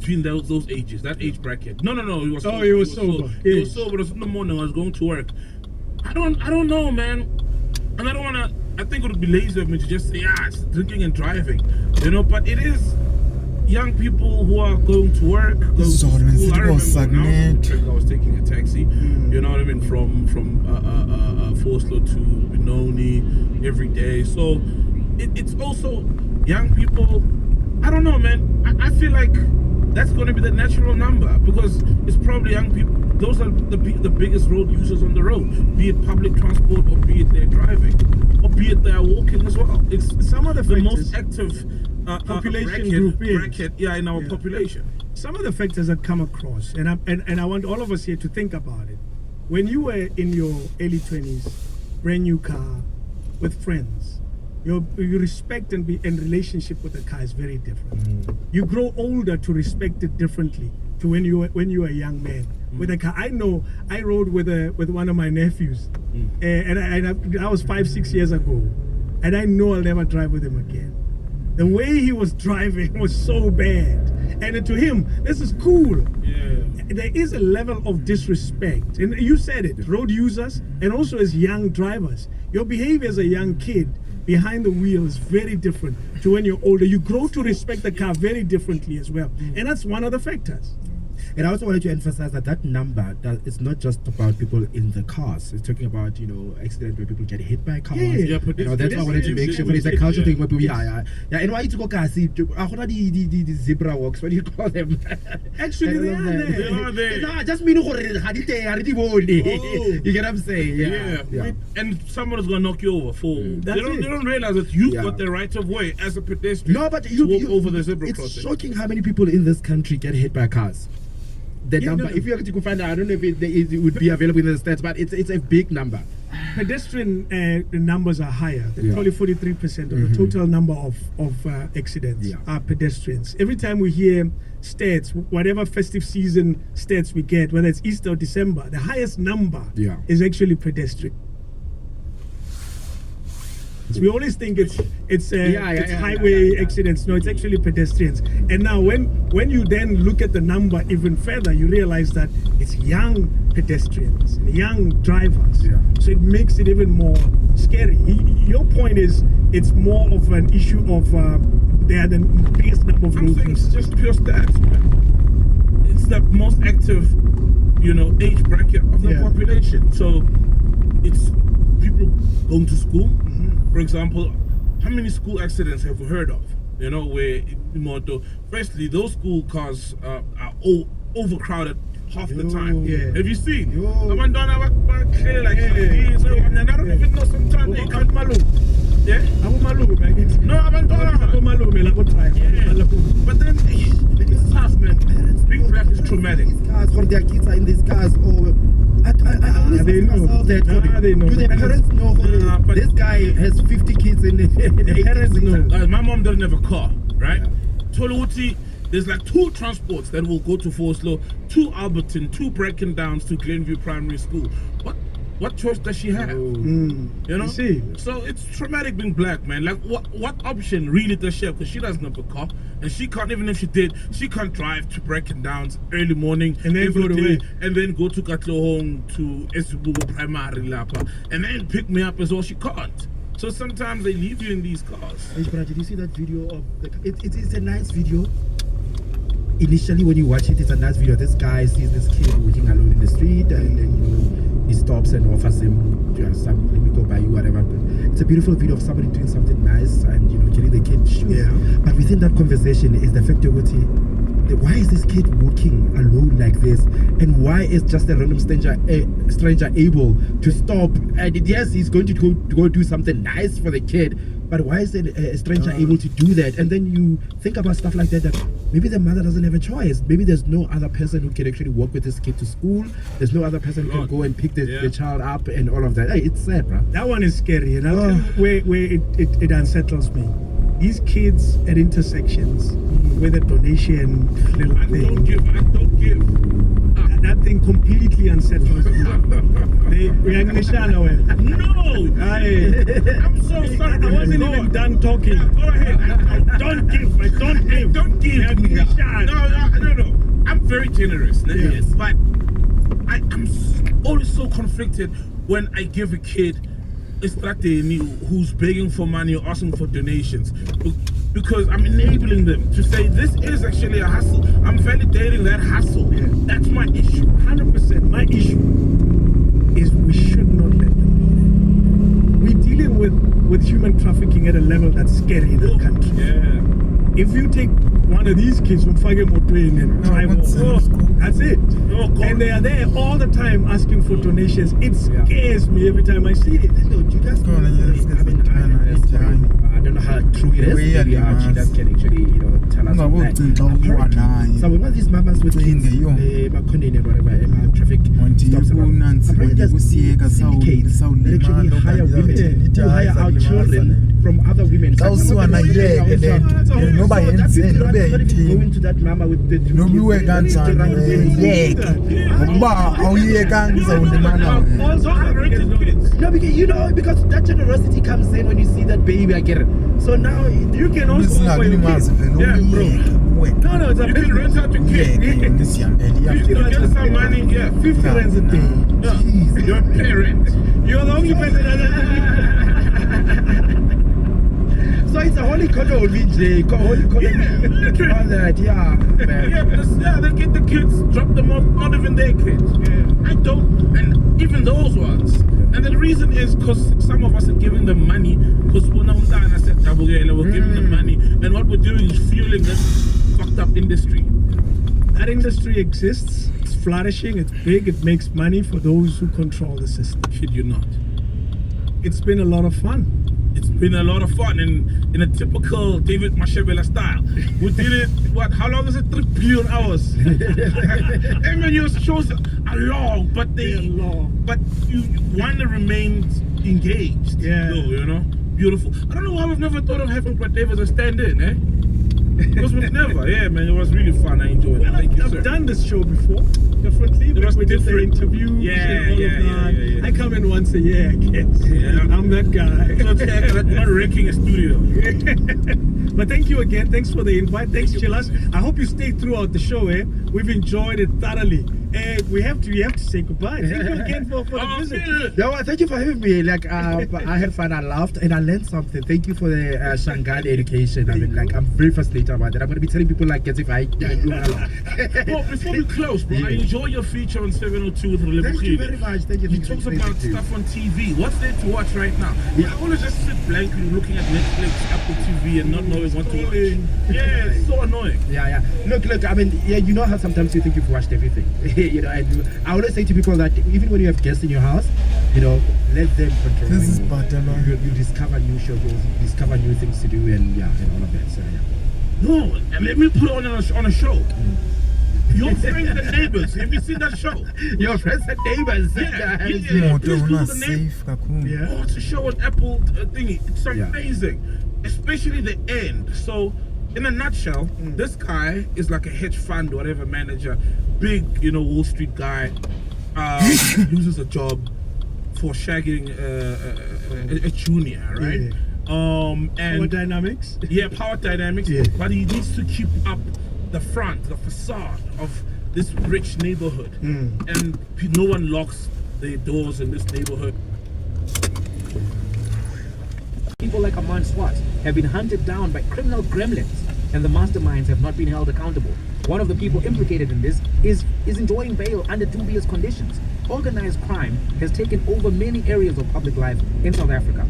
between those ages, that age bracket. No, he was sober. He was sober. He was sober. It was in the morning. I was going to work. I don't know, man. And I don't wanna. I think it would be lazy of me to just say, it's drinking and driving, but it is young people who are going to work, going to school. I remember when I was taking a taxi, you know what I mean, from Forslow to Benoni every day. So it's also young people. I don't know, man. I feel like that's going to be the natural number because it's probably young people. Those are the biggest road users on the road, be it public transport or be it they're driving or be it they're walking as well. It's some of the most active population bracket in our population. Some of the factors that come across, and I want all of us here to think about it. When you were in your early 20s, brand new car with friends, your respect and relationship with the car is very different. You grow older to respect it differently to when you were a young man. With a car, I know I rode with one of my nephews, and I was 5-6 years ago, and I know I'll never drive with him again. The way he was driving was so bad, and to him, this is cool. There is a level of disrespect, and you said it, road users, and also as young drivers. Your behavior as a young kid behind the wheel is very different to when you're older. You grow to respect the car very differently as well, and that's one of the factors. And I also wanted to emphasize that number, that it's not just about people in the cars. It's talking about, accidents where people get hit by cars. That's why I wanted to make sure. But it's a culture thing where people, And why you go see the zebra walks, what do you call them? Actually, they are there. No, just mean you get what I'm saying? Yeah. And someone is going to knock you over. They don't realize that you've got the right of way as a pedestrian. No, but you walk over the zebra crossing. It's shocking how many people in this country get hit by cars. The number, if you have to find out, I don't know if it would be available in the stats, but it's a big number. Pedestrian numbers are higher. Probably 43% of the total number of accidents are pedestrians. Every time we hear stats, whatever festive season stats we get, whether it's Easter or December, the highest number is actually pedestrian. We always think it's highway accidents. No, it's actually pedestrians. And now when you then look at the number even further, you realize that it's young pedestrians, young drivers. So it makes it even more scary. Your point is it's more of an issue of they are the biggest number of road users. It's just pure stats, man. It's the most active, age bracket of the population. So it's people going to school. For example, how many school accidents have we heard of? Where firstly, those school cars are all overcrowded half the time. Have you seen? I don't even know sometimes they can't malum. But then it's tough, man. Being black is traumatic. These cars, for their kids are in these cars, I always ask myself that. Do the parents know? This guy has 50 kids in the parents know. My mom doesn't have a car, right? Toluti, there's like 2 transports that will go to Forslow, 2 Alberton, 2 Brackendowns to Glenview Primary School. What choice does she have? You see? So it's traumatic being black, man. Like, what option really does she have? Because she doesn't have a car, and she can't, even if she did, she can't drive to Brackendowns early morning and then go away, and then go to Katlohong to Esibubo Primary Lapa, and then pick me up as well. She can't. So sometimes they leave you in these cars. Hey, did you see that video of it's a nice video. Initially, when you watch it, it's a nice video. This guy sees this kid walking alone in the street, and then he stops and offers him, let me go buy you whatever. It's a beautiful video of somebody doing something nice and getting the kid shoes. But within that conversation is the fact of why is this kid walking alone like this, and why is just a random stranger able to stop? And yes, he's going to go do something nice for the kid. But why is a stranger able to do that? And then you think about stuff like that maybe the mother doesn't have a choice. Maybe there's no other person who can actually walk with this kid to school. There's no other person who can go and pick the child up and all of that. Hey, it's sad, bro. That one is scary, and I'll tell you where it unsettles me. these kids at intersections with a donation little I thing. don't give. That thing completely unsettles me. We are Nishana well. No! I'm so sorry. I wasn't even done talking. Yeah, go ahead. I don't give. I don't give. Nishana. No. I'm very generous. Yes. But I'm always so conflicted when I give a kid a strategi who's begging for money or asking for donations. Because I'm enabling them to say this is actually a hustle. I'm validating that hustle. Yeah. That's my issue. 100%. My issue is we should not let them be there. We're dealing with human trafficking at a level that's scary in our country. Yeah. If you take one of these kids from Fage Motweni and drive off, that's it. Oh, God. And they are there all the time asking for donations. It scares me every time I see it. No, do you guys know, I don't know how true it is. Maybe our cheaters can actually, tell us on that. So we want these mamas with kids, Makonde and whatever, traffic stops around. Apparently there's syndicates that actually hire women who hire out children from other women. So that's not even going to that mama with the two kids. No, because that generosity comes in when you see that baby, I get it. So now You can also offer your kids. Yeah, bro. No, it's a You can rent out your kid. You get some money, 50 rands a day. Your parent. You're the only person So it's a holy color VJ, holy color. All that, yeah. They get the kids, drop them off, not even their kids. I don't, and even those ones. And the reason is because some of us are giving them money, because we're giving them money, and what we're doing is fueling this fucked up industry. That industry exists, it's flourishing, it's big, it makes money for those who control the system. Should you not? It's been a lot of fun. It's been a lot of fun in a typical David Mashebela style. We did it, how long is it? 3 billion hours. I mean, your shows are long, but but you want to remain engaged. Yeah. Still, beautiful. I don't know why we've never thought of having Brad Davis as stand-in, eh? Because we've never. Yeah, man, it was really fun. I enjoyed it. Thank you, sir. I've done this show before, differently. It was we did the different. interviews and all of that. Yeah. I come in once a year, I guess. Yeah. I'm that guy. So it's not wrecking a studio. But thank you again. Thanks for the invite. Thanks, Chilas. I hope you stayed throughout the show. We've enjoyed it thoroughly. We have to say goodbye. Thank you again for the visit. No, thank you for having me. I had fun, I laughed, and I learned something. Thank you for the Shanghai education. I mean, I'm very fascinated about it. I'm going to be telling people as if I do along. Well, before we close, bro, I enjoy your feature on 702 with Relebo. Thank you very much. Thank you. He talks about stuff on TV. What's there to watch right now? I always just sit blankly looking at Netflix, Apple TV, and not knowing what to watch. Yeah, it's so annoying. Yeah. Look. I mean, you know how sometimes you think you've watched everything. And I always say to people that even when you have guests in your house, let them control you. You discover new shows, you discover new things to do, and all of that. So No, and let me put it on a show. Your Friends and Neighbors. Have you seen that show? Your Friends and Neighbors. Yeah. Oh, it's a show on Apple thingy. It's amazing, especially the end. So, in a nutshell, this guy is like a hedge fund, whatever manager, big, Wall Street guy. Loses a job for shagging a junior, right? And Power dynamics. Yeah, power dynamics. Yeah. But he needs to keep up the facade of this rich neighborhood, and no one locks the doors in this neighborhood. People like Aman Swat have been hunted down by criminal gremlins, and the masterminds have not been held accountable. One of the people implicated in this is enjoying bail under dubious conditions. Organized crime has taken over many areas of public life in South Africa.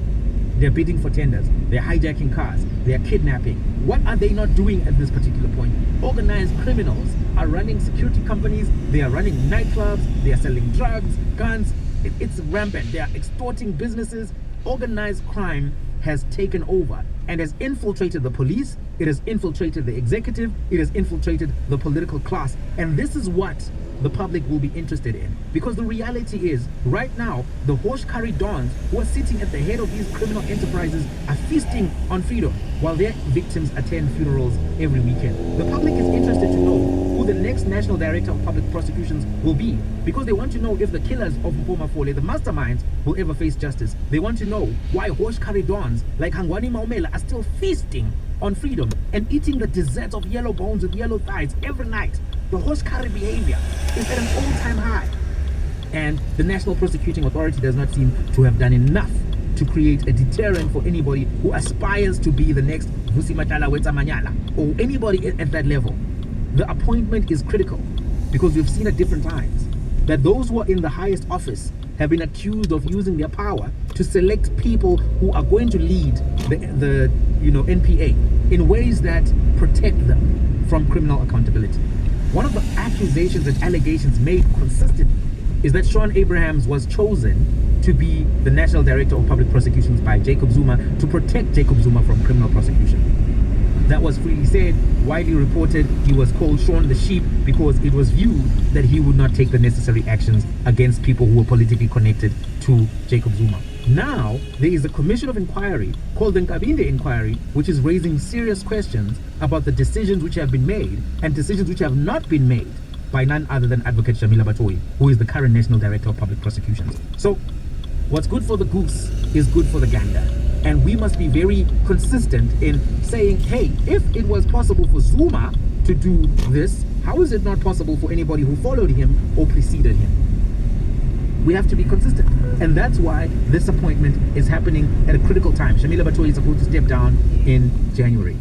They're bidding for tenders, they're hijacking cars, they're kidnapping. What are they not doing at this particular point? Organized criminals are running security companies, they are running nightclubs, they are selling drugs, guns. It's rampant. They are extorting businesses. Organized crime has taken over and has infiltrated the police, it has infiltrated the executive, it has infiltrated the political class. And this is what the public will be interested in. Because the reality is, right now, the Hoshkari Dons who are sitting at the head of these criminal enterprises are feasting on freedom while their victims attend funerals every weekend. The public is interested to know who the next National Director of Public Prosecutions will be, because they want to know if the killers of Mpoma Fole, the masterminds, will ever face justice. They want to know why Hoshkari Dons like Hangwani Maumela are still feasting on freedom and eating the desserts of yellow bones with yellow thighs every night. The Hoshkari behavior is at an all-time high. And the National Prosecuting Authority does not seem to have done enough to create a deterrent for anybody who aspires to be the next Vusi Matala Weta Manyala or anybody at that level. The appointment is critical because we've seen at different times that those who are in the highest office have been accused of using their power to select people who are going to lead the NPA in ways that protect them from criminal accountability. One of the accusations and allegations made consistently is that Sean Abrahams was chosen to be the National Director of Public Prosecutions by Jacob Zuma to protect Jacob Zuma from criminal prosecution. That was freely said, widely reported. He was called Sean the Sheep because it was viewed that he would not take the necessary actions against people who were politically connected to Jacob Zuma. Now, there is a commission of inquiry called the Nkabinde Inquiry, which is raising serious questions about the decisions which have been made and decisions which have not been made by none other than Advocate Shamila Batoyi, who is the current National Director of Public Prosecutions. So, what's good for the goose is good for the gander. And we must be very consistent in saying, hey, if it was possible for Zuma to do this, how is it not possible for anybody who followed him or preceded him? We have to be consistent. And that's why this appointment is happening at a critical time. Shamila Batoyi is supposed to step down in January.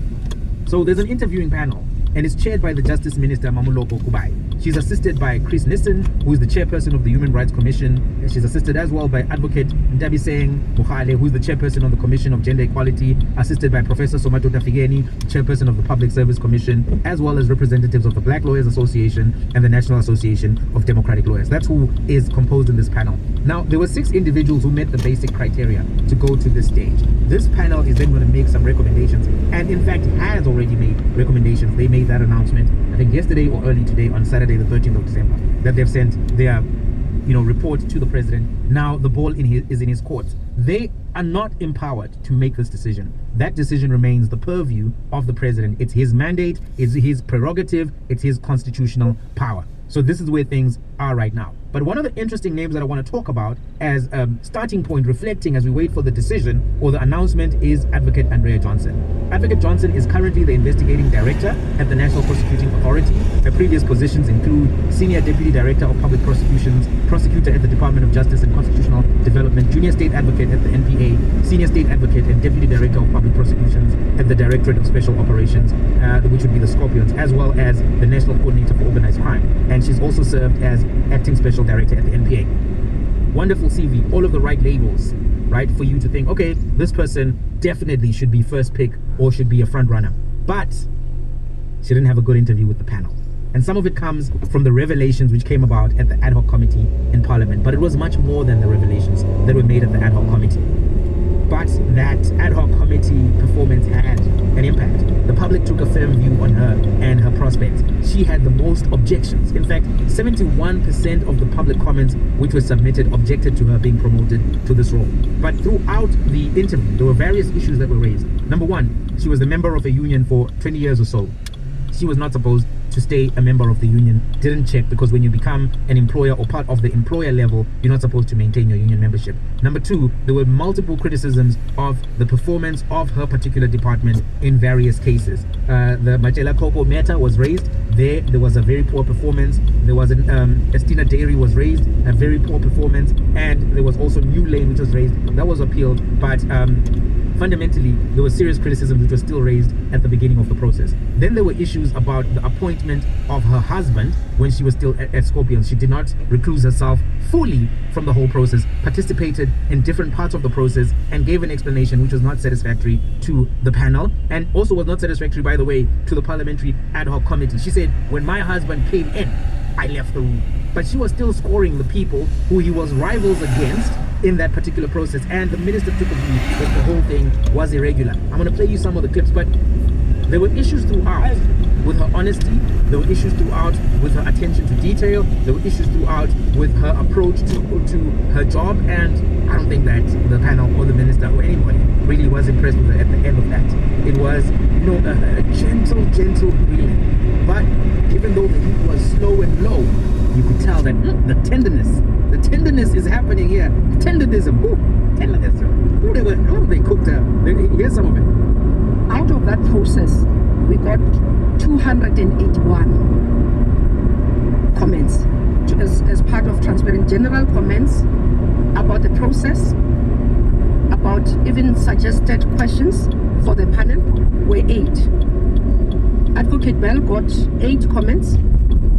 So there's an interviewing panel, and it's chaired by the Justice Minister, Mamuloko Kubai. She's assisted by Chris Nissen, who is the chairperson of the Human Rights Commission. And she's assisted as well by Advocate Ndabiseng Mukhale, who is the chairperson of the Commission of Gender Equality, assisted by Professor Somato Tafigeni, chairperson of the Public Service Commission, as well as representatives of the Black Lawyers Association and the National Association of Democratic Lawyers. That's who is composed in this panel. Now, there were 6 individuals who met the basic criteria to go to this stage. This panel is then going to make some recommendations, and in fact has already made recommendations. They made that announcement, I think yesterday or early today, on Saturday the 13th of December, that they've sent their report to the president. Now the ball is in his court. They are not empowered to make this decision. That decision remains the purview of the president. It's his mandate, it's his prerogative, it's his constitutional power. So this is where things are right now. But one of the interesting names that I want to talk about as a starting point, reflecting as we wait for the decision or the announcement, is Advocate Andrea Johnson. Advocate Johnson is currently the investigating director at the National Prosecuting Authority. Her previous positions include Senior Deputy Director of Public Prosecutions, Prosecutor at the Department of Justice and Constitutional Development, Junior State Advocate at the NPA, Senior State Advocate and Deputy Director of Public Prosecutions at the Directorate of Special Operations, which would be the Scorpions, as well as the National Coordinator for Organized Crime. And she's also served as Acting Special Director at the NPA. Wonderful CV, all of the right labels, right, for you to think, okay, this person definitely should be first pick or should be a front runner. But she didn't have a good interview with the panel. And some of it comes from the revelations which came about at the ad hoc committee in Parliament. But it was much more than the revelations that were made at the ad hoc committee. But that ad hoc committee performance had an impact. The public took a firm view on her and her prospects. She had the most objections. In fact, 71% of the public comments which were submitted objected to her being promoted to this role. But throughout the interview, there were various issues that were raised. Number one, she was a member of a union for 20 years or so. She was not supposed to stay a member of the union. Didn't check, because when you become an employer or part of the employer level, you're not supposed to maintain your union membership. Number two, there were multiple criticisms of the performance of her particular department in various cases. The Matela Coco matter was raised. There was a very poor performance. There was an Estina Dairy was raised, a very poor performance, and there was also New Lane which was raised. That was appealed, but fundamentally there was serious criticism which was still raised at the beginning of the process. Then there were issues about the appointment of her husband when she was still at Scorpions. She did not recluse herself fully from the whole process, participated in different parts of the process, and gave an explanation which was not satisfactory to the panel, and also was not satisfactory, by the way, to the parliamentary ad hoc committee. She said, when my husband came in, I left the room. But she was still scoring the people who he was rivals against in that particular process, and the minister took a view that the whole thing was irregular. I'm going to play you some of the clips, but There were issues throughout with her honesty. There were issues throughout with her attention to detail. There were issues throughout with her approach to her job. And I don't think that the panel or the minister or anybody really was impressed with her at the end of that. It was, a gentle breathing. But even though the heat was slow and low, you could tell that the tenderness is happening here. Tenderness. They cooked her. Here's some of it. Out of that process, we got 281 comments as part of transparent general comments about the process, about even suggested questions for the panel were 8. Advocate Bell got 8 comments.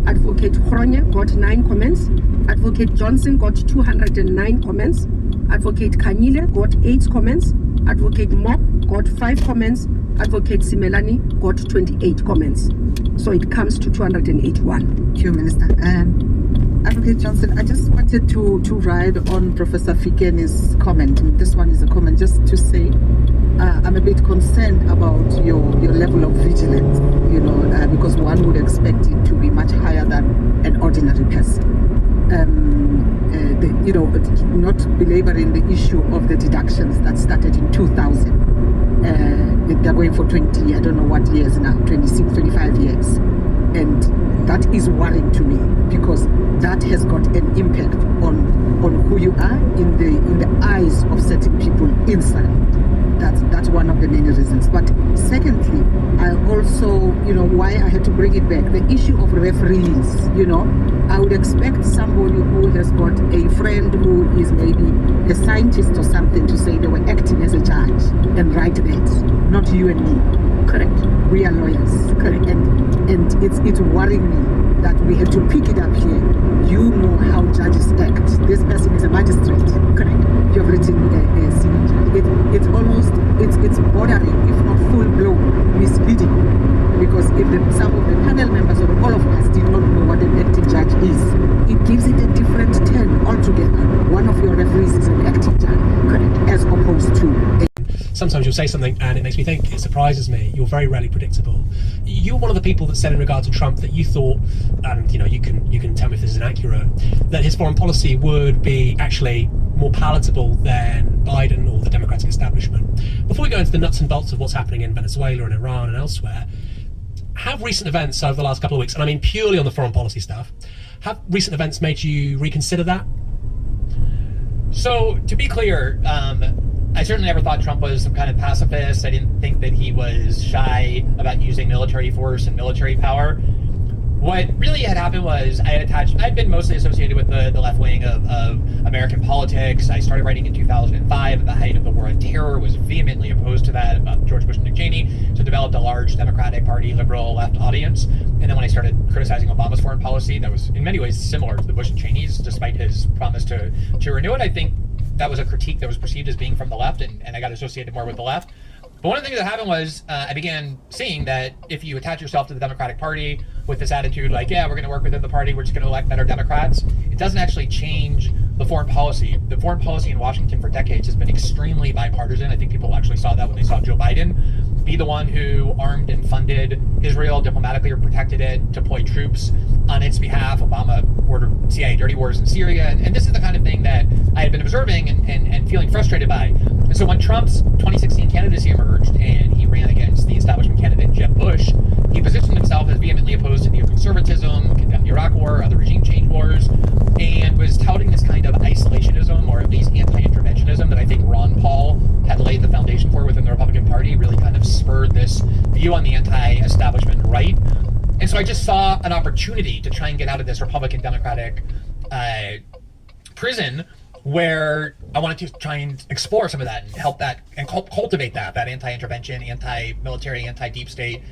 Advocate Hronje got 9 comments. Advocate Johnson got 209 comments. Advocate Kanyile got 8 comments. Advocate Mock got 5 comments. Advocate Simelani got 28 comments. So it comes to 281. Thank you, Minister. Advocate Johnson, I just wanted to ride on Professor Fikeni's comment. This one is a comment just to say I'm a bit concerned about your level of vigilance, because one would expect it to be much higher than an ordinary person. Not belaboring the issue of the deductions that started in 2000. They're going for 20, I don't know what years now, 26, 25 years. And that is worrying to me because that has got an impact on who you are in the eyes of certain people inside. That's one of the many reasons. But secondly, I also, why I had to bring it back, the issue of referees, I would expect somebody who has got a friend who is maybe a scientist or something to say they were acting as a judge and write that, not you and me. Correct. We are lawyers. Correct. And it's worrying me that we had to pick it up here. You know how judges act. This person is a magistrate. Correct. You have written a senior judge. It's almost, it's bordering, if not full-blown, misleading. Because if some of the panel members or all of us did not know what an acting judge is, it gives it a different turn altogether. One of your referees is an acting judge, correct, as opposed to a... Sometimes you'll say something and it makes me think, it surprises me, you're very rarely predictable. You're one of the people that said in regard to Trump that you thought, and you can tell me if this is inaccurate, that his foreign policy would be actually more palatable than Biden or the Democratic establishment. Before we go into the nuts and bolts of what's happening in Venezuela and Iran and elsewhere, have recent events over the last couple of weeks, and I mean purely on the foreign policy stuff, have recent events made you reconsider that? So, to be clear, I certainly never thought Trump was some kind of pacifist. I didn't think that he was shy about using military force and military power. What really had happened was I'd been mostly associated with the left wing of American politics. I started writing in 2005 at the height of the War on Terror, was vehemently opposed to that about George Bush and Dick Cheney, so developed a large Democratic Party, liberal left audience. And then when I started criticizing Obama's foreign policy, that was in many ways similar to the Bush and Cheney's, despite his promise to renew it. I think that was a critique that was perceived as being from the left, and I got associated more with the left. But one of the things that happened was I began seeing that if you attach yourself to the Democratic Party with this attitude like, yeah, we're going to work within the party, we're just going to elect better Democrats, it doesn't actually change the foreign policy. The foreign policy in Washington for decades has been extremely bipartisan. I think people actually saw that when they saw Joe Biden be the one who armed and funded Israel diplomatically or protected it, deployed troops on its behalf. Obama ordered CIA dirty wars in Syria. And this is the kind of thing that I had been observing and feeling frustrated by. And so when Trump's 2016 candidacy emerged and he ran against the establishment candidate Jeb Bush, he positioned himself as vehemently opposed to neoconservatism, condemned the Iraq War, other regime change wars, and was touting this kind of isolationism or at least anti-interventionism that I think Ron Paul had laid the foundation for within the Republican Party, really kind of spurred this view on the anti-establishment right. And so I just saw an opportunity to try and get out of this Republican Democratic prison where I wanted to try and explore some of that and help that and cultivate that anti-intervention, anti-military, anti-deep state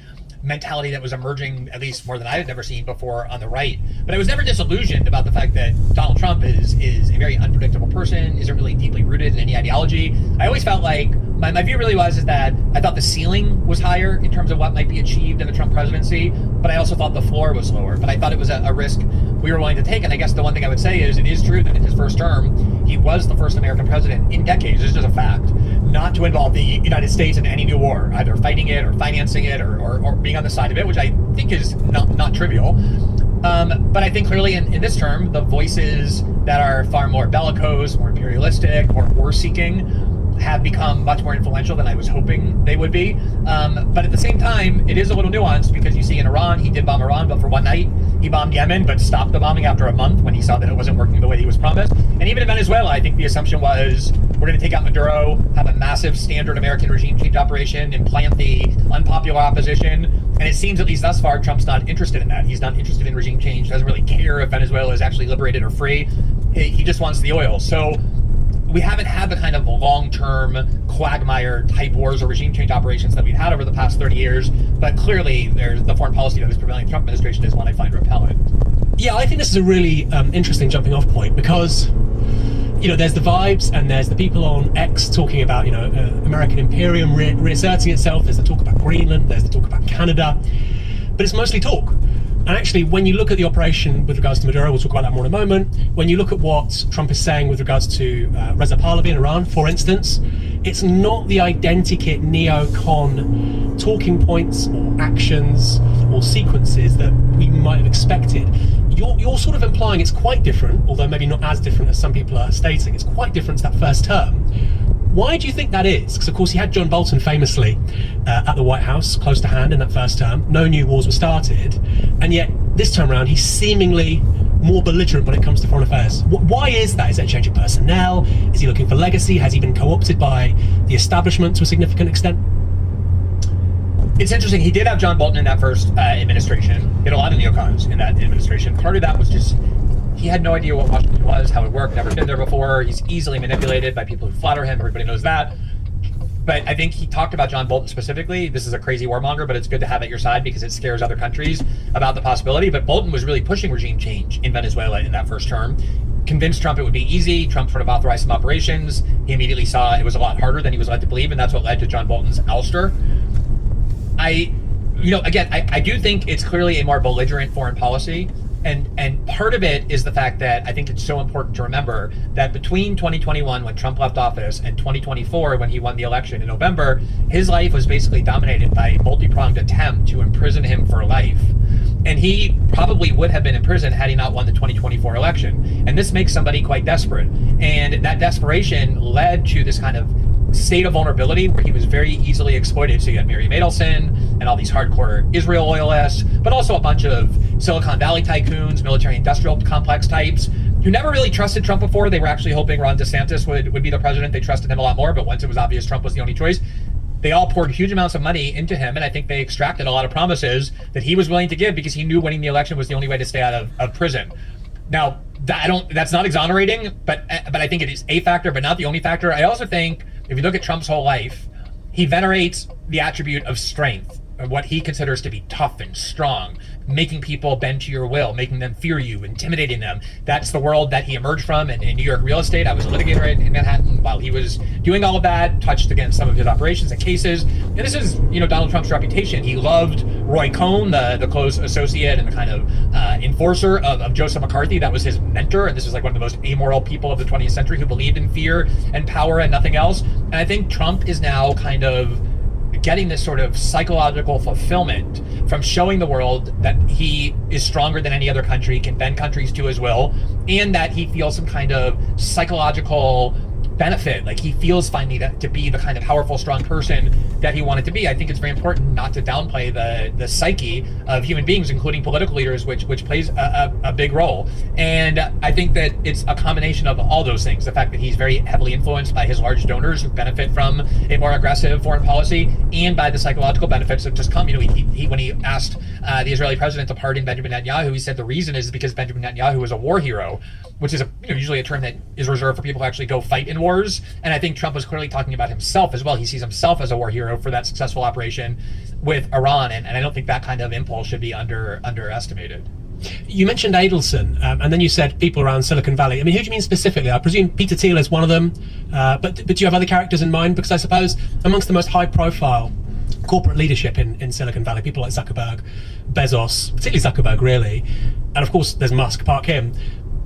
mentality that was emerging, at least more than I had never seen before, on the right. But I was never disillusioned about the fact that Donald Trump is a very unpredictable person, isn't really deeply rooted in any ideology. I always felt like my view really was that I thought the ceiling was higher in terms of what might be achieved in the Trump presidency, but I also thought the floor was lower. But I thought it was a risk we were willing to take. And I guess the one thing I would say is it is true that in his first term, he was the first American president in decades. It's just a fact not to involve the United States in any new war, either fighting it or financing it or being on the side of it, which I think is not trivial. But I think clearly in this term, the voices that are far more bellicose, more imperialistic, more war-seeking have become much more influential than I was hoping they would be. But at the same time, it is a little nuanced because you see in Iran, he did bomb Iran, but for one night. He bombed Yemen, but stopped the bombing after a month when he saw that it wasn't working the way he was promised. And even in Venezuela, I think the assumption was we're going to take out Maduro, have a massive standard American regime change operation, implant the unpopular opposition. And it seems, at least thus far, Trump's not interested in that. He's not interested in regime change, doesn't really care if Venezuela is actually liberated or free. He just wants the oil. So we haven't had the kind of long-term quagmire type wars or regime change operations that we've had over the past 30 years. But clearly, there's the foreign policy that is prevailing in the Trump administration is one I find repellent. Yeah, I think this is a really interesting jumping off point because, you know, there's the vibes and there's the people on X talking about, you know, American imperium reasserting itself. There's the talk about Greenland. There's the talk about Canada. But it's mostly talk. And actually, when you look at the operation with regards to Maduro, we'll talk about that more in a moment. When you look at what Trump is saying with regards to Reza Pahlavi in Iran, for instance, it's not the identikit neocon talking points or actions or sequences that we might have expected. You're sort of implying it's quite different, although maybe not as different as some people are stating. It's quite different to that first term. Why do you think that is? Because of course he had John Bolton famously at the White House, close to hand in that first term. No new wars were started. And yet this time around, he's seemingly more belligerent when it comes to foreign affairs. Why is that? Is it a change of personnel? Is he looking for legacy? Has he been co-opted by the establishment to a significant extent? It's interesting. He did have John Bolton in that first administration. He had a lot of neocons in that administration. Part of that was just he had no idea what Washington was, how it worked, never been there before. He's easily manipulated by people who flatter him. Everybody knows that. But I think he talked about John Bolton specifically. This is a crazy warmonger, but it's good to have at your side because it scares other countries about the possibility. But Bolton was really pushing regime change in Venezuela in that first term. Convinced Trump it would be easy. Trump sort of authorized some operations. He immediately saw it was a lot harder than he was led to believe, and that's what led to John Bolton's ouster. I do think it's clearly a more belligerent foreign policy. And part of it is the fact that I think it's so important to remember that between 2021, when Trump left office, and 2024, when he won the election in November, his life was basically dominated by a multi-pronged attempt to imprison him for life. And he probably would have been in prison had he not won the 2024 election. And this makes somebody quite desperate. And that desperation led to this kind of state of vulnerability where he was very easily exploited. So you had Miriam Adelson and all these hardcore Israel loyalists, but also a bunch of Silicon Valley tycoons, military industrial complex types who never really trusted Trump before. They were actually hoping Ron DeSantis would be the president. They trusted him a lot more, but once it was obvious Trump was the only choice, they all poured huge amounts of money into him, and I think they extracted a lot of promises that he was willing to give because he knew winning the election was the only way to stay out of prison. Now, that's not exonerating, but I think it is a factor, but not the only factor. I also think if you look at Trump's whole life, he venerates the attribute of strength, or what he considers to be tough and strong, making people bend to your will, making them fear you, intimidating them. That's the world that he emerged from in New York real estate. I was a litigator in Manhattan while he was doing all of that, touched against some of his operations and cases. And this is, Donald Trump's reputation. He loved Roy Cohn, the close associate and the kind of enforcer of Joseph McCarthy. That was his mentor. And this is like one of the most amoral people of the 20th century who believed in fear and power and nothing else. And I think Trump is now kind of getting this sort of psychological fulfillment from showing the world that he is stronger than any other country, can bend countries to his will, and that he feels some kind of psychological benefit. Like he feels finally to be the kind of powerful, strong person that he wanted to be. I think it's very important not to downplay the psyche of human beings, including political leaders, which plays a big role. And I think that it's a combination of all those things. The fact that he's very heavily influenced by his large donors who benefit from a more aggressive foreign policy, and by the psychological benefits that just come. He when he asked the Israeli president to pardon Benjamin Netanyahu, he said the reason is because Benjamin Netanyahu is a war hero, which is usually a term that is reserved for people who actually go fight in wars. And I think Trump was clearly talking about himself as well. He sees himself as a war hero for that successful operation with Iran. And I don't think that kind of impulse should be underestimated. You mentioned Adelson, and then you said people around Silicon Valley. I mean, who do you mean specifically? I presume Peter Thiel is one of them, but do you have other characters in mind? Because I suppose amongst the most high-profile corporate leadership in Silicon Valley, people like Zuckerberg, Bezos, particularly Zuckerberg, really, and of course there's Musk, park him.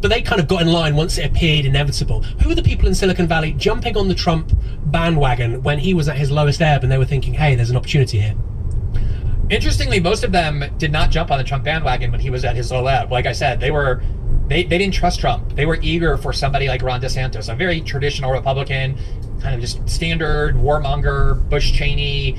but they kind of got in line once it appeared inevitable. Who were the people in Silicon Valley jumping on the Trump bandwagon when he was at his lowest ebb and they were thinking, hey, there's an opportunity here? Interestingly, most of them did not jump on the Trump bandwagon when he was at his low ebb. Like I said, they didn't trust Trump. They were eager for somebody like Ron DeSantis, a very traditional Republican, kind of just standard warmonger, Bush Cheney,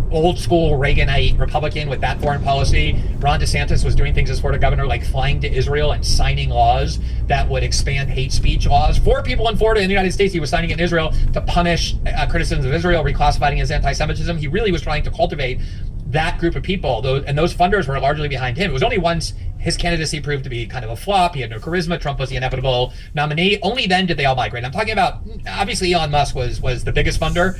old school Reaganite Republican with that foreign policy. Ron DeSantis was doing things as Florida governor, like flying to Israel and signing laws that would expand hate speech laws for people in Florida and the United States. He was signing it in Israel to punish criticisms of Israel, reclassifying it as anti-Semitism. He really was trying to cultivate that group of people, and those funders were largely behind him. It was only once his candidacy proved to be kind of a flop. He had no charisma. Trump was the inevitable nominee. Only then did they all migrate. I'm talking about, obviously, Elon Musk was the biggest funder.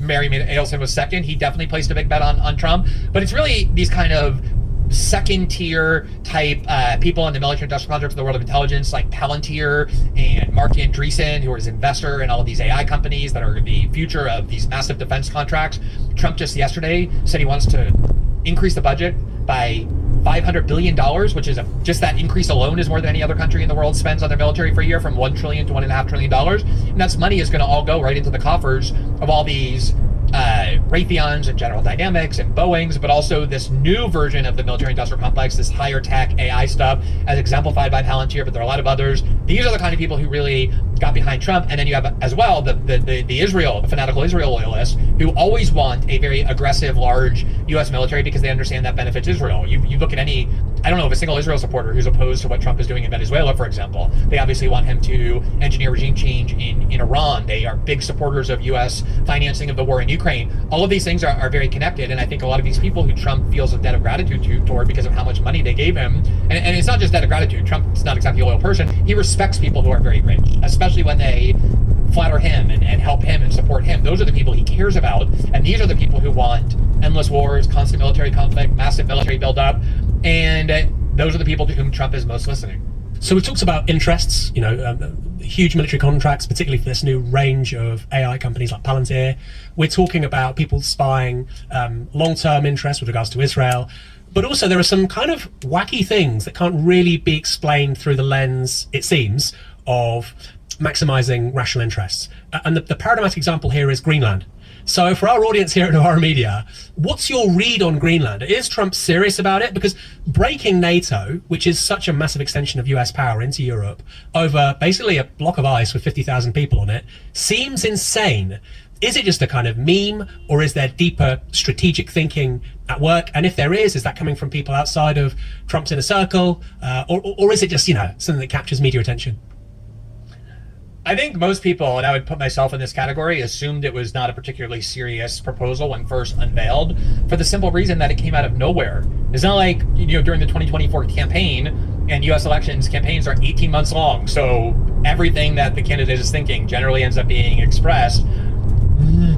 Mary Adelson was second. He definitely placed a big bet on Trump. But it's really these kind of second tier type people in the military industrial complex of the world of intelligence, like Palantir and Mark Andreessen, who is investor in all of these AI companies that are the future of these massive defense contracts. Trump just yesterday said he wants to increase the budget by $500 billion, which is just that increase alone is more than any other country in the world spends on their military for a year, from $1 trillion to $1.5 trillion. And that's money is going to all go right into the coffers of all these Raytheons and General Dynamics and Boeings, but also this new version of the military industrial complex, this higher tech AI stuff, as exemplified by Palantir, but there are a lot of others. These are the kind of people who really got behind Trump. And then you have as well the fanatical Israel loyalists, who always want a very aggressive, large U.S. military because they understand that benefits Israel. You look at any, I don't know of a single Israel supporter who's opposed to what Trump is doing in Venezuela, for example. They obviously want him to engineer regime change in Iran. They are big supporters of U.S. financing of the war in Ukraine. All of these things are very connected, and I think a lot of these people who Trump feels a debt of gratitude toward because of how much money they gave him, and it's not just debt of gratitude. Trump's not exactly a loyal person. He respects people who are very rich, especially when they flatter him and help him and support him. Those are the people he cares about, and these are the people who want endless wars, constant military conflict, massive military buildup, and those are the people to whom Trump is most listening. So we talked about interests, huge military contracts, particularly for this new range of AI companies like Palantir. We're talking about people spying long-term interests with regards to Israel. But also there are some kind of wacky things that can't really be explained through the lens, it seems, of maximizing rational interests. And the paradigmatic example here is Greenland. So for our audience here at Novara Media, what's your read on Greenland? Is Trump serious about it? Because breaking NATO, which is such a massive extension of US power into Europe, over basically a block of ice with 50,000 people on it, seems insane. Is it just a kind of meme, or is there deeper strategic thinking at work? And if there is that coming from people outside of Trump's inner circle? Or is it just, something that captures media attention? I think most people, and I would put myself in this category, assumed it was not a particularly serious proposal when first unveiled, for the simple reason that it came out of nowhere. It's not like, during the 2024 campaign, and U.S. elections, campaigns are 18 months long. So everything that the candidate is thinking generally ends up being expressed.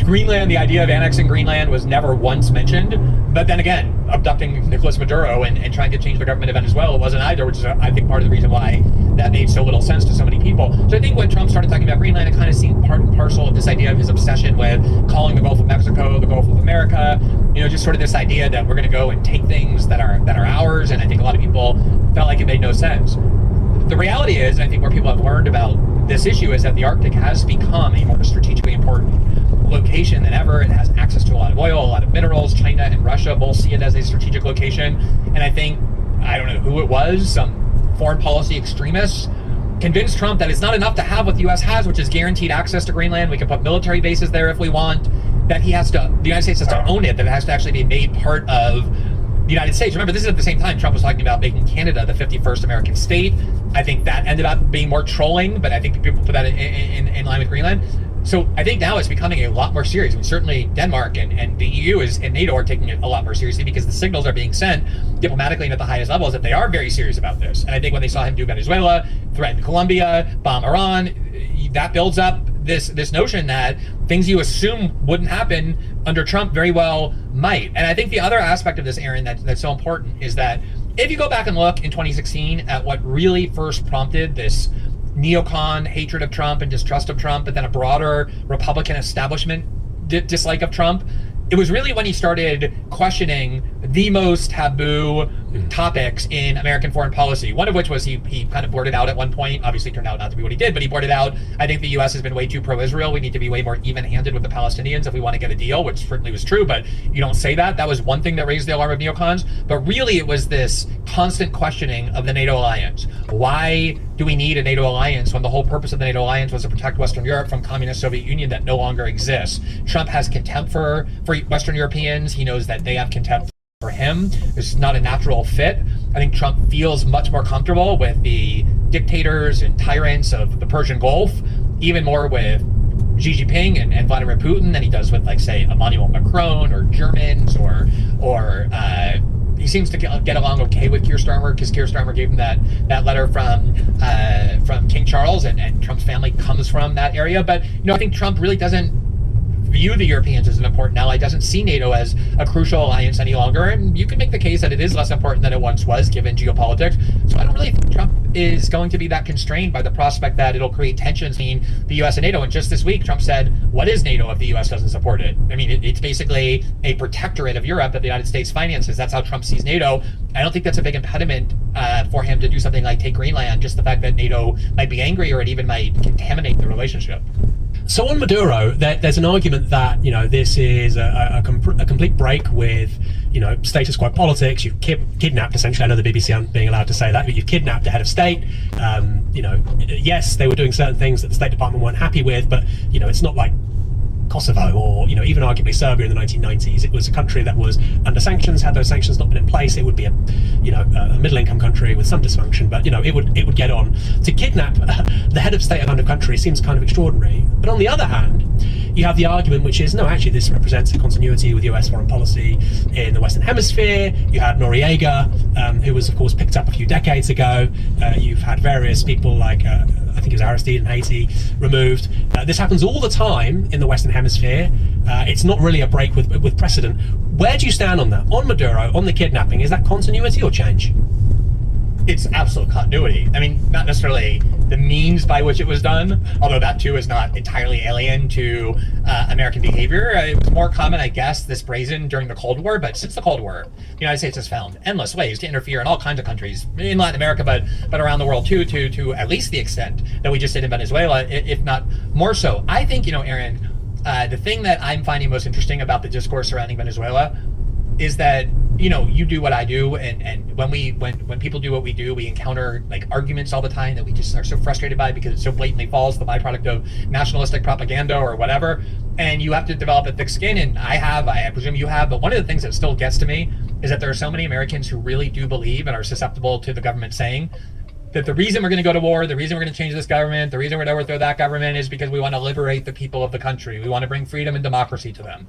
Greenland, the idea of annexing Greenland was never once mentioned. But then again, abducting Nicolas Maduro and trying to change the government of Venezuela wasn't either, which is, I think, part of the reason why that made so little sense to so many people. So I think when Trump started talking about Greenland, it kind of seemed part and parcel of this idea of his obsession with calling the Gulf of Mexico the Gulf of America. Just sort of this idea that we're going to go and take things that are ours. And I think a lot of people felt like it made no sense. The reality is, and I think where people have learned about this issue, is that the Arctic has become a more strategically important location than ever. It has access to a lot of oil, a lot of minerals. China and Russia both see it as a strategic location. And I think, I don't know who it was, some foreign policy extremists convinced Trump that it's not enough to have what the U.S. has, which is guaranteed access to Greenland. We can put military bases there if we want. That the United States has to own it, that it has to actually be made part of the United States. Remember, this is at the same time Trump was talking about making Canada the 51st American state. I think that ended up being more trolling, but I think people put that in line with Greenland. So I think now it's becoming a lot more serious. I mean, certainly Denmark and the EU and NATO are taking it a lot more seriously, because the signals are being sent diplomatically and at the highest levels that they are very serious about this. And I think when they saw him do Venezuela, threaten Colombia, bomb Iran, that builds up this notion that things you assume wouldn't happen under Trump very well might. And I think the other aspect of this, Aaron, that's so important is that if you go back and look in 2016 at what really first prompted this neocon hatred of Trump and distrust of Trump, but then a broader Republican establishment dislike of Trump, it was really when he started questioning the most taboo topics in American foreign policy, one of which was he kind of blurted out at one point, obviously turned out not to be what he did, but he blurted out, I think the U.S. has been way too pro-Israel. We need to be way more even-handed with the Palestinians if we want to get a deal, which certainly was true, but you don't say that. That was one thing that raised the alarm of neocons. But really, it was this constant questioning of the NATO alliance. Why do we need a NATO alliance when the whole purpose of the NATO alliance was to protect Western Europe from communist Soviet Union that no longer exists? Trump has contempt for Western Europeans. He knows that they have contempt for him. This is not a natural fit. I think Trump feels much more comfortable with the dictators and tyrants of the Persian Gulf, even more with Xi Jinping and Vladimir Putin than he does with, like, say, Emmanuel Macron or Germans or he seems to get along okay with Keir Starmer because Keir Starmer gave him that letter from King Charles, and Trump's family comes from that area. But I think Trump really doesn't view the Europeans as an important ally, doesn't see NATO as a crucial alliance any longer, and you can make the case that it is less important than it once was given geopolitics. So I don't really think Trump is going to be that constrained by the prospect that it'll create tensions between the US and NATO. And just this week, Trump said, what is NATO if the US doesn't support it? I mean, it's basically a protectorate of Europe that the United States finances. That's how Trump sees NATO. I don't think that's a big impediment for him to do something like take Greenland, just the fact that NATO might be angry or it even might contaminate the relationship. So on Maduro, there's an argument that this is a complete break with status quo politics. You've kidnapped, essentially. I know the BBC aren't being allowed to say that, but you've kidnapped the head of state. Yes, they were doing certain things that the State Department weren't happy with, but it's not like Kosovo or even arguably Serbia in the 1990s. It was a country that was under sanctions. Had those sanctions not been in place, it would be a middle-income country with some dysfunction, but it would get on. To kidnap the head of state of a kind of country seems kind of extraordinary. But on the other hand, you have the argument, which is, no, actually this represents a continuity with US foreign policy in the Western Hemisphere. You had Noriega, who was of course picked up a few decades ago. You've had various people like I think it was Aristide in Haiti removed. This happens all the time in the Western Hemisphere. It's not really a break with precedent. Where do you stand on that? On Maduro, on the kidnapping, is that continuity or change? It's absolute continuity. I mean, not necessarily the means by which it was done, although that too is not entirely alien to American behavior. It was more common, I guess, this brazen during the Cold War, but since the Cold War, the United States has found endless ways to interfere in all kinds of countries, in Latin America, but around the world too, to at least the extent that we just did in Venezuela, if not more so. I think, Aaron, the thing that I'm finding most interesting about the discourse surrounding Venezuela is that you do what I do, and when people do what we do, we encounter like arguments all the time that we just are so frustrated by because it so blatantly falls the byproduct of nationalistic propaganda or whatever, and you have to develop a thick skin, and I presume you have, but one of the things that still gets to me is that there are so many Americans who really do believe and are susceptible to the government saying that the reason we're going to go to war, the reason we're going to change this government, the reason we're going to overthrow that government is because we want to liberate the people of the country. We want to bring freedom and democracy to them.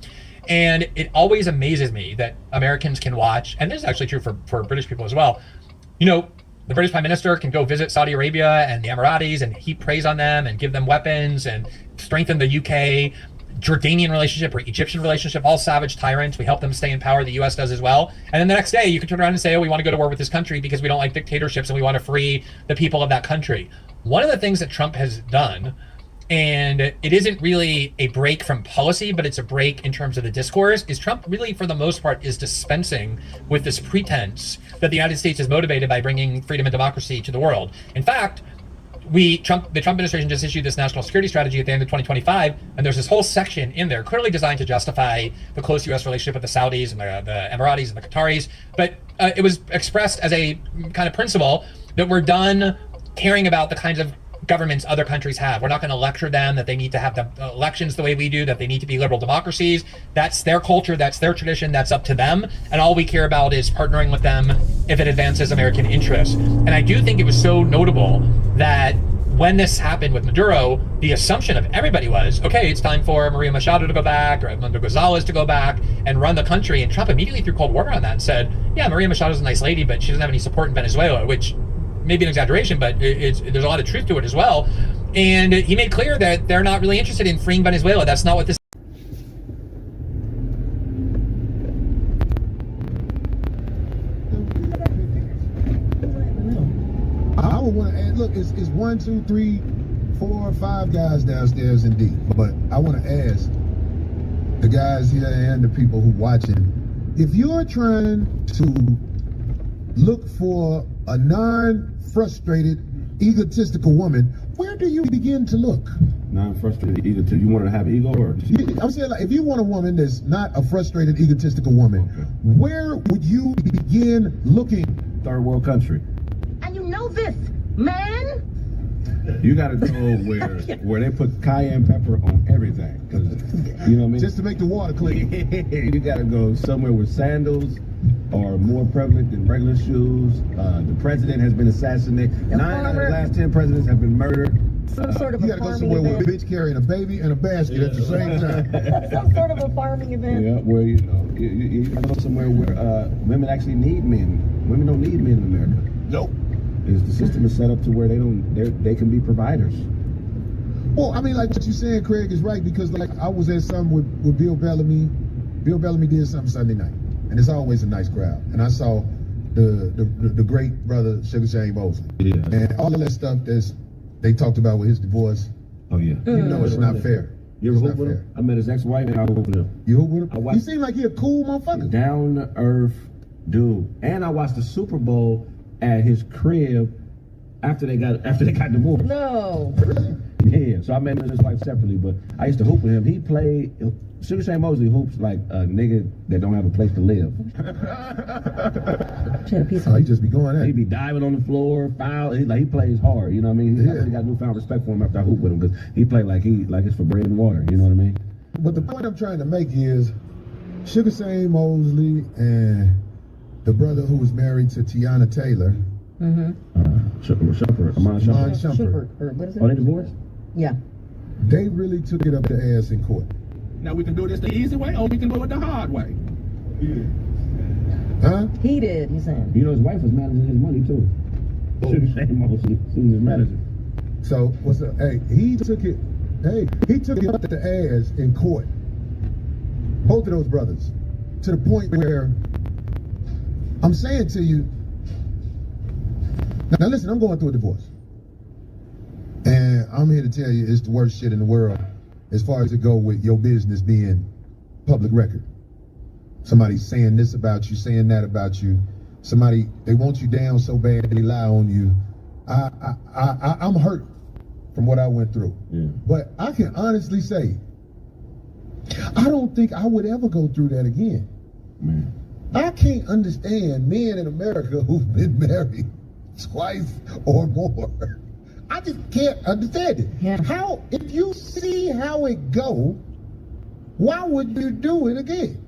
And it always amazes me that Americans can watch, and this is actually true for British people as well. The British Prime Minister can go visit Saudi Arabia and the Emiratis and heap praise on them and give them weapons and strengthen the UK Jordanian relationship or Egyptian relationship, all savage tyrants. We help them stay in power. The U.S. does as well. And then the next day, you can turn around and say, we want to go to war with this country because we don't like dictatorships and we want to free the people of that country. One of the things that Trump has done, and it isn't really a break from policy, but it's a break in terms of the discourse, is Trump really, for the most part, is dispensing with this pretense that the United States is motivated by bringing freedom and democracy to the world. In fact, the Trump administration just issued this national security strategy at the end of 2025, and there's this whole section in there clearly designed to justify the close U.S. relationship with the Saudis and the Emiratis and the Qataris, but it was expressed as a kind of principle that we're done caring about the kinds of governments other countries have. We're not going to lecture them that they need to have the elections the way we do, that they need to be liberal democracies. That's their culture, that's their tradition, that's up to them. And all we care about is partnering with them if it advances American interests. And I do think it was so notable that when this happened with Maduro, the assumption of everybody was, okay, it's time for Maria Machado to go back or Edmundo Gonzalez to go back and run the country. And Trump immediately threw cold water on that and said, yeah, Maria Machado's a nice lady, but she doesn't have any support in Venezuela, which maybe an exaggeration, but there's a lot of truth to it as well. And he made clear that they're not really interested in freeing Venezuela. That's not what this I would want to add, look, it's 1, 2, 3, 4, 5 guys downstairs in D. But I want to ask the guys here and the people who watching, if you're trying to look for a non-frustrated, egotistical woman, where do you begin to look? Non-frustrated, ego. You want to have ego, or I'm saying, like, if you want a woman that's not a frustrated, egotistical woman, where would you begin looking? third world country? And you know this, man. You got to go where they put cayenne pepper on everything, 'cause, you know what I mean. Just to make the water clean. You got to go somewhere where sandals are more prevalent than regular shoes. The president has been assassinated. 9 out of the last 10 presidents have been murdered. Some sort of You a gotta go farming somewhere where a event. bitch carrying a baby and a basket at the same time. Some sort of a farming event. Yeah, where you gotta go somewhere where women actually need men. Women don't need men in America. Nope. The system is set up to where they can be providers. Well, I mean, like what you're saying, Craig, is right, because like I was at something with Bill Bellamy. Bill Bellamy did something Sunday night, and it's always a nice crowd. And I saw the great brother Sugar Shane Mosley, and all of that stuff they talked about with his divorce. Oh yeah. You know it's not fair. You ever It's hoop not with fair. him? I met his ex-wife and I hooped with him. You hoop with I him? watched- You seem like he a cool motherfucker. Down to earth dude. And I watched the Super Bowl at his crib after they got divorced. No. Yeah, so I met him and his wife separately, but I used to hoop with him. He played, Sugar Shane Mosley hoops like a nigga that don't have a place to live. Oh, he just be going at He it. be diving on the floor, foul. He plays hard, you know what I mean? I really got newfound respect for him after I hoop with him, because he played like it's for bread and water, you know what I mean? But the point I'm trying to make is Sugar Shane Mosley and the brother who was married to Tiana Taylor, Mm-hmm. Amon Amon Shumpert. Shumpert, Or what is it? Are they divorced? Yeah. they really took it up the ass in court. Now we can do this the easy way, or we can do it the hard way. Huh? He did, he's saying. You know, his wife was managing his money too. Sugar Shane Mosley, she was his manager. So what's up? Hey, he took it up the ass in court. Both of those brothers, to the point where I'm saying to you. Now listen, I'm going through a divorce, and I'm here to tell you it's the worst shit in the world as far as to go with your business being public record. Somebody saying this about you, saying that about you. Somebody, they want you down so bad they lie on you. I'm hurt from what I went through. Yeah. But I can honestly say, I don't think I would ever go through that again. Man. I can't understand men in America who've been married twice or more. I just can't understand it. Yeah. How, if you see how it go, why would you do it again?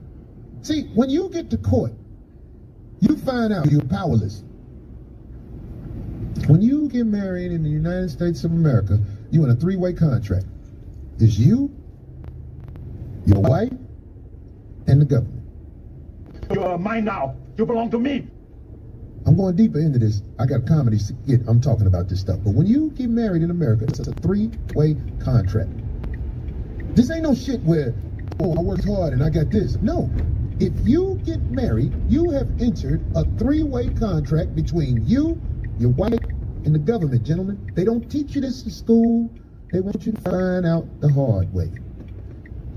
See, when you get to court, you find out you're powerless. When you get married in the United States of America, you in a 3-way contract. It's you, your wife, and the government. You are mine now. You belong to me. I'm going deeper into this. I got a comedy skit. I'm talking about this stuff. But when you get married in America, it's a 3-way contract. This ain't no shit where, oh, I worked hard and I got this. No. If you get married, you have entered a 3-way contract between you, your wife, and the government, gentlemen. They don't teach you this in school. They want you to find out the hard way.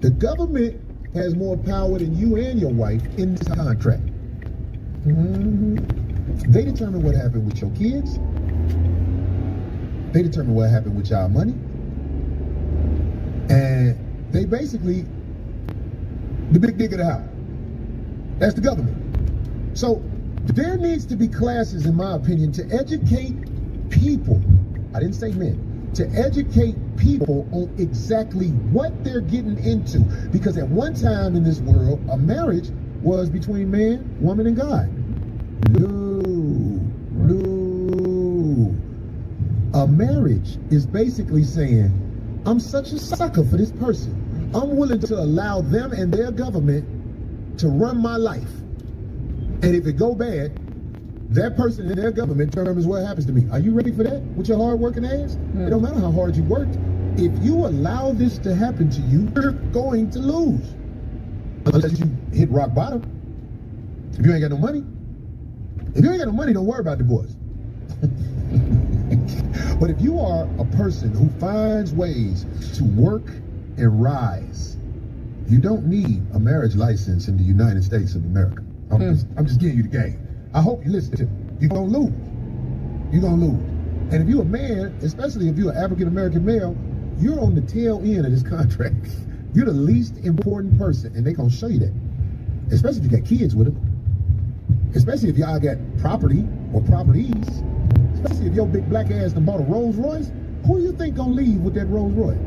The government has more power than you and your wife in this contract. They determine what happened with your kids. They determine what happened with y'all money. And they basically, the big dick of the house. That's the government. So there needs to be classes, in my opinion, to educate people. I didn't say men. To educate people on exactly what they're getting into. Because at one time in this world, a marriage was between man, woman, and God. No. A marriage is basically saying, I'm such a sucker for this person. I'm willing to allow them and their government to run my life. And if it go bad, that person and their government determines what happens to me. Are you ready for that with your hard working ass? It don't matter how hard you worked. If you allow this to happen to you, you're going to lose. Unless you hit rock bottom. If you ain't got no money. If you ain't got no money, don't worry about divorce. But if you are a person who finds ways to work and rise, you don't need a marriage license in the United States of America. I'm just giving you the game. I hope you listen to me. you're gonna lose. You're gonna lose. And if you're a man, especially if you're an African American male, you're on the tail end of this contract. You're the least important person, and they're gonna show you that. Especially if you got kids with them. Especially if y'all got property or properties. Especially if your big black ass done bought a Rolls Royce. Who do you think gonna leave with that Rolls Royce?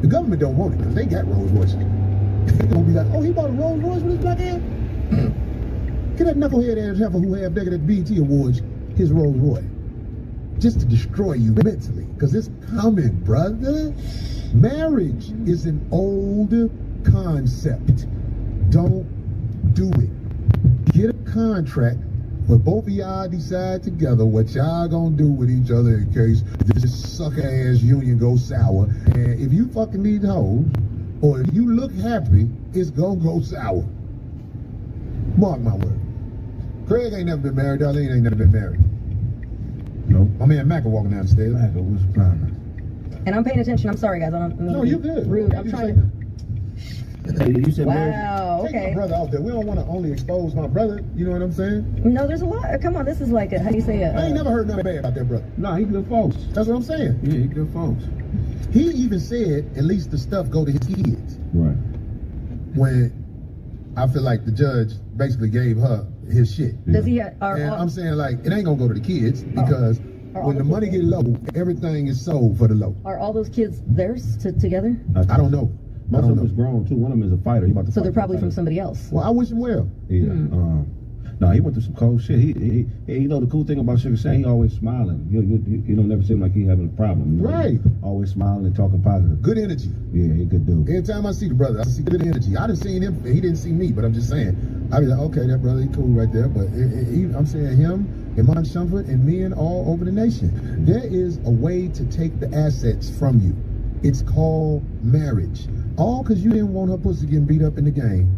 The government don't want it because they got Rolls Royces. They're gonna be like, oh, he bought a Rolls Royce with his black ass? Get that knucklehead ass heifer who have naked at BET Awards his Rolls Royce. Just to destroy you mentally. Because it's coming, brother. Marriage is an old concept. Don't do it. Get a contract where both of y'all decide together what y'all gonna do with each other in case this sucker ass union goes sour. And if you fucking need hoes, or if you look happy, it's gonna go sour. Mark my word. Craig ain't never been married, Darlene ain't never been married. No. My man Mac walking down the stairs. Mac, what's the plan? And I'm paying attention. I'm sorry, guys. I don't mean no, you good. Rude. I'm trying to. You said wow. Take Okay. my brother out there. We don't want to only expose my brother. You know what I'm saying? No, there's a lot. Come on, this is like a, how do you say it? I ain't never heard nothing bad about that brother. No, he good folks. That's what I'm saying. Yeah, he good folks. He even said at least the stuff go to his kids. Right. When I feel like the judge basically gave her his shit. Does he have? And I'm saying like it ain't gonna go to the kids because when the money get low, everything is sold for the low. Are all those kids theirs together? I don't know. Most of them is grown too. One of them is a fighter. He about to So fight they're probably from fighter. somebody else. Well, I wish him well. Yeah. No, he went through some cold shit. He you know the cool thing about Sugar Shane, he always smiling. You don't never seem like he having a problem. You know? Right. Always smiling and talking positive. Good energy. Yeah, he a good dude. Every time I see the brother, I see good energy. I done seen him. He didn't see me, but I'm just saying. I be like, okay, that brother, he cool right there. But I'm saying him, Iman Shumpert, and men all over the nation. There is a way to take the assets from you. It's called marriage. All because you didn't want her pussy getting beat up in the game.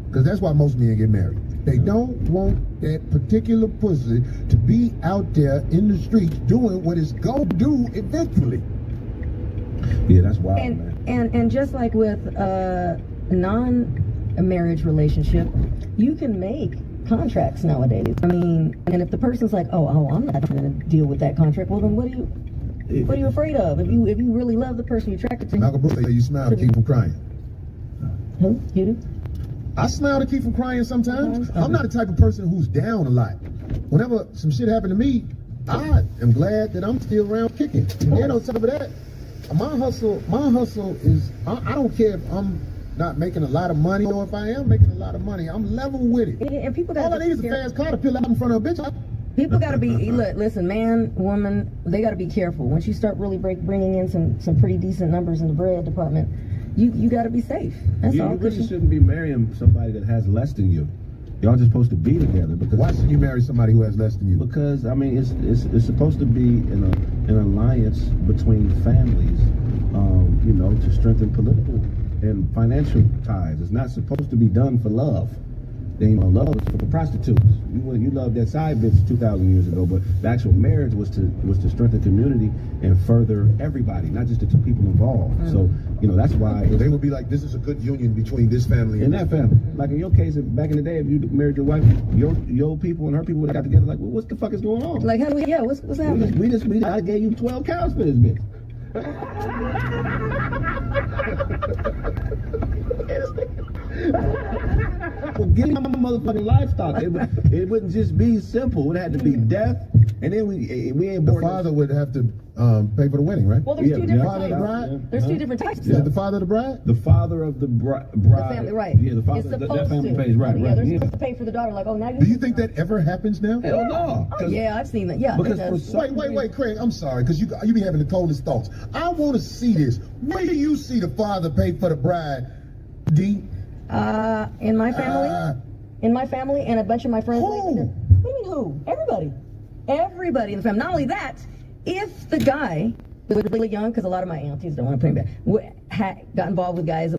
Because that's why most men get married. They don't want that particular pussy to be out there in the streets doing what it's going to do eventually. Yeah, that's wild, man. And just like with non-marriage relationship, you can make contracts nowadays. I mean, and if the person's like, oh, I'm not going to deal with that contract, well then what are you afraid of? If you really love the person you're attracted to. Malcolm Brooks say you smile to keep from crying. Who? You do? I smile to keep from crying sometimes. I'm not the type of person who's down a lot. Whenever some shit happened to me, I am glad that I'm still around kicking. And on top of that, my hustle is, I don't care if I'm not making a lot of money or if I am making a lot of money. I'm level with it. And people All I need is a fast car to peel out in front of a bitch. People got to be, listen, man, woman, they got to be careful. Once you start really bringing in some pretty decent numbers in the bread department, you got to be safe. That's all. You really shouldn't be marrying somebody that has less than you. Y'all just supposed to be together. Because why should you marry somebody who has less than you? Because I mean, it's supposed to be an alliance between families, you know, to strengthen political and financial ties. It's not supposed to be done for love. They ain't no love is for prostitutes. You loved that side bitch 2,000 years ago, but the actual marriage was to strengthen community and further everybody, not just the two people involved. So, you know, that's why they would be like, this is a good union between this family and that family. Like in your case, back in the day, if you married your wife, your people and her people would have got together. Like, well, what the fuck is going on? Like, how do we? Yeah, what's happening? I gave you 12 cows for this bitch. Well, give me my motherfucking livestock. It wouldn't just be simple. It had to be death, and then we ain't born. The father would have to pay for the wedding, right? Well, there's two different father types. Of the bride? There's two different types. Is it the father of the bride? The father of the bride. The family, right? Yeah, the father. It's supposed that family to. pays, right? Yeah, Right. they're supposed to pay for the daughter. Like, oh, now you. Do you think that ever happens now? Hell no. Oh, yeah, I've seen that. Yeah. Because wait, Craig. I'm sorry, because you be having the coldest thoughts. I want to see this. Where do you see the father pay for the bride? D. In my family. In my family and a bunch of my friends. Who? What do you mean who? Everybody. Everybody in the family. Not only that, if the guy was really young, because a lot of my aunties don't want to put him back, got involved with guys.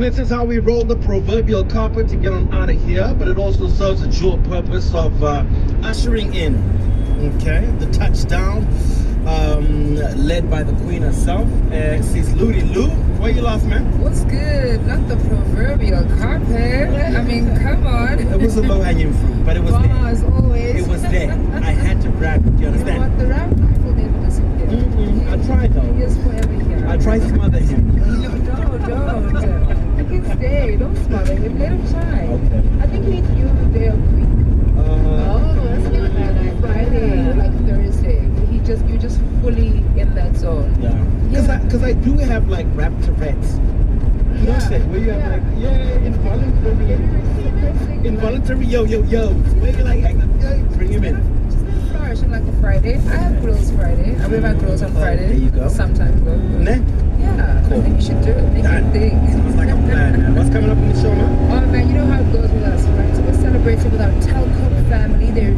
And this is how we roll the proverbial carpet to get on out of here, but it also serves a dual purpose of ushering in, okay, the touchdown, led by the Queen herself. Sis Ludi Lou. Why you laugh, man? What's good? Not the proverbial carpet. I mean, come on. It was a low-hanging fruit, but it was there. As always. It was there. I had to grab it, do you understand? You know what? The rap life will never disappear. I tried though. He is forever here. I tried to smother him. No, don't. He can stay. Don't smother him. Let him shine. Okay. I think he needs you the day of the week. That's good. Like Friday, like Thursday. You're just fully in that zone. Yeah. Because I do have like rap Tourette's. You know what I'm saying? Where you have like, involuntary yo. Where you like, hey, bring him in. Flourish on like a Friday. I have grills Friday. I wear my grills on Friday. There you go. Sometimes though. Yeah. Cool. I think you should do it. Make it big. Sounds like a plan, man. What's coming up in the show, man? Oh man, you know how it goes with us, right? So we're celebrating with our telco family. They're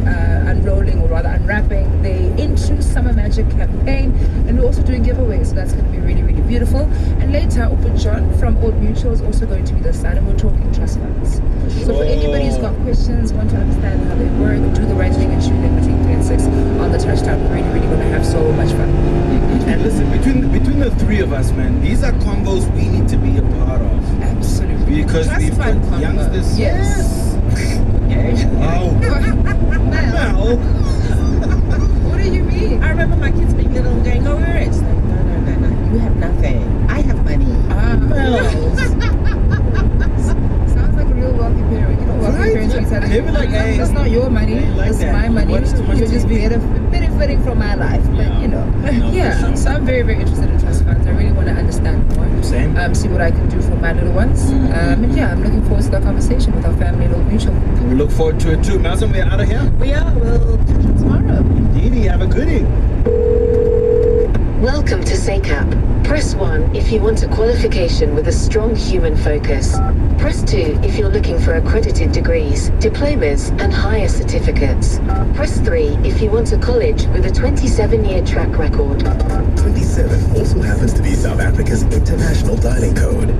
unrolling, or rather unwrapping, the Into Summer Magic campaign, and we're also doing giveaways. So that's going to be really, really beautiful. And later, Open John from Old Mutual is also going to be the side, and we're talking trust funds. So for anybody who's got questions, want to understand how they work, do the right thing, and tune in between 3 and 6 on the touchdown. We're really, really going to have so much fun. And listen, between the three of us, man, these are combos we need to be a part of. Absolutely. Because we've got youngsters. Yes. Oh. Well. What do you mean? I remember my kids being little and going, oh, we're rich. Like, no. You have nothing. I have money. Sounds like a real wealthy parent. You know, wealthy parents always have They be like, hey, that's not your money. like That's that. my money. What's too much You're just TV? benefiting from my life. But you know, for sure. So I'm very, very interested in trust funds. I really want to understand more. Same. See what I can do for my little ones. And yeah, I'm looking forward to that conversation with our family and Old Mutual. We look forward to it too. Malcolm, we're out of here. We are. We'll catch you tomorrow. Indeed, have a goodie. Welcome to SACAP. Press 1 if you want a qualification with a strong human focus. Press 2 if you're looking for accredited degrees, diplomas, and higher certificates. Press 3 if you want a college with a 27-year track record. 27 also happens to be South Africa's international dialing code,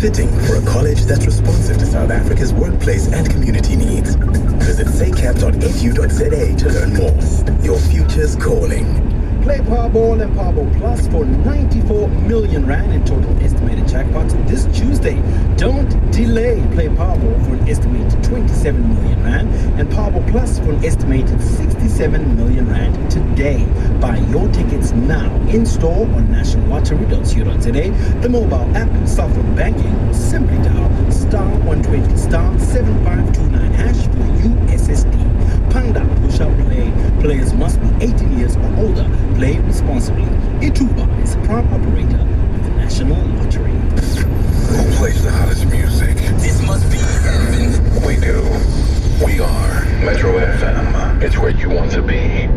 fitting for a college that's responsive to South Africa's workplace and community needs. Visit sacap.edu.za to learn more. Your future's calling. Play Powerball and Powerball Plus for 94 million rand in total estimated jackpots this Tuesday. Don't delay. Play Powerball for an estimated 27 million rand and Powerball Plus for an estimated 67 million rand today. Buy your tickets now in store on nationallottery.co.za, the mobile app, cell phone banking, or simply dial *120 *7529 hash for USSD. Panda who shall play. Players must be 18 years or older. Play responsibly. Ituba is a proud operator of the National Lottery. Who plays the hottest music? This must be heaven. We do. We are Metro FM. It's where you want to be.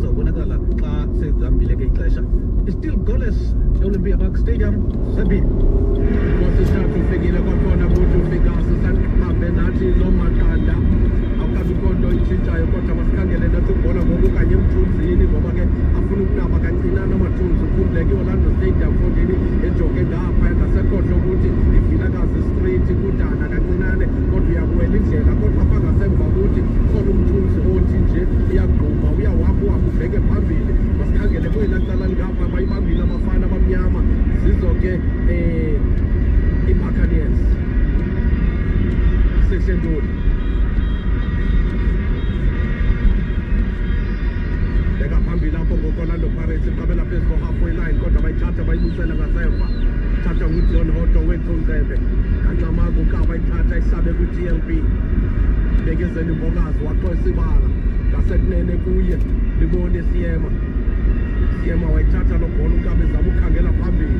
kuzawubonakala xa sezihambile ke ixesha. Still goalless eOlympia Park Stadium. Sebi kwasithathu ufikile kwakhona kuthi ufika sisahambe nathi lo makanda awukabi konto itshintshayo kodwa masikhangele nathi ubhola ngoku kanye emthunzini ngoba ke afuna ukunaba kancinane amathunzi ukhumleke iOrlando Stadium fondini ejoke ngapha ngasekhohlo ukuthi ivilakazi street kudana kancinane kodwa uyakuwela indlela kodwa apha ngasemva ukuthi khona umthunzi othi nje uyagquma uyawapha uhambe ubheke phambili masikhangele kwelaa cala lingapha bayibambile abafana abamnyama zizo ke i-Buccaneers sehlenduli beka phambili apho ngokolando Pirates iqabela phezu ko-halfway line kodwa bayithatha bayibuyisela ngasemva thatha nguDion Hoto wethunzebe kancamaku ka bayithatha isabe kwi-TLB bekezela imbokazi waxosa ibala ngasekunene kuye libone Siyema wayithatha lo bhola ukabe zama ukhangela phambili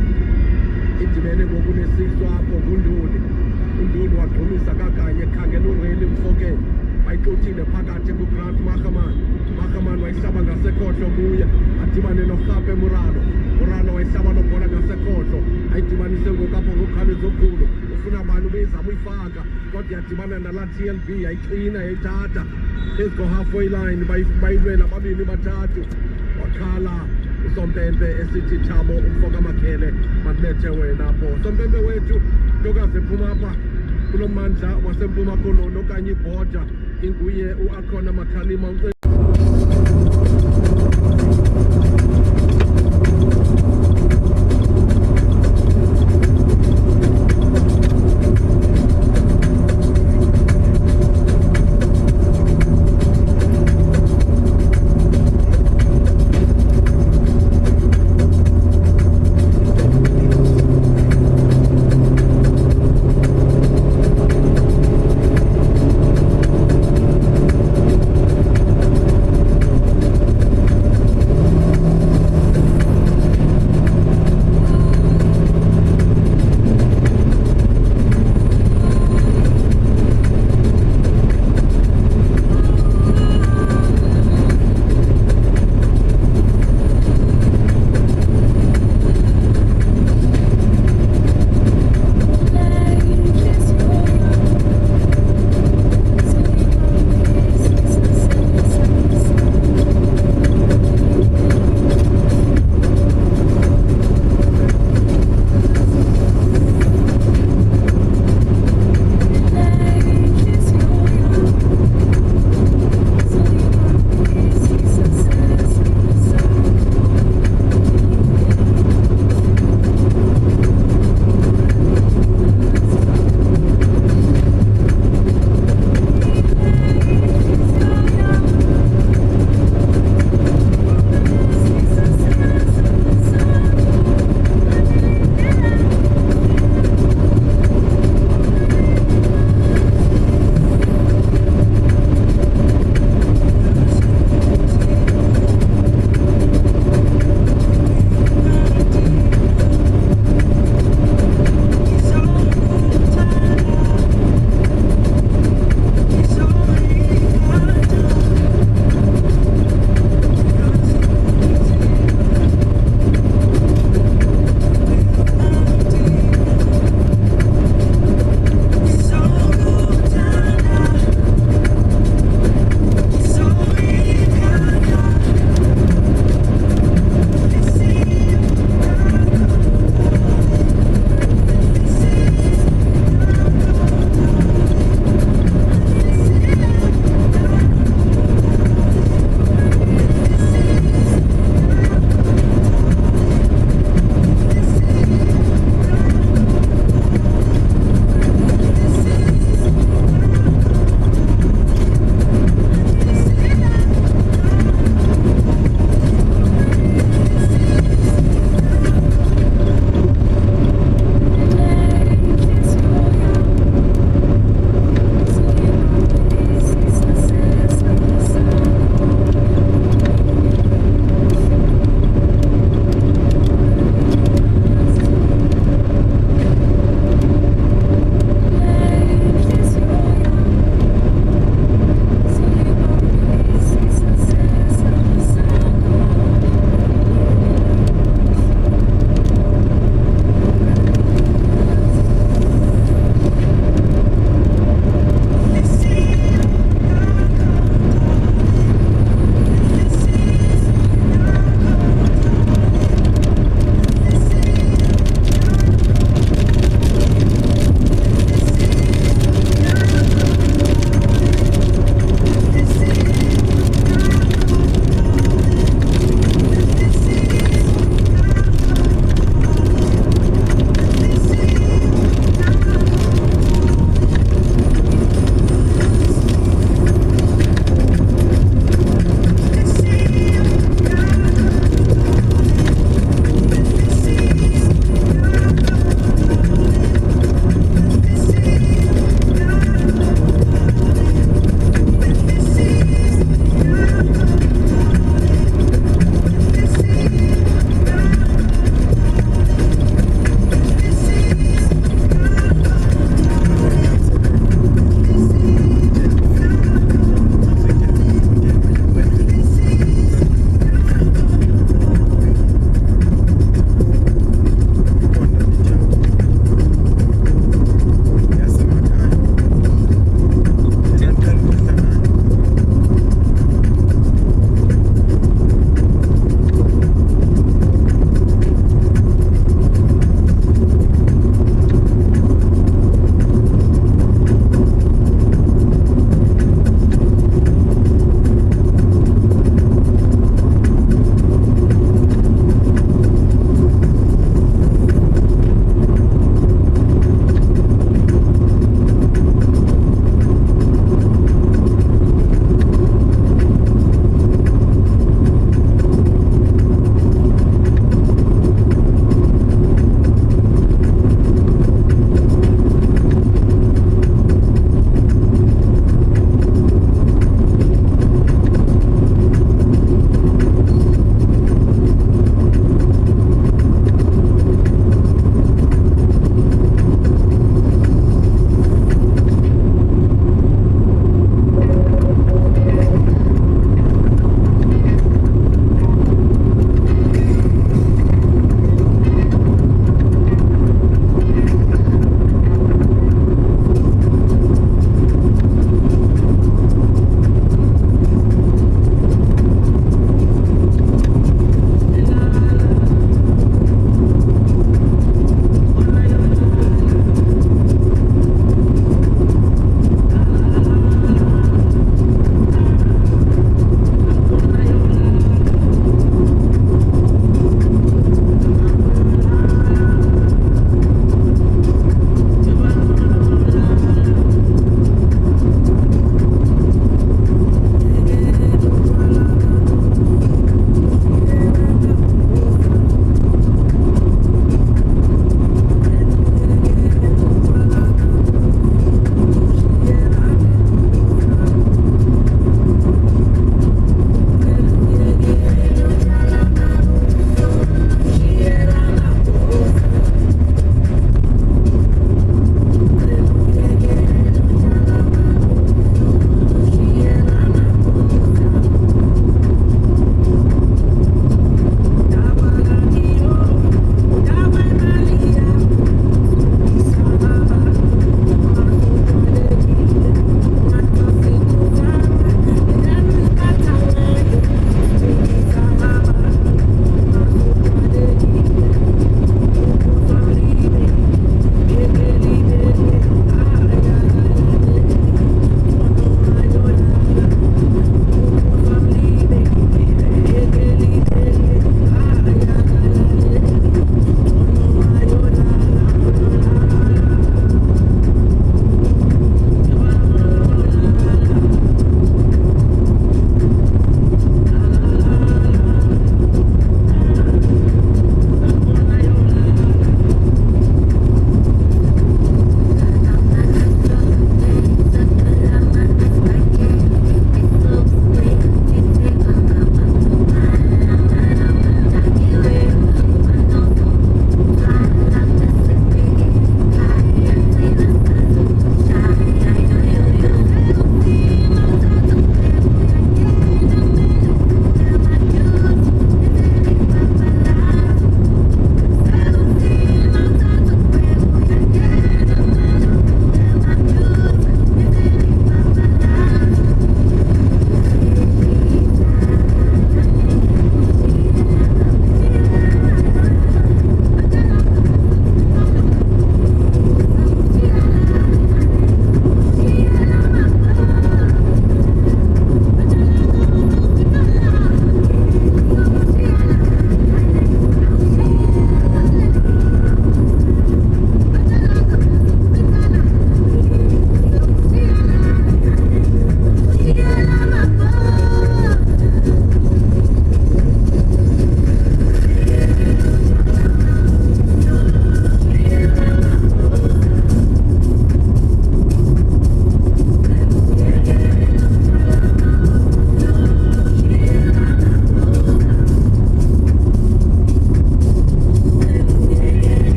idibene ngokunesiso apho uNduli wagqumisa kakanye ekhangela uReli Mfokeng bayixuthile phakathi kuGrant Mahaman wayihlaba ngasekhohlo kuye adibane noRhape Muralo wayihlaba lo bhola ngasekhohlo ayidibanise ngokapho ngokhalizo okhulu ufuna abantu bezama uyifaka kodwa yadibana nala TLB yayixina yayithatha phezu ko-halfway line bayilwela babili bathathu wakhala usompempe esithi Thabo umfoka Makhele makubethe wena pho sompempe wethu ntokazi ephuma apha kulo mmandla wasempuma koloni okanye ibhoda inguye uAkhona Makhalima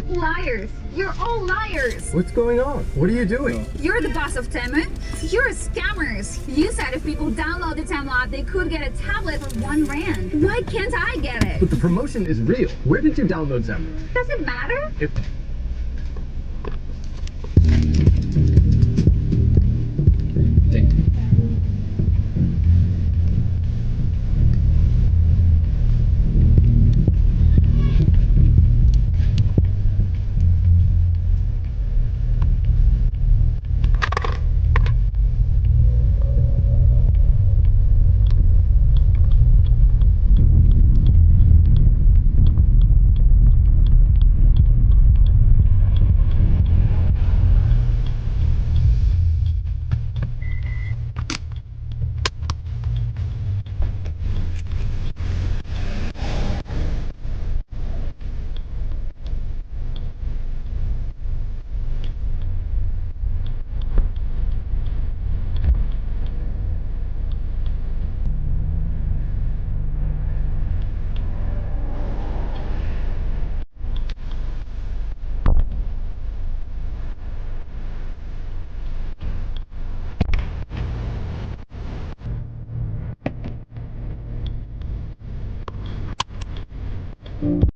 Liars! You're all liars! What's going on? What are you doing? You're the boss of Temu. You're scammers. You said if people download the Temu app, they could get a tablet for R1. Why can't I get it? But the promotion is real. Where did you download them? Does it matter?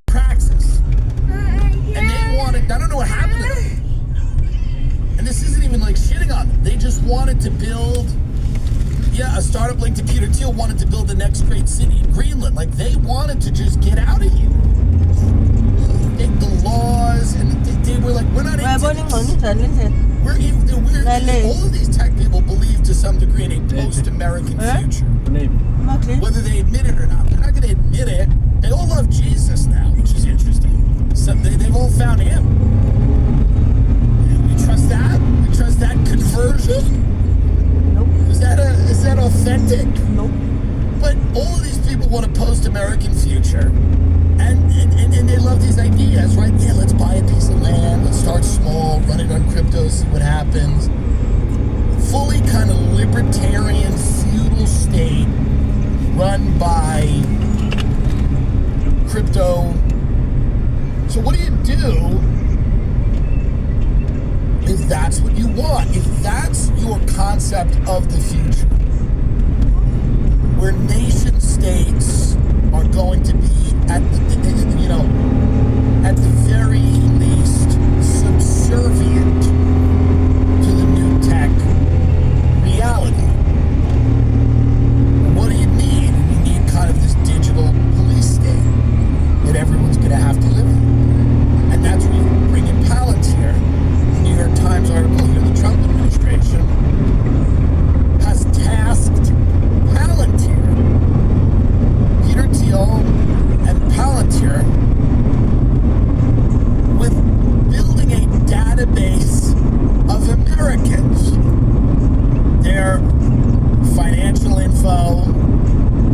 Praxis. And they wanted, I don't know what happened to them. And this isn't even like shitting on them. They just wanted to build, a startup like Peter Thiel wanted to build the next great city in Greenland. Like they wanted to just get out of here. Make the laws, and they were like, we're not into this. All of these tech people believe to some degree in a post-American future. Whether they admit it or not. They're not going to admit it. They all love Jesus now, which is interesting. So they've all found him. We trust that? We trust that conversion? Nope. Is that authentic? Nope. But all of these people want a post-American future. And they love these ideas, right? Yeah, let's buy a piece of land, let's start small, run it on crypto, see what happens. Fully kind of libertarian, feudal state run by crypto. So what do you do if that's what you want? If that's your concept of the future, where nation states are going to be at the very least subservient to the new tech reality. What do you need? You need kind of this digital police state that everyone's going to have to live in. And that's where you bring in Palantir. The New York Times article here, the Trump administration has tasked Palantir, Peter Thiel, and Palantir with building a database of Americans. Their financial info.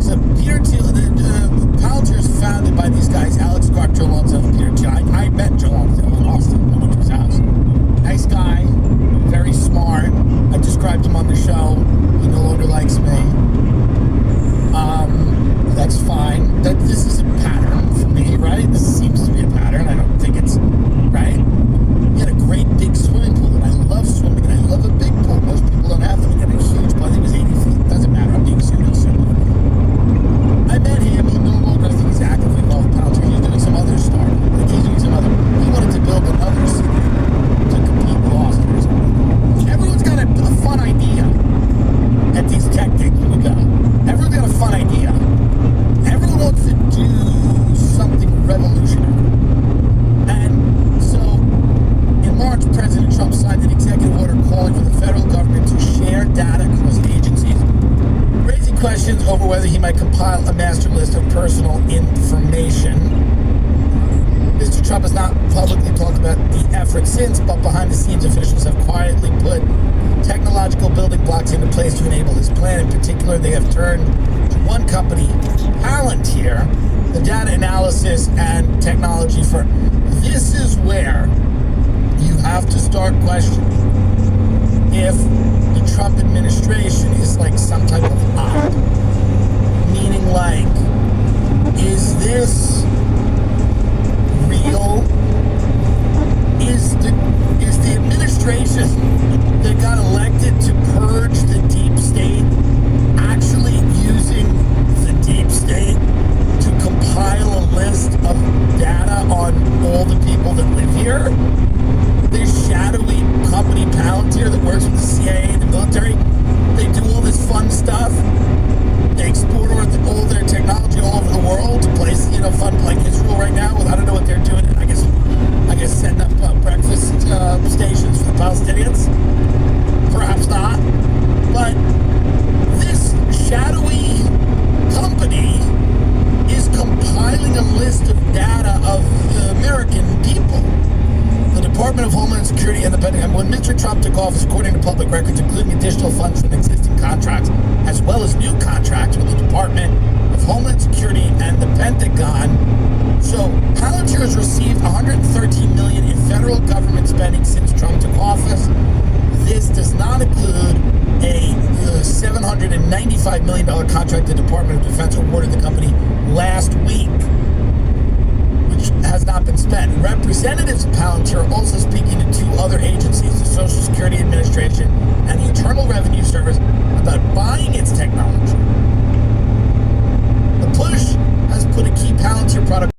So Peter Thiel, Palantir is founded by these guys, Alex Clark, Joe Lonzo, and Peter Thiel. I met Joe Lonzo in Austin. I went to his house. Nice guy, very smart. I described him on the show. He no longer likes me. That's fine. This is a pattern for me, right? This seems to be a pattern. I don't think it's right. He had a great big swimming pool, and I love swimming, and I love a big pool. Most people don't have them. He had a huge pool. I think it was 80 feet. Doesn't matter. I'm being sued. I met him. He no longer, I think he's actively involved with Palantir. He's doing some other startup. Like he's doing some other. He wanted to build another city to compete with Austin or something. Everyone's got a fun idea at these tech things when we go. Everyone's got a fun idea. Everyone wants to do something revolutionary. And so, in March, President Trump signed an executive order calling for the federal government to share data across agencies, raising questions over whether he might compile a master list of personal information. Mr. Trump has not publicly talked about the effort since, but behind the scenes, officials have quietly put technological building blocks into place to enable his plan. In particular, they have turned to one company, Palantir, the data analysis and technology firm. This is where you have to start questioning if the Trump administration is like some type of op. Meaning like, is this real? Palantir, this shadowy company Palantir that works with the CIA and the military, they do all this fun stuff. They export all their technology all over the world to places, fun like Israel right now. I don't know what they're doing. I guess setting up breakfast stations for the Palestinians. Perhaps not. But this shadowy company is compiling a list of data of the American people. The Department of Homeland Security and the Pentagon, when Mr. Trump took office, according to public records, including additional funds from existing contracts, as well as new contracts with the Department of Homeland Security and the Pentagon. So Palantir has received $113 million in federal government spending since Trump took office. This does not include a $795 million contract the Department of Defense awarded the company last week, which has not been spent. Representatives of Palantir are also speaking to two other agencies, the Social Security Administration and the Internal Revenue Service, about buying its technology. The push has put a key Palantir product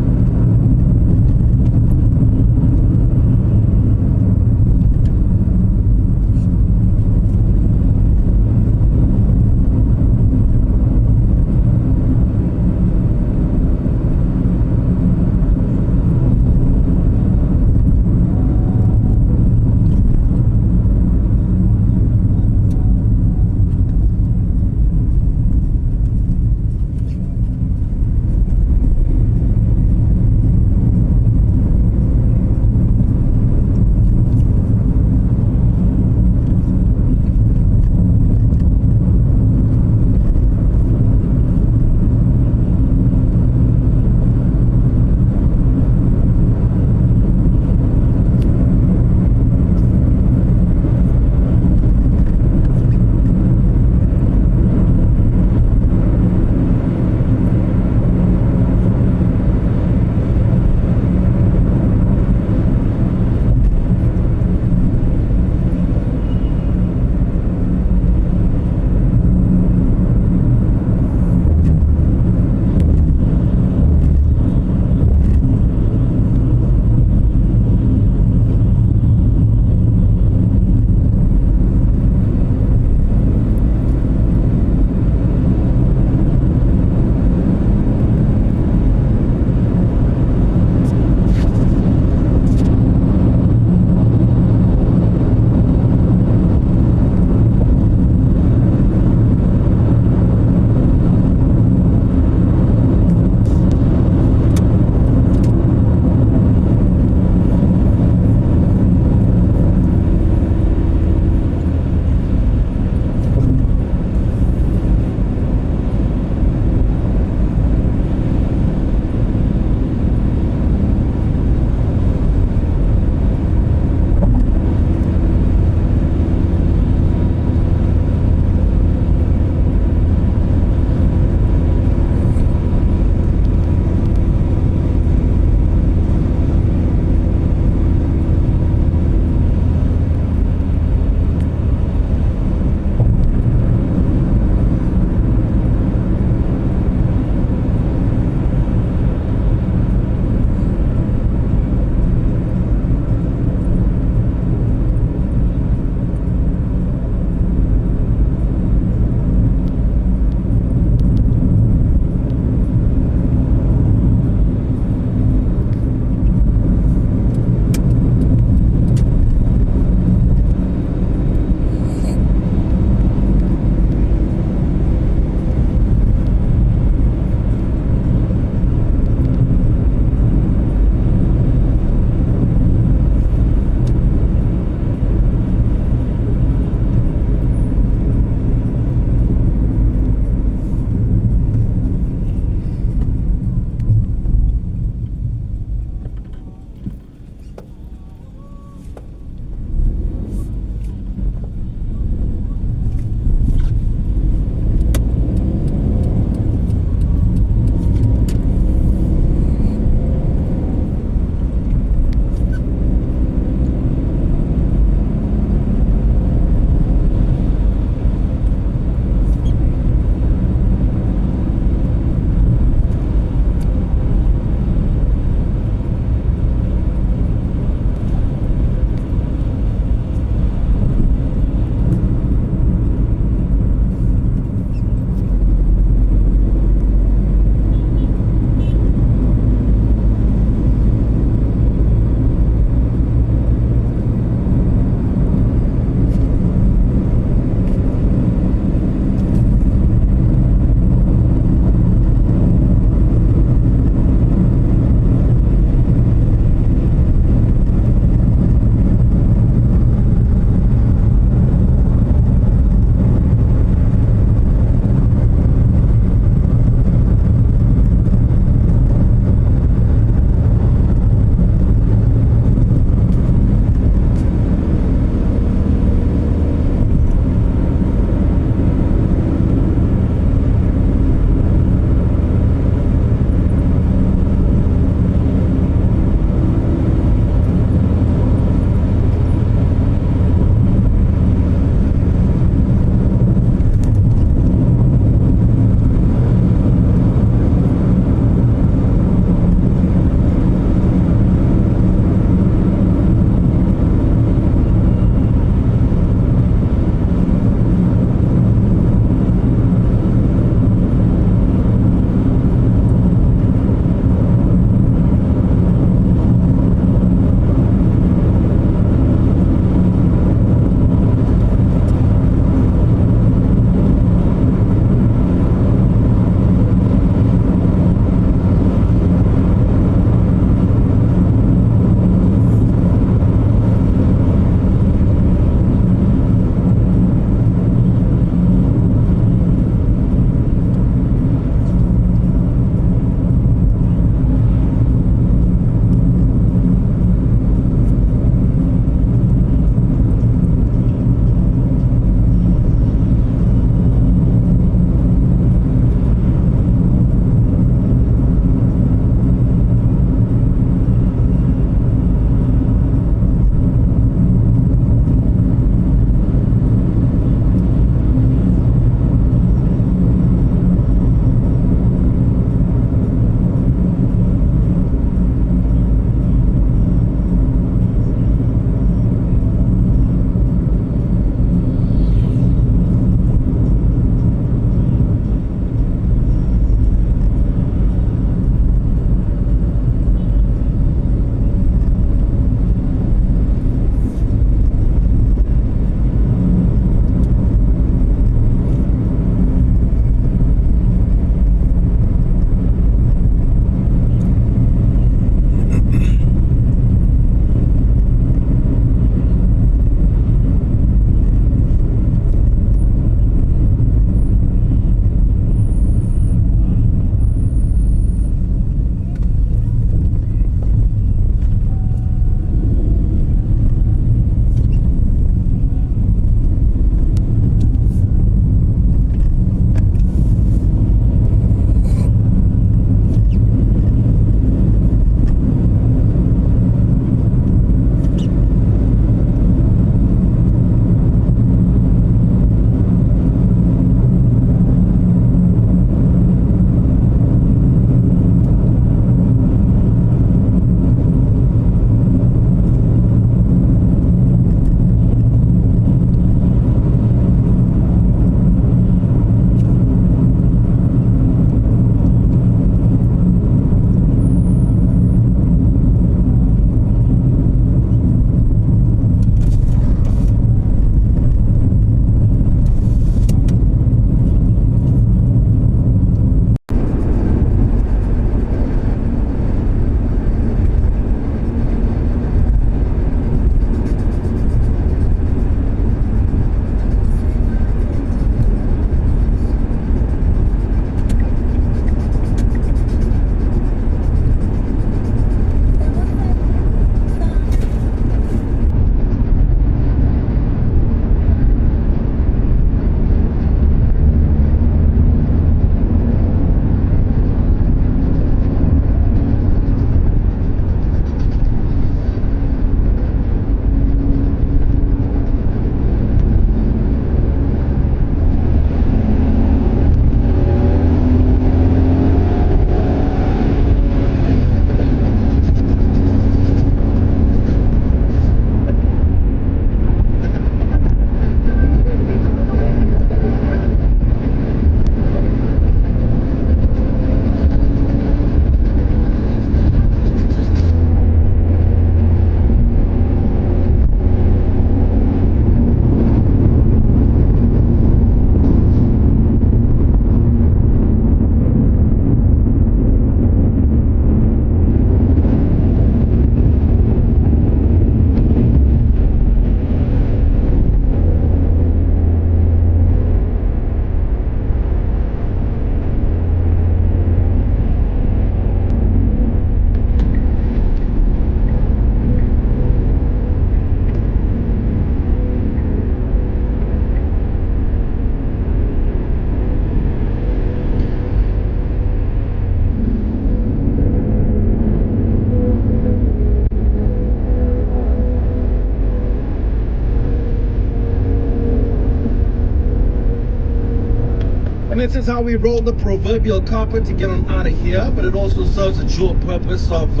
And this is how we roll the proverbial carpet to get on out of here, but it also serves a dual purpose of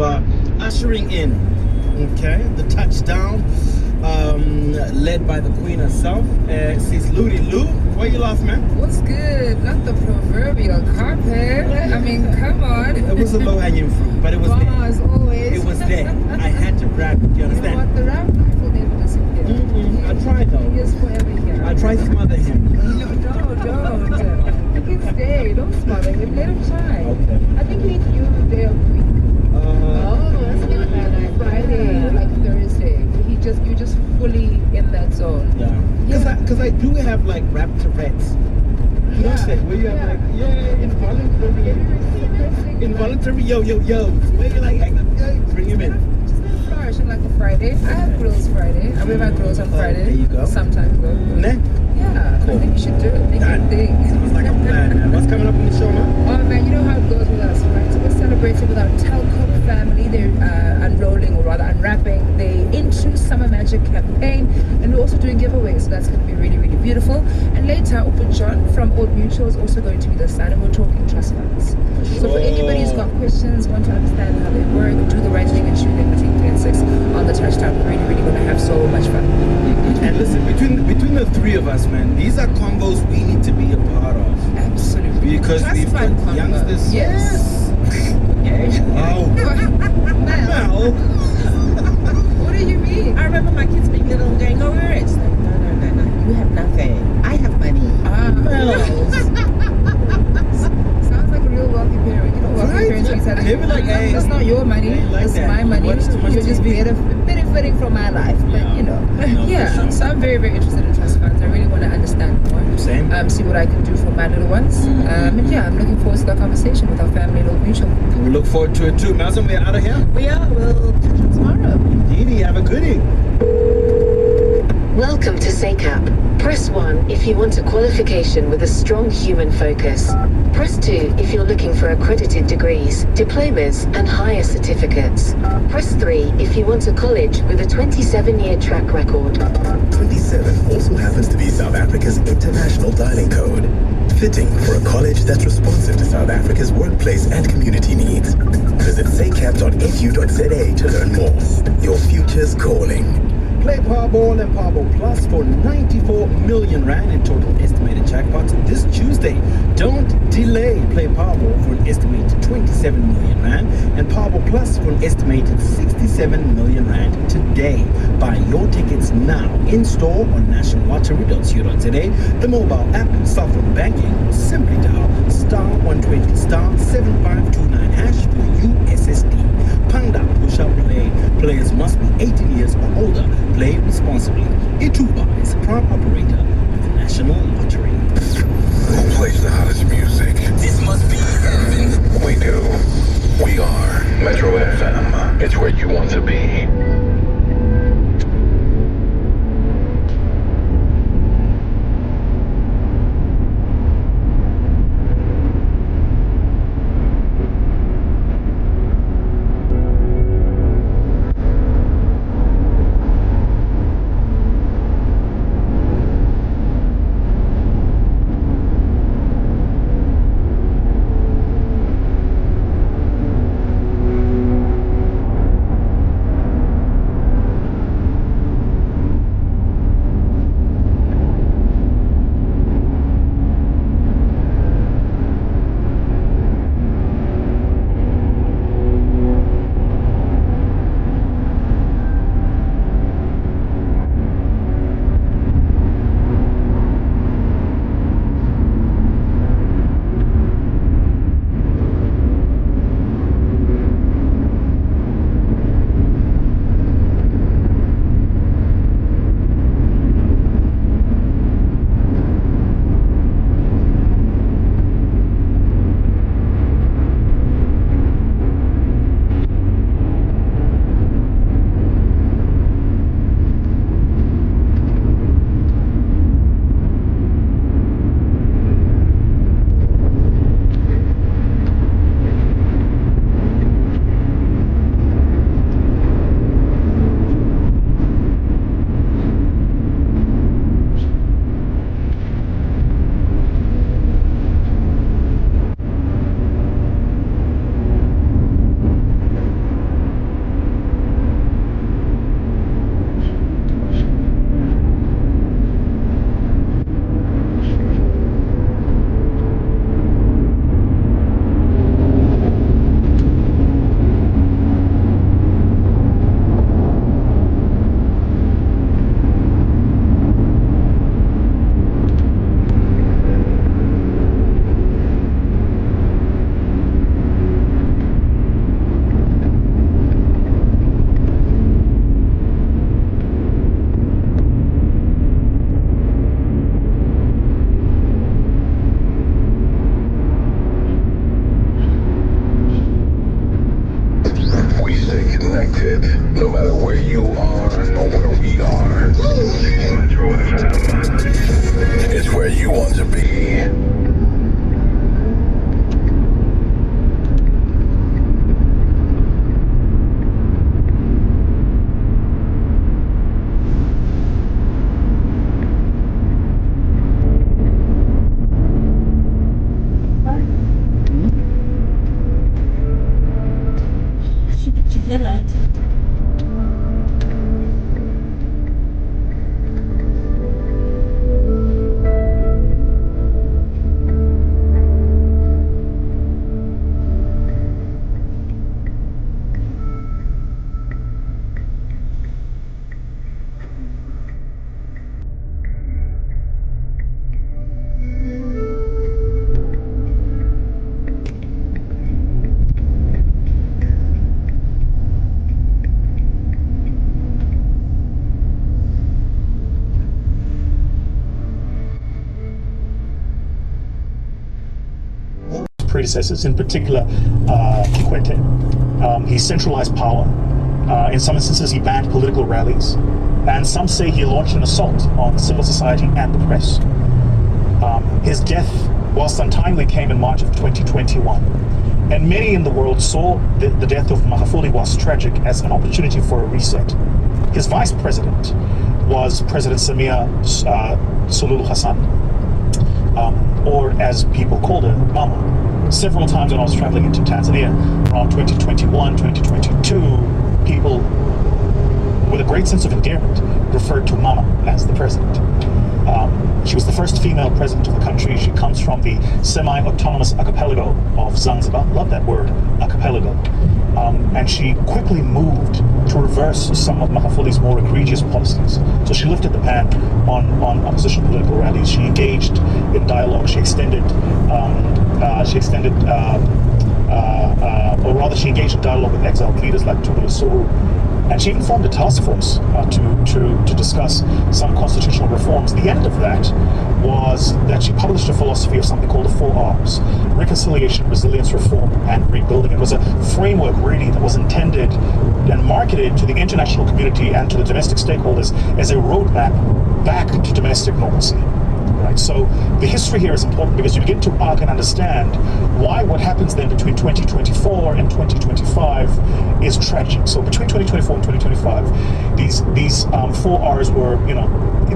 ushering in, okay, the touchdown, led by the Queen herself. Sis Ludi Lou. Why you laugh, man? What's good? Not the proverbial carpet. I mean, come on. It was a low-hanging fruit, but it was Mama, there. as always. It was there. I had to grab it. Do you You know understand? what? The rap life will never disappear. I tried though. He is forever here. I tried to smother him. No, don't. He can stay. Don't smother him. Let him try. Okay. I think he needs you day of the week. Let's give it that Friday, like Thursday. You're just fully in that zone. Yeah. Because I do have like rap Tourette's. You know what I'm saying? Where you have like, involuntary yo. Where you like, bring him in. Flourish on like a Friday. I have grills Friday. I wear my grills on Friday. There you go. Sometimes though. Nah? Yeah. Cool. I think you should do it. Make it a thing. Sounds like a plan, man. What's coming up on the show, man? Oh man, you know how it goes with us, right? So we're celebrating with our telco family. They're unrolling, or rather unwrapping, the Into Summer Magic campaign, and we're also doing giveaways. So that's going to be really, really beautiful. And later, Upa John from Old Mutual is also going to be the side, and we're talking trust funds. So for anybody who's got questions, want to understand how they work, do the right thing, and tune in between 3 and 6 on the touchdown. We're really, really going to have so much fun. And listen, between the three of us, man, these are combos we need to be a part of. Absolutely. Because Trust we've got fund combo. youngsters. Yes. Wow. Mel. What do you mean? I remember my kids being little and going, "Oh, we're rich." Like, no. You have nothing. I have money. Sounds like a real wealthy parent. You know, wealthy parents always have They be like, hey, that's not your money. like That's that. my money. Watch too much You're just TV. benefiting from my life. But you know, yeah. for sure. So I'm very, very interested in trust funds. I really want to understand more. Same. See what I can do for my little ones. And yeah, I'm looking forward to that conversation with our family, Old Mutual. We look forward to it too. Malcolm, we're out of here. We are. We'll catch you tomorrow. Dee, have a goodie. Welcome to SACAP. Press 1 if you want a qualification with a strong human focus. Press 2 if you're looking for accredited degrees, diplomas, and higher certificates. Press 3 if you want a college with a 27-year track record. 27 also happens to be South Africa's international dialing code, fitting for a college that's responsive to South Africa's workplace and community needs. Visit sacap.edu.za to learn more. Your future's calling. Play Powerball and Powerball Plus for 94 million rand in total estimated jackpots this Tuesday. Don't delay. Play Powerball for an estimated 27 million rand and Powerball Plus for an estimated 67 million rand today. Buy your tickets now in store on nationallottery.co.za, the mobile app, cell phone banking, or simply dial *120 *7529 hash for USSD. Panda push up play. Players must be 18 years or older. Play responsibly. Ituba is a proud operator of the National Lottery. Who plays the hottest music? This must be heaven. We do. We are Metro FM. It's where you want to be. we stay connected, no matter where you are or where we are. Metro FM. It's where you want to be. Predecessors, in particular Kikwete. He centralized power. In some instances, he banned political rallies, and some say he launched an assault on civil society and the press. His death, whilst untimely, came in March of 2021, and many in the world saw the death of Magufuli, whilst tragic, as an opportunity for a reset. His vice president was President Samia Suluhu Hassan, or as people called her, Mama. Several times when I was traveling into Tanzania around 2021, 2022, people with a great sense of endearment referred to Mama as the president. She was the first female president of the country. She comes from the semi-autonomous archipelago of Zanzibar. Love that word, archipelago. And she quickly moved to reverse some of Magufuli's more egregious policies. So she lifted the ban on opposition political rallies. She engaged in dialogue. She engaged in dialogue with exiled leaders like Tundu Lissu. And she even formed a task force to discuss some constitutional reforms. The end of that was that she published a philosophy of something called the 4 R's: reconciliation, resilience, reform, and rebuilding. It was a framework really that was intended and marketed to the international community and to the domestic stakeholders as a roadmap back to domestic normalcy. Right? So the history here is important because you begin to arc and understand why what happens then between 2024 and 2025 is tragic. So between 2024 and 2025, these 4 R's were,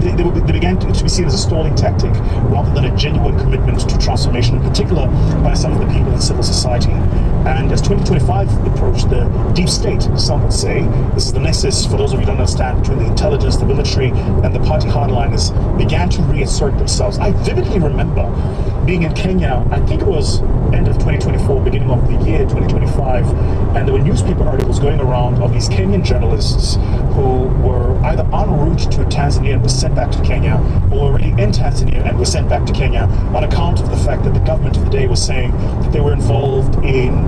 they began to be seen as a stalling tactic rather than a genuine commitment to transformation, in particular by some of the people in civil society. And as 2025 approached, the deep state, some would say, this is the nexus, for those of you who don't understand, between the intelligence, the military, and the party hardliners, began to reassert themselves. I vividly remember being in Kenya, I think it was end of 2024, beginning of the year 2025, and there were newspaper articles going around of these Kenyan journalists who were either en route to Tanzania and were sent back to Kenya, or already in Tanzania and were sent back to Kenya on account of the fact that the government of the day was saying that they were involved in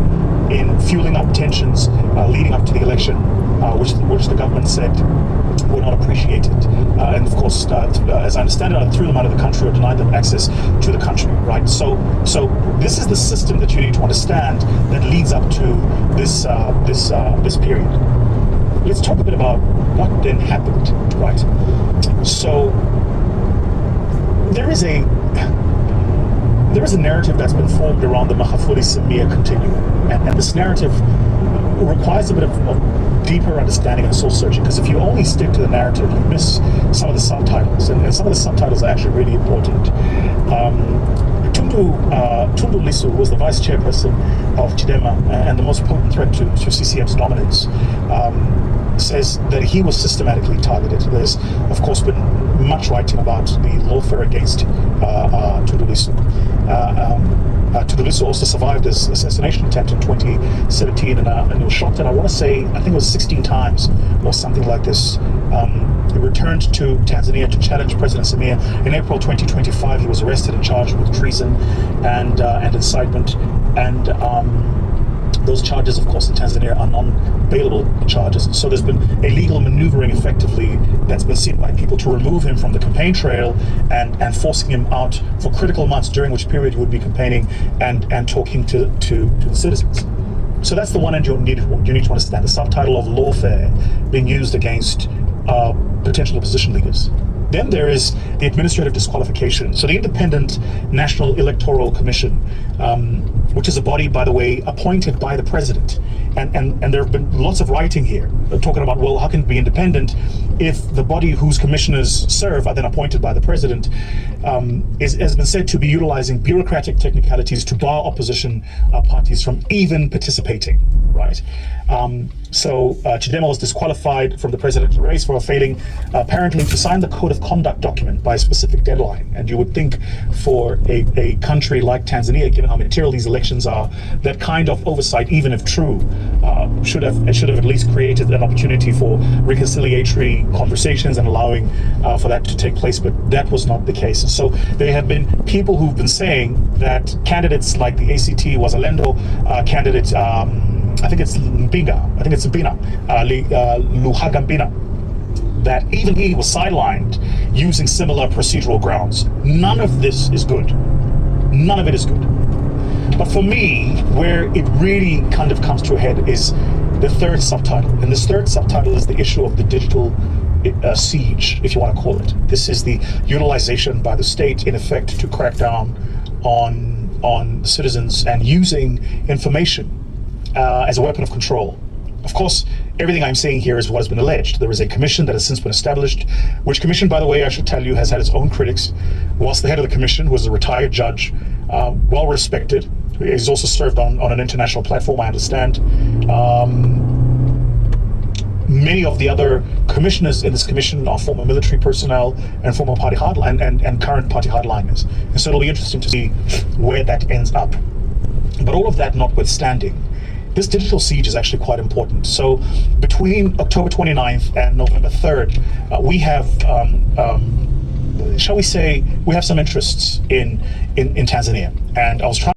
fueling up tensions leading up to the election, which the government said were not appreciated. And of course, as I understand it, threw them out of the country or denied them access to the country, right? So this is the system that you need to understand that leads up to this period. Let's talk a bit about what then happened, right? So there is a narrative that's been formed around the Magufuli-Samia continuum, and this narrative requires a bit of deeper understanding and soul searching, because if you only stick to the narrative, you miss some of the subtitles, and some of the subtitles are actually really important. Tundu Lissu was the vice chairperson of Chadema and the most potent threat to CCM's dominance. Says that he was systematically targeted. There's, of course, been much writing about the lawfare against Tundu Lissu. Tundu Lissu also survived his assassination attempt in 2017, and he was shot at, I want to say, I think it was 16 times or something like this. He returned to Tanzania to challenge President Samia. In April 2025, he was arrested and charged with treason and incitement. And those charges, of course, in Tanzania are non-bailable charges. So there's been a legal maneuvering, effectively, that's been seen by people to remove him from the campaign trail and forcing him out for critical months, during which period he would be campaigning and talking to the citizens. So that's the one end you need to understand, the subtitle of lawfare being used against potential opposition leaders. Then there is the administrative disqualification. So the Independent National Electoral Commission, which is a body, by the way, appointed by the president. And there have been lots of writing here talking about, well, how can it be independent if the body whose commissioners serve are then appointed by the president, has been said to be utilizing bureaucratic technicalities to bar opposition parties from even participating, right? So Chidema was disqualified from the presidential race for failing apparently to sign the code of conduct document by a specific deadline. And you would think for a country like Tanzania, given how material these elections are, that kind of oversight, even if true, should have at least created an opportunity for reconciliatory conversations and allowing for that to take place. But that was not the case. And so there have been people who've been saying that candidates like the ACT Wazalendo candidate, I think it's Mbinga, Luhagambina, that even he was sidelined using similar procedural grounds. None of this is good. None of it is good. But for me, where it really kind of comes to a head is the third subtitle. And this third subtitle is the issue of the digital siege, if you want to call it. This is the utilization by the state, in effect, to crack down on citizens and using information as a weapon of control. Of course, everything I'm saying here is what has been alleged. There is a commission that has since been established, which commission, by the way, I should tell you, has had its own critics. Whilst the head of the commission, who is a retired judge, well respected, he's also served on an international platform, I understand. Many of the other commissioners in this commission are former military personnel and former party hardline and current party hardliners. And so it'll be interesting to see where that ends up. But all of that notwithstanding, this digital siege is actually quite important. So between October 29th and November 3rd, we have, shall we say, we have some interests in Tanzania. And I was trying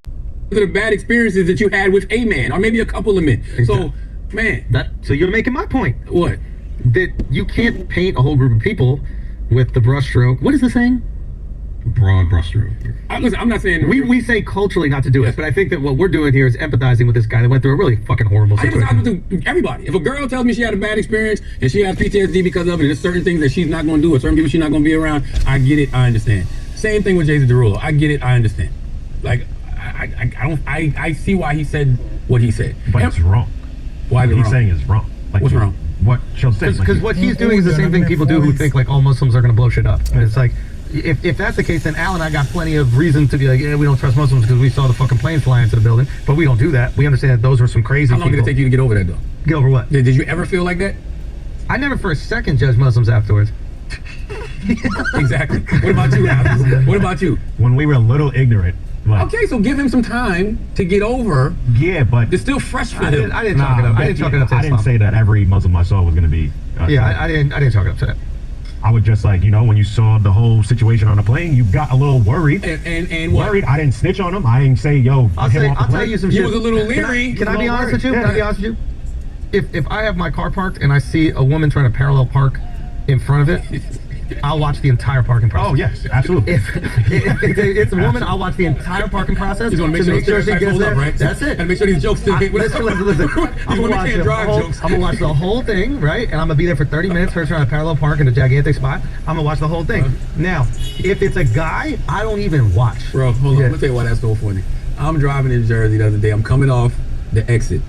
the bad experiences that you had with a man, or maybe a couple of men. So, man. So you're making my point. What? That you can't paint a whole group of people with the brushstroke. What is the saying? Broad brushstroke. Listen, I'm not saying we say culturally not to do it, but I think that what we're doing here is empathizing with this guy that went through a really fucking horrible situation. I do everybody. If a girl tells me she had a bad experience and she has PTSD because of it, and there's certain things that she's not going to do, or certain people she's not going to be around, I get it. I understand. Same thing with Jason Derulo. I get it. I understand. Like, I see why he said what he said. But it's wrong. Why is it he's wrong? saying is wrong. Like, what's wrong? What Shell said. Because what he's doing is the same thing people do who think like all Muslims are going to blow shit up. And it's like, if that's the case, then Al and I got plenty of reason to be like, yeah, we don't trust Muslims because we saw the fucking plane fly into the building. But we don't do that. We understand that those were some crazy people. How long did it take you to get over that, though? Get over what? Did you ever feel like that? I never for a second judged Muslims afterwards. Exactly. What about you, Alex? What about you? When we were a little ignorant. Like, okay, so give him some time to get over. Yeah, but it's still fresh for him. I didn't chalk it up. I didn't chalk it up to I didn't say that every Muslim I saw was going to be. I didn't chalk it up to that. I would just like, when you saw the whole situation on the plane, you got a little worried. And what? Worried. I didn't snitch on him. I didn't say, yo, I'll tell you some shit. You was a little leery. Can I be honest with you? Can I be honest with you? If I have my car parked and I see a woman trying to parallel park in front of it, I'll watch the entire parking process. Oh, yes, absolutely. If it's a woman, I'll watch the entire parking process to make sure she gets there. Right? That's it. And make sure these jokes still hit. Listen. I'm gonna watch the whole thing, right? And I'm gonna be there for 30 minutes for her trying to parallel park in a gigantic spot. I'm gonna watch the whole thing. Now, if it's a guy, I don't even watch. Bro, hold on. Let me tell you why that's so funny. I'm driving in Jersey the other day. I'm coming off the exit.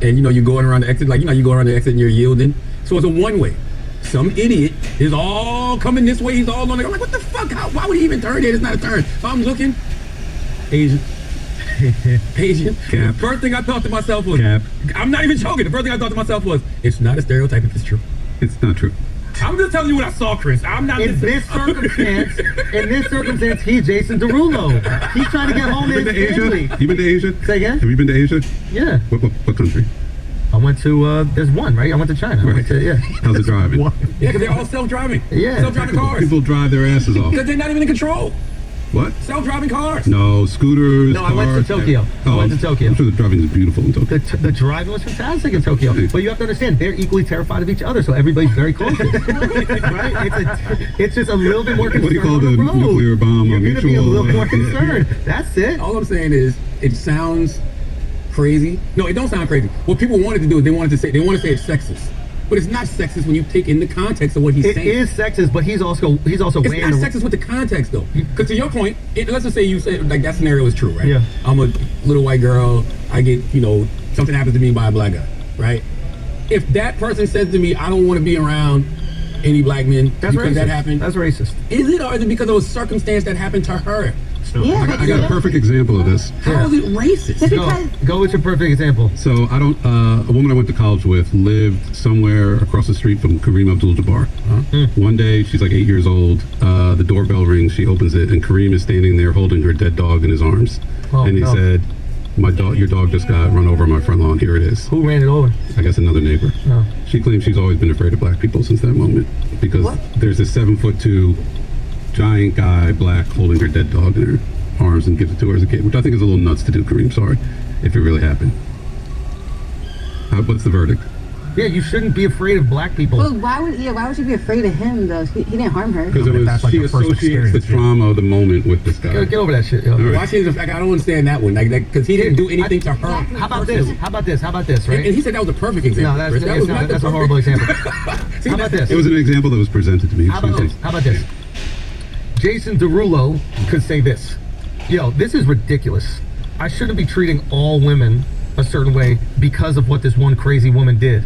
And you're going around the exit, like, you go around the exit and you're yielding. So it's a one-way. Some idiot is all coming this way. He's all on there. I'm like, what the fuck? Why would he even turn there? It's not a turn. So I'm looking. Asian. Asian. Cap. First thing I thought to myself was, Cap. I'm not even joking. The first thing I thought to myself was, it's not a stereotype if it's true. It's not true. I'm just telling you what I saw, Chris. I'm not. In this circumstance, he's Jason Derulo. He's trying to get home to his family. You been to Asia? Say again? Have you been to Asia? Yeah. What country? I went to, there's one, right? I went to China. Right. How's it driving? Yeah, because they're all self-driving. Yeah. Self-driving cars. People drive their asses off. Because they're not even in control. What? Self-driving cars. No, scooters. No, I went to Tokyo. I'm sure the driving is beautiful in Tokyo. The driving was fantastic in Tokyo. But you have to understand, they're equally terrified of each other, so everybody's very cautious. Right? It's just a little bit more concerned. What do you call the nuclear bomb? You're going to be a little more concerned. That's it. All I'm saying is, it sounds crazy. No, it don't sound crazy. What people wanted to do is they want to say it's sexist. But it's not sexist when you take in the context of what he's saying. It is sexist, but he's also It's not sexist with the context though. Because to your point, let's just say you say like that scenario is true, right? Yeah. I'm a little white girl. I get something happens to me by a black guy, right? If that person says to me, I don't want to be around any black men that's because racist. that happened. That's racist. Is it, or is it because of a circumstance that happened to her? Yeah, I got a perfect example of this. How is it racist? Go with your perfect example. So a woman I went to college with lived somewhere across the street from Kareem Abdul-Jabbar. One day, she's like 8 years old. The doorbell rings. She opens it, and Kareem is standing there holding her dead dog in his arms. And he said, your dog just got run over on my front lawn. Here it is. Who ran it over? I guess another neighbor. No. She claims she's always been afraid of black people since that moment because there's this 7'2" giant guy, black, holding her dead dog in her arms and gives it to her as a kid, which I think is a little nuts to do, Kareem. Sorry, if it really happened. What's the verdict? Yeah, you shouldn't be afraid of black people. Well, why would you be afraid of him though? He didn't harm her. Because she associates the trauma of the moment with this guy. Get over that shit, yo. Why change the fact? I don't understand that one. Like that, because he didn't do anything to her. How about this, right? And he said that was a perfect example. No, that's a horrible example. How about this? It was an example that was presented to me. How about this? Jason Derulo could say this. Yo, this is ridiculous. I shouldn't be treating all women a certain way because of what this one crazy woman did.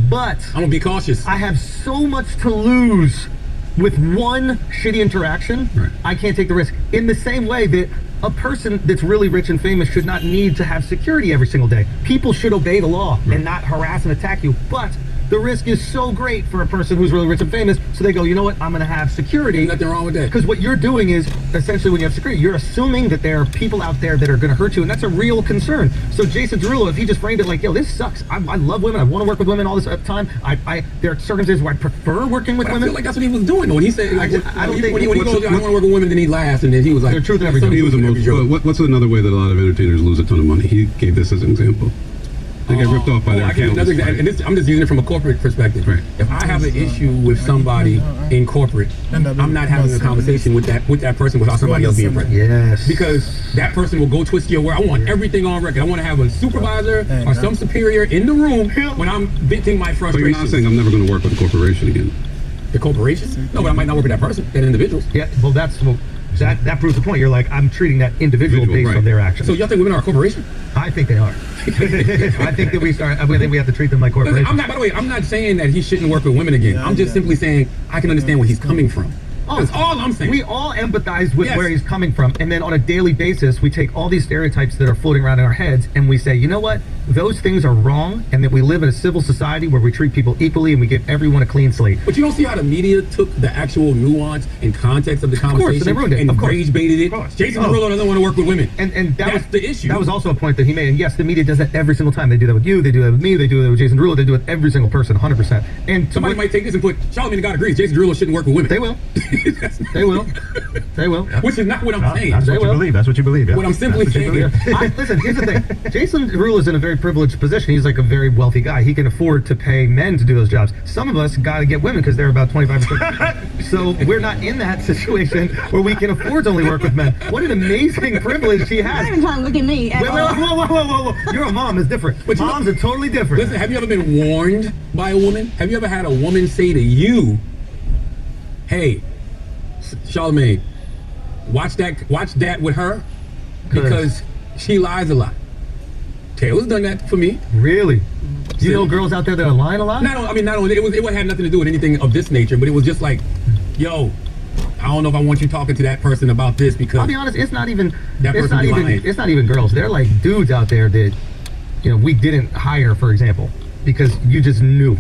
But I'm gonna be cautious. I have so much to lose with one shitty interaction. Right. I can't take the risk. In the same way that a person that's really rich and famous should not need to have security every single day. People should obey the law and not harass and attack you. But the risk is so great for a person who's really rich and famous, so they go, you know what, I'm going to have security. There's nothing wrong with that. Because what you're doing is, essentially when you have security, you're assuming that there are people out there that are going to hurt you, and that's a real concern. So Jason Derulo, if he just framed it like, yo, this sucks. I love women. I want to work with women all this time. There are circumstances where I prefer working with women. I feel like that's what he was doing. When he said, like, I don't think when he goes, I want to work with women, then he laughs, and then he was like, there's truth in every joke. He was what's another way that a lot of entertainers lose a ton of money? He gave this as an example. They get ripped off by their accountants. I'm just using it from a corporate perspective. Right. If I have an issue with somebody in corporate, I'm not having a conversation with that person without somebody else being present. Yes. Because that person will go twist your word. I want everything on record. I want to have a supervisor or some superior in the room when I'm venting my frustration. But you're not saying I'm never going to work with a corporation again. The corporation? No, but I might not work with that person, that individual. Yeah, well, that proves the point. You're like, I'm treating that individual based on their actions. So y'all think women are a corporation? I think they are. I think that we have to treat them like corporations. By the way, I'm not saying that he shouldn't work with women again. I'm just simply saying I can understand where he's coming from. That's all I'm saying. We all empathize with where he's coming from, and then on a daily basis, we take all these stereotypes that are floating around in our heads, and we say, you know what? Those things are wrong, and that we live in a civil society where we treat people equally and we give everyone a clean slate. But you don't see how the media took the actual nuance and context of the conversation and rage baited it. Jason Derulo doesn't want to work with women, and that's the issue. That was also a point that he made. And yes, the media does that every single time. They do that with you. They do that with me. They do that with Jason Derulo. They do it with every single person, 100%. And somebody might take this and put Charlamagne the God agrees. Jason Derulo shouldn't work with women. They will. They will. They will. Which is not what I'm saying. That's what you believe. That's what you believe. Yeah. What I'm simply saying. Listen, here's the thing. Jason Derulo is in a very privileged position. He's like a very wealthy guy. He can afford to pay men to do those jobs. Some of us got to get women because they're about 25%. So we're not in that situation where we can afford to only work with men. What an amazing privilege he has. Not even trying to look at me. Whoa. You're a mom. It's different. But moms are totally different. Listen, have you ever been warned by a woman? Have you ever had a woman say to you, hey, Charlamagne, watch that with her because she lies a lot. Taylor's done that for me. Really? Do you know girls out there that are lying a lot? Not only it had nothing to do with anything of this nature, but it was just like, yo, I don't know if I want you talking to that person about this because I'll be honest, it's not even lying. It's not even girls. They're like dudes out there that, you know, we didn't hire, for example, because you just knew.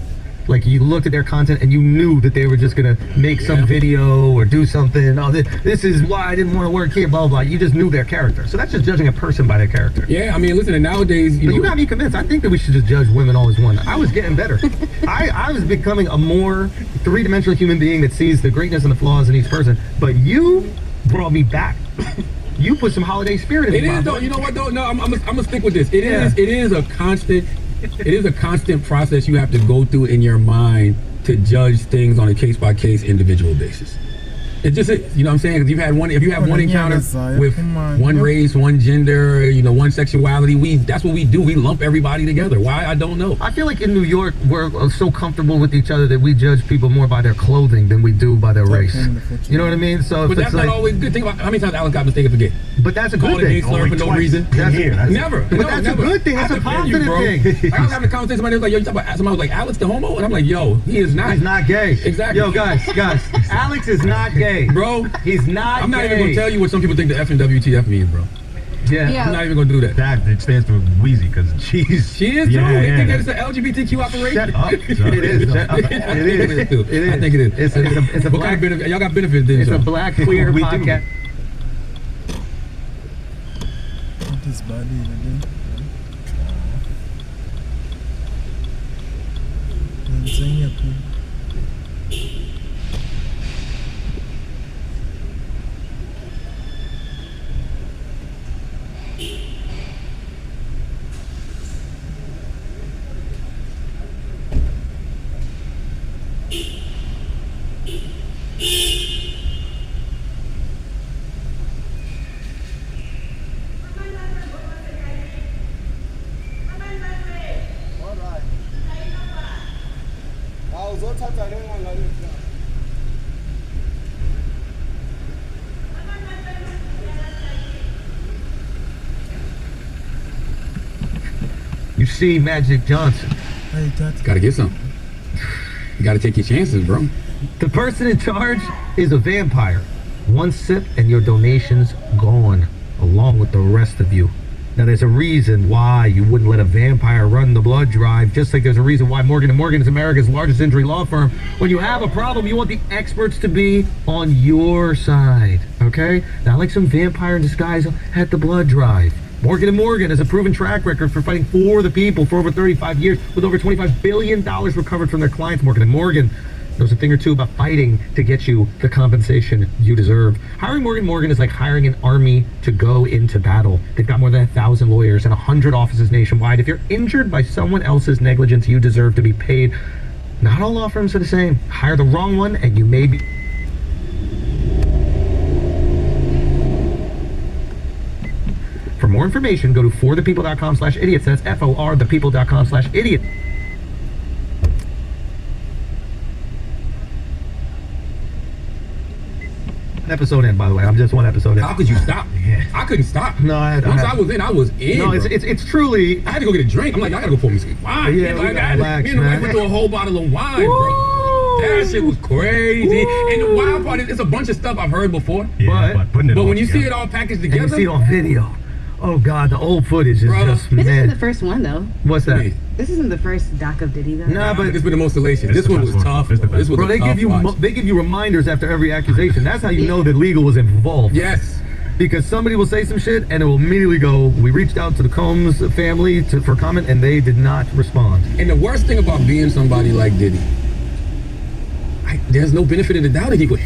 Like, you looked at their content and you knew that they were just gonna make some video or do something. Oh, this is why I didn't want to work here, blah, blah, blah. You just knew their character. So that's just judging a person by their character. Yeah, I mean, listen, and nowadays, you got me convinced. I think that we should just judge women all as one. I was getting better. I was becoming a more three-dimensional human being that sees the greatness and the flaws in each person. But you brought me back. You put some holiday spirit in me. It is, though. You know what, though? No, I'm gonna stick with this. It is a constant. It is a constant process you have to go through in your mind to judge things on a case-by-case individual basis. It just is, you know what I'm saying? Because if you have one encounter with one yeah. race, one gender, one sexuality, that's what we do. We lump everybody together. Why? I don't know. I feel like in New York, we're so comfortable with each other that we judge people more by their clothing than we do by their race. You know what I mean? So, but that's not always good. Think about how many times Alex got mistaken for gay. But that's a good Calling a gay thing. slur for no reason. But Never. that's a good thing. That's a positive thing. I was having a conversation. Somebody was like, "Yo, you talking about?" Somebody was like, "Alex the homo," and I'm like, "Yo, he is not. He's not gay." Exactly. Yo, guys, Alex is not gay, bro. He's not. I'm not gay. even gonna tell you what some people think the F and WTF means, bro. Yeah. I'm not even gonna do that. That it stands for Wheezy because she's. She is too. They think that it's an LGBTQ operation. Shut up. It is. It is. I think it is. It's a what black. kind of benefit? Y'all got benefits, didn't It's y'all? a black queer We do. podcast. What is body again? You see Magic Johnson. Gotta get some. You gotta take your chances, bro. The person in charge is a vampire. One sip and your donation's gone, along with the rest of you. Now there's a reason why you wouldn't let a vampire run the blood drive, just like there's a reason why Morgan & Morgan is America's largest injury law firm. When you have a problem, you want the experts to be on your side, okay? Not like some vampire in disguise at the blood drive. Morgan & Morgan has a proven track record for fighting for the people for over 35 years with over $25 billion recovered from their clients. Morgan & Morgan knows a thing or two about fighting to get you the compensation you deserve. Hiring Morgan & Morgan is like hiring an army to go into battle. They've got more than 1,000 lawyers and 100 offices nationwide. If you're injured by someone else's negligence, you deserve to be paid. Not all law firms are the same. Hire the wrong one and you may be... For more information, go to forthepeople.com/idiots. That's forthepeople.com/idiot. Episode in, by the way. I'm just one episode in. How could you stop? Yeah. I couldn't stop. No, Once I was in, I was in. No, bro. it's truly. I had to go get a drink. I'm like, I gotta go pour me some wine. Yeah, like, relax, me and the wife went through a whole bottle of wine, bro. That shit was crazy. And the wild part is, it's a bunch of stuff I've heard before. Yeah, but when you see it all packaged together, and you see it on video. Oh God, the old footage is just This mad. isn't the first one though. What's that? This isn't the first doc of Diddy though. Nah, but it's been the most salacious. This one was tough. This was bro, they give you they give you reminders after every accusation. That's how you know that legal was involved. Yes. Because somebody will say some shit and it will immediately go, we reached out to the Combs family for comment and they did not respond. And the worst thing about being somebody like Diddy, there's no benefit of the doubt anyway.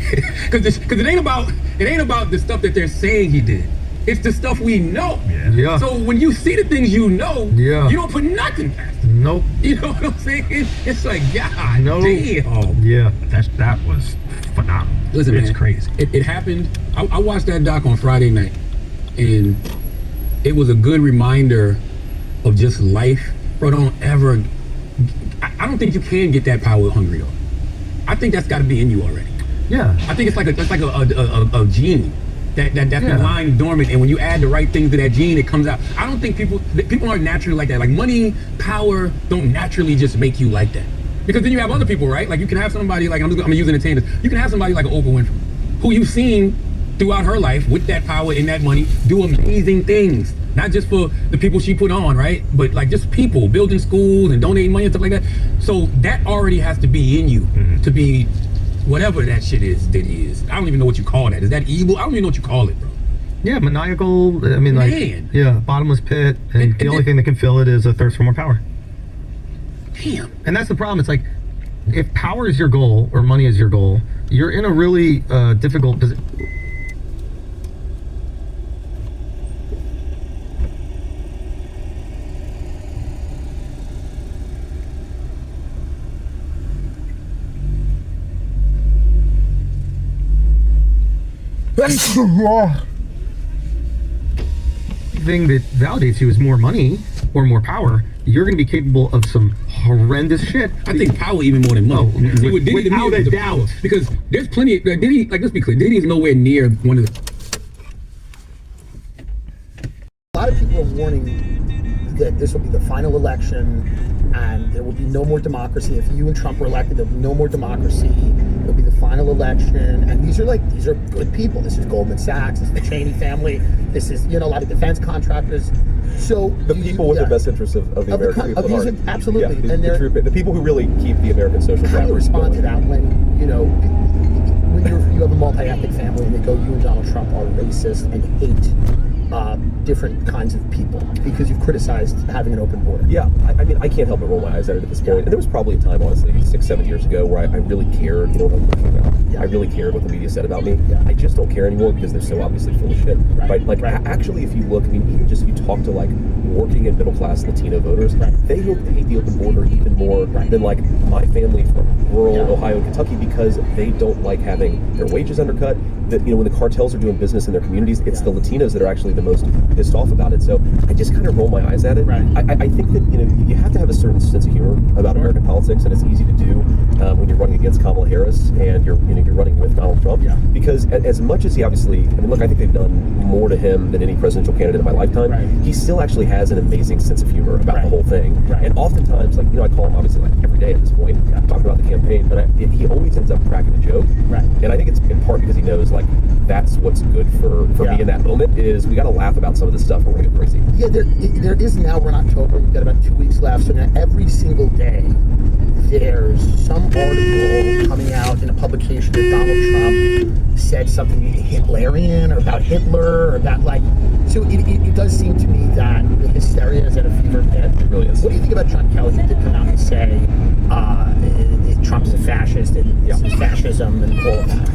Because it ain't about the stuff that they're saying he did. It's the stuff we know. Yeah. So when you see the things you know, you don't put nothing past it. Nope. You know what I'm saying? It's like, God damn. Yeah. That was phenomenal. Listen, it's man, crazy. It happened. I watched that doc on Friday night, and it was a good reminder of just life. Bro, don't ever. I don't think you can get that power hungry though. I think that's got to be in you already. Yeah. I think it's like a gene. That's been lying dormant, and when you add the right things to that gene, it comes out. I don't think people aren't naturally like that. Like money, power don't naturally just make you like that. Because then you have other people, right? Like you can have somebody like I'm using entertainers. You can have somebody like Oprah Winfrey, who you've seen throughout her life with that power and that money do amazing things. Not just for the people she put on, right? But like just people building schools and donating money and stuff like that. So that already has to be in you to be whatever that shit is that he is. I don't even know what you call that. Is that evil? I don't even know what you call it, bro. Yeah, maniacal. I mean, like, bottomless pit, and the only thing that can fill it is a thirst for more power. Damn. And that's the problem. It's like, if power is your goal or money is your goal, you're in a really difficult position. Thing that validates you is more money or more power. You're going to be capable of some horrendous shit. I think power even more than money. See, with Diddy, without a the doubt. power, because there's plenty. Diddy, like let's be clear, Diddy is nowhere near one of the. A lot of people are warning that this will be the final election and there will be no more democracy. If you and Trump were elected, there'll be no more democracy. It'll be the final election. And these are good people. This is Goldman Sachs, this is the Cheney family, this is, a lot of defense contractors. So the people with the best interests of the American people at heart. Absolutely. Yeah, and the people who really keep the American social How do you fabric respond going. to that when, you have a multi-ethnic family and they go, you and Donald Trump are racist and hate different kinds of people because you've criticized having an open border? Yeah, I mean, I can't help but roll my eyes at it at this point. And there was probably a time, honestly, 6-7 years ago where I really cared, what I'm talking about. I really cared what the media said about me. I just don't care anymore because they're so obviously full of shit, right? Like, actually, if you look, I mean, even just if you talk to, like, working and middle-class Latino voters, they hate the open border even more than, like, my family from rural Ohio and Kentucky because they don't like having their wages undercut. That, when the cartels are doing business in their communities, it's the Latinos that are actually the most pissed off about it. So I just kind of roll my eyes at it. I think that you have to have a certain sense of humor about American politics, and it's easy to do when you're running against Kamala Harris and you're running with Donald Trump. Because as much as he obviously, I mean, look, I think they've done more to him than any presidential candidate in my lifetime. He still actually has an amazing sense of humor about the whole thing. And oftentimes, like, I call him obviously like every day at this point, talking about the campaign, but he always ends up cracking a joke. And I think it's in part because he knows, like, that's what's good for me in that moment is we got to laugh about some of this stuff or we're going to get crazy. Yeah, there is now, we're in October, we've got about 2 weeks left, so now every single day there's some article coming out in a publication that Donald Trump said something Hitlerian or about Hitler or about, like, so it does seem to me that the hysteria is at a fever pitch. It really is. What do you think about John Kelly? He did come out and say Trump is a fascist and this is fascism and all of that.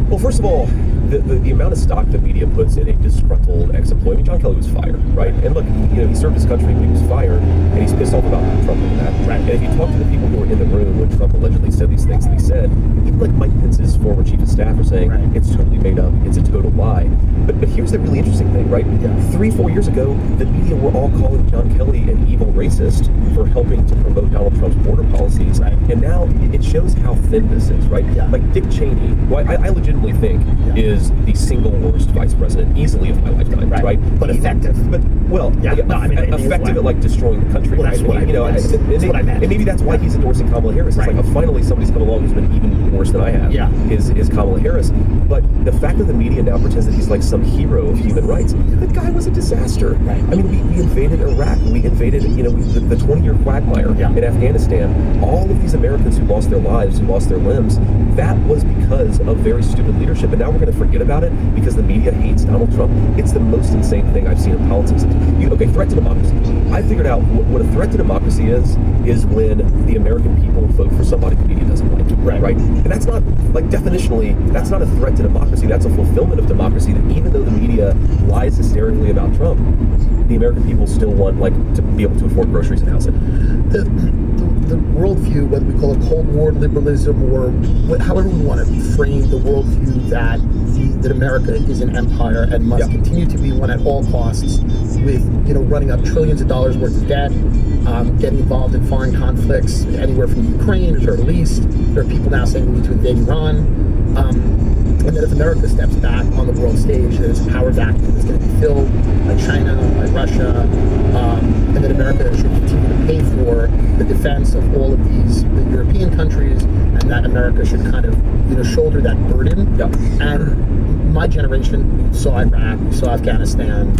Well, first of all, the amount of stock the media puts in a disgruntled ex-employee. I mean, John Kelly was fired, right? And look, he served his country when he was fired, and he's pissed off about Trump and that. And if you talk to the people who were in the room when Trump allegedly said these things that he said, even like Mike Pence's former chief of staff are saying it's totally made up, it's a total lie. But here's the really interesting thing, right? 3-4 years ago, the media were all calling John Kelly an evil racist for helping to promote Donald Trump's border policies. And now it shows how thin this is, right? Like Dick Cheney, who I legitimately think is the single worst vice president easily of my lifetime, right? But effective. But effective at like destroying the country. Well, that's what I meant. And maybe that's why he's endorsing Kamala Harris. It's like, oh, finally somebody's come along who's been even worse than I have. Is Kamala Harris. But the fact that the media now pretends that he's like some hero of human rights, the guy was a disaster. I mean, we invaded Iraq. We invaded, the 20-year quagmire in Afghanistan. All of these Americans who lost their lives, who lost their limbs, that was because of very stupid leadership. And now we're going to forget about it because the media hates Donald Trump. It's the most insane thing I've seen in politics. Okay, threat to democracy. I figured out what a threat to democracy is when the American people vote for somebody the media doesn't like. Right? And that's not, like, definitionally, that's not a threat to democracy. That's a fulfillment of democracy, that even though the media lies hysterically about Trump, the American people still want, like, to be able to afford groceries and housing. The worldview, whether we call it Cold War liberalism or however we want to frame the worldview that America is an empire and must continue to be one at all costs, with running up trillions of dollars worth of debt, getting involved in foreign conflicts anywhere from Ukraine to the Middle East. There are people now saying we need to invade Iran. And that if America steps back on the world stage, there's a power vacuum that's going to be filled by China, by Russia, and that America should continue to pay for the defense of all of these European countries, and that America should kind of shoulder that burden. And my generation, we saw Iraq, we saw Afghanistan.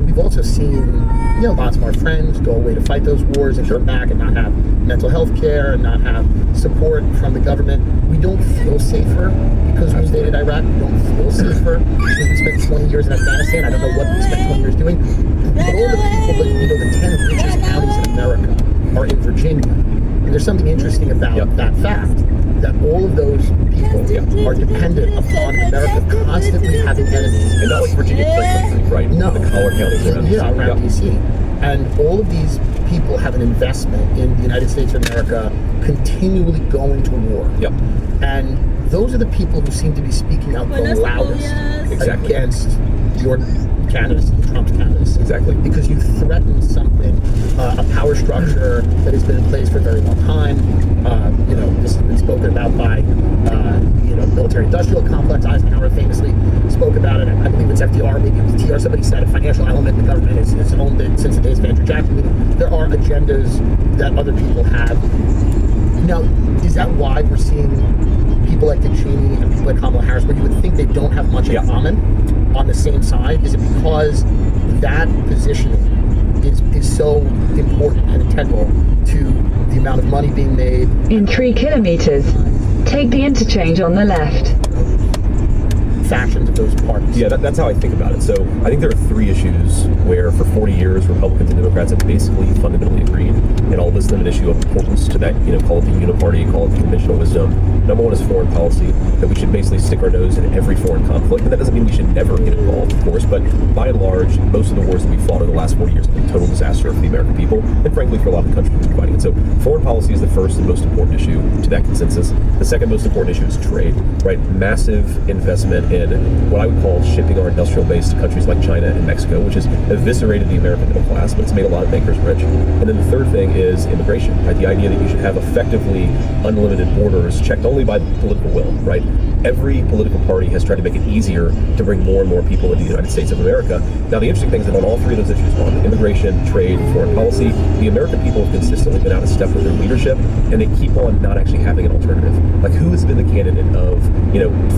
We've also seen lots of our friends go away to fight those wars and come back and not have mental health care and not have support from the government. We don't feel safer because we invaded Iraq. We don't feel safer because we spent 20 years in Afghanistan. I don't know what we spent 20 years doing. But all the people that, the 10 richest counties in America are in Virginia. And there's something interesting about that fact, that all of those people are dependent upon America constantly having enemies. And not like Virginia, right? No. The collar counties around DC. Around DC. And all of these people have an investment in the United States of America continually going to war. Yep. And those are the people who seem to be speaking out the loudest against your candidacy, Trump's candidacy. Exactly. Because you threaten something, a power structure that has been in place for a very long time. This has been spoken about by, military-industrial complex. Eisenhower famously spoke about it. I believe it's FDR, maybe it was TR. Somebody said a financial element the government has owned it since the days of Andrew Jackson. There are agendas that other people have. Now, is that why we're seeing people like Dick Cheney and people like Kamala Harris, where you would think they don't have much in common on the same side? Is it because that positioning is so important and integral to the amount of money being made? In 3 kilometers, take the interchange on the left. Factions of those parties. Yeah, that's how I think about it. So I think there are 3 issues where for 40 years Republicans and Democrats have basically fundamentally agreed, and I'll list them an issue of importance to that, call it the uniparty, call it the conventional wisdom. Number 1 is foreign policy, that we should basically stick our nose in every foreign conflict, and that doesn't mean we should never get involved, of course, but by and large, most of the wars that we've fought over the last 40 years have been total disaster for the American people, and frankly for a lot of the countries we've been fighting. And so foreign policy is the first and most important issue to that consensus. The second most important issue is trade, right? Massive investment in what I would call shipping our industrial base to countries like China and Mexico, which has eviscerated the American middle class, but it's made a lot of bankers rich. And then the third thing is immigration, right? The idea that you should have effectively unlimited borders checked only by political will, right? Every political party has tried to make it easier to bring more and more people into the United States of America. Now, the interesting thing is that on all 3 of those issues, on immigration, trade, and foreign policy, the American people have consistently been out of step with their leadership, and they keep on not actually having an alternative. Like, who has been the candidate of,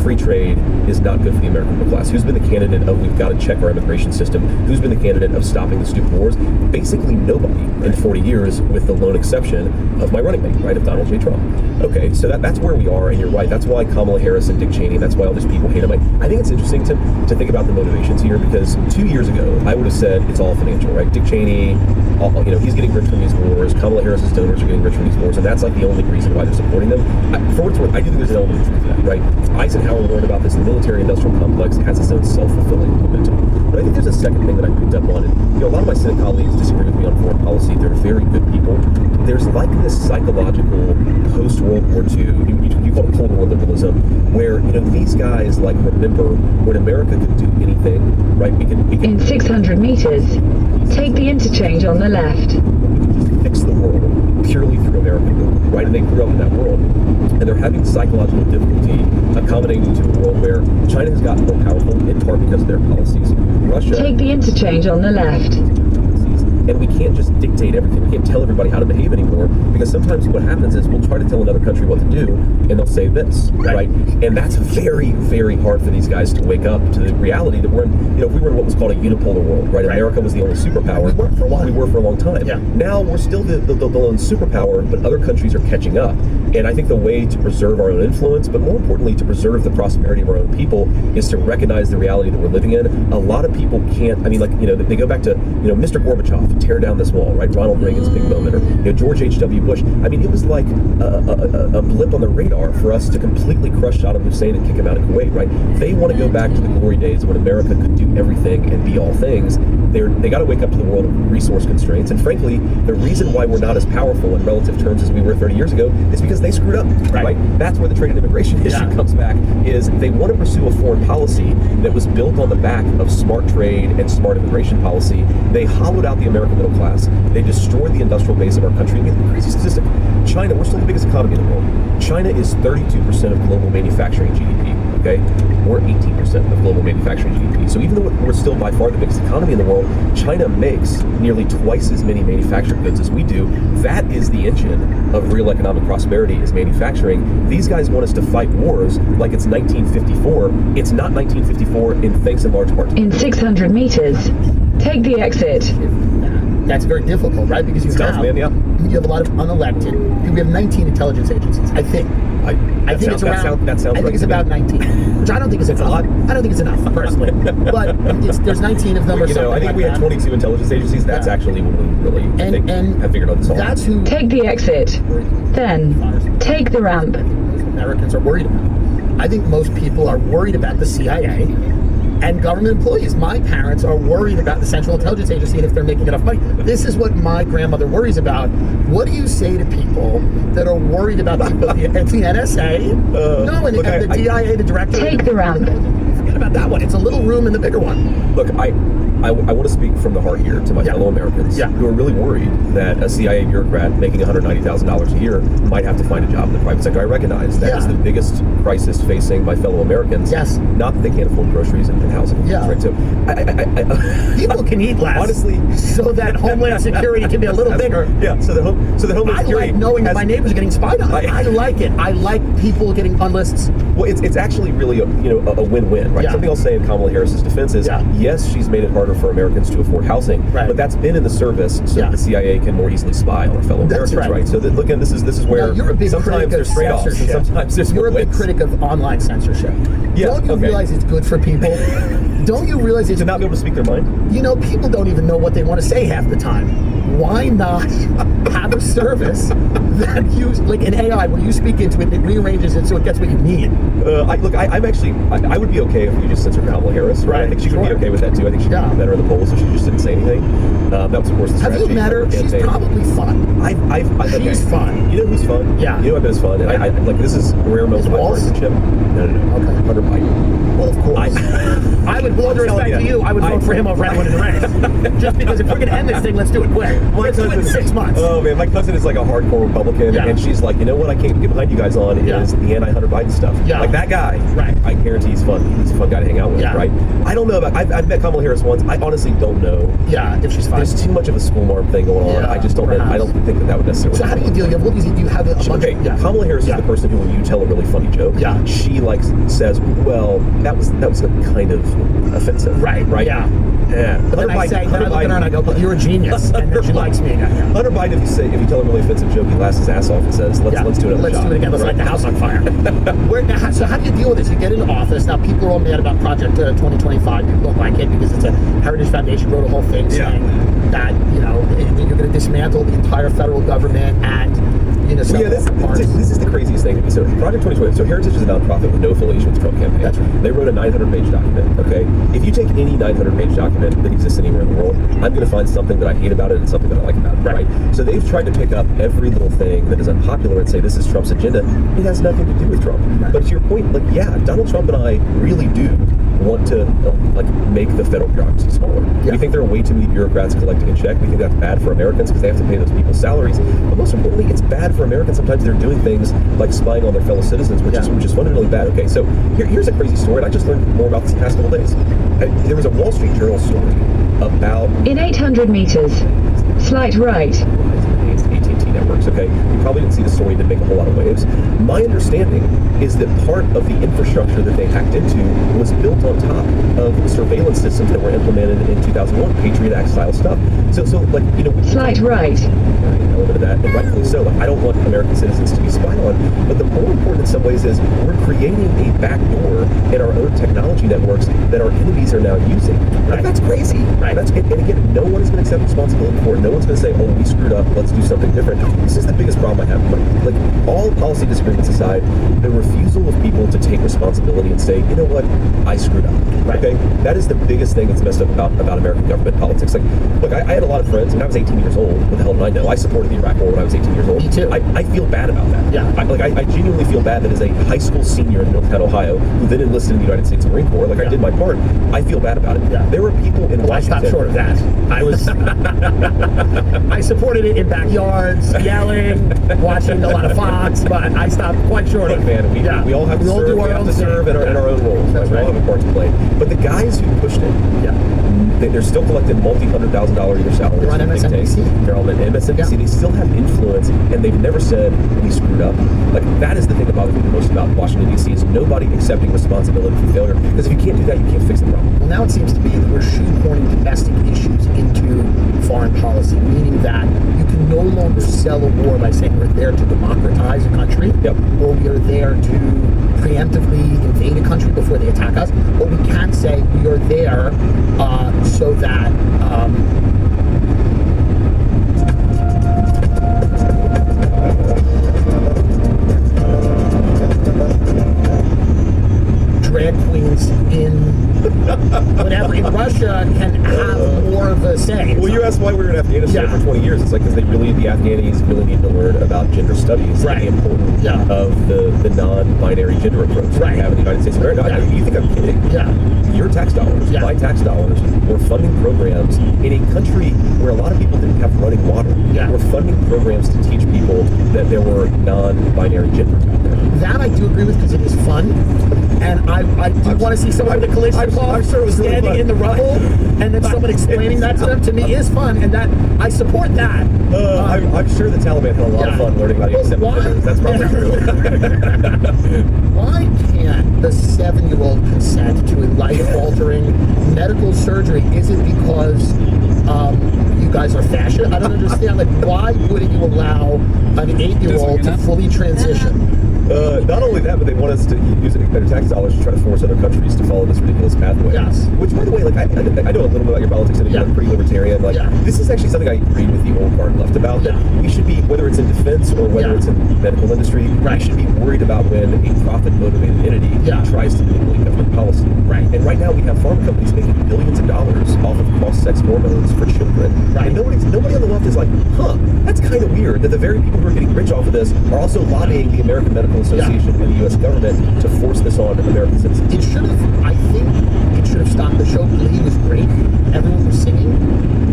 free trade is not good for the American middle class? Who's been the candidate of we've got to check our immigration system? Who's been the candidate of stopping the stupid wars? Basically nobody in 40 years, with the lone exception of my running mate, right, of Donald J. Trump. Okay, so that's where we are, and you're right. That's why Kamala Harris and Dick Cheney, that's why all these people hate him. I think it's interesting to think about the motivations here, because 2 years ago, I would have said it's all financial, right? Dick Cheney, he's getting rich from these wars. Kamala Harris's donors are getting rich from these wars, and that's like the only reason why they're supporting them. For what it's worth, I do think there's an element of truth to that, right? Eisenhower learned about this. The military-industrial complex has its own self-fulfilling momentum. But I think there's a second thing that I picked up on, and a lot of my Senate colleagues disagree with me on foreign policy. They're very good people. There's like this psychological post-World War II, you call it Cold War liberalism, where these guys remember when America could do anything, right? We can in 600 meters, take the interchange on the left. Fix the world purely through American will, right? And they grew up in that world, and they're having psychological difficulty accommodating to a world where China has gotten more powerful in part because of their policies. Russia. Take the interchange on the left. And we can't just dictate everything. We can't tell everybody how to behave anymore, because sometimes what happens is we'll try to tell another country what to do, and they'll say this, right? And that's very, very hard for these guys to wake up to the reality that we're in, if we were in what was called a unipolar world, right? America was the only superpower. We were for a while. We were for a long time. Yeah. Now we're still the lone superpower, but other countries are catching up. And I think the way to preserve our own influence, but more importantly, to preserve the prosperity of our own people, is to recognize the reality that we're living in. A lot of people can't, they go back to, Mr. Gorbachev, tear down this wall, right? Ronald Reagan's big moment, or George H.W. Bush. It was like a blip on the radar for us to completely crush Saddam Hussein and kick him out of Kuwait, right? They want to go back to the glory days when America could do everything and be all things. They got to wake up to the world of resource constraints. And frankly, the reason why we're not as powerful in relative terms as we were 30 years ago is because they screwed up, right? That's where the trade and immigration issue comes back, is they want to pursue a foreign policy that was built on the back of smart trade and smart immigration policy. They hollowed out the American middle class. They destroyed the industrial base of our country. Crazy statistic. China, we're still the biggest economy in the world. China is 32% of global manufacturing GDP. Okay, we're 18% of global manufacturing GDP. So even though we're still by far the biggest economy in the world, China makes nearly twice as many manufactured goods as we do. That is the engine of real economic prosperity, is manufacturing. These guys want us to fight wars like it's 1954. It's not 1954 in thanks in large part. In 600 meters, take the exit. That's very difficult, right? Because you have a lot of unelected. We have 19 intelligence agencies, I think. I think it's around. I think it's about 19, which I don't think is enough. I don't think it's enough, personally. But there's 19 of them, or something. I think we had 22 intelligence agencies. That's actually when we really have figured out this all. That's who. Take the exit. Then take the ramp. Americans are worried about. I think most people are worried about the CIA. and government employees. My parents are worried about the Central Intelligence Agency and if they're making enough money. This is what my grandmother worries about. What do you say to people that are worried about people at the NSA? No, and the DIA, the director. Take the round. Forget about that one. It's a little room in the bigger one. Look, I want to speak from the heart here to my fellow Americans who are really worried that a CIA bureaucrat making $190,000 a year might have to find a job in the private sector. I recognize that is the biggest crisis facing my fellow Americans. Yes. Not that they can't afford groceries and housing. Yeah. Right. So people can eat less. Honestly, so that Homeland Security can be a little bigger. Yeah. So the Homeland Security. I like knowing that my neighbors are getting spied on. I like it. I like people getting on lists. Well, it's actually really a win-win, right? Yeah. Something I'll say in Kamala Harris's defense is, yes, she's made it harder for Americans to afford housing, but that's been in the service so that the CIA can more easily spy on our fellow Americans, right? So that, again, this is where you're a big sometimes there's trade-offs and sometimes there's You're a big critic of online censorship. Yeah, don't you realize it's good for people? Don't you realize it's to not be able to speak their mind? You know, people don't even know what they want to say half the time. Why not have a service that like an AI where you speak into it, it rearranges it so it gets what you need? I would be okay if we just censored Kamala Harris, right? I think she would be okay with that too. I think she'd be better in the polls if she just didn't say anything. That was, of course, the strategy. Have you met her? She's probably fun. She's fun. You know who's fun? Yeah. You know I bet it's fun. And I like this is a rare moment of my partisanship. No. Okay. Hunter Biden. Well, of course. I would, with all due respect to you, I would vote for him over anyone in the race. Just because if we're going to end this thing, let's do it quick. Let's do it in 6 months. Oh, man. My cousin is like a hardcore Republican. And she's like, you know what I can't get behind you guys on is the anti-Hunter Biden stuff. Yeah. Like that guy. Right. I guarantee he's fun. He's a fun guy to hang out with, right? I don't know about, I've met Kamala Harris once. I honestly don't know. Yeah, if she's fine. There's too much of a school marm thing going on. I just don't I don't think that would necessarily. So how do you deal? What do you have a bunch of, Kamala Harris is the person who, when you tell a really funny joke, she like says, well, that was a kind of offensive. Right. Yeah. But then I look at her and I go, well, you're a genius, and then she likes me again. Hunter Biden, if you tell a really offensive joke, he laughs his ass off and says, let's do it another job. Do it again. Let's light the house on fire. So how do you deal with this? You get into office. Now people are all mad about Project 2025. People don't like it because it's a Heritage Foundation wrote a whole thing saying that, you're going to dismantle the entire federal government and, this is the craziest thing. So Project 2020, so Heritage is a nonprofit with no affiliation with the Trump campaign. That's right. They wrote a 900-page document, okay? If you take any 900-page document that exists anywhere in the world, I'm going to find something that I hate about it and something that I like about it, right? So they've tried to pick up every little thing that is unpopular and say this is Trump's agenda. It has nothing to do with Trump. Right. But to your point, Donald Trump and I really do want to make the federal bureaucracy smaller. We think there are way too many bureaucrats collecting a check. We think that's bad for Americans because they have to pay those people's salaries. But most importantly, it's bad for Americans. Sometimes they're doing things like spying on their fellow citizens, which is fundamentally bad. Okay, so here's a crazy story. And I just learned more about this the past couple days. There was a Wall Street Journal story about in 800 meters, slight right. AT&T networks, okay? You probably didn't see the story, didn't make a whole lot of waves. My understanding is that part of the infrastructure that they hacked into was built on top of surveillance systems that were implemented in 2001, Patriot Act style stuff. So slight right. An element of that, and rightfully so. I don't want American citizens to be spied on, but the more important in some ways is we're creating a backdoor in our own technology networks that our enemies are now using. Right. That's crazy. Right. And again, no one is going to accept responsibility for it. No one's going to say, oh, we screwed up, let's do something different. This is the biggest problem I have. Like all policy disagreements aside, the refusal of people to take responsibility and say, you know what, I screwed up. Right. Okay, that is the biggest thing that's messed up about American government politics. Like, look, I had a lot of friends when I was 18 years old. What the hell did I know? I supported the Iraq War when I was 18 years old. Me too. I feel bad about that. Yeah. I genuinely feel bad that as a high school senior in Middletown, Ohio, who then enlisted in the United States Marine Corps, I did my part. I feel bad about it. Yeah. There were people in Washington. I stopped short of that. I was. I supported it in backyards, yelling, watching a lot of Fox, but I stopped quite short of it. Man, we all have to serve. We have to serve in our own roles. That's right. We all have a part to play. But the guys who pushed it, they're still collecting multi-$100,000 a year salaries. They're on MSNBC. They're on MSNBC. Yeah. They still have influence, and they've never said we screwed up. Like that is the thing that bothers me the most about Washington D.C. is nobody accepting responsibility for failure. Because if you can't do that, you can't fix the problem. Well, now it seems to be that we're shoehorning domestic issues into foreign policy, meaning that you can no longer sell a war by saying we're there to democratize a country, or we are there to preemptively invade a country before they attack us, or we can say we are there so that drag queens in Afghanistan for 20 years. It's like because the Afghanis really need to learn about gender studies and the importance of the non-binary gender approach that we have in the United States of America. You think I'm kidding? Your tax dollars, my tax dollars, were funding programs in a country where a lot of people didn't have running water. We're funding programs to teach people that there were non-binary genders out there. That I do agree with because it is fun. And I do want to see someone with a Kalashnikov standing in the rubble and then someone explaining that to them. To me, is fun, and that I support that. I'm sure the Taliban had a lot of fun learning about genders. That's probably true. Why can't the 7-year-old consent to a life-altering medical surgery? Is it because you guys are fascist? I don't understand. Like, why wouldn't you allow an 8-year-old to fully transition? Not only that, but they want us to use their tax dollars to try to force other countries to follow this ridiculous pathway. Which, by the way, like I know a little bit about your politics, and you're pretty libertarian. Like this is actually something I agree with the old guard left about. That we should be, whether it's in defense or whether it's in the medical industry, we should be worried about when a profit-motivated entity tries to manipulate government policy. And right now we have pharma companies making billions of dollars off of cross-sex hormones for children. And nobody on the left is like, that's kind of weird that the very people who are getting rich off of this are also lobbying the American Medical Association and the U.S. government to force this on American citizens. It should have. I think it should have stopped. The show Glee was great. Everyone was singing,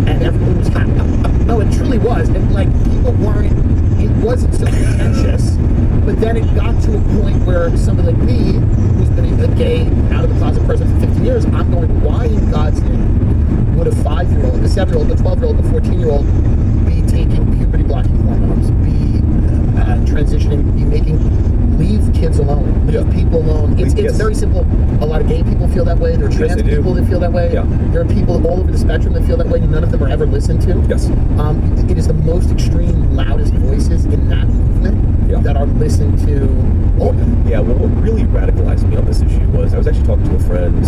and everyone was happy. No, it truly was. And like people weren't. It wasn't so contentious. But then it got to a point where somebody like me, who's been a gay, out of the closet person for 15 years, I'm going, why in God's name would a 5-year-old, a 7-year-old, a 12-year-old, a 14-year-old be taking puberty blocking hormones, be transitioning, be leave kids alone, leave people alone. It's very simple. A lot of gay people feel that way. There are trans people that feel that way. There are people all over the spectrum that feel that way. None of them are ever listened to. It is the most extreme, loudest voices in that movement that are listened to. Well, what really radicalized me on this issue was I was actually talking to a friend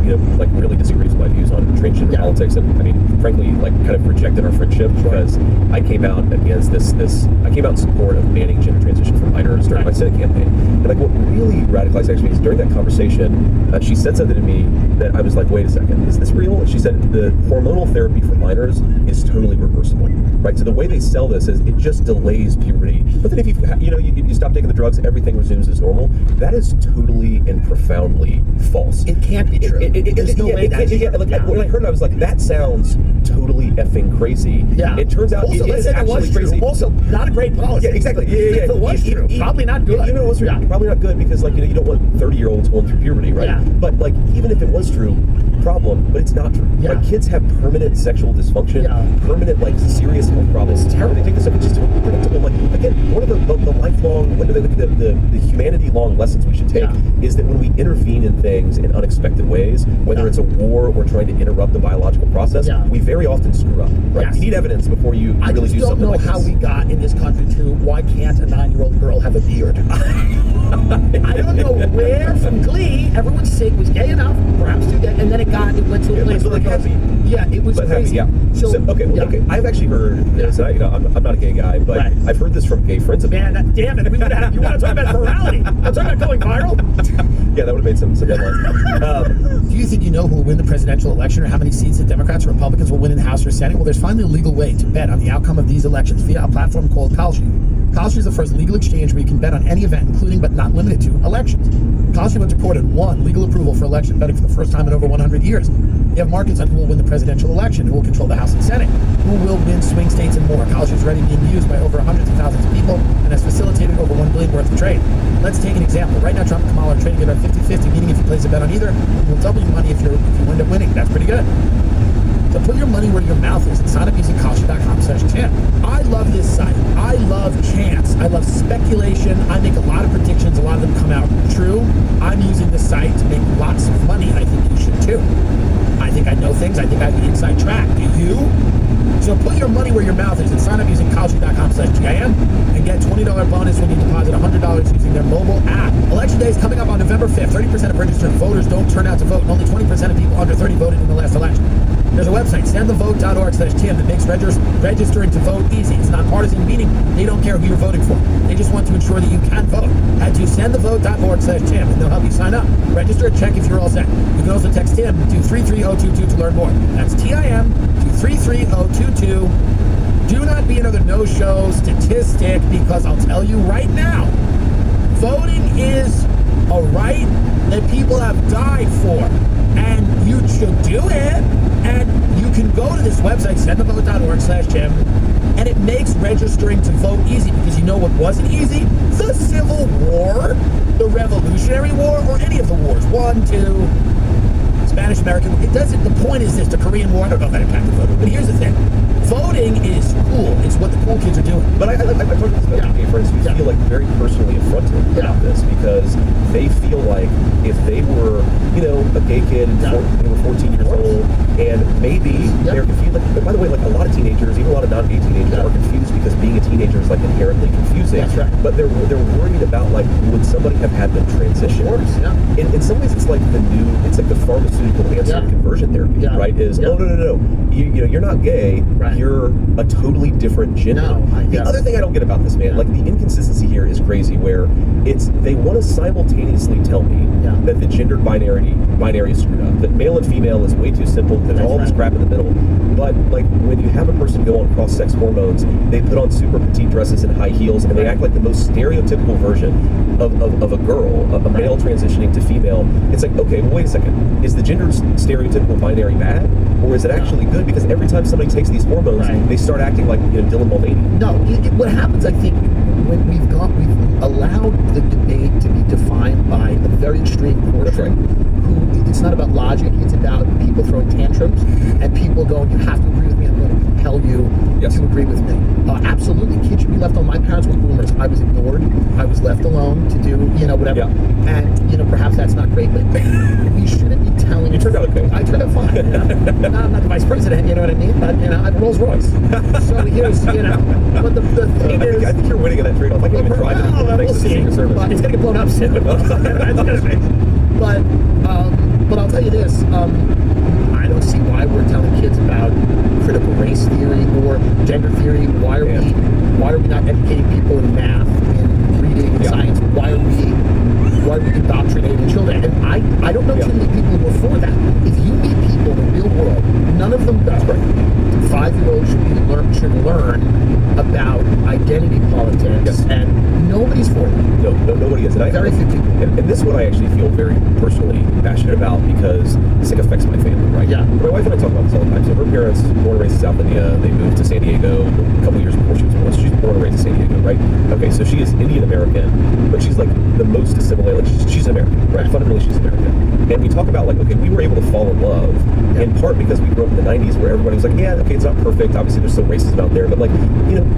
who, like really disagrees with my views on transgender politics, and I mean, frankly, like kind of rejected our friendship because I came out against I came out in support of banning gender transition for minors during my Senate campaign. And like what really radicalized actually is during that conversation, she said something to me that I was like, wait a second, is this real? And she said the hormonal therapy for minors is totally reversible, right? So the way they sell this is it just delays puberty. But then if you stop taking the drugs, everything resumes as normal. That is totally and profoundly false. It can't be true. There's no way that's true. When I heard it, I was like, that sounds totally effing crazy. It turns out also, it is actually crazy. Also, not a great policy. Exactly. If it was true, probably not good. Even if it was true, probably not good because you don't want 30-year-olds going through puberty, right? But like even if it was true, problem, but it's not true. Like kids have permanent sexual dysfunction, permanent like serious health problems. It's terrible. They take this stuff, it's just predictable. Like again, one of the lifelong, the humanity-long lessons we should take is that when we intervene in things in unexpected ways, whether it's a war or trying to interrupt the biological process, we very often screw up. Right? You need evidence before you really do something like this. I don't know how we got in this country to why can't a 9-year-old girl have a beard? I don't know where from Glee everyone was gay enough, perhaps too gay, and then it went to a place where it goes, it was crazy. So okay. I've actually heard this. I'm not a gay guy, but I've heard this from gay friends of mine. Man, damn it! You want to talk about virality? I'm talking about going viral. Yeah, that would have made some headlines. Do you think you know who will win the presidential election, or how many seats the Democrats or Republicans will win in the House or Senate? Well, there's finally a legal way to bet on the outcome of these elections via a platform called Kalshi. Kalshi is the first legal exchange where you can bet on any event, including but not limited to elections. Kalshi once reported won legal approval for election betting for the first time in over 100 years. You have markets on who will win the presidential election, who will control the House and Senate, who will win swing states and more. Kalshi is already being used by over hundreds of thousands of people and has facilitated over $1 billion worth of trade. Let's take an example. Right now, Trump and Kamala are trading at about 50-50, meaning if you place a bet on either, it will double your money if you end up winning. That's pretty good. So put your money where your mouth is and sign up using Kalshi.com/chant. I love this site. I love chance. I love speculation. I make a lot of predictions. A lot of them come out true. I'm using this site to make lots of money. I think you should too. I think I know things. I think I have the inside track. Do you? So put your money where your mouth is and sign up using Kalshi.com/GIM and get $20 bonus when you deposit $100 using their mobile app. Election day is coming up on November 5th. 30% of registered voters don't turn out to vote, and only 20% of people under 30 voted in the last election. There's a website, sendthevote.org/Tim, that makes registering to vote easy. It's nonpartisan, meaning they don't care who you're voting for. They just want to ensure that you can vote. Head to sendthevote.org/Tim, and they'll help you sign up. Register and check if you're all set. You can also text Tim to 33022 to learn more. That's TIM to 33022. Do not be another no-show statistic, because I'll tell you right now, voting is a right that people have died for, and you should do it. And you can go to this website, sendthevote.org/Tim, and it makes registering to vote easy, because you know what wasn't easy? The Civil War, the Revolutionary War, or any of the wars. 1, 2, Spanish American. It doesn't. The point is this: the Korean War. I don't know if that impacted voting, but here's the thing: voting is cool. It's what the cool kids are doing. But I talked to this about gay friends who feel like very personally affronted about this, because they feel like if they were, a gay kid and they were 14 years old, and maybe they're confused. Like, by the way, like a lot of teenagers, even a lot of non-gay teenagers, are confused because being a teenager is like inherently confusing. That's right. But they're worried about, like, would somebody have had them transition? Of course, yeah. In some ways, it's like it's like the pharmaceutical answer to conversion therapy, right? Is oh no, you're not gay. Right. You're a totally different gender. The other thing I don't get about this, man, like the inconsistency here is crazy, where they want to simultaneously tell me that the gendered binary is screwed up, that male and female is way too simple, that there's all this crap in the middle. But like when you have a person go on cross-sex hormones, they put on super petite dresses and high heels, and they act like the most stereotypical version of a girl, a male transitioning to female. It's like, okay, well, wait a second. Is the gender stereotypical binary bad, or is it actually good? Because every time somebody takes these hormones, they start acting like Dylan Mulvaney. No, what happens, I think, when we've allowed the debate to be defined by a very extreme portion, who it's not about logic, it's about people throwing tantrums and people going, you have to agree with me, I'm going to compel you to agree with me. Absolutely, kids should be left alone. My parents were boomers. I was ignored. I was left alone to do, whatever. And, perhaps that's not great, but we shouldn't be telling... You turned out okay. I turned out fine. I'm not the vice president, you know what I mean? But, I have a Rolls Royce. So here's, but the thing is... I think you're winning in that trade-off. I can't even drive it. We'll see. But it's going to get blown up soon. But I'll tell you this, I don't see why we're telling kids about critical race theory or gender theory. Why are we not educating people in math, in reading, in science? Why are we indoctrinating children? And I don't know too many people who are for that. If you meet people in the real world, none of them know. 5-year-olds should learn about identity politics, and nobody's for it. No, nobody is. Very few people. And this is what I actually feel very personally passionate about, because this affects my family, right? Yeah. My wife and I talk about this all the time. So her parents, born and raised in South India, they moved to San Diego a couple years before she was born. So she's born and raised in San Diego, right? Okay, so she is Indian American, but she's like the most assimilated. Like she's American, right? Fundamentally, she's American. And we talk about, like, okay, we were able to fall in love in part because we grew up in the 90s where everybody was like, yeah, okay, it's not perfect. Obviously, there's still racism out there, but, like,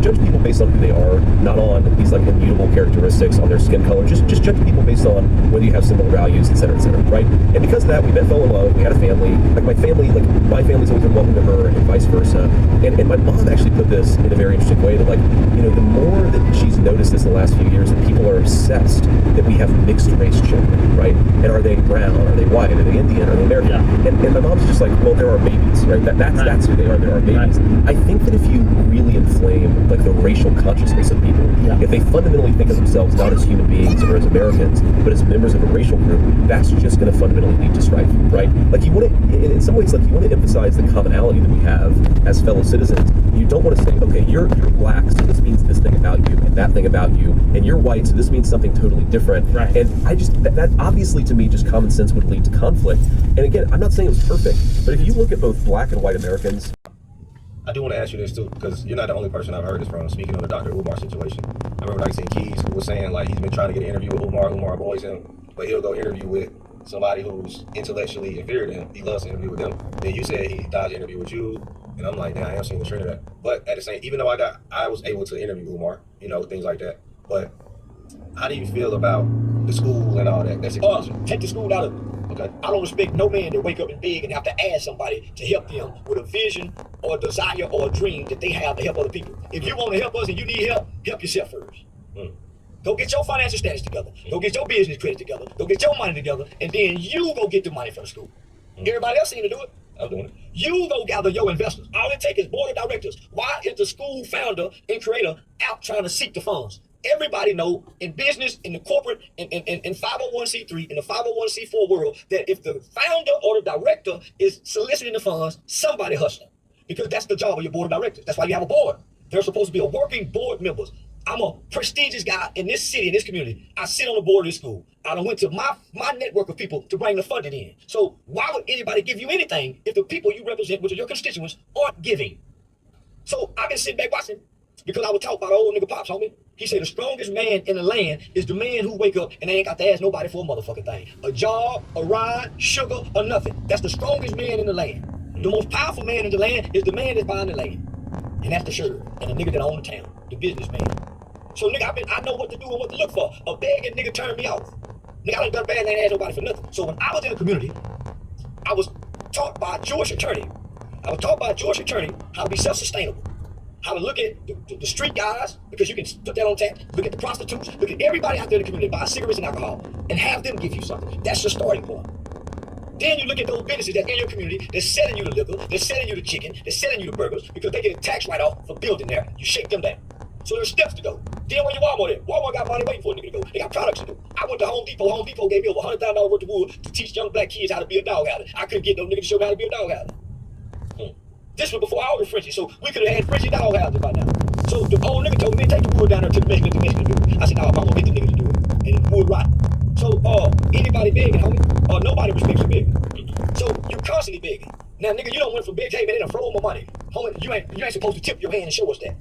judge people based on who they are, not on these, like, immutable characteristics, on their skin color. Just judge people based on whether you have similar values, et cetera, right? And because of that, we fell in love. We had a family. Like, my family's always been welcome to her, and vice versa. And my mom actually put this in a very interesting way, that, like, the more that she's noticed this in the last few years, that people are obsessed that we have mixed race children, right? And are they brown? Are they white? Are they Indian? Are they American? And my mom's just like, well, there are babies, right? That's who they are. There are babies. I think that if you really inflame, like, the racial consciousness of people, if they fundamentally think of themselves not as human beings or as Americans, but as members of a racial group, that's just going to fundamentally lead to strife, right? Like, you want to, in some ways, like, you want to emphasize the commonality that we have as fellow citizens. You don't want to say, okay, you're black, so this means this thing about you and that thing about you, and you're white, so this means something totally different. Right. And I just, that obviously to me, just common sense would lead to conflict. And again, I'm not saying it was perfect, but if you look at both black and white Americans. I do want to ask you this too, because you're not the only person I've heard this from, speaking on the Dr. Umar situation. I remember Dr. Keys was saying, like, he's been trying to get an interview with Umar avoids him, but he'll go interview with somebody who's intellectually inferior to him. He loves to interview with them. Then you said he dodged an interview with you, and I'm like, nah, I am seeing the trend of that. But at the same, even though I was able to interview Umar, things like that. But how do you feel about the school and all that? That's take the school out of it. Okay. I don't respect no man that wake up in big and have to ask somebody to help them with a vision or a desire or a dream that they have to help other people. If you want to help us and you need help yourself first. Go get your financial status together. Go get your business credit together. Go get your money together, and then you go get the money for the school. Everybody else seem to do it. I'm doing it. You go gather your investors. All it takes is board of directors. Why is the school founder and creator out trying to seek the funds? Everybody know in business, in the corporate, in 501c3, in the 501c4 world, that if the founder or the director is soliciting the funds, somebody hustling. Because that's the job of your board of directors. That's why you have a board. There's supposed to be a working board members. I'm a prestigious guy in this city, in this community. I sit on the board of this school. I done went to my network of people to bring the funding in. So why would anybody give you anything if the people you represent, which are your constituents, aren't giving? So I've been sitting back watching because I was taught by the old nigga Pops, homie. He said the strongest man in the land is the man who wake up and they ain't got to ask nobody for a motherfucking thing. A job, a ride, sugar, or nothing. That's the strongest man in the land. The most powerful man in the land is the man that's buying the land. And that's the sheriff and the nigga that own the town, the businessman. So nigga, I know what to do and what to look for. A begging nigga turned me off. Nigga, I done done bad and ain't asked nobody for nothing. So when I was in the community, I was taught by a Jewish attorney. how to be self-sustainable. How to look at the street guys, because you can put that on tap. Look at the prostitutes. Look at everybody out there in the community buy cigarettes and alcohol and have them give you something. That's your starting point. Then you look at those businesses that's in your community, they're selling you the liquor, they're selling you the chicken, they're selling you the burgers because they get a tax write-off for building there. You shake them down. So there's steps to go. Then when you Walmart at, Walmart got money waiting for a nigga to go. They got products to do. I went to Home Depot. Home Depot gave me over $100,000 worth of wood to teach young black kids how to be a dog outer. I couldn't get no nigga to show me how to be a dog outer. This was before all the Frenchies, so we could have had Frenchy dog houses by now. So the old nigga told me, take the wood down there to the Mexican to do it. I said, no, I'm gonna get the nigga to do it. And the wood rot. So anybody begging, homie, nobody respects you begging. So you constantly begging. Now nigga, you don't went from big, hey man, they done throw my money. Homie, you ain't supposed to tip your hand and show us that.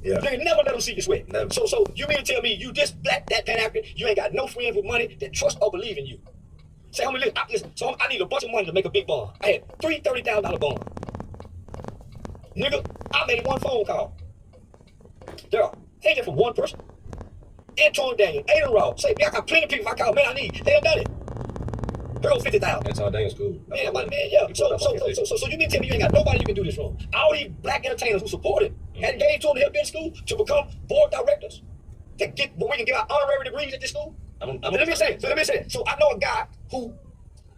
Yeah. Nigga, never let them see you sweat. Never. So you mean to tell me you this black, that Pan-African, you ain't got no friends with money that trust or believe in you? Say, homie, listen, so I need a bunch of money to make a big bond. I had $3 $30,000 bond. Nigga, I made one phone call. There ain't it for one person. Antoine Daniel, Aiden Raw, say, man, I got plenty of people if I call, man, I need. They done done it. Here goes 50,000. Antoine Daniel's cool. Man, yeah. So you mean to tell me you ain't got nobody you can do this from? All these black entertainers who supported and gave to them to help in school to become board directors. To get where we can give out honorary degrees at this school. Let me say it. So I know a guy who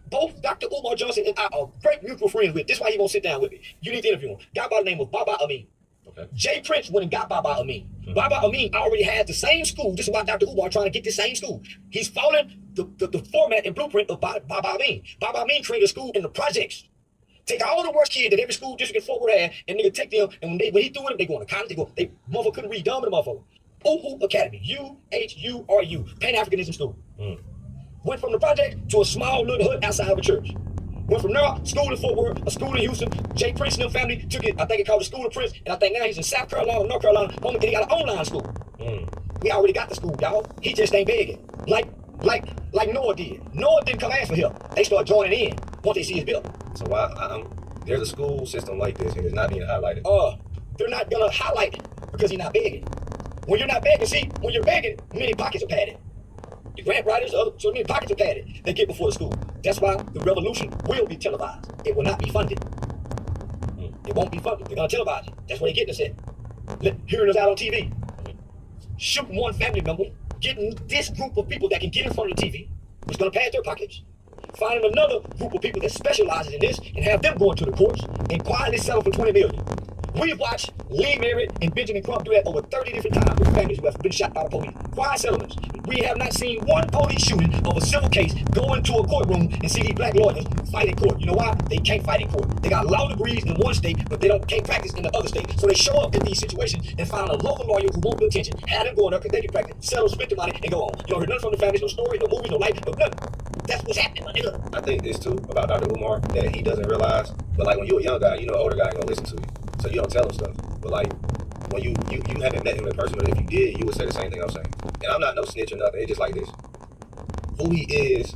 both Dr. Umar Johnson and I are great mutual friends with. This is why he won't sit down with me. You need to interview him. Guy by the name of Baba Amin. Okay. Jay Prince went and got Baba Amin. Mm-hmm. Baba Amin already has the same school. This is why Dr. Umar trying to get the same school. He's following the format and blueprint of Baba Amin. Baba Amin created a school in the projects. Take all the worst kids that every school district in Fort Worth had, and nigga take them, and when he threw with them, they go to college, they motherfucker couldn't read, dumb in the motherfucker. Uhu Academy, UHURU, Pan-Africanism School. Mm. Went from the project to a small little hood outside of a church. Went from there, school in Fort Worth, a school in Houston. Jay Prince and them family took it, I think it called the School of Prince, and I think now he's in South Carolina, North Carolina, and he got an online school. Mm. We already got the school, y'all. He just ain't begging. Like Noah did. Noah didn't come ask for help. They start joining in once they see his bill. So why there's a school system like this and it's not being highlighted? They're not gonna highlight it because he's not begging. When you're not begging, see, when you're begging, many pockets are padded. The grant writers, so many pockets are padded. They get before the school. That's why the revolution will be televised. It will not be funded. It won't be funded. They're gonna televise it. That's where they're getting us at. Hearing us out on TV. Shooting one family member, getting this group of people that can get in front of the TV, who's gonna pad their pockets. Finding another group of people that specializes in this and have them going to the courts and quietly settle for $20 million. We've watched Lee Merritt and Benjamin Crump do that over 30 different times with families who have been shot by the police. Quiet settlements. We have not seen one police shooting of a civil case go into a courtroom and see these black lawyers fight in court. You know why? They can't fight in court. They got law degrees in one state, but they can't practice in the other state. So they show up in these situations and find a local lawyer who won't pay attention, have them go in there because they can practice, settle, spend the money, and go on. You don't hear nothing from the families, no stories, no movies, no life, no nothing. That's what's happening, my nigga. I think this too about Dr. Umar that he doesn't realize. But like when you're a young guy, you know, an older guy ain't gonna listen to you, so you don't tell him stuff. But like when you haven't met him in person, but if you did, you would say the same thing I'm saying. And I'm not no snitch or nothing. It's just like this. Who he is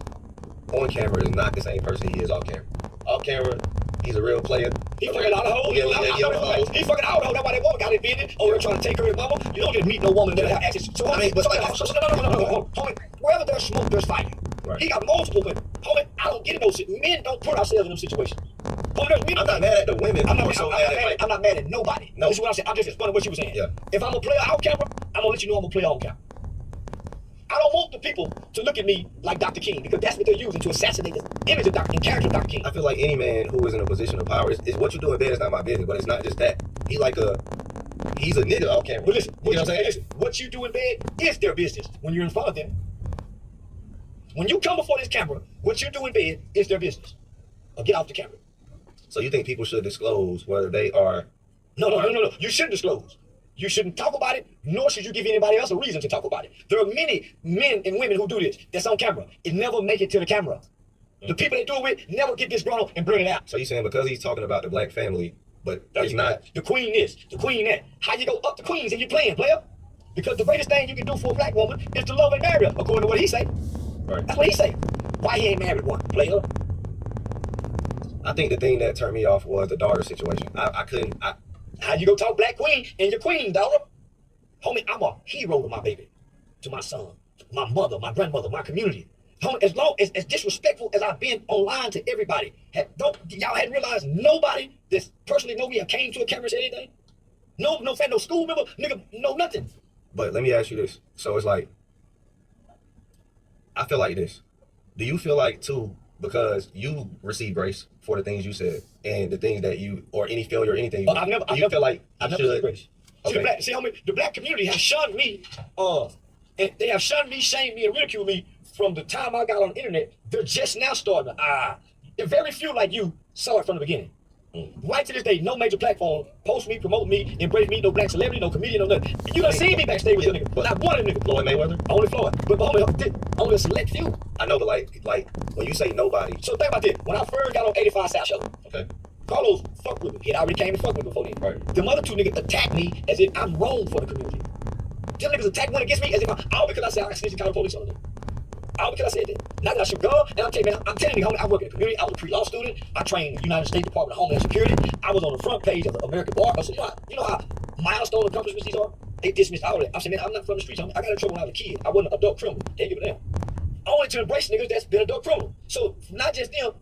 on camera is not the same person he is off camera. Off camera, he's a real player. He fucking all the hoes. He fucking all the hoes. That's why they woman got invented. They're trying to take her his mama. You don't just meet no woman that have access. So I mean, but no. Homie, wherever there's smoke, there's fire. Right. He got multiple women. Homie, I don't get in those situations. Men don't put ourselves in them situations. Homie, I'm not mad at the women. I'm not mad at nobody. No. This is what I'm saying. I'm just explaining what you were saying. Yeah. If I'm a player off camera, I'm gonna let you know I'm a player on camera. I don't don't want the people to look at me like Dr. King because that's what they're using to assassinate the image of Dr. and character of Dr. King. I feel like any man who is in a position of power is what you do in bed is not my business, but it's not just that. He's a nigga on camera. But listen, you know what I'm saying? Listen, what you do in bed is their business when you're in front of them. When you come before this camera, what you do in bed is their business. Or get off the camera. So you think people should disclose whether they are... No. You shouldn't disclose. You shouldn't talk about it, nor should you give anybody else a reason to talk about it. There are many men and women who do this that's on camera. It never make it to the camera. The people they do it with never get this grown and bring it out. So you saying because he's talking about the black family, but he's not... The queen this, the queen that. How you go up the queens and you playing, player? Because the greatest thing you can do for a black woman is to love and marry her, according to what he say. Right. That's what he say. Why he ain't married one, player? I think the thing that turned me off was the daughter situation. I couldn't... How you go talk black queen and your queen, daughter? Homie, I'm a hero to my baby, to my son, my mother, my grandmother, my community. Homie, as long as disrespectful as I've been online to everybody, y'all hadn't realized nobody that personally know me have came to a camera and said anything? No fan, no school member, nigga, no nothing. But let me ask you this. So it's like, I feel like this. Do you feel like too, because you received grace for the things you said and the things that you, or any failure or anything, I've never feel like I've never should... grace. Okay. See, homie, the black community has shunned me, and they have shunned me, shamed me, and ridiculed me from the time I got on the internet. They're just now starting to, very few like you saw it from the beginning. Right to this day, no major platform post me, promote me, embrace me, no black celebrity, no comedian, no nothing. You done seen me backstage with your nigga. Not one of them niggas. Floyd Mayweather? Only Floyd. But homie, only a select few. I know, but like when you say nobody. So think about this. When I first got on 85 South Show, okay, Carlos fucked with me. He already came and fucked with me before then. Right. Them other two niggas attacked me as if I'm wrong for the community. Them niggas attacked one against me as if all because I said I snitched and called the police on them. All because I said that. Not that I should go, and I'm telling you, homie, I work in the community. I was a pre-law student. I trained in the United States Department of Homeland Security. I was on the front page of the American Bar. So you know how milestone accomplishments these are? They dismissed all of that. I said, man, I'm not from the streets, homie. I got in trouble when I was a kid. I wasn't an adult criminal. They give it them. Only to embrace niggas that's been adult criminal. So not just them,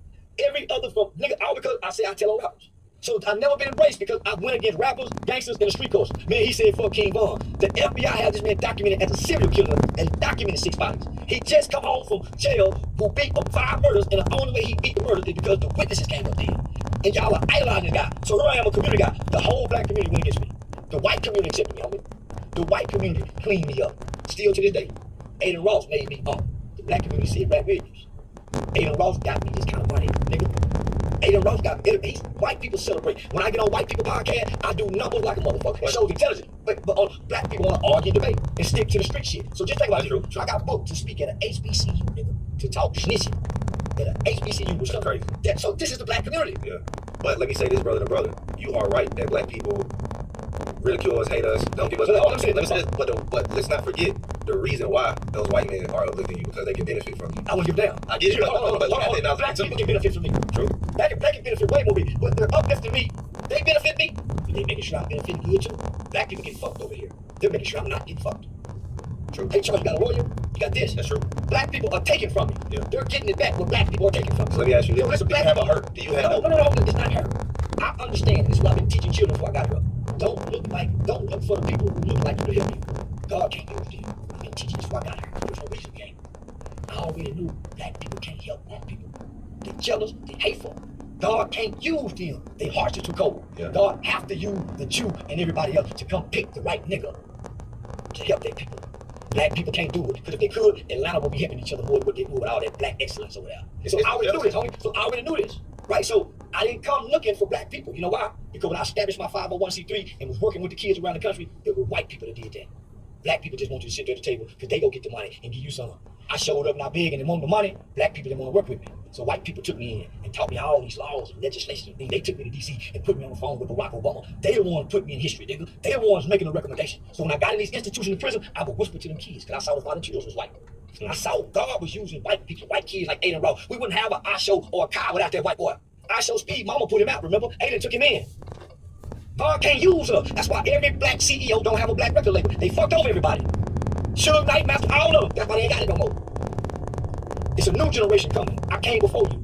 every other from nigga, all because I say I tell on rappers. So I've never been embraced because I went against rappers, gangsters, and the street coast. Man, he said fuck King Von. The FBI had this man documented as a serial killer and documented 6 bodies. He just come home from jail who beat up 5 murders, and the only way he beat the murders is because the witnesses came up there. And y'all are idolizing the guy. So here I am, a community guy. The whole black community went against me. The white community accepted me, homie. The white community cleaned me up. Still to this day. Aiden Ross made me up. The black community said Black Williams. Aiden Ross got me this kind of money, nigga. Aiden Ross got me. White people celebrate. When I get on white people podcast, I do numbers like a motherfucker. It shows intelligence. But black people want to argue, debate, and stick to the street shit. So just think about it. So I got booked to speak at an HBCU, nigga, to talk snitching at an HBCU, which is crazy. So this is the black community. Yeah. But let me say this, brother to brother. You are right that black people ridicule us, hate us, don't give us. Let me say this. But let's not forget the reason why those white men are uplifting you, because they can benefit from you. I won't give a damn. I get you. But black people can benefit from me. True. Black can benefit way more me. But they're uplifting me. They benefit me. They making sure I'm benefiting good too. Black people get fucked over here. They're making sure I'm not getting fucked. True. Hey, Charles, you got a lawyer? You got this. That's true. Black people are taking from me. Yeah. They're getting it back what black people are taking from me. So let me ask you this. Listen, Do you have a hurt? Do you have No, it's not hurt. I understand. This is what I've been teaching children before I got here. Don't look for the people who look like you to help you. God can't use them. I've been teaching this before I got here. There's no reason we can't. I already knew black people can't help black people. They're jealous, they're hateful. God can't use them. They hearts are too cold. Yeah. God have to use the Jew and everybody else to come pick the right nigga to help their people. Black people can't do it. Because if they could, Atlanta would be helping each other more than what they do with all that black excellence over there. So I already knew this, homie. So I already knew this. Right? So I didn't come looking for black people. You know why? Because when I established my 501c3 and was working with the kids around the country, there were white people that did that. Black people just want you to sit there at the table because they go get the money and give you some. I showed up not big and they wanted the money. Black people didn't want to work with me. So white people took me in and taught me all these laws and legislation. They took me to D.C. and put me on the phone with Barack Obama. They the ones put me in history, nigga. They the ones making the recommendation. So when I got in these institutions in prison, I would whisper to them kids because I saw the volunteers was white. I saw God was using white people, white kids like Aiden Ross. We wouldn't have an Osho or a Kyle without that white boy. Osho Speed, mama put him out, remember? Aiden took him in. God can't use her. That's why every black CEO don't have a black record label. They fucked over everybody. Suge Knight, Master, all of them. That's why they ain't got it no more. It's a new generation coming. I came before you.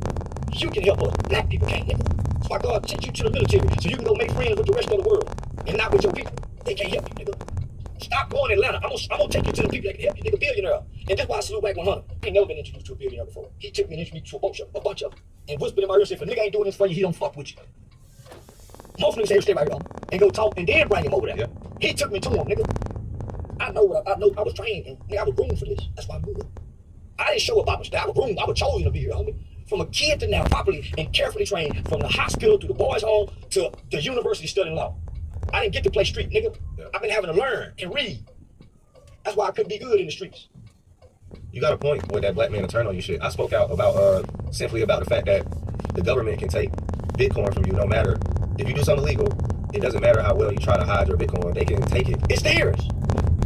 You can help us. Black people can't, nigga. That's why God sent you to the military so you can go make friends with the rest of the world and not with your people. They can't help you, nigga. Stop going to Atlanta. I'm gonna take you to the people that can help you, nigga, billionaire. And that's why I salute back 100. I ain't never been introduced to a billionaire before. He took me and introduced me to a bunch of them. And whispered in my ear and said, if a nigga ain't doing this for you, he don't fuck with you. Most niggas say, stay right on and go talk and then bring him over there. Yeah. He took me to him, nigga. I know I was trained and nigga, I was groomed for this. That's why I'm good. I didn't show up by mistake. I was groomed. I was chosen to be here, homie. From a kid to now, properly and carefully trained, from the hospital to the boys' home to the university studying law. I didn't get to play street, nigga. Yeah. I've been having to learn and read. That's why I couldn't be good in the streets. You got a point with that black man to turn on you shit. I spoke out about simply about the fact that the government can take Bitcoin from you no matter if you do something illegal. It doesn't matter how well you try to hide your Bitcoin. They can take it. It's theirs.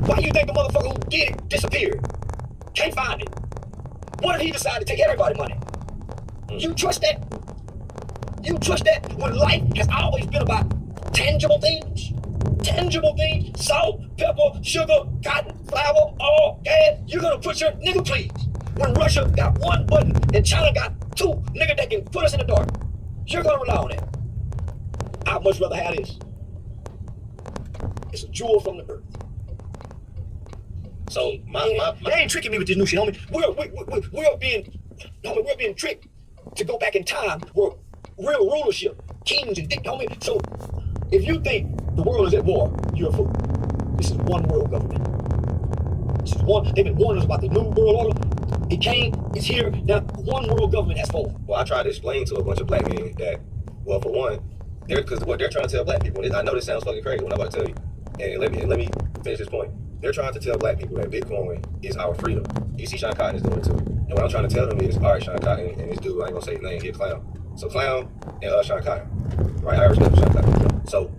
Why do you think the motherfucker who did it disappeared? Can't find it. What if he decided to take everybody's money? You trust that? You trust that when life has always been about tangible things? Tangible things, salt, pepper, sugar, cotton, flour, oil, gas. You're gonna put your nigga please. When Russia got one button and China got two, nigga that can put us in the dark. You're gonna rely on that. I'd much rather have this. It's a jewel from the earth. So they ain't tricking me with this new shit, homie. We're being tricked to go back in time where real rulership, kings and dick, homie. So if you think the world is at war, you're a fool. This is one world government. This is one. They've been warning us about the new world order. It came, it's here. Now one world government has fallen. Well, I tried to explain to a bunch of black men that, well, for one, because what they're trying to tell black people, I know this sounds fucking crazy when I'm about to tell you, and let me finish this point. They're trying to tell black people that Bitcoin is our freedom. You see Sean Cotton is doing it too. And what I'm trying to tell them is, all right, Sean Cotton and this dude, I ain't gonna say his name, he a clown. So Clown and Sean Cotton, right? I respect Sean Cotton. So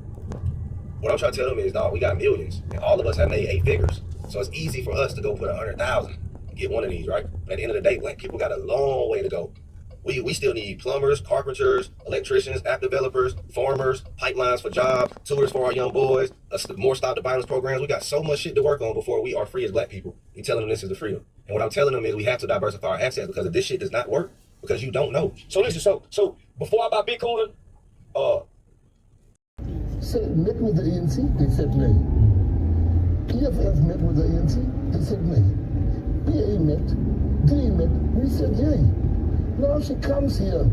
what I'm trying to tell them is, dog, we got millions, and all of us have made 8 figures. So it's easy for us to go put 100,000 and get one of these, right? But at the end of the day, black people got a long way to go. We still need plumbers, carpenters, electricians, app developers, farmers, pipelines for jobs, tours for our young boys, more stop the violence programs. We got so much shit to work on before we are free as black people. We telling them this is the freedom. And what I'm telling them is we have to diversify our assets because if this shit does not work, because you don't know. So listen, so before I buy Bitcoin, So met with the ANC, they said no. EFF met with the ANC, they said no. PA met, they met, we said yay. Now she comes here.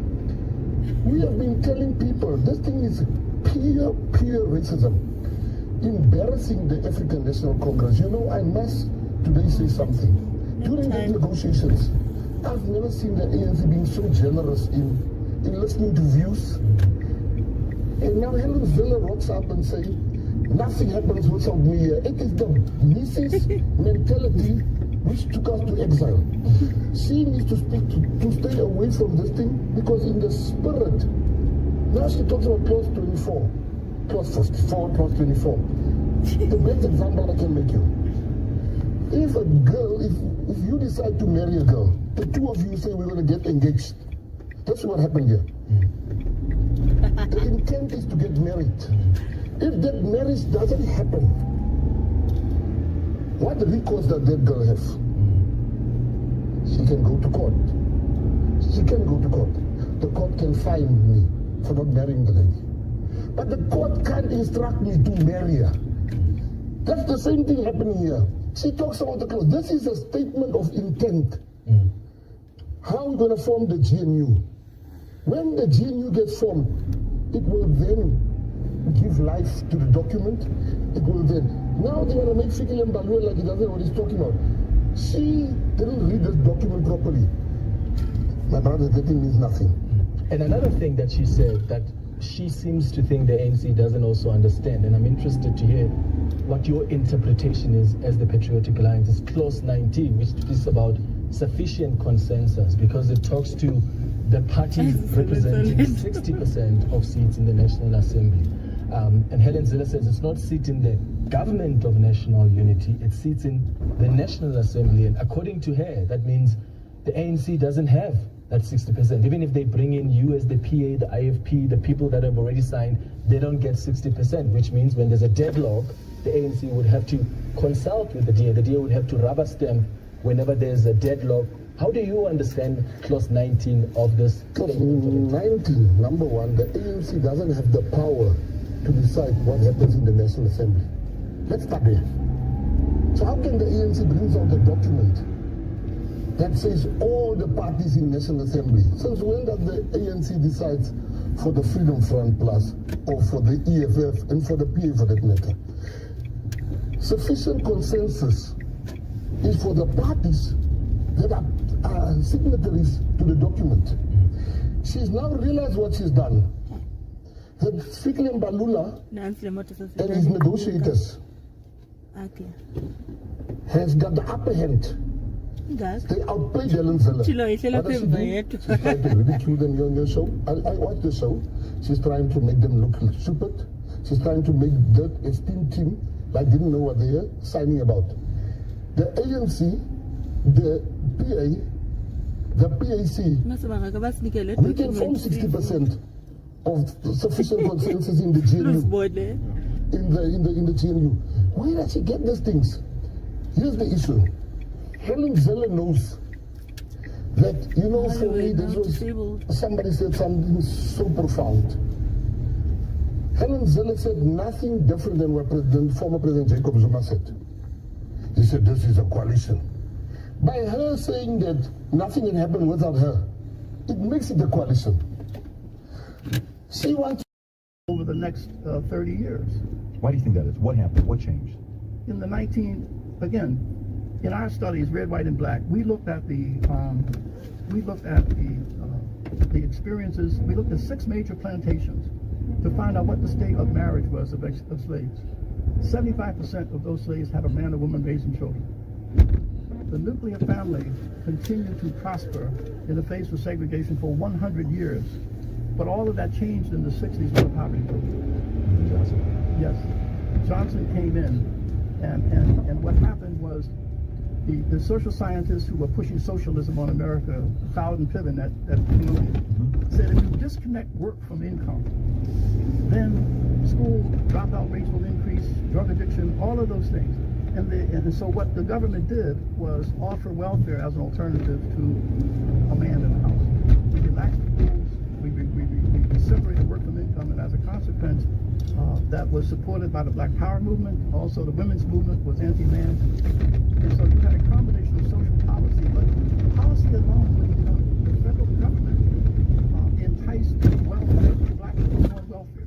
We have been telling people this thing is pure racism. Embarrassing the African National Congress. You know, I must today say something. During the negotiations, I've never seen the ANC being so generous in listening to views. And now Helen Zille rocks up and say, nothing happens without me here. It is the Mrs. mentality which took us to exile. She needs to stay away from this thing because in the spirit, now she talks about clause 24, clause 54, clause 24. The best example I can make you. If a girl, if you decide to marry a girl, the two of you say we're going to get engaged. That's what happened here. The intent is to get married. If that marriage doesn't happen, what recourse does that girl have? She can go to court. She can go to court. The court can fine me for not marrying the lady. But the court can't instruct me to marry her. That's the same thing happening here. She talks about the clause. This is a statement of intent. How are we going to form the GNU? When the GNU gets formed, it will then give life to the document. It will then. Now they want to make Fikile Mbalwe like he doesn't know what he's talking about. She didn't read this document properly. My brother, that thing means nothing. And another thing that she said that she seems to think the ANC doesn't also understand, and I'm interested to hear what your interpretation is as the Patriotic Alliance, is clause 19, which is about sufficient consensus, because it talks to the parties representing 60% of seats in the National Assembly. And Helen Zille says it's not seat in the government of national unity, it sits in the National Assembly. And according to her, that means the ANC doesn't have that 60%. Even if they bring in you as the PA, the IFP, the people that have already signed, they don't get 60%, which means when there's a deadlock, the ANC would have to consult with the DA. The DA would have to rubber stamp whenever there's a deadlock. How do you understand clause 19 of this? Clause 19, number one, the ANC doesn't have the power to decide what happens in the National Assembly. Let's start there. So how can the ANC bring out a document that says all the parties in National Assembly? Since when does the ANC decide for the Freedom Front Plus or for the EFF and for the PA for that matter? Sufficient consensus is for the parties that are signatories to the document. She's now realized what she's done. That Fikile Mbalula and his negotiators has got the upper hand. They outplayed Helen Zeller. What does she do? She's trying to ridicule them on your show. I watch the show. She's trying to make them look stupid. She's trying to make the esteemed team like didn't know what they were signing about. The ANC, the PA, the PAC, we can form 60% of sufficient consensus in the GNU. In the GNU. Where does she get these things? Here's the issue. Helen Zeller knows that, you know, for me, this was, somebody said something so profound. Helen Zeller said nothing different than what former President Jacob Zuma said. He said this is a coalition. By her saying that nothing can happen without her, it makes it a coalition. She wants over the next 30 years. Why do you think that is? What happened? What changed? In the in our studies, red, white, and black, we looked at the experiences. We looked at 6 major plantations to find out what the state of marriage was of slaves. 75% of those slaves had a man or woman raising children. The nuclear family continued to prosper in the face of segregation for 100 years. But all of that changed in the 60s when the poverty broke. Johnson. Yes. Johnson came in, and what happened was the social scientists who were pushing socialism on America, Fowler and Piven at said if you disconnect work from income, then school dropout rates will increase, drug addiction, all of those things. And so what the government did was offer welfare as an alternative to a man in the house. We relaxed the rules, we separated work from income, and as a consequence, that was supported by the Black Power movement. Also, the women's movement was anti-man. And so you had a combination of social policy, but policy alone wouldn't do it. The federal government enticed welfare, black people on welfare.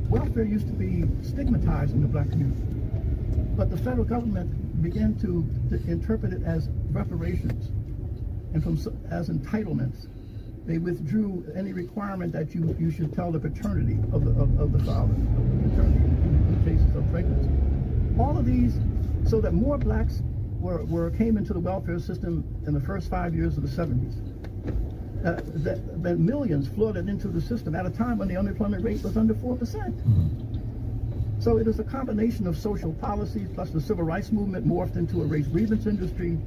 Welfare used to be stigmatized in the black community. But the federal government began to interpret it as reparations and as entitlements. They withdrew any requirement that you should tell the paternity of the father, the paternity in cases of pregnancy. All of these, so that more blacks came into the welfare system in the first 5 years of the 70s. That millions flooded into the system at a time when the unemployment rate was under 4%. So it is a combination of social policies plus the civil rights movement morphed into a race grievance industry,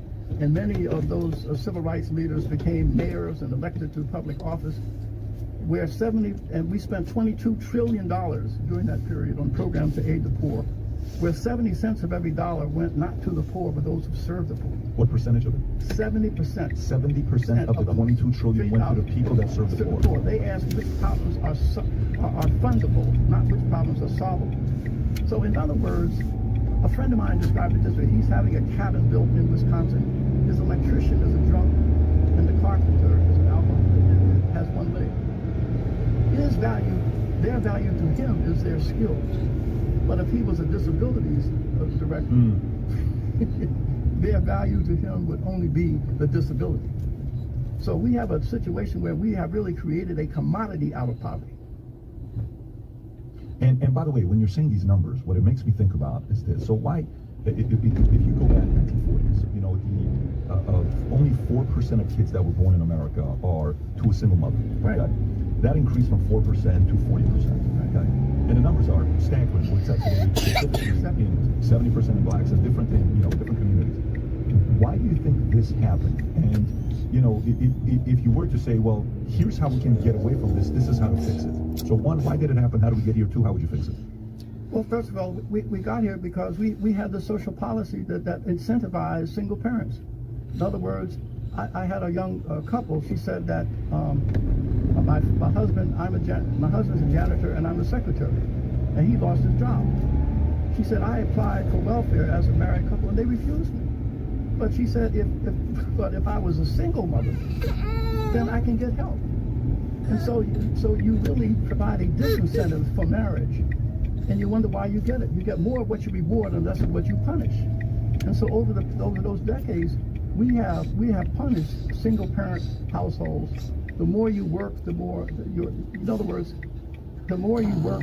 and many of those civil rights leaders became mayors and elected to public office, where we spent $22 trillion during that period on programs to aid the poor, where 70 cents of every dollar went not to the poor, but those who served the poor. What percentage of it? 70%. 70% of the 22 trillion went to the people that serve the poor. They asked which problems are fundable, not which problems are solvable. So in other words, a friend of mine described it this way. He's having a cabin built in Wisconsin. His electrician is a drunk, and the carpenter is an alcoholic, has one leg. Their value to him is their skills. But if he was a disabilities director, their value to him would only be the disability. So we have a situation where we have really created a commodity out of poverty. And by the way, when you're saying these numbers, what it makes me think about is this. So why, if you go back to the 1940s, you know, only 4% of kids that were born in America are to a single mother. Right. Okay? That increased from 4% to 40%. Okay? And the numbers are staggering. What's that today? 70% in blacks and different communities. Why do you think this happened? And you know, if you were to say, well, here's how we can get away from this, this is how to fix it. So one, why did it happen? How do we get here? Two, how would you fix it? Well, first of all, we got here because we had the social policy that incentivized single parents. In other words, I had a young couple. She said that my husband's a janitor and I'm a secretary, and he lost his job. She said, I applied for welfare as a married couple and they refused me. But she said, if I was a single mother, then I can get help. And so you really provide a disincentive for marriage. And you wonder why you get it. You get more of what you reward and less of what you punish. And so over those decades, we have punished single parent households. The more you work, the more in other words, the more you work,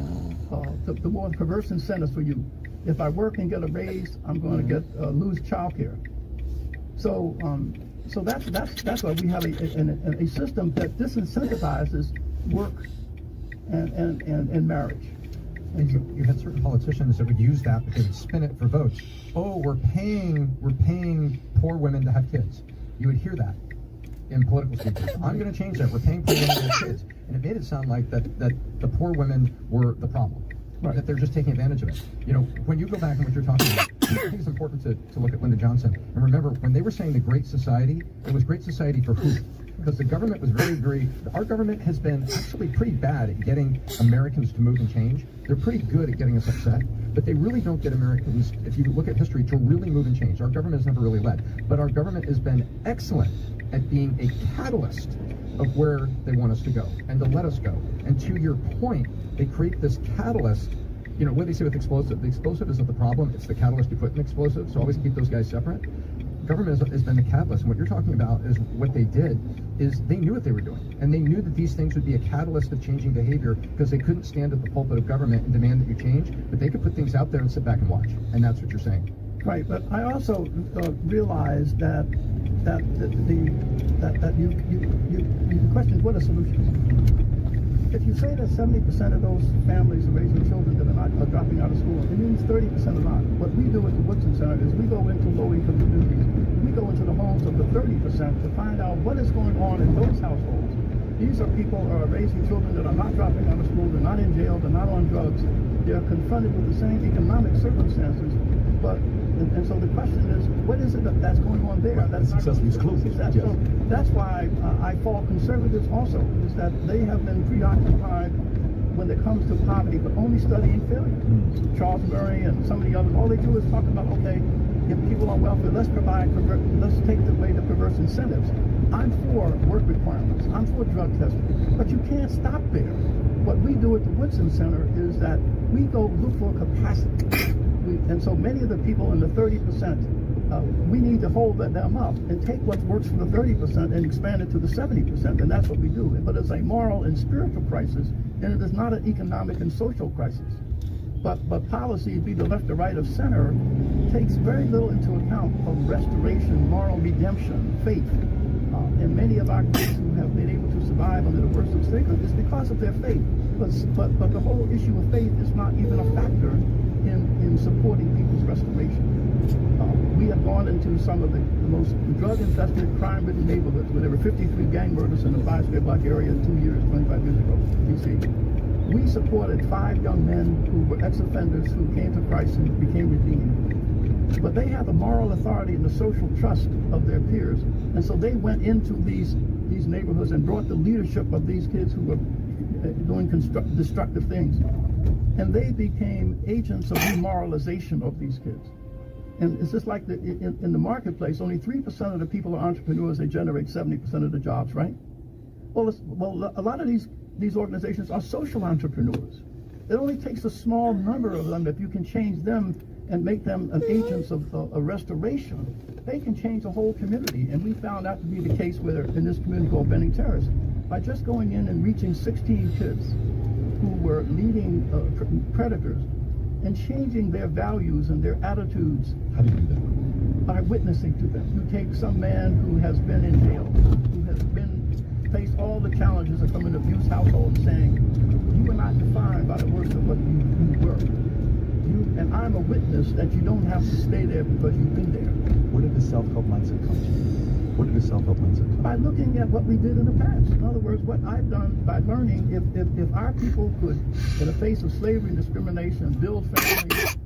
the more perverse incentives for you. If I work and get a raise, I'm going to lose childcare. So that's why we have a system that disincentivizes work and marriage. And you had certain politicians that would use that, but they would spin it for votes. Oh, we're paying poor women to have kids. You would hear that in political speeches. I'm going to change that. We're paying poor women to have kids. And it made it sound like that the poor women were the problem. Right. That they're just taking advantage of it. You know, when you go back and what you're talking about, I think it's important to look at Lyndon Johnson. And remember, when they were saying the Great Society, it was Great Society for who? Because the government was our government has been actually pretty bad at getting Americans to move and change. They're pretty good at getting us upset, but they really don't get Americans, if you look at history, to really move and change. Our government has never really led, but our government has been excellent at being a catalyst of where they want us to go and to let us go. And to your point, they create this catalyst. You know, what they say with explosive, the explosive isn't the problem, it's the catalyst you put in explosive, so always keep those guys separate. Government has been the catalyst, and what you're talking about is what they did is they knew what they were doing, and they knew that these things would be a catalyst of changing behavior because they couldn't stand at the pulpit of government and demand that you change, but they could put things out there and sit back and watch, and that's what you're saying. Right, but I also realized that you questioned what are solutions. If you say that 70% of those families are raising children that are dropping out of school, it means 30% are not. What we do at the Woodson Center is we go into low-income communities. We go into the homes of the 30% to find out what is going on in those households. These are people who are raising children that are not dropping out of school, they're not in jail, they're not on drugs. They're confronted with the same economic circumstances. And so the question is, what is it that's going on there? Right, that's successfully exclusive. So that's why I fault conservatives also, is that they have been preoccupied when it comes to poverty, but only studying failure. Charles Murray and some of the others, all they do is talk about, okay, if people on welfare, let's take away the perverse incentives. I'm for work requirements. I'm for drug testing. But you can't stop there. What we do at the Woodson Center is that we go look for capacity. And so many of the people in the 30%, we need to hold them up and take what works from the 30% and expand it to the 70%. And that's what we do. But it's a moral and spiritual crisis, and it is not an economic and social crisis. But policy, be the left or right of center, takes very little into account of restoration, moral redemption, faith. And many of our kids who have been able to survive under the worst of slavery is because of their faith. But the whole issue of faith is not even a factor in supporting people's restoration. We have gone into some of the most drug-infested, crime-ridden neighborhoods where there were 53 gang murders in the 5 square block area 25 years ago, DC. We supported 5 young men who were ex-offenders who came to Christ and became redeemed. But they have the moral authority and the social trust of their peers. And so they went into these neighborhoods and brought the leadership of these kids who were doing destructive things. And they became agents of demoralization of these kids. And it's just like in the marketplace, only 3% of the people are entrepreneurs. They generate 70% of the jobs, right? Well, a lot of these organizations are social entrepreneurs. It only takes a small number of them. If you can change them and make them agents of a restoration, they can change the whole community. And we found that to be the case in this community called Benning Terrace. By just going in and reaching 16 kids who were leading predators and changing their values and their attitudes. How do you do that? By witnessing to them. You take some man who has been in jail, who has faced all the challenges from an abused household, and saying, you are not defined by the works of what you were. And I'm a witness that you don't have to stay there because you've been there. Where did the self-help mindset come from? Where did the self-help mindset come from? By looking at what we did in the past. In other words, what I've done by learning, if our people could, in the face of slavery and discrimination, build families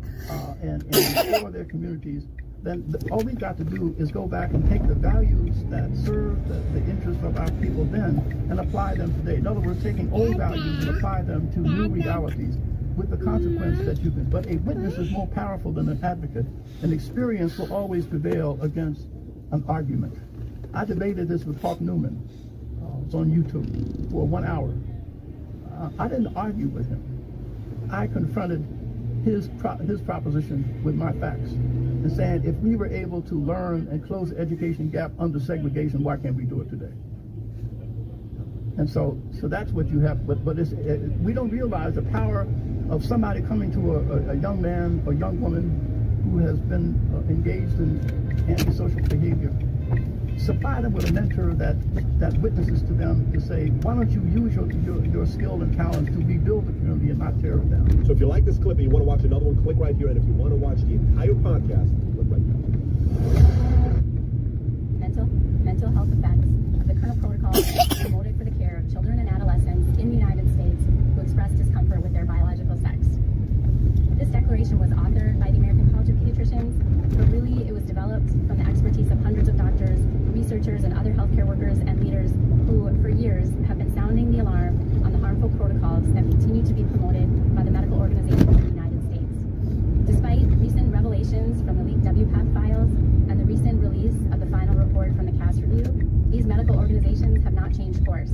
and restore their communities, then all we've got to do is go back and take the values that served the interests of our people then and apply them today. In other words, taking old values and apply them to new realities, with the consequence that you can. But a witness is more powerful than an advocate, and experience will always prevail against an argument. I debated this with Hawk Newman. It's on YouTube for 1 hour. I didn't argue with him. I confronted his proposition with my facts and saying, if we were able to learn and close the education gap under segregation, why can't we do it today? And so that's what you have. But it's, we don't realize the power of somebody coming to a young man or young woman who has been engaged in antisocial behavior. Supply them with a mentor that witnesses to them to say, why don't you use your skill and talents to rebuild the community and not tear it down? So if you like this clip and you want to watch another one, click right here. And if you want to watch the entire podcast, click right here. Mental health effects of the current protocols promoted for the care of children and adolescents in the United States who express discomfort with their biological sex. This declaration was authored by the American College of Pediatricians, but really it was developed from the expertise of hundreds of doctors, researchers, and other healthcare workers and leaders who, for years, have been sounding the alarm on the harmful protocols that continue to be promoted by the medical organizations in the United States. Despite recent revelations from the leaked WPATH files and the recent release of the final report from the CAS review, these medical organizations have not changed course.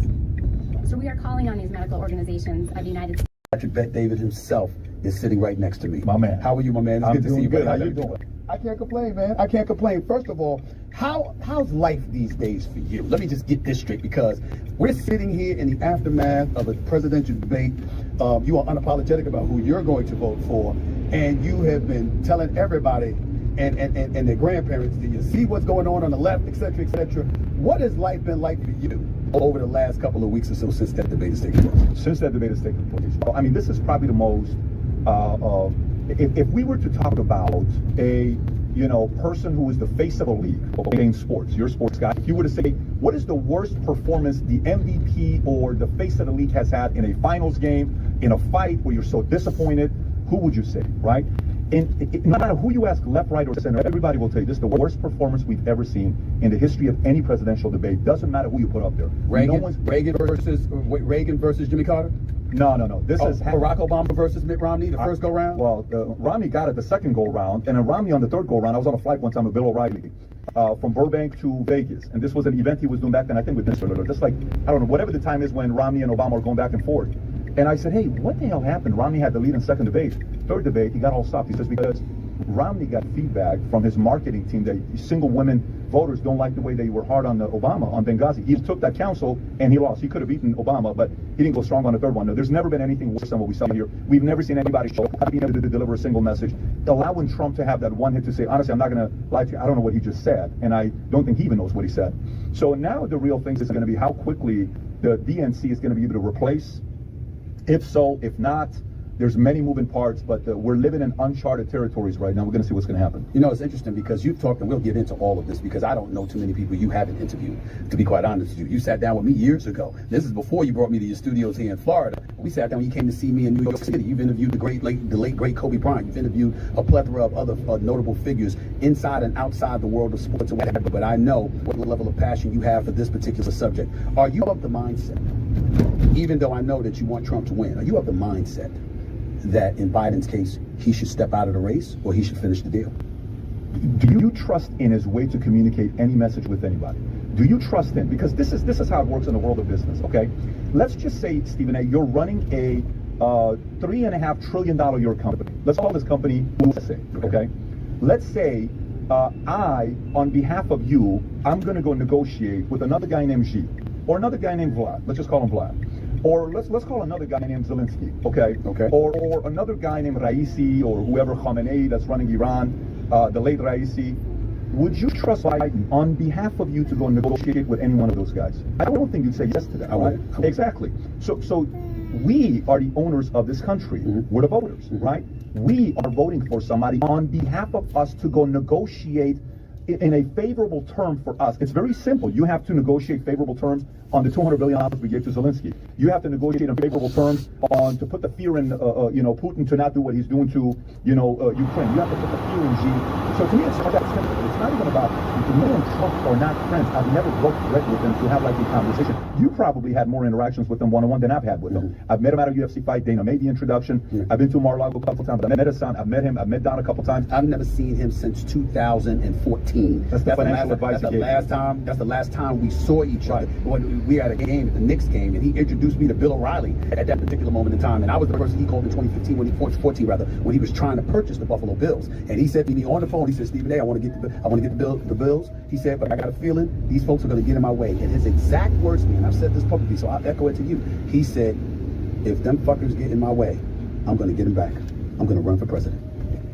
So we are calling on these medical organizations of the United States. Patrick Bet David himself is sitting right next to me. My man. How are you, my man? It's I'm good to see you. good. How How you doing? I can't complain, man. I can't complain. First of all, how's life these days for you? Let me just get this straight, because we're sitting here in the aftermath of a presidential debate. You are unapologetic about who you're going to vote for, and you have been telling everybody and their grandparents, do you see what's going on the left, et cetera, et cetera. What has life been like for you over the last couple of weeks or so since that debate has taken place? Since that debate has taken place, I mean, this is probably the most, if we were to talk about a person who is the face of a league, in sports, you're a sports guy, if you were to say, what is the worst performance the MVP or the face of the league has had in a finals game, in a fight where you're so disappointed, who would you say, right? And no matter who you ask, left, right, or center, everybody will tell you this is the worst performance we've ever seen in the history of any presidential debate. Doesn't matter who you put up there. Reagan versus Jimmy Carter? No. This is Barack Obama versus Mitt Romney, the first go round? Well, Romney got it the second go round, and then Romney on the third go round. I was on a flight one time with Bill O'Reilly from Burbank to Vegas, and this was an event he was doing back then, I think, with Mr. Just like, I don't know, whatever the time is when Romney and Obama are going back and forth. And I said, hey, what the hell happened? Romney had the lead in second debate. Third debate, he got all stopped. He says, because Romney got feedback from his marketing team that single women voters don't like the way they were hard on Obama on Benghazi. He took that counsel and he lost. He could have beaten Obama, but he didn't go strong on the third one. No, there's never been anything worse than what we saw here. We've never seen anybody show up being able to deliver a single message, allowing Trump to have that one hit to say, honestly, I'm not going to lie to you, I don't know what he just said, and I don't think he even knows what he said. So now the real thing is going to be how quickly the DNC is going to be able to replace. If so, if not, there's many moving parts, but we're living in uncharted territories right now. We're going to see what's going to happen. You know, it's interesting because you've talked, and we'll get into all of this because I don't know too many people you haven't interviewed, to be quite honest with you. You sat down with me years ago. This is before you brought me to your studios here in Florida. We sat down when you came to see me in New York City. You've interviewed the late great Kobe Bryant. You've interviewed a plethora of other notable figures inside and outside the world of sports and whatever. But I know what level of passion you have for this particular subject. Are you of the mindset, even though I know that you want Trump to win, are you of the mindset that in Biden's case, he should step out of the race or he should finish the deal? Do you trust in his way to communicate any message with anybody? Do you trust him? Because this is how it works in the world of business, okay? Let's just say, Stephen A., you're running a $3.5 trillion a year company. Let's call this company USA, okay? Let's say I, on behalf of you, I'm going to go negotiate with another guy named Xi or another guy named Vlad. Let's just call him Vlad. Or let's call another guy named Zelensky, okay? Or another guy named Raisi or whoever, Khamenei, that's running Iran, the late Raisi. Would you trust Biden on behalf of you to go negotiate with any one of those guys? I don't think you'd say yes to that. I would. Exactly. So we are the owners of this country. We're the voters, right? We are voting for somebody on behalf of us to go negotiate in a favorable term for us. It's very simple. You have to negotiate favorable terms on the $200 billion we gave to Zelensky. You have to negotiate in favorable terms on to put the fear in, Putin to not do what he's doing to, Ukraine. You have to put the fear in Xi. So to me, it's not that simple. It's not even about me and Trump are not friends. I've never broke bread with him to have like a conversation. You probably had more interactions with him one-on-one than I've had with him. I've met him at a UFC fight. Dana made the introduction. I've been to Mar-a-Lago a couple times. I've met his son. I've met him. I've met Don a couple times. I've never seen him since 2014. That's the last time we saw each other. When we were at a game, at the Knicks game, and he introduced me to Bill O'Reilly at that particular moment in time. And I was the person he called in 2015 when he was trying to purchase the Buffalo Bills. And he said to me on the phone, he said, Stephen A, I want to get the Bills. He said, but I got a feeling these folks are going to get in my way. And his exact words to me, and I've said this publicly, so I'll echo it to you. He said, if them fuckers get in my way, I'm going to get them back. I'm going to run for president.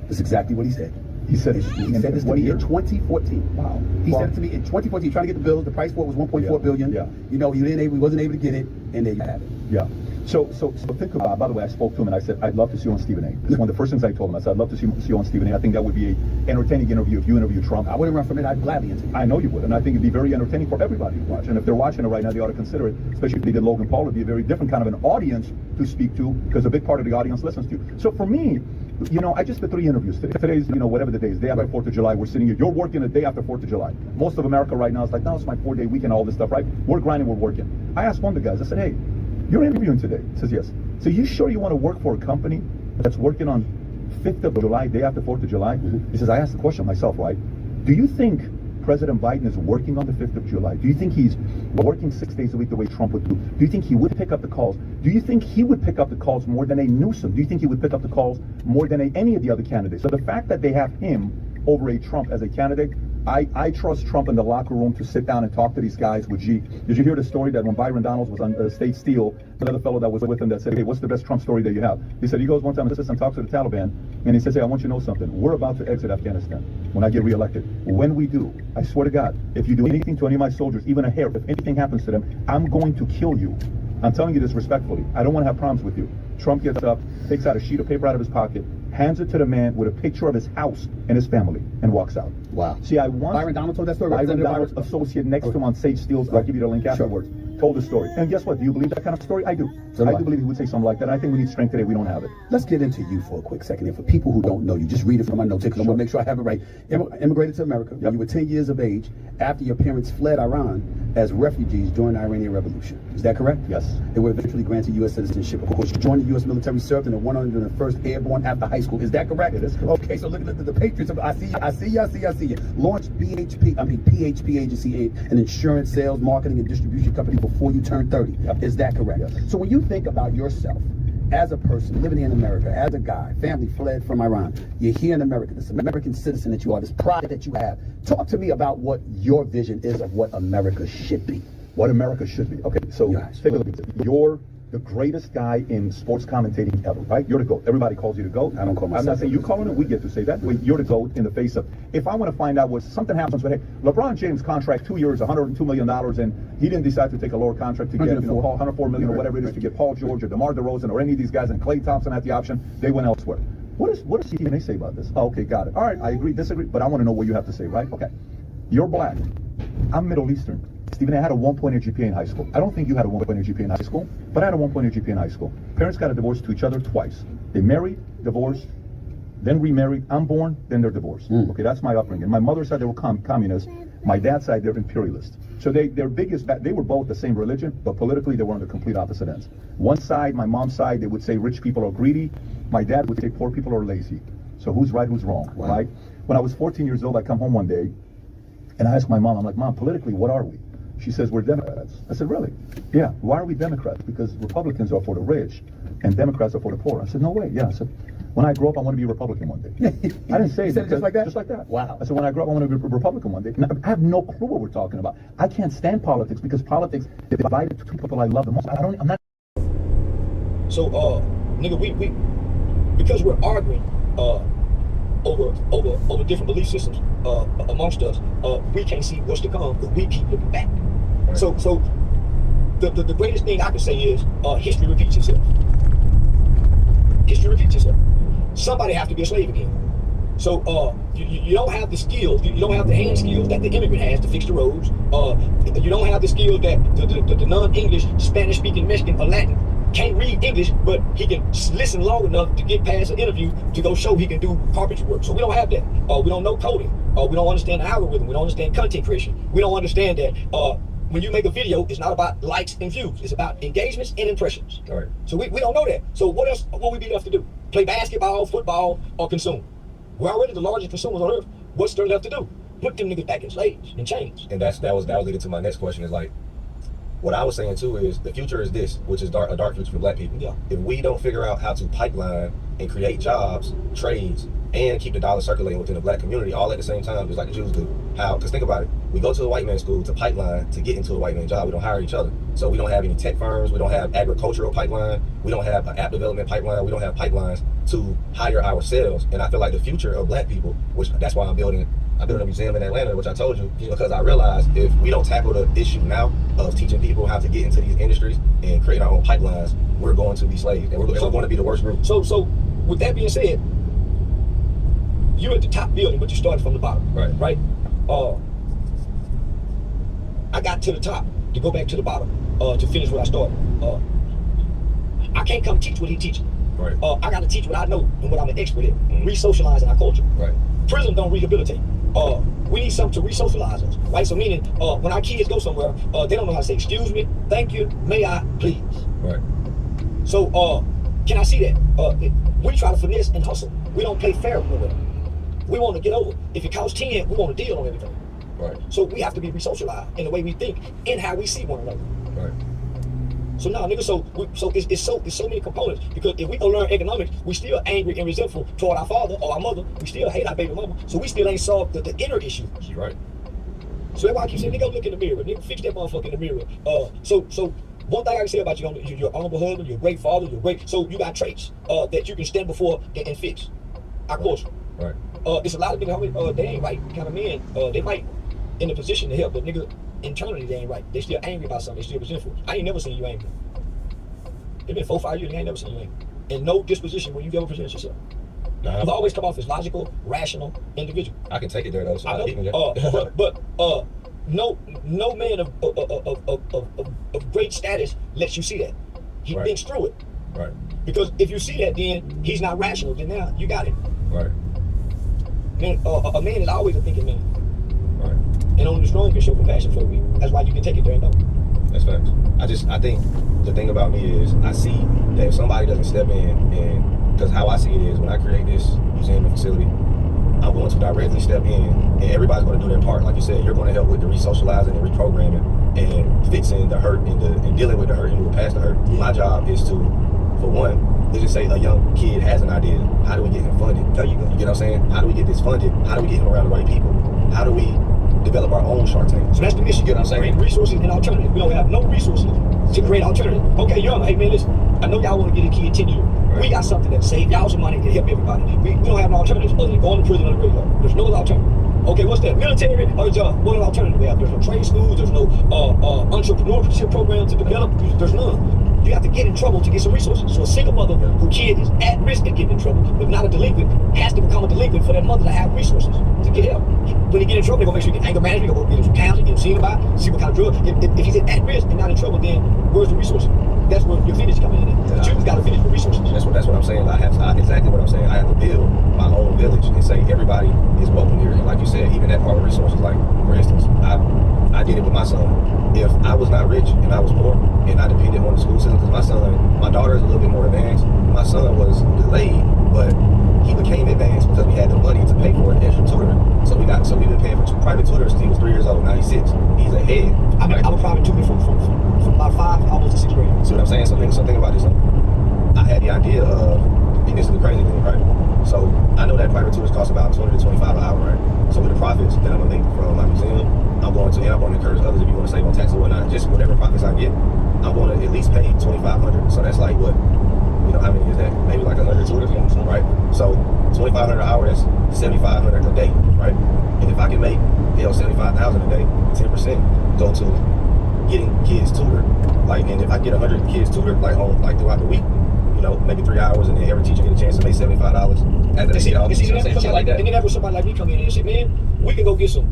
That's exactly what he said. He said this to me in 2014. Wow. He said it to me in 2014, trying to get the bills. The price for it was $1.4 billion. Yeah. He wasn't able to get it, and there you have it. Yeah. So think about, by the way, I spoke to him and I said, I'd love to see you on Stephen A. It's one of the first things I told him. I said, I'd love to see you on Stephen A. I think that would be an entertaining interview if you interview Trump. I wouldn't run from it. I'd gladly interview. I know you would. And I think it'd be very entertaining for everybody to watch. And if they're watching it right now, they ought to consider it, especially if they did Logan Paul. It'd be a very different kind of an audience to speak to because a big part of the audience listens to you. So for me, I just did 3 interviews today. Today's, whatever the day is, day after 4th of July, we're sitting here. You're working the day after 4th of July. Most of America right now is like, no, it's my 4-day weekend, all this stuff, right? We're grinding, we're working. I asked one of the guys, I said, hey, you're interviewing today. He says, yes. So you sure you want to work for a company that's working on 5th of July, day after 4th of July? He says, I asked the question myself, right? Do you think President Biden is working on the 5th of July? Do you think he's working 6 days a week the way Trump would do? Do you think he would pick up the calls? Do you think he would pick up the calls more than a Newsom? Do you think he would pick up the calls more than any of the other candidates? So the fact that they have him over a Trump as a candidate, I trust Trump in the locker room to sit down and talk to these guys with G. Did you hear the story that when Byron Donalds was on State Steel, another fellow that was with him that said, hey, what's the best Trump story that you have? He said he goes one time and talks to the Taliban, and he says, hey, I want you to know something. We're about to exit Afghanistan when I get reelected. When we do, I swear to God, if you do anything to any of my soldiers, even a hair, if anything happens to them, I'm going to kill you. I'm telling you this respectfully. I don't want to have problems with you. Trump gets up, takes out a sheet of paper out of his pocket, hands it to the man with a picture of his house and his family, and walks out. Wow. See, I want Byron Donalds told that story. Byron Donalds, associate next to him on Sage Steele's, I'll give you the link afterwards, told the story. And guess what? Do you believe that kind of story? I do. I do believe he would say something like that. I think we need strength today. We don't have it. Let's get into you for a quick second. And for people who don't know you, just read it from my notes because I want to make sure I have it right. Immigrated to America when you were 10 years of age after your parents fled Iran as refugees during the Iranian Revolution. Is that correct? Yes. They were eventually granted U.S. citizenship. Of course, you joined the U.S. military, served in the 101st Airborne after high school. Is that correct? It is correct. Okay, so look at the Patriots. I see you. Launched PHP agency, an insurance, sales, marketing, and distribution company before you turned 30. Yep. Is that correct? Yes. So when you think about yourself as a person living here in America, as a guy, family fled from Iran, you're here in America, this American citizen that you are, this pride that you have. Talk to me about what your vision is of what America should be. What America should be. Okay, so take a look at it. You're the greatest guy in sports commentating ever, right? You're the GOAT. Everybody calls you the GOAT. I don't call myself. I'm not saying you calling it. We get to say that. But you're the GOAT in the face of, if I want to find out what something happens with, hey, LeBron James contract 2 years, $102 million, and he didn't decide to take a lower contract to get, $104 million or whatever it is to get Paul George or DeMar DeRozan or any of these guys, and Klay Thompson had the option. They went elsewhere. What does Stephen A say about this? Oh, okay, got it. All right, I agree, disagree, but I want to know what you have to say, right? Okay. You're black. I'm Middle Eastern. Stephen, I had a 1.8 GPA in high school. I don't think you had a 1.8 GPA in high school, but I had a 1.8 GPA in high school. Parents got a divorce to each other twice. They married, divorced, then remarried. I'm born, then they're divorced. Okay, that's my upbringing. My mother side, they were communists. My dad's side, they're imperialists. So they were both the same religion, but politically they were on the complete opposite ends. One side, my mom's side, they would say rich people are greedy. My dad would say poor people are lazy. So who's right, who's wrong, right? When I was 14 years old, I come home one day, and I asked my mom, I'm like, Mom, politically, what are we? She says, we're Democrats. I said, really? Yeah. Why are we Democrats? Because Republicans are for the rich and Democrats are for the poor. I said, no way. Yeah. I said, when I grow up, I want to be a Republican one day. I didn't say it just like that? Just like that. Wow. I said, when I grow up, I want to be a Republican one day. And I have no clue what we're talking about. I can't stand politics because politics is divided two people I love the most. I'm not. So, nigga, we because we're arguing over different belief systems amongst us, we can't see what's to come, but we keep looking back. Right. So the greatest thing I can say is history repeats itself. History repeats itself. Somebody has to be a slave again. So you don't have the skills, you don't have the hand skills that the immigrant has to fix the roads. You don't have the skills that the non-English, Spanish-speaking Mexican or Latin can't read English, but he can listen long enough to get past an interview to go show he can do carpentry work. So we don't have that. We don't know coding. We don't understand the algorithm. We don't understand content creation. We don't understand that when you make a video, it's not about likes and views. It's about engagements and impressions. All right. So we don't know that. So what else will we be left to do? Play basketball, football, or consume? We're already the largest consumers on earth. What's there left to do? Put them niggas back in slaves and chains. And that was leading to my next question is like, what I was saying too is the future is this, which is a dark future for black people. Yeah. If we don't figure out how to pipeline and create jobs, trades, and keep the dollar circulating within the black community all at the same time, just like the Jews do. How? Because think about it. We go to a white man's school to pipeline to get into a white man's job. We don't hire each other. So we don't have any tech firms. We don't have agricultural pipeline. We don't have an app development pipeline. We don't have pipelines to hire ourselves. And I feel like the future of black people, which that's why I built a museum in Atlanta, which I told you, because I realized if we don't tackle the issue now of teaching people how to get into these industries and create our own pipelines, we're going to be slaves, and we're going to be the worst group. So with that being said, you're at the top building, but you started from the bottom. Right? I got to the top to go back to the bottom to finish what I started. I can't come teach what he teaches. Right. I got to teach what I know and what I'm an expert in. Re-socializing our culture. Right. Prison don't rehabilitate. We need something to re-socialize us, right? So meaning, when our kids go somewhere, they don't know how to say, excuse me, thank you, may I, please. Right. So, can I see that? We try to finesse and hustle. We don't play fair with it. We want to get over. If it costs 10, we want to deal on everything. Right. So we have to be re-socialized in the way we think and how we see one another. Right. So now, nigga, it's so many components, because if we go learn economics, we still angry and resentful toward our father or our mother. We still hate our baby mama. So we still ain't solved the inner issues. Right. So that's why I keep saying, nigga, look in the mirror. Nigga, fix that motherfucker in the mirror. So one thing I can say about you, you're an honorable husband, you're a great father, you're great. So you got traits that you can stand before and fix. Of course. Right. It's a lot of niggas, they ain't right kind of men. They might in a position to help, but nigga, internally they ain't right. They still angry about something. They still resentful. I ain't never seen you angry. It's been 4-5 years. I ain't never seen you angry. And no disposition when you've ever presented yourself. Nah, You've always come off as logical, rational individual. I can take it there though. So I know. But no man of great status lets you see that. He Right. thinks through it. Right. Because if you see that, then he's not rational. Then now you got it. Right. Man, a man is always a thinking man. Right. And only the strong can show compassion for the weak. That's why you can take it there and don't. That's facts. I think the thing about me is I see that if somebody doesn't step in, and because how I see it is when I create this museum and facility, I'm going to directly step in, and everybody's going to do their part. Like you said, you're going to help with the re-socializing and reprogramming and fixing the hurt and dealing with the hurt and moving past the hurt. My job is to, for one, let's just say a young kid has an idea. How do we get him funded? There you go. You get what I'm saying? How do we get this funded? How do we get him around the right people? How do we develop our own Shark Tank? So that's the mission. You get what I'm saying? Create resources and alternatives. We don't have no resources to create alternatives. Okay, young, hey man, listen, I know y'all want to get a kid 10 years. Right. We got something that save y'all some money and help everybody. We don't have no alternatives other than going to prison or the graveyard. There's no other alternative. Okay, what's that? Military or job? What are the alternatives we have? There's no trade schools, there's no entrepreneurship program to develop. There's none. You have to get in trouble to get some resources. So a single mother whose kid is at risk of getting in trouble, but not a delinquent, has to become a delinquent for that mother to have resources to get help. When he get in trouble, they're gonna make sure you get anger management, you're gonna get him some counseling, get him seen about, see what kind of drug. If he's at risk and not in trouble, then where's the resources? That's where your finish coming in. But you've got to finish with resources. That's what I'm saying. Exactly what I'm saying. I have to build my own village and say everybody is welcome here. And like you said, even that part of resources, like for instance, I did it with my son. If I was not rich and I was poor and I depended on the school system, because my daughter is a little bit more advanced. My son was delayed, but he became advanced because we had the money to pay for an extra tutoring. So we've been paying for private tutors since he was 3 years old. Now he's 6. He's ahead. I was private tutor from about 5 almost to 6th grade. See what I'm saying? So think about this. I had the idea of, and this is the crazy thing, right? So I know that private tutors cost about $20 to $25 an hour, right? So with the profits that I'm gonna make from my museum, I'm going to encourage others, if you want to save on taxes or whatnot, just whatever profits I get, I'm going to at least pay $2,500. So that's like what? You know, how many is that? Maybe like 100 tutors, right? So $2,500 an hour, that's $7,500 a day, right? And if I can make $75,000 a day, 10% go to getting kids tutored. Like, and if I get 100 kids tutored, like throughout the week, you know, maybe 3 hours, and then every teacher get a chance to make $75 after they get all shit like that. And then that's where somebody like me come in and say, man, we can go get some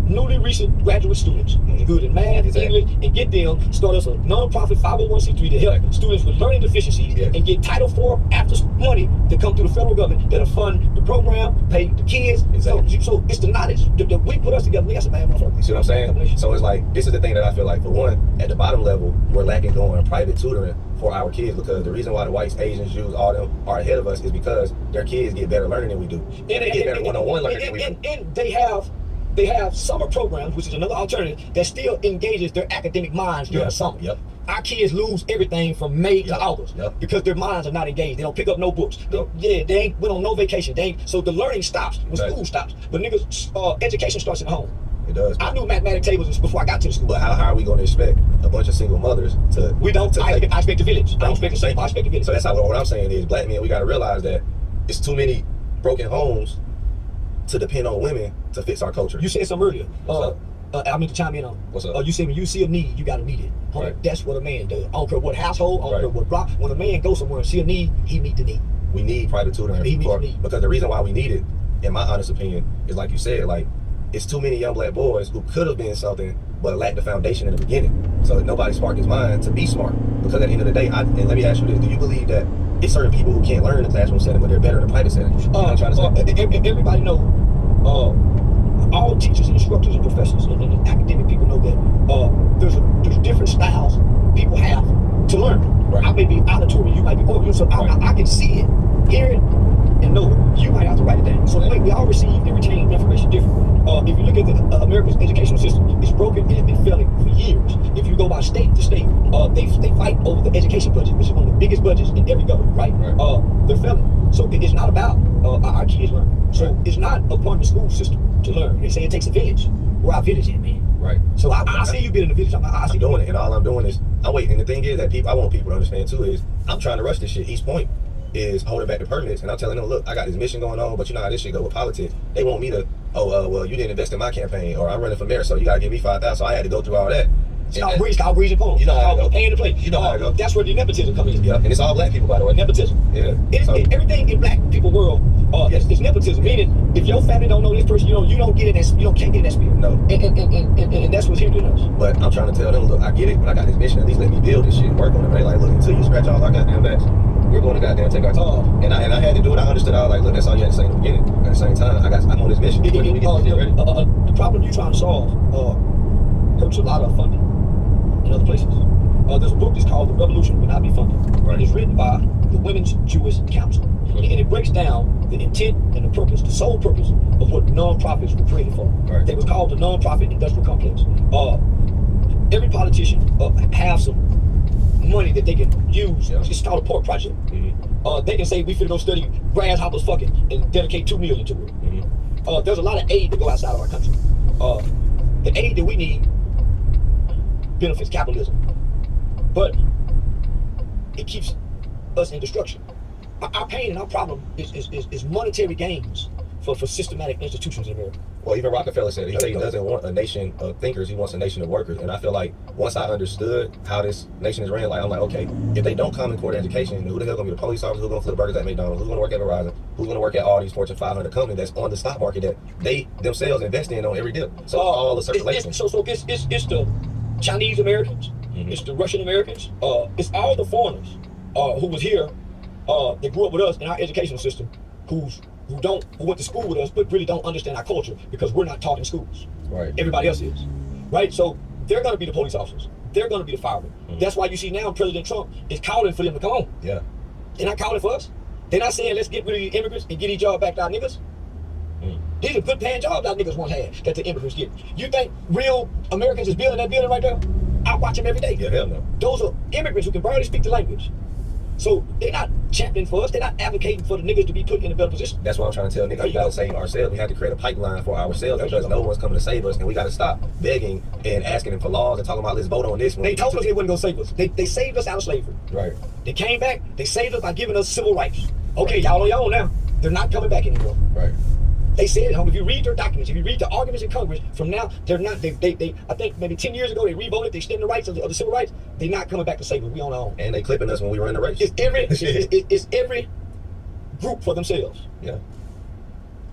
newly recent graduate students good in math, English, and get them start us a non-profit 501c3 to help students with learning deficiencies and get Title IV after money that come through the federal government that'll fund the program, pay the kids. So it's the knowledge that we put us together. We got some bad motherfuckers. You see what I'm saying? So it's like, this is the thing that I feel like, for one, at the bottom level, we're lacking going private tutoring for our kids, because the reason why the whites, Asians, Jews, all them are ahead of us is because their kids get better learning than we do. And they get better one-on-one learning than we do. And they have summer programs, which is another alternative that still engages their academic minds during the summer. Our kids lose everything from May to August because their minds are not engaged. They don't pick up no books. They ain't went on no vacation. So the learning stops when school stops. But niggas, education starts at home. It does. I knew mathematic tables before I got to the school. But how are we going to expect a bunch of single mothers to? We don't. I expect the village. I expect the village. So that's how what I'm saying is, black men, we got to realize that it's too many broken homes to depend on women to fix our culture. You said something earlier. I meant to chime in on. What's up? You said when you see a need, you got to meet it. Right. That's what a man does. I don't care what household, I don't care what block. When a man goes somewhere and see a need, he meet the need. We need private tutoring. He meets the need. Because the reason why we need it, in my honest opinion, is like you said, like, it's too many young black boys who could have been something but lacked the foundation in the beginning. So nobody sparked his mind to be smart. Because at the end of the day, and let me ask you this, do you believe that it's certain people who can't learn in the classroom setting, but they're better in the private setting? I'm trying to say. Everybody know, all teachers and instructors and professors and academic people know that there's different styles people have to learn. Right. I may be auditory, you might be oral, so I can see it, hear it, and know it. You might have to write it down. So we all receive and retain information different. If you look at the America's educational system, it's broken and it's been failing for years. If you go by state to state, they fight over the education budget, which is one of the biggest budgets in every government, right? They're failing. So it's not about our kids learning. So it's not upon the school system to learn. They say it takes a village. Where our village is, man. Right. So I see you being in the village. I see I'm doing it, and all I'm doing is I'm waiting. And the thing is that I want people to understand too is I'm trying to rush this shit. East Point is holding back the permits, and I'm telling them, look, I got this mission going on, but you know how this shit go with politics. They want me to, well, you didn't invest in my campaign, or I'm running for mayor, so you gotta give me $5,000. So I had to go through all that. It's called breezing poem. You know how to go. Paying to play. You know how to go. That's where the nepotism comes in. Yeah, and it's all black people, by the way. Nepotism. Yeah. Everything in black people world is nepotism. Meaning, if your family don't know this person, you don't get in that. You can't get in that spirit. No. And that's what's hindering us. But I'm trying to tell them, look, I get it, but I got this mission. At least let me build this shit and work on it. But they like, look, until you scratch all our goddamn backs, we're going to goddamn take our time. And I had to do it. I understood. I was like, look, that's all you had to say in the beginning. At the same time, I'm on this mission. The problem you're trying to solve hurts a lot of funding in other places. There's a book that's called The Revolution Will Not Be Funded. Right. It's written by the Women's Jewish Council. And it breaks down the intent and the purpose, the sole purpose of what nonprofits were created for. Right. It was called the Nonprofit Industrial Complex. Every politician has some money that they can use. It's called a pork project. They can say we finna go study grasshoppers fucking and dedicate $2 million to it. There's a lot of aid that go outside of our country. The aid that we need benefits capitalism, but it keeps us in destruction. Our pain and our problem is monetary gains for systematic institutions in America. Well, even Rockefeller said he doesn't want a nation of thinkers, he wants a nation of workers. And I feel like once I understood how this nation is ran, I'm like, okay, if they don't Common Core education, who the hell gonna be the police officer, who's gonna flip burgers at McDonald's, who's gonna work at Verizon, who's gonna work at all these Fortune 500 companies that's on the stock market that they themselves invest in on every dip. So all the circulation. So it's the Chinese Americans, it's the Russian Americans, it's all the foreigners who was here, that grew up with us in our educational system, who went to school with us but really don't understand our culture because we're not taught in schools. Right. Everybody else is. Right? So they're gonna be the police officers. They're gonna be the firemen. That's why you see now President Trump is calling for them to come on. Yeah. They're not calling for us. They're not saying let's get rid of these immigrants and get these jobs back to our niggas. These are good paying jobs our niggas once had that the immigrants get. You think real Americans is building that building right there? I watch them every day. Yeah, hell no. Those are immigrants who can barely speak the language. So they're not championing for us. They're not advocating for the niggas to be put in a better position. That's what I'm trying to tell niggas. We gotta save ourselves. We have to create a pipeline for ourselves because no one's coming to save us, and we gotta stop begging and asking them for laws and talking about let's vote on this one. They told us they wouldn't go save us. They saved us out of slavery. Right. They came back. They saved us by giving us civil rights. Okay, y'all on your own now. They're not coming back anymore. Right. They said, if you read their documents, if you read the arguments in Congress, from now, they're not, they I think maybe 10 years ago, they revoted, they extended the rights of the civil rights. They're not coming back to say, we on our own. And they clipping us when we were in the race. It's every group for themselves. Yeah.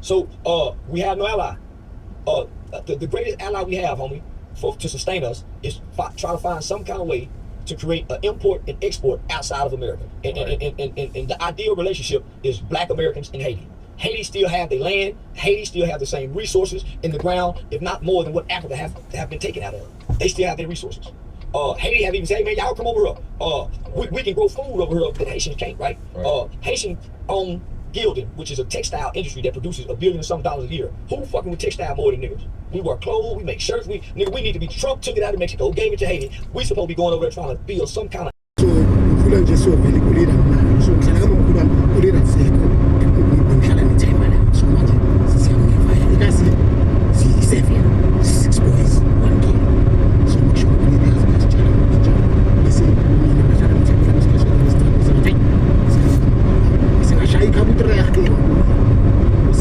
So we have no ally. The greatest ally we have, homie, to sustain us is try to find some kind of way to create an import and export outside of America. And the ideal relationship is Black Americans and Haiti. Haiti still have their land. Haiti still have the same resources in the ground, if not more than what Africa have been taken out of. They still have their resources. Haiti have even said, man, y'all come over here. We can grow food over here that Haitians can't, right? Haitian own Gildan, which is a textile industry that produces $1 billion and some a year. Who fucking with textile more than niggas? We wear clothes, we make shirts, we need to be, Trump took it out of Mexico, gave it to Haiti. We supposed to be going over there trying to build some kind of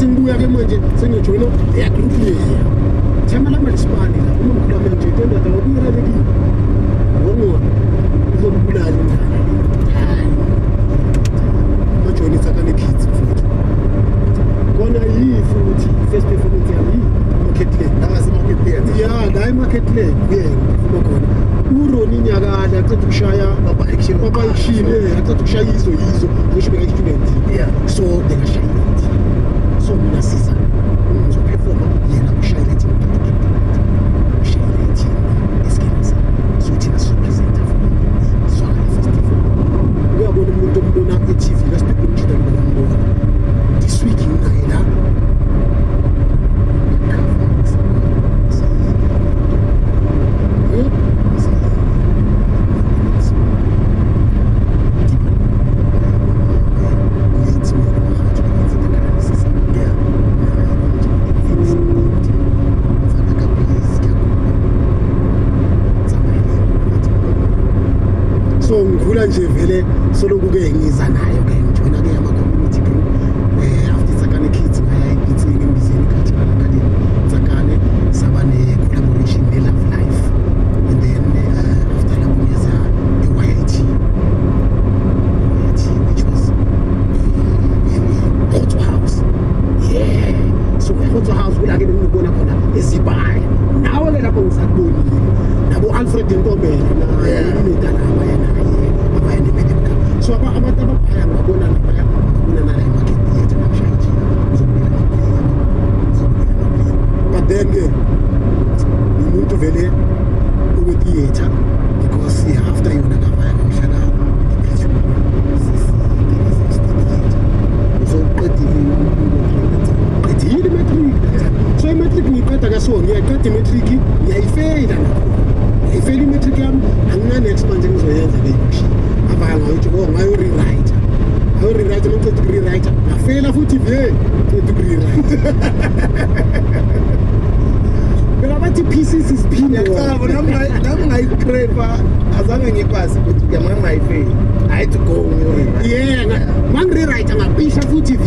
Simbuya ke manje sengijoyina group leya. Thema lama lisibani la uma mkhulama nje tenda dawubira leki. Wongo uzobulala ingane le. Hayi. Bajoyina sakane kids futhi. Kona yi futhi first performance yami market lane. Ngase market lane. Yeah, la market lane kufuma khona. Uroni nyakala aceda ukushaya baba action aceda ukushaya yizo ngisho beka student. Yeah. So ngashaya. So mina siza ngizoperforma yena ushayela team ushayela team eskenza so thina sipresenta so festival uyabona umuntu ombona e-TV lasiphinde umjida ngibona this week ngayela ngikhula nje vele soloku-ke ngiza nayo-ke ngijoyina-ke ama-community group after Tsakane Kids ngaya eBitsini embizeni cultural academy Tsakane saba ne-collaboration ne-Love Life and then after lapho ngeza e-YIT which was Hotzo House. Yeah, so e-Hotzo House kula-ke bengibona khona ezibaya nawe-ke lapho ngisakubonile nabo Alfred Ntombela nayenetana yena so abantu ababhaya ngabona lapha ngabona nala market yethu namhlanje uzobona but then umuntu vele uku-theater because after yona ngavaya ngihlala uqedile imatric so imatric ngiyiqeda kaso ngiyaqeda imatric ngiyayifeyila ngiyayifeyila imatric yami angina-next month engizoyenza leyishi ngayo-rewriter mangiceda uku-rewriter ngafeyila futhi ceda uku-rewriter phela bathi pieces is ngiyacaba nami ngayiprefa azange ngikwazi ukuthi ngiyamangayifeyili I had to go yeah mangi-rewriter ngapisha futhi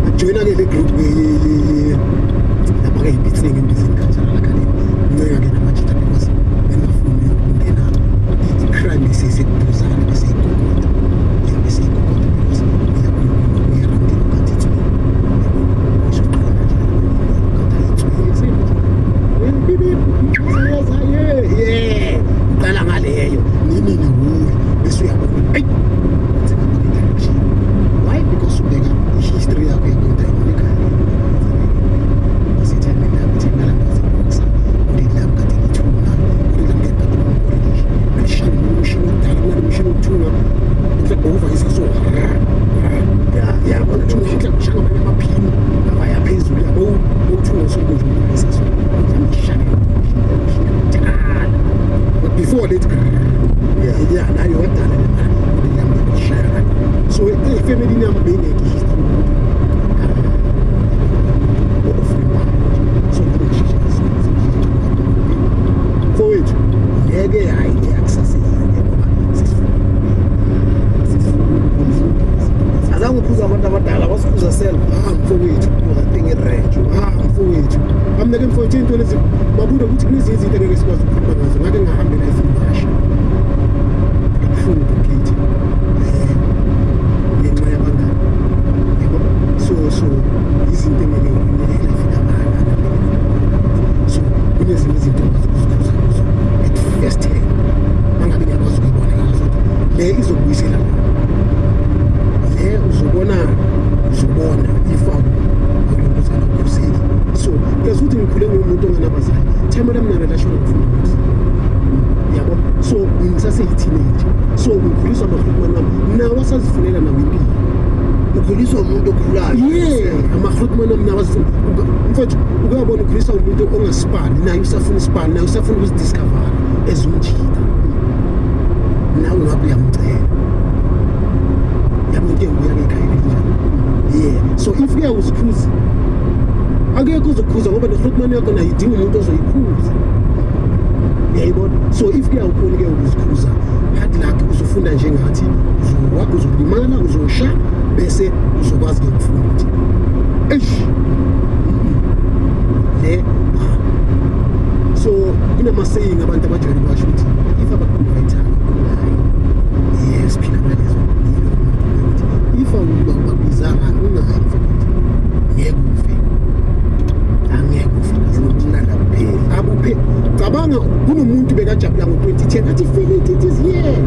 ngajoyina-ke le group lapha-ke eBitsini embizini cultural academy nginceka-ke namajita because bengafuni ukungena i-crime eseseduzane bese igogota because uyarandile ukade ithweni uzoqala nje uqala ngaleyo nini wuwe bese uyabona eyi why because ubeka i-history yakho yabonta ekhaya before that yeah nayo wadala so family yami beyineki history fowethu ngeke hayi ngiyakusasile ngoba azange uphuza abantu abadala wasikhuza self mfowethu I think ukhuliswa umuntu okhulayo yeah ama-grootman mina mfowethu ukuyabona ukhulisa umuntu ongasipani naye usafuna isipani naye usafuna ukuzidiscovera ezumjika nawe ngabe uyamcela yabo into enguyake ekhaya kanjani yeah so if uya uzikhuza akekho uzokhuza ngoba ne-grootman yakho nayo idinga umuntu ozoyikhuza yayibona so if kuya ukhona-ke ukuzikhuza hard luck uzofunda njengathi uzowakho uzolimala uzosha bese uzokwazi-ke ukufunda ukuthi eish le so kunama-saying abantu abajwayele kwasho ukuthi if abakhuluvayithanga yes phila ngalezo if awubabizanga ungayi mfowethu ngeke ufe angeke ufe akupheli cabanga kunomuntu bekajabula ngo-2010 athi feel it is here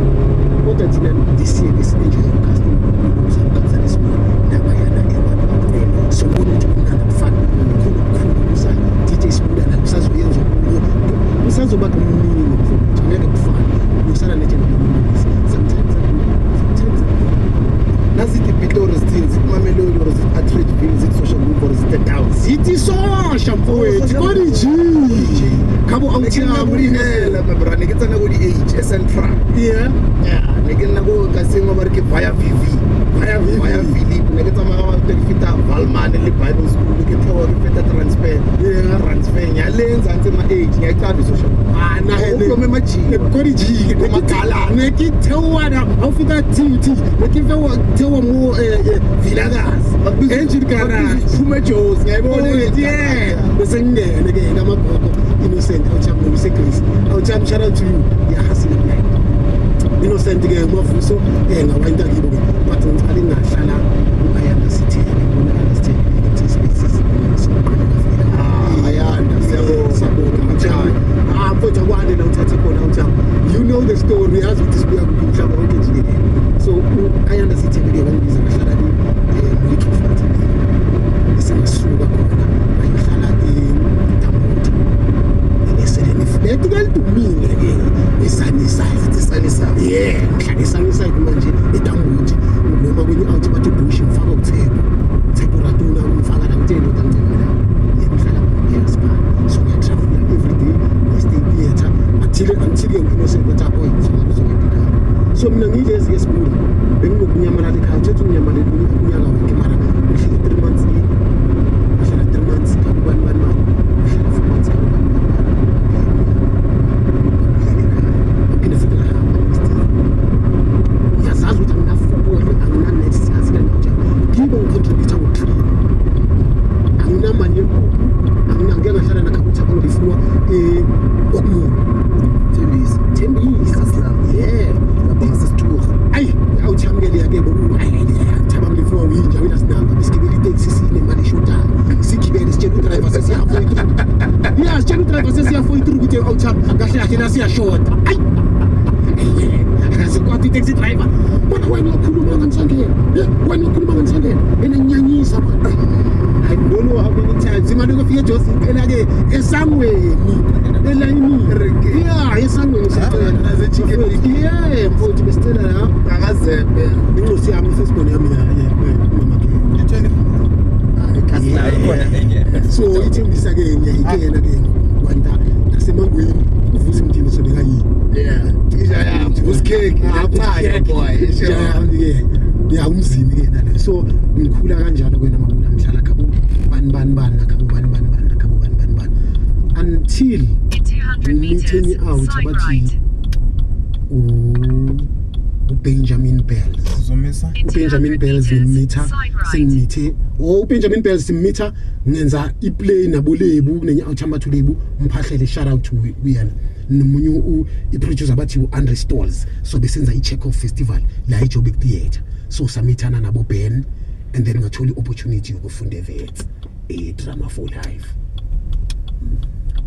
kodwa thina this year besinenjaya ukasting uzamkazana esimini nabayana ebantu sobona ukuthi kumnandi kufana khulu kusa DJ Sibuda la usazoyenza usazoba kumini mfowethu ngeke kufana usana legend sometimes nazithi Pitori zithini zikumamelodi or zithi-Atteridgeville zithi social group or zithi down zithi sosha mfowethu kodiji khabo awuthiyamulinela mabra ne ke tsena go di-age central yeah ne ke nna ko kasengwa ba re ke via Philip ne ke tsamaya ke feta Valman le Bible School ke thewa ke feta transfer nyalenza ntse ma-age ngiyayicanda social uhlome majini kodiji makala ne ke thewa awufika TT ne ke thewa mo vilakazi engine garage phume Joes ngiyayibona yeah bese ngene ke ngamagogo Innocent awuchama nomusegrace awuchama shout out to you yahasile blind Innocent ke mavuso ngawayinta kibo ke but ngicala ngahlala ubayanda sithele ngibonakala sithele into spaces so ayanda siyabonga njani mfowethu akwande la uthathe khona uthatha you know the story yazi ukuthi sibuya kumhlaba wonke jikelele so ayanda sithele ke bangibiza ngahlala little flat esingasuka khona ayihlala eDamoto eseleni dumile ke eSunnyside yeah ngihlala eSunnyside manje eDamoto noma kwenye out bathi bush ngifaka uTheko ratuna ngifaka la utendo kancane la ngihlala eSpa so ngiyatravel every day stay theater until Innocent better boy so mina ngilezi yesibuda bengingokunyamalala ekhaya uthethe unyamalala unyaka wonke mara ngihlala 3 months ngihlala 3 months kabani ngihlala 4 months yazazi ukuthi anginafobole angina-next asinanauja ngibo ngicontributor ngo-3 anginamali yenkukhu ngeke ngahlala nakhabutha bangifuwa okumuntu Tembisi yeah ayi awuthamukele-ke thaba mlifuwa winja wena sinamba besigibele iteksi sinemali eshotayo sigibele sitshela udriver sesiyafoyitru ya sitshela udriver sesiyafoyitru ukuthi awuthamba kahle kahle la siyashota ayi asikwati itaxi driver bona wena ukhuluma nganisangena enanginyanyisa manje I don't know how many times imali kufika Josi iphela-ke esangweni elayinini yeah esangweni yeah mfowethu besicela la akazembe incosi yami ifesibone yami so ithembisa-ke ngiyayikena-ke kwanta nasemangweni uvusa imdini sobekayini yeah isha yami usikheki aphayo boy isha yami-ke ya umzini-ke nale so ngikhula kanjalo kwena mabula ngihlala khabo bani nakhabo bani until ngimitheni out abathi uBenjamin Bells uBenjamin Bells singmithe uBenjamin Bells simmitha ngenza iplay nabolebu kunenye outhamba to lebu umphahlele shout out to uyana nomunye iproducer bathi uAndre Stalls so besenza iChekhov festival la eJoburg Theatre so samithana nabo Ben and then ngathola opportunity yokufunda eVets drama for life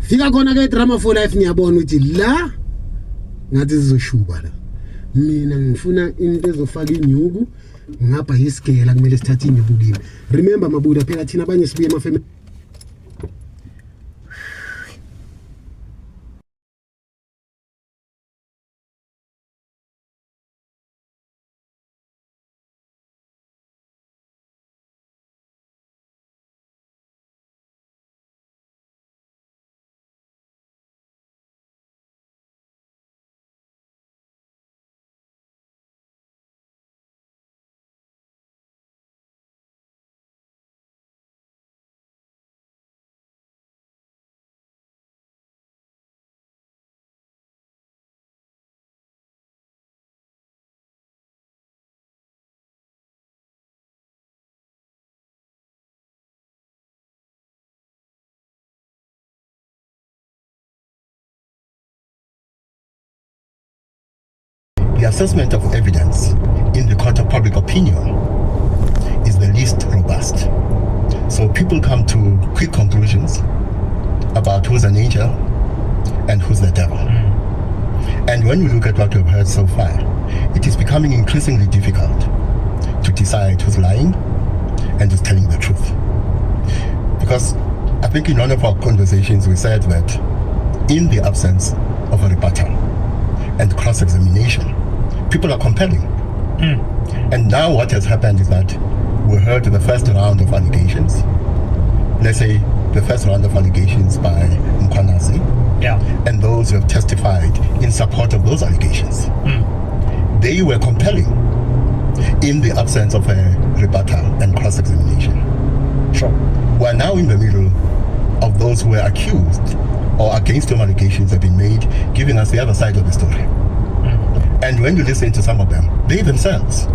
fika khona ke drama for life ngiyabona ukuthi la ngathi sizoshuba la mina ngifuna into ezofaka inyuku ngapha yisigela kumele sithathe inyuku kimi remember mabuda phela thina abanye sibuye emafemini the assessment of evidence in the court of public opinion is the least robust. So people come to quick conclusions about who's an angel and who's the devil. And when we look at what we've heard so far, it is becoming increasingly difficult to decide who's lying and who's telling the truth. Because I think in one of our conversations we said that in the absence of a rebuttal and cross-examination, people are compelling. And now what has happened is that we heard the first round of allegations. Let's say the first round of allegations by Mkhwanazi, and those who have testified in support of those allegations. They were compelling in the absence of a rebuttal and cross-examination. Sure. We're now in the middle of those who were accused or against whom allegations have been made, giving us the other side of the story. And when you listen to some of them, they themselves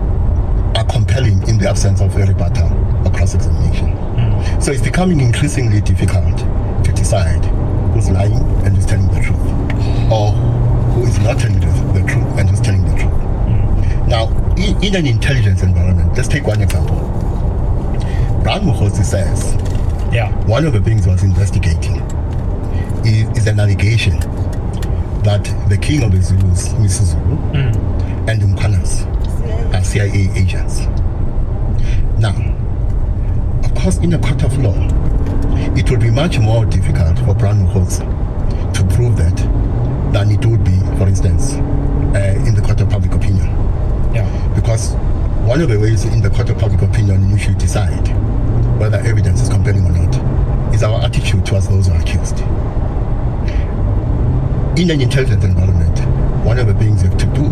are compelling in the absence of a rebuttal or cross-examination. So it's becoming increasingly difficult to decide who's lying and who's telling the truth, or who is not telling the truth and who's telling the truth. Now, in an intelligence environment, let's take one example. Brown Mukhosi says one of the things he was investigating is an allegation that the king of the Zulus, Mrs. Zulu, and Mkhwanazi are CIA agents. Now, of course, in a court of law, it would be much more difficult for Brown Mukhosi to prove that than it would be, for instance, in the court of public opinion. Because one of the ways in the court of public opinion in which you decide whether evidence is compelling or not is our attitude towards those who are accused. In an intelligence environment, one of the things you have to do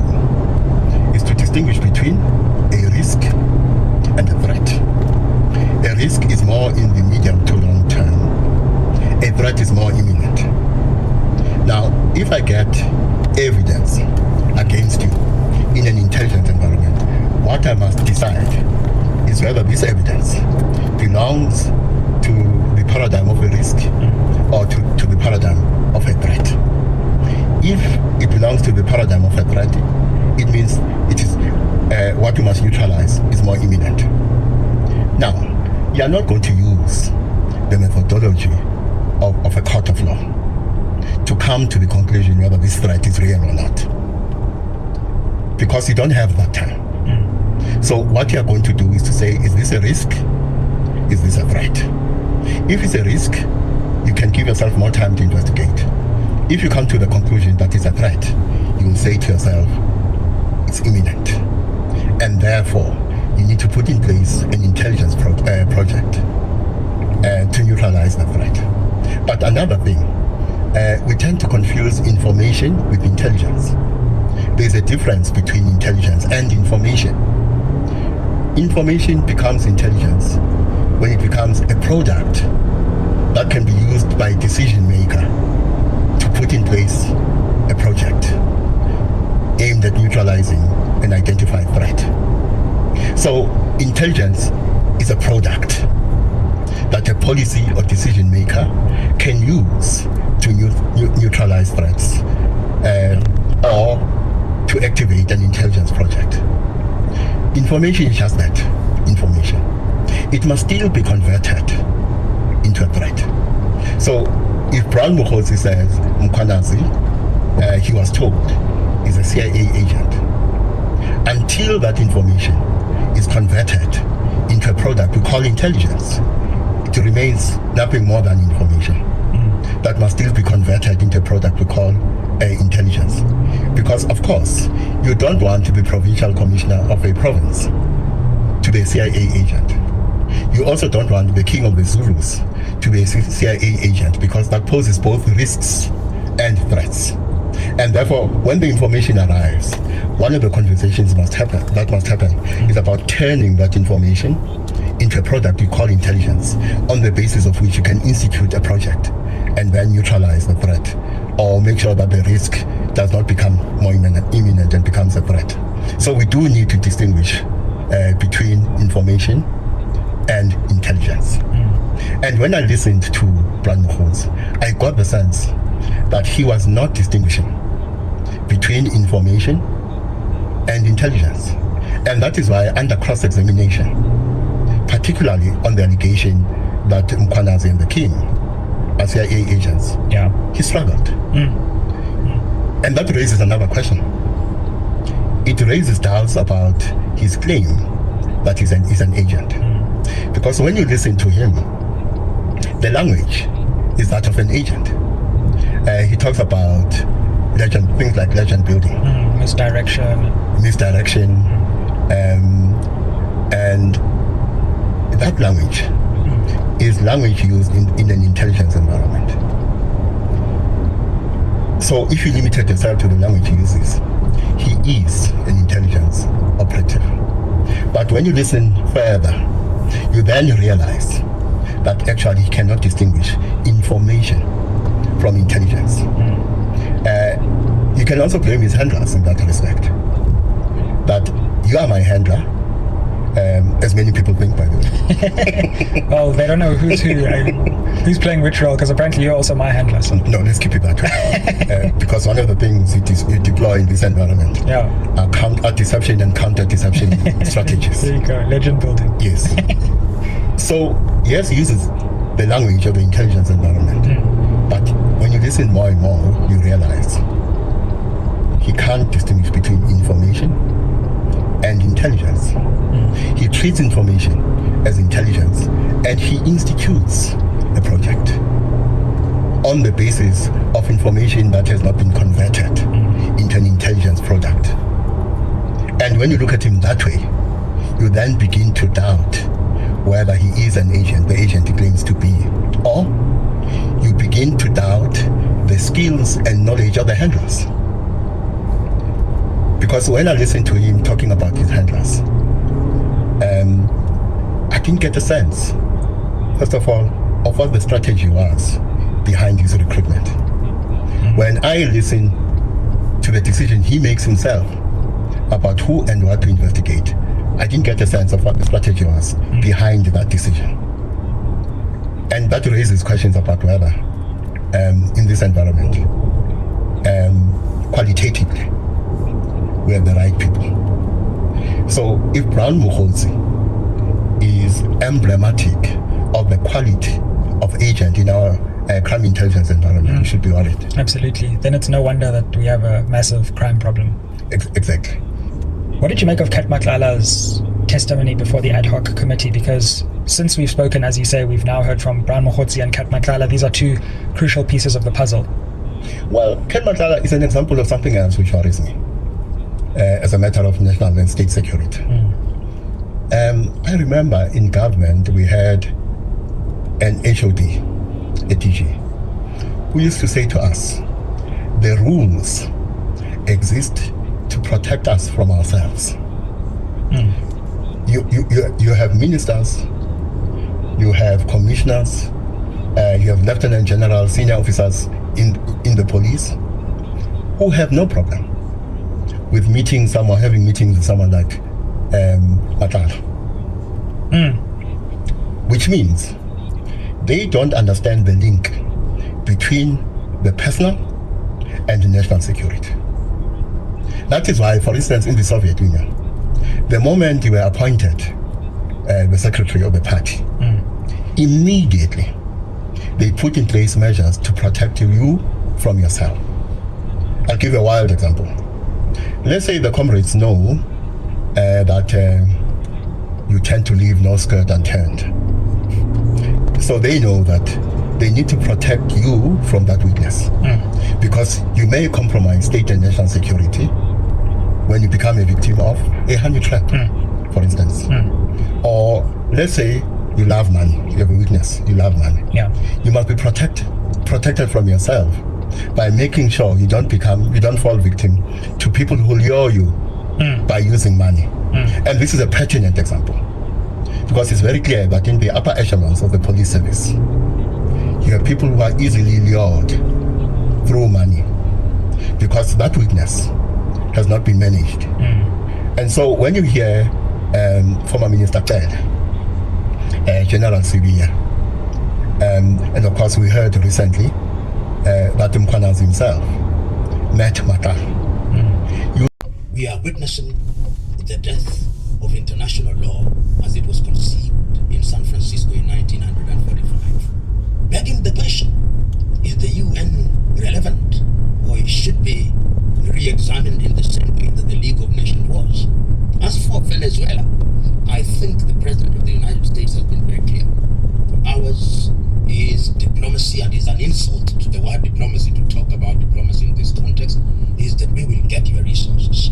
is to distinguish between a risk and a threat. A risk is more in the medium to long term. A threat is more imminent. Now, if I get evidence against you in an intelligence environment, what I must decide is whether this evidence belongs to the paradigm of a risk or to the paradigm of a threat. If it belongs to the paradigm of a threat, it means it is what we must neutralize is more imminent. Now, you are not going to use the methodology of a court of law to come to the conclusion whether this threat is real or not, because you don't have that time. So what you are going to do is to say, is this a risk? Is this a threat? If it's a risk, you can give yourself more time to investigate. If you come to the conclusion that it's a threat, you will say to yourself, it's imminent. And therefore, you need to put in place an intelligence project to neutralize the threat. But another thing, we tend to confuse information with intelligence. There's a difference between intelligence and information. Information becomes intelligence when it becomes a product that can be used by a decision maker to put in place a project aimed at neutralizing an identified threat. So intelligence is a product that a policy or decision maker can use to neutralize threats or to activate an intelligence project. Information is just that, information. It must still be converted into a threat. So if Brown Mukhosi says Mkhwanazi, he was told, is a CIA agent, until that information is converted into a product we call intelligence, it remains nothing more than information that must still be converted into a product we call intelligence. Because of course, you don't want to be provincial commissioner of a province to be a CIA agent. You also don't want the king of the Zulus to be a CIA agent, because that poses both risks and threats. And therefore, when the information arrives, one of the conversations that must happen is about turning that information into a product you call intelligence, on the basis of which you can institute a project and then neutralize the threat, or make sure that the risk does not become more imminent and becomes a threat. So we do need to distinguish between information and intelligence. And when I listened to Brown Mukhosi, I got the sense that he was not distinguishing between information and intelligence. And that is why under cross-examination, particularly on the allegation that Mkhwanazi and the King are CIA agents, he struggled. And that raises another question. It raises doubts about his claim that he's an agent. Because when you listen to him, the language is that of an agent. He talks about things like legend building. Misdirection, and that language is language used in an intelligence environment. So if you limited yourself to the language he uses, he is an intelligence operative. But when you listen further, you then realize that actually he cannot distinguish information from intelligence. You can also blame his handlers in that respect. That you are my handler, as many people think, by the way. Well, they don't know who's who. Who's playing which role? Because apparently you're also my handler. So. No, let's keep it that way. Because one of the things you deploy in this environment are deception and counter-deception strategies. There you go, legend building. Yes. So, yes, he uses the language of the intelligence environment. But when you listen more and more, you realize he can't distinguish between information and intelligence. He treats information as intelligence, and he institutes a project on the basis of information that has not been converted into an intelligence product. And when you look at him that way, you then begin to doubt whether he is an agent, the agent he claims to be, or you begin to doubt the skills and knowledge of the handlers. Because when I listen to him talking about his handlers, I didn't get a sense, first of all, of what the strategy was behind his recruitment. When I listen to the decision he makes himself about who and what to investigate, I didn't get a sense of what the strategy was behind that decision. And that raises questions about whether, in this environment, qualitatively, we have the right people. So if Brown Mokgotsi is emblematic of the quality of agent in our crime intelligence environment, we should be worried. Absolutely. Then it's no wonder that we have a massive crime problem. Exactly. What did you make of Kat Maklala's testimony before the ad hoc committee? Because since we've spoken, as you say, we've now heard from Brown Mokgotsi and Kat Maklala. These are two crucial pieces of the puzzle. Well, Kat Maklala is an example of something else which worries me as a matter of national and state security. I remember in government we had an HOD, a DG, who used to say to us, the rules exist to protect us from ourselves. You have ministers, you have commissioners, you have lieutenant general, senior officers in the police who have no problem with having meetings with someone like Matlala. Which means they don't understand the link between the personal and the national security. That is why, for instance, in the Soviet Union, the moment you were appointed the secretary of the party, immediately they put in place measures to protect you from yourself. I'll give you a wild example. Let's say the comrades know that you tend to leave no skirt unturned. So they know that they need to protect you from that weakness. Because you may compromise state and national security when you become a victim of a honey trap, for instance. Or let's say you love money, you have a weakness, you love money. You must be protected from yourself by making sure you don't fall victim to people who lure you by using money. And this is a pertinent example, because it's very clear that in the upper echelons of the police service, you have people who are easily lured through money because that weakness has not been managed. And so when you hear former Minister Ted, General Sibiya, and of course we heard recently that Mkhwanazi himself met Matlala. we are witnessing the death of international law as it was conceived in San Francisco in 1945. Begging the question, is the UN relevant, or it should be re-examined in the same way that the League of Nations was? As for Venezuela, I think the President of the United States has been very clear. Ours is diplomacy, and is an insult to the word diplomacy to talk about diplomacy in this context, is that we will get your resources.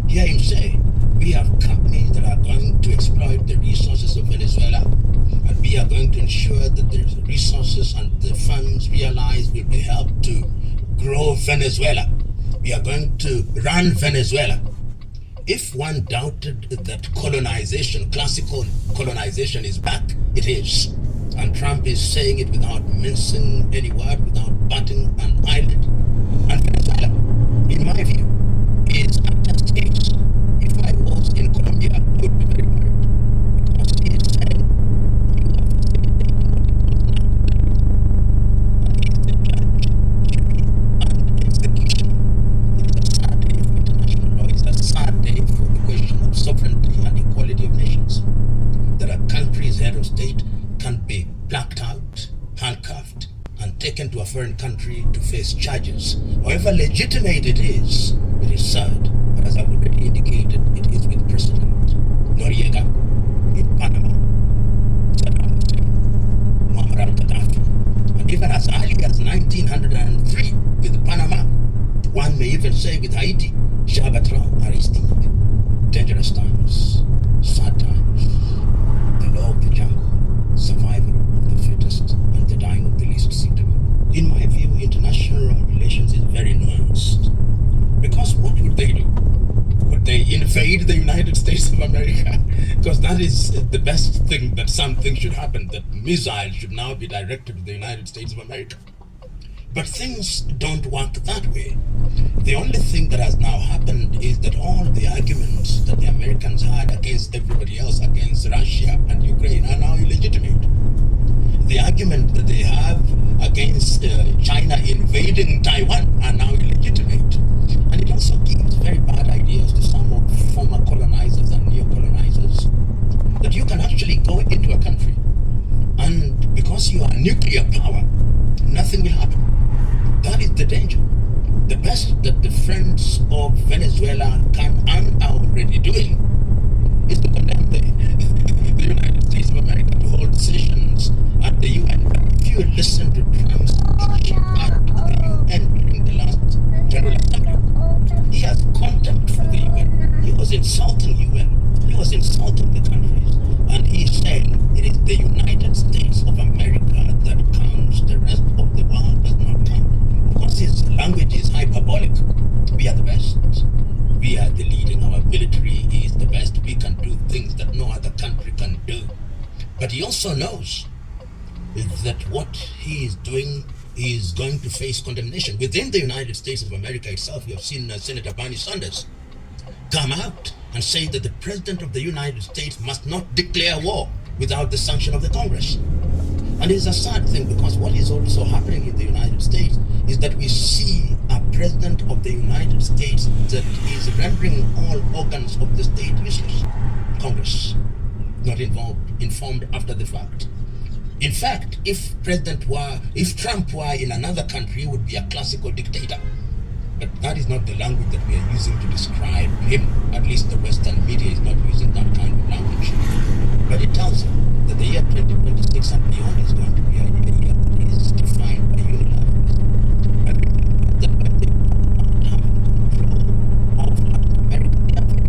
Hear him say, we have companies that are going to exploit the resources of Venezuela, and we are going to ensure that the resources and the funds realized will be helped to grow Venezuela. We are going to run Venezuela. If one doubted that colonization, classical colonization is back, it is. And Trump is saying it without mincing any word, without batting an eyelid. And Venezuela, in my view, is a test case. If I was in Colombia, I would be very worried. Because he is saying, you are facilitating and he's the judge, jury, and execution. It is a sad day for international law. It's a sad day for the question of sovereignty and equality of nations. That a country's head of state can be blacked out, handcuffed, and taken to a foreign country to face charges. However legitimate it is sad. But as I've already indicated, it is with President Noriega in Panama, Saddam Hussein, Muammar al-Gaddafi, and even as early as 1903 with Panama, one may even say with Haiti, Jean-Bertrand Aristide. Dangerous times, sad times, the law of the jungle, survival of the fittest, and the dying of the least suitable. In my view, international relations is very nuanced. Because what would they do? Would they invade the United States of America? Because that is the best thing, that something should happen, that missiles should now be directed to the United States of America. But things don't work that way. The only thing that has now happened is that all the arguments that the Americans had against everybody else, against Russia and Ukraine, are now illegitimate. The argument that they have against China invading Taiwan are now illegitimate. And it also gives very bad ideas to some of former colonizers and neo-colonizers that you can actually go into a country and because you are a nuclear power, nothing will happen. That is the danger. The best that the friends of Venezuela can and are already doing is to condemn the United States of America to hold sessions at the UN. But if you listen to Trump's speech at the UN during the last General Assembly, he has contempt for the UN. He was insulting UN. He was insulting the countries. And he's saying it is the United States of America that counts. The rest of the world does not count. Because his language is hyperbolic. We are the best. We are the leading. Our military is the best. We can do things that no other country can do. But he also knows that what he is doing is going to face condemnation. Within the United States of America itself, we have seen Senator Bernie Sanders come out and say that the President of the United States must not declare war without the sanction of the Congress. And it's a sad thing, because what is also happening in the United States is that we see a President of the United States that is rendering all organs of the state useless. Congress, not informed after the fact. In fact, if Trump were in another country, he would be a classical dictator. But that is not the language that we are using to describe him. At least the Western media is not using that kind of language. But it tells you that the year 2026 and beyond is going to be a year that is defined by unilateralism. And that when they don't have control of Latin America, they are very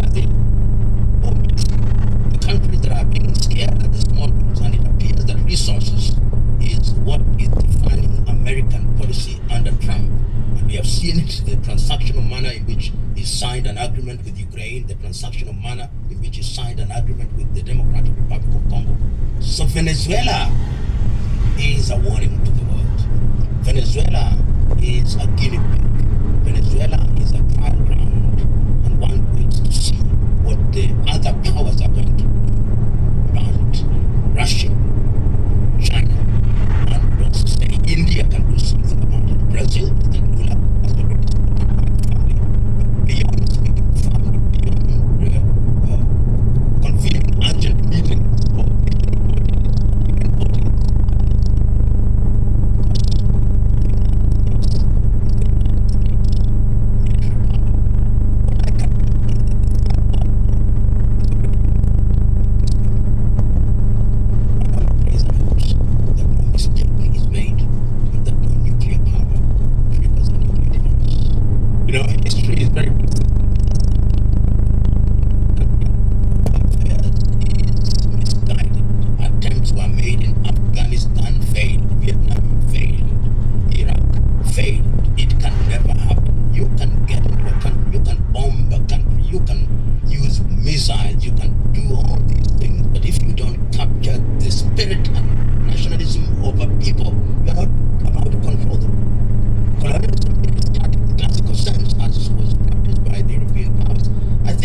as they omit the countries that are being scared at the small ones, and it appears that resources is what is defining American policy under Trump. And we have seen it, the transactional manner in which he signed an agreement with Ukraine, the transactional manner in which he signed an agreement with the Democratic Republic of Congo. So Venezuela is a warning to the world. Venezuela is a guinea pig. Venezuela is a trial ground. And one waits to see what the other powers are going to do about it. Russia, China, and would also say India can do something about it. Brazil, Angola has already spoken.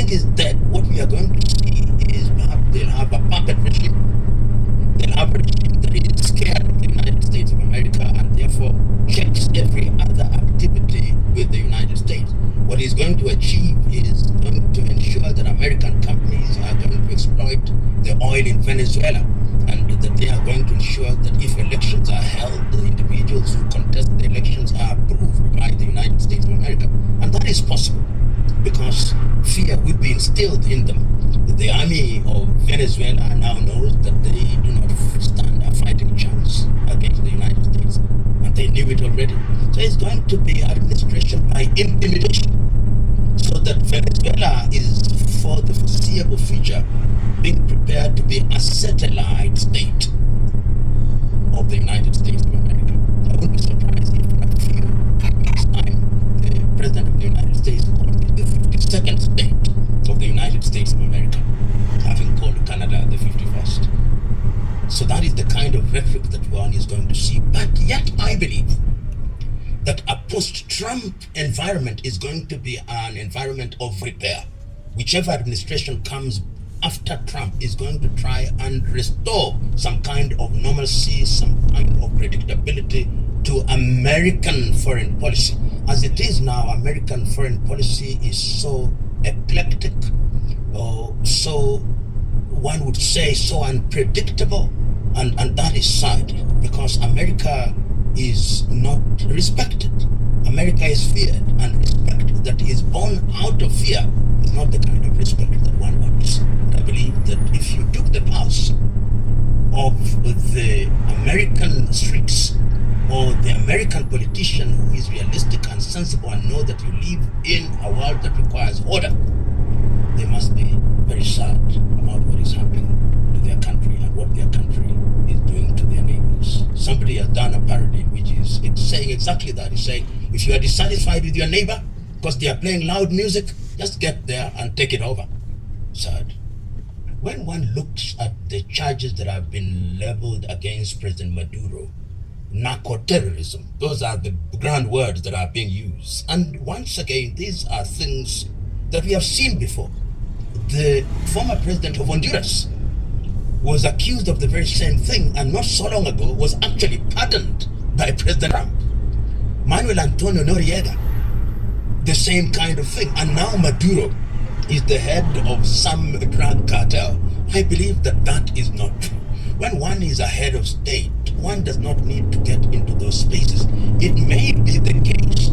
think is that what we are going to see is perhaps they'll have a puppet regime. They'll have a regime that is scared of the United States of America and therefore checks every other activity with the United States. What he's going to achieve is going to ensure that American companies are going to exploit the oil in Venezuela, and that they are going to ensure that if elections are held, the individuals who contest the elections are approved by the United States of America. And that is possible because fear will be instilled in them. The army of Venezuela now knows that they do not stand a fighting chance against the United States, and they knew it already. So it's going to be administration by intimidation, so that Venezuela is, for the foreseeable future, being prepared to be a satellite state of the United States of America. I wouldn't be surprised if a few weeks' time the President of the United States calls it the 52nd state of the United States of America, having called Canada the 51st. So that is the kind of rhetoric that one is going to see. But yet I believe that a post-Trump environment is going to be an environment of repair. Whichever administration comes after Trump is going to try and restore some kind of normalcy, some kind of predictability to American foreign policy. As it is now, American foreign policy is so eclectic, or so, one would say, so unpredictable, and that is sad, because America is not respected. America is feared, and respect that is born out of fear is not the kind of respect that one wants. I believe that if you took the pulse of the American streets, or the American politician who is realistic and sensible and know that you live in a world that requires order, they must be very sad about what is happening to their country and what their country is doing to their neighbors. Somebody has done a parody which is saying exactly that. He's saying, if you are dissatisfied with your neighbor because they are playing loud music, just get there and take it over. Sad. When one looks at the charges that have been leveled against President Maduro, narco-terrorism, those are the grand words that are being used. And once again, these are things that we have seen before. The former president of Honduras was accused of the very same thing, and not so long ago was actually pardoned by President Trump. Manuel Antonio Noriega, the same kind of thing. And now Maduro is the head of some drug cartel. I believe that that is not true. When one is a head of state, one does not need to get into those spaces. It may be the case.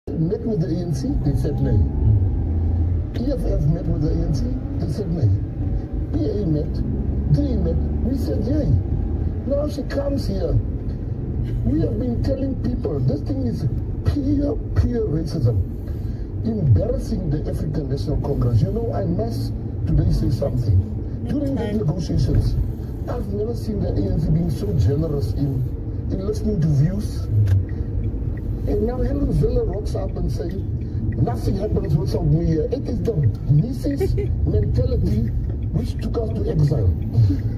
Met with the ANC, they said no. EFF met with the ANC, they said no. PA met, DA met, we said yay. Now she comes here. We have been telling people this thing is pure racism. Embarrassing the African National Congress. You know, I must today say something. During the negotiations, I've never seen the ANC being so generous in listening to views. And now Helen Zille rocks up and says, nothing happens without me here. It is the Mises mentality which took us to exile.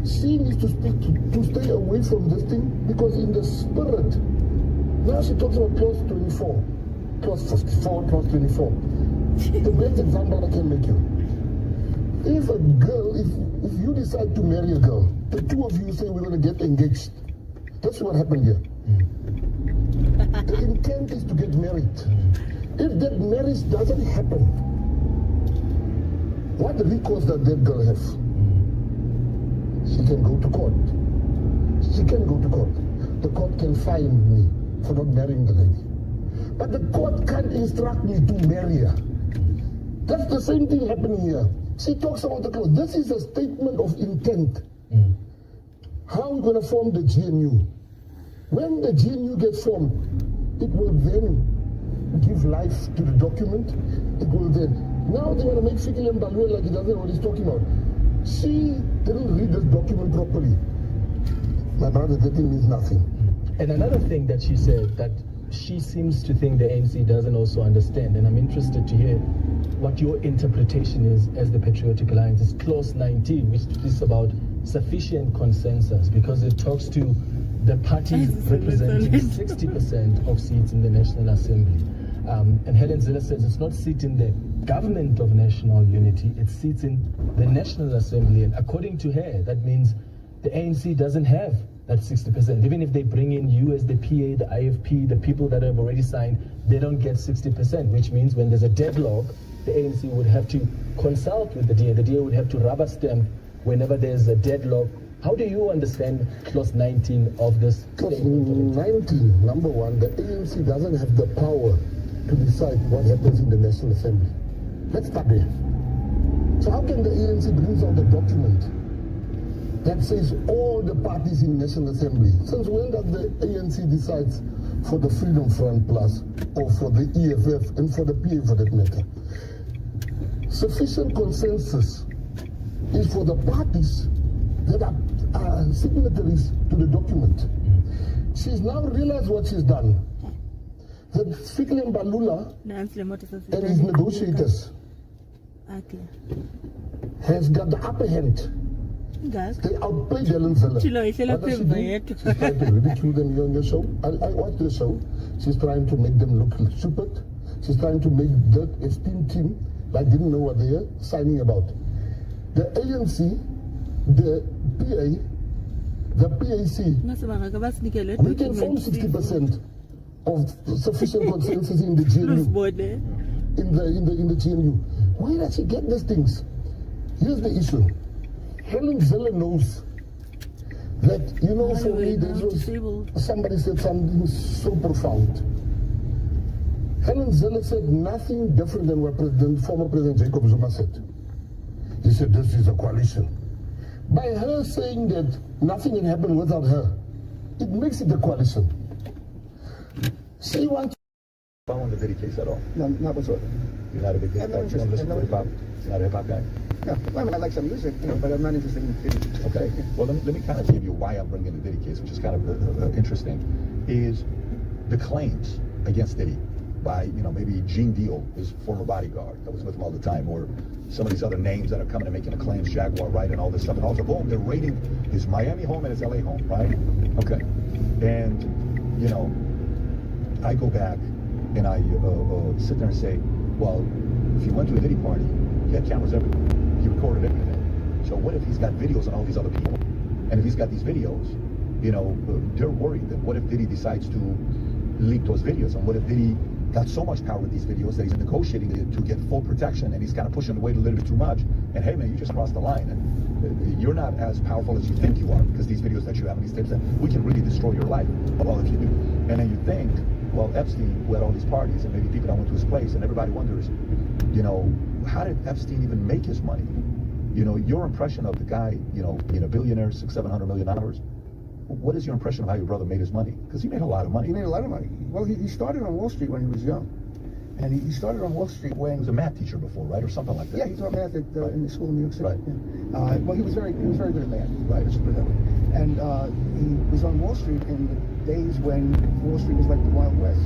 She needs to stay away from this thing, because in the spirit, now she talks about clause 24, clause 54, clause 24. The best example I can make you. If a girl, if you decide to marry a girl, the two of you say we're going to get engaged. That's what happened here. The intent is to get married. If that marriage doesn't happen, what recourse does that girl have? She can go to court. She can go to court. The court can fine me for not marrying the lady. But the court can't instruct me to marry her. That's the same thing happening here. She talks about the clause. This is a statement of intent. How are we going to form the GNU? When the GNU gets formed, it will then give life to the document. It will then. Now they want to make Fikile Mbalwe like he doesn't know what he's talking about. She didn't read this document properly. My brother, that thing means nothing. And another thing that she said, that she seems to think the ANC doesn't also understand, and I'm interested to hear what your interpretation is as the Patriotic Alliance. It's clause 19, which is about sufficient consensus, because it talks to the parties representing 60% of seats in the National Assembly. And Helen Zille says it's not seating the government of national unity, it's seating the National Assembly. And according to her, that means the ANC doesn't have that 60%. Even if they bring in you as the PA, the IFP, the people that have already signed, they don't get 60%, which means when there's a deadlock, the ANC would have to consult with the DA. The DA would have to rubber stamp whenever there's a deadlock. How do you understand clause 19 of this? Clause 19, number one, the ANC doesn't have the power to decide what happens in the National Assembly. Let's start there. So how can the ANC bring out the document that says all the parties in National Assembly? Since when does the ANC decides for the Freedom Front Plus or for the EFF and for the PA for that matter? Sufficient consensus is for the parties that are signatories to the document. She's now realized what she's done. That Fikile Mbalula and his negotiators has got the upper hand. They outplayed Helen Zille. What does she do? She's trying to ridicule them on your show. I watched the show. She's trying to make them look stupid. She's trying to make that esteemed team that didn't know what they were signing about. The ANC, the PA, the PAC, we can form 60% of sufficient consensus in the GNU. In the GNU. Where does she get these things? Here's the issue. Helen Zille knows that, you know, for me, somebody said something so profound. Helen Zille said nothing different than what former President Jacob Zuma said. He said this is a coalition. By her saying that nothing can happen without her, it makes it a coalition. She wants. Following the Diddy case at all? No, not whatsoever. You're not a big fan? You don't listen to hip hop? You're not a hip hop guy? No, I mean, I like some music, you know, but I'm not interested in. Okay. Well, let me kind of give you why I'm bringing the Diddy case, which is kind of interesting, is the claims against Diddy by, you know, maybe Gene Deal, his former bodyguard that was with him all the time, or some of these other names that are coming and making the claims, Jaguar Wright and all this stuff, and also, boom, they're raiding his Miami home and his LA home, right? Okay. And, you know, I go back and I sit there and say, well, if you went to a Diddy party, he had cameras everywhere. He recorded everything. So what if he's got videos on all these other people? And if he's got these videos, you know, they're worried that what if Diddy decides to leak those videos? And what if Diddy got so much power with these videos that he's negotiating to get full protection, and he's kind of pushing the weight a little bit too much? And hey, man, you just crossed the line, and you're not as powerful as you think you are, because these videos that you have and these tips, that we can really destroy your life. Well, if you do. And then you think, well, Epstein, who had all these parties, and maybe people that went to his place, and everybody wonders, you know, how did Epstein even make his money? You know, your impression of the guy, you know, being a billionaire, $600-700 million, what is your impression of how your brother made his money? Because he made a lot of money. He made a lot of money. Well, he started on Wall Street when he was young. And he started on Wall Street when... He was a math teacher before, right? Or something like that. Yeah, he taught math at, in the school in New York City. Right. Yeah. Well, he was very good at math. Right. Let's put it that way. And he was on Wall Street in the days when Wall Street was like the Wild West.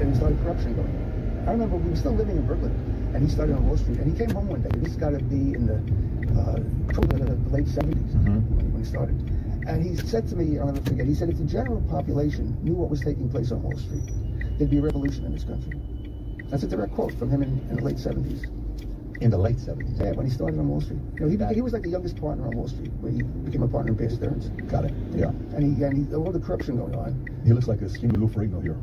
And he started corruption going on. I remember we were still living in Brooklyn, and he started on Wall Street. And he came home one day. This got to be in the late 70s when he started. And he said to me, I'll never forget, he said, if the general population knew what was taking place on Wall Street, there'd be a revolution in this country. That's a direct quote from him in the late 70s. In the late 70s? Yeah, when he started on Wall Street. You know, he was like the youngest partner on Wall Street, when he became a partner in Bear Stearns. Got it, yeah. And all the corruption going on. He looks like a skinny Lou Ferrigno here.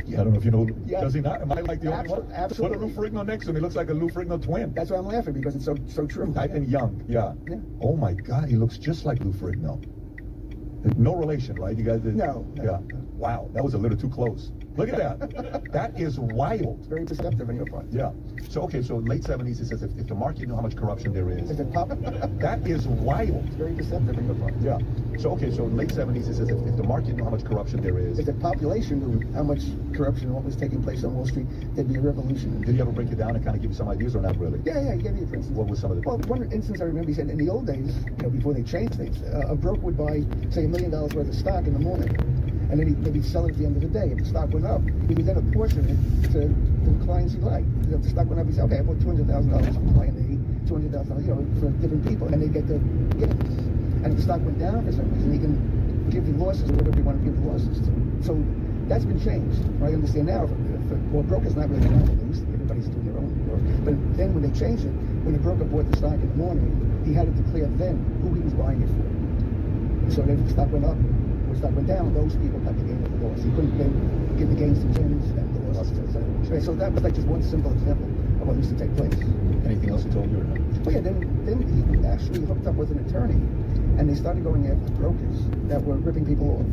Yeah. I don't know if you know, Yeah. does he not? Am I like the only one? Absolutely. Put a Lou Ferrigno next to him, he looks like a Lou Ferrigno twin. That's why I'm laughing, because it's so true. And young, yeah. Oh my God, he looks just like Lou Ferrigno. No relation, right? You guys did? No. Yeah. Wow, that was a little too close. Look at that. That is wild. It's very perceptive on your part. Yeah. So, okay, so late 70s, it says if the market knew how much corruption there is. Is it pop? That is wild. It's very perceptive on your part. Yeah. So, okay, so late 70s, it says if the market knew how much corruption there is. If the population knew how much corruption and what was taking place on Wall Street, there'd be a revolution. Did he ever break it down and kind of give you some ideas, or not really? Yeah, he gave me a for instance. What was some of the... Well, one instance I remember, he said in the old days, you know, before they changed things, a broker would buy, say, $1 million worth of stock in the morning, and then he'd maybe sell it at the end of the day. If the stock went up, he would then apportion it to the clients he liked. If the stock went up, he'd say, okay, I bought $200,000 from client A, $200,000, you know, for different people, and they get the dividends. And if the stock went down for some reason, he can give the losses or whatever you want to give the losses to. So That's been changed. I understand now. Well, brokers not really around. They used to be. Everybody's doing their own work. But then when they changed it, when the broker bought the stock in the morning, he had to declare then who he was buying it for. So then if the stock went up or the stock went down, those people got the gain or the loss. He couldn't then give the gains to Jim's and the losses to the So that was like just one simple example of what used to take place. Anything else he told you or not? Well, yeah, then he actually hooked up with an attorney, and they started going after brokers that were ripping people off.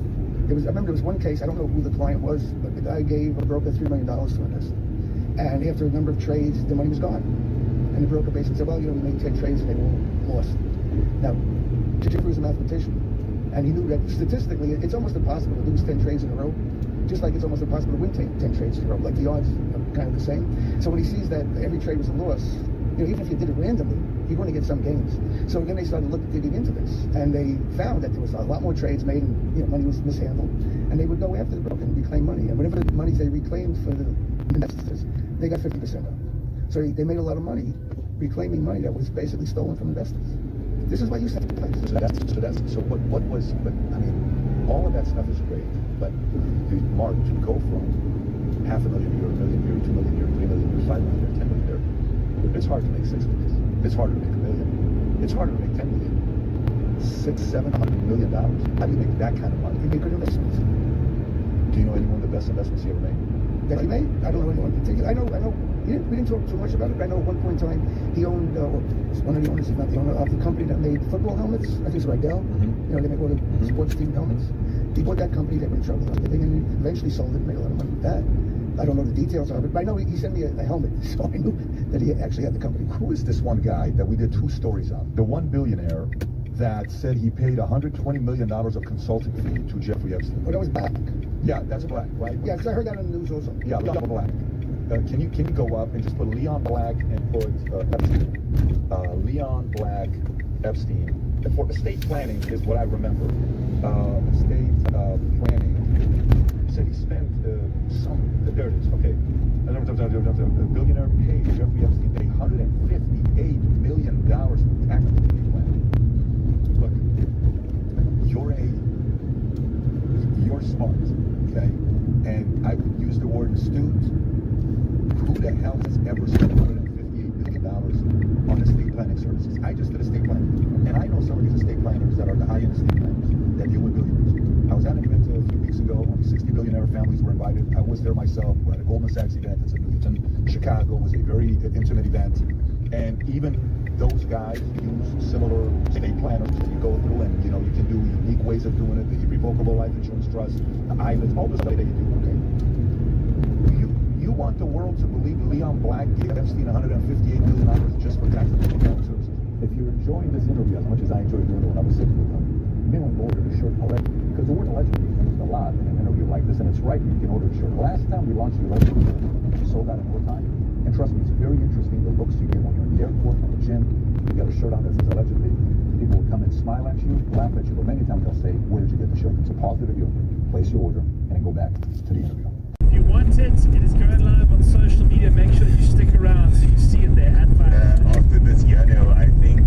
I remember there was one case, I don't know who the client was, but the guy gave a broker $3 million to invest. And after a number of trades, the money was gone. And the broker basically said, well, we made 10 trades and they all lost. Now, Jeffrey was a mathematician, and he knew that statistically, it's almost impossible to lose 10 trades in a row, just like it's almost impossible to win 10 trades in a row. Like the odds are kind of the same. So when he sees that every trade was a loss, even if you did it randomly, you're going to get some gains. So then they started digging into this, and they found that there was a lot more trades made, and money was mishandled, and they would go after the broker and reclaim money. And whatever the money they reclaimed for the investors, they got 50% of. So they made a lot of money reclaiming money that was basically stolen from investors. This is what used to take place. So what was? But I mean, all of that stuff is great, but Mark, to go from $500,000 here, $1 million here, $2 million here, $3 million here, $5 million here, $10 million here, it's hard to make 6 million. It's harder to make $1 million. It's harder to make 10 million. $600-700 million. How do you make that kind of money? You make good investments. Do you know any one of the best investments he ever made? That he made? I don't know anyone in particular. I know. We didn't talk too much about it, but I know at one point in time he owned one of the owners, if not the owner, of the company that made football helmets. I think it's Rydell. They make all the sports team helmets. He bought that company, they were in trouble with everything, and he eventually sold it and made a lot of money with that. I don't know the details of it, but I know he sent me a helmet, so I knew that he actually had the company. Who is this one guy that we did 2 stories on? The one billionaire that said he paid $120 million of consulting fee to Jeffrey Epstein. Oh, that was Black. Yeah, that's Black, right? Yeah, because I heard that on the news also. Yeah, Leon Black. Can you go up and just put Leon Black and put Epstein? Leon Black, Epstein. For estate planning is what I remember. Estate planning. He said he spent there it is, okay. The billionaire paid Jeffrey Epstein paid $158 million for tax estate planning. Look, you're smart, okay? And I would use the word astute. Who the hell has ever spent $158 million on estate planning services? I just did estate planning. And I know some of these estate planners that are the high-end estate planners that deal with billionaires. I was at an event a few weeks ago. Only 60 billionaire families were invited. I was there myself. We're at a Goldman Sachs event. It's in Newton, Chicago. It was a very intimate event. And even those guys use similar estate planners that you go through, and you can do unique ways of doing it, the irrevocable life insurance trust, the ILAs, all the stuff that you do, okay? You want the world to believe Leon Black gave Epstein $158 million just for tax planning services? If you're enjoying this interview as much as I enjoyed doing it when I was sitting with him, you may want to order the shirt already, because the word allegedly is used a lot in an interview like this, and it's right, you can order the shirt. Last time we launched the allegedly, we sold out in no time. And trust me, it's very interesting, the looks you get when you're in the airport, at the gym, you get a shirt on that says allegedly. People will come and smile at you, laugh at you, but many times they'll say, where did you get the shirt? So pause the video, place your order, and then go back to the interview. If you want it, it is going live on social media. Make sure you stick around so you see it there at 5. After this, I think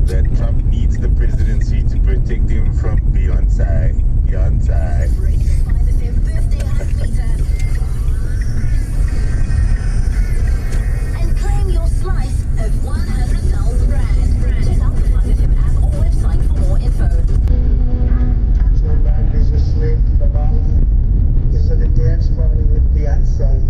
that Trump needs the presidency to protect him from Beyonce. And claim your slice of £100 grand. Check out the Positive app or website for more info. So back is a slave to the ball. Is at a dance party with Beyonce.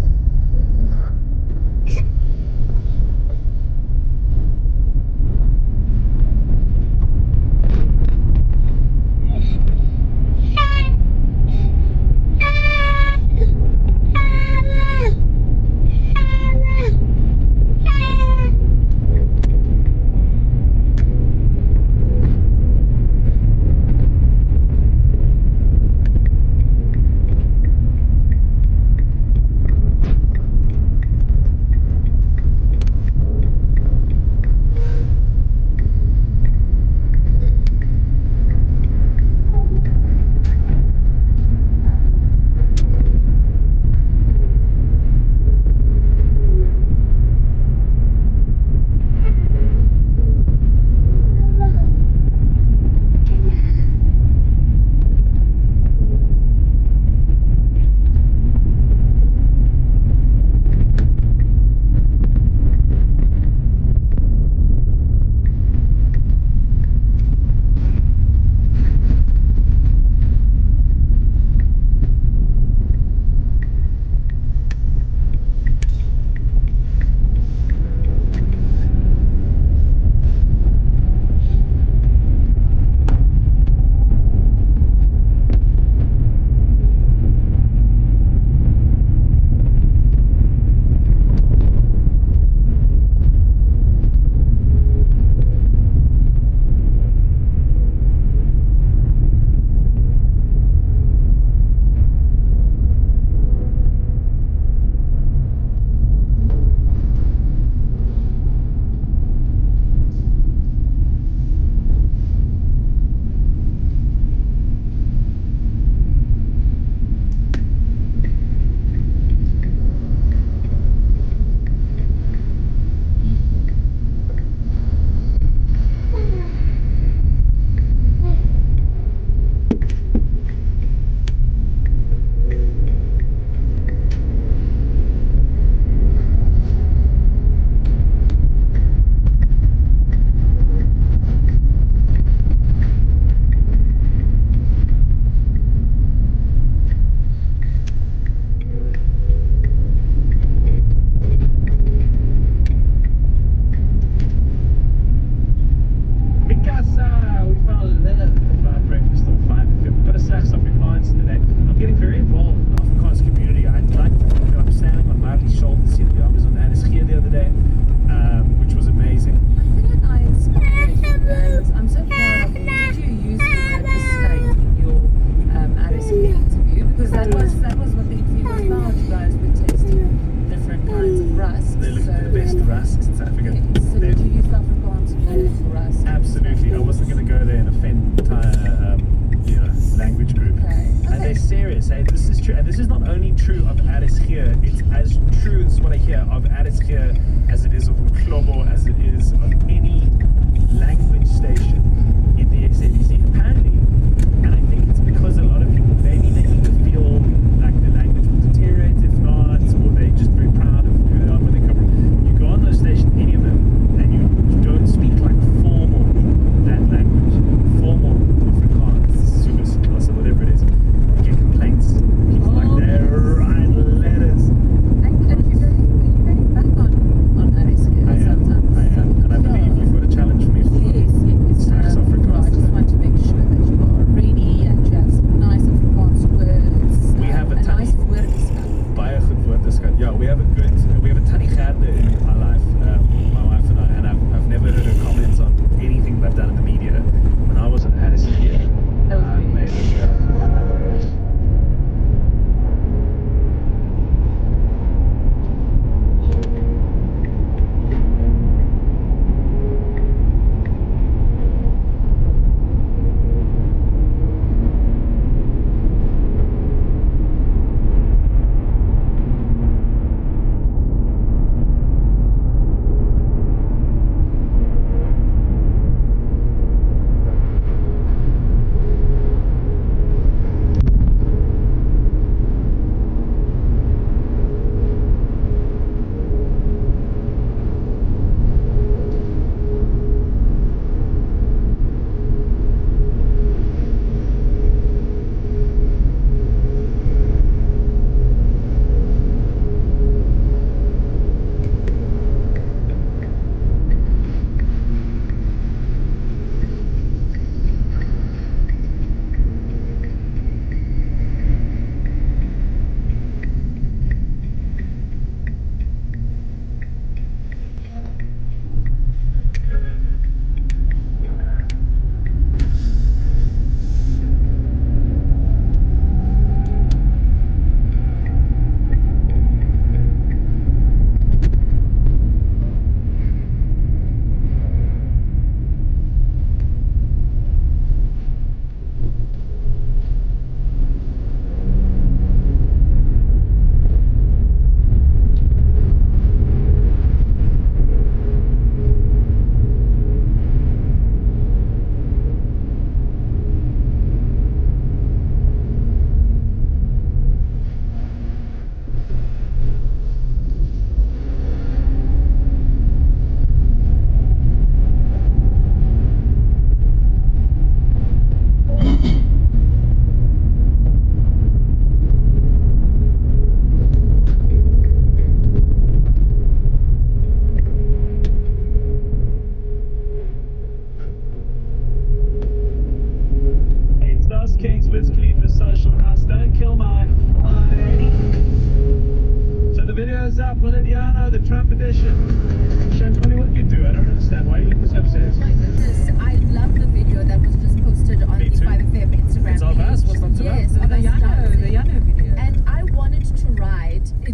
Addis here, it's as true, this is what I hear, of Addis here as it is of Mklobo, as it is of any language station in the SABC. Apparently, and I think it's because a lot of people, maybe they either feel like the language will deteriorate if not, or they're just very proud of who they are when they come from. You go on those stations, any of them, and you don't speak like formal that language, formal Afrikaans, Zulu, whatever it is, you get complaints. People like they write letters. And you're going back on Addis here sometimes. I am, and I believe you've got a challenge for me for yes. tax Afrikaans. I just want to make sure that you are ready and you have some nice Afrikaans words. We have a nice woordeskat. Baie goed woordeskat. Yeah, we have a Tannie Gerde in our life, my wife and I, and I've never heard her comments on anything that I've done in the media. When I was at Addis here,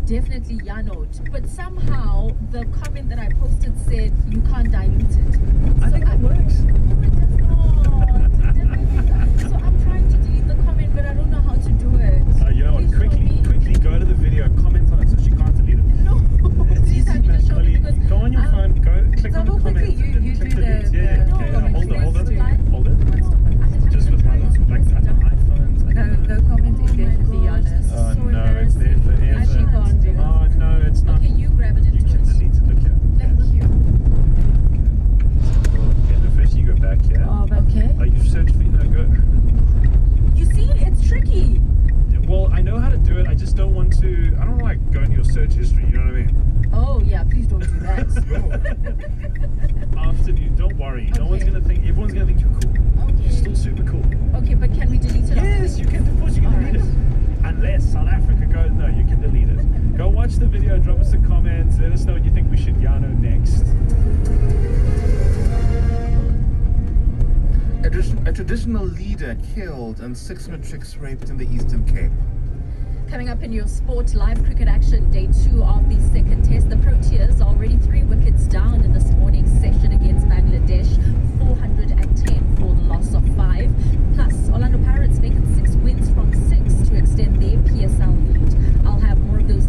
definitely Yanoed, but somehow the comment that I posted said you can't dilute it. I think that works. No, it does not. So I'm trying to delete the comment, but I don't know how to do it. You know what? Quickly go to the video, comment on it so she can't delete it. No, please have you to show me because go on your phone, click on the comment. You do delete. the hold it. Just with my like the iPhones. Go comment indefinitely, honest. Oh no, it's there forever. I actually can't do it. Oh no, it's not. Okay, you grab it and you can delete it. Look here. Thank you. Okay, the first you go back here. Oh, okay. Oh, you search for go. You see, it's tricky. Well, I know how to do it. I just don't want to. I don't like go into your search history. You know what I mean? Oh yeah, please don't do that. After you, don't worry. Okay. No one's gonna think. Everyone's gonna think you're cool. Okay. You're still super cool. Okay, but can we delete it? Yes, you can. Of course, you can delete it. Unless South Africa goes, no, you can delete it. Go watch the video. Drop us a comment. Let us know what you think we should Yano next. A traditional leader killed and 6 matrics raped in the Eastern Cape. Coming up in your sport, live cricket action, day 2 of the second test. The Proteas are already 3 wickets down in this morning's session against Bangladesh, 410 for the loss of 5. Plus, Orlando Pirates making 6 wins from 6 to extend their PSL lead. I'll have more of those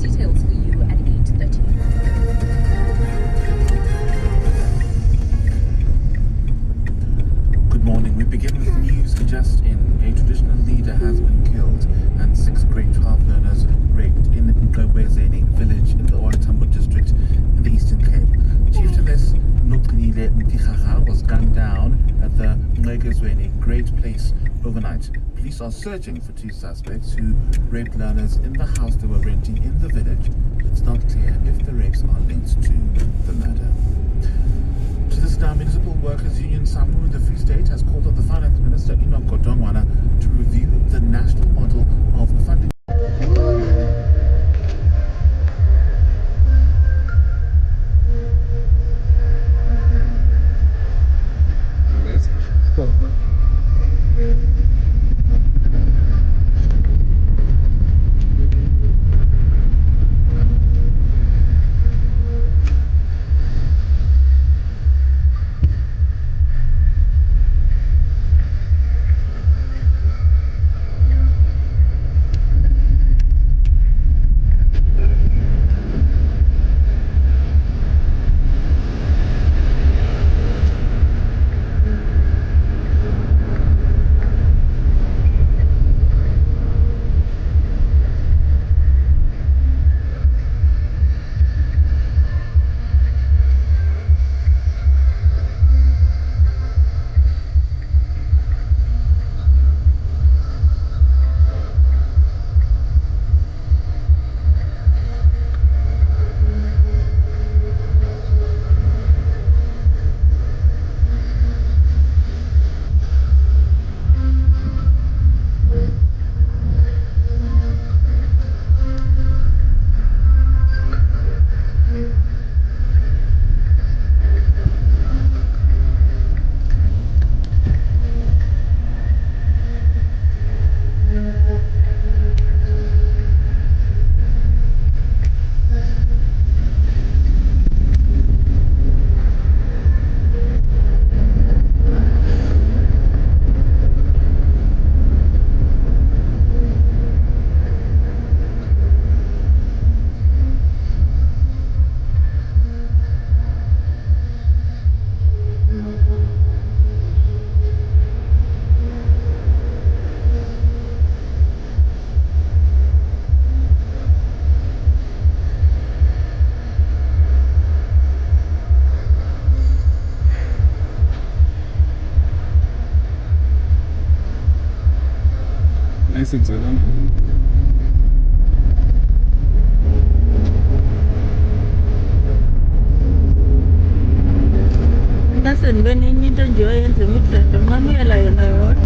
Mtichacha was gunned down at the Mlegezweni Great Place overnight. Police are searching for two suspects who raped learners in the house they were renting in the village. It's not clear if the rapes are linked to the murder. To this now, Municipal Workers Union SAMU in the Free State has called on the Finance Minister Enoch Godongwana to review the national model of funding. Nice and slow. Doesn't when you need to join the meeting, the money like what?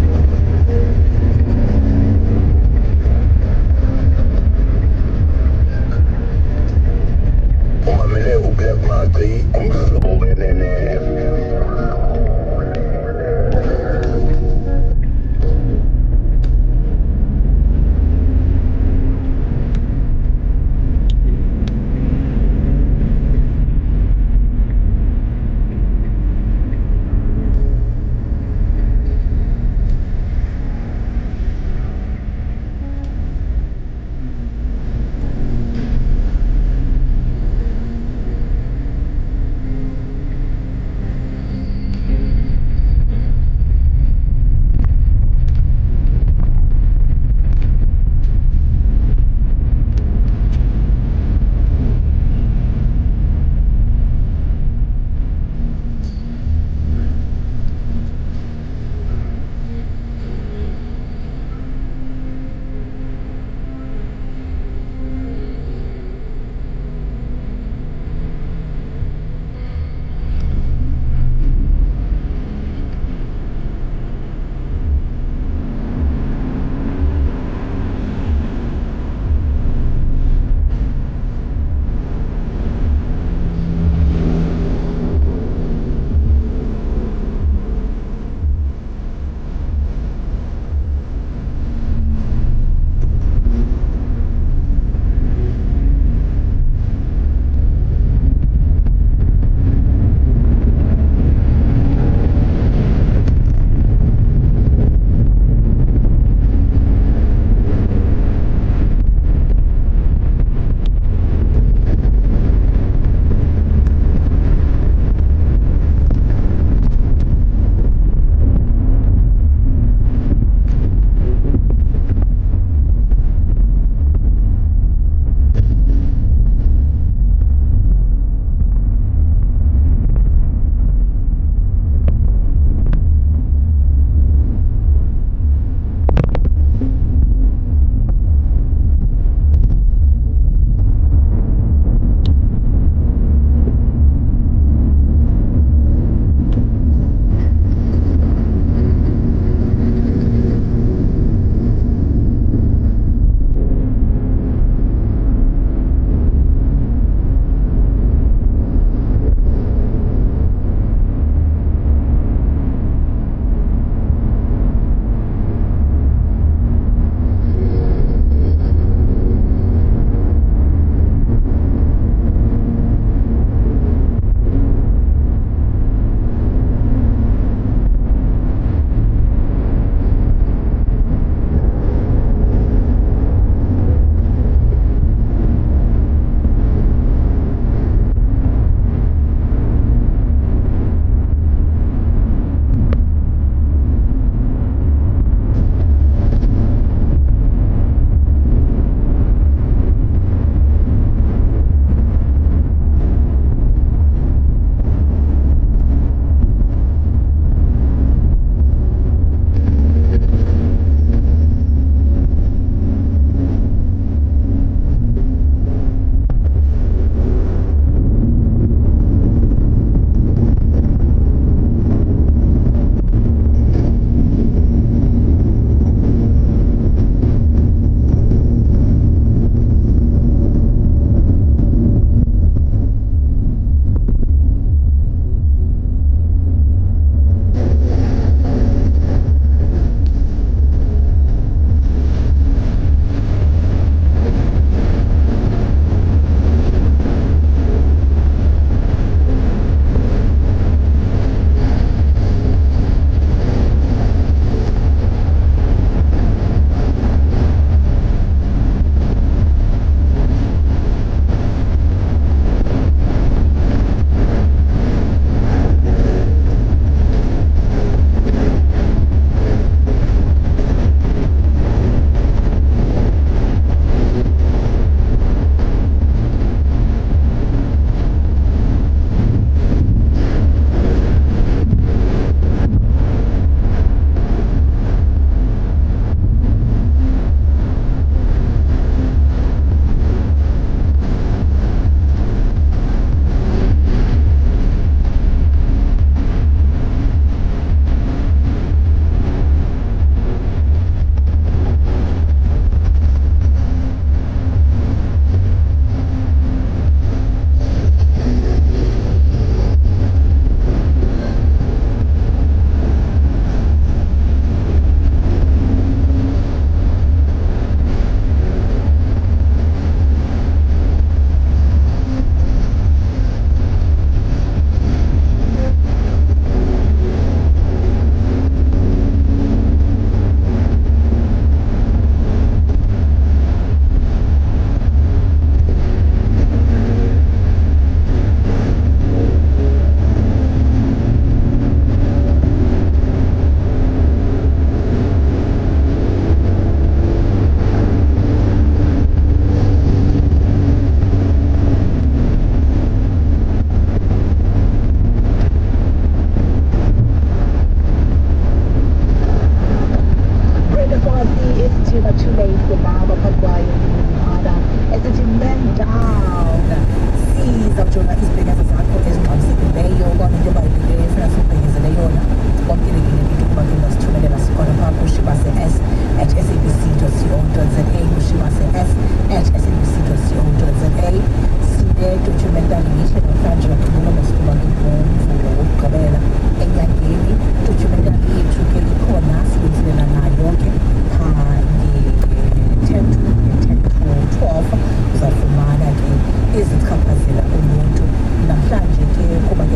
documentary ngihle namhlanje ngakhuluma nosituba ngomvulo wokugqibela enyangeni. Documentary yethu ke ikhona silungiselela nayo yonke phaa nge-10 to 12 uzafumana ke ezichaphazela uluntu. Namhlanje ke kuba ke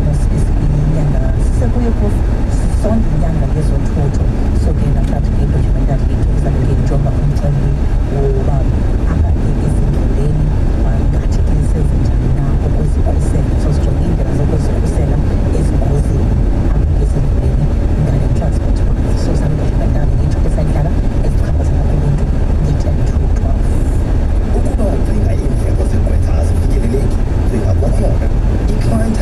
inyanga sisekuye phofu sonke inyanga yezothutho, so ke namhlanje ke documentary yethu izabe ke ijonga umceli woba apha ke ezindleleni ngathi ke sezenjani na ukuzikhusela. So sijonge iindlela zokuzikhusela ezingozini apha ke ezindleleni ngale transport wise. So zabe documentary yethu esayidlala ezichaphazela uluntu nge-10 to 12. Ukuba ugcina iindleko zegqwetha azifikeleleki, zingakukhona. I-client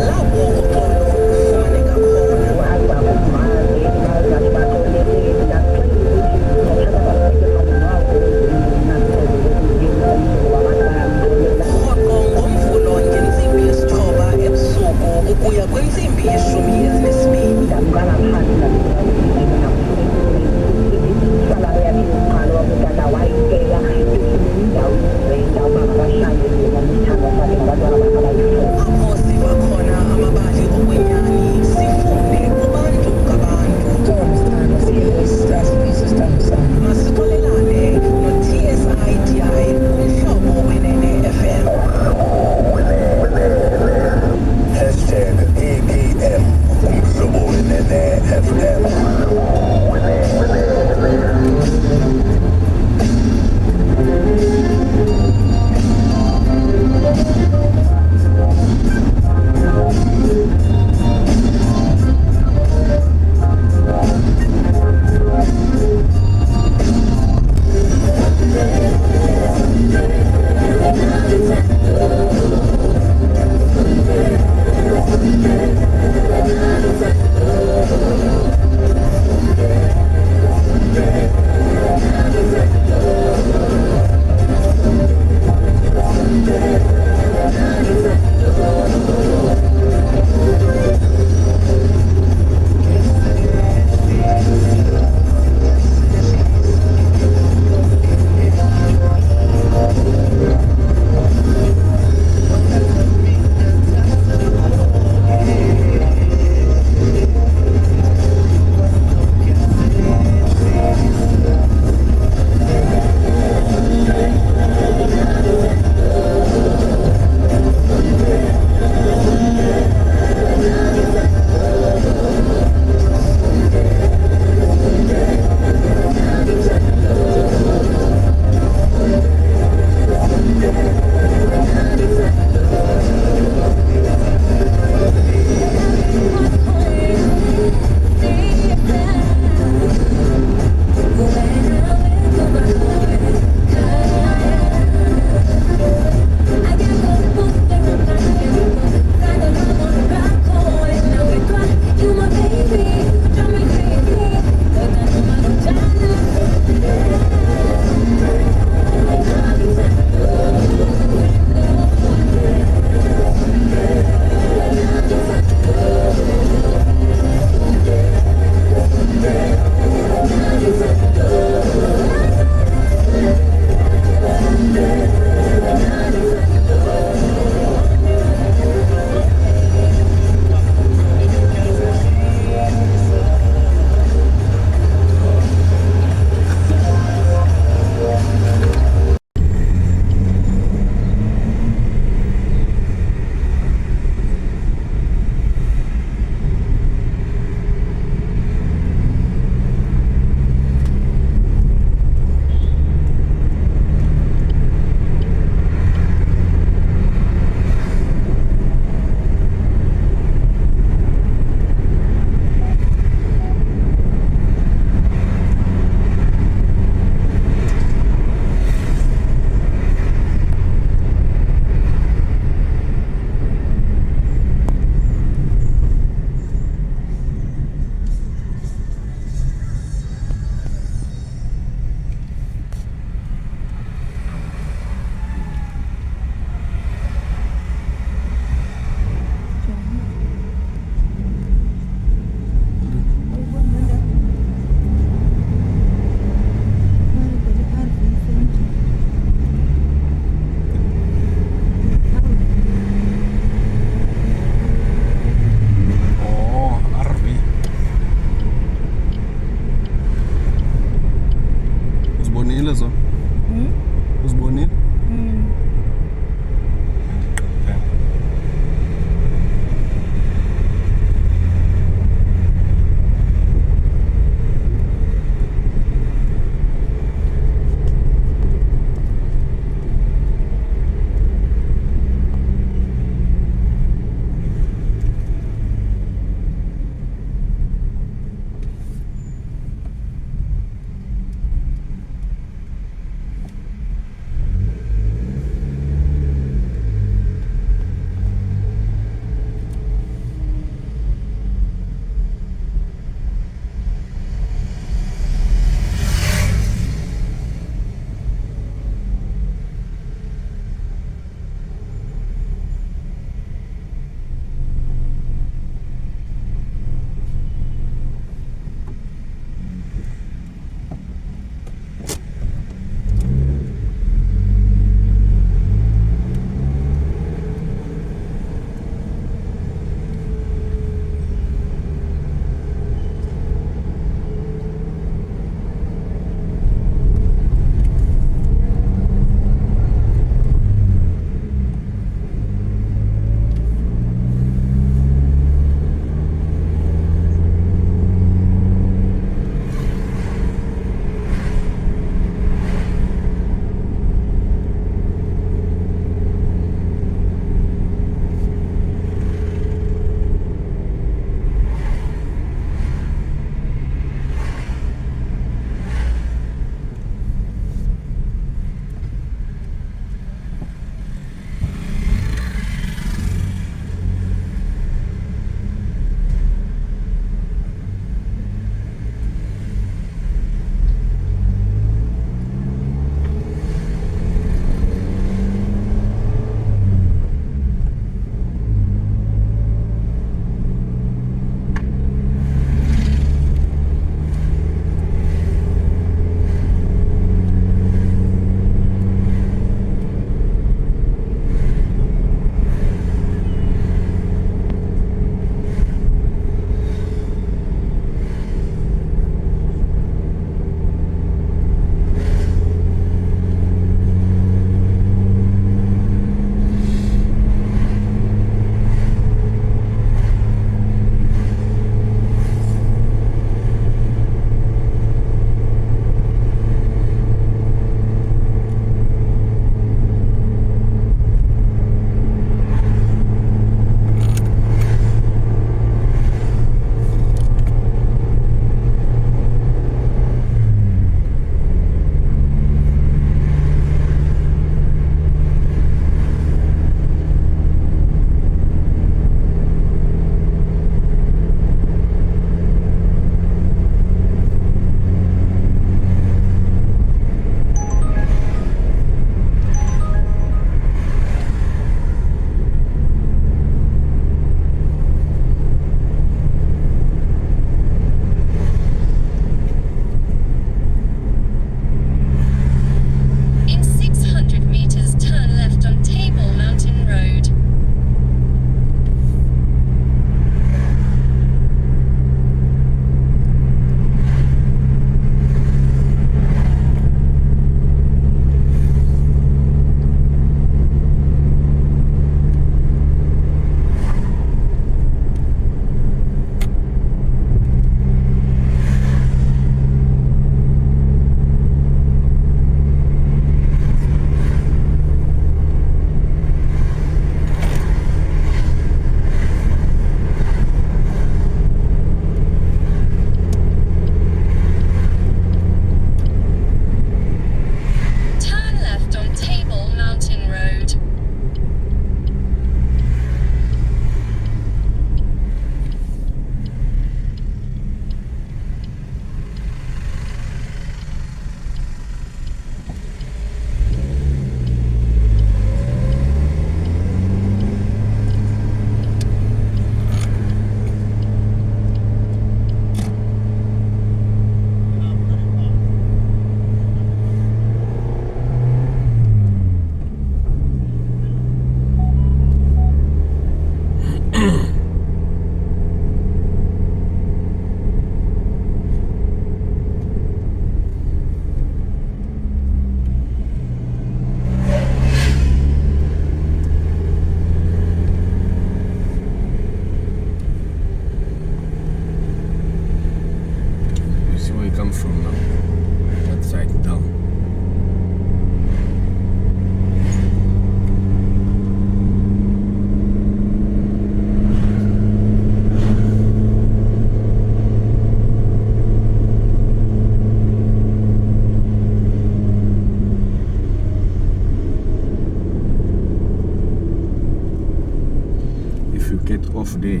get off there.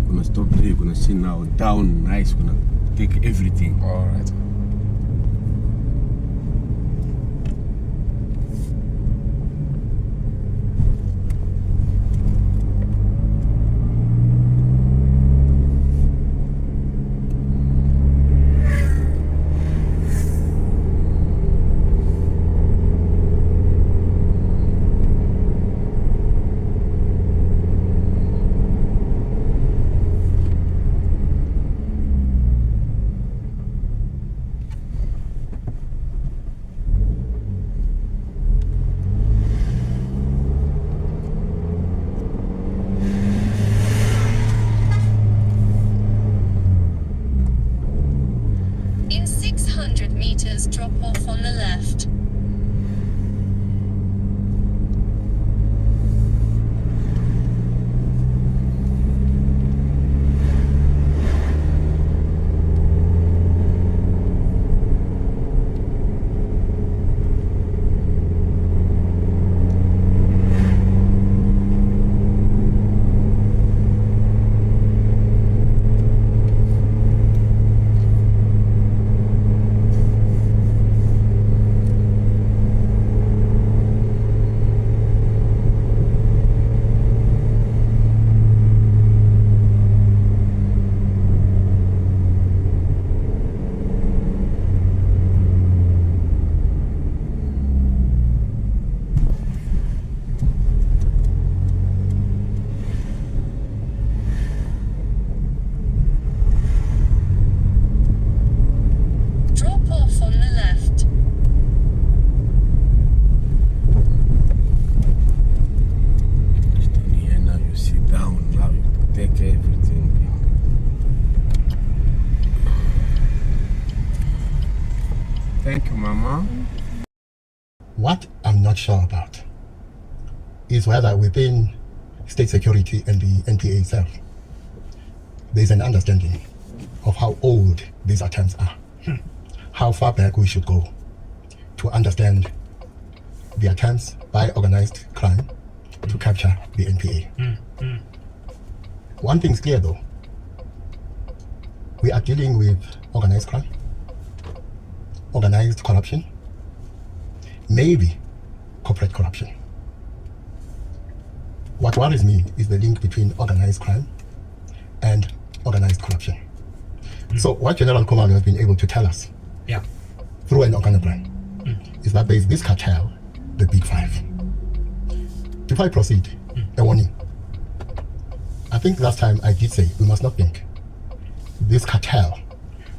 Gonna stop there. Gonna sit now down. Nice. Gonna take everything. All right. In 600 meters, drop off on the left. Drop off on the left. Here now you sit down. Now you take everything. Thank you, Mama. What I'm not sure about is whether within state security and the NPA itself, there's an understanding of how old these attempts are, how far back we should go to understand the attempts by organized crime to capture the NPA. One thing's clear though, we are dealing with organized crime, organized corruption, maybe corporate corruption. What worries me is the link between organized crime and organized corruption. So what General Kumalo has been able to tell us through an organogram is that there is this cartel, the Big Five. Before I proceed, a warning. I think last time I did say we must not think this cartel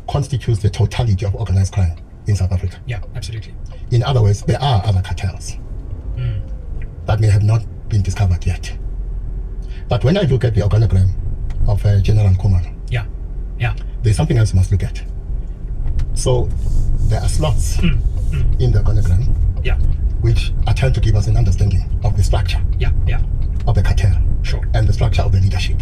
constitutes the totality of organized crime in South Africa. Yeah, absolutely. In other words, there are other cartels that may have not been discovered yet. But when I look at the organogram of General Kumalo, there's something else you must look at. So there are slots in the organogram which attempt to give us an understanding of the structure of the cartel and the structure of the leadership.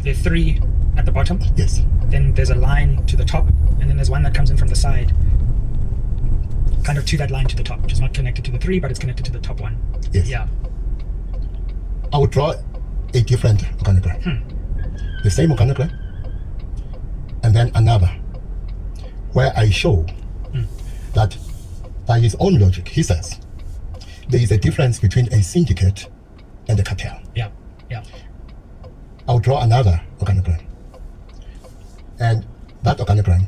There are three at the bottom. Yes. Then there's a line to the top, and then there's one that comes in from the side, kind of to that line to the top, which is not connected to the three, but it's connected to the top one. Yes. Yeah. I would draw a different organogram. The same organogram, and then another, where I show that by his own logic, he says, there is a difference between a syndicate and a cartel. I'll draw another organogram. And that organogram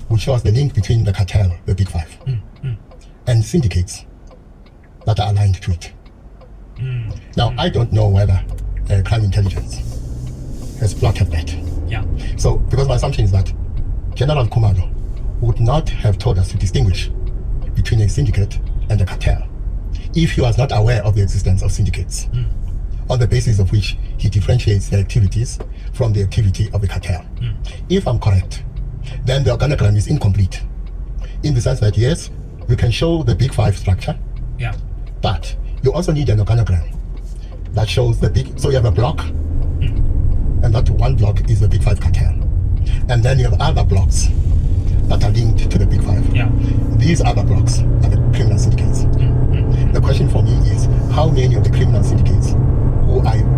will show us the link between the cartel, the Big Five, and syndicates that are aligned to it. Now, I don't know whether crime intelligence has plotted that. So, because my assumption is that General Kumalo would not have told us to distinguish between a syndicate and a cartel if he was not aware of the existence of syndicates, on the basis of which he differentiates the activities from the activity of the cartel. If I'm correct, then the organogram is incomplete, in the sense that yes, you can show the Big Five structure, but you also need an organogram that shows the big, so you have a block, and that one block is the Big Five cartel, and then you have other blocks that are linked to the Big Five. These other blocks are the criminal syndicates. The question for me is, how many of the criminal syndicates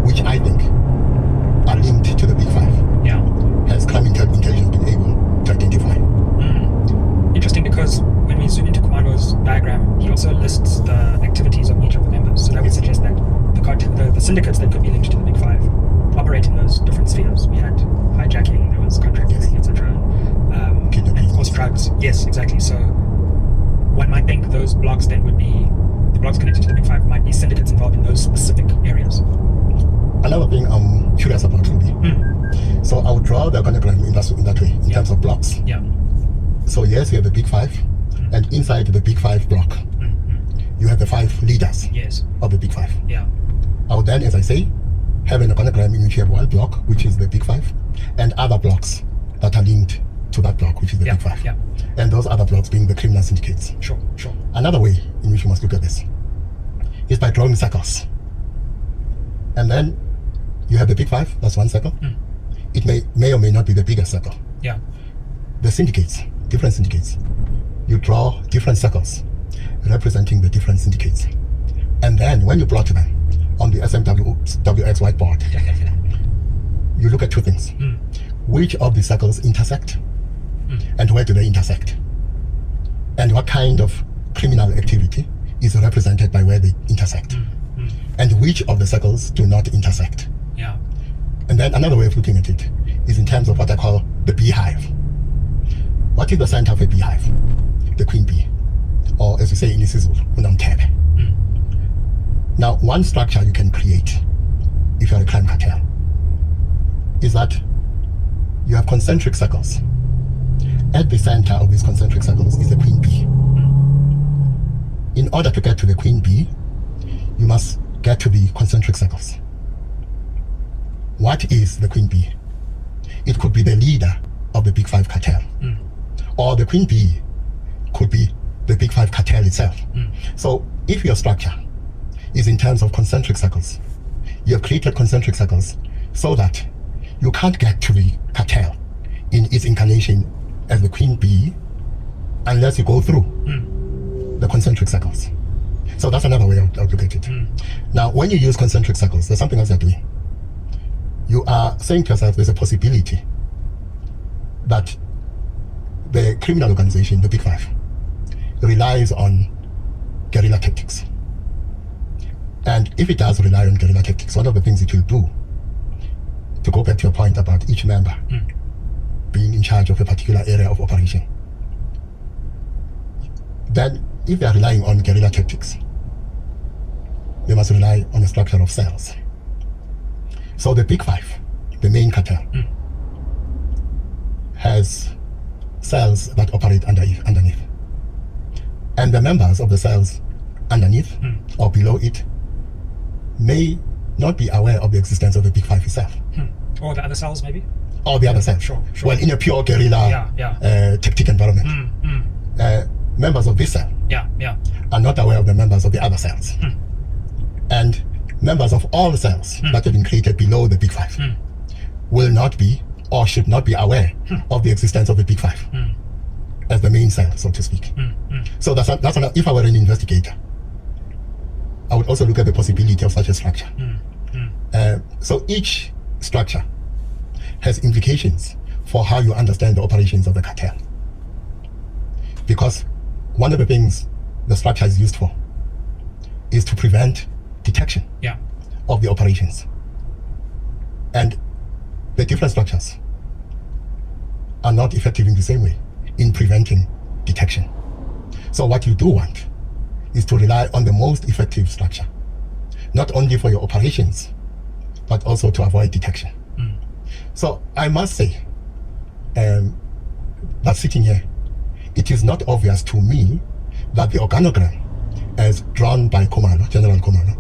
which I think syndicates that could be linked to the Big Five operate in those different spheres. We had hijacking, there was contract killing, etc. And of course drugs. Yes, exactly. So one might think those blocks then would be, the blocks connected to the Big Five might be syndicates involved in those specific areas. Another thing I'm curious about will be, so I would draw the organigram in that way, in terms of blocks. Yeah. So yes, you have the Big Five, and inside the Big Five block, you have the 5 leaders of the Big Five. Yeah. I would then, as I say, have an organigram in which you have one block, which is the Big Five, and other blocks that are linked to that block, which is the Big Five. Yeah. And those other blocks being the criminal syndicates. Sure. Another way in which you must look at this is by drawing circles. And then you have the Big Five, that's one circle. It may or may not be the biggest circle. Yeah. The syndicates, different syndicates. You draw different circles representing the different syndicates. And then when you plot them on the SMWX whiteboard, you look at two things. Which of the circles intersect? And where do they intersect? And what kind of criminal activity is represented by where they intersect? And which of the circles do not intersect? Yeah. And then another way of looking at it is in terms of what I call the beehive. What is the center of a beehive? The queen bee, or as we say in isiZulu, unomthebe. Now, one structure you can create if you're a crime cartel is that you have concentric circles. At the center of these concentric circles is the queen bee. In order to get to the queen bee, you must get to the concentric circles. What is the queen bee? It could be the leader of the Big Five cartel, or the queen bee could be the Big Five cartel itself. So if your structure is in terms of concentric circles, you have created concentric circles so that you can't get to the cartel in its incarnation as the queen bee unless you go through the concentric circles. So that's another way of looking at it. Now, when you use concentric circles, there's something else you're doing. You are saying to yourself there's a possibility that the criminal organization, the Big Five, relies on guerrilla tactics. And if it does rely on guerrilla tactics, one of the things it will do, to go back to your point about each member being in charge of a particular area of operation, then if they are relying on guerrilla tactics, they must rely on a structure of cells. So the Big Five, the main cartel, has cells that operate underneath. And the members of the cells underneath or below it may not be aware of the existence of the Big Five itself. Or the other cells, maybe? Or the other cells. Sure. Well, in a pure guerrilla tactic environment, members of this cell are not aware of the members of the other cells. And members of all cells that have been created below the Big Five will not be or should not be aware of the existence of the Big Five as the main cell, so to speak. So if I were an investigator, I would also look at the possibility of such a structure. So each structure has implications for how you understand the operations of the cartel. Because one of the things the structure is used for is to prevent detection of the operations. And the different structures are not effective in the same way in preventing detection. So what you do want is to rely on the most effective structure, not only for your operations, but also to avoid detection. So I must say that sitting here, it is not obvious to me that the organogram as drawn by General Komalo,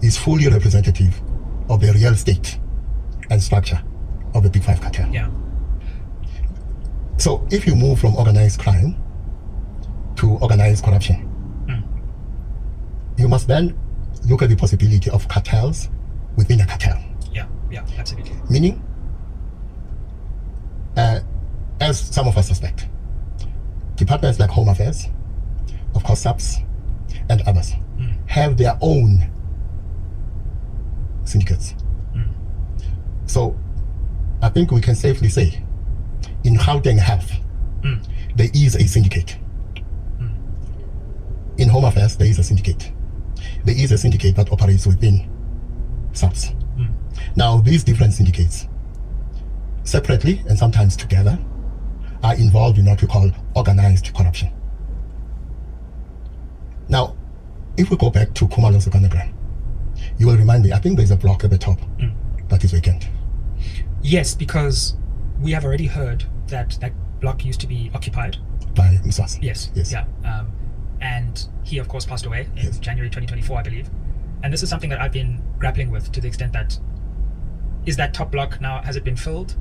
is fully representative of the real state and structure of the Big Five cartel. So if you move from organized crime to organized corruption, you must then look at the possibility of cartels within a cartel. Yeah, absolutely. Meaning, as some of us suspect, departments like Home Affairs, of course SAPS, and others have their own syndicates. So I think we can safely say in Gauteng Health, there is a syndicate. In Home Affairs, there is a syndicate. There is a syndicate that operates within subs. Now, these different syndicates, separately and sometimes together, are involved in what we call organized corruption. Now, if we go back to Khumalo's organogram, you will remind me, I think there's a block at the top that is vacant. Yes, because we have already heard that that block used to be occupied by Musas. Yes. Yeah. And he, of course, passed away in January 2024, I believe. And this is something that I've been grappling with, to the extent that, is that top block now, has it been filled?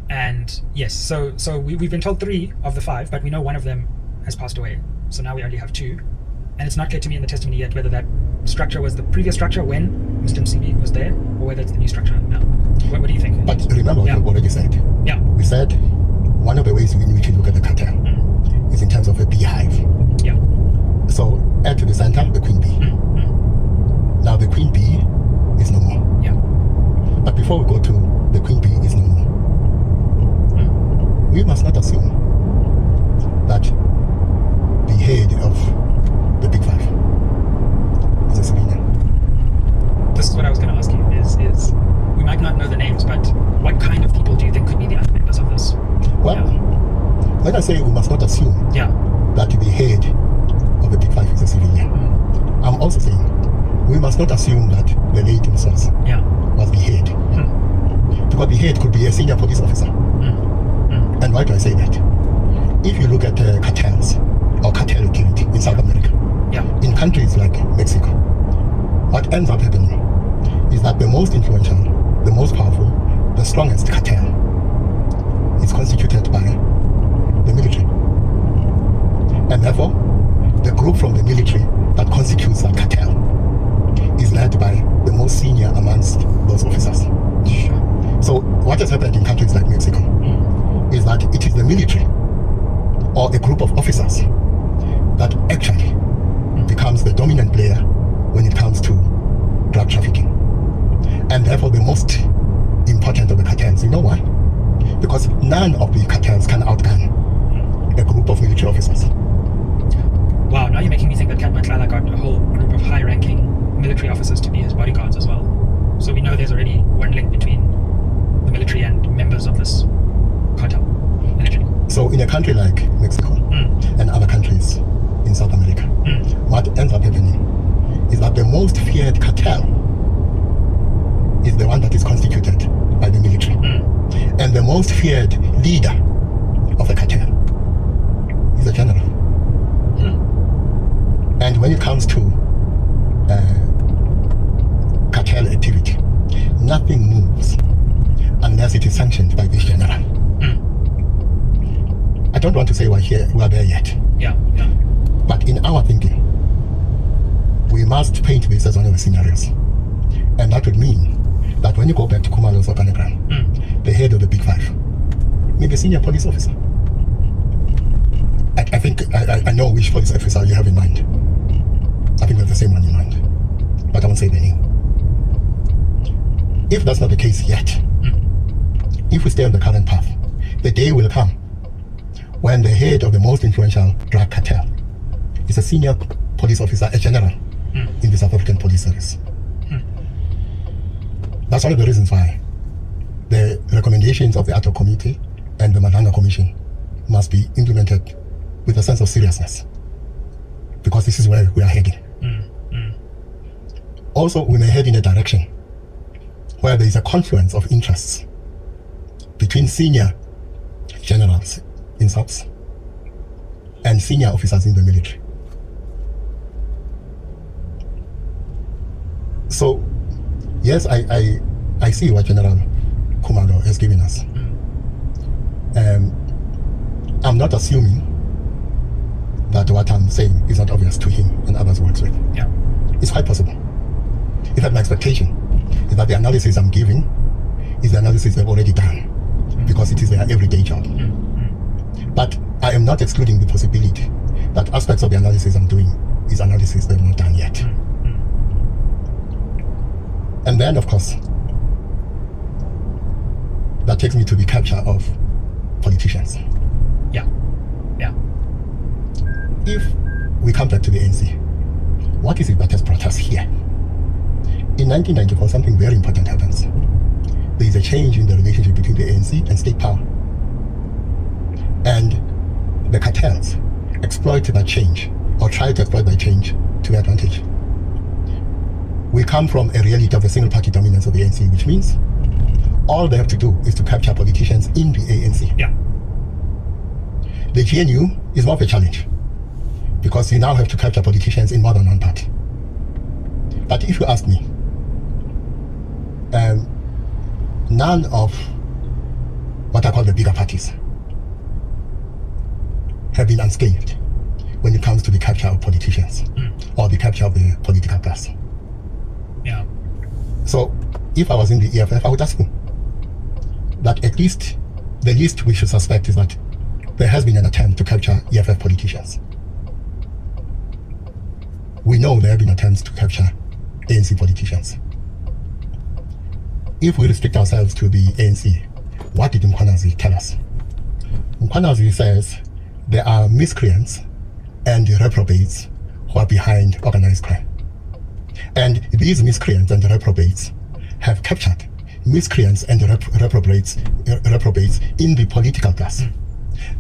And yes, so we've been told 3 of the 5, but we know one of them has passed away. So now we only have 2. And it's not clear to me in the testimony yet whether that structure was the previous structure when Mr. Msibi was there, or whether it's the new structure now. What do you think? But remember what you already said. Yeah. We said one of the ways in which we look at the cartel is in terms of a beehive. Yeah. So at the center, the queen bee. Now the queen bee is no more. Yeah. But before we go to the queen bee is no more, we must not assume that the head of the Big 5 is a civilian. This is what I was going to ask you, is we might not know the names, but what kind of people do you think could be the other members of this? Well, when I say we must not assume that the head of the Big 5 is a civilian, I'm also saying we must not assume that the late Msos was the head. Because the head could be a senior police officer. And why do I say that? If you look at cartels or cartel activity in South America, in countries like Mexico, what ends up happening is that the most influential, the most powerful, the strongest cartel is constituted by the military. And therefore, the group from the military that constitutes that cartel is led by the most senior amongst those officers. So what has happened in countries like Mexico is that it is the military or a group of officers that actually becomes the dominant player when it comes to drug trafficking. And therefore the most important of the cartels. You know why? Because none of the cartels can outgun a group of military officers. Wow, now you're making me think that Kat Matlala got a whole group of high-ranking military officers to be his bodyguards as well. So we know there's already one link between the military and members of this cartel, literally. So in a country like Mexico and other countries in South America, what ends up happening is that the most feared cartel is the one that is constituted by the military. And the most feared leader of the cartel is a general. And when it comes to cartel activity, nothing moves unless it is sanctioned by this general. I don't want to say we're there yet. But in our thinking, we must paint this as one of the scenarios. And that would mean that when you go back to Khumalo's organogram, the head of the Big 5, maybe a senior police officer. I think I know which police officer you have in mind. I think we have the same one in mind, but I won't say the name. If that's not the case yet, if we stay on the current path, the day will come when the head of the most influential drug cartel is a senior police officer, a general in the South African Police Service. That's one of the reasons why the recommendations of the Ad hoc Committee and the Madanga Commission must be implemented with a sense of seriousness, because this is where we are heading. Also, we may head in a direction where there is a confluence of interests between senior generals in SAPS and senior officers in the military. So, yes, I see what General Khumalo has given us. I'm not assuming that what I'm saying is not obvious to him and others he works with. It's quite possible. In fact, my expectation is that the analysis I'm giving is the analysis they've already done, because it is their everyday job. But I am not excluding the possibility that aspects of the analysis I'm doing is analysis they've not done yet. And then, of course, that takes me to the capture of politicians. If we come back to the ANC, what is it that has brought us here? In 1994, something very important happens. There is a change in the relationship between the ANC and state power. And the cartels exploit that change, or try to exploit that change to their advantage. We come from a reality of the single party dominance of the ANC, which means all they have to do is to capture politicians in the ANC. Yeah. The GNU is more of a challenge because you now have to capture politicians in more than one party. But if you ask me, none of what I call the bigger parties have been unscathed when it comes to the capture of politicians or the capture of the political class. Yeah. So if I was in the EFF, I would ask them that at least the least we should suspect is that there has been an attempt to capture EFF politicians. We know there have been attempts to capture ANC politicians. If we restrict ourselves to the ANC, what did Mkhwanazi tell us? Mkhwanazi says there are miscreants and reprobates who are behind organized crime. And these miscreants and reprobates have captured miscreants and reprobates in the political class,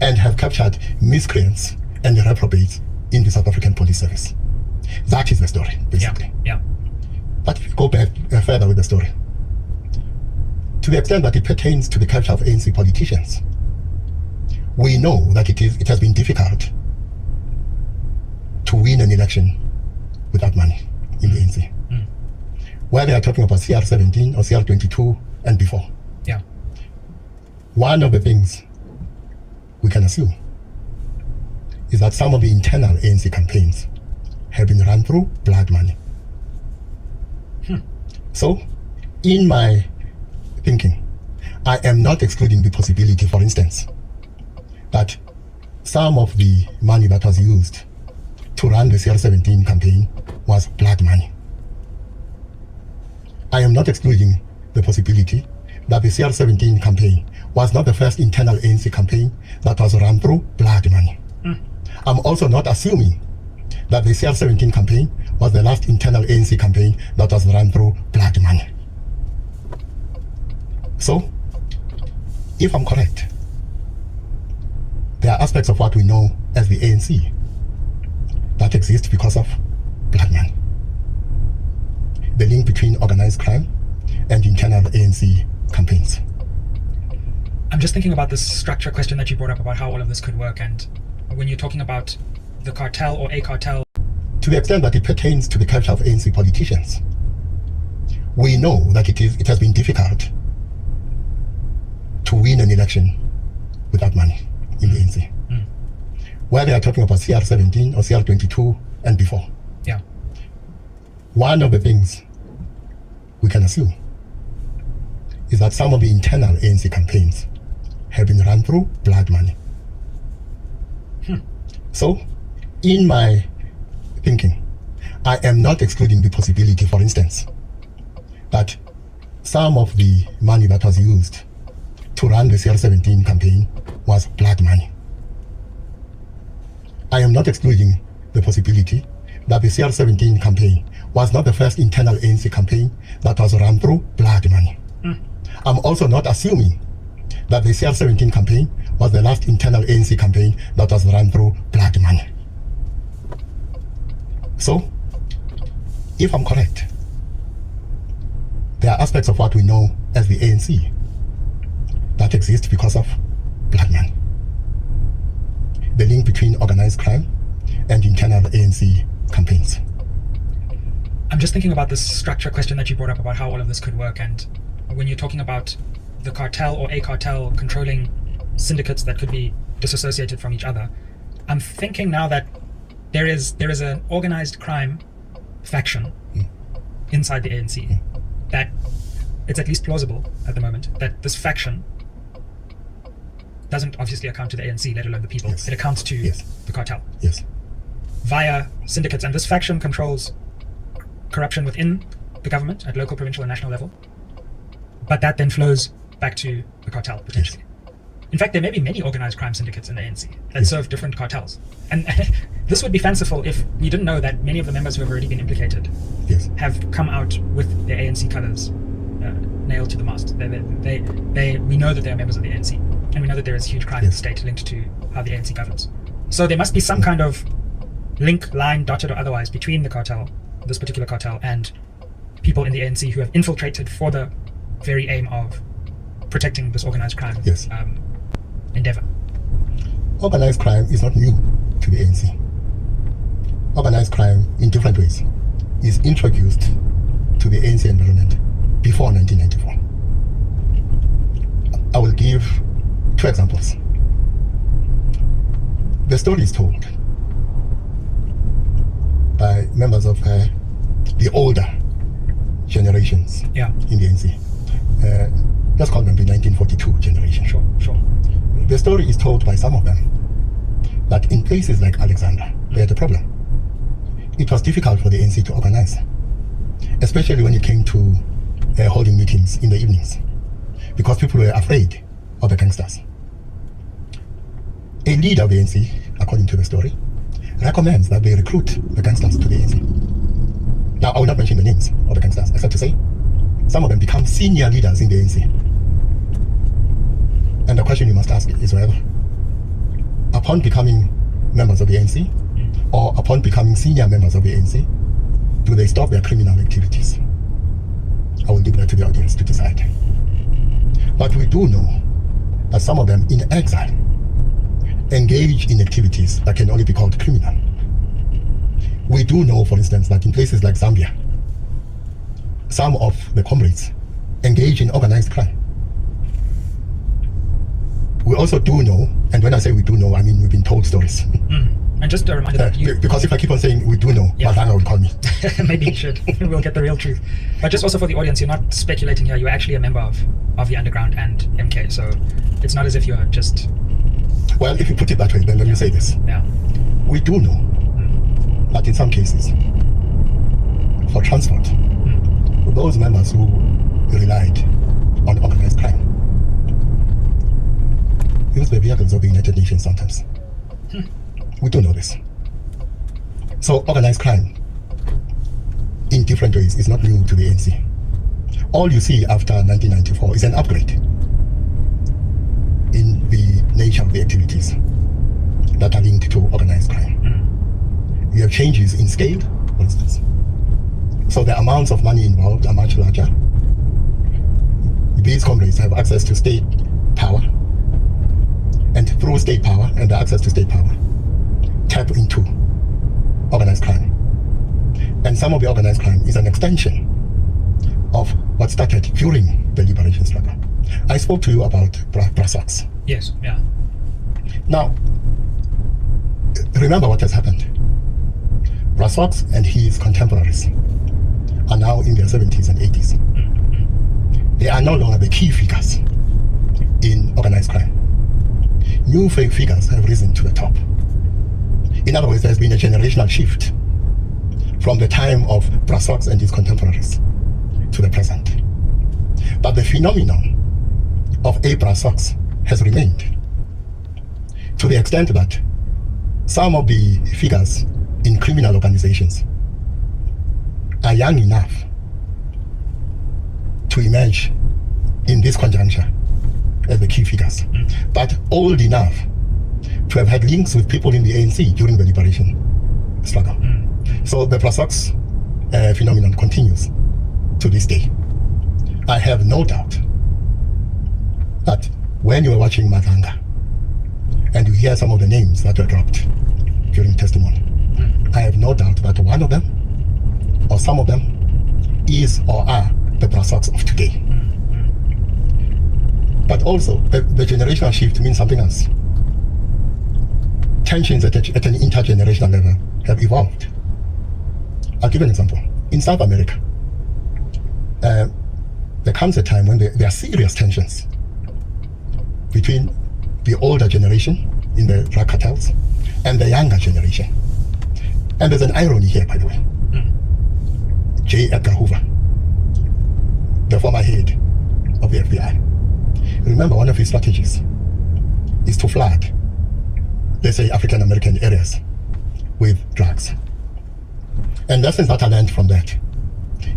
and have captured miscreants and reprobates in the South African Police Service. That is the story, basically. Yeah. But if you go back further with the story, to the extent that it pertains to the capture of ANC politicians, we know that it has been difficult to win an election without money in the ANC. Whether they are talking about CR17 or CR22 and before. Yeah. One of the things we can assume is that some of the internal ANC campaigns have been run through blood money. So, in my thinking, I am not excluding the possibility, for instance, that some of the money that was used to run the CR17 campaign was blood money. I am not excluding the possibility that the CR17 campaign was not the first internal ANC campaign that was run through blood money. I'm also not assuming that the CR17 campaign was the last internal ANC campaign that was run through blood money. So, if I'm correct, there are aspects of what we know as the ANC that exist because of blood money. The link between organized crime and internal ANC campaigns. I'm just thinking about this structure question that you brought up about how all of this could work, and when you're talking about the cartel or a cartel. To the extent that it pertains to the capture of ANC politicians, we know that it has been difficult to win an election without money in the ANC. Whether they are talking about CR17 or CR22 and before. Yeah. One of the things we can assume is that some of the internal ANC campaigns have been run through blood money. So, in my thinking, I am not excluding the possibility, for instance, that some of the money that was used to run the CR17 campaign was blood money. I am not excluding the possibility that the CR17 campaign was not the first internal ANC campaign that was run through blood money. I'm also not assuming that the CR17 campaign was the last internal ANC campaign that was run through blood money. So, if I'm correct, there are aspects of what we know as the ANC that exist because of blood money. The link between organized crime and internal ANC campaigns. I'm just thinking about this structure question that you brought up about how all of this could work, and when you're talking about the cartel or a cartel controlling syndicates that could be disassociated from each other, I'm thinking now that there is an organized crime faction inside the ANC that it's at least plausible at the moment that this faction doesn't obviously account to the ANC, let alone the people. It accounts to the cartel. Via syndicates, and this faction controls corruption within the government at local, provincial, and national level. But that then flows back to the cartel, potentially. In fact, there may be many organized crime syndicates in the ANC that serve different cartels. And this would be fanciful if we didn't know that many of the members who have already been implicated have come out with their ANC colors nailed to the mast. We know that they are members of the ANC, and we know that there is huge crime in the state linked to how the ANC governs. So there must be some kind of link, line, dotted or otherwise, between the cartel, this particular cartel, and people in the ANC who have infiltrated for the very aim of protecting this organized crime endeavor. Organized crime is not new to the ANC. Organized crime, in different ways, is introduced to the ANC environment before 1994. I will give 2 examples. The story is told by members of the older generations in the ANC. Let's call them the 1942 generation. Sure. The story is told by some of them that in places like Alexandra, they had a problem. It was difficult for the ANC to organize, especially when it came to holding meetings in the evenings, because people were afraid of the gangsters. A leader of the ANC, according to the story, recommends that they recruit the gangsters to the ANC. Now, I will not mention the names of the gangsters, except to say some of them become senior leaders in the ANC. And the question you must ask is whether, upon becoming members of the ANC, or upon becoming senior members of the ANC, do they stop their criminal activities? I will leave that to the audience to decide. But we do know that some of them in exile engage in activities that can only be called criminal. We do know, for instance, that in places like Zambia, some of the comrades engage in organized crime. We also do know, and when I say we do know, I mean we've been told stories. And just a reminder that because if I keep on saying we do know, Madanga will call me. Maybe you should. We'll get the real truth. But just also for the audience, you're not speculating here. You're actually a member of the underground and MK. So it's not as if you're just... Well, if you put it that way, then let me say this. We do know that in some cases, for transport, those members who relied on organized crime use the vehicles of the United Nations sometimes. We do know this. So organized crime, in different ways, is not new to the ANC. All you see after 1994 is an upgrade in the nature of the activities that are linked to organized crime. You have changes in scale, for instance. So the amounts of money involved are much larger. These comrades have access to state power, and through state power and the access to state power, tap into organized crime. And some of the organized crime is an extension of what started during the liberation struggle. I spoke to you about Brasox. Yes, yeah. Now, remember what has happened. Brasox and his contemporaries are now in their 70s and 80s. They are no longer the key figures in organized crime. New figures have risen to the top. In other words, there's been a generational shift from the time of Brasox and his contemporaries to the present. But the phenomenon of a Brasox has remained, to the extent that some of the figures in criminal organizations are young enough to emerge in this conjuncture as the key figures, but old enough to have had links with people in the ANC during the liberation struggle. So the Brasox phenomenon continues to this day. I have no doubt that when you are watching Madanga and you hear some of the names that were dropped during testimony, I have no doubt that one of them or some of them is or are the Brasox of today. But also, the generational shift means something else. Tensions at an intergenerational level have evolved. I'll give an example. In South America, there comes a time when there are serious tensions between the older generation in the drug cartels and the younger generation. And there's an irony here, by the way. J. Edgar Hoover, the former head of the FBI, remember one of his strategies is to flood, let's say, African American areas with drugs. And lessons that I learned from that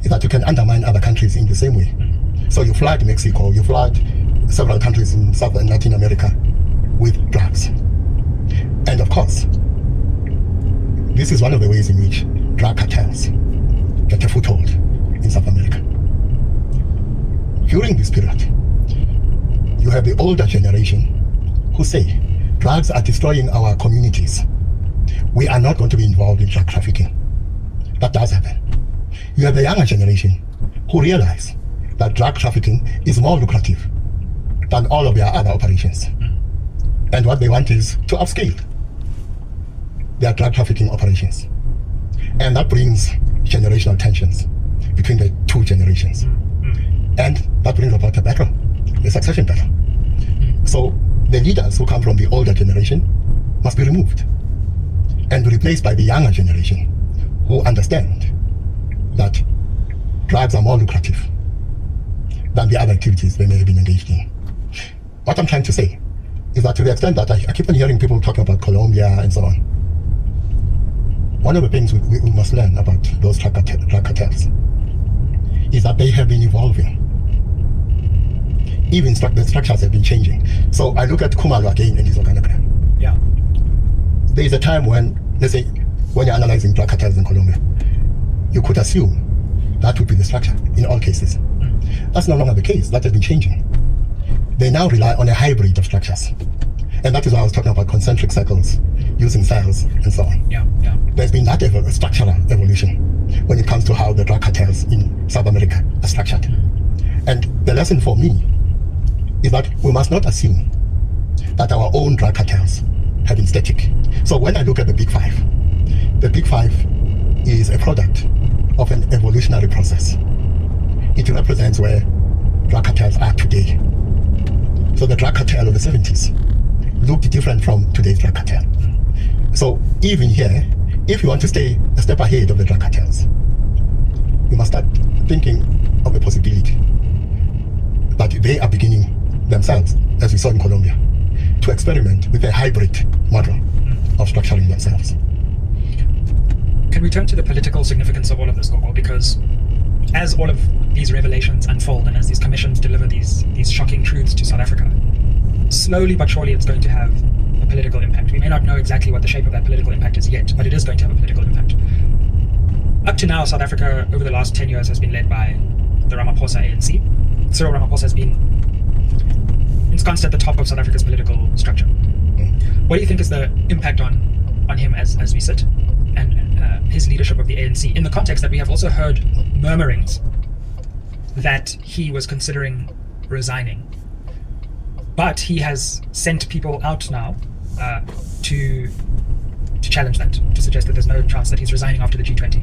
is that you can undermine other countries in the same way. So you flood Mexico, you flood several countries in South and Latin America with drugs. And of course, this is one of the ways in which drug cartels get a foothold in South America. During this period, you have the older generation who say, drugs are destroying our communities. We are not going to be involved in drug trafficking. That does happen. You have the younger generation who realize that drug trafficking is more lucrative than all of their other operations. And what they want is to upscale their drug trafficking operations. And that brings generational tensions between the two generations. And that brings about a battle, a succession battle. So the leaders who come from the older generation must be removed and replaced by the younger generation who understand that drugs are more lucrative than the other activities they may have been engaged in. What I'm trying to say is that to the extent that I keep on hearing people talking about Colombia and so on, one of the things we must learn about those drug cartels is that they have been evolving. Even the structures have been changing. So I look at Khumalo again in this organogram. Yeah. There is a time when, let's say, when you're analyzing drug cartels in Colombia, you could assume that would be the structure in all cases. That's no longer the case. That has been changing. They now rely on a hybrid of structures. And that is why I was talking about concentric circles, using cells and so on. Yeah. There's been that structural evolution when it comes to how the drug cartels in South America are structured. And the lesson for me is that we must not assume that our own drug cartels have been static. So when I look at the Big Five is a product of an evolutionary process. It represents where drug cartels are today. So the drug cartel of the 70s looked different from today's drug cartel. So even here, if you want to stay a step ahead of the drug cartels, you must start thinking of the possibility that they are beginning themselves, as we saw in Colombia, to experiment with a hybrid model of structuring themselves. Can we turn to the political significance of all of this, Gogo? Because as all of these revelations unfold and as these commissions deliver these shocking truths to South Africa, slowly but surely it's going to have a political impact. We may not know exactly what the shape of that political impact is yet, but it is going to have a political impact. Up to now, South Africa, over the last 10 years, has been led by the Ramaphosa ANC. Cyril Ramaphosa has been ensconced at the top of South Africa's political structure. What do you think is the impact on him as we sit, and his leadership of the ANC, in the context that we have also heard murmurings that he was considering resigning, but he has sent people out now to challenge that, to suggest that there's no chance that he's resigning after the G20.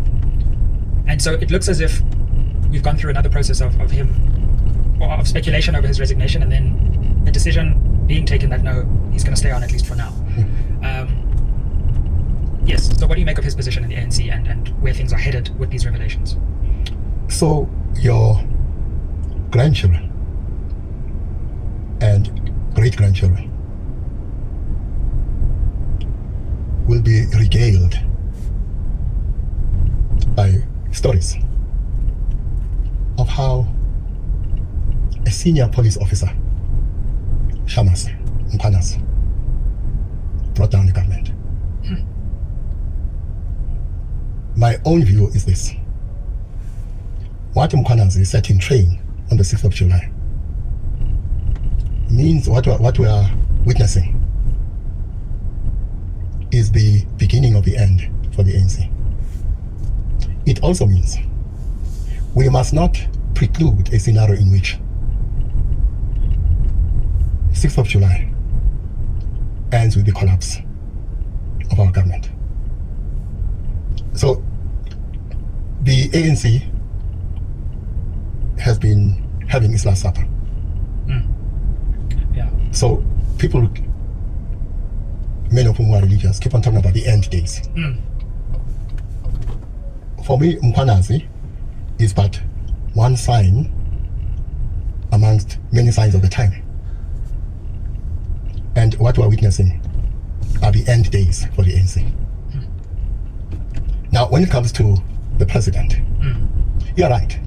And so it looks as if we've gone through another process of him, or of speculation over his resignation, and then a decision being taken that no, he's going to stay on at least for now. Yes, so what do you make of his position in the ANC and where things are headed with these revelations? So your grandchildren and great-grandchildren will be regaled by stories of how a senior police officer, Shamas Mkhwanazi, brought down the government. My own view is this. What Mkhwanazi set in train on the 6th of July means what we are witnessing is the beginning of the end for the ANC. It also means we must not preclude a scenario in which 6th of July ends with the collapse of our government. So the ANC has been having its last supper. Yeah. So people, many of whom are religious, keep on talking about the end days. For me, Mkhwanazi is but one sign amongst many signs of the time. And what we're witnessing are the end days for the ANC. Now, when it comes to the president, you're right.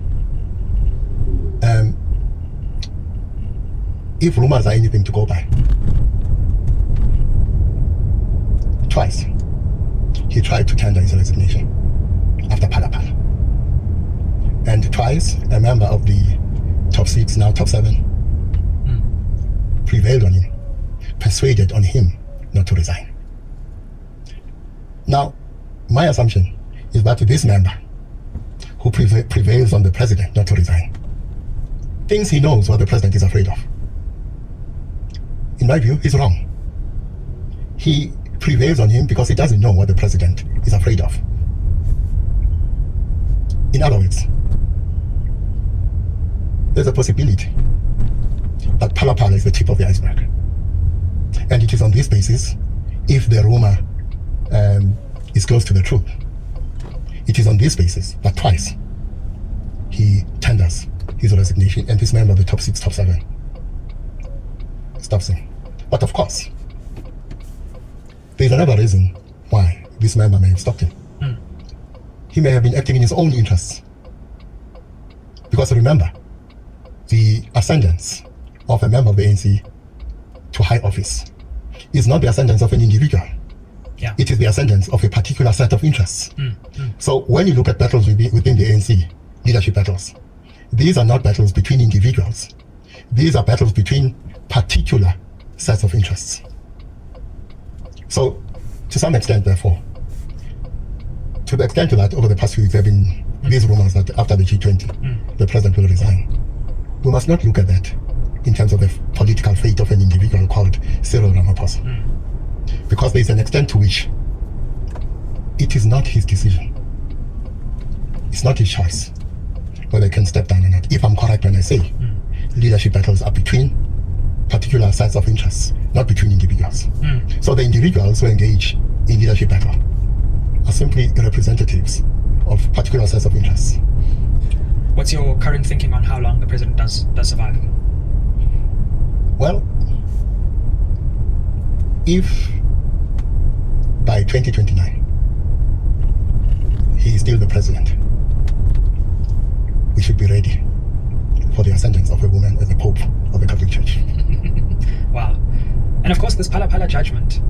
If rumors are anything to go by, twice he tried to tender his resignation after Phala Phala. And twice a member of the top 6, now top 7, prevailed on him, persuaded on him not to resign. Now, my assumption is that this member who prevails on the president not to resign thinks he knows what the president is afraid of. In my view, he's wrong. He prevails on him because he doesn't know what the president is afraid of. In other words, there's a possibility that Phala Phala is the tip of the iceberg. And it is on this basis, if the rumor is close to the truth, it is on this basis that twice he tenders his resignation, and this member of the top 6, top 7 stops him. But of course, there's another reason why this member may have stopped him. He may have been acting in his own interests. Because remember, the ascendance of a member of the ANC to high office is not the ascendance of an individual. Yeah. It is the ascendance of a particular set of interests. So when you look at battles within the ANC, leadership battles, these are not battles between individuals. These are battles between particular sets of interests. So to some extent, therefore, to the extent that over the past few weeks there have been these rumors that after the G20, the president will resign, we must not look at that in terms of the political fate of an individual called Cyril Ramaphosa. Because there is an extent to which it is not his decision. It's not his choice whether he can step down or not. If I'm correct when I say leadership battles are between particular sets of interests, not between individuals. So the individuals who engage in leadership battle are simply representatives of particular sets of interests. What's your current thinking on how long the president does survive? Well, if by 2029 he is still the president, we should be ready for the ascendance of a woman as the Pope of the Catholic Church. Wow. And of course, this Phala Phala judgment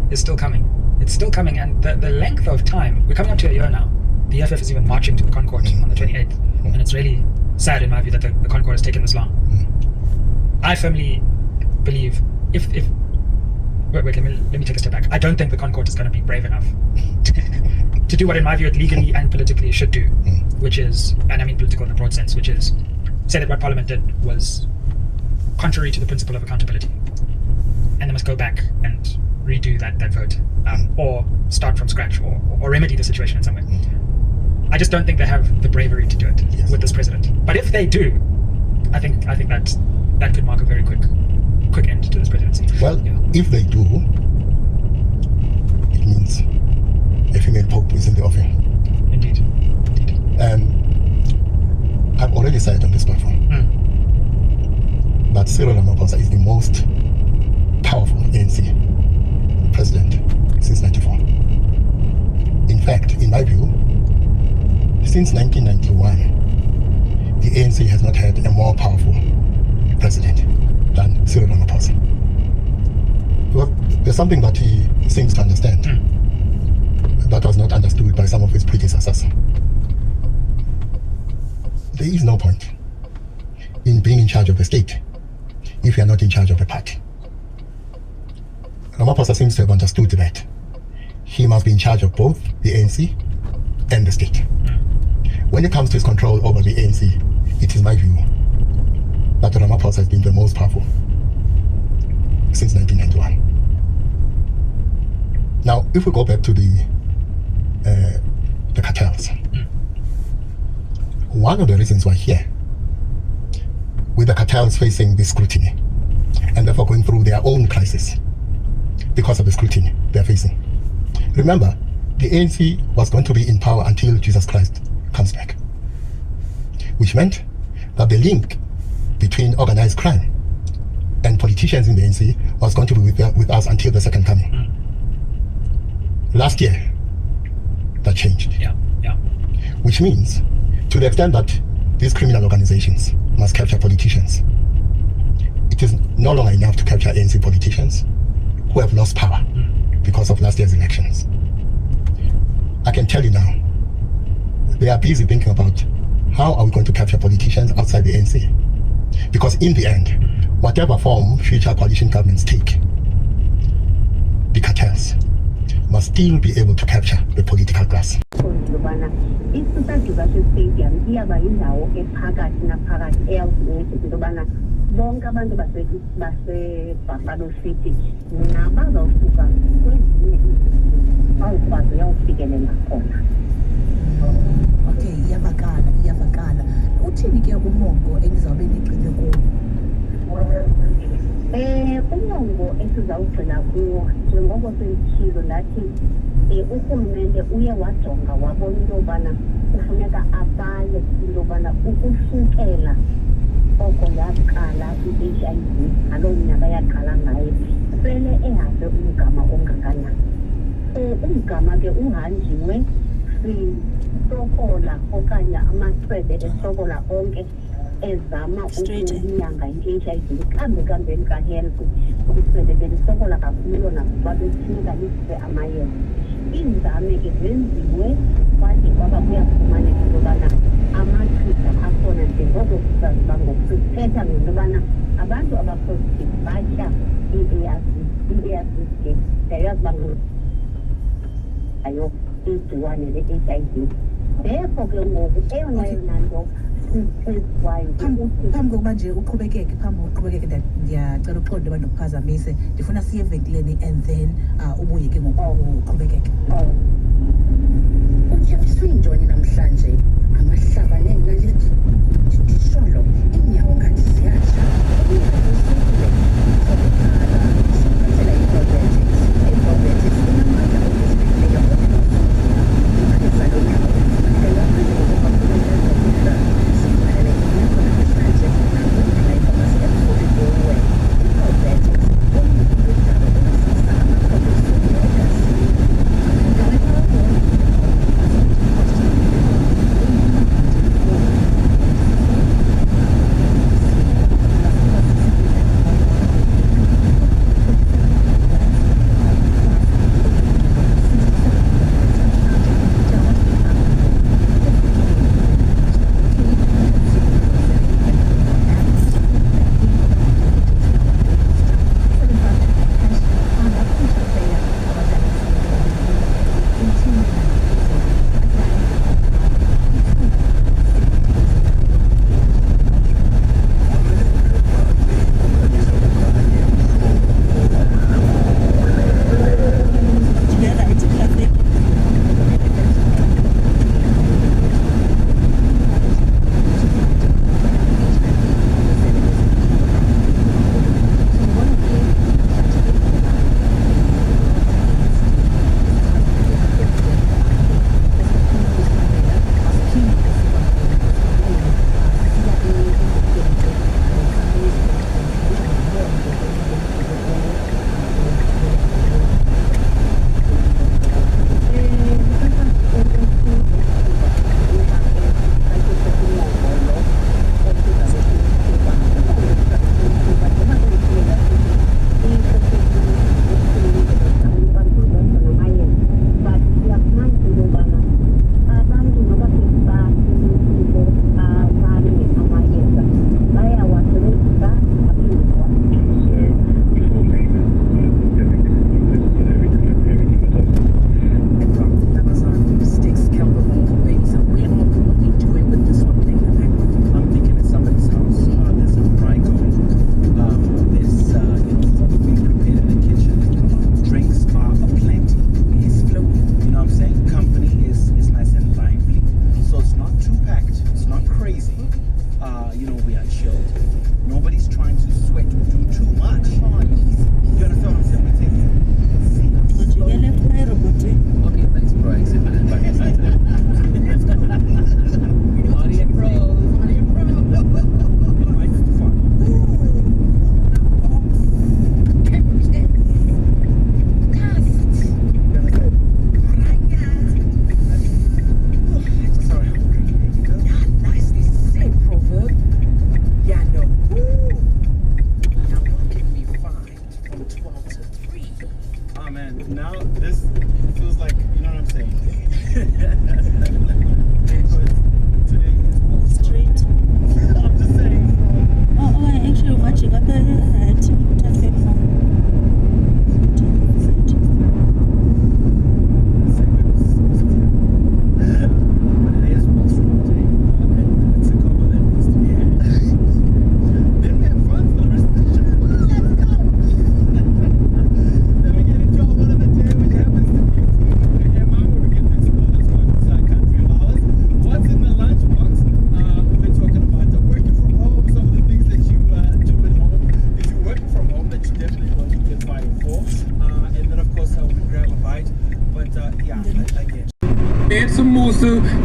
is still coming. It's still coming, and the length of time, we're coming up to a year now. The EFF is even marching to the Concord on the 28th, and it's really sad in my view that the Concord has taken this long. I firmly believe if wait, let me take a step back. I don't think the Concord is going to be brave enough to do what in my view it legally and politically should do, which is, and I mean political in a broad sense, which is say that what Parliament did was contrary to the principle of accountability, and they must go back and redo that vote, or start from scratch, or remedy the situation in some way. I just don't think they have the bravery to do it with this president. But if they do, I think that could mark a very quick end to this presidency. Well, if they do, it means a female pope is in the offing. Indeed. I've already said on this platform that Cyril Ramaphosa is the most powerful ANC president since '94. In fact, in my view, since 1991, the ANC has not had a more powerful president than Cyril Ramaphosa. Well, there's something that he seems to understand that was not understood by some of his predecessors. There is no point in being in charge of the state if you are not in charge of the party. Ramaphosa seems to have understood that he must be in charge of both the ANC and the state. When it comes to his control over the ANC, it is my view that Ramaphosa has been the most powerful since 1991. Now, if we go back to the cartels, one of the reasons we're here, with the cartels facing this scrutiny and therefore going through their own crisis because of the scrutiny they're facing. Remember, the ANC was going to be in power until Jesus Christ comes back, which meant that the link between organized crime and politicians in the ANC was going to be with us until the second coming. Last year, that changed. Yeah. Which means, to the extent that these criminal organizations must capture politicians, it is no longer enough to capture ANC politicians who have lost power because of last year's elections. I can tell you now, they are busy thinking about how are we going to capture politicians outside the ANC. Because in the end, whatever form future coalition governments take, the cartels must still be able to capture the political class. bonke abantu base-Buffalo City nabazawusuka kwezinye awukwazi uyawufikelela khona. Okay, iyavakala. Uthini ke umongo enizawube nigcine kuwo? Umongo esizawugcina kuwo njengoko senditshilo ndathi urhulumente uye wajonga wabona into yobana kufuneka abale into yobana ukusukela oko yaqala i-HIV ngaloo nyaka yaqala ngayo sele ehambe umgama ongakanani. Umgama ke uhanjiwe sisokola okanye amacwebe esokola onke ezama ukunyanga i-HIV kambeni ka-health kusele belisokola kakhulu nakuba besinika lisise amayeza. Iinzame ke zenziwe kwathi kwaba kuyafumaneka into yobana amachiza akhona njengoko sizaziba ngokuthetha ngento yobana abantu abapositive batya i-ARVs ke ndayazi uba ayo igciwane le-HIV. Therefore ke ngoku eyona nto phambi kokuba nje uqhubekeke ndiyacela uqonde uba ndikuphazamise ndifuna siye evenkileni and then ubuye ke ngoku uqhubekeke. Utyhafiswe yintoni namhlanje? Amahlaba neenaliti ndisholo iinyawo ngathi ziyatsha uyakusukule sokukhala sikwenzela i-probiotics. I-probiotics inamandla okuziphileyo ikhaliza lo nyaka ufumaneka ngaphandle kokuba kubenezokudla sikhalele imeko namhlanje nakwindlela ifamasi emfuli kuwe. I-probiotics umntu wendalo ongasasa amakhobisuni egazini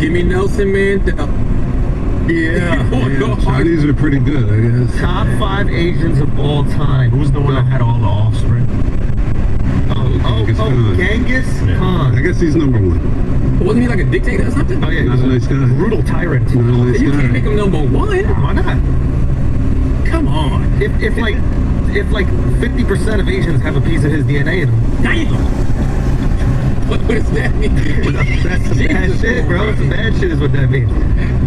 Give me Nelson Mandela. Yeah. Chinese are pretty good, I guess. Top 5 Asians of all time. Who's the one that had all the offspring? Genghis Khan. I guess he's number 1. Wasn't he like a dictator or something? Oh yeah, He's a nice guy. brutal tyrant. Not a nice You guy. can't make him number 1. Why not? Come on. If like 50% of Asians have a piece of his DNA in them. Damn. What does that mean? That's some bad shit, bro. Some bad shit is what that means.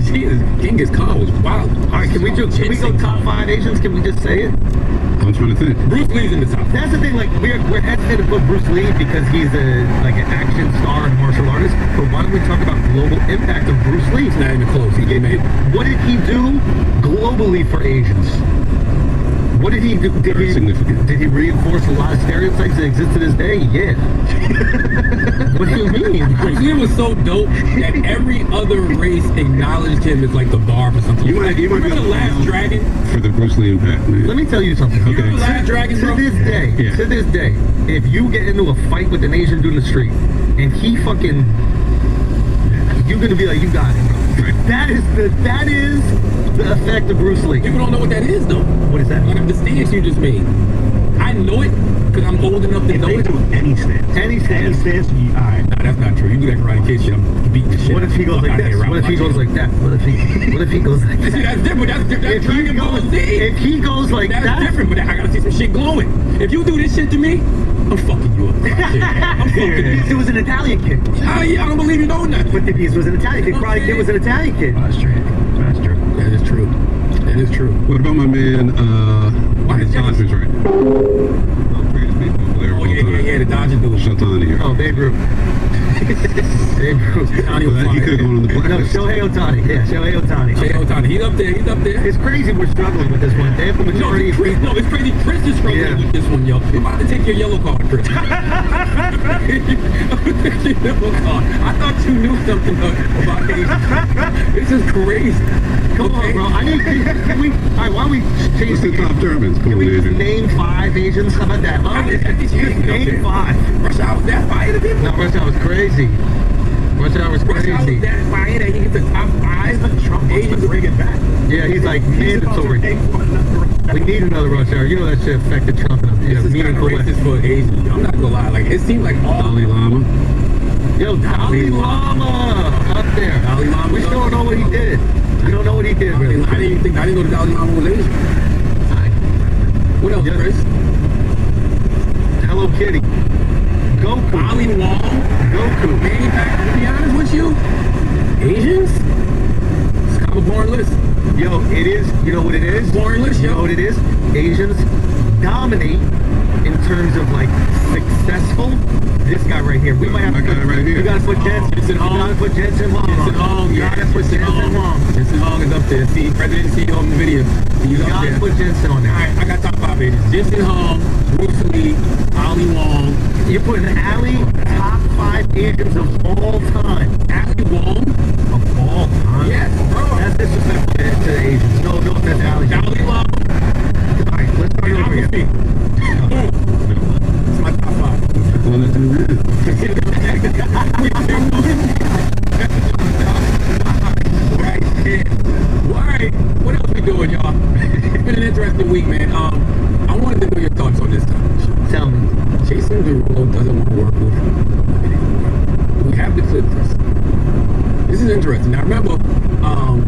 Jesus, Genghis Khan was wild. All right, can we go top 5 Asians? Can we just say it? I'm trying to think. Bruce Lee's in the top. That's the thing. Like we're hesitant to put Bruce Lee because he's an action star and martial artist. But why don't we talk about global impact of Bruce Lee? It's not even close. He made. What did he do globally for Asians? What did he do? Did he reinforce a lot of stereotypes that exist to this day? Yeah. What do you mean? Bruce Lee was so dope that every other race acknowledged him as like the bar for something. You might remember be the Last Dragon? For the Bruce Lee impact, man. Let me tell you something. You remember the Last Dragon, bro? To this day, if you get into a fight with an Asian dude in the street and he fucking, you're gonna be like, you got it, bro. Right. That is the effect of Bruce Lee. People don't know what that is, though. What is that? Like the stance you just made. I know it because I'm old enough to know it. Do any stance. Any stance. Alright, nah, that's not true. You do that karate kid shit, I'm beating the shit. What if he goes like this? What if he goes like that? What if he goes like that? See, that's different. That's Dragon Ball Z. If he goes like that, that's different. But I gotta see some shit glowing. If you do this shit to me, I'm fucking you up. I'm fucking you up. It was an Italian kid. I don't believe you know nothing. But the piece was an Italian kid. Karate Kid was an Italian kid. That's true. That's true. That is true. That is true. What about my man, Dodgers right now? Greatest baseball player of all time. Yeah, the Dodgers dude. Shotani. Oh, Babe Ruth. Babe Ruth. He could have gone on the planet. No, Shohei Ohtani. Yeah, Shohei Ohtani. He's up there. He's up there. It's crazy we're struggling with this one. They have the majority. No, it's crazy. Chris is struggling with this one, yo. I'm about to take your yellow card, Chris. I'm gonna take your yellow card. I thought you knew something about Asians. This is crazy. Come on, bro. Can we? All right, why don't we change the top Germans? Can we just name 5 Asians? How about that? Name 5. Rush Hour was that fire to people? No, Rush Hour was crazy. Rush Hour was crazy. Rush Hour was that fire that he gets the top 5. Trump Asians bring it back. Yeah, he's like mandatory. We need another Rush Hour. You know that shit affected Trump in a meaningful way. This is for Asians. I'm not gonna lie. Like it seemed like all Dalai Lama. Yo, Dalai Lama up there. Dalai Lama. We still don't know what he did. We don't know what he did, really. I didn't know the Dalai Lama was Asian. What else, Chris? Hello Kitty. Goku. Ali Wong. Goku. Man, to be honest with you, Asians? It's kind of a boring list. Yo, it is. You know what it is? Boring list, yo. You know what it is? Asians dominate in terms of like successful. This guy right here. We might have to put, right here. You gotta put Jensen Hong. You gotta put Jensen Hong. Jensen Hong, You gotta put Jensen Hong. Jensen Hong is up there. See, President CEO in the video. He's You up gotta there. put Jensen on there. Alright, I got top 5 Asians. Jensen Hong, Bruce Lee, Ali Wong. You're putting Ali top 5 Asians of all time. Ali Wong? Of all time? Yes, bro. That's disrespectful to the Asians. No, that's Ali. Ali Wong. Alright, let's start over here. It's my top 5. Well, that's in there. Alright, what else we doing, y'all? It's been an interesting week, man. I wanted to know your thoughts on this topic. Tell me. Jason Derulo doesn't want to work with women anymore. We have the clip, Chris. This is interesting. Now, remember, I'll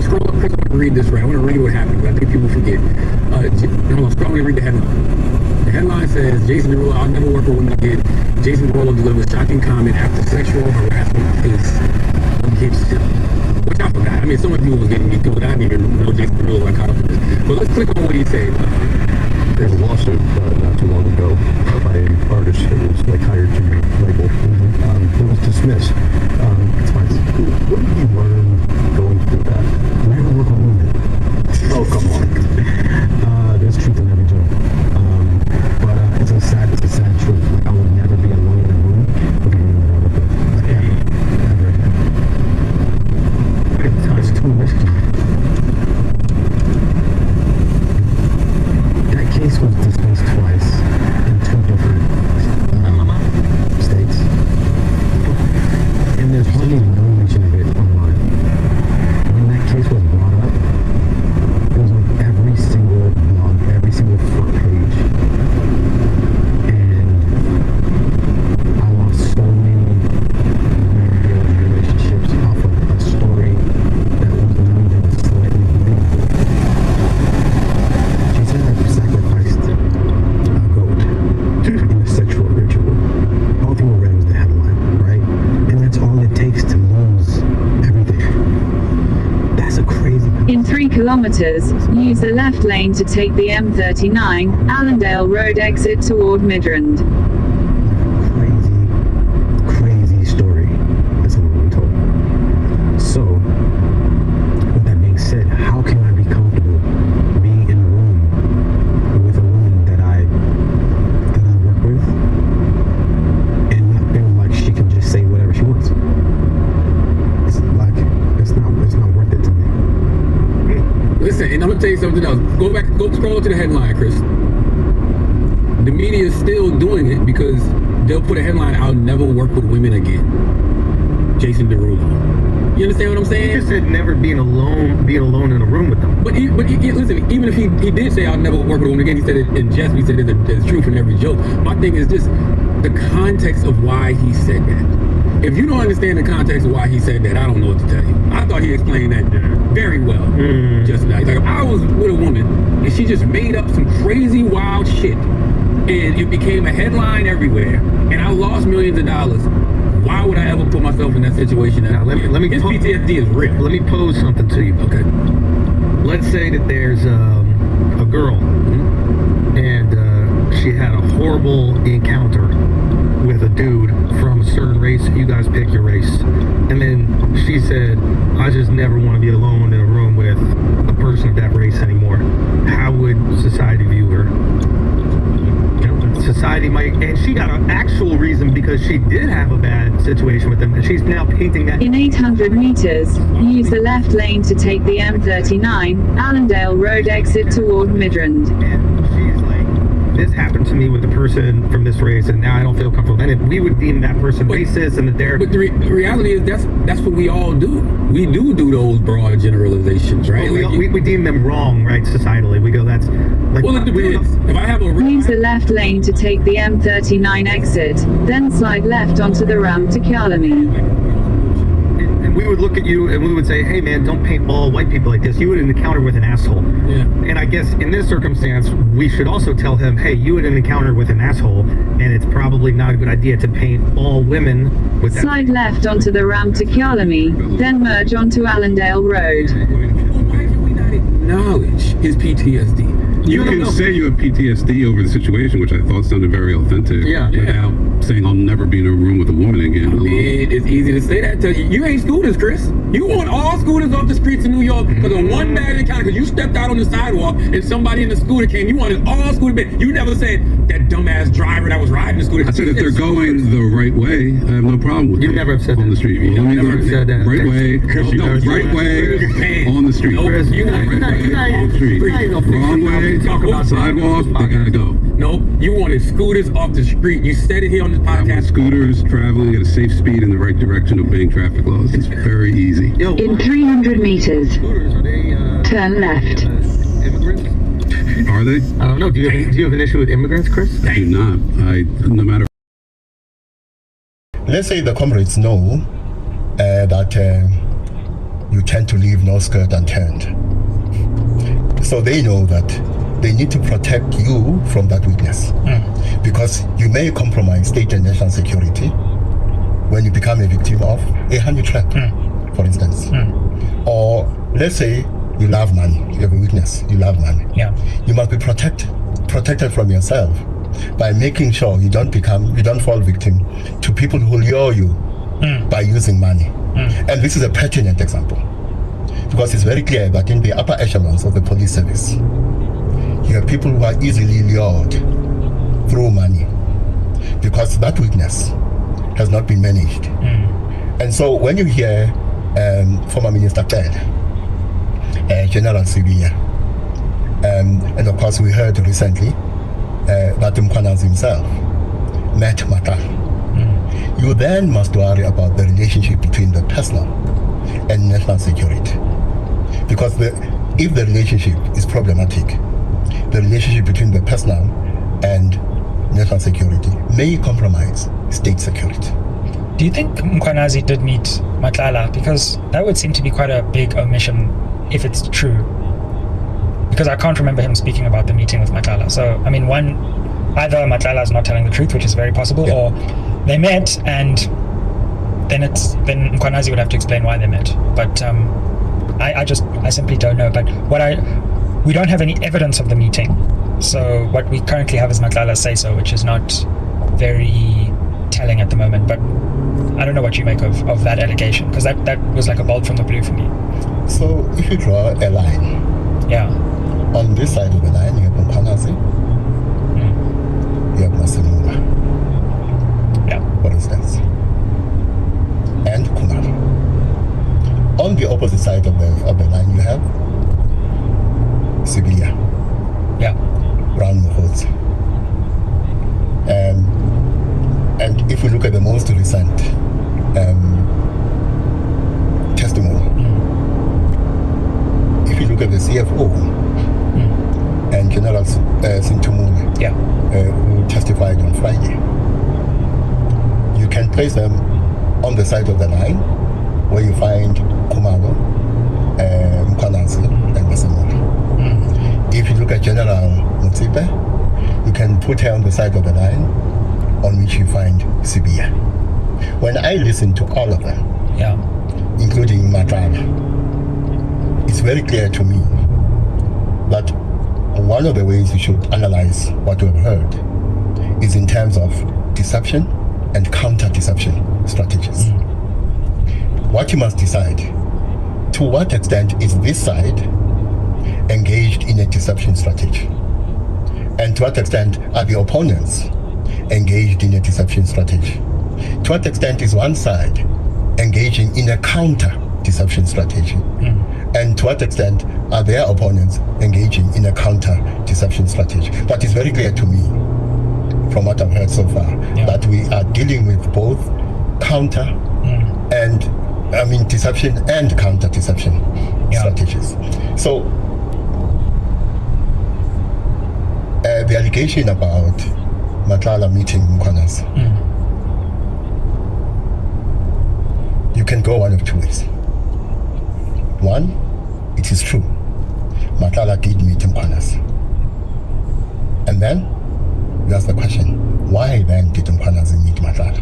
scroll up, Chris. I want to read this right. I want to read what happened, but I think people forget. I'm going to read the headline. The headline says, Jason Derulo, I'll never work with women again. Jason Derulo delivers shocking comment after sexual harassment case against him. Which I forgot. I mean, so many people was getting me killed. I didn't even know Jason Derulo got caught up in this. But let's click on what he said. There's a lawsuit not too long ago by an artist that was hired to label. It was dismissed. It's fine. What did you learn going through that? Never work with women. Oh, come on. There's truth in every joke. But it's a sad truth. I will never be alone in a room with a woman that I look at. Ever. It's too risky. That case was dismissed twice in 2 different states. And there's plenty of kilometers, use the left lane to take the M39, Allendale Road exit toward Midrand. Crazy story that someone told. So, with that being said, how can I be comfortable being in a room with a woman that I work with and not feel like she can just say whatever she wants? It's not worth it to me. Listen, and I'm gonna tell you something else. Go scroll to the headline, Chris. The media is still doing it because they'll put a headline, "I'll never work with women again." Jason Derulo. You understand what I'm saying? He just said never being alone in a room with them. But listen, even if he did say I'll never work with a woman again, he said it in jest. He said there's truth in every joke. My thing is just the context of why he said that. If you don't understand the context of why he said that, I don't know what to tell you. I thought he explained that very well just now. He's like, I was with a woman and she just made up some crazy wild shit and it became a headline everywhere and I lost millions of dollars. Why would I ever put myself in that situation? Now, let me his PTSD is real. Let me pose something to you. Okay. Let's say that there's a girl and she had a horrible encounter with a dude from a certain race. You guys pick your race. And then she said, I just never want to be alone in a room with a person of that race anymore. How would society view her? Society might, and she got an actual reason because she did have a bad situation with them, and she's now painting that. In 800 meters, use the left lane to take the M39, Allendale Road exit toward Midrand. And she's like, this happened to me with a person from this race, and now I don't feel comfortable. And if we would deem that person racist, and that they're. But the reality is that's what we all do. We do those broad generalizations, right? Well, we deem them wrong, right? Societally, we go that's. Like, well, it depends. If I have a use the left lane to take the M39 exit, then slide left onto the ramp to Kyalami. And we would look at you and we would say, hey man, don't paint all white people like this. You would encounter with an asshole. Yeah. And I guess in this circumstance, we should also tell him, hey, you had an encounter with an asshole, and it's probably not a good idea to paint all women with that. Slide left onto the ramp to Kyalami, then merge onto Allendale Road. Why can we not acknowledge his PTSD? You can say you have PTSD over the situation, which I thought sounded very authentic. Yeah. Without saying I'll never be in a room with a woman again. I mean, it's easy to say that to you. You ain't scooters, Chris. You want all scooters off the streets in New York because of one bad encounter, because you stepped out on the sidewalk and somebody in the scooter came. You wanted all scooters. You never said that dumbass driver that was riding the scooter. I said if they're going the right way, I have no problem with it. You never have said on the street. You never have said that. Right way. No, right way on the street. Chris, you're not on the street. Wrong way. Talk about sidewalk. They gotta go. No, you wanted scooters off the street. You said it here on this podcast. Scooters traveling at a safe speed in the right direction, obeying traffic laws. It's very easy. In 300 meters, turn left. Immigrants? Are they? I don't know. Do you have an issue with immigrants, Chris? I do not. No matter. Let's say the comrades know that you tend to leave no skirt unturned. So they know that they need to protect you from that weakness. Because you may compromise state and national security when you become a victim of a honey trap, for instance. Or let's say you love money, you have a weakness, you love money. Yeah. You must be protected from yourself by making sure you don't fall victim to people who lure you by using money. And this is a pertinent example, because it's very clear that in the upper echelons of the police service, you have people who are easily lured through money because that weakness has not been managed. And so when you hear former Minister Ted, General Sibiya, and of course we heard recently that Mkhwanazi himself met Matal, you then must worry about the relationship between the personal and national security. Because if the relationship is problematic, the relationship between the personal and national security may compromise state security. Do you think Mkhwanazi did meet Matlala? Because that would seem to be quite a big omission if it's true. Because I can't remember him speaking about the meeting with Matlala. So, I mean, either Matlala is not telling the truth, which is very possible, or they met and then Mkhwanazi would have to explain why they met. But I simply don't know. But we don't have any evidence of the meeting. So what we currently have is Matlala's say-so, which is not very telling at the moment. But I don't know what you make of that allegation, because that was like a bolt from the blue for me. So if you draw a line, on this side of the line you have Mkhwanazi, you have Masemola, for instance, and Khumalo. On the opposite side of the line you have Sibiya, Brown Muhotsi. And if we look at the most recent testimony, if you look at the CFO and General Sintumule, who testified on Friday, you can place them on the side of the line where you find Khumalo, Mkhwanazi, and Masemola. If you look at General Mutsipe, you can put her on the side of the line on which you find Sibiya. When I listen to all of them, including Matlala, it's very clear to me that one of the ways you should analyze what you have heard is in terms of deception and counter-deception strategies. What you must decide, to what extent is this side engaged in a deception strategy? And to what extent are the opponents engaged in a deception strategy? To what extent is one side engaging in a counter-deception strategy? And to what extent are their opponents engaging in a counter-deception strategy? But it's very clear to me, from what I've heard so far, that we are dealing with both counter and, deception and counter-deception strategies. So, the allegation about Matlala meeting Mkhwanazi, you can go one of two ways. One, it is true, Matlala did meet Mkhwanazi. And then you ask the question, why then did Mkhwanazi meet Matlala?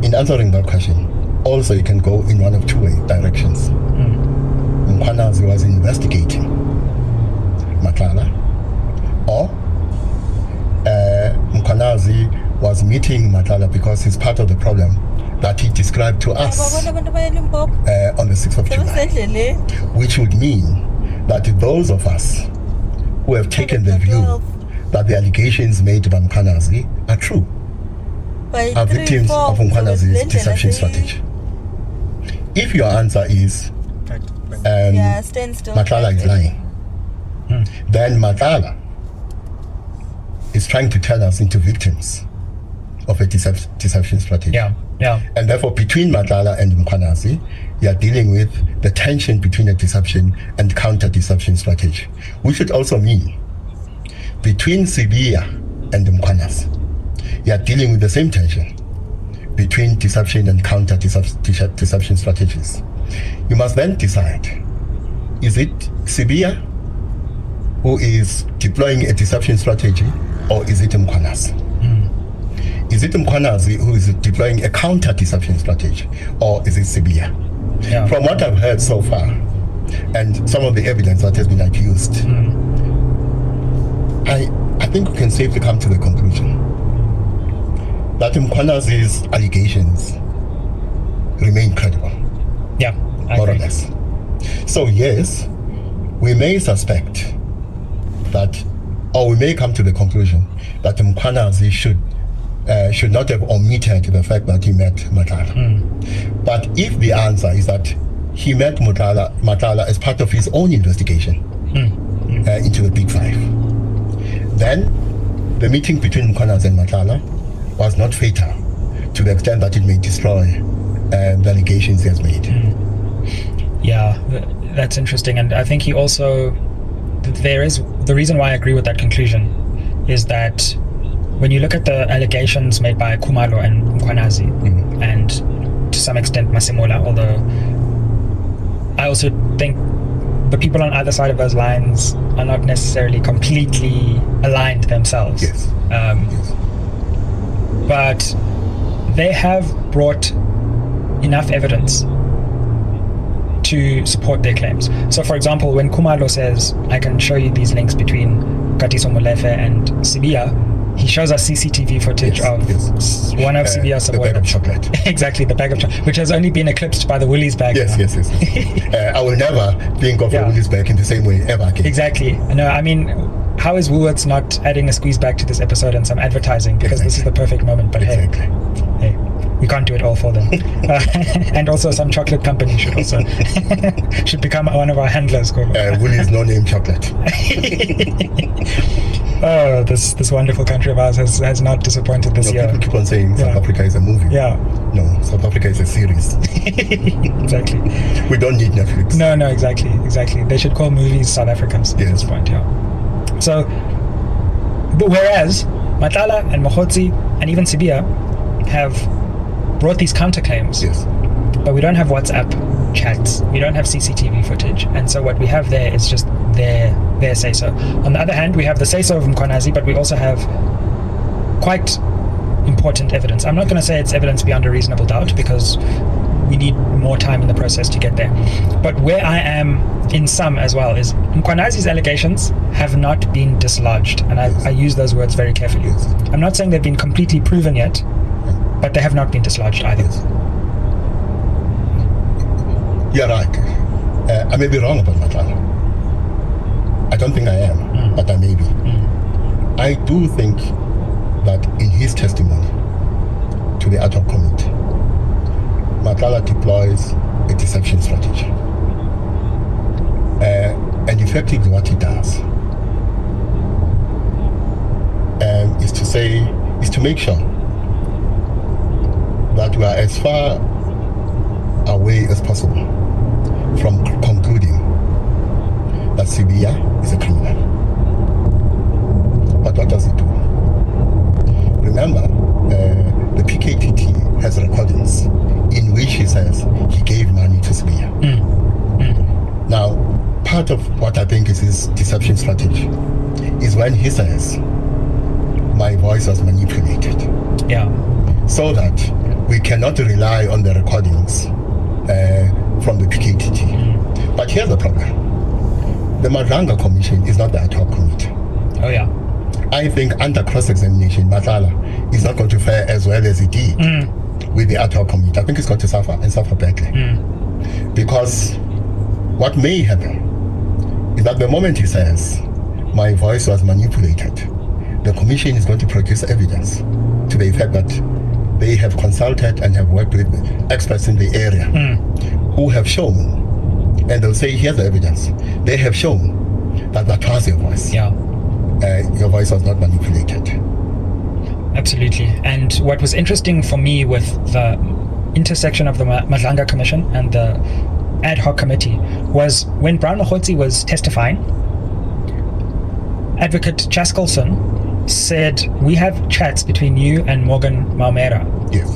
In answering that question, also you can go in one of two directions. Mkhwanazi was investigating Matlala, or Mkhwanazi was meeting Matlala because he's part of the problem that he described to us on the 6th of July, which would mean that those of us who have taken the view that the allegations made by Mkhwanazi are true are victims of Mkhwanazi's deception strategy. If your answer is Matlala is lying, then Matlala is trying to turn us into victims of a deception strategy. And therefore, between Matlala and Mkhwanazi, you are dealing with the tension between a deception and counter-deception strategy, which would also mean between Sibiya and Mkhwanazi, you are dealing with the same tension between deception and counter-deception strategies. You must then decide, is it Sibiya who is deploying a deception strategy, or is it Mkhwanazi? Is it Mkhwanazi who is deploying a counter-deception strategy, or is it Sibiya? From what I've heard so far, and some of the evidence that has been accused, I think we can safely come to the conclusion that Mkhwanazi's allegations remain credible. More or less. So yes, we may suspect that, or we may come to the conclusion that Mkhwanazi should not have omitted the fact that he met Matlala. But if the answer is that he met Matlala as part of his own investigation into the Big Five, then the meeting between Mkhwanazi and Matlala was not fatal to the extent that it may destroy the allegations he has made. That's interesting. And I think he also, the reason why I agree with that conclusion is that when you look at the allegations made by Khumalo and Mkhwanazi, and to some extent Masemola, although I also think the people on either side of those lines are not necessarily completely aligned themselves. But they have brought enough evidence to support their claims. So, for example, when Khumalo says, I can show you these links between Katiso Molefe and Sibia, he shows us CCTV footage of one of Sibia's subordinates. The bag of chocolate. Exactly, the bag of chocolate, which has only been eclipsed by the Woolies bag. Yes. I will never think of a Woolies bag in the same way ever again. Exactly. No, I mean, how is Woolworths not adding a squeeze bag to this episode and some advertising? Because this is the perfect moment. But hey, we can't do it all for them. And also some chocolate company should also should become one of our handlers. Woolies no name chocolate. Oh, this wonderful country of ours has not disappointed this year. People keep on saying South Africa is a movie. Yeah. No, South Africa is a series. Exactly. We don't need Netflix. No, exactly. They should call movies South Africans at this point, yeah. So, but whereas Matlala and Mokhotsi and even Sibia have brought these counterclaims, but we don't have WhatsApp chats, we don't have CCTV footage, and so what we have there is just their say-so. On the other hand, we have the say-so of Mkhwanazi, but we also have quite important evidence. I'm not going to say it's evidence beyond a reasonable doubt, because we need more time in the process to get there. But where I am in some as well is Mkhwanazi's allegations have not been dislodged, and I use those words very carefully. I'm not saying they've been completely proven yet, but they have not been dislodged either. You're right. I may be wrong about Matlala. I don't think I am, but I may be. I do think that in his testimony to the ad hoc committee, Matlala deploys a deception strategy. And effectively what he does is to make sure that we are as far away as possible from concluding that Sibia is a criminal. But what does it do? Remember, the PKTT has recordings in which he says he gave money to Sibia. Now, part of what I think is his deception strategy is when he says, my voice was manipulated. Yeah. So that we cannot rely on the recordings from the PKTT. But here's the problem. The Madlanga Commission is not the ad hoc committee. Oh yeah. I think under cross-examination, Matlala is not going to fare as well as he did with the ad hoc committee. I think he's going to suffer and suffer badly. Because what may happen is that the moment he says, my voice was manipulated, the commission is going to produce evidence to the effect that they have consulted and have worked with experts in the area who have shown, and they'll say, here's the evidence. They have shown that was your voice. Yeah. Your voice was not manipulated. Absolutely. And what was interesting for me with the intersection of the Madlanga Commission and the ad hoc committee was when Brown Mokhotsi was testifying, Advocate Chaskelson said, we have chats between you and Morgan Maumera. Yes.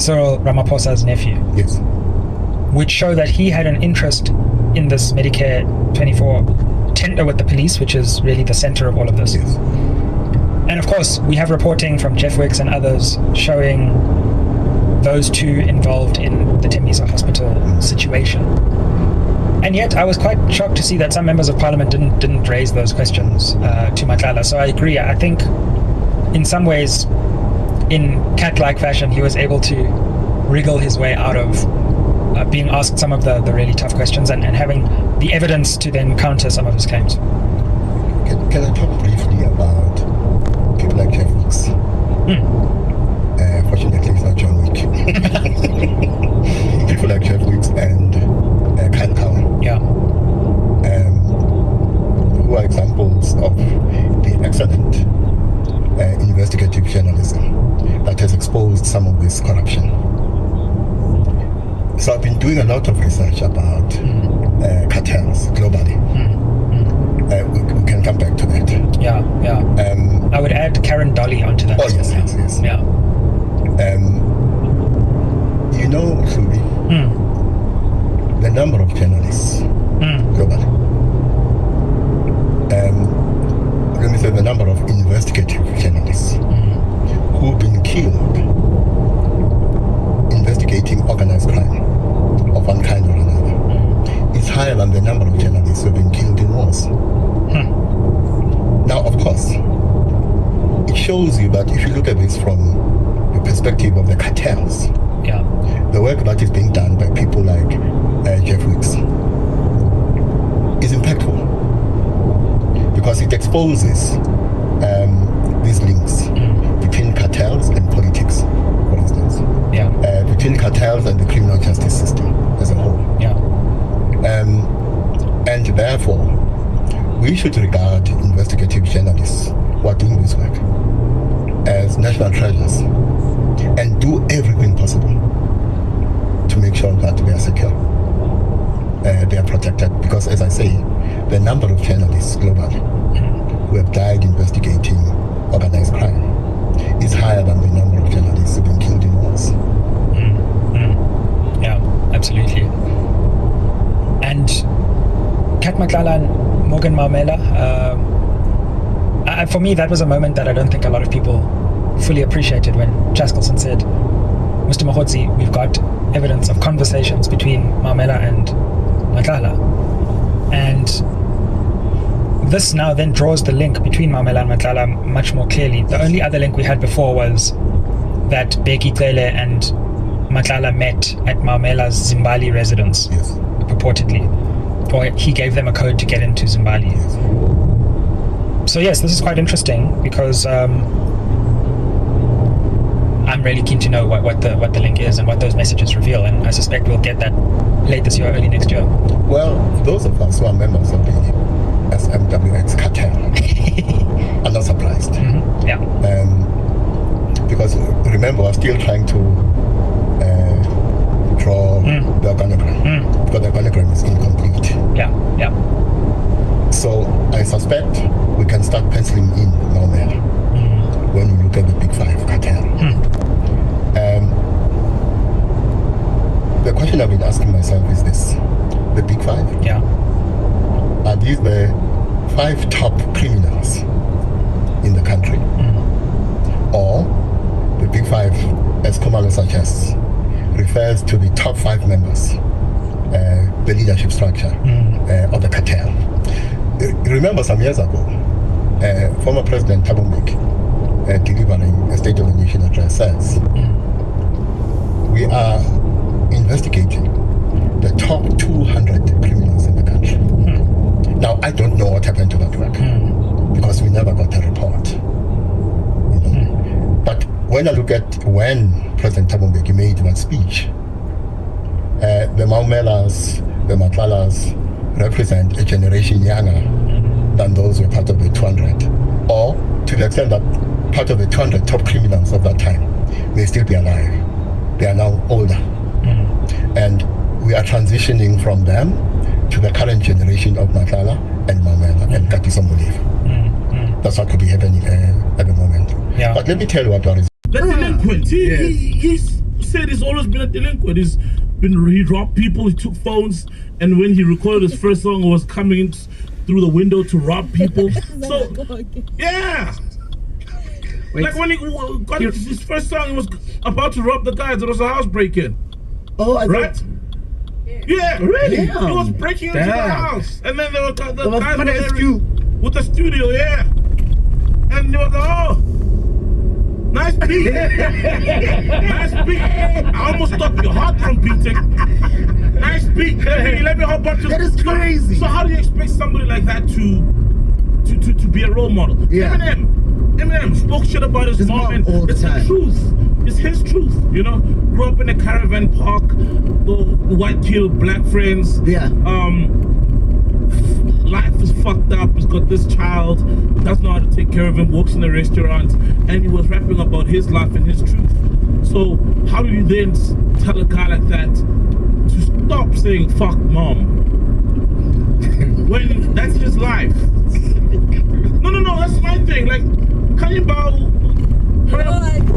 Cyril Ramaphosa's nephew. Yes. Which show that he had an interest in this Medicare 24 tender with the police, which is really the center of all of this. Yes. And of course, we have reporting from Jeff Wicks and others showing those two involved in the Tembisa hospital situation. And yet, I was quite shocked to see that some members of parliament didn't raise those questions to Matlala. So I agree. I think, in some ways, in cat-like fashion, he was able to wriggle his way out of being asked some of the really tough questions and having the evidence to then counter some of his claims. Can I talk briefly about people like Jeff Wicks? Fortunately, it's not John Wick. People like Jeff Wicks and Kyle Cowan. Yeah. Who are examples of the excellent investigative journalism that has exposed some of this corruption. So I've been doing a lot of research about cartels globally. We can come back to that. Yeah. I would add Karen Dolly onto that. Oh, yes. Yeah. You know, Shubi, the number of journalists globally. Let me say the number of investigative journalists who've been killed investigating organized crime of one kind or another. that if you look at this from the perspective of the cartels, the work that is being done by people like Jeff Weeks is impactful because it exposes these links between cartels and politics, for instance. Between cartels and the criminal justice system as a whole. And therefore, we should regard investigative journalists who are doing this work as national treasures and do everything possible to make sure that they are secure, they are protected. Because, as I say, the number of journalists globally who have died investigating organized crime is higher than the number of journalists who have been killed in wars. Yeah, absolutely. And Kat Matlala and Morgan Maumela, for me, that was a moment that I don't think a lot of people fully appreciated when Chaskelson said, Mr. Mahotsi, we've got evidence of conversations between Maumela and Matlala. And this now then draws the link between Maumela and Matlala much more clearly. The only other link we had before was that Bheki Cele and Matlala met at Maumela's Zimbali residence, purportedly. Or he gave them a code to get into Zimbali. So yes, this is quite interesting because I'm really keen to know what the link is and what those messages reveal, and I suspect we'll get that late this year, early next year. Well, those of us who are members of the SMWX cartel are not surprised. Because remember, we're still trying to draw the organogram because the organogram is incomplete. So I suspect we can start penciling in Maumela when we look at the Big Five cartel. The question I've been asking myself is this: the Big Five? Are these the 5 top criminals in the country? Or the Big Five, as Komalo suggests, refers to the top 5 members, the leadership structure of the cartel? Remember some years ago, former President Thabo Mbeki, delivering a State of the Nation address, says, we are investigating the top 200 criminals in the country. Now, I don't know what happened to that work because we never got a report. But when I look at when President Thabo Mbeki made that speech, the Maumelas, the Matlalas represent a generation younger than those who were part of the 200, or to the extent that part of the 200 top criminals of that time may still be alive. They are now older. And we are transitioning from them to the current generation of Matlala and Maumela and Kati Somboleva. That's what could be happening at the moment. But let me tell you what is. The delinquent. He said he's always been a delinquent. He robbed people, he took phones, and when he recorded his first song, he was coming in through the window to rob people. So, yeah. Wait, like when he got his first song, he was about to rob the guys. There was a house break-in. Oh, right? Yeah, really? Damn. He was breaking into the house. And then there were the guys with the studio, And they were like, oh, nice beat. Nice beat. I almost stopped your heart from beating. Nice beat. Let me hop up to. That is crazy. So how do you expect somebody like that to be a role model? Eminem spoke shit about his mom, and it's the truth. It's his truth, Grew up in a caravan park, the white kid, black friends. Life is fucked up. He's got this child, doesn't know how to take care of him, works in a restaurant, and he was rapping about his life and his truth. So how do you then tell a guy like that to stop saying fuck mom when that's his life? No, that's my thing. Like, Kanibal, her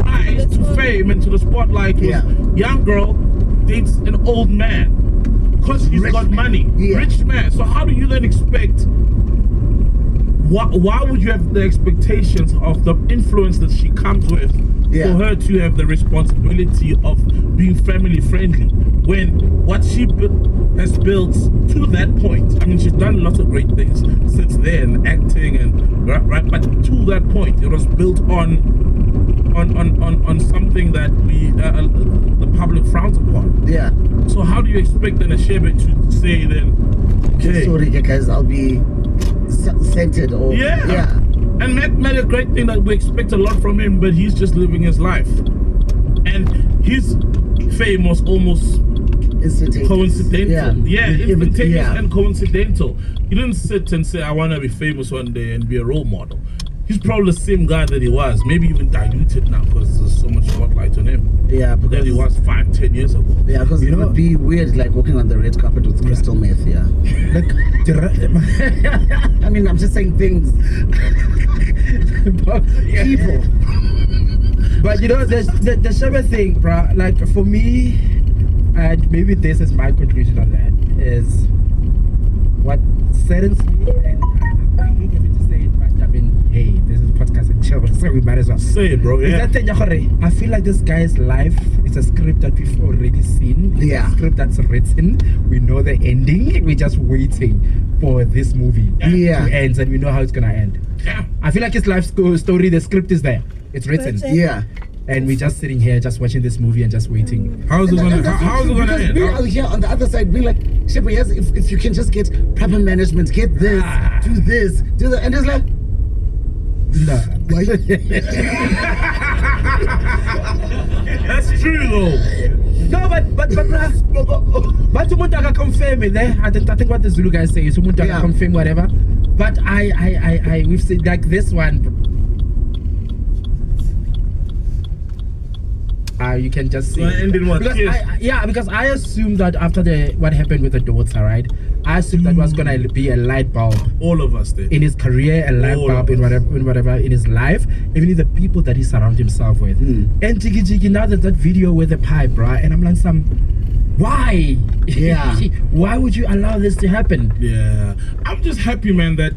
rise to fame and to the spotlight was young girl dates an old man because he's got money, rich man. So how do you then expect? Why would you have the expectations of the influence that she comes with for her to have the responsibility of being family friendly when what she has built to that point. I mean, she's done lots of great things since then, acting and right, but to that point, it was built on something that the public frowns upon. Yeah. So how do you expect an Ashebe to say then, okay, sorry guys, I'll be centered or yeah. And Matt made a great thing that we expect a lot from him, but he's just living his life. And his fame was almost coincidental. Yeah, instantaneous and coincidental. He didn't sit and say, I want to be famous one day and be a role model. He's probably the same guy that he was, maybe even diluted now because there's so much spotlight on him. Yeah, because he was 5-10 years ago. Yeah, because it would be weird like walking on the red carpet with crystal meth, Like, I mean, I'm just saying things. People. But you know, the Shebe thing, bro, like for me, and maybe this is my conclusion on that, is what saddens me, and I hate having to say it, but I mean, hey, this is a podcast and chill, so we might as well say it, bro. Yeah. I feel like this guy's life is a script that we've already seen. It's a script that's written. We know the ending. We're just waiting for this movie to end, and we know how it's gonna end. Yeah. I feel like his life story, the script is there. It's written. Yeah. And we're just sitting here, just watching this movie and just waiting. How's it gonna end? We are here on the other side, being like, Shebe, yes, if you can just get proper management, get this, do this, do that, and it's like, nah. That's true though. No, but umuntu confirm it. I think what the Zulu guys say is umuntu confirm whatever. But I we've seen like this one. You can just see. Because I assumed that after what happened with the daughter, right? I assumed that was gonna be a light bulb. All of us did. In his career, a light bulb in whatever in his life, even in the people that he surrounded himself with. And Jiggy, now that video with the pipe, right? And I'm like, why? Yeah. Why would you allow this to happen? Yeah. I'm just happy, man, that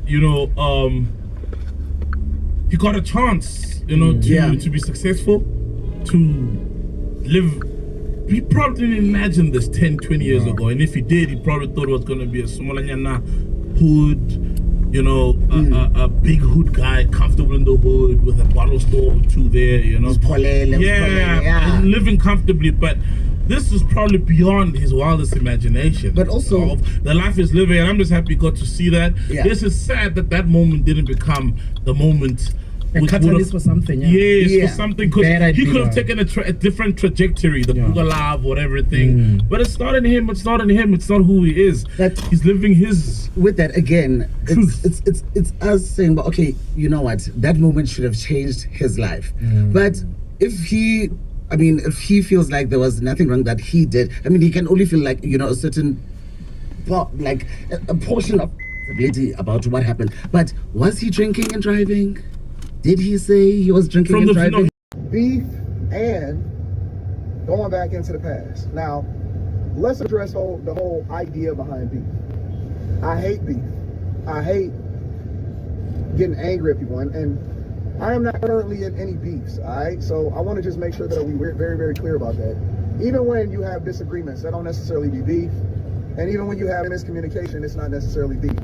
he got a chance, to be succcewell, to live. He probably didn't imagine this 10-20 years ago, and if he did, he probably thought it was going to be a Somalanyana hood, a big hood guy, comfortable in the hood with a bottle store or two there, living comfortably. But this is probably beyond his wildest imagination. But also, the life is living, and I'm just happy he got to see that. This is sad that moment didn't become the moment. A catalyst for something, for something, because he could have taken a different trajectory, the Google Love, whatever thing. But it's not in him. It's not who he is. He's living his. With that again, it's us saying, but okay, you know what? That moment should have changed his life. But if he feels like there was nothing wrong that he did, I mean, he can only feel like a certain, like a portion of ability about what happened. But was he drinking and driving? Did he say he was drinking and driving? Beef and going back into the past. Now, let's address the whole idea behind beef. I hate beef. I hate getting angry at people. And I am not currently in any beefs, all right? So I want to just make sure that we're very, very clear about that. Even when you have disagreements, that don't necessarily be beef. And even when you have miscommunication, it's not necessarily beef.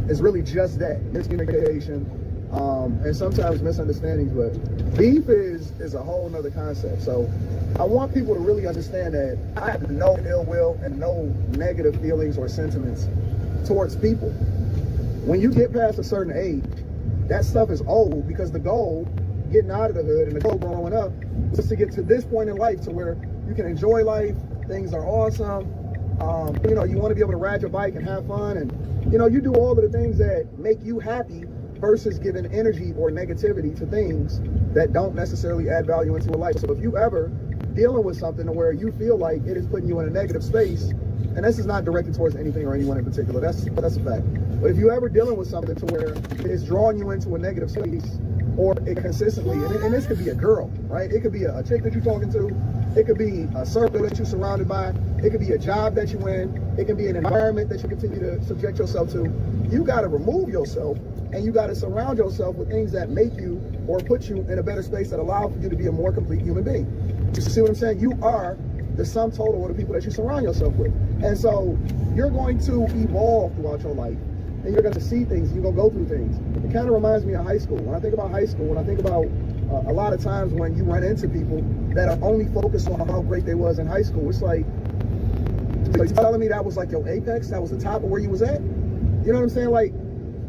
It's really just that, miscommunication. And sometimes misunderstandings, but beef is a whole nother concept. So I want people to really understand that I have no ill will and no negative feelings or sentiments towards people. When you get past a certain age, that stuff is old, because the goal, getting out of the hood and the goal growing up, is to get to this point in life to where you can enjoy life, things are awesome, you want to be able to ride your bike and have fun, and you do all of the things that make you happy, versus giving energy or negativity to things that don't necessarily add value into your life. So if you ever dealing with something where you feel like it is putting you in a negative space, and this is not directed towards anything or anyone in particular, that's a fact. But if you ever dealing with something to where it's drawing you into a negative space, or it consistently, and this could be a girl, right? It could be a chick that you're talking to. It could be a circle that you're surrounded by. It could be a job that you're in. It can be an environment that you continue to subject yourself to. You got to remove yourself and you got to surround yourself with things that make you or put you in a better space that allow for you to be a more complete human being. You see what I'm saying? You are the sum total of the people that you surround yourself with. And so you're going to evolve throughout your life, and you're going to see things, you're going to go through things. It kind of reminds me of high school. When I think about high school, when I think about a lot of times when you run into people that are only focused on how great they was in high school, it's like you telling me that was like your apex, that was the top of where you was at? You know what I'm saying? Like,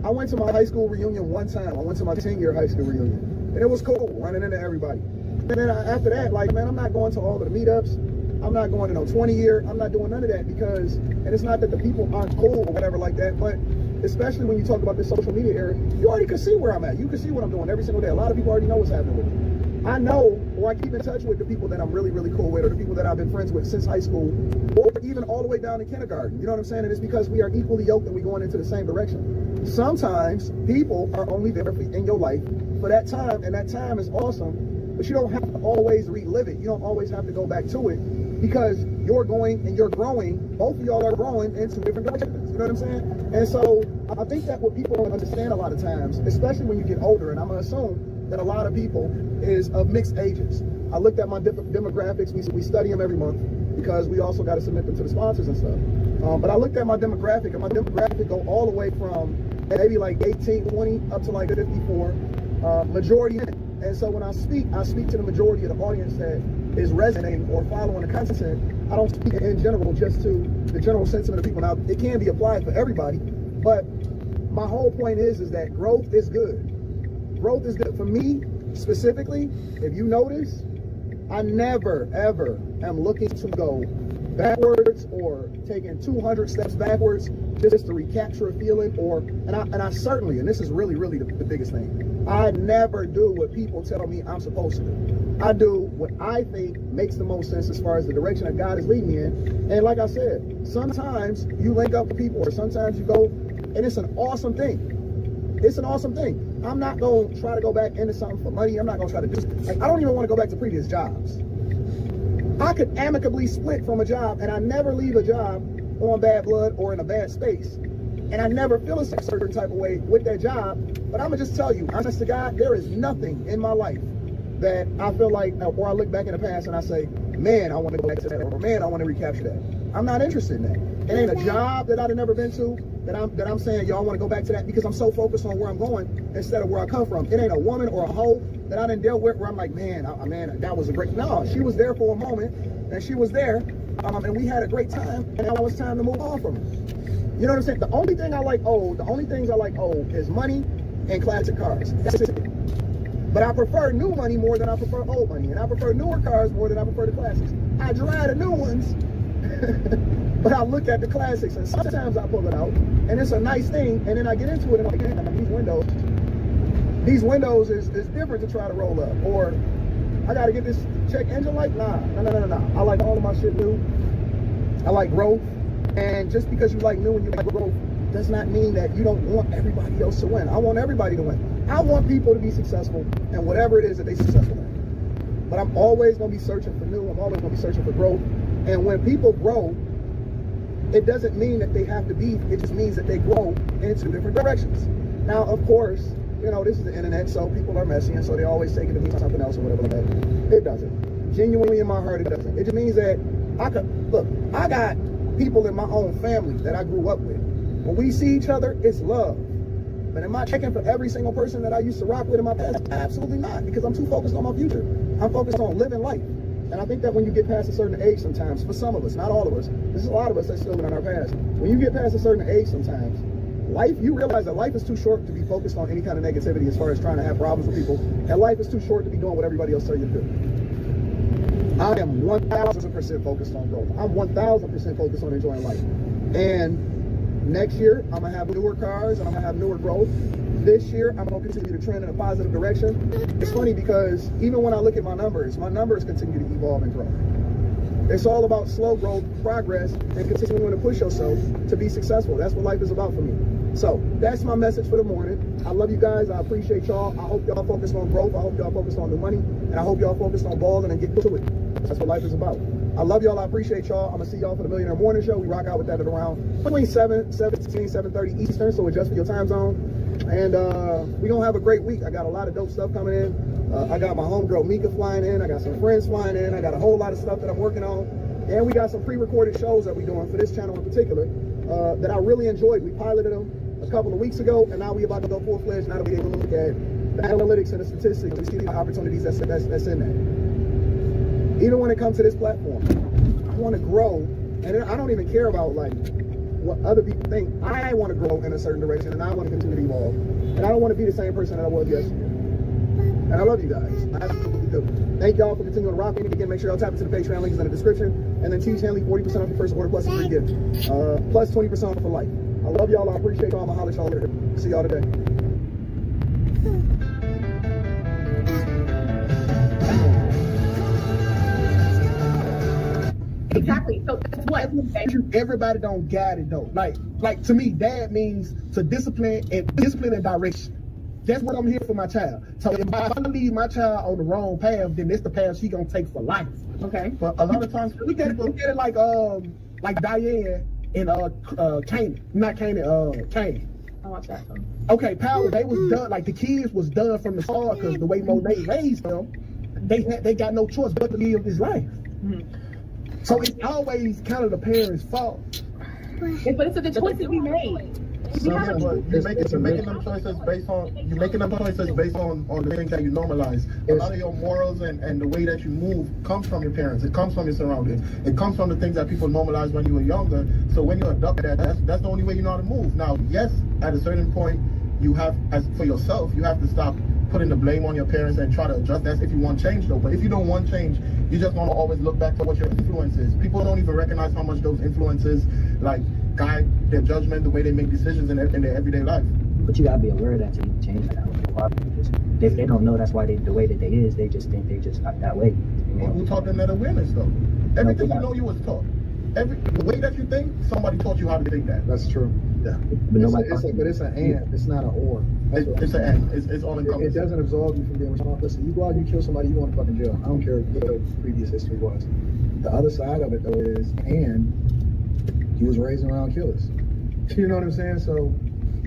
I went to my high school reunion one time. I went to my 10-year high school reunion, and it was cool running into everybody. And then after that, like, man, I'm not going to all of the meetups. I'm not going to no 20-year. I'm not doing none of that because, and it's not that the people aren't cool or whatever like that, but especially when you talk about this social media era, you already can see where I'm at. You can see what I'm doing every single day. A lot of people already know what's happening with me. I know, or I keep in touch with the people that I'm really, really cool with, or the people that I've been friends with since high school, or even all the way down to kindergarten. You know what I'm saying? And it's because we are equally yoked and we're going into the same direction. Sometimes people are only there in your life for that time, and that time is awesome, but you don't have to always relive it. You don't always have to go back to it because you're going and you're growing. Both of y'all are growing into different directions. You know what I'm saying? And so I think that what people don't understand a lot of times, especially when you get older, and I'm going to assume that a lot of people is of mixed ages. I looked at my demographics. We study them every month because we also got to submit them to the sponsors and stuff. But I looked at my demographic, and my demographic go all the way from maybe like 18, 20 up to like 54, majority in it. And so when I speak to the majority of the audience that is resonating or following the content. I don't speak in general, just to the general sentiment of people. Now, it can be applied for everybody, but my whole point is that growth is good. Growth is good. For me, specifically, if you notice, I never, ever am looking to go backwards or taking 200 steps backwards just to recapture a feeling, and I certainly, and this is really, really the biggest thing, I never do what people tell me I'm supposed to do. I do what I think makes the most sense as far as the direction that God is leading me in. And like I said, sometimes you link up with people, or sometimes you go, and it's an awesome thing. It's an awesome thing. I'm not going to try to go back into something for money. I'm not going to try to do, like, I don't even want to go back to previous jobs. I could amicably split from a job, and I never leave a job on bad blood or in a bad space. And I never feel a certain type of way with that job. But I'm going to just tell you, honest to God, there is nothing in my life that I feel like, or I look back in the past and I say, man, I want to go back to that, or man, I want to recapture that. I'm not interested in that. It ain't a job that I've never been to that I'm saying, yo, I want to go back to that, because I'm so focused on where I'm going instead of where I come from. It ain't a woman or a hoe that I done dealt with where I'm like, man, that was a great, no, she was there for a moment, and she was there, and we had a great time, and now it's time to move on from her. You know what I'm saying? The only things I like old is money and classic cars. That's it. But I prefer new money more than I prefer old money, and I prefer newer cars more than I prefer the classics. I drive the new ones, but I look at the classics, and sometimes I pull it out, and it's a nice thing, and then I get into it, and I'm like, man, these windows is different to try to roll up, or I got to get this check engine light. Nah. I like all of my shit new. I like growth. And just because you like new and you like growth does not mean that you don't want everybody else to win. I want everybody to win. I want people to be successful in whatever it is that they're successful in. But I'm always going to be searching for new. I'm always going to be searching for growth. And when people grow, it doesn't mean that they have to be. It just means that they grow into different directions. Now, of course, you know, this is the internet, so people are messy, and so they always take it to mean something else or whatever like that. It doesn't. Genuinely in my heart, it doesn't. It just means that I got people in my own family that I grew up with. When we see each other, it's love. But am I checking for every single person that I used to rock with in my past? Absolutely not, because I'm too focused on my future. I'm focused on living life. And I think that when you get past a certain age sometimes, for some of us, not all of us, there's a lot of us that still live in our past. When you get past a certain age sometimes, you realize that life is too short to be focused on any kind of negativity as far as trying to have problems with people. And life is too short to be doing what everybody else tells you to do. I am 1,000% focused on growth. I'm 1,000% focused on enjoying life. And next year, I'm going to have newer cars, and I'm going to have newer growth. This year, I'm going to continue to trend in a positive direction. It's funny because even when I look at my numbers continue to evolve and grow. It's all about slow growth, progress, and continuing to push yourself to be successful. That's what life is about for me. So that's my message for the morning. I love you guys. I appreciate y'all. I hope y'all focus on growth. I hope y'all focus on the money. And I hope y'all focus on balling and get to it. That's what life is about. I love y'all. I appreciate y'all. I'm going to see y'all for the Millionaire Morning Show. We rock out with that at around between 7:30 Eastern, so adjust for your time zone. And we're going to have a great week. I got a lot of dope stuff coming in. I got my homegirl Mika flying in. I got some friends flying in. I got a whole lot of stuff that I'm working on. And we got some pre-recorded shows that we're doing for this channel in particular that I really enjoyed. We piloted them a couple of weeks ago, and now we're about to go full-fledged. Now that we're able to look at the analytics and the statistics, we see the opportunities that's in there. Even when it comes to this platform, I want to grow, and I don't even care about like what other people think. I want to grow in a certain direction, and I want to continue to evolve. And I don't want to be the same person that I was yesterday. And I love you guys. I absolutely do. Thank y'all for continuing to rock me. Again, make sure y'all tap into the Patreon link is in the description. And then Teach Hanley, 40% off your first order plus a free gift. Plus 20% off for life. I love y'all. I appreciate y'all. I'm going to holler at y'all later. See y'all today. Exactly. So that's what everybody don't get it though. Like to me, dad means to discipline and direction. That's what I'm here for my child. So if I leave my child on the wrong path, then that's the path she gonna take for life. Okay. But a lot of times look at it like Diane and Canaan. Not Canaan, Cain. I watch that one. Okay, Power, they was done, like the kids was done from the start because the way Monet raised them, they got no choice but to live this life. Mm-hmm. So it's always kind of the parents' fault. But it's a choice that we made. You're making them choices based on the things that you normalize. A lot of your morals and the way that you move comes from your parents. It comes from your surroundings. It comes from the things that people normalized when you were younger. So when you adopt that's the only way you know how to move. Now, yes, at a certain point, you have, as for yourself, you have to stop putting the blame on your parents and try to adjust. That's if you want change though. But if you don't want change, you just want to always look back to what your influence is. People don't even recognize how much those influences guide their judgment, the way they make decisions in their everyday life. But you gotta be aware of that to change that. If they don't know that's why the way that they is, they just think they just got that way. You know? Who taught them that awareness though? Everything you know you was taught. The way that you think, somebody taught you how to think that. That's true. Yeah. But it's an and, it's not an or. It's an and. It's all encompassing. It doesn't absolve you from being responsible. Listen, you go out, you kill somebody, you want to fucking jail. I don't care what the previous history was. The other side of it though is, and he was raised around killers. You know what I'm saying? So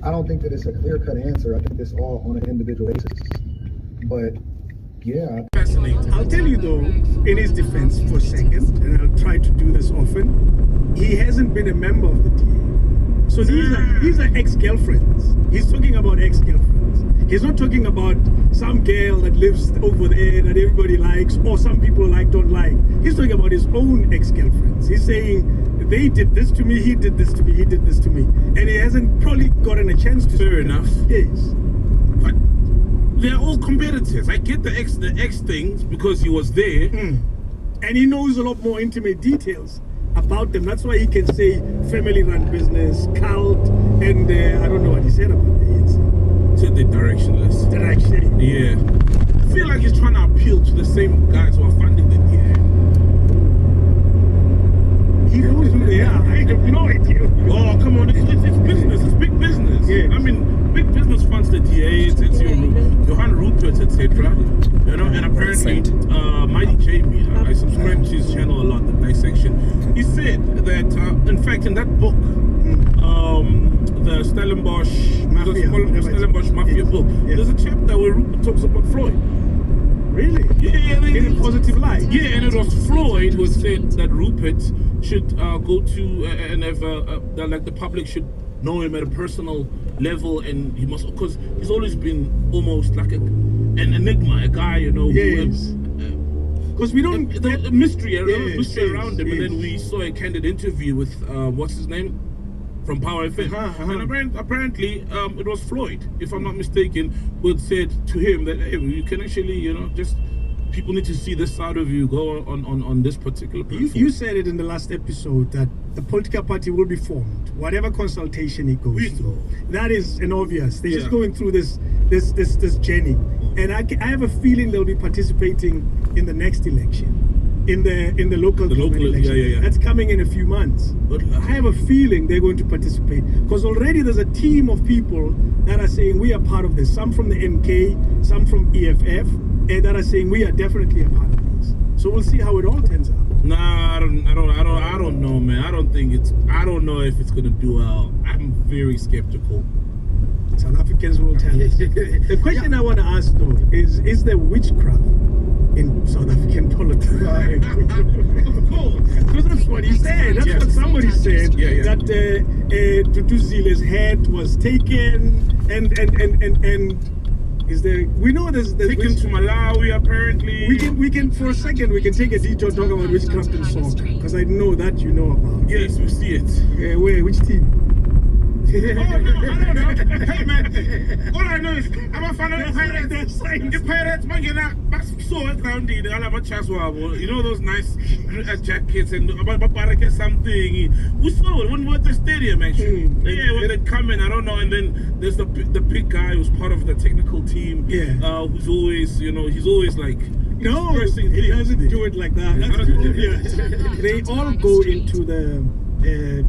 I don't think that it's a clear-cut answer. I think it's all on an individual basis. But yeah. Fascinating. I'll tell you though, in his defense for a second, and I'll try to do this often, he hasn't been a member of the DA. So these are ex-girlfriends. He's talking about ex-girlfriends. He's not talking about some girl that lives over there that everybody likes or some people don't like. He's talking about his own ex-girlfriends. He's saying, they did this to me, he did this to me, he did this to me. And he hasn't probably gotten a chance to. Fair enough. Yes. But they're all competitors. I get the ex things because he was there. And he knows a lot more intimate details about them. That's why he can say family-run business, cult, and I don't know what he said about the ANC. Said they're directionless. Direction. Yeah. I feel like he's trying to appeal to the same guys who are funding the DA. He knows who they are. I have no idea. Oh, come on. It's business. It's big business. Yeah. I mean, big business funds the DA. It's Johan Rupert, etc. You know, and apparently, Mighty Jamie, I subscribe to his channel a lot, the dissection. He said that, in fact, in that book, the Stellenbosch Mafia book, there's a chapter where Rupert talks about Floyd. Really? Yeah, in a positive light. Yeah, and it was Floyd who said that Rupert should go to and have like the public should know him at a personal level, and he must, because he's always been almost like an enigma, a guy, you know. Yes. Because we don't the mystery around him, and then we saw a candid interview with what's his name from Power FM, and apparently it was Floyd, if I'm not mistaken, who said to him that, hey, you can actually, you know, just people need to see this side of you. Go on this particular platform. You said it in the last episode that the political party will be formed, whatever consultation it goes through. That is an obvious. They're just going through this journey, and I have a feeling they'll be participating in the next election. In the local election. That's coming in a few months. But I have a feeling they're going to participate, because already there's a team of people that are saying we are part of this. Some from the MK, some from EFF, and that are saying we are definitely a part of this. So we'll see how it all turns out. Nah, I don't know, man. I don't know if it's gonna do well. I'm very skeptical. South Africa Africans will tell us. The question I want to ask though is there witchcraft in South African politics? Of course, because that's what he said. That's what somebody said. That Tutu Zile's head was taken, and is there? We know there's taken to Malawi apparently. We can for a second we can take a detour talk about witchcraft in soccer because I know that you know about. Yes, we see it. Where? Which team? Oh no, I don't know. Hey man, all I know is I'm a fan of the Pirates. The Pirates, man, that's so grounded. I have a chance. You know those nice jackets and about something. We saw it when we were at the stadium actually. Yeah, when they come in, I don't know. And then there's the big guy who's part of the technical team. Yeah. Who's always, he's always like. No, he doesn't do it like that. That's they all go into the.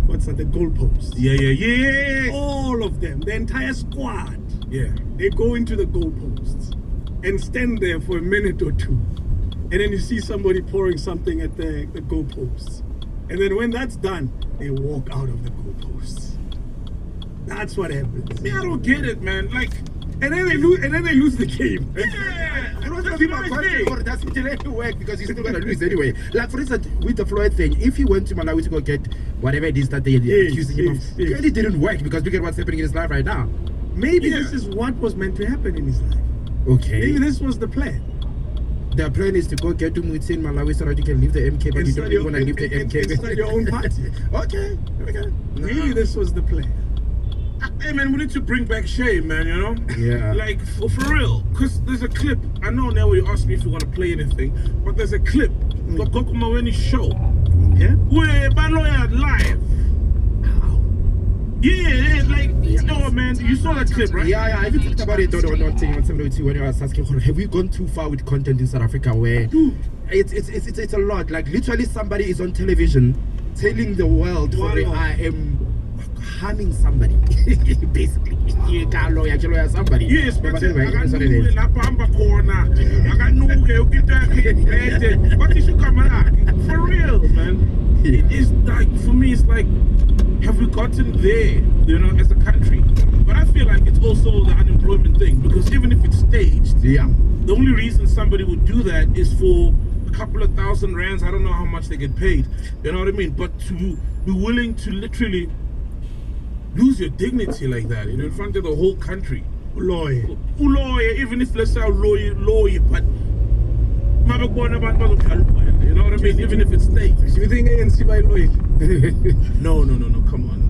What's that? The goalposts. Yeah. All of them, the entire squad. Yeah. They go into the goalposts and stand there for a minute or two, and then you see somebody pouring something at the goalposts, and then when that's done, they walk out of the goalposts. That's what happens. I don't get it, man. Like. And then they lose the game. Yeah, and also people are questioning, or does it delay work because you're still gonna lose anyway. Like for instance, with the Floyd thing, if he went to Malawi to go get whatever it is that they accusing him of, it really didn't work because look at what's happening in his life right now. Maybe this is what was meant to happen in his life. Okay. Maybe this was the plan. The plan is to go get to Mutsi in Malawi so that you can leave the MK, but you don't even want to leave the MK. It's not your own party. Okay. Maybe this was the plan. Hey man, we need to bring back shame, man, Yeah. Like, for real. Because there's a clip. I know now you asked me if you want to play anything, but there's a clip. The Kokumaweni show. Yeah? Where Baloya live. Yeah, like, oh man, you saw that clip, right? Yeah, I even talked about it when I was asking, have we gone too far with content in South Africa where it's a lot. Like, literally somebody is on television telling the world, I am harming somebody, basically. You can't lawyer somebody. Yes, but anyway, that's what it is. But you should come around. For real, man. It is like, for me, it's like, have we gotten there, as a country? But I feel like it's also the unemployment thing, because even if it's staged, the only reason somebody would do that is for a couple of thousand rands. I don't know how much they get paid, you know what I mean? But to be willing to literally lose your dignity like that, in front of the whole country. Lawyer, even if let's say lawyer, but you know what I mean? Even if it's staged. Do you think ANC by lawyer? No, come on.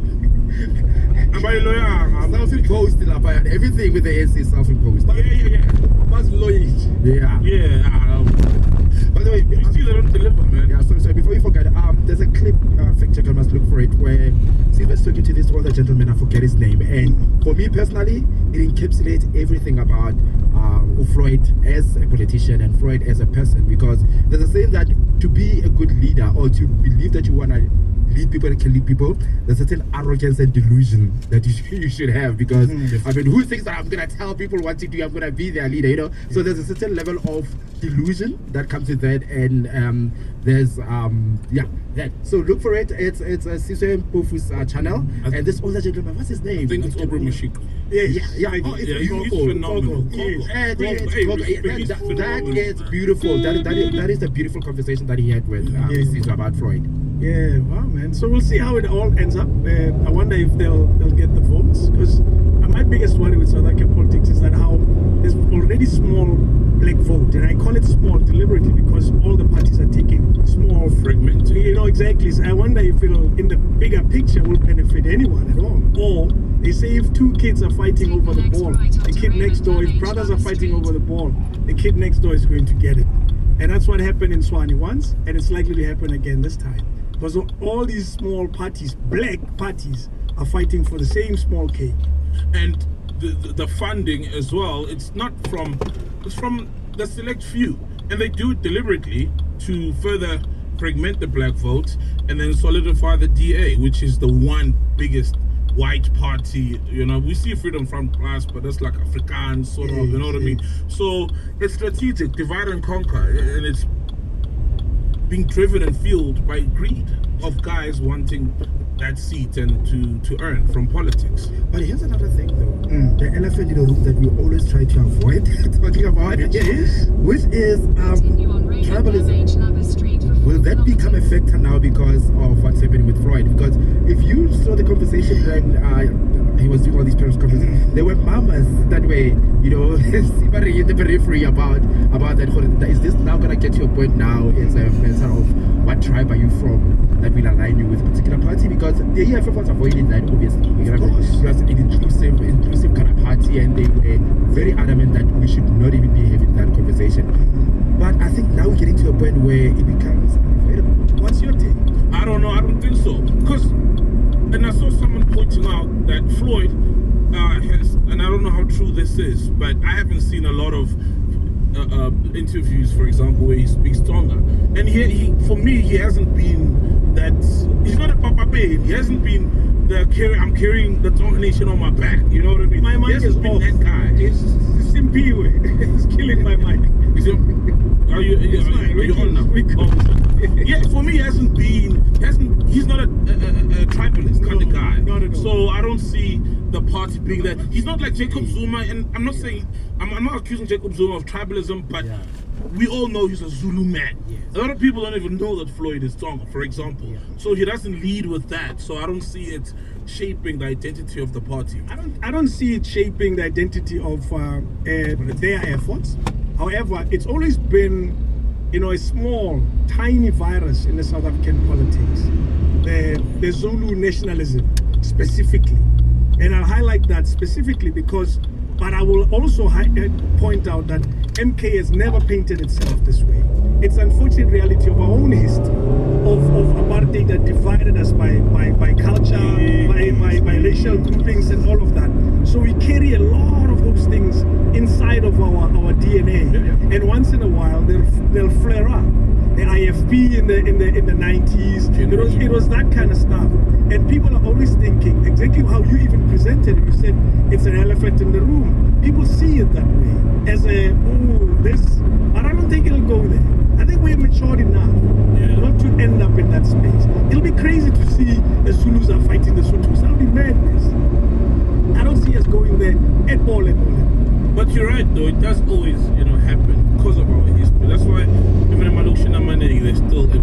Self-imposed, everything with the ANC is self-imposed. Yeah. What's lawyer? Yeah. By the way, you see they don't deliver, man. Yeah, sorry, before you forget, there's a clip, fact checker must look for it, where Silver's talking to this older gentleman, I forget his name, and for me personally, it encapsulates everything about Floyd as a politician and Floyd as a person, because there's a saying that to be a good leader, or to believe that you want to lead people and can lead people, there's a certain arrogance and delusion that you should have, because I mean, who thinks that I'm gonna tell people what to do, I'm gonna be their leader, So there's a certain level of delusion that comes with that, and there's that. So look for it. It's a Siswe Mpofu's channel, and this older gentleman, what's his name? I think it's Obra Mashiko. Yeah. He's phenomenal. That is beautiful. That is a beautiful conversation that he had with Siswe about Floyd. Yeah, wow, man. So we'll see how it all ends up. I wonder if they'll get the votes, because my biggest worry with South African politics is that how there's already small black vote, and I call it small deliberately because all the parties are taking small, fragmented. Exactly. So I wonder if it'll, in the bigger picture, will benefit anyone at all. Or they say if two kids are fighting over the ball, the kid next door, if brothers are fighting over the ball, the kid next door is going to get it. And that's what happened in Swani once, and it's likely to happen again this time. Because all these small parties, black parties, are fighting for the same small cake. And the funding as well, it's from the select few. And they do it deliberately to further fragment the black vote and then solidify the DA, which is the one biggest white party. We see Freedom Front Plus, but that's like Afrikaans sort of, you know what I mean? So it's strategic, divide and conquer, and it's being driven and fueled by greed of guys wanting that seat and to earn from politics. But here's another thing, though. The elephant in the room that we always try to avoid talking about, which is tribalism. Will that become a factor now because of what's happening with Floyd? Because if you saw the conversation when he was doing all these press conferences, there were mamas that way, you know, simmering in the periphery about that. Is this now gonna get to a point now? It's a matter of what tribe are you from that will align you with a particular party? Because the EFF was avoiding that, obviously. It was an inclusive kind of party, and they were very adamant that we should not even be having that conversation. But I think now we're getting to a point where it becomes unavoidable. What's your take? I don't know. I don't think so. Because, and I saw someone pointing out that Floyd has, and I don't know how true this is, but I haven't seen a lot of interviews, for example, where he speaks Tonga. And he for me, he hasn't been that. He's not a Papa Bear. He hasn't been I'm carrying the Tonga nation on my back. You know what I mean? My mind is off. That guy. It's Simpiwe. It's killing my mind. Are you on now? Yeah, for me, he's not a tribalist kind of guy. Not at all. So I don't see the party being that. He's not like Jacob Zuma, and I'm not saying, I'm not accusing Jacob Zuma of tribalism, but we all know he's a Zulu man. Yes. A lot of people don't even know that Floyd is Tonga, for example. So he doesn't lead with that. So I don't see it shaping the identity of the party. I don't see it shaping the identity of their efforts. However, it's always been, you know, a small, tiny virus in the South African politics. The Zulu nationalism, specifically. And I'll highlight that specifically because, but I will also point out that MK has never painted itself this way. It's unfortunate reality of our own history, of apartheid that divided us by culture, by racial groupings and all of that. So we carry a lot of those things inside of our DNA. And once in a while, they'll flare up. The IFP in the 90s, it was that kind of stuff. And people are always thinking, exactly how you even presented it, you said it's an elephant in the room. People see it that way, as but I don't think it'll go there. I think we're matured enough not to end up in that space. It'll be crazy to see the Zulus are fighting the Sotus. That'll be madness. I don't see us going there at all. But you're right, though. It does always, happen because of our history. That's why even in Malushina Mane, there's still a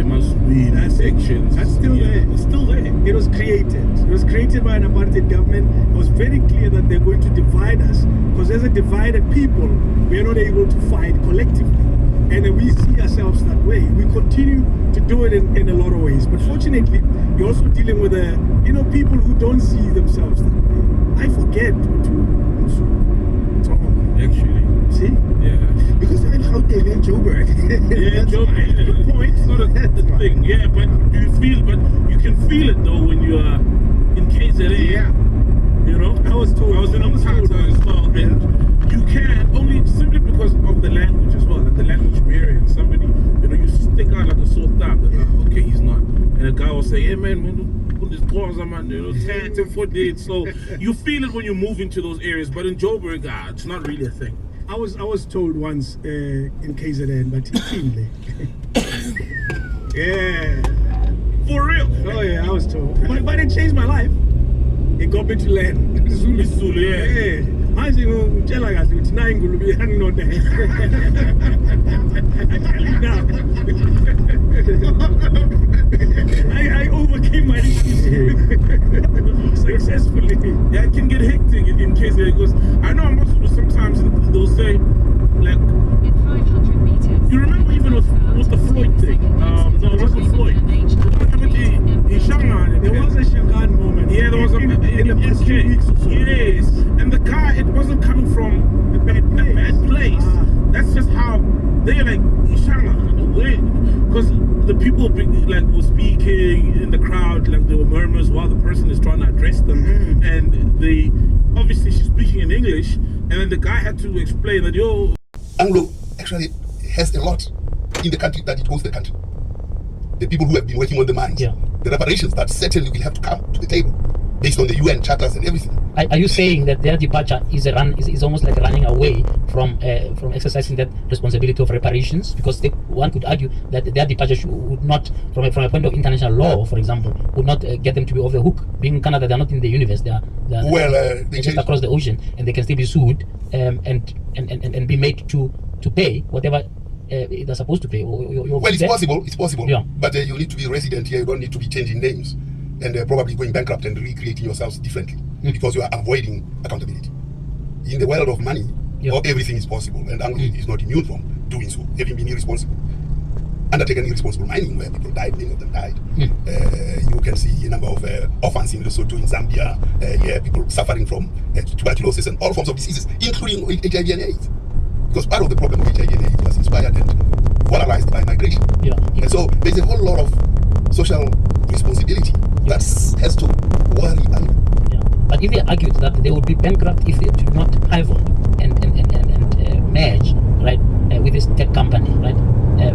Masui sections. That's still there. It's still there. It was created. It was created by an apartheid government. It was very clear that they're going to divide us because as a divided people, we are not able to fight collectively. And we see ourselves that way. We continue to do it in a lot of ways. But fortunately, you're also dealing with people who don't see themselves that way. I forget to talk. Actually. See? Yeah. Because I'm out there in Joburg. Yeah, Joburg. Good point. It's not a thing. Yeah, but you can feel it though when you are in KZN. Yeah. I was in Umtata as well, and you can only simply because of the language as well, and the language barrier. And somebody, you stick out like a sore thumb. That, okay, he's not. And a guy will say, "Hey man, put this clothes on, man. 10 to 48." So you feel it when you move into those areas, but in Joburg, it's not really a thing. I was told once in KZN, but Kinley. Yeah. For real? Oh yeah, I was told. But it changed my life. It got me to learn Zulu. Yeah. I say, tell guys, it's nine going to be hanging on there. I tell you now. I overcame my issues successfully. Yeah, it can get hectic in case because I know I'm also sometimes they'll say like in 500 meters. You remember even with the Floyd thing? No, it wasn't Floyd. There was a Shangan moment. Yeah, there was in the past 2 weeks or so. Yes, and the guy, it wasn't coming from a bad place. That's just how they're like Ishanga, because the people were speaking in the crowd, like there were murmurs while the person is trying to address them, and obviously she's speaking in English, and then the guy had to explain that Anglo actually has a lot in the country that it owes the country. The people who have been working on the mines, the reparations that certainly will have to come to the table. based on the UN charters and everything. Are you saying that their departure is almost like running away from exercising that responsibility of reparations? Because one could argue that their departure would not, from a point of international law, for example, would not get them to be off the hook. Being in Canada, they're not in the universe. They're just across the ocean, and they can still be sued and be made to pay whatever they're supposed to pay. Well, it's possible. It's possible. Yeah. But you need to be resident here. You don't need to be changing names and probably going bankrupt and recreating yourselves differently because you are avoiding accountability. In the world of money, everything is possible, and Anglo is not immune from doing so, having been irresponsible. Undertaken irresponsible mining where people died, many of them died. You can see a number of orphans in Lesotho, in Zambia, people suffering from tuberculosis and all forms of diseases, including HIV and AIDS. Because part of the problem of HIV and AIDS was inspired and polarized by migration. And so there's a whole lot of social responsibility that has to worry Anglo. But if they argued that they would be bankrupt if they do not pivot and merge, right, with this tech company, right?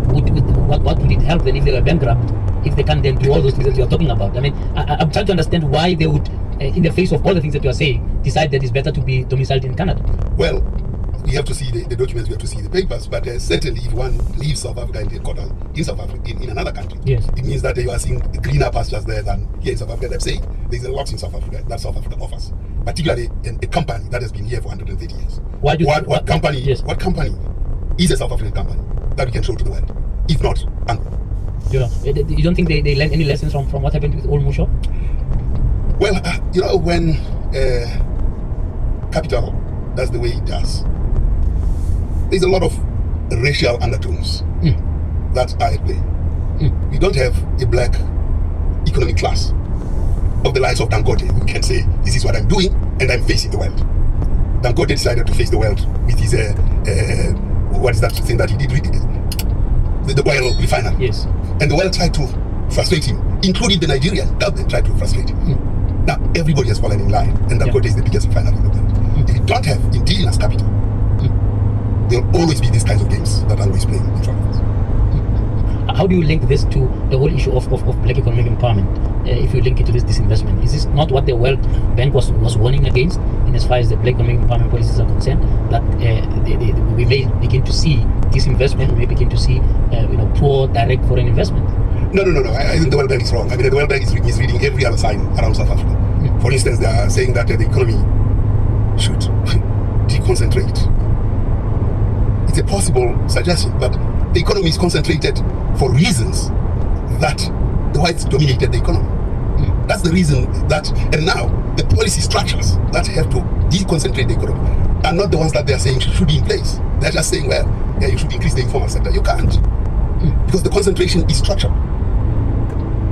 What would it help then if they were bankrupt, if they can't then do all those things that you're talking about? I mean, I'm trying to understand why they would, in the face of all the things that you're saying, decide that it's better to be domiciled in Canada. Well, we have to see the documents, we have to see the papers, but certainly if one leaves South Africa and headquarters in South Africa, in another country, it means that you are seeing greener pastures there than here in South Africa. They're saying there's a lot in South Africa that South Africa offers, particularly a company that has been here for 130 years. What company is a South African company that we can show to the world, if not Anglo? You don't think they learned any lessons from what happened with Old Musho? Well, when capital does the way it does, there's a lot of racial undertones that are at play. We don't have a black economic class of the likes of Dangote who can say, this is what I'm doing and I'm facing the world. Dangote decided to face the world with his, what is that thing that he did with the oil refinery? Yes. And the world tried to frustrate him, including the Nigerian government tried to frustrate him. Now, everybody has fallen in line, and Dangote is the biggest refinery in the world. If you don't have indigenous capital, there'll always be these kinds of games that Anglo is playing in front of us. How do you link this to the whole issue of black economic empowerment? If you link it to this disinvestment, is this not what the World Bank was warning against, in as far as the black economic empowerment policies are concerned? That we may begin to see disinvestment, we may begin to see poor direct foreign investment. No. I think the World Bank is wrong. I mean, the World Bank is misreading every other sign around South Africa. For instance, they are saying that the economy should deconcentrate. It's a possible suggestion, but the economy is concentrated for reasons that the whites dominated the economy. That's the reason that, and now the policy structures that have to deconcentrate the economy are not the ones that they are saying should be in place. They're just saying, well, yeah, you should increase the informal sector. You can't, because the concentration is structural.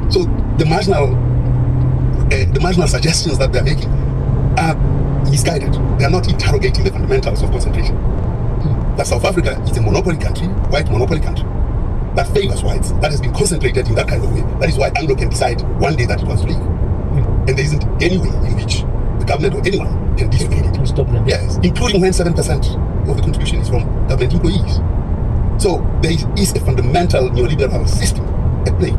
So the marginal suggestions that they're making are misguided. They are not interrogating the fundamentals of concentration. That South Africa is a monopoly country, white monopoly country, that favors whites, that has been concentrated in that kind of way. That is why Anglo can decide one day that it wants to leave. And there isn't any way in which the government or anyone can dislocate it. Stop them. Yes, including when 7% of the contribution is from government employees. So there is a fundamental neoliberal system at play.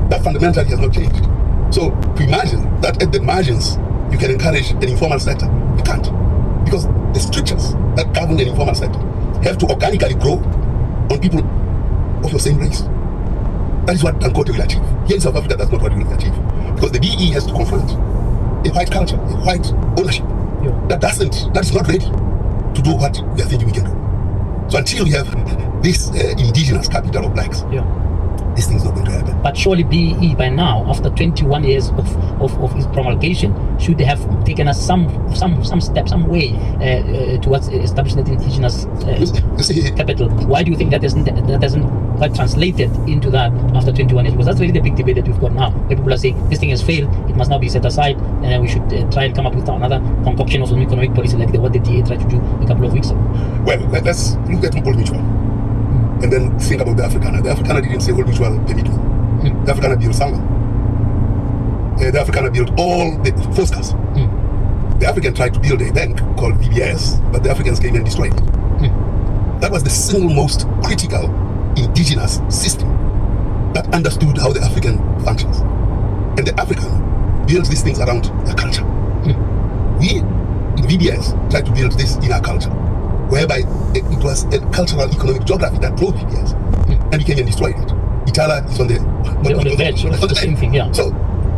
That fundamentally has not changed. So to imagine that at the margins you can encourage an informal sector, you can't. Because the strictures that govern an informal sector have to organically grow on people of your same race. That is what Dangote will achieve. Here in South Africa, that's not what we will achieve. Because the BE has to confront a white culture, a white ownership that is not ready to do what we are thinking we can do. So until we have this indigenous capital of blacks, this thing's not going to happen. But surely BE by now, after 21 years of its promulgation, should have taken us some step, some way towards establishing that indigenous capital. Why do you think that hasn't quite translated into that after 21 years? Because that's really the big debate that we've got now. Where people are saying this thing has failed, it must now be set aside, and we should try and come up with another concoction of some economic policy like what the DA tried to do a couple of weeks ago. Well, let's look at Old Mutual. And then think about the Afrikaner. The Afrikaner didn't say Old Mutual permit me. The Afrikaner built Sangha. The Afrikaner built all the Foscas. The African tried to build a bank called VBS, but the Africans came and destroyed it. That was the single most critical indigenous system that understood how the African functions. And the African build these things around a culture. We, in VBS, tried to build this in our culture, whereby it was a cultural economic geography that drove VBS, and we came and destroyed it. Itala is on the edge, the same thing, yeah. So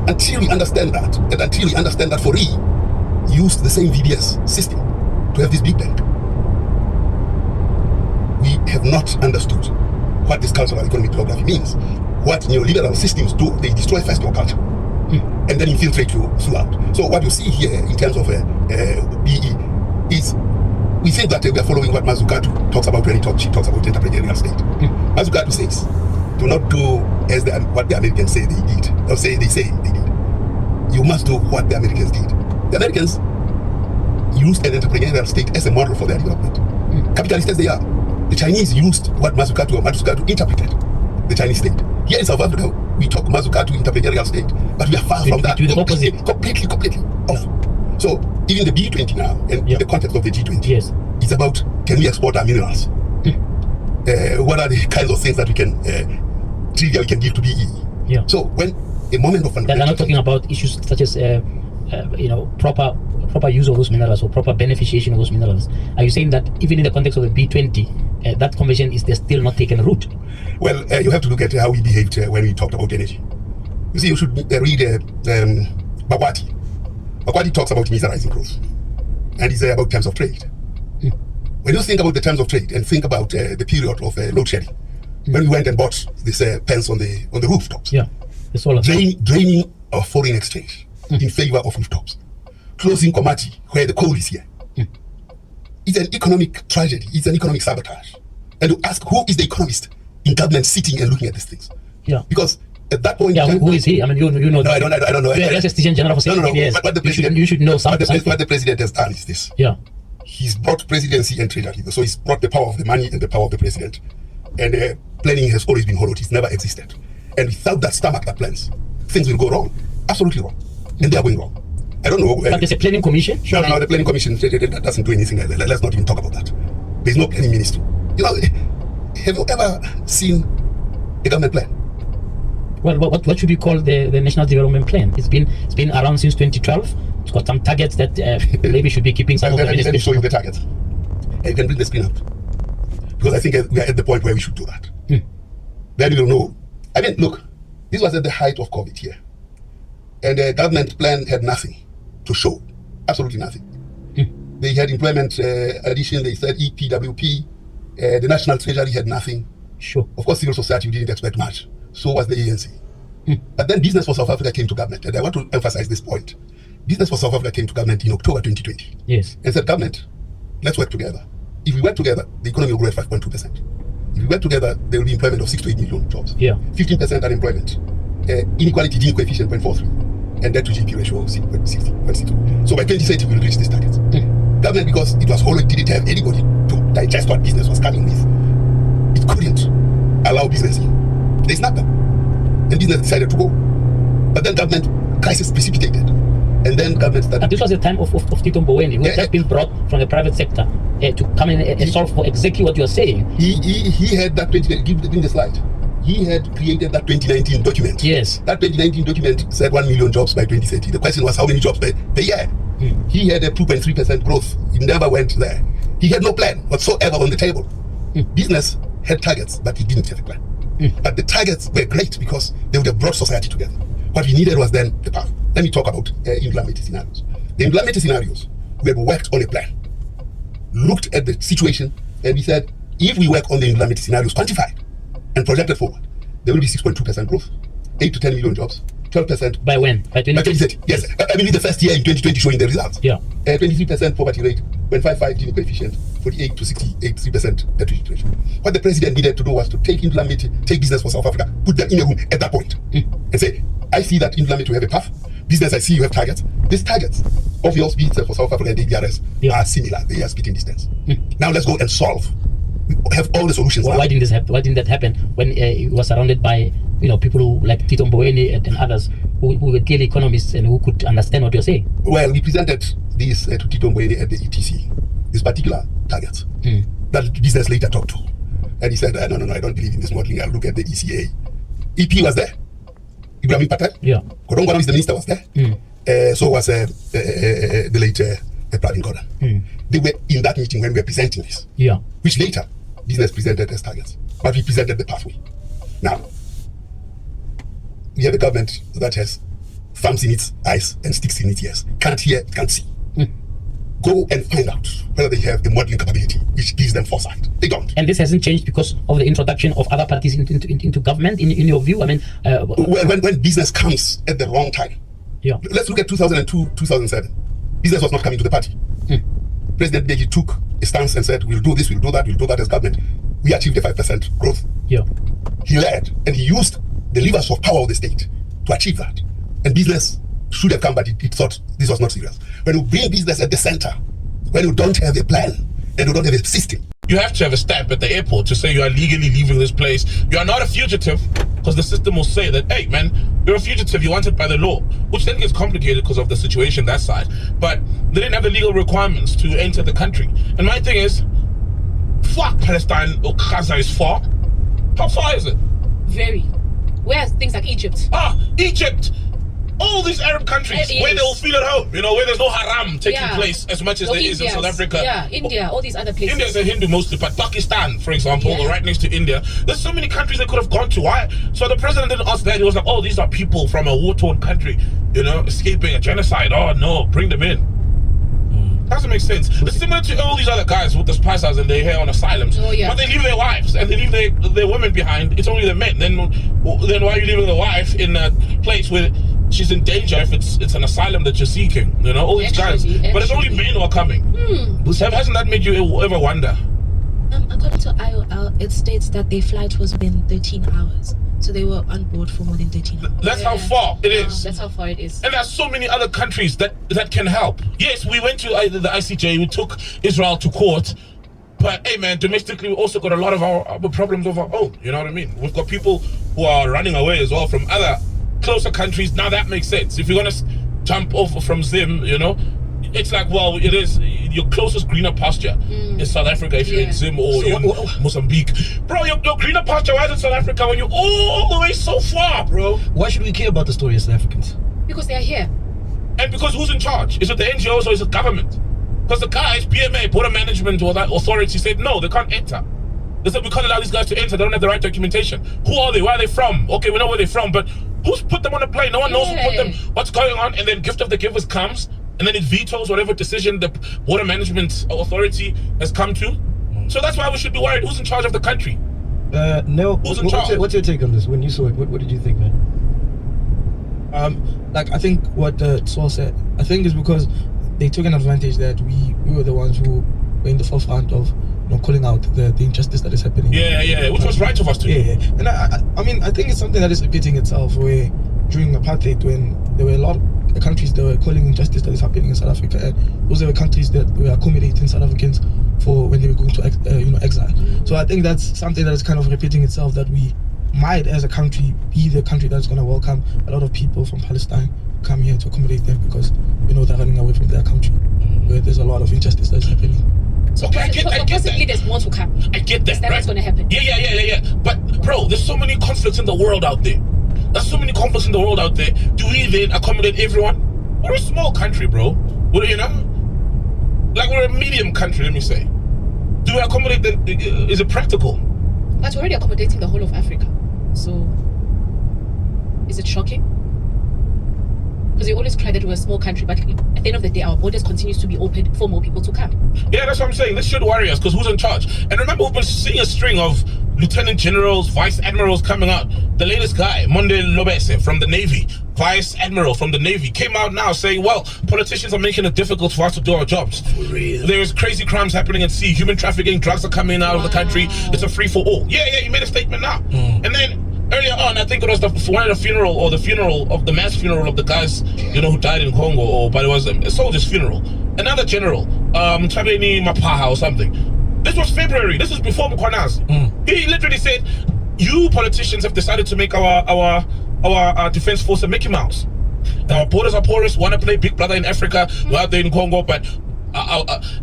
until we understand that, and until we understand that for we used the same VBS system to have this big bang, we have not understood what this cultural economic geography means. What neoliberal systems do, they destroy first your culture and then infiltrate you throughout. So what you see here in terms of BE is we think that we are following what Mazzucato talks about when she talks about entrepreneurial state. Mazzucato says, do not do as what the Americans say they did, or say they did. You must do what the Americans did. The Americans used an entrepreneurial state as a model for their development. Capitalist as they are. The Chinese used what Mazzucato interpreted, the Chinese state. Here in South Africa, we talk Mazzucato entrepreneurial state, but we are far from that. Completely off. So even the B20 now, and in the context of the G20, is about, can we export our minerals? What are the kinds of things that we can trivia we can give to BE? So when a moment of they're not talking about issues such as proper use of those minerals or proper beneficiation of those minerals. Are you saying that even in the context of the B20, that convention is still not taken root? Well, you have to look at how we behaved when we talked about energy. You see, you should read Bakwati. Bakwati talks about measurizing growth, and it's about terms of trade. When you think about the terms of trade and think about the period of load shedding, when we went and bought this pens on the rooftops, it's all draining of foreign exchange in favor of rooftops, closing Komati where the coal is here. It's an economic tragedy. It's an economic sabotage. And you ask, who is the economist in government sitting and looking at these things? Because at that point, who is he? I mean, you know. No, I don't know. You're Assistant General for But the president, you should know something. What the president has done is this. He's brought presidency and treasury. So he's brought the power of the money and the power of the president. And planning has always been hollowed. It's never existed. And without that stomach that plans, things will go wrong. Absolutely wrong. And they are going wrong. I don't know. But there's a planning commission? No, the planning commission doesn't do anything like that. Let's not even talk about that. There's no planning ministry. Have you ever seen a government plan? Well, what should we call the National Development Plan? It's been around since 2012. It's got some targets that maybe should be keeping some of the Let me show you the targets. And you can bring the screen out. Because I think we are at the point where we should do that. Then you will know. I mean, look, this was at the height of COVID here. And the government plan had nothing to show. Absolutely nothing. They had employment addition, they said EPWP. The National Treasury had nothing. Of course, civil society, we didn't expect much. So was the ANC. But then Business for South Africa came to government. And I want to emphasize this point. Business for South Africa came to government in October 2020. And said, government, let's work together. If we work together, the economy will grow at 5.2%. If we work together, there will be employment of 6 to 8 million jobs. 15% unemployment. Inequality Gini coefficient 0.43. And debt to GDP ratio 0.62. So by 2030, we will reach these targets. Government, because it was hollow, didn't have anybody to digest what business was coming with. It couldn't allow business in. They snapped them. And business decided to go. But then government crisis precipitated. And then government started. And this was the time of Tito Mboweni, who had been brought from the private sector to come in and solve for exactly what you are saying. He had that 2019, give the slide. He had created that 2019 document. That 2019 document said 1 million jobs by 2030. The question was how many jobs per year? He had a 2.3% growth. He never went there. He had no plan whatsoever on the table. Business had targets, but he didn't have a plan. But the targets were great because they would have brought society together. What we needed was then the path. Let me talk about implemented scenarios. The implemented scenarios, we had worked on a plan, looked at the situation, and we said, if we work on the implemented scenarios quantified and projected forward, there will be 6.2% growth, 8 to 10 million jobs, 12%. By when? By 2030? Yes. I mean, the first year in 2020 showing the results. 23% poverty rate, 0.55 Gini coefficient, 48 to 68% debt to GDP ratio. What the president needed to do was to take Business for South Africa, put them in a room at that point, and say, I see that implement, we have a path. Business, I see you have targets. These targets of yours, Business for South Africa and ADRS, are similar. They are spitting distance. Now let's go and solve. We have all the solutions. Why didn't this happen? Why didn't that happen when it was surrounded by people who like Tito Mboweni and others who were clearly economists and who could understand what you're saying? Well, we presented this to Tito Mboweni at the ETC, these particular targets that business later talked to, and he said, no, I don't believe in this modeling. I'll look at the ECA. EP was there. Ibrahim Patel. Yeah. Gordon is the minister was there. So was the late Pravin Gordon. They were in that meeting when we were presenting this. Yeah. Which later business presented as targets, but we presented the pathway. Now, we have a government that has thumbs in its eyes and sticks in its ears. Can't hear, can't see. Go and find out whether they have a modeling capability which gives them foresight. They don't. And this hasn't changed because of the introduction of other parties into government, in your view? I mean, when business comes at the wrong time. Yeah. Let's look at 2002, 2007. Business was not coming to the party. President Begi took a stance and said, we'll do this, we'll do that as government. We achieved a 5% growth. Yeah. He led and he used the levers of power of the state to achieve that. And business should have come, but it thought this was not serious. When you bring business at the center, when you don't have a plan and you don't have a system. You have to have a stamp at the airport to say you are legally leaving this place. You are not a fugitive, because the system will say that, hey man, you're a fugitive, you're wanted by the law, which then gets complicated because of the situation that side. But they didn't have the legal requirements to enter the country. And my thing is, fuck Palestine or Gaza is far. How far is it? Very. Where's things like Egypt? Egypt! All these Arab countries where they'll feel at home, where there's no haram taking place as much as there is in South Africa. Yeah, India, all these other places. India's a Hindu mostly, but Pakistan, for example, right next to India, there's so many countries they could have gone to. Why? So the president didn't ask that. He was like, oh, these are people from a war-torn country, escaping a genocide. Oh no, bring them in. Doesn't make sense. It's similar to all these other guys with the spices and they're here on asylums. But they leave their wives and they leave their women behind. It's only the men. Then why are you leaving the wife in a place where she's in danger if it's an asylum that you're seeking? All these guys. But it's only men who are coming. Hasn't that made you ever wonder? According to IOL, it states that their flight was within 13 hours. So they were on board for more than 13 hours. That's how far it is. That's how far it is. And there's so many other countries that can help. Yes, we went to the ICJ, we took Israel to court. But hey man, domestically we also got a lot of our problems of our own. You know what I mean? We've got people who are running away as well from other closer countries. Now that makes sense. If you're gonna jump off from Zim, it's like, well, it is your closest greener pasture in South Africa if you're in Zim or in Mozambique. Bro, your greener pasture, why is it South Africa when you're all the way so far, bro? Why should we care about the story of South Africans? Because they're here. And because who's in charge? Is it the NGOs or is it government? Because the guys, PMA, Border Management or that authority said, no, they can't enter. They said, we can't allow these guys to enter. They don't have the right documentation. Who are they? Where are they from? Okay, we know where they're from, but who's put them on a plane? No one knows who put them. What's going on? And then gift of the givers comes, and then it vetoes whatever decision the Border Management Authority has come to. So that's why we should be worried. Who's in charge of the country? Nell, who's in charge? What's your take on this? When you saw it, what did you think, man? I think what Saul said, I think is because they took an advantage that we were the ones who were in the forefront of calling out the injustice that is happening. Yeah, which was right of us to do. Yeah. And I think it's something that is repeating itself, where during apartheid, when there were a lot of countries that were calling injustice that is happening in South Africa, and those were countries that were accommodating South Africans for when they were going to exile. So I think that's something that is kind of repeating itself, that we might as a country be the country that's going to welcome a lot of people from Palestine come here to accommodate them, because they're running away from their country where there's a lot of injustice that's happening. So possibly there's more to come. I get that, Is that right? what's going to happen? Yeah. But bro, there's so many conflicts in the world out there. There's so many conflicts in the world out there. Do we then accommodate everyone? We're a small country, bro. Like we're a medium country, let me say. Do we accommodate them? Is it practical? But we're already accommodating the whole of Africa. So, is it shocking? Because we always cry that we're a small country, but at the end of the day, our borders continues to be open for more people to come. Yeah, that's what I'm saying. This should worry us, because who's in charge? And remember, we've been seeing a string of lieutenant generals, vice admirals coming out. The latest guy, Monde Lobese from the Navy, vice admiral from the Navy, came out now saying, well, politicians are making it difficult for us to do our jobs. For real. There's crazy crimes happening at sea, human trafficking, drugs are coming out of the country. It's a free-for-all. Yeah, he made a statement now. And then earlier on, I think it was the funeral of the mass funeral of the guys, who died in Congo, but it was a soldier's funeral. Another general, Tabeni Mapaha or something. This was February. This was before Mkwanaz. He literally said, you politicians have decided to make our defense force a Mickey Mouse. Our borders are porous, want to play Big Brother in Africa, we're out there in Congo, but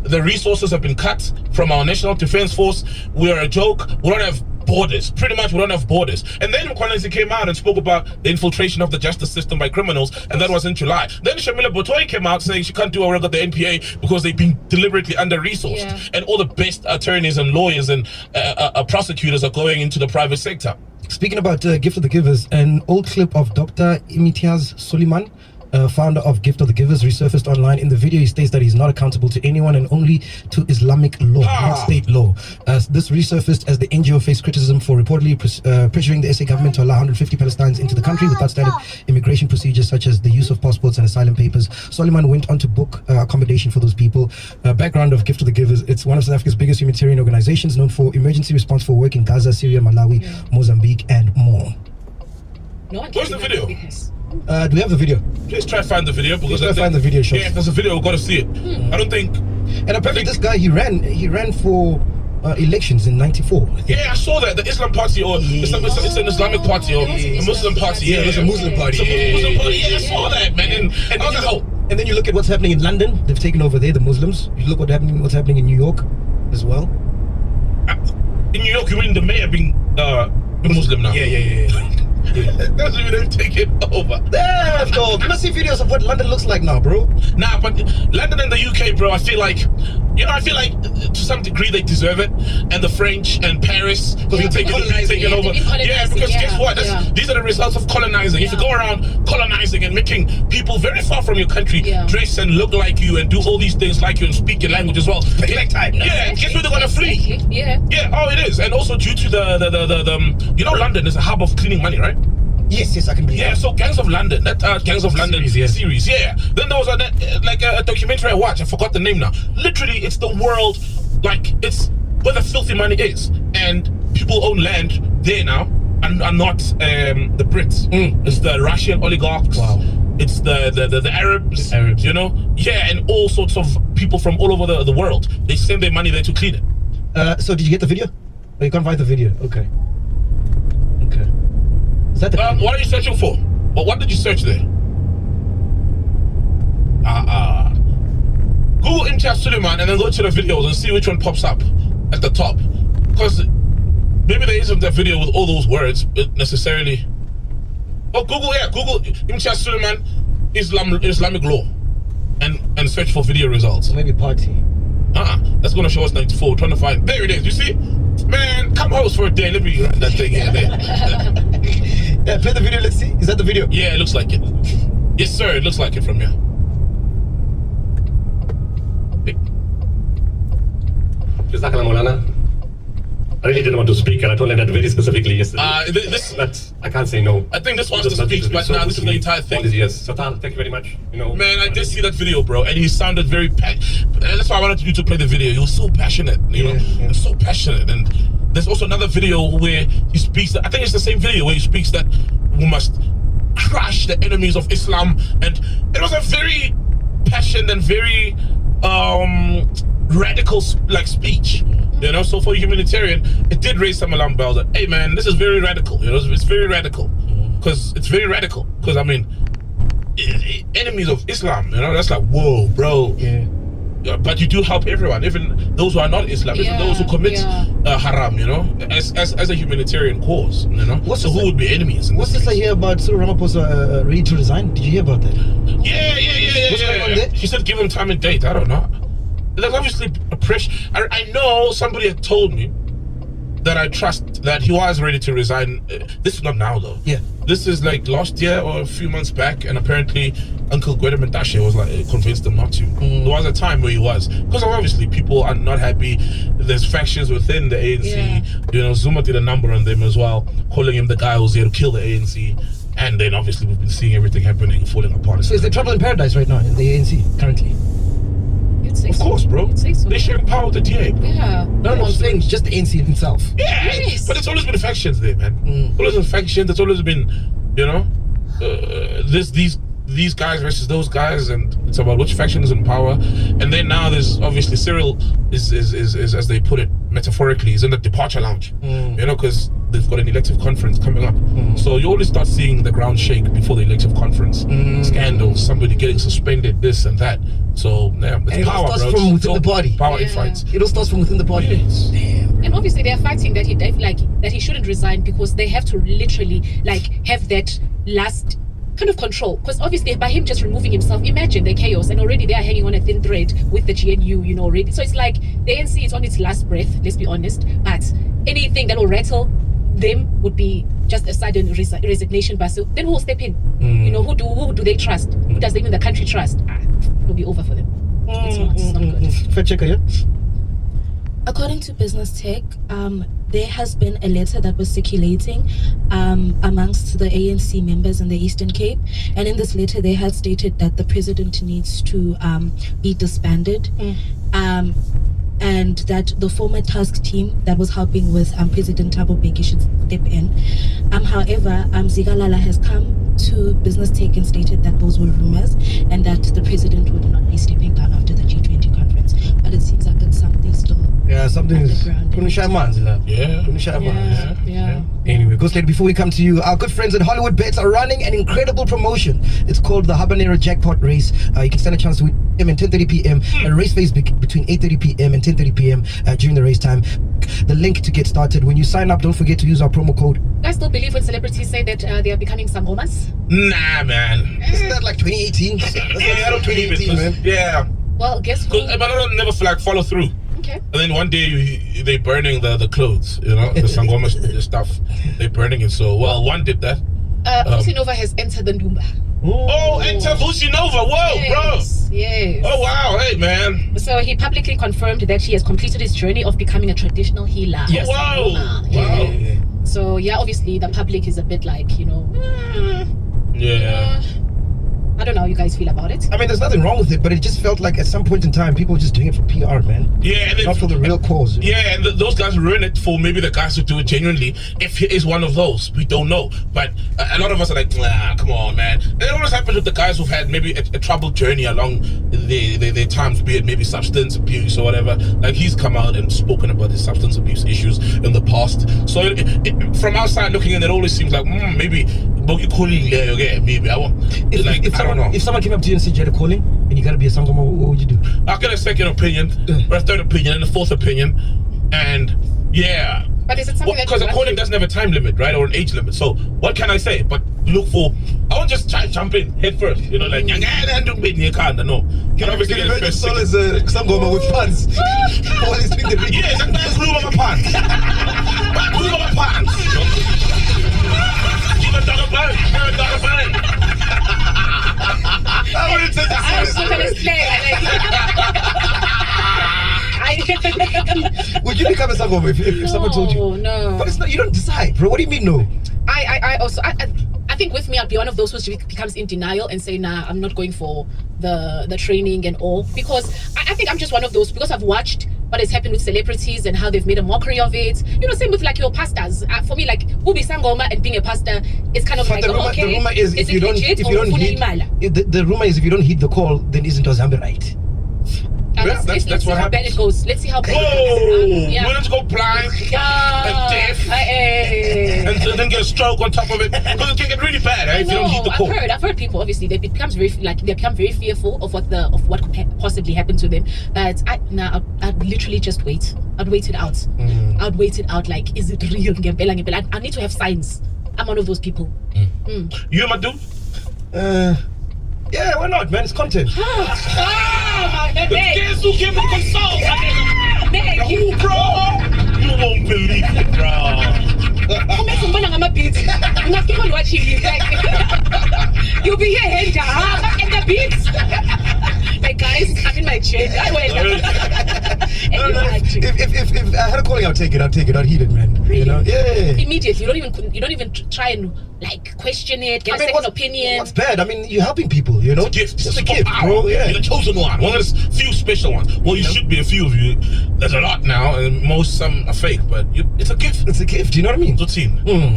the resources have been cut from our national defense force. We're a joke. We don't have borders. Pretty much we don't have borders. And then Mkhwanazi came out and spoke about the infiltration of the justice system by criminals, and that was in July. Then Shamila Botoi came out saying she can't do a work at the NPA because they've been deliberately under-resourced, and all the best attorneys and lawyers and prosecutors are going into the private sector. Speaking about Gift of the Givers, an old clip of Dr. Imtiaz Soliman, founder of Gift of the Givers, resurfaced online. In the video, he states that he's not accountable to anyone and only to Islamic law, not state law. This resurfaced as the NGO faced criticism for reportedly pressuring the SA government to allow 150 Palestinians into the country without standard immigration procedures such as the use of passports and asylum papers. Soliman went on to book accommodation for those people. Background of Gift of the Givers: it's one of South Africa's biggest humanitarian organizations, known for emergency response for work in Gaza, Syria, Malawi, Mozambique, and more. Where's the video? Do we have the video? Please try to find the video, because I find the video. Shows. Yeah, if there's a video, we've got to see it. I don't think. And apparently, this guy he ran for elections in '94. Yeah, I saw that. The Islam party, or it's an Islamic party, or a Muslim party. Yeah, it's a Muslim party. It's a Muslim party. Yeah, I saw that, man. And I was like, oh. And then you look at what's happening in London. They've taken over there, the Muslims. You look what's happening in New York as well. In New York, you mean the mayor being a Muslim now? Yeah. That's when they've taken over. Let's go. Can I see videos of what London looks like now, bro? Nah, but London and the UK, bro, I feel like to some degree they deserve it. And the French and Paris, because they're taking over. Yeah, because guess what? These are the results of colonizing. If you go around colonizing and making people very far from your country dress and look like you and do all these things like you and speak your language as well. Yeah, guess where they're gonna flee? Yeah. Oh, it is. And also due to the London is a hub of cleaning money, right? Yes, I can believe that. Yeah, so Gangs of London, that Gangs of London series, yeah. Then there was a documentary I watched, I forgot the name now. Literally, it's the world, like, it's where the filthy money is. And people own land there now, and are not the Brits. It's the Russian oligarchs. Wow. It's the Arabs, you know? Yeah, and all sorts of people from all over the world. They send their money there to clean it. So did you get the video? Oh, you can't find the video, okay. Is that what are you searching for? What did you search there? Google Imtiaz Suleiman and then go to the videos and see which one pops up at the top. Because maybe there isn't a video with all those words necessarily. Oh, Google Imtiaz Suleiman Islamic law and search for video results. Maybe party. That's gonna show us 94. We're trying to find. There it is. You see? Man, come host for a day. Let me run that thing here. Yeah, play the video. Let's see. Is that the video? Yeah, it looks like it. Yes, sir. It looks like it from here. I really didn't want to speak, and I told him that very specifically yesterday. I can't say no. I think this wants to speak, but now this is the entire thing. Yes, Satan, thank you very much. Man, I did see that video, bro, and he sounded very that's why I wanted you to play the video. He was so passionate, you know, so passionate. And there's also another video where he speaks. I think it's the same video where he speaks that we must crush the enemies of Islam, and it was a very passionate and very radical speech. You know, so for a humanitarian, it did raise some alarm bells that, hey man, this is very radical. You know, it's very radical. Because it's very radical. Because I mean, enemies of Islam, you know, that's like, whoa, bro. Yeah. But you do help everyone, even those who are not Islam, even those who commit haram, you know, as a humanitarian cause, you know. So who would be enemies? What's this I hear about Cyril Ramaphosa ready to resign? Did you hear about that? Yeah. What's going on there? He said give him time and date. I don't know. There's obviously a pressure. I know somebody had told me that I trust that he was ready to resign. This is not now though. Yeah. This is like last year or a few months back, and apparently Uncle Gwede Mentashe was like convinced him not to. There was a time where he was, because obviously people are not happy. There's factions within the ANC. You know, Zuma did a number on them as well, calling him the guy who's here to kill the ANC. And then obviously we've been seeing everything happening, falling apart. So is there trouble in paradise right now in the ANC currently? Of course, bro. They share power with the DA, bro. Yeah. No, I'm saying just the ANC itself. Yeah, yes. But it's always been factions there, man. Always been factions. It's always been, you know, these these guys versus those guys, and it's about which faction is in power. And then now there's obviously Cyril is as they put it metaphorically, is in the departure lounge, you know, because they've got an elective conference coming up. So you always start seeing the ground shake before the elective conference. Scandals, somebody getting suspended, this and that. So yeah, it's and power, it all starts bro. from within the body. Power infights. It all starts from within the body. Damn. And obviously they are fighting that he shouldn't resign, because they have to literally have that last kind of control. Because obviously by him just removing himself, imagine the chaos, and already they are hanging on a thin thread with the GNU, you know, already. So it's like the ANC is on its last breath, let's be honest. But anything that will rattle them would be just a sudden resignation. But so then who will step in? You know, who do they trust? Who does even the country trust? It'll be over for them. It's not good. Fact checker, yeah? According to Business Tech, there has been a letter that was circulating amongst the ANC members in the Eastern Cape, and in this letter they had stated that the president needs to be disbanded, and that the former task team that was helping with President Thabo Mbeki should step in. However, Zikalala has come to Business Tech and stated that those were rumors and that the president would not be stepping down after the G20 conference. But it seems like it's something still. Yeah, something is. Yeah. Anyway, Ghost Lady, before we come to you, our good friends at Hollywood Bets are running an incredible promotion. It's called the Habanero Jackpot Race. You can stand a chance to win at 10:30 p.m. A race phase between 8:30 p.m. and 10:30 p.m. During the race time. The link to get started. When you sign up, don't forget to use our promo code. I still believe when celebrities say that they are becoming sangomas. Nah, man. Isn't that like 2018? That's like 2018, man. Yeah. Well, guess who? But I don't never follow through. Okay. And then one day they burning the clothes, you know, the sangoma stuff. They burning it. So one did that. Vusinova has entered the Ndumba. Enter Vusinova. Whoa, yes, bro. Yes. Oh wow, hey man. So he publicly confirmed that he has completed his journey of becoming a traditional healer. Yes. Wow. Yeah. So yeah, obviously the public is a bit like, you know. I don't know how you guys feel about it. I mean, there's nothing wrong with it, but it just felt like at some point in time, people were just doing it for PR, man. Yeah, and not for the real cause. Yeah, and those guys ruin it for maybe the guys who do it genuinely. If he is one of those, we don't know. But a lot of us are like, nah, come on, man. It always happens with the guys who've had maybe a troubled journey along their times, be it maybe substance abuse or whatever. Like he's come out and spoken about his substance abuse issues in the past. So from outside looking in, it always seems like maybe maybe I won't. I don't know. If someone came up to you and said you had a calling and you gotta be a sangoma, what would you do? I'll get a second opinion, or a third opinion, and a fourth opinion, and yeah. But is it something because a calling doesn't have a time limit, right, or an age limit? So what can I say? But look for. I won't just try to jump in head first, you know, like no. Can obviously get a soul as a sangoma with pants. While he's doing the video. Yeah, that's room of a pants. Room of a pants. Give a dollar bag. Give a dollar bag. I wouldn't take Would you become a sangoma if someone told you? No. But it's not. You don't decide, bro. What do you mean, no? I think with me, I'd be one of those who becomes in denial and say, nah, I'm not going for the training and all, because I think I'm just one of those, because I've watched what has happened with celebrities and how they've made a mockery of it. You know, same with like your pastors. For me, like Ubi Sangoma and being a pastor is kind of but like, the rumor is if you don't heed, the rumor is if you don't heed the call, then isn't Ozambi right? Let's see how bad it goes. Let's see how bad it goes. Let's go blind and deaf and then get a stroke on top of it, because it can get really bad if you don't heed the call. I've heard people, obviously they become very fearful of what could possibly happen to them. But I'd literally just wait. I'd wait it out. I'd wait it out. Like, is it real? I need to have signs. I'm one of those people. You my dude? Yeah, why not, man? It's content. The kids who give me consult. Who, bro? You won't believe it, bro. You'll be here, and the beats. Like, guys, I'm in my chair. country. If I had a calling, I'd take it. I'd heat it, man. Really? You know? Yeah. Immediately. You don't even try and like question it, get a second opinion. What's bad? I mean, you're helping people, you know? It's a gift. It's a gift, bro. Yeah. You're the chosen one. One of the few special ones. Well, you should be a few of you. There's a lot now, and some are fake, but it's a gift. It's a gift. You know what I mean? It's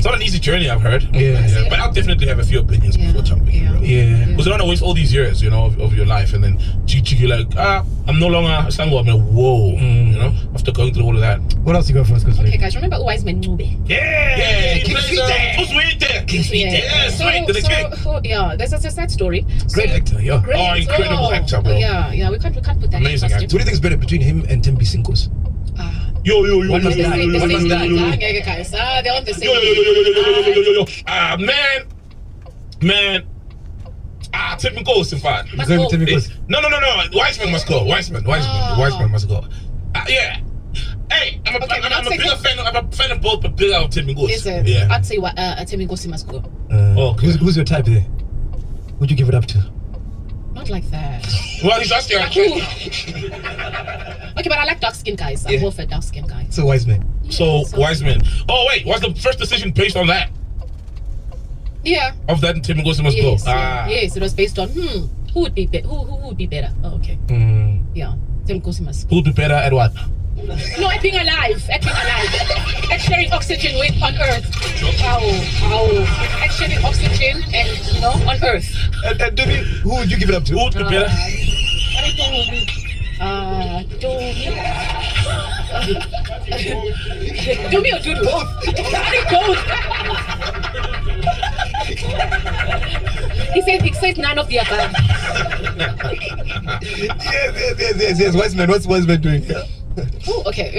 not an easy journey, I've heard. Yeah. But I'll definitely have a few opinions before jumping. Yeah. Because you don't want to waste all these years, you know, of your life, and then you're like, I'm no longer a Sango. I'm like, whoa, you know, after going through all of that. What else you got for us, Okay, guys, remember Wise Man Nube? Yeah. There's a sad story. Great actor, yeah. Incredible actor, bro. Yeah, we can't put that. Amazing actor. What do you think is better between him and Tembi Sinkos? Yo. One must die. One must die. They're on the same. Man. Tim goes, in fact. Tim goes. No. Wiseman must go. Wiseman must go. Yeah. Hey, I'm a bigger fan. I'm a fan of both, but bigger of Tim Goes. Yeah. I'd say Tim Goes must go. Okay. Who's your type there? Would you give it up to? Not like that. Well, he's asking. Okay, but I like dark skinned guys. I'm more for dark skinned guys. So Wiseman. Wiseman. Oh wait, was the first decision based on that? Yeah. Of that, Tim Goes must go. Yes, it was based on who would be better. Who would be better? Oh, okay. Yeah, Tim Goes must go. Who would be better at what? No, at being alive. At sharing oxygen with on Earth. At sharing oxygen and on Earth. And Dumi, who would you give it up to? Who would be better? Dumi or Dudu? He said none of the above. Yes. Wiseman, what's Wiseman doing here? Oh, okay.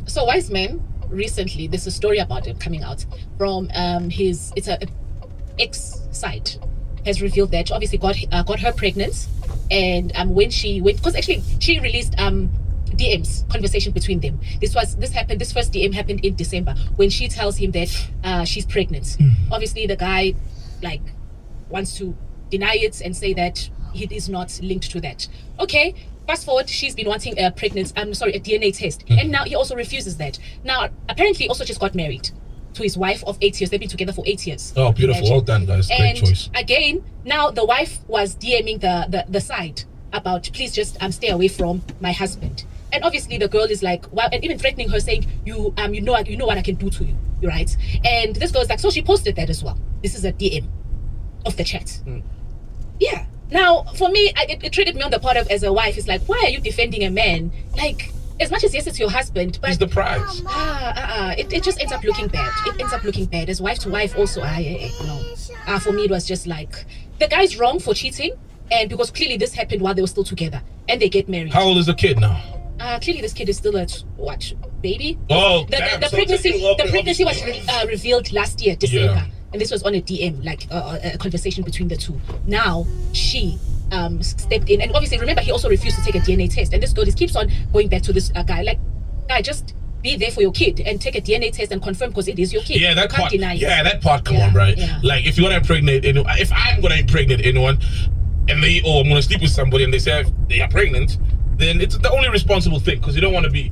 So Wiseman recently, there's a story about him coming out from it's a ex site has revealed that she obviously got her pregnant, and when she went, because actually she released DMs conversation between them. This first DM happened in December when she tells him that she's pregnant. Obviously the guy wants to deny it and say that he is not linked to that. Okay. Fast forward, she's been wanting a DNA test, and now he also refuses that. Now, apparently, he also just got married to his wife of 8 years. They've been together for 8 years. Oh, beautiful! Well done, guys. Great choice. Again, now the wife was DMing the side about, please just stay away from my husband. And obviously, the girl is like, well, and even threatening her, saying, you know what I can do to you, right? And this girl's like, so she posted that as well. This is a DM of the chat. Yeah. Now, for me, it treated me on the part of as a wife. It's like, why are you defending a man? Like, as much as yes, it's your husband, but he's the prize. It just ends up looking bad. It ends up looking bad as wife to wife. Also, no. For me, it was just like the guy's wrong for cheating, and because clearly this happened while they were still together, and they get married. How old is the kid now? Clearly this kid is still a baby. Oh, the pregnancy was revealed last year, December. Yeah. And this was on a DM, like a conversation between the two. Now, she stepped in. And obviously, remember, he also refused to take a DNA test. And this girl just keeps on going back to this guy. Like, guy, just be there for your kid and take a DNA test and confirm because it is your kid. Yeah, that you can't part. Deny it. Yeah, that part, come on, right? Yeah. Like, if you're going to impregnate anyone, if I'm going to impregnate anyone, and I'm going to sleep with somebody and they say they are pregnant, then it's the only responsible thing because you don't want to be...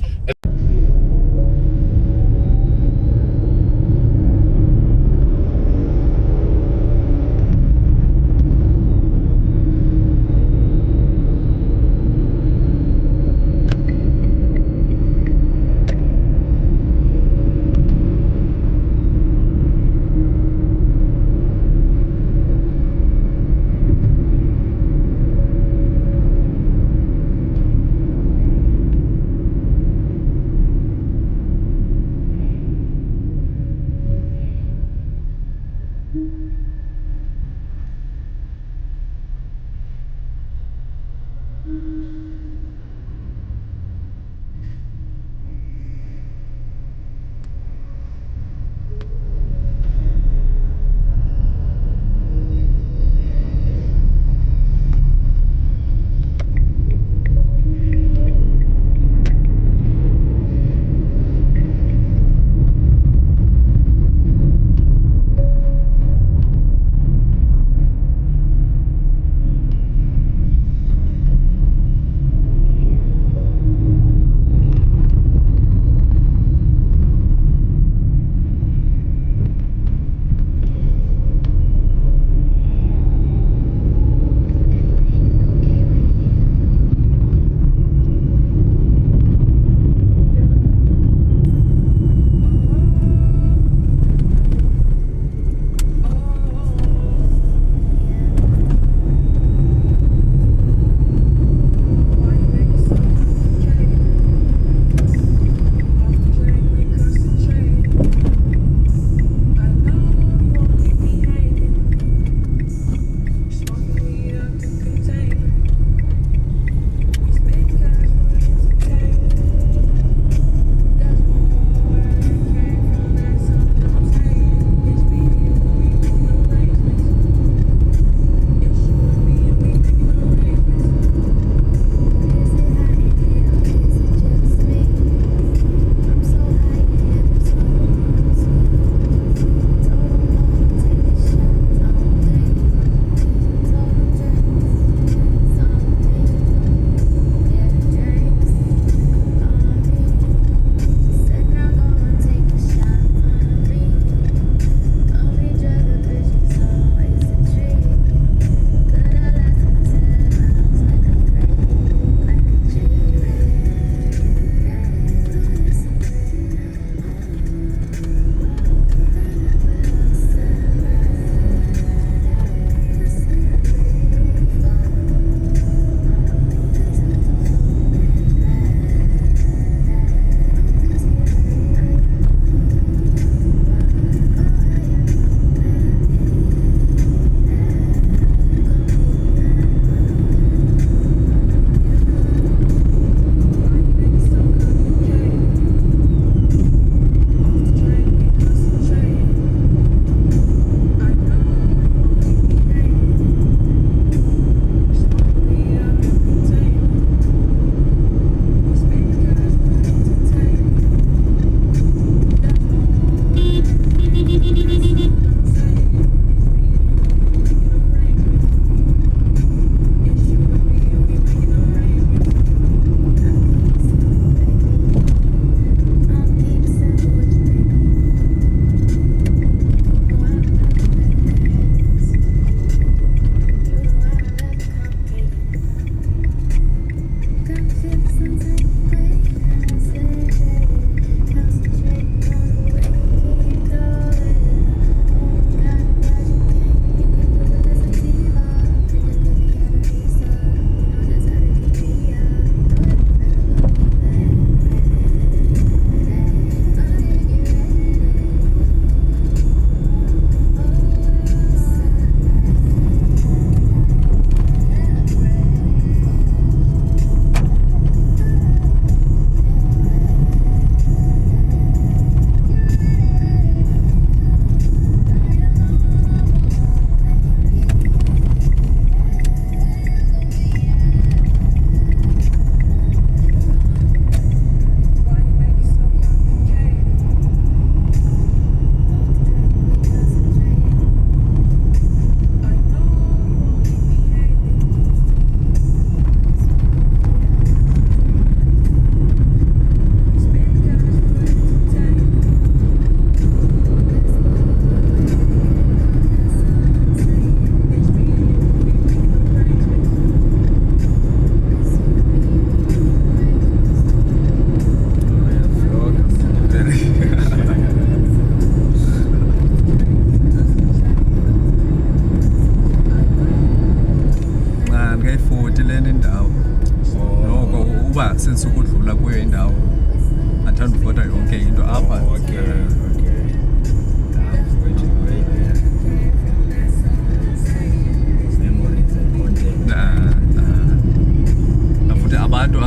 ngoba sensukudlula kuyo indawo athanda uvota yonke into apha. Futhi abantu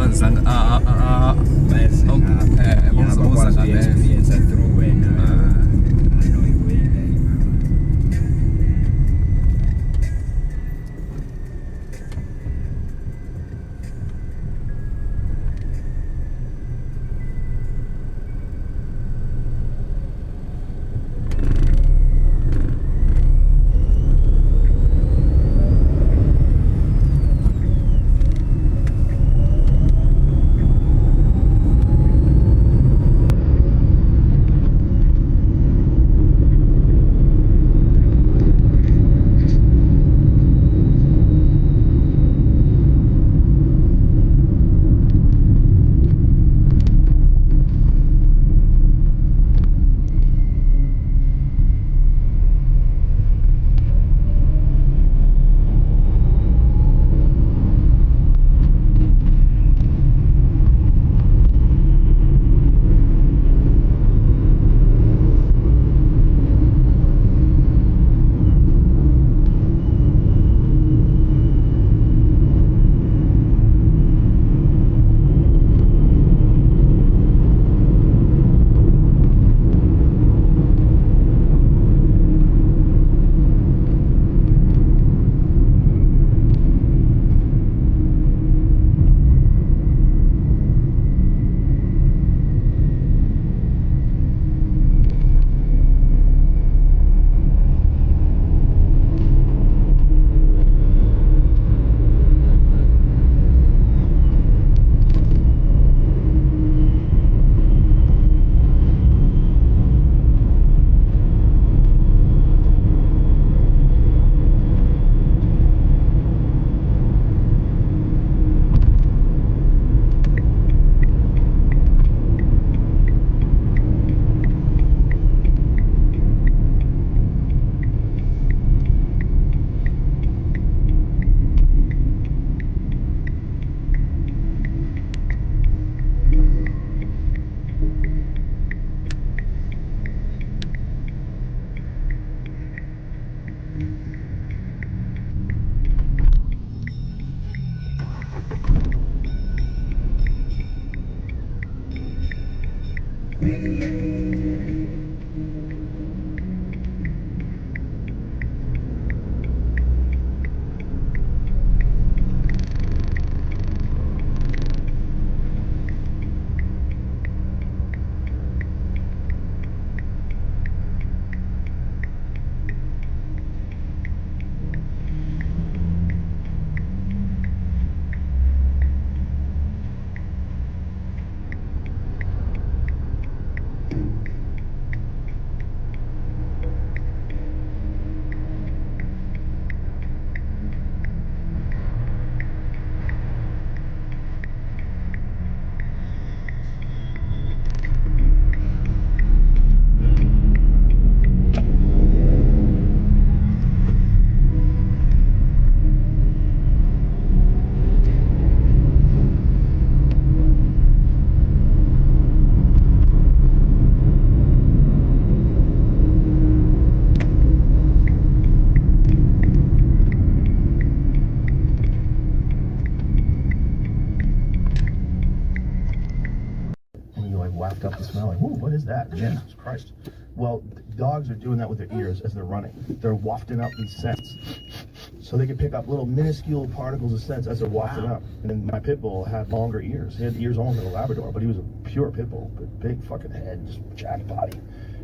whacked up the smell, like, ooh, what is that? Jesus Christ. Well, dogs are doing that with their ears as they're running. They're wafting up these scents. So they can pick up little minuscule particles of scents as they're wafting up. And then my pit bull had longer ears. He had ears almost like a Labrador, but he was a pure pit bull. Big fucking head, just jacked body.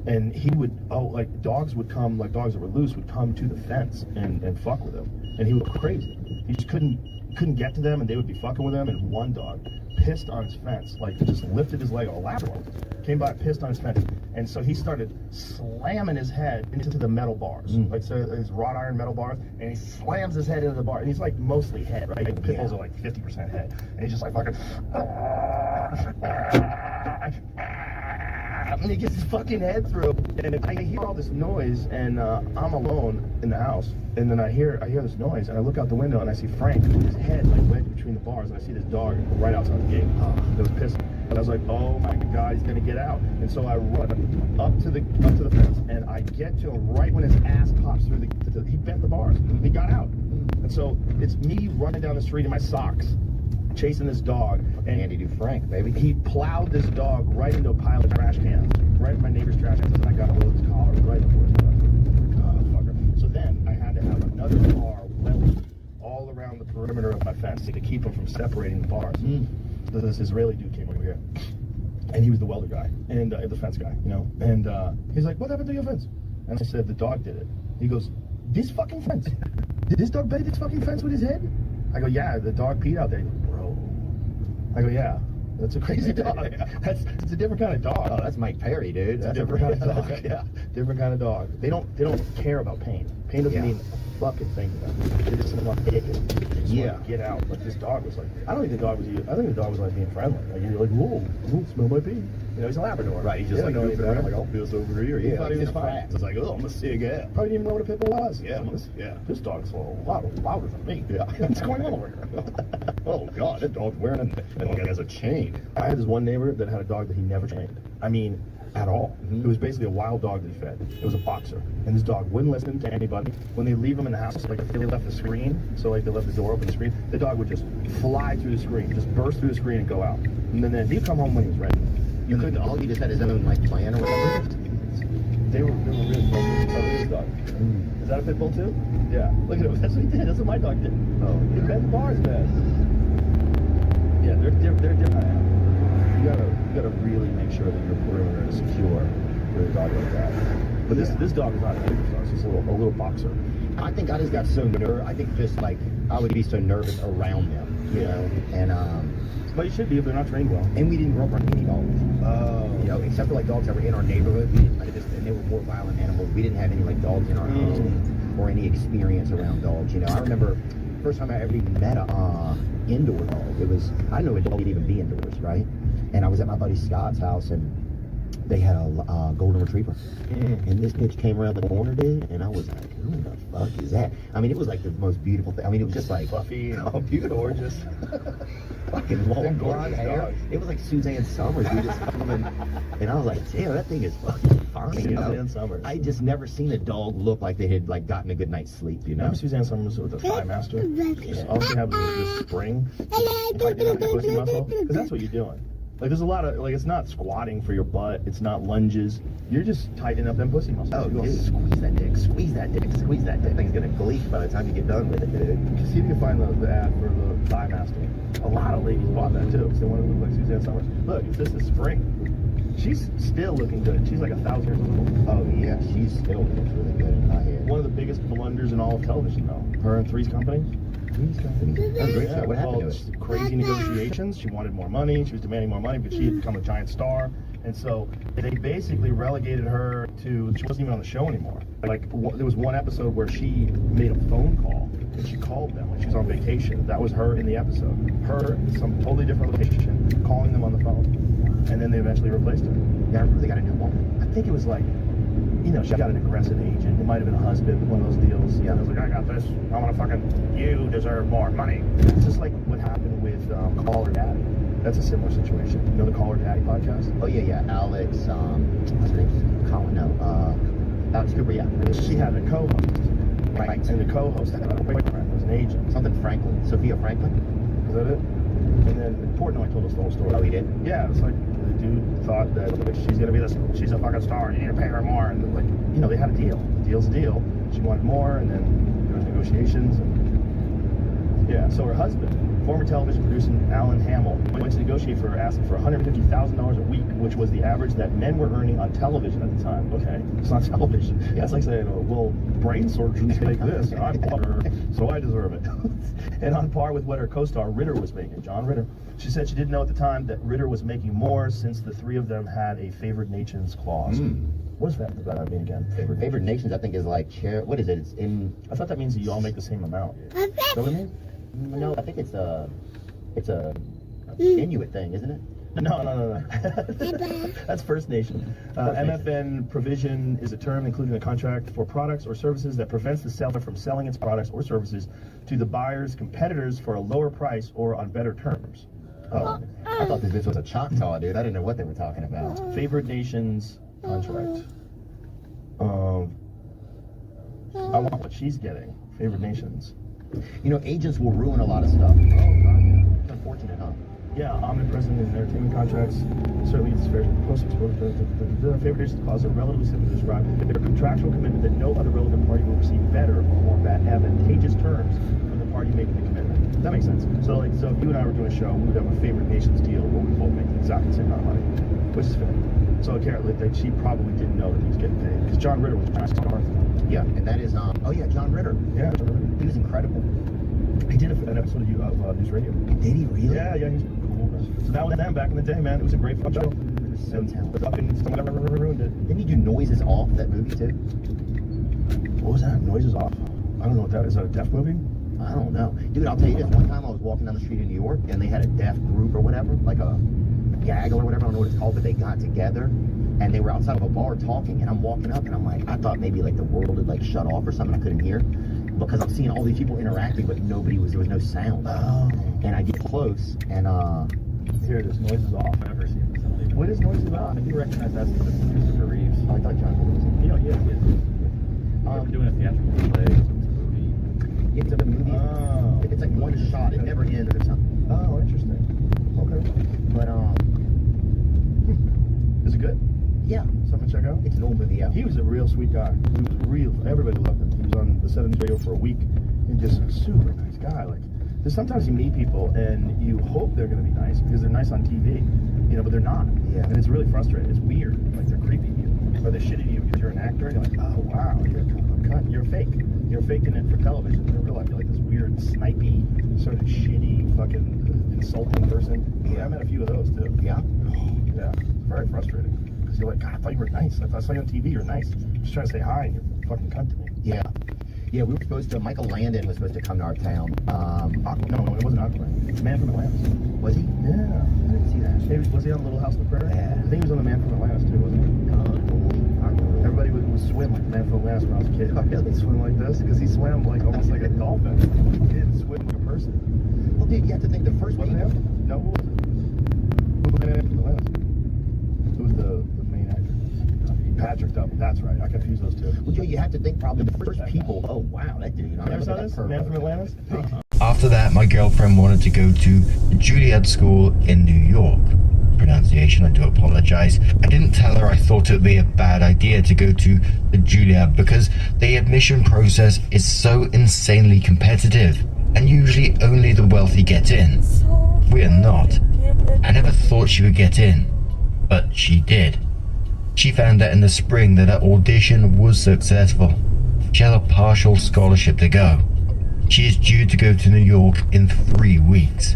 And he would, like dogs would come, like dogs that were loose would come to the fence and fuck with him. And he would go crazy. He just couldn't get to them, and they would be fucking with him. And one dog pissed on his fence, like just lifted his leg, a Labrador, came by, pissed on his fence. And so he started slamming his head into the metal bars, like so his wrought iron metal bars, and he slams his head into the bar. And he's like mostly head, right? Like, pit bulls are like 50% head, and he's just like fucking and he gets his fucking head through, and I hear all this noise, and I'm alone in the house, and then I hear this noise, and I look out the window, and I see Frank with his head like wedged between the bars, and I see this dog right outside the gate that was pissing. And I was like, oh my God, he's gonna get out. And so I run up to the fence, and I get to him right when his ass pops through he bent the bars. He got out. And so it's me running down the street in my socks, chasing this dog. And Andy do Frank, baby. He plowed this dog right into a pile of trash cans, right in my neighbor's trash cans, and I got a hold of his collar right before his fucker. So then I had to have another car welded all around the perimeter of my fence to keep him from separating the bars. So this Israeli dude came over here, and he was the welder guy and the fence guy, you know. And he's like, "What happened to your fence?" And I said, "The dog did it." He goes, "This fucking fence? Did this dog bend this fucking fence with his head?" I go, "Yeah, the dog peed out there." He goes, "Bro." I go, "Yeah, that's a crazy dog. It's a different kind of dog." Oh, that's Mike Perry, dude. That's a different kind of dog. Yeah, different kind of dog. They don't care about pain. Pain doesn't mean a fucking thing to them. They just want to get out. Like this dog was like, I think the dog was like being friendly. Like you're like, whoa, smell my pee. You know, he's a Labrador. Right. He's just like, like, I'll do this over here. He thought he was fine. It's like, oh, I'm gonna see again. Probably didn't even know what a pit bull was. Yeah. This dog's a lot louder than me. Yeah. What's going on over here? Oh God, that dog's wearing that dog has a chain. I had this one neighbor that had a dog that he never trained. I mean, at all. It was basically a wild dog that he fed. It was a boxer. And this dog wouldn't listen to anybody. When they leave him in the house, like if they left the screen, so like they left the door open, the screen, the dog would just fly through the screen, just burst through the screen and go out. And then he'd come home when he was ready. You couldn't, all he just had his own like plan or whatever. They were really focused on this dog. Is that a pit bull too? Yeah. Look at him. That's what he did. That's what my dog did. Oh, he bent the bars, man. Yeah, they're different. You gotta really make sure that your perimeter is secure with a dog like that. But this dog is not a big dog. It's just a little boxer. I think I just got so nervous. I think just like I would be so nervous around them, you know. And but you should be if they're not trained well. And we didn't grow up around any dogs. You know, except for like dogs that were in our neighborhood. And they were more violent animals. We didn't have any like dogs in our home or any experience around dogs. You know, I remember first time I ever even met a indoor dog. It was I didn't know a dog could even be indoors, right? And I was at my buddy Scott's house, and they had a golden retriever. And this bitch came around the corner, dude, and I was like, who the fuck is that? I mean, it was like the most beautiful thing. I mean, it was just like fluffy and beautiful, gorgeous. Fucking long blonde hair. It was like Suzanne Summers, dude, just coming. And I was like, damn, that thing is fucking fine. Suzanne Summers. I just never seen a dog look like they had like gotten a good night's sleep, you know? Remember Suzanne Summers with the thigh master? Yeah. Also have this spring. If I did have a pussy muscle, because that's what you're doing. Like there's a lot of like it's not squatting for your butt, it's not lunges. You're just tightening up them pussy muscles. Oh, dude, squeeze that dick, squeeze that dick, squeeze that dick. Thing's gonna gleek by the time you get done with it, dude. See if you can find the ad for the thigh master. A lot of ladies bought that too, because they want to look like Suzanne Summers. Look, it's just a spring. She's still looking good. She's like 1,000 years old. Oh yeah, she's still looks really good in my head. One of the biggest blunders in all of television, though. Her and Three's Company. That was great. What happened to it? Crazy negotiations. She wanted more money. She was demanding more money, but she had become a giant star. And so they basically relegated her to, she wasn't even on the show anymore. Like there was one episode where she made a phone call and she called them when she was on vacation. That was her in the episode. Her in some totally different location, calling them on the phone. And then they eventually replaced her. Yeah, I remember they got a new woman. I think it was like, you know, she got an aggressive agent. It might have been a husband, one of those deals. Yeah, it was like, I got this. I want to fucking, you deserve more money. It's just like what happened with Call Her Daddy. That's a similar situation. You know the Call Her Daddy podcast? Oh, yeah. Alex, what's her name? Colin, no. Alex Cooper, yeah. She had a co-host. Right. And the co-host had a boyfriend, was an agent. Something Franklin. Sophia Franklin? Is that it? And then Portnoy told us the whole story. Oh, he did? Yeah, it's like the dude thought that like, she's gonna be this, she's a fucking star, you need to pay her more, and like, you know, they had a deal. The deal's a deal. She wanted more, and then there was negotiations, and yeah. So her husband, former television producer Alan Hamill, went to negotiate for her, asking for $150,000 a week, which was the average that men were earning on television at the time. Okay, it's not television. Yeah, it's like saying, oh, well, brain surgeons make this, and I bought her, so I deserve it. And on par with what her co-star Ritter was making, John Ritter. She said she didn't know at the time that Ritter was making more since the three of them had a favored nations clause. What does that mean again? Favored nations, I think, is like what is it? It's in. I thought that means that you all make the same amount. Is that what it means? No, I think it's a Inuit thing, isn't it? No. That's First Nation. MFN provision is a term including a contract for products or services that prevents the seller from selling its products or services to the buyer's competitors for a lower price or on better terms. Oh, I thought this was a Choctaw, dude. I didn't know what they were talking about. Favored nations contract. I want what she's getting. Favored nations. You know, agents will ruin a lot of stuff. Oh, God, yeah. It's unfortunate, huh? Yeah, omnipresent in entertainment contracts. Certainly, it's fair. Close exposure. The favored nations clause are relatively simple to describe. They're a contractual commitment that no other relevant party will receive better or more advantageous terms from the party making the commitment. That makes sense. So if you and I were doing a show, we would have a favored nations deal where we both make exactly the same amount of money, which is fair. So she probably didn't know that he was getting paid because John Ritter was trying to start. Yeah, and that is oh yeah, John Ritter. Yeah, John Ritter. He was incredible. He did an episode of News Radio. Did he really? Yeah, he's cool. So that was them back in the day, man. It was a great fun show. So talented. Someone ever ruined it. Didn't he do Noises Off, that movie too? What was that? Noises Off? I don't know what that is. Is that a deaf movie? I don't know. Dude, I'll tell you this. One time I was walking down the street in New York and they had a deaf group or whatever, like a gag or whatever, I don't know what it's called, but they got together and they were outside of a bar talking, and I'm walking up and I'm like, I thought maybe like the world had like shut off or something, I couldn't hear, because I'm seeing all these people interacting, but there was no sound. Oh. And I get close and here it is, Noises Off. I've never seen something. What is Noises Off? I do recognize that's Christopher Reeves. Oh, I thought John was in. Yeah, he is. We're doing a theatrical play. It's a movie. Oh. It's like one shot. It never ends or something. Oh, interesting. Okay. But is it good? Yeah. Something to check out? It's an old movie, yeah. He was a real sweet guy. He was real. Everybody loved him. He was on the 7 radio for a week and just a super nice guy. Like, there's sometimes you meet people and you hope they're going to be nice because they're nice on TV, but they're not. Yeah. And it's really frustrating. It's weird. Like, they're creepy to you. Or they're shitty to you because you're an actor and you're like, oh, wow, you're a cunt. You're fake. You're faking it for television. In real life, you're like this weird, snipey, sort of shitty, fucking insulting person. Yeah, I met a few of those too. Yeah? Yeah. It's very frustrating. Because you're like, God, I thought you were nice. I saw you on TV, you're nice. I'm just trying to say hi and you're fucking cunt to me. Yeah. Yeah, we were supposed to, Michael Landon was supposed to come to our town. No, it wasn't Aquaman. The Man from Atlantis. Was he? Yeah. I didn't see that. Was he on Little House on the Prairie? Yeah. I think he was on The Man from Atlantis too, wasn't he? Everybody would swim like the Man from Atlantis when I was a kid. They swim like this because he swam like almost like a dolphin. He didn't swim like a person. Well, dude, you have to think the first Wasn't people. him? No, who was it? Who was the Man from Atlantis? Who was the main actor? Patrick Double. That's right. I confused those two. Well, Joe, you have to think probably the first people. Oh, wow, that dude. You never saw this? Man from Atlantis? After that, my girlfriend wanted to go to the Juilliard School in New York. Pronunciation, I do apologize. I didn't tell her I thought it would be a bad idea to go to the Juilliard because the admission process is so insanely competitive and usually only the wealthy get in. We are not. I never thought she would get in, but she did. She found out in the spring that her audition was successful. She had a partial scholarship to go. She is due to go to New York in 3 weeks.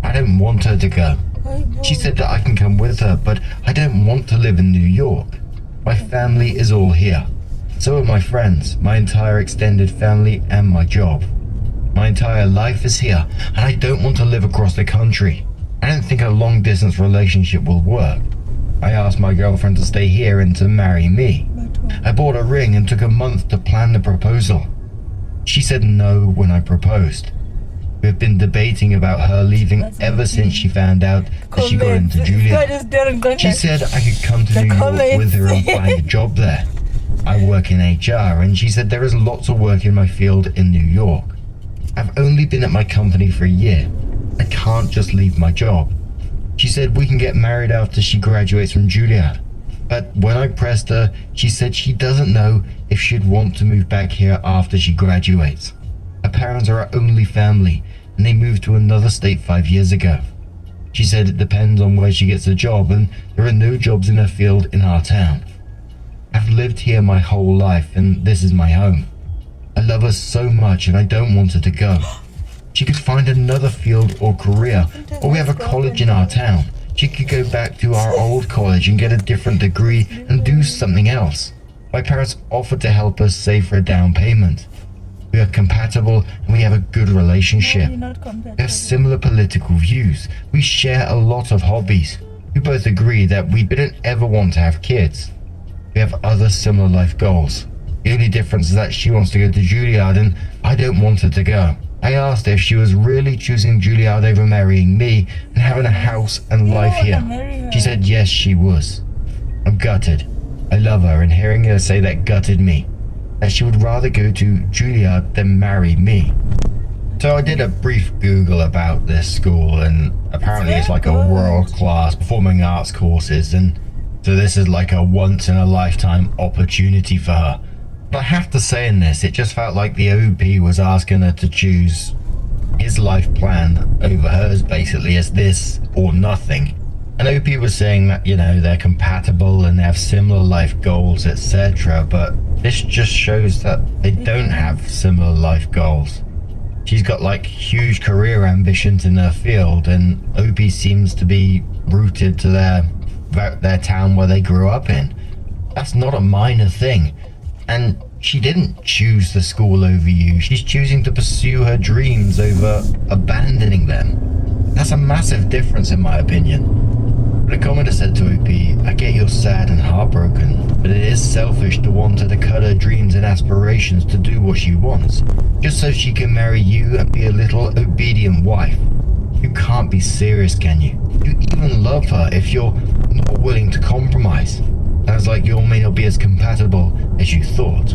I don't want her to go. She said that I can come with her, but I don't want to live in New York. My family is all here. So are my friends, my entire extended family, and my job. My entire life is here, and I don't want to live across the country. I don't think a long-distance relationship will work. I asked my girlfriend to stay here and to marry me. I bought a ring and took a month to plan the proposal. She said no when I proposed. We've been debating about her leaving ever since she found out that she got into Juilliard. She said I could come to New York with her and find a job there. I work in HR, and she said there is lots of work in my field in New York. I've only been at my company for a year. I can't just leave my job. She said we can get married after she graduates from Juilliard. But when I pressed her, she said she doesn't know if she'd want to move back here after she graduates. Her parents are her only family, and they moved to another state 5 years ago. She said it depends on where she gets a job, and there are no jobs in her field in our town. I've lived here my whole life, and this is my home. I love her so much, and I don't want her to go. She could find another field or career, or we have a college in our town. She could go back to our old college and get a different degree and do something else. My parents offered to help us save for a down payment. We are compatible and we have a good relationship. You're not compatible. We have similar political views. We share a lot of hobbies. We both agree that we didn't ever want to have kids. We have other similar life goals. The only difference is that she wants to go to Juilliard and I don't want her to go. I asked her if she was really choosing Juilliard over marrying me and having a house and life here. She said yes, she was. I'm gutted. I love her, and hearing her say that gutted me. That she would rather go to Juilliard than marry me. So I did a brief Google about this school, and apparently it's like a world-class performing arts courses, and so this is like a once-in-a-lifetime opportunity for her. But I have to say in this, it just felt like the OP was asking her to choose his life plan over hers, basically, as this or nothing. And OP was saying that, you know, they're compatible and they have similar life goals, etc. But this just shows that they don't have similar life goals. She's got like huge career ambitions in her field, and OP seems to be rooted to their town where they grew up in. That's not a minor thing. And she didn't choose the school over you. She's choosing to pursue her dreams over abandoning them. That's a massive difference in my opinion. But a commenter said to OP, I get you're sad and heartbroken, but it is selfish to want her to cut her dreams and aspirations to do what she wants, just so she can marry you and be a little obedient wife. You can't be serious, can you? You even love her if you're not willing to compromise. Sounds like you all may not be as compatible as you thought.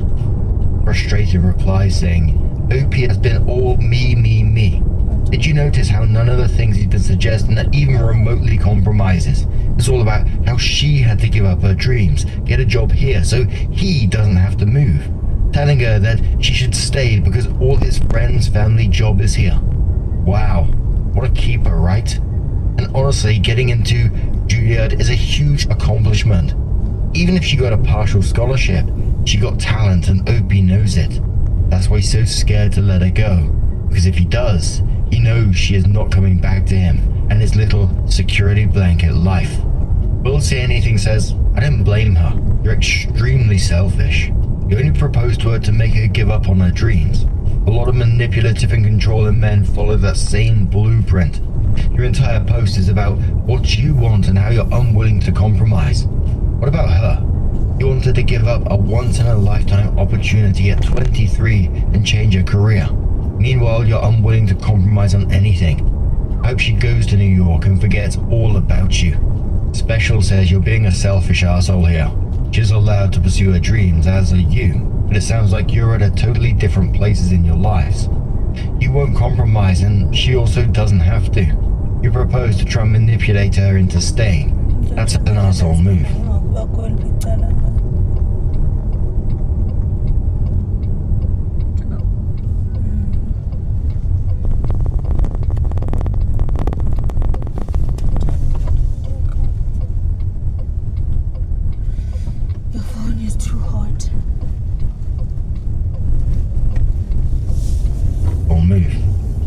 Frustrated reply saying, OP has been all me, me, me. Did you notice how none of the things he's been suggesting that even remotely compromises? It's all about how she had to give up her dreams, get a job here so he doesn't have to move. Telling her that she should stay because all his friends' family job is here. Wow, what a keeper, right? And honestly, getting into Juilliard is a huge accomplishment. Even if she got a partial scholarship, she got talent and OP knows it. That's why he's so scared to let her go. Because if he does, he knows she is not coming back to him and his little security blanket life. Will Say Anything says, I don't blame her. You're extremely selfish. You only proposed to her to make her give up on her dreams. A lot of manipulative and controlling men follow that same blueprint. Your entire post is about what you want and how you're unwilling to compromise. What about her? You wanted to give up a once-in-a-lifetime opportunity at 23 and change her career. Meanwhile, you're unwilling to compromise on anything. I hope she goes to New York and forgets all about you. Special says you're being a selfish asshole here. She's allowed to pursue her dreams, as are you, but it sounds like you're at a totally different places in your lives. You won't compromise, and she also doesn't have to. You propose to try and manipulate her into staying. That's an asshole move. Your phone is too hot. Move.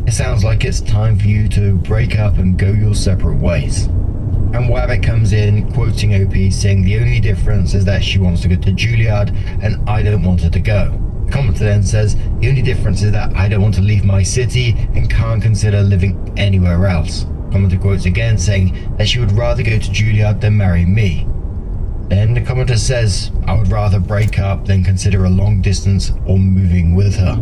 It sounds like it's time for you to break up and go your separate ways. And Wabbit comes in, quoting OP, saying the only difference is that she wants to go to Juilliard and I don't want her to go. The commenter then says, the only difference is that I don't want to leave my city and can't consider living anywhere else. Commenter quotes again, saying that she would rather go to Juilliard than marry me. Then the commenter says, I would rather break up than consider a long distance or moving with her.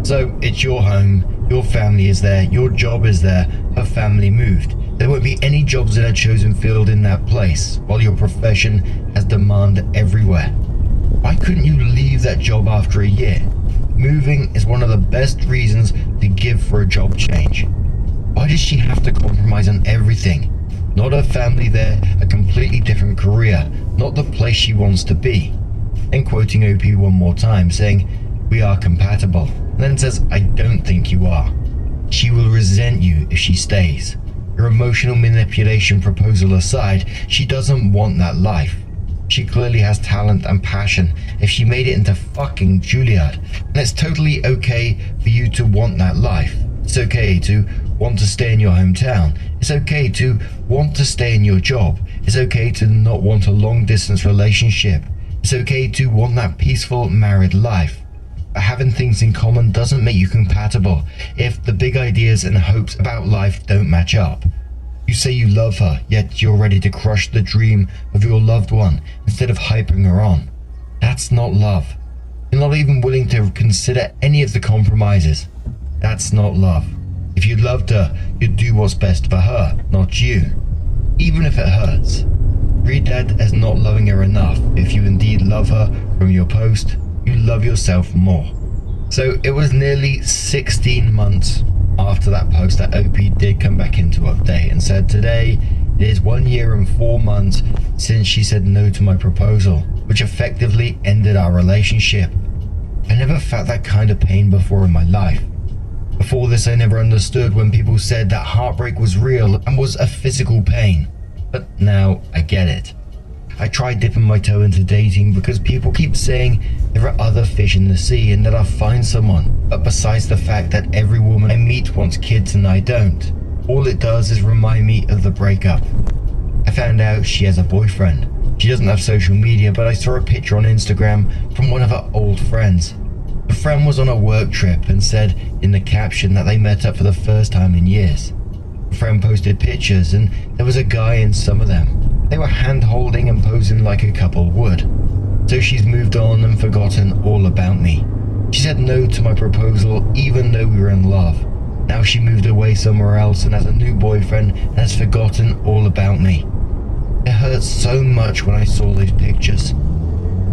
So it's your home, your family is there, your job is there, her family moved. There won't be any jobs in her chosen field in that place, while your profession has demand everywhere. Why couldn't you leave that job after a year? Moving is one of the best reasons to give for a job change. Why does she have to compromise on everything? Not her family there, a completely different career, not the place she wants to be. Then quoting OP one more time, saying, we are compatible. And then says, I don't think you are. She will resent you if she stays. Your emotional manipulation proposal aside, she doesn't want that life. She clearly has talent and passion if she made it into fucking Juilliard. And it's totally okay for you to want that life. It's okay to want to stay in your hometown. It's okay to want to stay in your job. It's okay to not want a long distance relationship. It's okay to want that peaceful married life. But having things in common doesn't make you compatible if the big ideas and hopes about life don't match up. You say you love her, yet you're ready to crush the dream of your loved one instead of hyping her on. That's not love. You're not even willing to consider any of the compromises. That's not love. If you loved her, you'd do what's best for her, not you. Even if it hurts. Read that as not loving her enough. If you indeed love her from your post, you love yourself more. So it was nearly 16 months after that post that OP did come back into update and said, today it is 1 year and 4 months since she said no to my proposal, which effectively ended our relationship. I never felt that kind of pain before in my life. Before this, I never understood when people said that heartbreak was real and was a physical pain. But now I get it. I tried dipping my toe into dating because people keep saying there are other fish in the sea and that I'll find someone. But besides the fact that every woman I meet wants kids and I don't, all it does is remind me of the breakup. I found out she has a boyfriend. She doesn't have social media, but I saw a picture on Instagram from one of her old friends. The friend was on a work trip and said in the caption that they met up for the first time in years. The friend posted pictures and there was a guy in some of them. They were hand-holding and posing like a couple would. So she's moved on and forgotten all about me. She said no to my proposal even though we were in love. Now she moved away somewhere else and has a new boyfriend and has forgotten all about me. It hurt so much when I saw those pictures.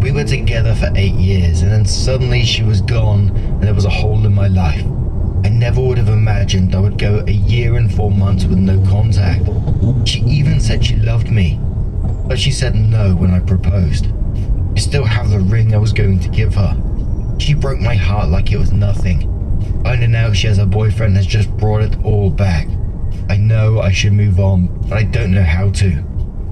We were together for 8 years and then suddenly she was gone and there was a hole in my life. I never would have imagined I would go 1 year and 4 months with no contact. She even said she loved me, but she said no when I proposed. I still have the ring I was going to give her. She broke my heart like it was nothing. Finding out she has a boyfriend has just brought it all back. I know I should move on, but I don't know how to.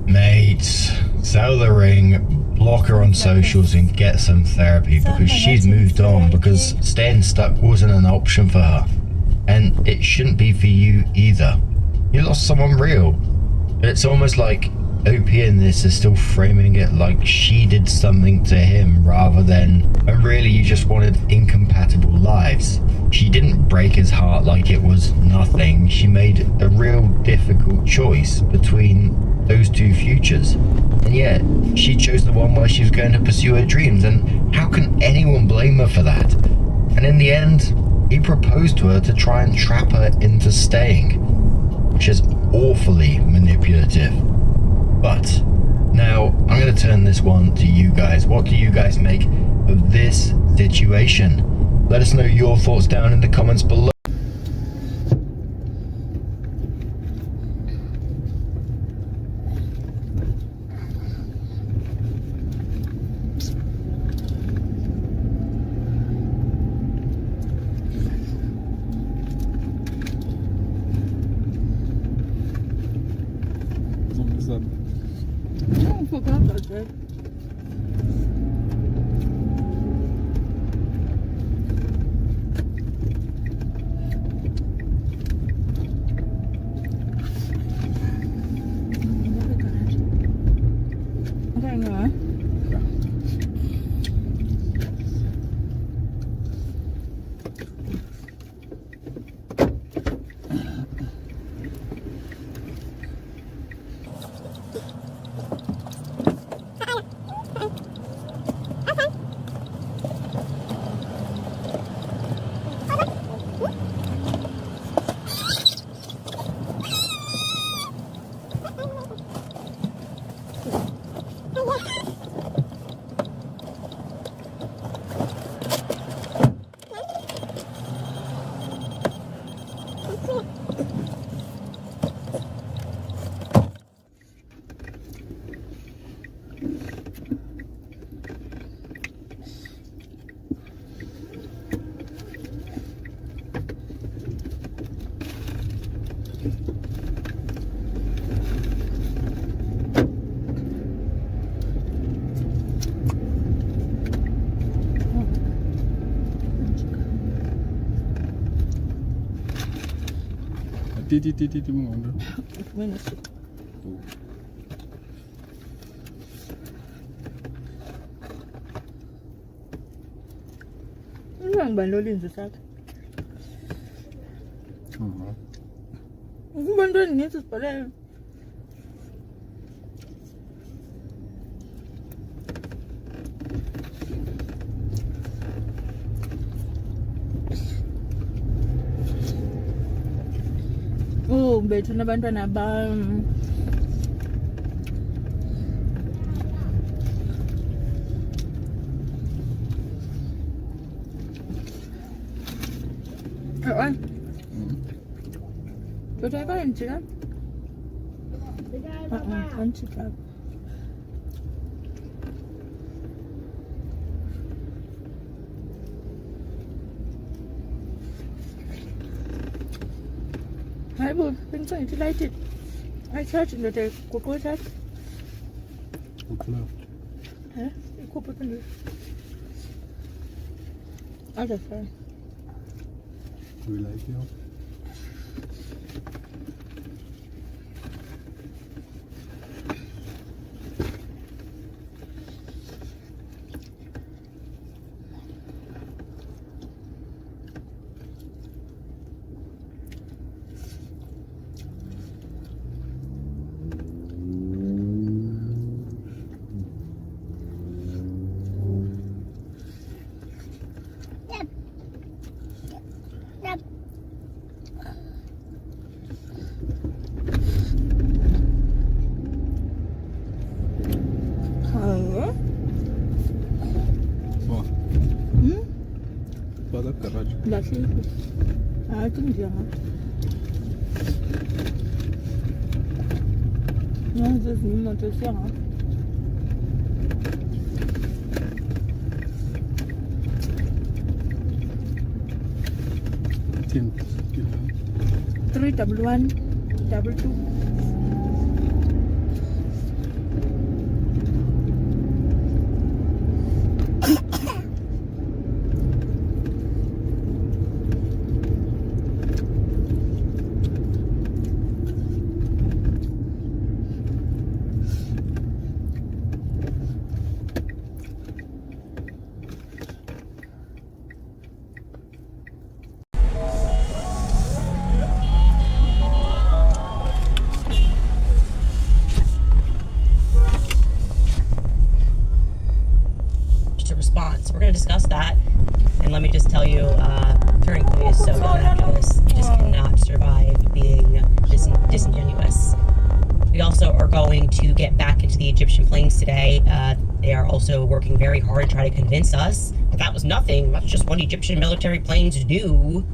Mates, sell the ring, block her on socials and get some therapy because she's moved on because staying stuck wasn't an option for her. And it shouldn't be for you either. You lost someone real. It's almost like OP in this is still framing it like she did something to him rather than when really you just wanted incompatible lives. She didn't break his heart like it was nothing. She made a real difficult choice between those two futures. And yet, she chose the one where she was going to pursue her dreams, and how can anyone blame her for that? And in the end, he proposed to her to try and trap her into staying, which is awfully manipulative. But now I'm going to turn this one to you guys. What do you guys make of this situation? Let us know your thoughts down in the comments below. I forgot about that. I don't know. Titi mo ano? ngibani lolinze sakhe. Ngibani lo nithi sibhalele. Oh, bethu nabantwana bam. But I got into that. I will been trying to light it. I charged it the cocoa that. Huh? You could do. I don't know. We like you. Lagi, itu dia. Nah, das niemand das ja. Tim, 311, 22. Response. We're going to discuss that, and let me just tell you, Turning Point is so good after this. You just cannot survive being disingenuous. We also are going to get back into the Egyptian plains today. They are also working very hard to try to convince us that was nothing. That's just what Egyptian military planes do.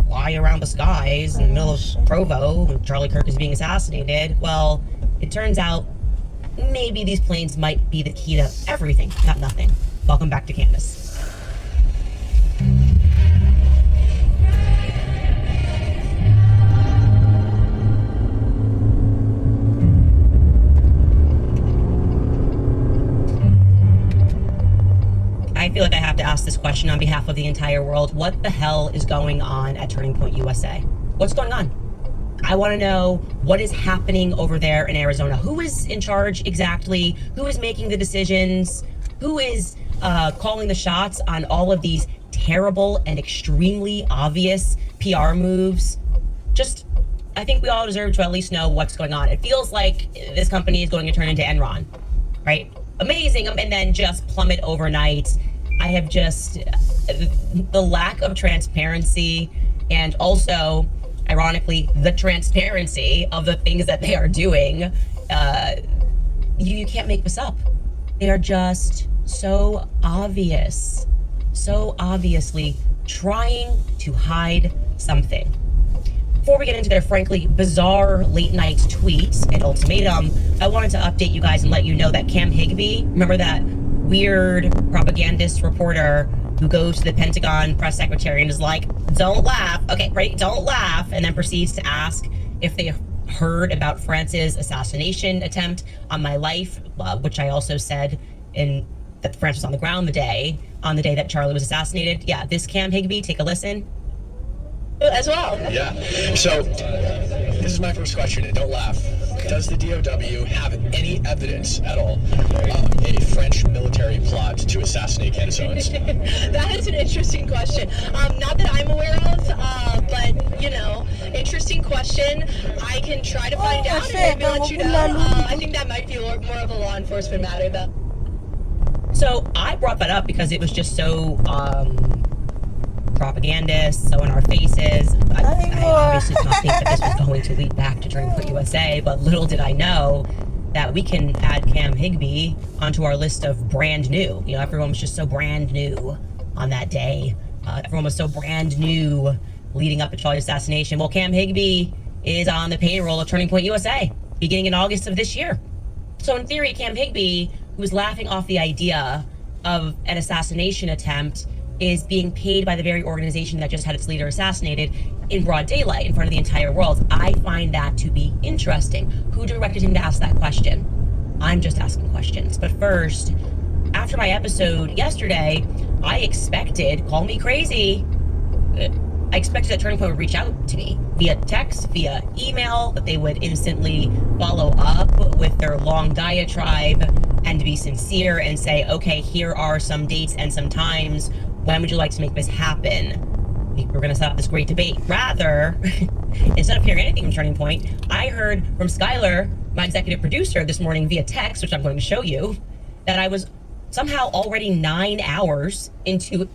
Fly around the skies in the middle of Provo when Charlie Kirk is being assassinated. Well, it turns out maybe these planes might be the key to everything, not nothing. Welcome back to Candace. I feel like I have to ask this question on behalf of the entire world. What the hell is going on at Turning Point USA? What's going on? I want to know what is happening over there in Arizona. Who is in charge exactly? Who is making the decisions? Who is calling the shots on all of these terrible and extremely obvious PR moves? Just, I think we all deserve to at least know what's going on. It feels like this company is going to turn into Enron, right? Amazing, and then just plummet overnight. I have just, the lack of transparency and also, ironically, the transparency of the things that they are doing, you can't make this up. They are just so obvious, so obviously trying to hide something. Before we get into their frankly bizarre late night tweets and ultimatum, I wanted to update you guys and let you know that Cam Higbee, remember that weird propagandist reporter who goes to the Pentagon press secretary and is like, don't laugh, okay, right, don't laugh, and then proceeds to ask if they heard about France's assassination attempt on my life, which I also said that France was on the ground the day that Charlie was assassinated. Yeah, this Cam Higbee, take a listen. As well. Yeah. So, this is my first question, and don't laugh. Does the DOW have any evidence at all of a French military plot to assassinate Candace? That is an interesting question. Not that I'm aware of, but, you know, interesting question. I can try to find out and maybe let you know. I think that might be more of a law enforcement matter, though. So I brought that up because it was just so propagandist, so in our faces. I obviously did not think that this was going to lead back to Turning Point USA, but little did I know that we can add Cam Higbee onto our list of brand new. You know, everyone was just so brand new on that day. Everyone was so brand new leading up to Charlie's assassination. Well, Cam Higbee is on the payroll of Turning Point USA beginning in August of this year. So in theory, Cam Higbee, who was laughing off the idea of an assassination attempt, is being paid by the very organization that just had its leader assassinated in broad daylight in front of the entire world. I find that to be interesting. Who directed him to ask that question? I'm just asking questions. But first, after my episode yesterday, I expected, call me crazy, I expected that Turning Point would reach out to me via text, via email, that they would instantly follow up with their long diatribe and to be sincere and say, okay, here are some dates and some times. When would you like to make this happen? We're going to set up this great debate. Rather, instead of hearing anything from Turning Point, I heard from Skylar, my executive producer, this morning via text, which I'm going to show you, that I was somehow already 9 hours into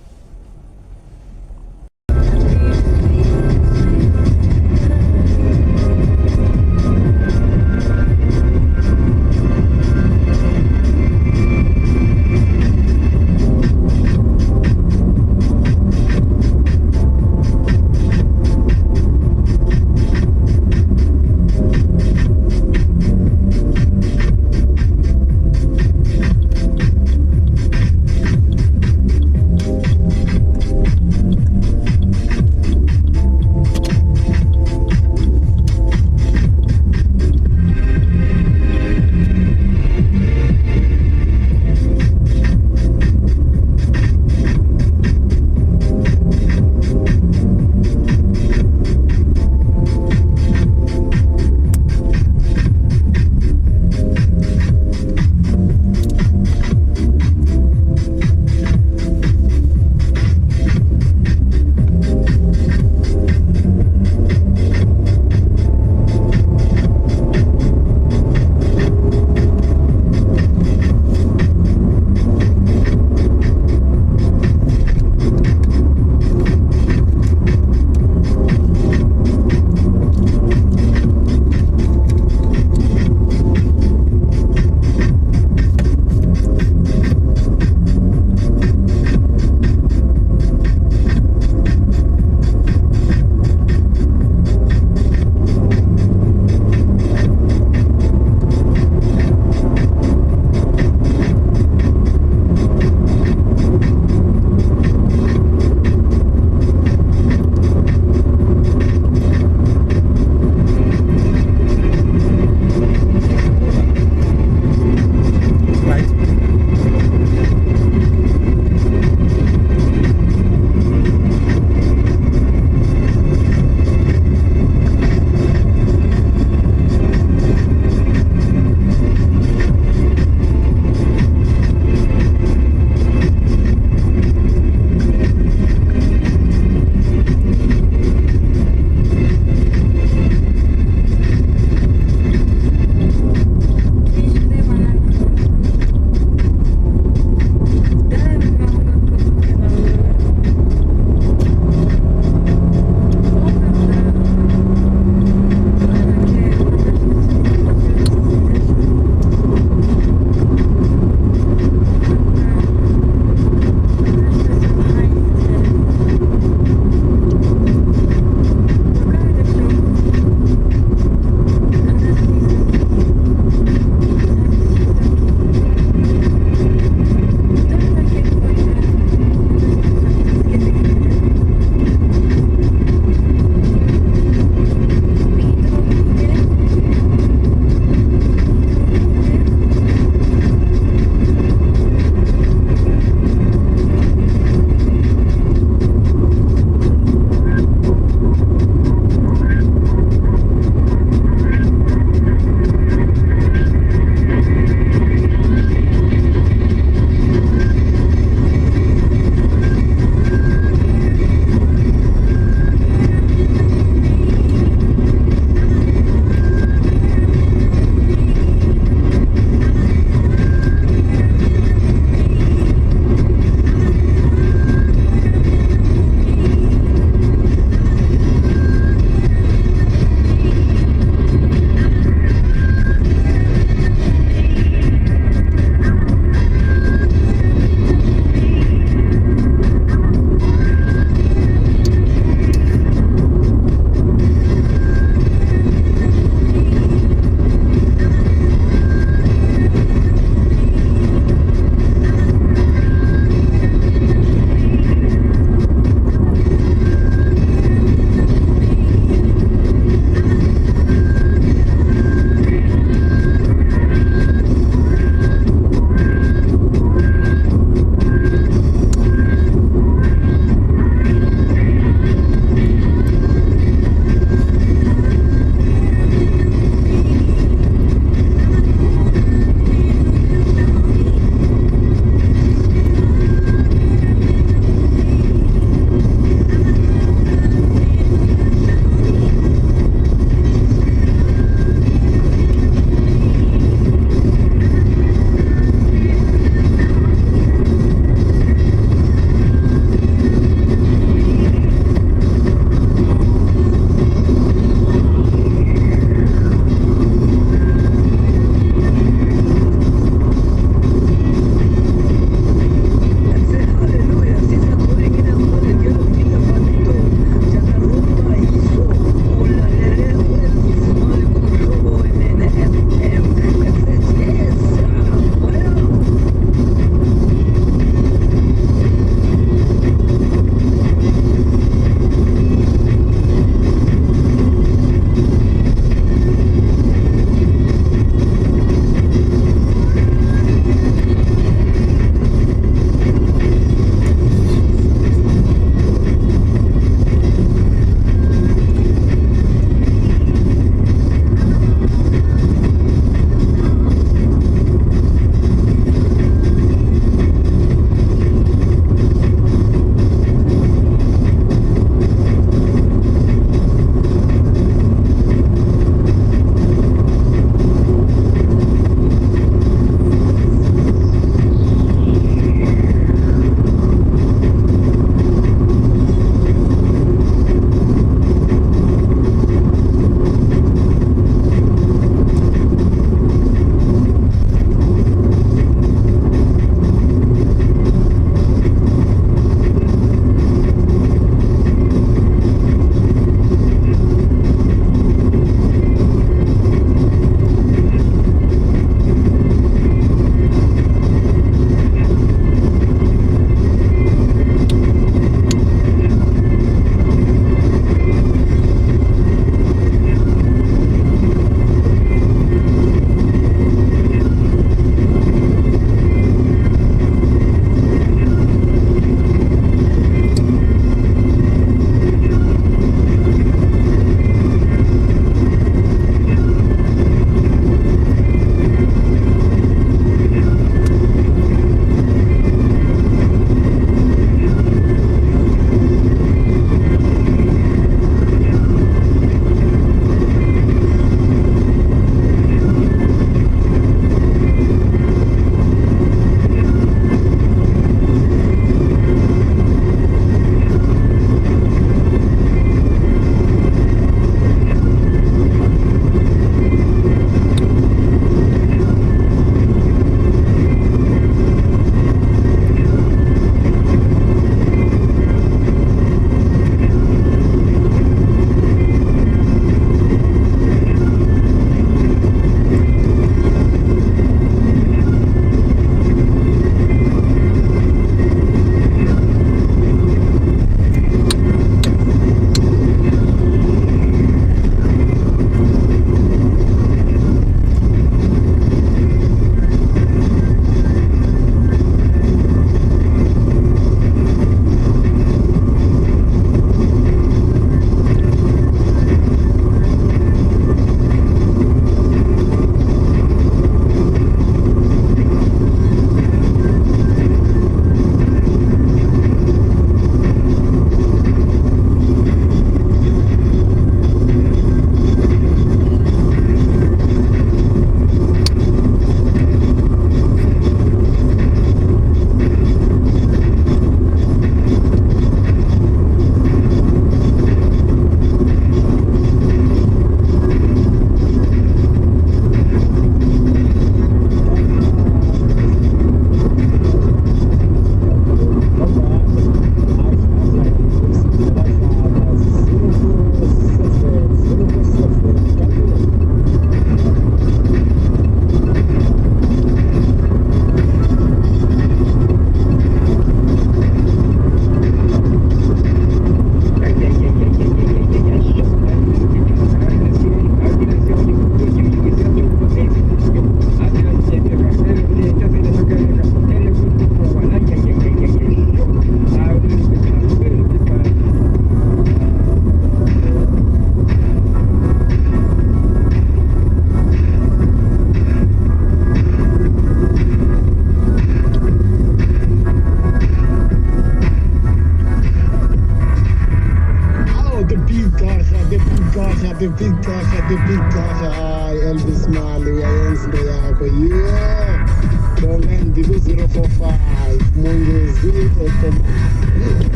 the big Tasha. Hi, Elvis Marley, uyayenza into yakho. Yeah. Don't end it 045. Mongezi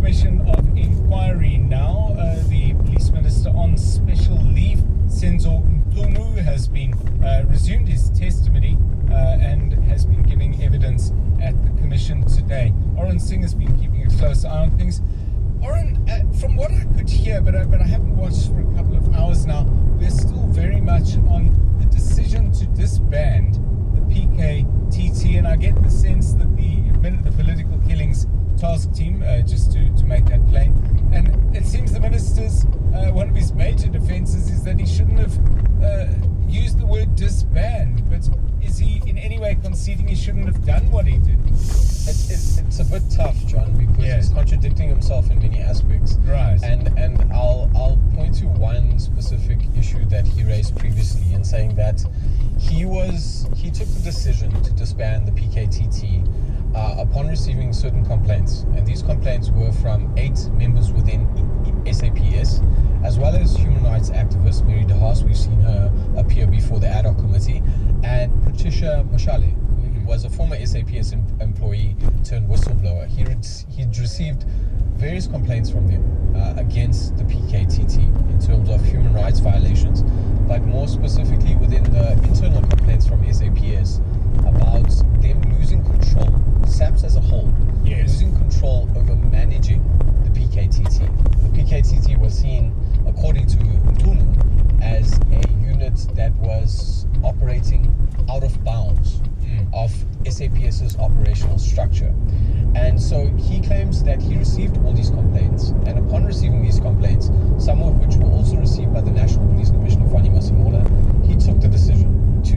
Commission resumed his testimony and has been giving evidence at the commission today. Oren Singh has been keeping a close eye on things. Oren, from what I could hear, but I haven't watched for a couple of hours now, we're still very much on the decision to disband the PKTT, and I get the sense that the political killings task team, just to make that plain, and it seems the minister's, one of his major defenses is that he shouldn't have used the word disband, but is he in any way conceding he shouldn't have done what he did? It's a bit tough, John, because he's contradicting himself in many aspects. Right. And I'll point to one specific issue that he raised previously in saying that he took the decision to disband the PKTT upon receiving certain complaints, and these complaints were from 8 members within SAPS, as well as human rights activist Mary de Haas. We've seen her appear before the ad hoc committee, and Patricia Moshale, who was a former SAPS employee turned whistleblower. He'd received various complaints from them against the PKTT in terms of human rights violations, but more specifically within the internal complaints from SAPS about them losing control, SAPS as a whole, losing control over managing the PKTT. The PKTT was seen, according to Ntunu, as a unit that was operating out of bounds of SAPS's operational structure. And so he claims that he received all these complaints, and upon receiving these complaints, some of which were also received by the National Police Commissioner Fani Masemola, he took the decision to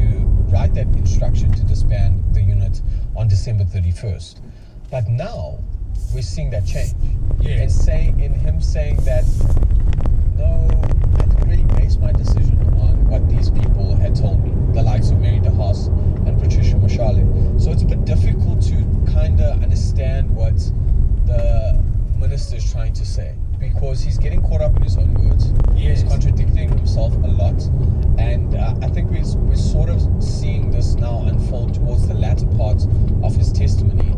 write that instruction to disband the unit on December 31st. But now we're seeing that change. And in him saying that, no, I didn't really base my decision on what these people had told me, the likes of Mary de Haas and Patricia Moshale. So it's a bit difficult to kind of understand what the minister is trying to say, because he's getting caught up in his own words. He's contradicting himself a lot, and I think we're sort of seeing this now unfold towards the latter part of his testimony,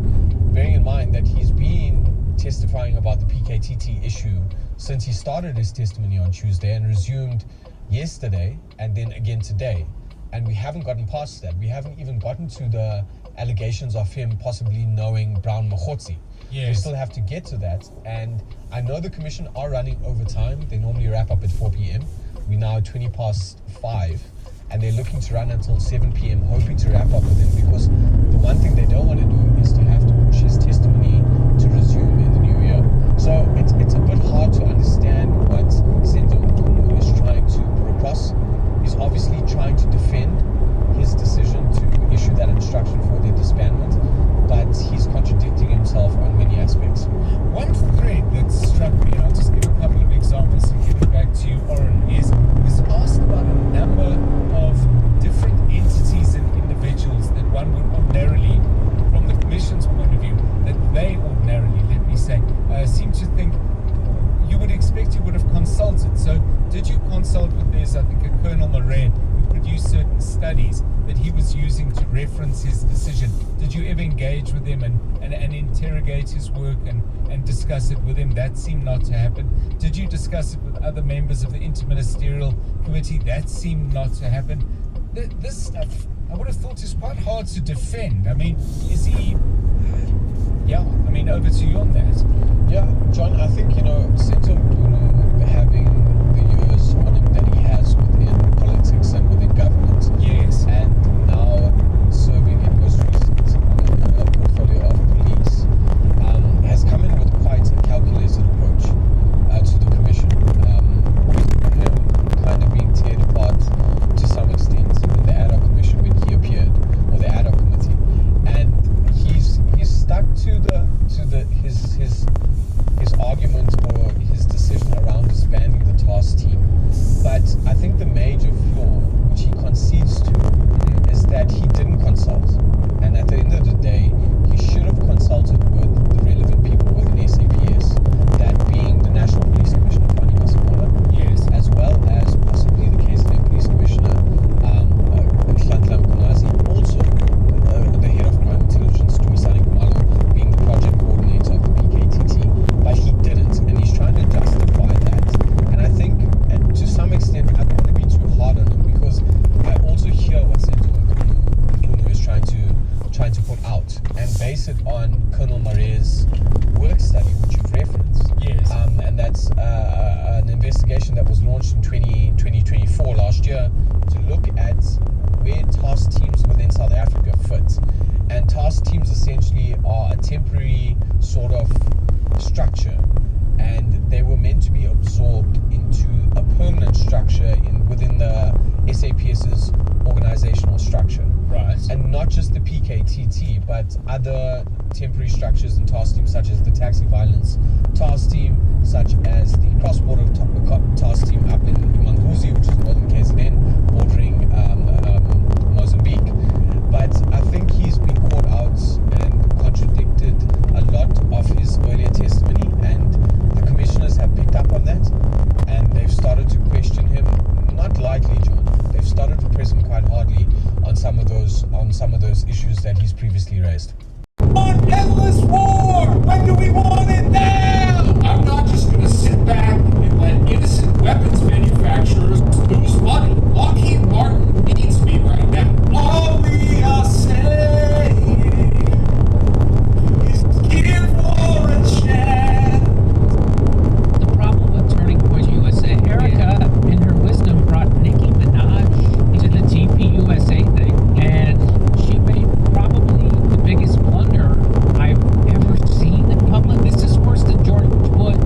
bearing in mind that he's been testifying about the PKTT issue since he started his testimony on Tuesday and resumed yesterday and then again today, and we haven't gotten past that. We haven't even gotten to the allegations of him possibly knowing Brown Mokhotsi. We still have to get to that, and I know the commission are running over time. They normally wrap up at 4 p.m. We're now at 5:20, and they're looking to run until 7 p.m, hoping to wrap up with him, because the one thing they don't want to do is to have to push his testimony to resume in the new year. So it's a bit hard to understand what Senzo Ntunu is trying to put across. He's obviously trying to defend his decision to issue that instruction for their disbandment, but he's contradicting himself on many aspects. One thread that struck me, and I'll just give a couple of examples and give it back to you, Oren, is was asked about a number of different entities and individuals that one would ordinarily, from the Commission's point of view, that they ordinarily, let me say, seem to think you would expect you would have consulted. So did you consult with this, I think, a Colonel Moran, who produced certain studies that he was using to reference his decision? Did you ever engage with him and interrogate his work and discuss it with him? That seemed not to happen. Did you discuss it with other members of the Interministerial Committee? That seemed not to happen. This stuff, I would have thought, is quite hard to defend. I mean, is he... over to you on that. Yeah, John, I think, Senzo Ntunu, having the years on him that he has within politics and within government, and now serving in most recent on a portfolio of police, has come in with quite a calculated approach to the commission. With him kind of being teared apart to some extent in the ad hoc commission when he appeared, or the ad hoc committee, and he's stuck to his argument or his decision around disbanding the task team. But I think the major flaw, which he concedes to, is that he didn't consult. And at the end of the day, he should have consulted with the relevant people within SAPS, that being the National Police Commissioner Fani Masemola, as well as possibly the KZN Police Commissioner Nhlanhla Mkhwanazi, also the head of crime intelligence Dumisani Kumalo, being the project coordinator of the PKTT. But he didn't, and he's trying to justify that. And I think, to some extent, I don't want to be too hard on him, because I also here to look at where task teams within South Africa fit. And task teams essentially are a temporary sort of structure, and they were meant to be absorbed into a permanent structure within the SAPS's organizational structure. Right. And not just the PKTT, but other temporary structures and task teams such as the taxi violence task team, such as the cross-border task team up in Imanguzi, which is northern KZN, bordering Mozambique. But I think he's been caught out and contradicted a lot of his earlier testimony, and the commissioners have picked up on that, and they've started to question him, not lightly, John. They've started to press him quite hardly on some of those issues that he's previously raised. Want endless war! When do we want it now? I'm not just going to sit back and let innocent weapons manufacturers lose money. Lockheed Martin needs me right now. All we are saying is give war a chance. The problem with Turning Point USA, Erica, in her wisdom, brought Nicki Minaj into the TP USA thing, and she made probably the biggest blunder I've ever seen in public. This is worse than George Bush.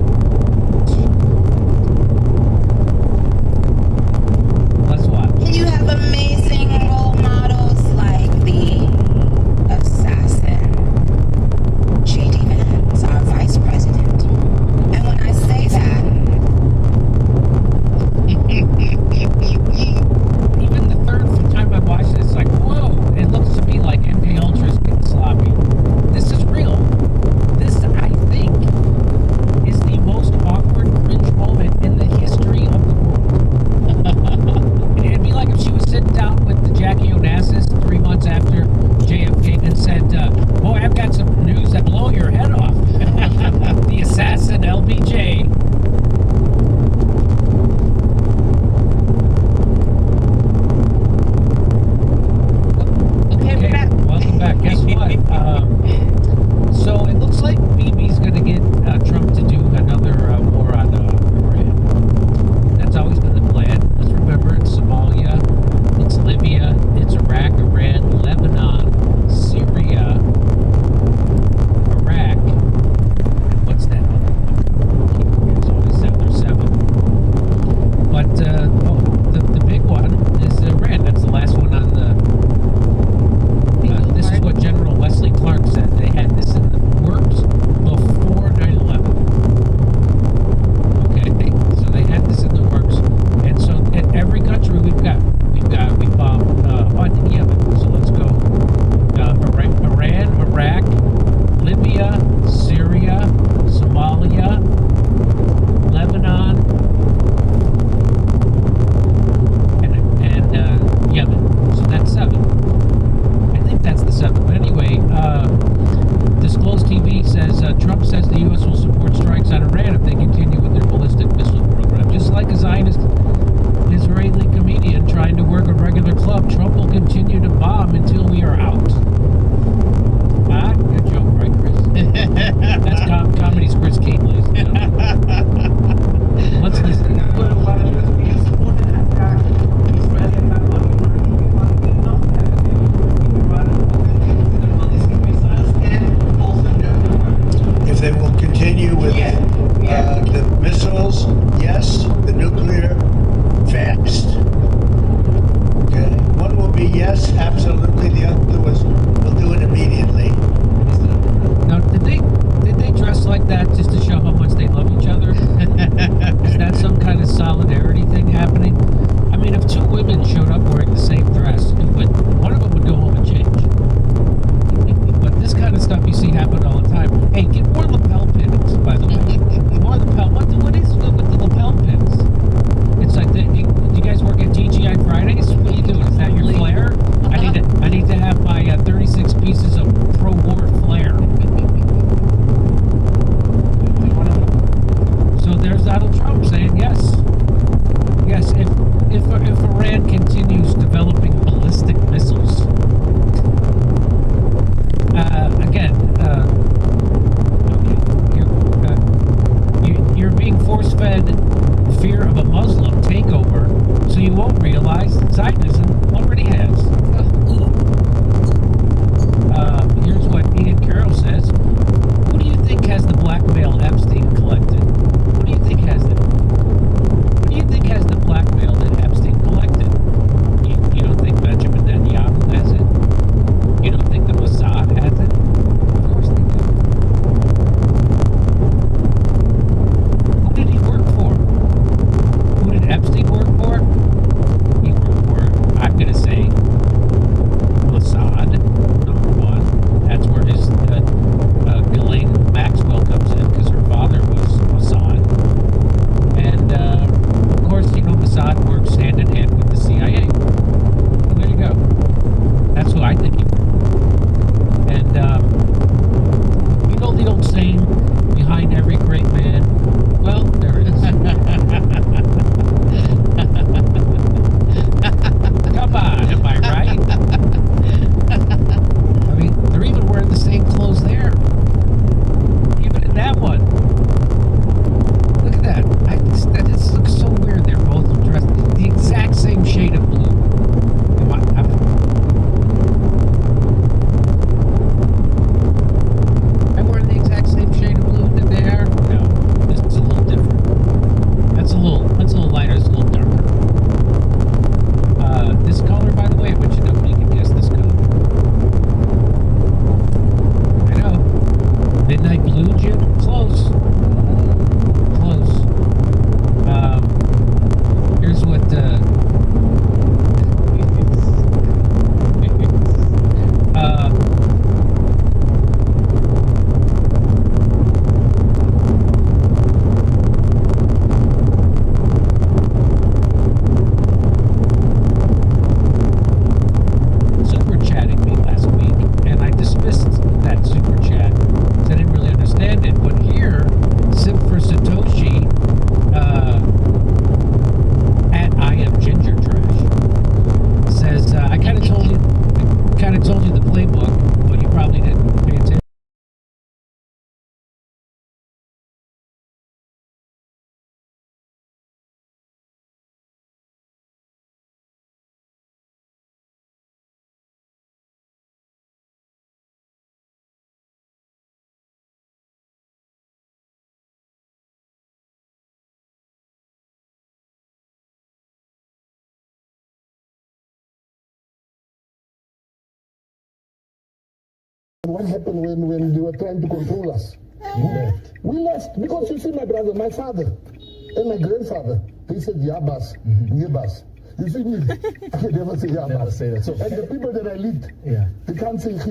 Zionism already has. Here's what Ian Carroll says. Who do you think has the blackmail Epstein collected? Who do you think has it? Who do you think has the blackmail that Epstein collected? You don't think Benjamin Netanyahu has it? You don't think the Mossad has it? Of course they do. Who did he work for? Who did Epstein work for? He worked for, I'm going to say, Mossad, number one. That's where his Ghislaine Maxwell comes in, because her father was Mossad. And, of course, Mossad works hand in hand with the CIA. So there you go. That's who I think he worked. And, the old saying, behind every great man, well, there it is. Come on, am I right? I mean, they're even wearing the same clothes there. Even in that one. Look at that. That just looks so weird. They're both dressed the exact same shade of blue. I'm wearing the exact same shade of blue that they are. No, this is a little different. That's a little lighter. It's a little darker. This color, by the way, I bet you nobody can guess this color. I know. Midnight blue, Jim? Close. Close. Here's what, super chatting me last week, and I dismissed that super chat because I didn't really understand it. But here, Sip for Satoshi, at I am Ginger Trash, says, I kind of told you the playbook, but you probably didn't pay attention. What happened when they were trying to control us? We left because you see my brother, my father, and my grandfather. They said Yabas, Yabas. You see me? I can never say Yabas. Never say that. So, and the people that I lead, they can't say It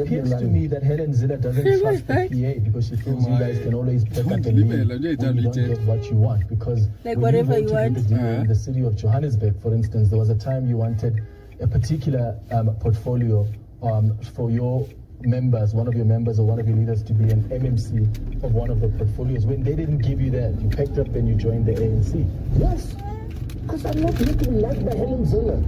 appears to me that Helen Ziller doesn't trust the PA because she feels you guys can always pick up and leave when you don't get what you want. Because like when whatever you you voted want. in the city of Johannesburg, for instance, there was a time you wanted a particular portfolio for your members, one of your members or one of your leaders to be an MMC of one of the portfolios. When they didn't give you that, you picked up and you joined the ANC. Yes, because I'm not looking like by Helen Ziller.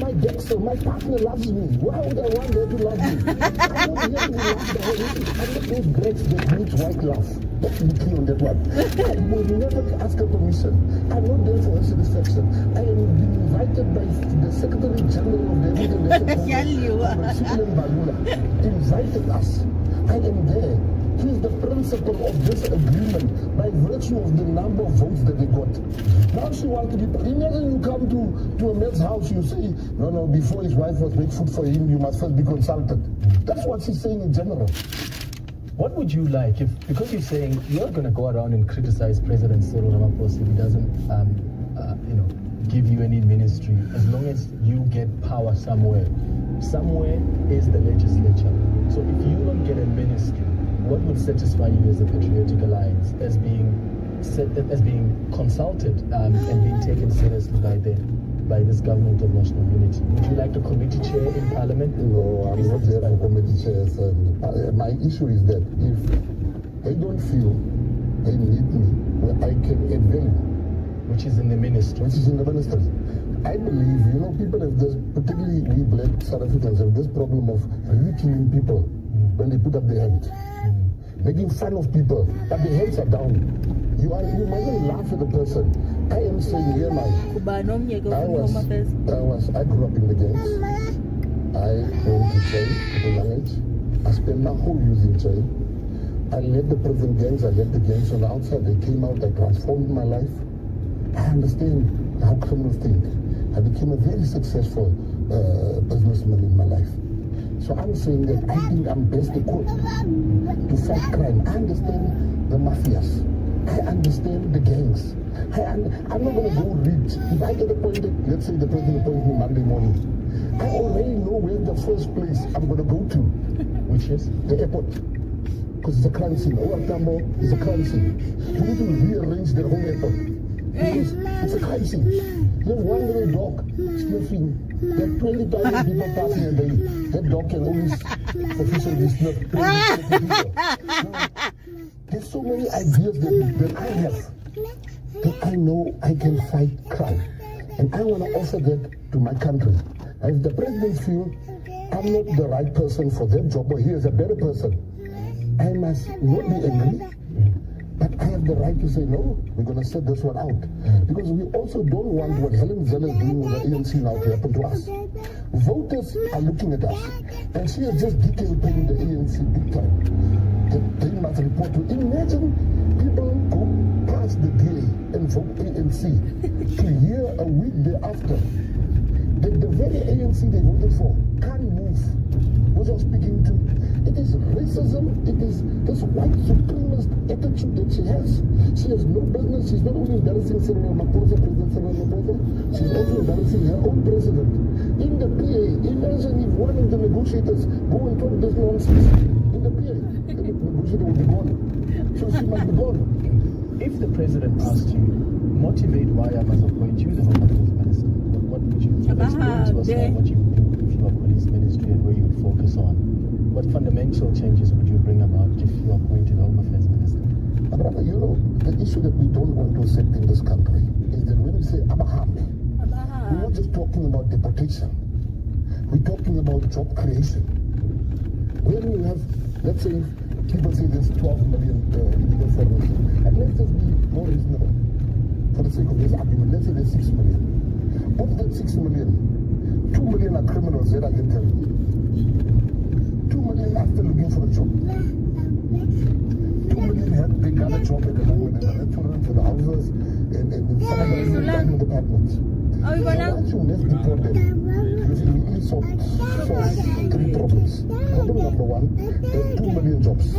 My Dexter, my partner loves me. Why would I want her to love me? I'm not here to be loved by her. I'm not those grapes that meet white love. Let's be clear on that one. I will never ask her permission. I'm not there for her satisfaction. I am being invited by the Secretary General of the African Balula. Invited us. I am there. He's the principal of this agreement by virtue of the number of votes that they got. Now she wants to be. Imagine you come to a man's house, you say, no, before his wife must make food for him, you must first be consulted. That's what she's saying in general. What would you like if, because you're saying you're not going to go around and criticize President Cyril Ramaphosa if he doesn't, give you any ministry, as long as you get power somewhere. Somewhere is the legislature. So if you don't get a ministry, what would satisfy you as a Patriotic Alliance as being consulted and being taken seriously by this government of national unity? Would you like a committee chair in Parliament? No, I'm not there for committee chairs. My issue is that if they don't feel they need me, where I can add value, which is in the ministry. I believe, people have this, particularly we black South Africans, have this problem of ridiculing people when they put up their hands. Making fun of people, but their heads are down. You mustn't laugh at the person. I am saying here now, I grew up in the gangs. I went to jail at a young age. I spent my whole youth in jail. I led the prison gangs, I led the gangs on the outside. They came out, I transformed my life. I understand how criminals think. I became a very successful businessman in my life. So I'm saying that I think I'm best equipped to fight crime. I understand the mafias. I understand the gangs. I'm not going to go read. If I get appointed, let's say the president appoints me Monday morning, I already know where the first place I'm going to go to, which is the airport. Because it's a crime scene. Tambo is a crime scene. You need to rearrange the whole airport. Because it's a crime scene. You have one little dog sniffing. There are 20,000 people passing a day. That dog can only sufficiently sniff 20 people. There's so many ideas that I have, that I know I can fight crime. And I want to offer that to my country. If the president feels I'm not the right person for that job, or he is a better person, I must not be angry, but I have the right to say, no, we're going to set this one out. Because we also don't want what Helen Zille is doing with the ANC now to happen to us. Voters are looking at us, and she has just detailed paying the ANC big time. That they must report to. Imagine people go past the DA and vote ANC to hear a week thereafter that the very ANC they voted for can't move. Who was speaking to? It is racism, it is this white supremacist attitude that she has. She has no business. She's not only embarrassing President Cyril Ramaphosa, she's also embarrassing her own president. In the PA, imagine if one of the negotiators go and talk this nonsense. In the PA, the negotiator will be gone. So she must be gone. If the president asked you, motivate why I must appoint you the Home Affairs Minister, what would you explain to us now what you would do if you are police ministry and where you would focus on? What fundamental changes would you bring about if you are appointed Home Affairs Minister? Brother, you know, the issue that we don't want to accept in this country is that when we say Abahambe, we're not just talking about deportation. We're talking about job creation. When you have, let's say, people say there's 12 million illegal foreigners, and let's just be more reasonable for the sake of this argument. Let's say there's 6 million. Of that 6 million, 2 million are criminals that I can tell you. 2 million are still looking for a job. 2 million they got a job at the moment in the restaurant, for the houses, and some of them in government departments. So once you let's deport them, you immediately solve 3 problems. Problem number 1, there's 2 million jobs.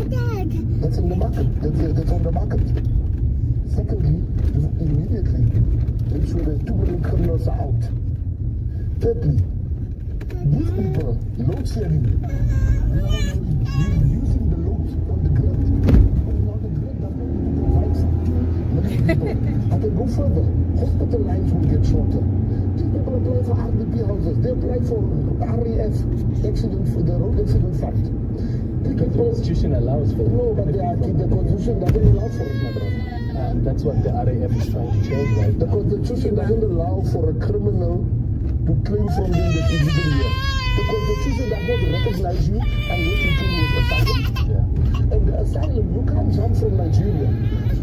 That's in the market. That's on the market. Secondly, you immediately make sure that 2 million criminals are out. Thirdly, these people, load shedding, using the load on the grid. Now the grid does not even provide many people. I can go further. Hospital lines will get shorter. These people apply for RDP houses. They apply for RAF, the road accident fund. The Constitution allows for it. No, but the Constitution doesn't allow for it, my brother. That's what the RAF is trying to change right now. The Constitution doesn't allow for a criminal to claim from them that he's legal here. The Constitution does not recognize you and let you claim with asylum. And the asylum, you can't jump from Nigeria.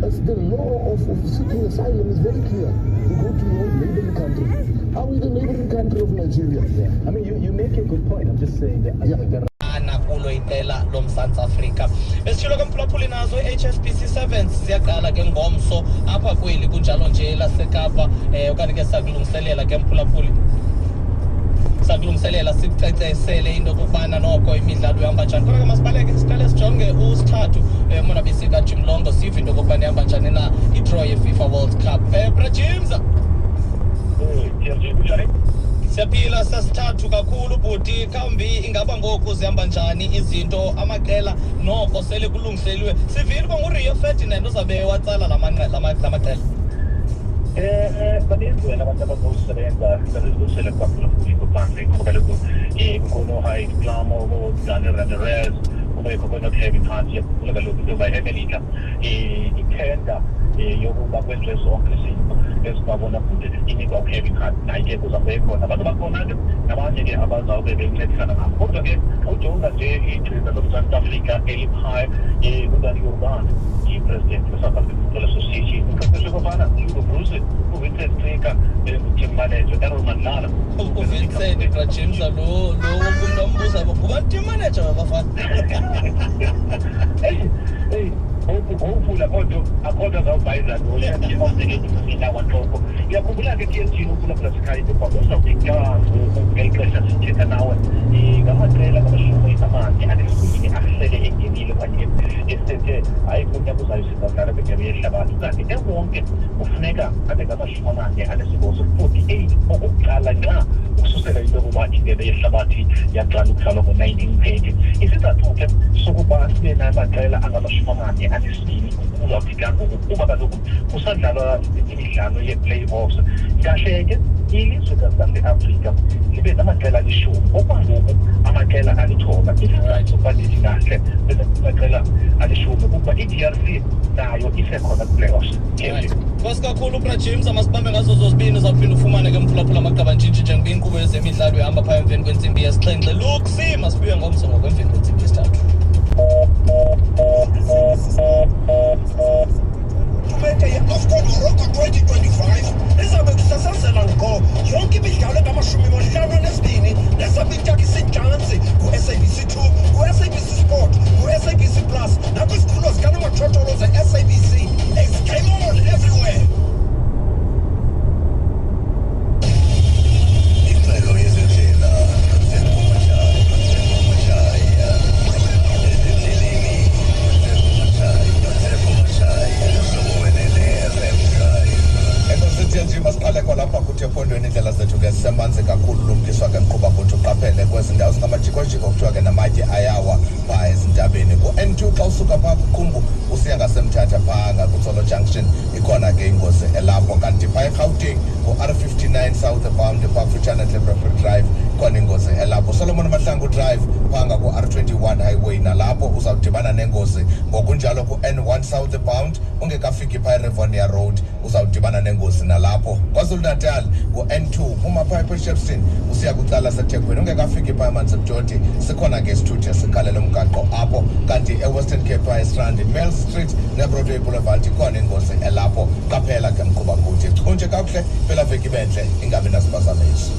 As the law of seeking asylum is very clear. You go to your neighboring country. Are we the neighboring country of Nigeria? I mean, you make a good point. I'm just saying that. kulo intela lomzantsi Afrika esitshilo ke mphulaphuli nazo HSBC 7 siyaqala ke ngomso apha kweli kunjalo nje laseKapa okanye ke sakulungiselela ke mphulaphuli sakulungiselela sicecesele into kokubana noko imidlalo ihamba njani kodwa ke masibaleke siqale sijonge usithathu mona bisika Jim Longo sive into kokubana ihamba njani na i-draw ye-FIFA World Cup Brajimza siyaphila sasithathu kakhulu bhuti kambi ingaba ngoku zihamba njani izinto amaqela noko sele kulungiselwe sivile uba nguRio Ferdinand ozabe watsala la maqela baninzi wena abantu abazosebenza bezilungisele kakhulu kuphandle ngoba kaloku kukhona high plamo Dani Ramirez kubekho khona Kevin Hart yakukho kaloku into bayimelika ithenda yokuba kwenziwe zonke izinto esimabonakude inikwa ukhevi card naye-ke kuzawube khona abantu bakhona-ke nabanye-ke abazawube bencedisana ngabo kodwa-ke ujonga nje iqhinga loMzantsi Afrika eliphaya kukaNyurubani i-president we-South African Football Association uqeqeshe kofana Bruce uVincent Trika team manager Errol Mandlala uVincent Rajimza lo womuntu ombuza kuba team manager wabafana hey hopefully akhoda zawubayizana oyathi omsekeni wanhloko iyakhumbula-ke TLG uphulaphula sikhayite kwakuzawubika ngelixesha sithetha nawe ngamaqela ngamashumi amane anesibini ahlele engenile kanye esethe hayi kunyaka uzayo sizadlala kwindebe yehlabathi kanti ewonke kufuneka abe ngamashumi amane anesibhozo 48 okokuqala nxa ukususela into yokuba indebe yehlabathi yaqala ukudlalwa ngo-1930 isizathu-ke sokuba sibe namaqela angamashumi amane anesibini uzawufika ngoku kuba kaloku kusadlalwa imidlalo ye-playoffs kahle-ke ilizwekazi lase-afrika libe namaqela alishumi okwangoku amaqela alithoba isizathu sokuba lithi kahle amaqela alishumi kukuba i-DRC nayo isekhona ku-playoffs Nkosi kakhulu uBrajimza masibambe ngazo zozibini uzawuphinda ufumane ke mphulaphula amagaba ntshintshi njengoba inkqubo yezemidlalo ihamba phaya emveni kwentsimbi yesixhenxe Luksi masibuye ngomso ngokwemveni kwentsimbi yesithathu Tumente ye-AFCON Morocco 2025 izabe kusasazela ngqo yonke imidlalo engamashumi-52 nesabitakisa ijansi ku-SABC 2 ku-SABC Sport ku-SABC Plus nakwizikhululo zikanomathotholo ze-SABC. It's game on everywhere. masiqale kwalapha kuthi ephondweni indlela zethu ke zisemanzi kakhulu lumkiswa ke mqhuba kuthi uqaphele kwezi ndawo zingamajikojiko kuthiwa ke namatye ayawa phaa ezintabeni ku-N2 xa usuka phaa kuqumbu usiya ngasemthatha phaa ngakutsolo junction ikhona ke ingozi elapho kanti phaa eGauteng ku-R59 southbound phaa kufutshane Cleveland Drive ikhona ingozi elapho Solomon Mahlangu Drive phaa ngaku-R21 highway nalapho uzawudibana nengozi ngokunjalo ku-N1 southbound ungekafiki phaa eRivonia Road uzawudibana nengozi nalapho KwaZulu-Natal ku-N2 uma phaa eShepstone usiya kucala seThekwini ungekafiki phaa eManzimjoti sikhona ke isithuthi esikhalela umgaqo apho kanti eWestern Cape phaa eStrand Mill Street neBroadway Boulevard ikhona ingozi elapho qaphela ke mqhuba kuthi chunje kakuhle phela veki bentle ingabi nasibazamisi.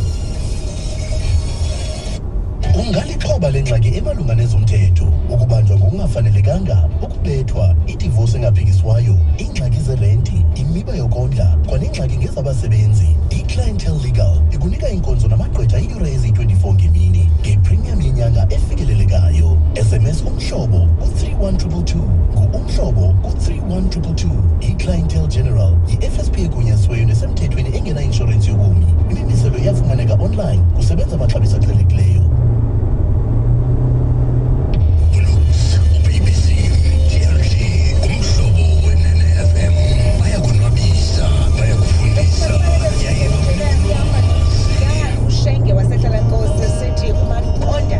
Ungalixhoba lengxaki emalunga nezomthetho ukubanjwa ngokungafanelekanga ukubethwa idivorce engaphikiswayo ingxaki zerenti imiba yokondla kwanengxaki ngezabasebenzi iClientele Legal ikunika inkonzo namagqwetha iiyure ezi-24 ngemini ngepremium yenyanga efikelelekayo SMS umhlobo ku-31222 ngu-umhlobo ku-31222 iClientele General yi-FSP egunyazisiweyo nesemthethweni engena-inshorensi yobomi imimiselo iyafumaneka online kusebenza amaxabiso aqhelekileyo. Ushenge wasehlala Nkosi sithi uMaqonda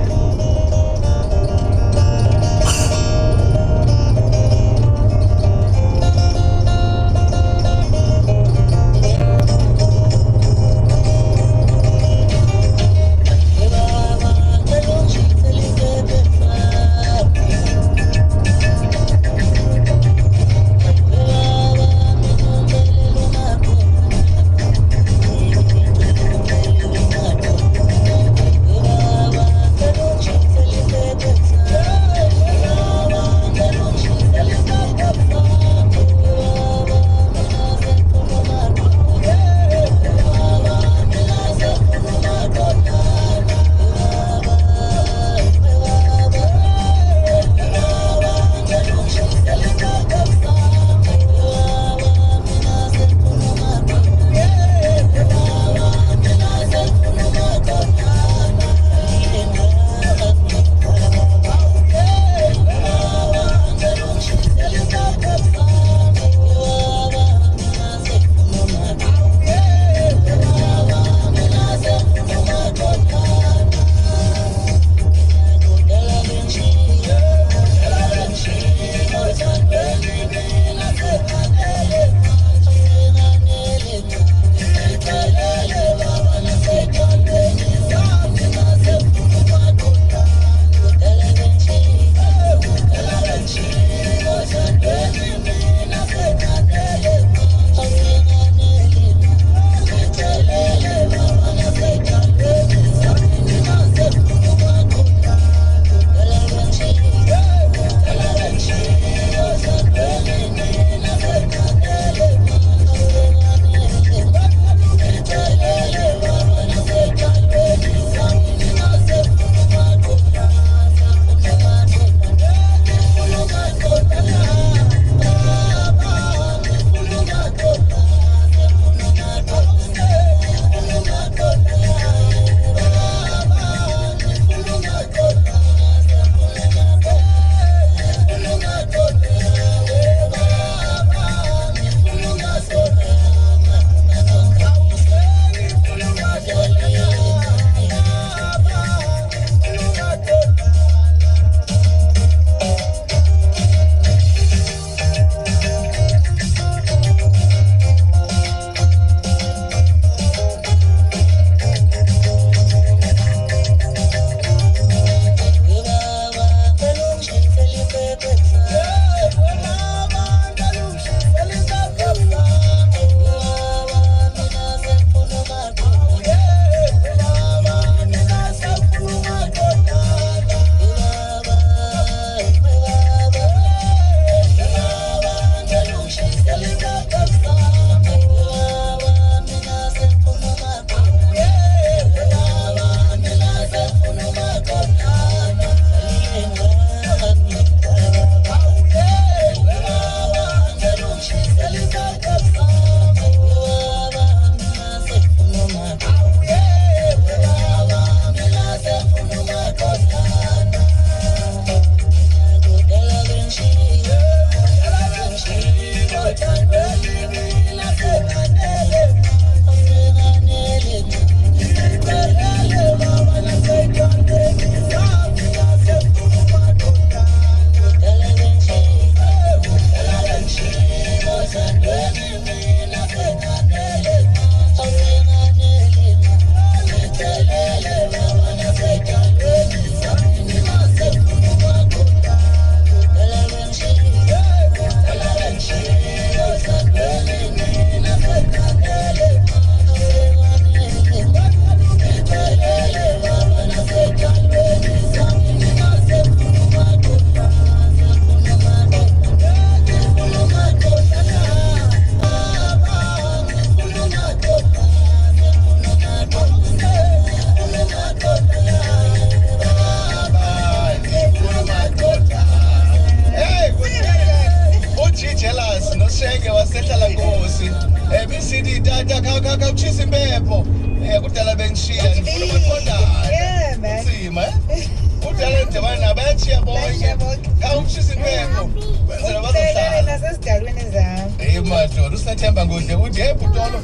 awushisa impepho kwenzela Ucelele bazohlala nasezidalweni zami. hey madoda usinathemba ngode uthi hey butolo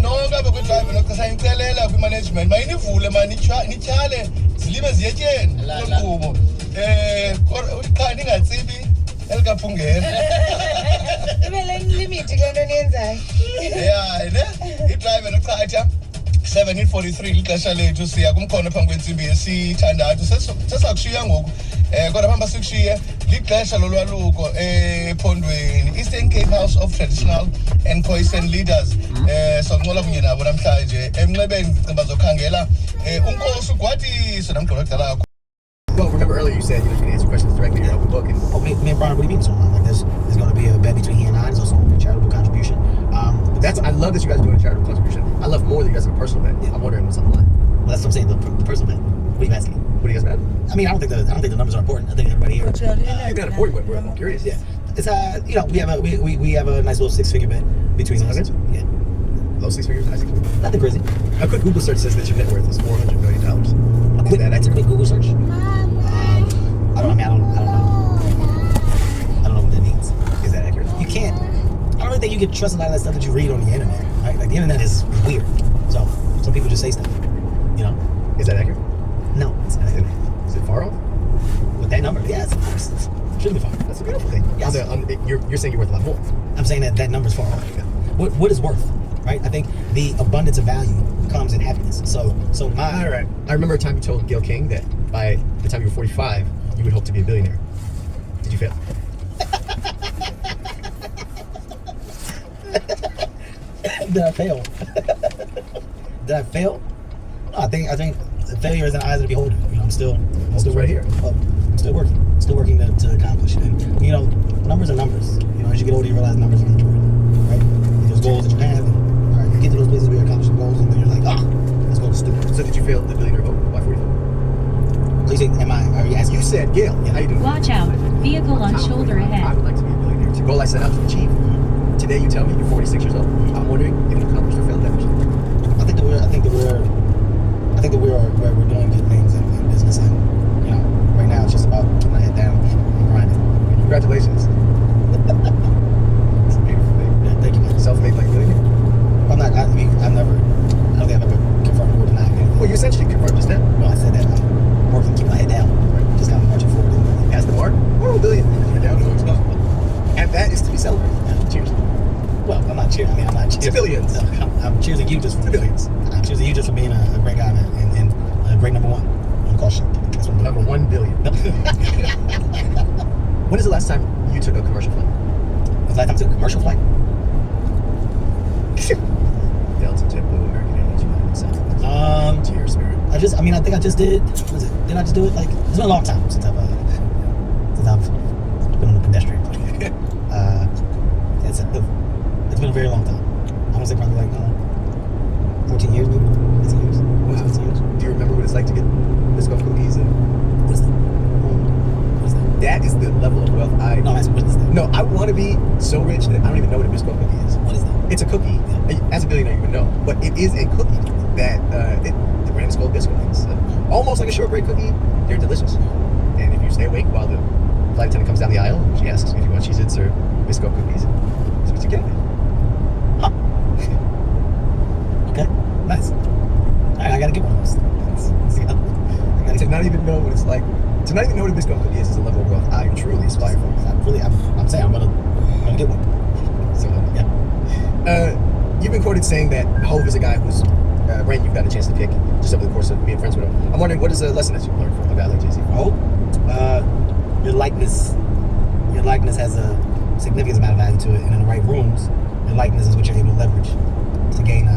nonke abekudrive nokusayicelela kwi-management mayinivule mani nityhale zilime ziyetyeni kwenkqubo cha ningatsibi elikaphungela Ibe le limit le nto niyenzayo. yeah ne idrive nochatha 17:43 lixesha lethu siya kumkhono phambi kwentsimbi yesithandathu sesakushiya ngoku kodwa phamba sikushiye lixesha lolwaluko ephondweni Eastern Cape House of Traditional and Khoisan Leaders sokuncola kunye nabo namhlanje emnxebeni cimba zokhangela unkosi ugwadiso namgqolo kudala lakho. Well, remember earlier you said you're going to answer questions directly in your open book. And me and Brian, what do you mean? So like there's going to be a bet between he and I. There's also a charitable contribution. But I love that you guys are doing a charitable contribution. I love more that you guys have a personal bet. Yeah. I'm wondering what's on the line. Well, that's what I'm saying. The personal bet. What are you asking? What do you guys bet? I mean, I don't think the numbers are important. I think everybody here. It's not important, but I'm curious. Yeah. It's we have a nice little 6-figure bet between us. Okay. Yeah. Low 6 figures, high 6 figures. Nothing crazy. A quick Google search says that your net worth is $400 million. That's a quick Google search. I don't know what that means. Is that accurate? You can't. I don't really think you can trust a lot of that stuff that you read on the internet. Right? Like the internet is weird. So some people just say stuff. You know? Is that accurate? No, it's not accurate. Is it far off? With that number, yes, of course. It shouldn't be far. That's a beautiful thing. Yes. You're saying you're worth a lot more. I'm saying that number's far off. Yeah. What is worth? Right? I think the abundance of value comes in happiness. So my. All right. I remember a time you told Gayle King that by the time you were 45, you would hope to be a billionaire. Did you fail? Did I fail? Did I fail? No, I think failure is in the eyes of the beholder. You know, I'm still right here. I'm still working to accomplish it. And you know, numbers are numbers. You know, as you get older, you realize numbers are important, right? There's goals that you have, and all right, you get to those places where you're accomplishing goals, and then you're like, let's go to stupid. So did you fail the billionaire hope by 45? You say, are you asking? You said, Gayle, how you doing? Watch out. Vehicle on shoulder I ahead. would like to be a billionaire. It's a goal I set out to achieve. Today you tell me you're 46 years old. I'm wondering if you accomplished or failed that mission. I think that we're doing good things in business, and you know, right now it's just about keeping my head down and grinding. Congratulations. It's a beautiful thing. Yeah, thank you, man. Self-made like billionaire. I don't think I've ever confirmed or denied anything. Well, you essentially confirmed just that. No, I said that I'm working to keep my head down. Right? Just kind of marching forward. You passed the mark. We're a billion. You're down. And that is to be celebrated. Yeah. Cheers. Well, I'm not cheering. I'm not cheering. To billions. No, I'm cheering you just for billions. I'm cheering you just for being a great guy, man, and a great number one on call shit. That's what Number 1 billion. When is the last time you took a commercial flight? The last time I took a commercial flight? Delta, JetBlue, American Airlines, United, Southwest. To your spirit. I think I just did. What was it? Did I just do it? Like, it's been a long time since I've been on the pedestrian plane. It's been a very long time. I want to say probably like 14 years, maybe 15 years. Wow. 15 years. Do you remember what it's like to get Biscoff cookies? And What is that? What is that? that is the level of wealth I. No, that's what is that? No, I want to be so rich that I don't even know what a Biscoff cookie is. What is that? It's a cookie. As a billionaire, you would know, but it is a cookie that the brand is called Biscoff. It's almost like a shortbread cookie. They're delicious, and if you stay awake while the flight attendant comes down the aisle, she asks if you want Cheez-Its or Biscoff cookies. That's what you get. Huh. Okay. Nice. I gotta get one of those. To not even know what it's like, to not even know what a Biscoff cookie is a level of wealth I truly aspire for. I'm saying I'm gonna get one. So yeah. You've been quoted saying that Hove is a guy who's brain you've got a chance to pick just over the course of being friends with him. I'm wondering, what is a lesson that you've learned from a guy like Jay-Z? Your likeness has a significant amount of value to it, and in the right rooms, your likeness is what you're able to leverage to gain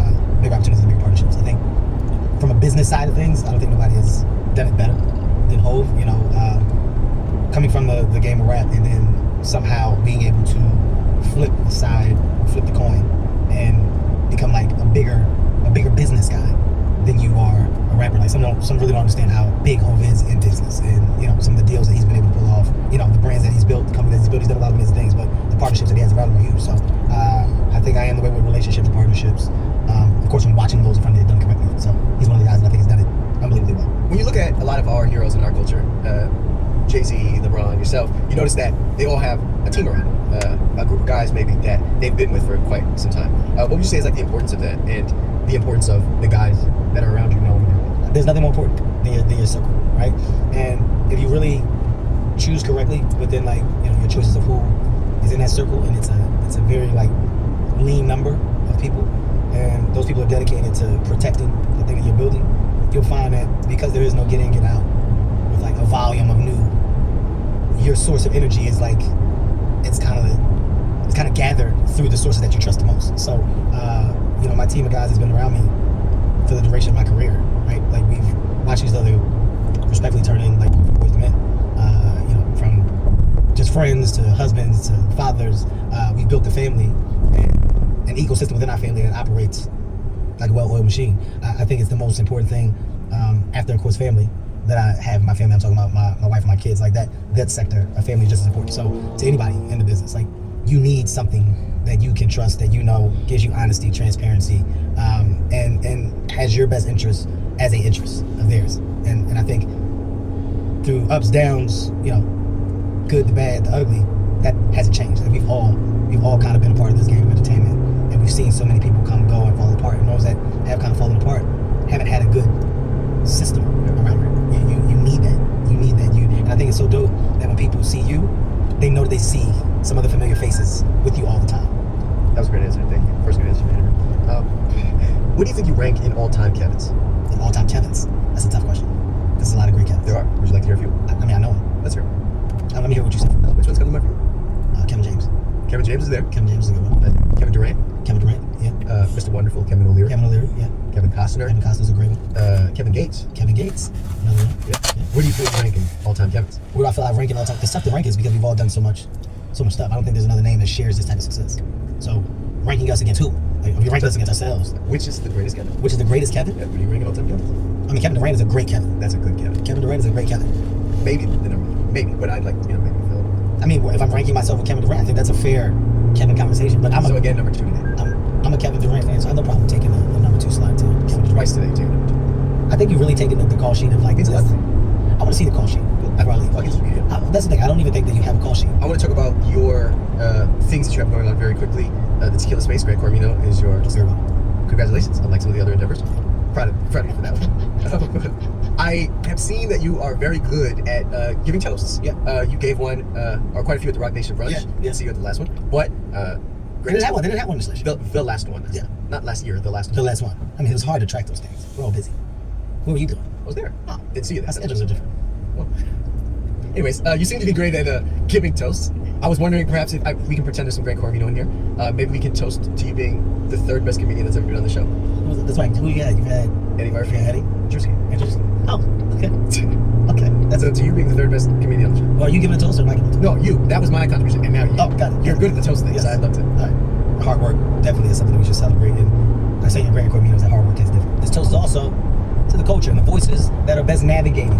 bigger opportunities and bigger partnerships. I think from a business side of things, I don't think nobody has done it better than Hove. You know, coming from the game of rap and then somehow being able to flip the coin, and become like a bigger business guy than you are a rapper. Like some really don't understand how big Hove is in business, and you know, some of the deals that he's been able to pull off. You know, the brands that he's built, the company that he's built. He's done a lot of amazing things, but the partnerships that he has around him are huge. So I think I am the way with relationships and partnerships. Of course, I'm watching those in front of me done correctly. So he's one of the guys that I think has done it unbelievably well. When you look at a lot of our heroes in our culture, Jay-Z, LeBron, yourself, you notice that they all have a team around them, a group of guys maybe that they've been with for quite some time. What would you say is like the importance of that and the importance of the guys that are around you knowing you? There's nothing more important than your circle, right? And if you really choose correctly within like your choices of who is in that circle, and it's a very like lean number of people, and those people are dedicated to protecting the thing that you're building, you'll find that because there is no get in, get out with like a volume of new, your source of energy is like it's kind of gathered through the sources that you trust the most. So my team of guys has been around me for the duration of my career, right? Like we've watched each other respectfully turn in like boys to men, from just friends to husbands to fathers. We built a family and an ecosystem within our family that operates like a well-oiled machine. I think it's the most important thing after, of course, family that I have in my family. I'm talking about my wife and my kids. Like that sector of family is just as important. So to anybody in the business, like you need something that you can trust, that gives you honesty, transparency, and has your best interest as a interest of theirs. And I think through ups, downs, good, the bad, the ugly, that hasn't changed. Like we've all kind of been a part of this game of entertainment, and we've seen so many people come, go, and fall apart. And those that have kind of fallen apart haven't had a good system around it. You need that. And I think it's so dope that when people see you, they know that they see some of the familiar faces with you all the time. That was a great answer. Thank you. First good answer, man. What do you think you rank in all-time Kevins? In all-time Kevins? That's a tough question. There's a lot of great Kevins. There are. Would you like to hear a few? I know them. Let's hear them. Let me hear what you said. Which one's coming to my view? Kevin James. Kevin James is there. Kevin James is a good one. Kevin Durant. Kevin Durant, yeah. Mr. Wonderful, Kevin O'Leary. Kevin O'Leary, yeah. Kevin Costner. Kevin Costner's a great one. Kevin Gates. Kevin Gates, another one. Yeah. Where do you feel you rank in all-time Kevins? Where do I feel I rank in all-time? It's tough to rank is because we've all done so much stuff. I don't think there's another name that shares this type of success. So, ranking us against who? Like, are we ranking us against ourselves? Which is the greatest Kevin? Which is the greatest Kevin? Yeah, where do you rank in all-time Kevins? I mean, Kevin Durant is a great Kevin. That's a good Kevin. Kevin Durant is a great Kevin. Maybe the number one. Maybe, but I'd like maybe feel. I mean, if I'm ranking myself with Kevin Durant, I think that's a fair Kevin conversation. But so again, number two today. I'm a Kevin Durant fan, so I have no problem taking the number 2 slot too. Kevin Durant. Twice today, taking number 2. I think you've really taken the call sheet of like this. I want to see the call sheet. That's the thing. I don't even think that you have a call sheet. I want to talk about your things that you have going on very quickly. The Tequila Space, Greg Cormino is your. Congratulations, unlike some of the other endeavors. Proud of you for that one. I have seen that you are very good at giving toasts. Yeah. You gave one, or quite a few at the Rock Nation brunch. Yeah. Didn't see you at the last one, but They didn't have one this last year. The last one. Yeah. Not last year. The last one. The last one. I mean, it was hard to track those things. We're all busy. What were you doing? I was there. Oh, didn't see you there. Our schedules are different. Well, anyways, you seem to be great at giving toasts. I was wondering perhaps if we can pretend there's some Greg Cormino in here. Maybe we can toast to you being the 3rd best comedian that's ever been on the show. That's right. Who you had? You've had Eddie Murphy. Eddie? Drewski. Oh, okay. Okay. That's up to you being the 3rd best comedian on the show. Well, are you giving a toast or am I giving a toast? No, you. That was my contribution. And now you. Oh, got it. You're good at the toast thing. Yes. I'd love to. All right. Hard work definitely is something that we should celebrate. And I say in Greg Cormino that hard work is different. This toast is also to the culture and the voices that are best navigating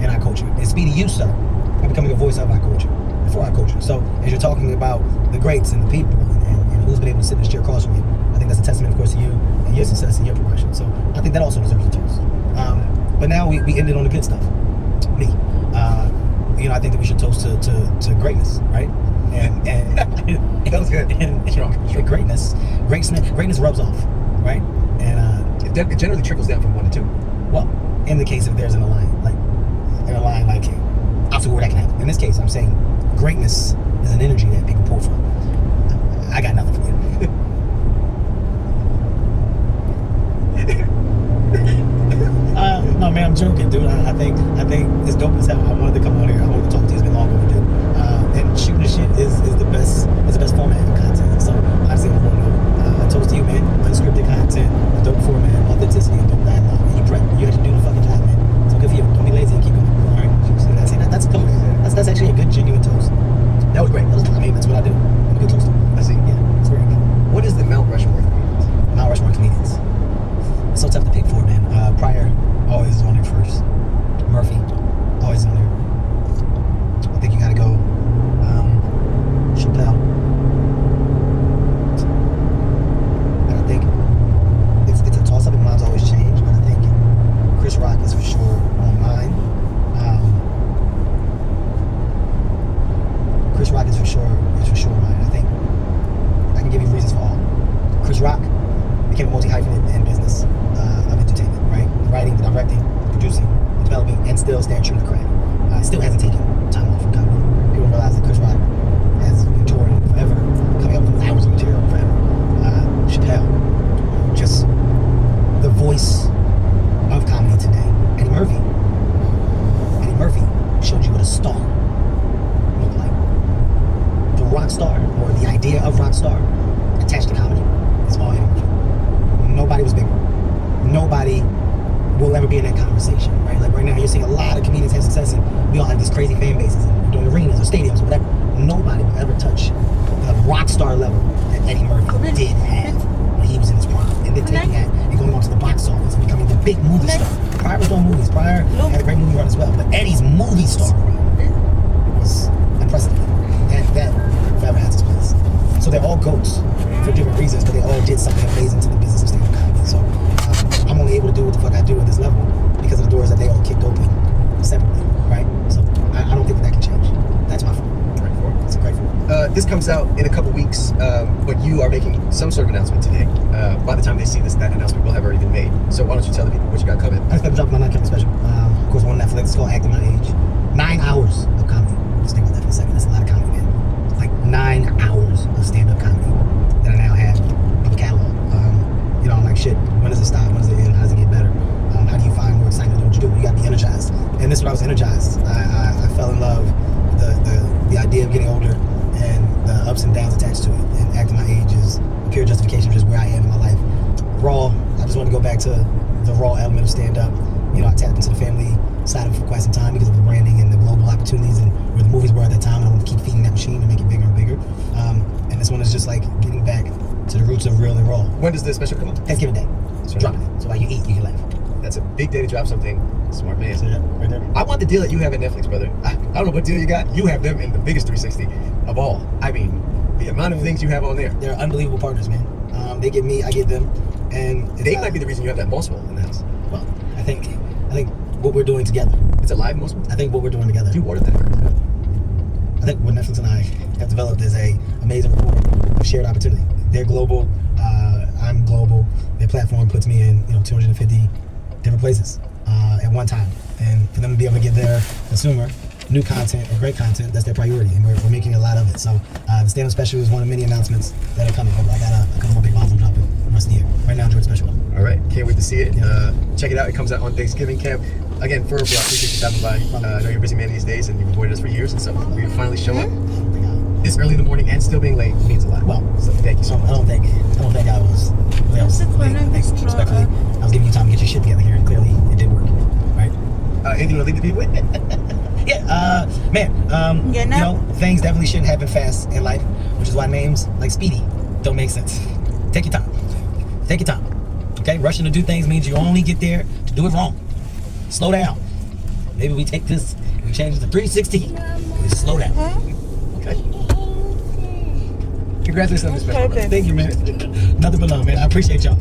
in our culture. And Speedy, you, sir, are becoming a voice of our culture, for our culture. So as you're talking about the greats and the people and who's been able to sit in this chair across from you, I think that's a testament, of course, to you and your success and your progression. So I think that also deserves a toast. But now we ended on the good stuff. Me. I think that we should toast to greatness, right? And that was good. And greatness rubs off, right? And it generally trickles down from 1 to 2. Well, in the case if there's an align, like obstacle where that can happen. In this case, I'm saying greatness is an energy that people pull from. I got nothing for you. No, man, I'm joking, dude. I think it's dope as hell. I wanted to come on here. I wanted to talk to you. It's been long overdue. And shooting the shit is the best format of content. So I say, I toast to you, man. Unscripted content, dope format, authenticity, and dope dialogue. And you prep. You had to do the fucking job, man. So good for you. Don't be lazy and keep going. All right. That's a toast. That's actually a good, genuine toast. That was great. That's what I do. I'm a good toaster. I see. Yeah, it's very good. What is the Mount Rushmore of comedians? Mount Rushmore comedians. It's so tough to pick for, man. Pryor, always on there first. Murphy, always on there. I think you gotta go Chappelle. And I think it's a toss-up, and mine's always changed, but I think still staying true to craft. Still hasn't taken time off from comedy. People realize that Chris Rock has been touring forever, coming up with hours of material forever. Chappelle, just the voice of comedy today. Eddie Murphy showed you what a star looked like. The rock star, or the idea of rock star, attached to comedy, is all Eddie Murphy. Nobody was bigger. Nobody will ever be in that conversation, right? Like right now, you're seeing a lot of comedians have success, and we all have these crazy fan bases, and we're doing arenas or stadiums or whatever. Nobody will ever touch the rock star level that Eddie Murphy did have when he was in his prime, and then taking that and going on to the box office and becoming the big movie star. Pryor was doing movies. Pryor had a great movie run as well, but Eddie's movie star run was unprecedented. That forever has its place. So they're all goats for different reasons, but they all did something amazing to the business of stand-up comedy. So I'm only able to do what the fuck I do at this level because of the doors that they all kicked open separately, right? So I don't think that can change. That's my fault. It's great for this comes out in a couple weeks, but you are making some sort of announcement today. By the time they see this, that announcement will have already been made. So why don't you tell the people what you got coming? I just got to drop my non-comedy special. Of course, on Netflix. It's called Acting My Age. 9 hours of comedy. Just think about that for a second. That's a lot of comedy, man. Like 9 hours of stand-up comedy that I now have in the catalog. You know, I'm like, shit, when does it stop? When does it end? How does it get better? How do you find more excitement to do what you do? You got to be energized. And this is when I was energized. I fell in love with the idea of getting older and the ups and downs attached to it. And Acting My Age is a pure justification of just where I am in my life. Raw, I just want to go back to the raw element of stand-up. You know, I tapped into the family side of it for quite some time because of the branding and the global opportunities and where the movies were at that time. And I want to keep feeding that machine and make it bigger and bigger. And this one is just like getting back to the roots of real and raw. When does the special come out? Thanksgiving Day. So dropping it. So while you eat, you can laugh. That's a big day to drop something. Smart man. So yeah, right there. I want the deal that you have at Netflix, brother. I don't know what deal you got. You have them in the biggest 360 of all. I mean, the amount of things you have on there. They're unbelievable partners, man. They get me, I get them, and they might be the reason you have that boss in the house. Well, I think what we're doing together. It's a live boss. I think what we're doing together. You ordered that. I think what Netflix and I have developed is a amazing rapport of shared opportunity. They're global. I'm global. Their platform puts me in 250 different places at one time, and for them to be able to give their consumer new content or great content, that's their priority, and we're making a lot of it. So the stand-up special is one of many announcements that are coming. I got a couple more big bombs I'm dropping the rest of the year. Right now, enjoy the special. All right, can't wait to see it. Check it out. It comes out on Thanksgiving camp. Again, I appreciate you stopping by. I know you're a busy man these days, and you've avoided us for years, and so we finally show up this early in the morning and still being late means a lot. Well, so thank you so much. I don't think I was late. I respectfully, I was giving you time to get your shit together here, and clearly it did work. Right? Anything you want to leave the people with? Things definitely shouldn't happen fast in life, which is why names like Speedy don't make sense. Take your time. Take your time. Okay? Rushing to do things means you only get there to do it wrong. Slow down. Maybe we take this and we change it to 316. We slow down. Okay? Congratulations on this special. Okay. Thank you, man. Nothing but love, man. I appreciate y'all.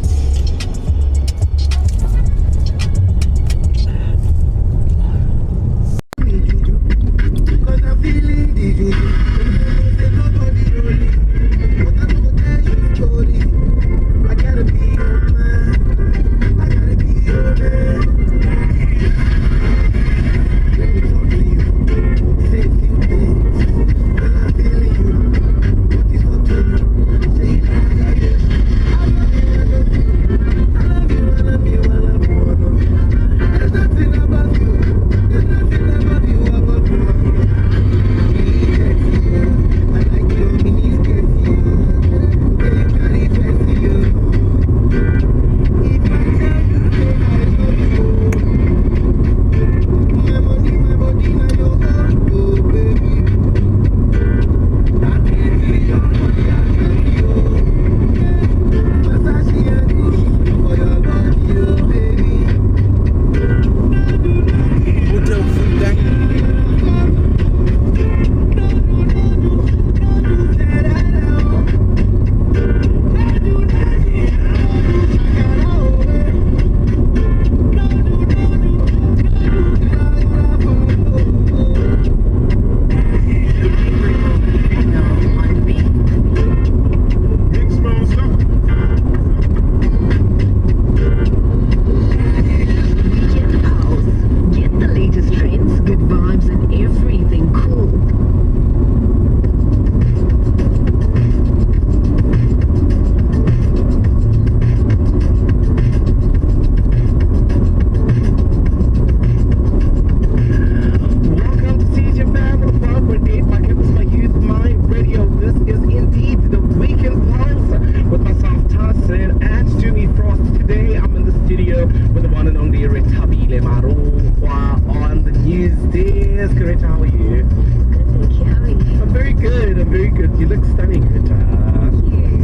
Miss Greta, how are you? Good, thank you. How are you? I'm very good. You look stunning, Greta.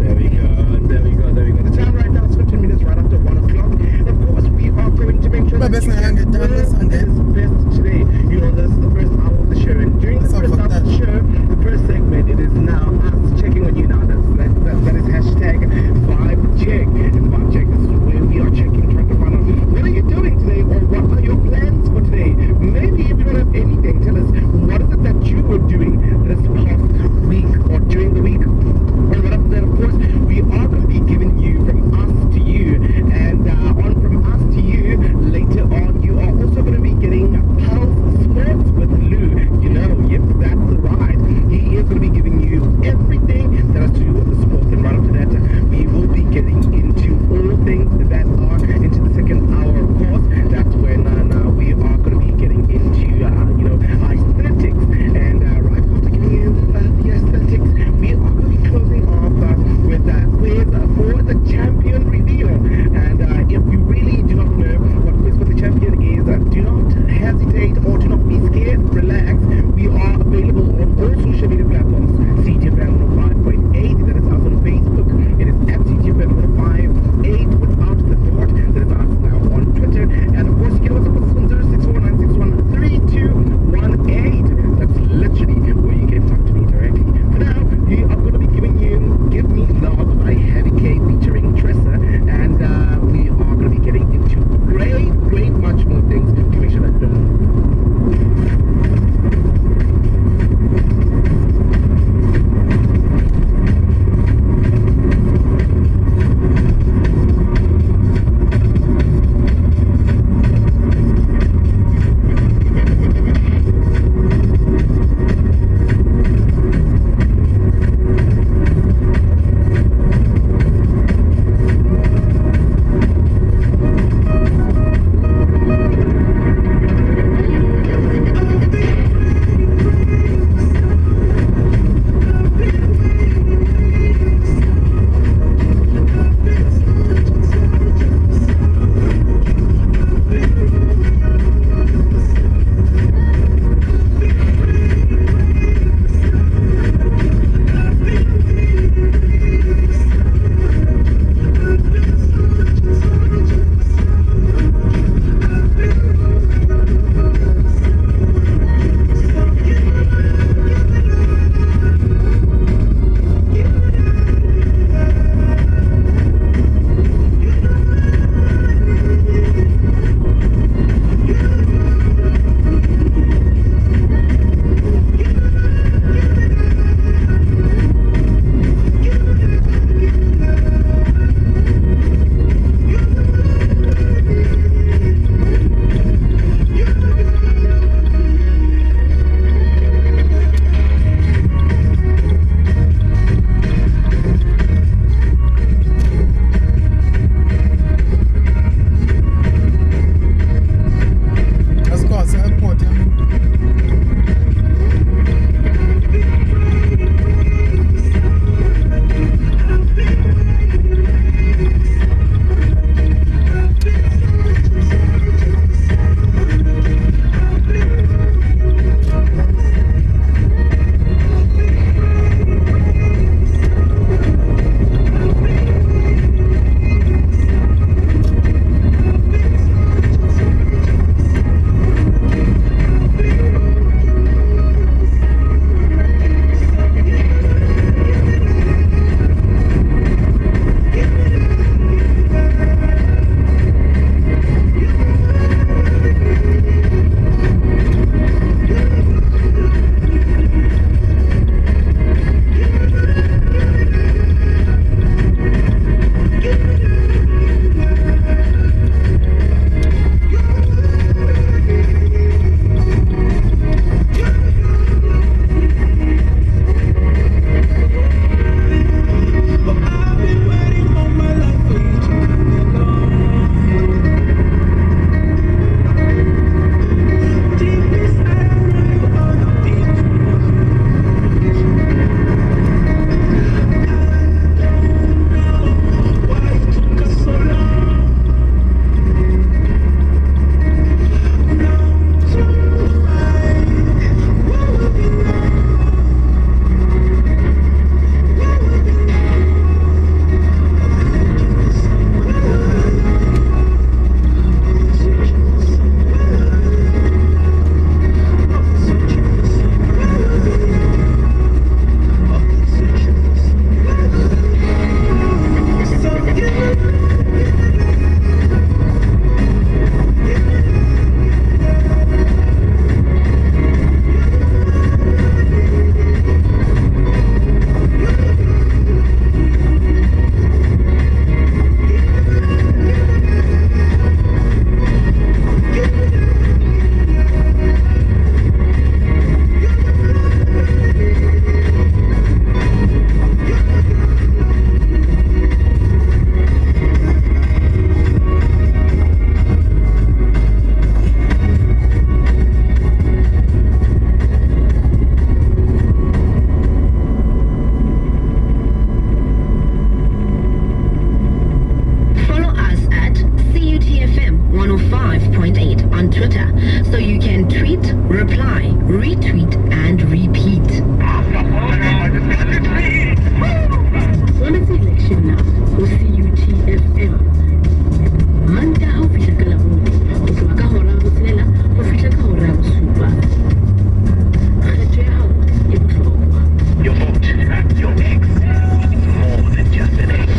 There we go. The time right now is 15 minutes right after 1 o'clock. And of course, we are going to make sure that you get the best today. You know, this is the first hour of the show. And during the first hour of the show, the first segment, it is now us checking on you now. That is hashtag vibe check. And vibe check is where we are checking, trying to find out what are you doing today or what are your plans for today. Maybe if you don't have anything, tell us what is it that you were doing this past week or during the week. And right after that, of course, we are going to be giving you from us to you. And on from us to you, later on, you are also going to be getting Pulse Sports with Lou. You know, yep, that's right. He is going to be giving you everything that has to do with Twitter, so you can tweet, reply, retweet, and repeat. Honest election now, CUTFM. Manta ho fihla ka Labone, ho tloha ka hora ya botshelela ho fihla ka hora ya bosupa. Kgetho ya hao e bohlokwa. Your vote, your ex, more than just an ex.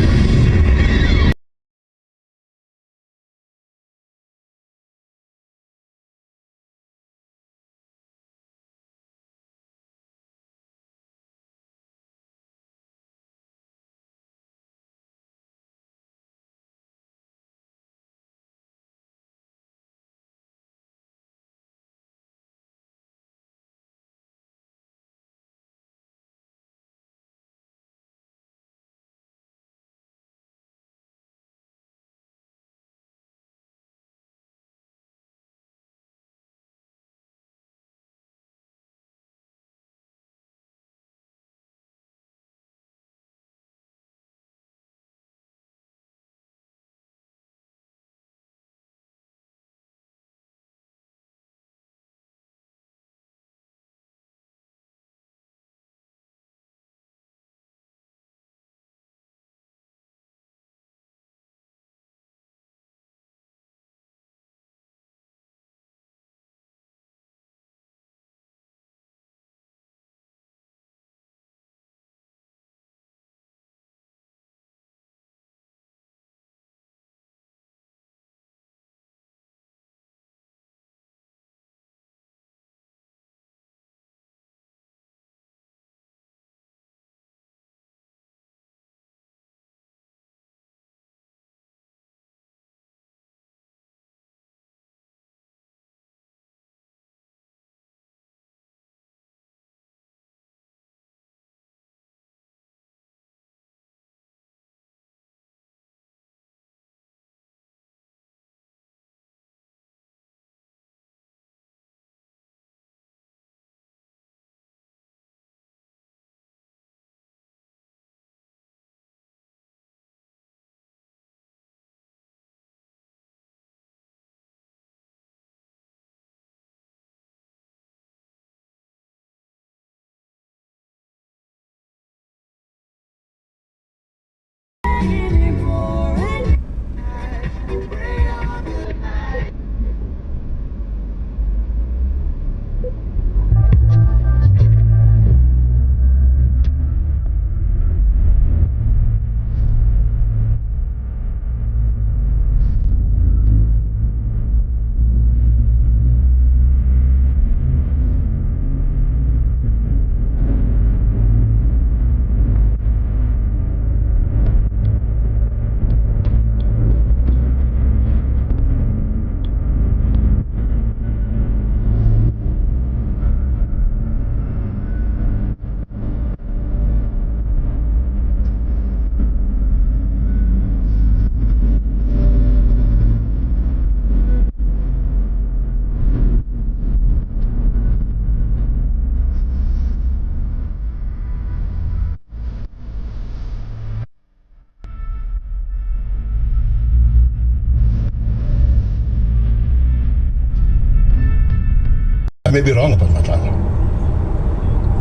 I may be wrong about Matlala.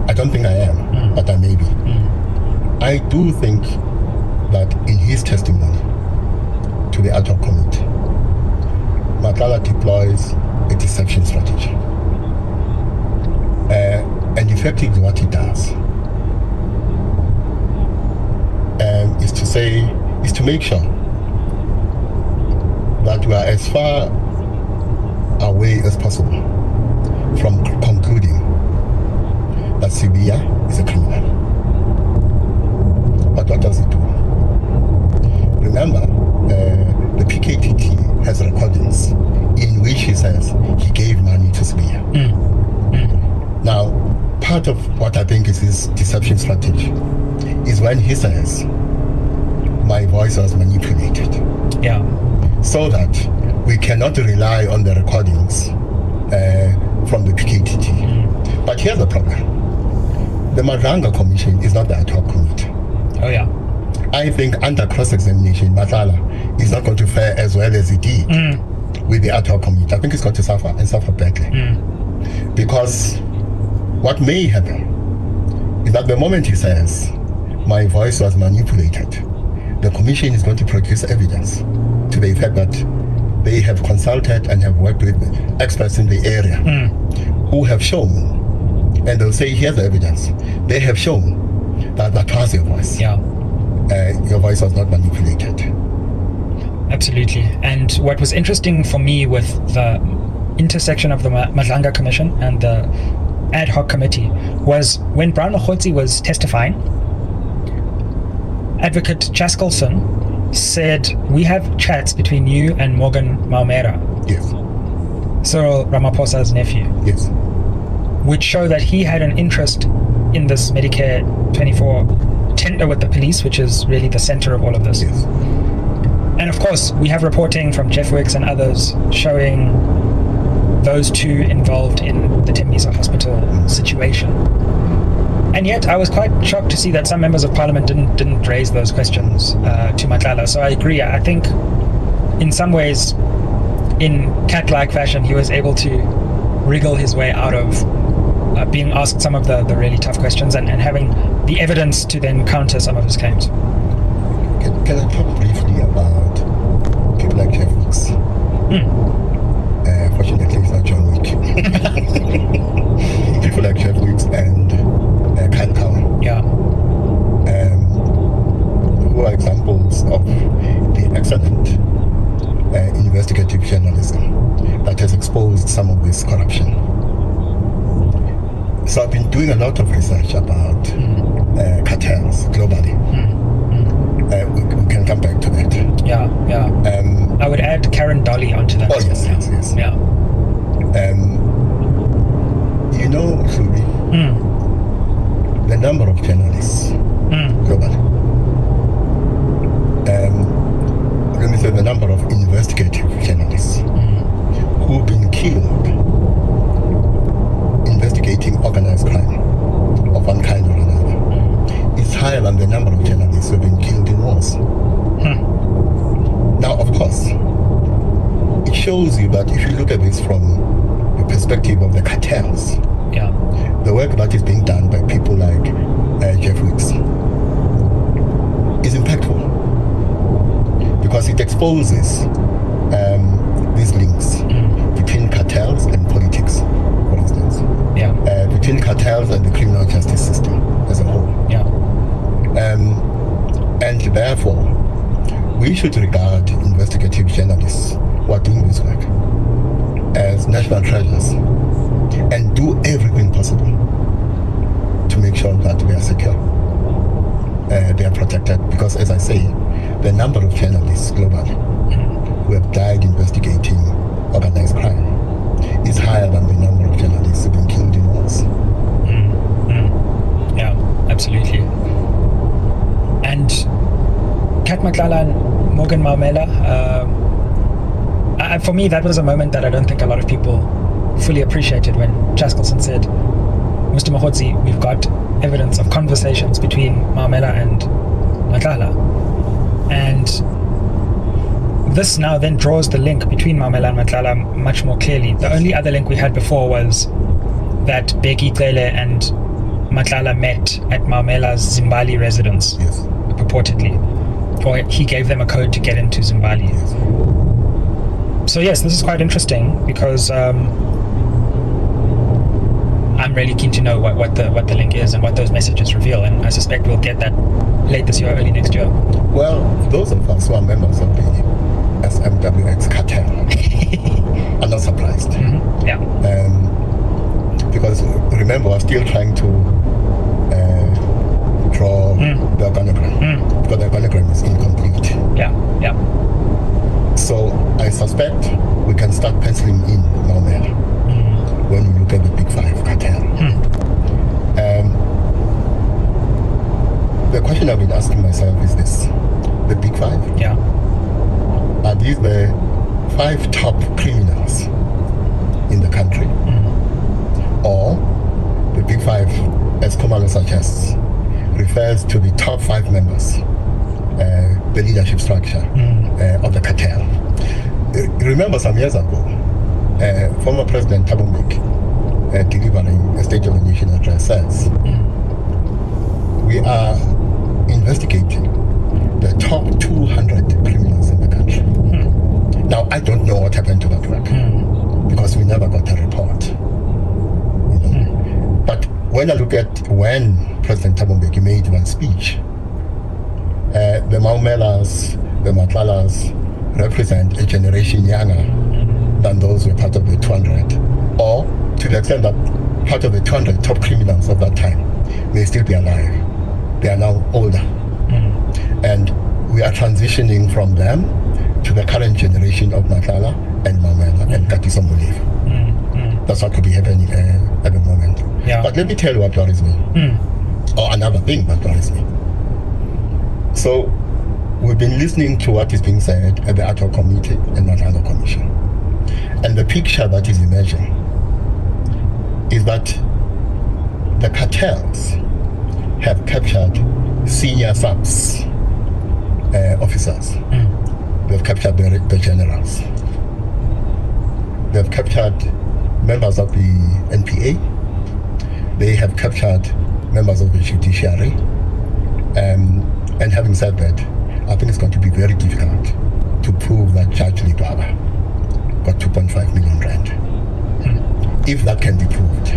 I don't think I am, but I may be. I do think that in his testimony to the ad hoc committee, Matlala deploys a deception strategy. And effectively what he does is to make sure that we are as far away as possible from concluding that Sibia is a criminal. But what does it do? Remember, the PKTT has recordings in which he says he gave money to Sibia. Now, part of what I think is his deception strategy is when he says, my voice was manipulated. Yeah. So that we cannot rely on the recordings from the PKTT. But here's the problem. The Madanga Commission is not the ad hoc committee. Oh yeah. I think under cross-examination, Matlala is not going to fare as well as he did with the ad hoc committee, I think it's going to suffer and suffer badly. Because what may happen is that the moment he says, my voice was manipulated, the commission is going to produce evidence to the effect that they have consulted and have worked with experts in the area who have shown, and they'll say, here's the evidence. They have shown that was your voice. Yeah. Your voice was not manipulated. Absolutely. And what was interesting for me with the intersection of the Madlanga Commission and the ad hoc committee was when Brown Mokgotsi was testifying, Advocate Chaskelson said, we have chats between you and Morgan Maumera. Yes. Cyril Ramaphosa's nephew. Yes. Which show that he had an interest in this Medicare 24 tender with the police, which is really the center of all of this. Yes. And of course, we have reporting from Jeff Wicks and others showing those two involved in the Tembisa hospital situation. And yet, I was quite shocked to see that some members of parliament didn't raise those questions to Matlala. So I agree. I think in some ways, in cat-like fashion, he was able to wriggle his way out of being asked some of the really tough questions and having the evidence to then counter some of his claims. Can I talk briefly about people like Jeff Wicks? Fortunately, it's not John Wick. People like Jeff Wicks and Kyle Cowan. Yeah. Who are examples of the excellent investigative journalism that has exposed some of this corruption. So I've been doing a lot of research about cartels globally. We can come back to that. Yeah. I would add Karen Dolly onto that. Oh, yes. Yeah. You know, Shubi, the number of journalists globally. Let me say the number of investigative journalists who've been killed investigating organized crime of one kind or another is higher than the number of journalists who've been killed in wars. Now, of course, it shows you that if you look at this from the perspective of the cartels, the work that is being done by people like Jeff Wicks is impactful because it exposes these links between cartels and politics, for instance. Between cartels and the criminal justice system as a whole. And therefore, we should regard investigative journalists who are doing this work as national treasures and do everything possible to make sure that they are secure, they are protected. Because as I say, the number of journalists globally who have died investigating organized crime is higher than the number of journalists who have been killed in wars. Yeah, absolutely. And Kat Matlala and Morgan Maumela, for me, that was a moment that I don't think a lot of people fully appreciated when Chaskelson said, Mr. Mokgotsi, we've got evidence of conversations between Maumela and Matlala. And this now then draws the link between Maumela and Matlala much more clearly. The only other link we had before was that Beki Cele and Matlala met at Maumela's Zimbali residence, purportedly. Or he gave them a code to get into Zimbali. So yes, this is quite interesting because I'm really keen to know what the link is and what those messages reveal, and I suspect we'll get that late this year, early next year. Well, those of us who are members of the SMWX cartel are not surprised. Yeah. Because remember, we're still trying to draw the organogram because the organogram is incomplete. Yeah. So I suspect we can start penciling in Maumela when we look at the Big Five cartel. The question I've been asking myself is this: the Big Five? Yeah. Are these the 5 top criminals in the country? Or the Big Five, as Komalo suggests, refers to the top 5 members, the leadership structure of the cartel? remember some years ago, former President Thabo Mbeki, delivering a State of the Nation address, says we are investigating the top 200 criminals in the country. Now, I don't know what happened to that work because we never got a report. But when I look at when President Thabo Mbeki made that speech, the Maumelas, the Matlalas represent a generation younger than those who were part of the 200, or to the extent that part of the 200 top criminals of that time may still be alive. They are now older. And we are transitioning from them to the current generation of Matlala and Maumela and Katiso Muliva. That's what could be happening at the moment. Yeah. But let me tell you what worries me. Or another thing that worries me. So we've been listening to what is being said at the ad hoc committee and Matlala Commission. And the picture that is emerging is that the cartels have captured senior subs officers. They've captured the generals. They've captured members of the NPA. They have captured members of the judiciary. And having said that, I think it's going to be very difficult to prove that Judge Libaba got 2.5 million rand. If that can be proved,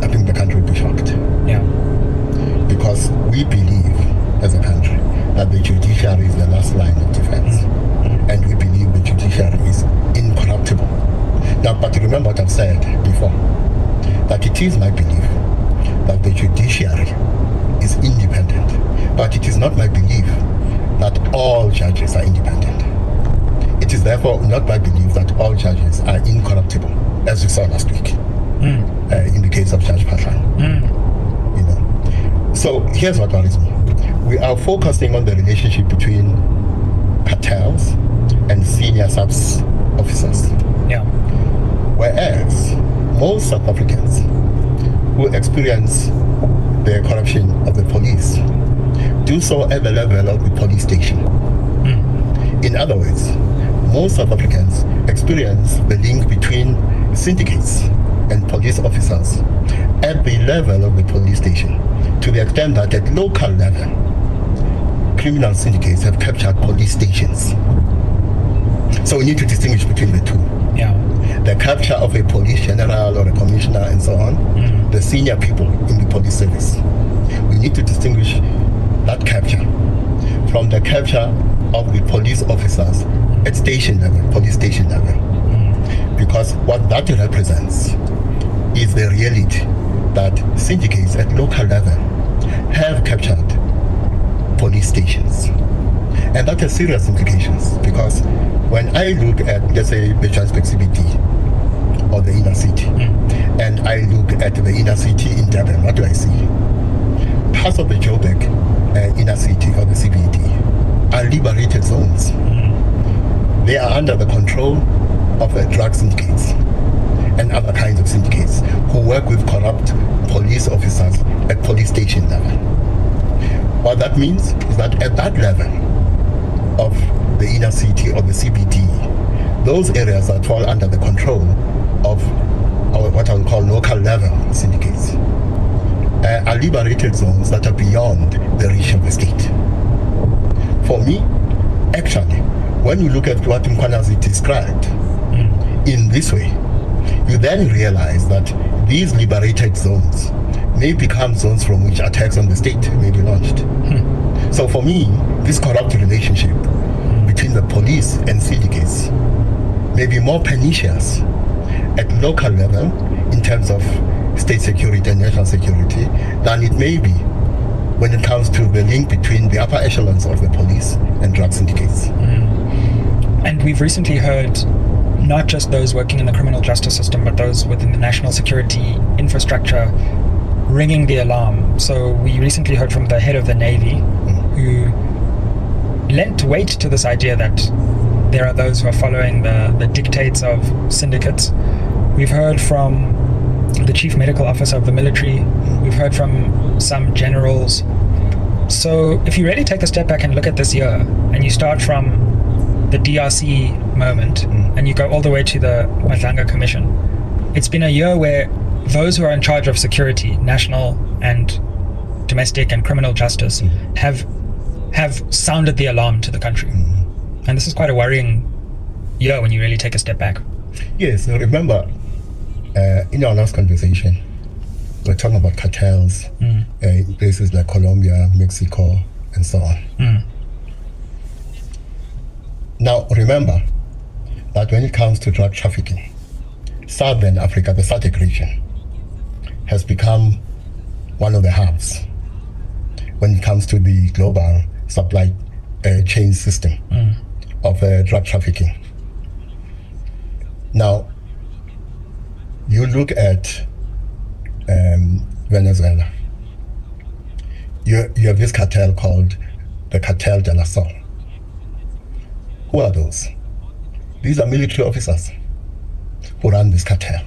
I think the country will be shocked. Yeah. Because we believe, as a country, that the judiciary is the last line of defense. And we believe the judiciary is incorruptible. Now, but remember what I've said before, that it is my belief that the judiciary is independent, but it is not my belief that all judges are independent. It is therefore not my belief that all judges are incorruptible, as we saw last week in the case of Judge Patran. You know. So here's what worries me. We are focusing on the relationship between cartels and senior subs officers. Yeah. Whereas most South Africans who experience the corruption of the police do so at the level of the police station. In other words, most South Africans experience the link between syndicates and police officers at the level of the police station, to the extent that at local level, criminal syndicates have captured police stations. So we need to distinguish between the two. Yeah. The capture of a police general or a commissioner and so on, the senior people in the police service. We need to distinguish that capture from the capture of the police officers at station level, police station level. Because what that represents is the reality that syndicates at local level have captured police stations. And that has serious implications, because when I look at, let's say, the Johannesburg CBD or the inner city, and I look at the inner city in Durban, what do I see? Parts of the Joburg inner city or the CBD are liberated zones. They are under the control of drug syndicates and other kinds of syndicates who work with corrupt police officers at police station level. What that means is that at that level of the inner city or the CBD, those areas that fall under the control of what I would call local level syndicates are liberated zones that are beyond the reach of the state. For me, actually, when you look at what Mkwanazi described in this way, you then realize that these liberated zones may become zones from which attacks on the state may be launched. So for me, this corrupt relationship between the police and syndicates may be more pernicious at local level in terms of state security and national security than it may be when it comes to the link between the upper echelons of the police and drug syndicates. And we've recently heard not just those working in the criminal justice system, but those within the national security infrastructure ringing the alarm. So we recently heard from the head of the Navy who lent weight to this idea that there are those who are following the dictates of syndicates. We've heard from the chief medical officer of the military. We've heard from some generals So if you really take a step back and look at this year, and you start from the DRC moment, and you go all the way to the Madlanga Commission, it's been a year where those who are in charge of security, national and domestic and criminal justice, have sounded the alarm to the country. And this is quite a worrying year when you really take a step back. Yes, remember, in our last conversation, we're talking about cartels in places like Colombia, Mexico, and so on. Now, remember that when it comes to drug trafficking, Southern Africa, the SADC region, has become one of the hubs when it comes to the global supply chain system of drug trafficking. Now, you look at Venezuela, you have this cartel called the Cartel de la Sol. Who are those? These are military officers who run this cartel.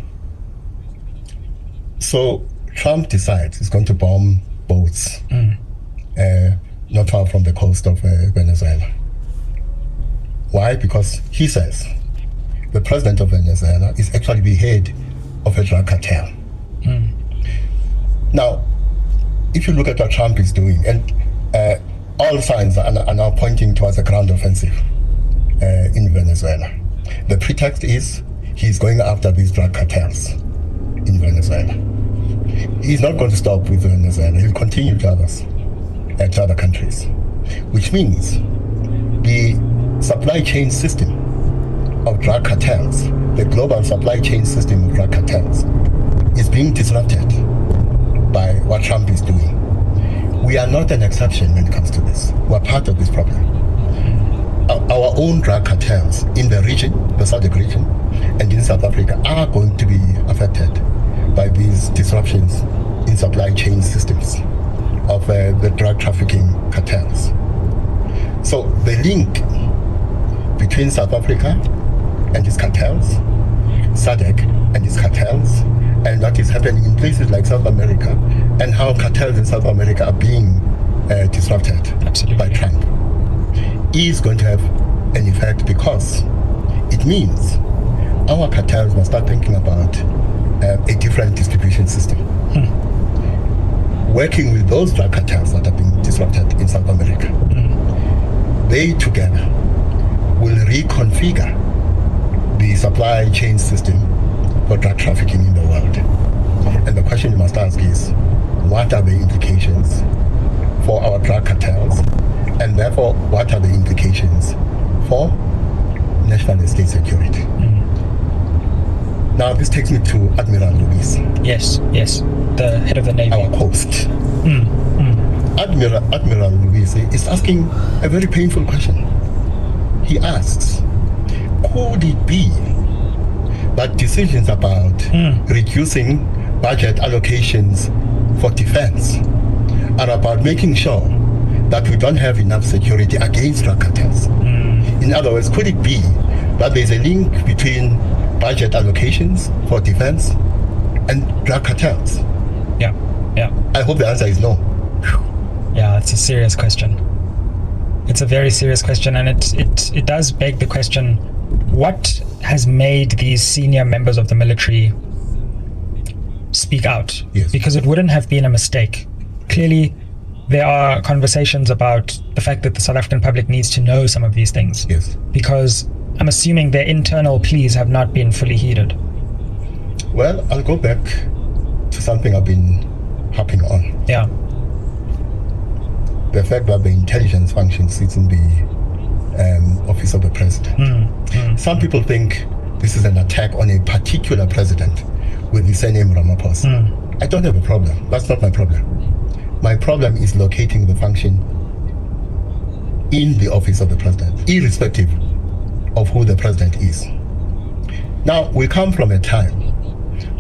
So Trump decides he's going to bomb boats not far from the coast of Venezuela. Why? Because he says the president of Venezuela is actually the head of a drug cartel. Now, if you look at what Trump is doing, and all signs are now pointing towards a ground offensive in Venezuela. The pretext is he's going after these drug cartels in Venezuela. He's not going to stop with Venezuela. He'll continue to other countries, which means the supply chain system of drug cartels, the global supply chain system of drug cartels, is being disrupted by what Trump is doing. We are not an exception when it comes to this. We're part of this problem. Our own drug cartels in the region, the SADC region, and in South Africa are going to be affected by these disruptions in supply chain systems of the drug trafficking cartels. So the link between South Africa and its cartels, SADC and its cartels, and what is happening in places like South America, and how cartels in South America are being disrupted by Trump, is going to have an effect, because it means our cartels must start thinking about a different distribution system. Working with those drug cartels that are being disrupted in South America. They together will reconfigure the supply chain system for drug trafficking in the world. And the question you must ask is, what are the implications for our drug cartels? And therefore, what are the implications for national and state security? Now, this takes me to Admiral Luis. Yes, the head of the Navy. Our coast. Admiral Luis is asking a very painful question. He asks, could it be that decisions about reducing budget allocations for defense are about making sure that we don't have enough security against drug cartels? In other words, could it be that there's a link between budget allocations for defense and drug cartels? Yeah. I hope the answer is no. Yeah, it's a serious question. It's a very serious question, and it does beg the question, what has made these senior members of the military speak out? Yes. Because it wouldn't have been a mistake. Clearly, there are conversations about the fact that the South African public needs to know some of these things. Yes. Because I'm assuming their internal pleas have not been fully heeded. Well, I'll go back to something I've been harping on. Yeah. The fact that the intelligence function sits in the office of the president. Some people think this is an attack on a particular president with the surname Ramaphosa. I don't have a problem. That's not my problem. My problem is locating the function in the office of the president, irrespective of who the president is. Now, we come from a time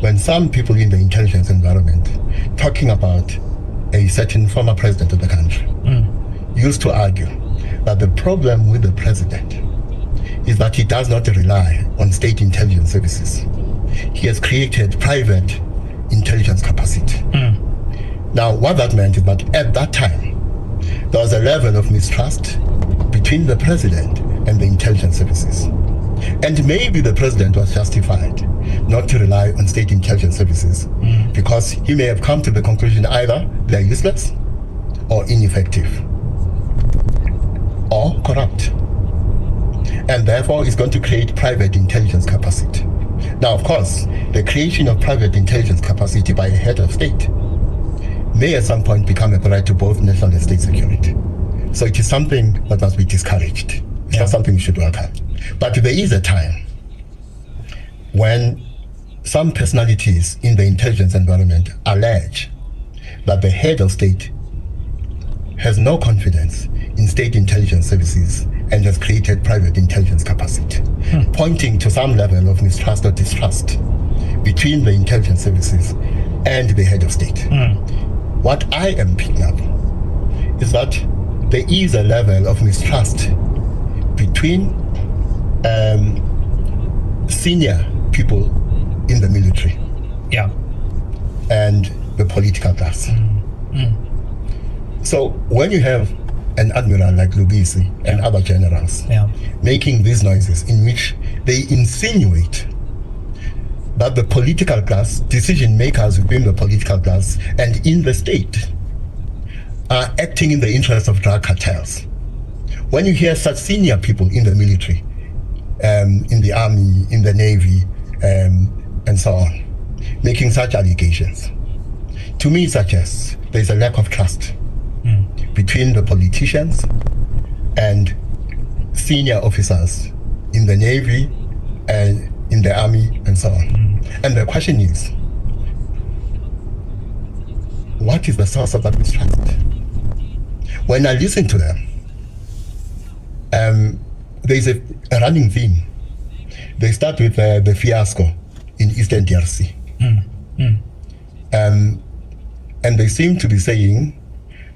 when some people in the intelligence environment talking about a certain former president of the country used to argue that the problem with the president is that he does not rely on state intelligence services. He has created private intelligence capacity. Now, what that meant is that at that time, there was a level of mistrust between the president and the intelligence services. And maybe the president was justified not to rely on state intelligence services because he may have come to the conclusion either they're useless or ineffective or corrupt. And therefore is going to create private intelligence capacity. Now, of course, the creation of private intelligence capacity by a head of state may at some point become a threat to both national and state security. So it is something that must be discouraged. It's not something we should welcome. But there is a time when some personalities in the intelligence environment allege that the head of state has no confidence in state intelligence services and has created private intelligence capacity, pointing to some level of mistrust or distrust between the intelligence services and the head of state. What I am picking up is that there is a level of mistrust between senior people in the military and the political class. So when you have an admiral like Lubisi and other generals making these noises in which they insinuate that the political class, decision makers within the political class and in the state are acting in the interest of drug cartels. When you hear such senior people in the military, in the army, in the navy, and so on, making such allegations, to me it suggests there's a lack of trust between the politicians and senior officers in the navy and in the army and so on. And the question is, what is the source of that mistrust? When I listen to them, there's a running theme. They start with the fiasco in Eastern DRC. And they seem to be saying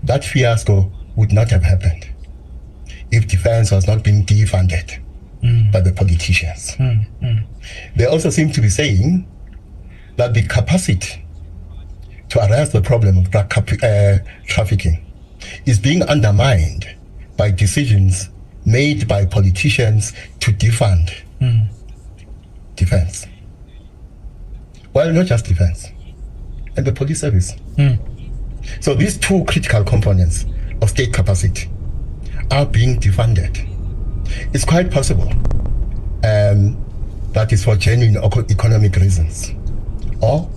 that fiasco would not have happened if defense was not being defunded by the politicians. They also seem to be saying that the capacity to arrest the problem of drug trafficking is being undermined by decisions made by politicians to defund defense. Well, not just defense, and the police service. So these two critical components of state capacity are being defunded. It's quite possible that is for genuine economic reasons. Or,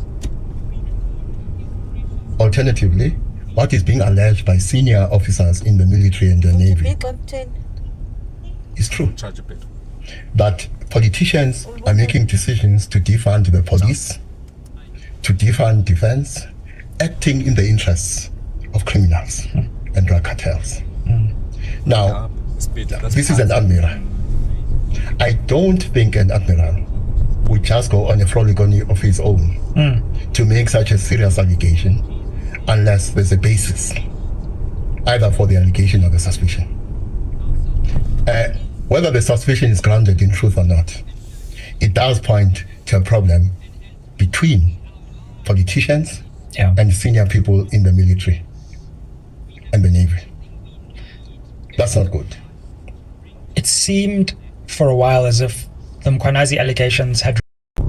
alternatively, what is being alleged by senior officers in the military and the navy is true. That politicians are making decisions to defund the police, to defund defense, acting in the interests of criminals and drug cartels. Now, this is an admiral. I don't think an admiral would just go on a frolic of his own to make such a serious allegation unless there's a basis, either for the allegation or the suspicion. Whether the suspicion is grounded in truth or not, it does point to a problem between politicians and senior people in the military and the navy. That's not good. It seemed for a while as if the Mkhwanazi allegations had...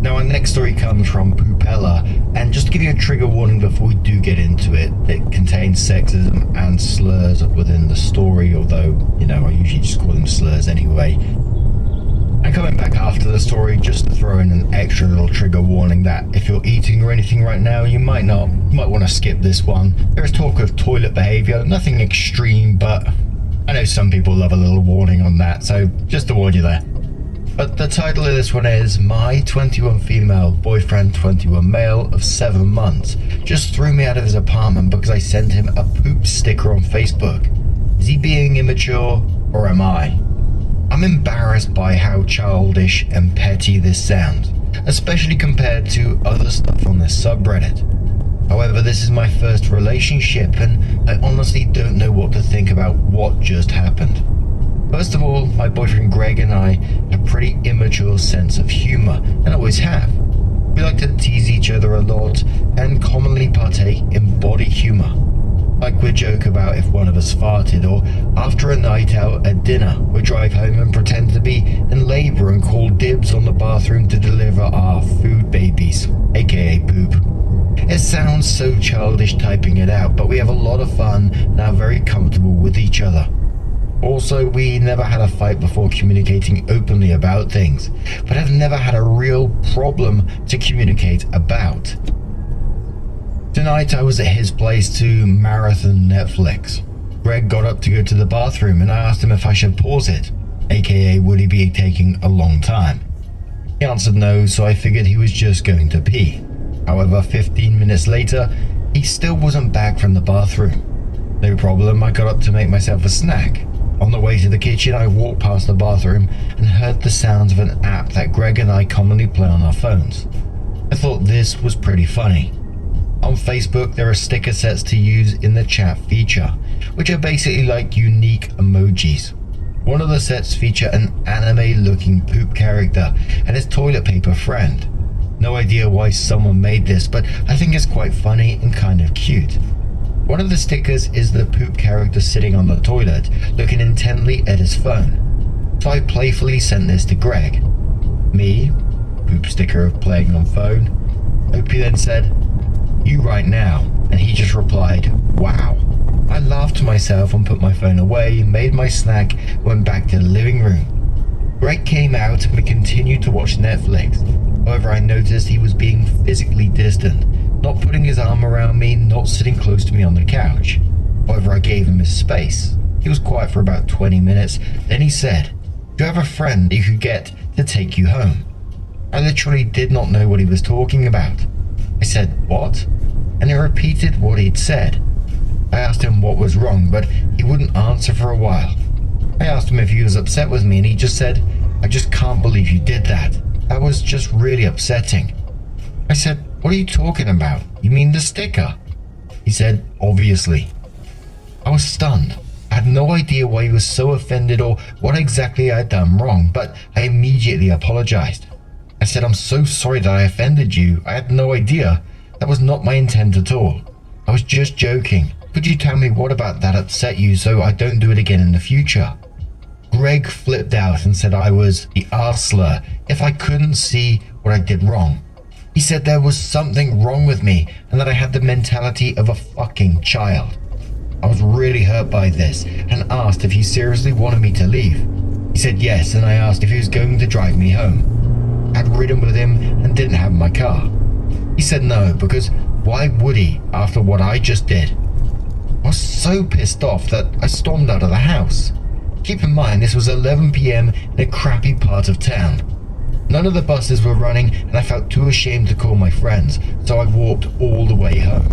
Now our next story comes from Pupella, and just to give you a trigger warning before we do get into it, it contains sexism and slurs within the story, although, you know, I usually just call them slurs anyway. And coming back after the story, just to throw in an extra little trigger warning that if you're eating or anything right now, you might want to skip this one. There is talk of toilet behaviour, nothing extreme, but I know some people love a little warning on that, so just to warn you there. But the title of this one is My 21 Female Boyfriend 21 Male of 7 Months just threw me out of his apartment because I sent him a poop sticker on Facebook. Is he being immature, or am I? I'm embarrassed by how childish and petty this sounds, especially compared to other stuff on this subreddit. However, this is my first relationship and I honestly don't know what to think about what just happened. First of all, my boyfriend Greg and I have a pretty immature sense of humour and always have. We like to tease each other a lot and commonly partake in body humour. Like we'd joke about if one of us farted, or after a night out at dinner, we'd drive home and pretend to be in labour and call dibs on the bathroom to deliver our food babies, aka poop. It sounds so childish typing it out, but we have a lot of fun and are very comfortable with each other. Also, we never had a fight before communicating openly about things, but have never had a real problem to communicate about. Tonight I was at his place to marathon Netflix. Greg got up to go to the bathroom and I asked him if I should pause it, aka would he be taking a long time. He answered no, so I figured he was just going to pee. However, 15 minutes later, he still wasn't back from the bathroom. No problem, I got up to make myself a snack. On the way to the kitchen, I walked past the bathroom and heard the sounds of an app that Greg and I commonly play on our phones. I thought this was pretty funny. On Facebook, there are sticker sets to use in the chat feature, which are basically like unique emojis. One of the sets feature an anime-looking poop character and his toilet paper friend. No idea why someone made this, but I think it's quite funny and kind of cute. One of the stickers is the poop character sitting on the toilet, looking intently at his phone. So I playfully sent this to Greg. Me, poop sticker of playing on phone. Opie then said, "You right now," and he just replied, "Wow." I laughed to myself and put my phone away, made my snack, went back to the living room. Greg came out and we continued to watch Netflix. However, I noticed he was being physically distant, not putting his arm around me, not sitting close to me on the couch. However, I gave him his space. He was quiet for about 20 minutes, then he said, "Do you have a friend you could get to take you home?" I literally did not know what he was talking about. I said, "What?" And he repeated what he'd said. I asked him what was wrong, but he wouldn't answer for a while. I asked him if he was upset with me, and he just said, "I just can't believe you did that. That was just really upsetting." I said, "What are you talking about? You mean the sticker?" He said, "Obviously." I was stunned. I had no idea why he was so offended or what exactly I had done wrong, but I immediately apologized. I said, "I'm so sorry that I offended you. I had no idea. That was not my intent at all. I was just joking. Could you tell me what about that upset you so I don't do it again in the future?" Greg flipped out and said I was the arsler if I couldn't see what I did wrong. He said there was something wrong with me and that I had the mentality of a fucking child. I was really hurt by this and asked if he seriously wanted me to leave. He said yes, and I asked if he was going to drive me home. I had ridden with him and didn't have my car. He said no, because why would he after what I just did? I was so pissed off that I stormed out of the house. Keep in mind, this was 11 PM in a crappy part of town. None of the buses were running and I felt too ashamed to call my friends, so I walked all the way home.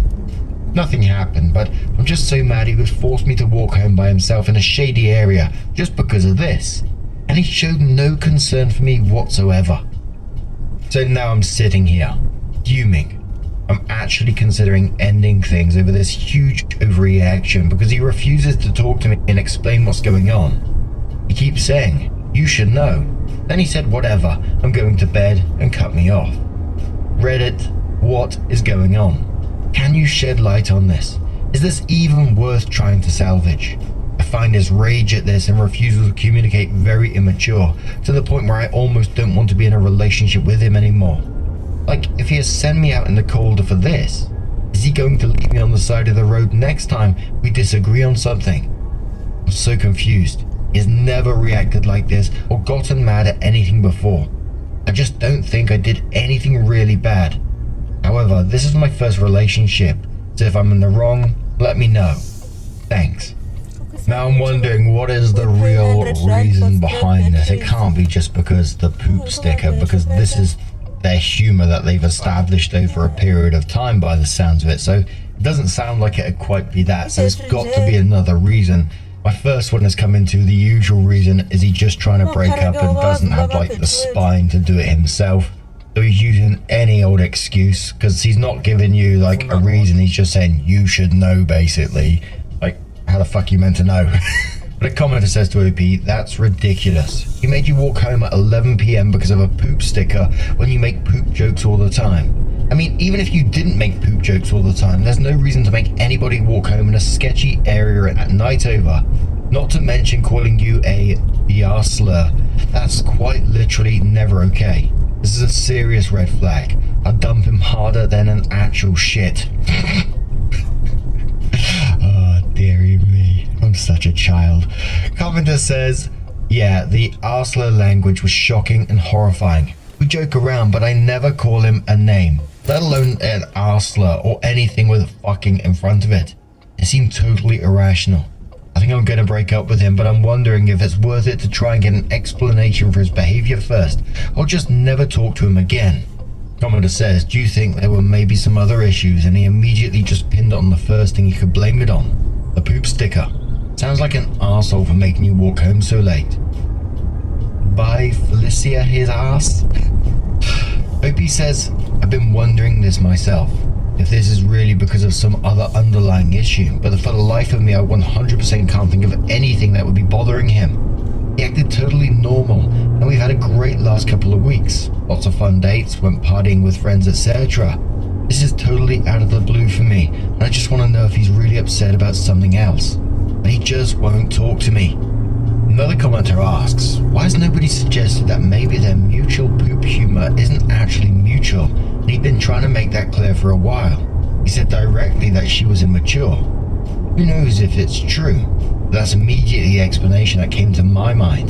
Nothing happened, but I'm just so mad he would force me to walk home by himself in a shady area just because of this. And he showed no concern for me whatsoever. So now I'm sitting here, fuming. I'm actually considering ending things over this huge overreaction because he refuses to talk to me and explain what's going on. He keeps saying, "You should know." Then he said, "Whatever, I'm going to bed," and cut me off. Reddit, what is going on? Can you shed light on this? Is this even worth trying to salvage? I find his rage at this and refusal to communicate very immature, to the point where I almost don't want to be in a relationship with him anymore. Like, if he has sent me out in the cold for this, is he going to leave me on the side of the road next time we disagree on something? I'm so confused. He's never reacted like this or gotten mad at anything before. I just don't think I did anything really bad. However, this is my first relationship, so if I'm in the wrong, let me know. Thanks. Now I'm wondering, what is the real reason behind this? It can't be just because the poop sticker, because this is their humor that they've established over a period of time by the sounds of it, so it doesn't sound like it'd quite be that, so there's got to be another reason. My first one has come into the usual reason, is he just trying to break up and doesn't have like the spine to do it himself, so he's using any old excuse, because he's not giving you like a reason, he's just saying you should know basically. Like, how the fuck you meant to know? But a commenter says to OP, "That's ridiculous. He made you walk home at 11 PM because of a poop sticker when you make poop jokes all the time. I mean, even if you didn't make poop jokes all the time, there's no reason to make anybody walk home in a sketchy area at night over. Not to mention calling you a BR slur. That's quite literally never okay. This is a serious red flag. I'd dump him harder than an actual shit. Oh, dearie me. I'm such a child. Commenter says, yeah, the Arsler language was shocking and horrifying. We joke around, but I never call him a name, let alone an Arsler or anything with fucking in front of it. It seemed totally irrational. I think I'm gonna break up with him, but I'm wondering if it's worth it to try and get an explanation for his behavior first, or just never talk to him again. Commenter says, do you think there were maybe some other issues, and he immediately just pinned on the first thing he could blame it on? The poop sticker. Sounds like an arsehole for making you walk home so late. Bye, Felicia, his ass. OP says, I've been wondering this myself. If this is really because of some other underlying issue, but for the life of me I 100% can't think of anything that would be bothering him. He acted totally normal, and we've had a great last couple of weeks. Lots of fun dates, went partying with friends, etc. This is totally out of the blue for me, and I just want to know if he's really upset about something else. But he just won't talk to me. Another commenter asks, why has nobody suggested that maybe their mutual poop humor isn't actually mutual, and he'd been trying to make that clear for a while. He said directly that she was immature. Who knows if it's true? That's immediately the explanation that came to my mind.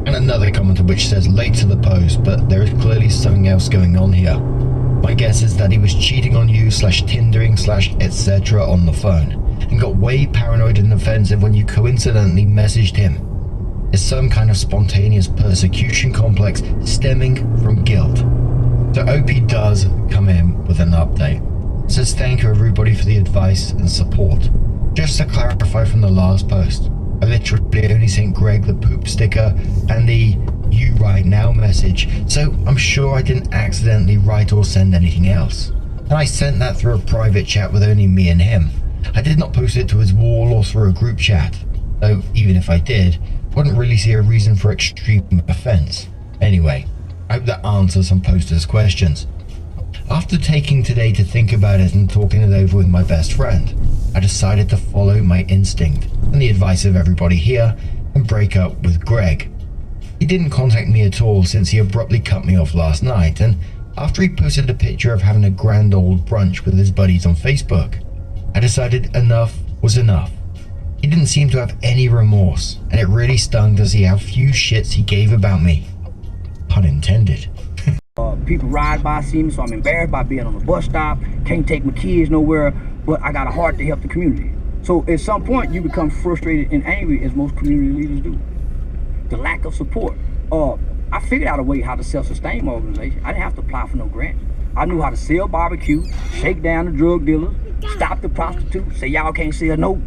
And another commenter which says late to the post, but there is clearly something else going on here. My guess is that he was cheating on you / Tindering / etc. on the phone, and got way paranoid and offensive when you coincidentally messaged him. It's some kind of spontaneous persecution complex stemming from guilt. So OP does come in with an update. It says thank you everybody for the advice and support. Just to clarify from the last post, I literally only sent Greg the poop sticker and the you right now message, so I'm sure I didn't accidentally write or send anything else. And I sent that through a private chat with only me and him. I did not post it to his wall or through a group chat, though even if I did, wouldn't really see a reason for extreme offense. Anyway, I hope that answers some posters' questions. After taking today to think about it and talking it over with my best friend, I decided to follow my instinct and the advice of everybody here and break up with Greg. He didn't contact me at all since he abruptly cut me off last night, and after he posted a picture of having a grand old brunch with his buddies on Facebook, I decided enough was enough. He didn't seem to have any remorse, and it really stung to see how few shits he gave about me. Pun intended. People ride by, see me, so I'm embarrassed by being on the bus stop, can't take my kids nowhere, but I got a heart to help the community. So at some point, you become frustrated and angry, as most community leaders do. The lack of support. I figured out a way how to self-sustain my organization. I didn't have to apply for no grants. I knew how to sell barbecue, shake down the drug dealers, stop the prostitutes, say y'all can't sell no,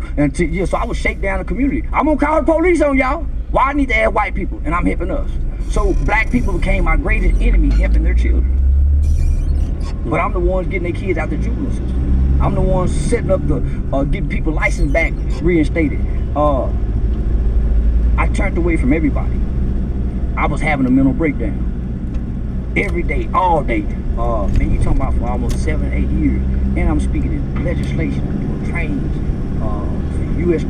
so I would shake down the community. I'm gonna call the police on y'all. Why I need to add white people, and I'm helping us. So black people became my greatest enemy, helping their children. But I'm the ones getting their kids out the juvenile system. I'm the ones setting up the, getting people license back, reinstated. I turned away from everybody. I was having a mental breakdown. Every day, all day. Man, you talking about for almost 7 or 8 years. And I'm speaking in legislation, I'm doing trainings for the U.S.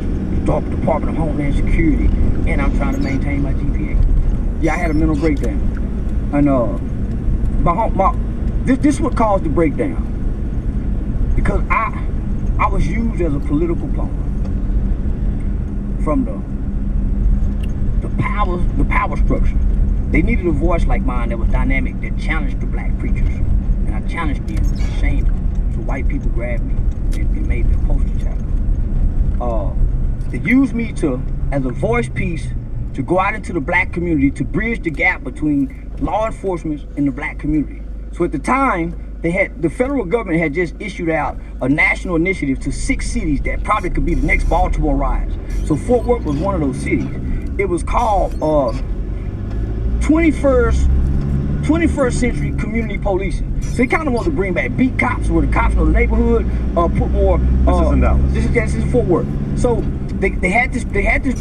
Department of Homeland Security, and I'm trying to maintain my GPA. Yeah, I had a mental breakdown. And this what caused the breakdown. Because I was used as a political pawn from the power structure. They needed a voice like mine that was dynamic, that challenged the black preachers. And I challenged them, shamed them. So white people grabbed me and made me a poster child. They used me as a voice piece to go out into the black community to bridge the gap between law enforcement and the black community. So at the time, the federal government had just issued out a national initiative to 6 cities that probably could be the next Baltimore riots. So Fort Worth was one of those cities. It was called 21st century community policing. So they kind of want to bring back beat cops, where the cops know the neighborhood, put more. This is in Dallas. This is Fort Worth. So they had this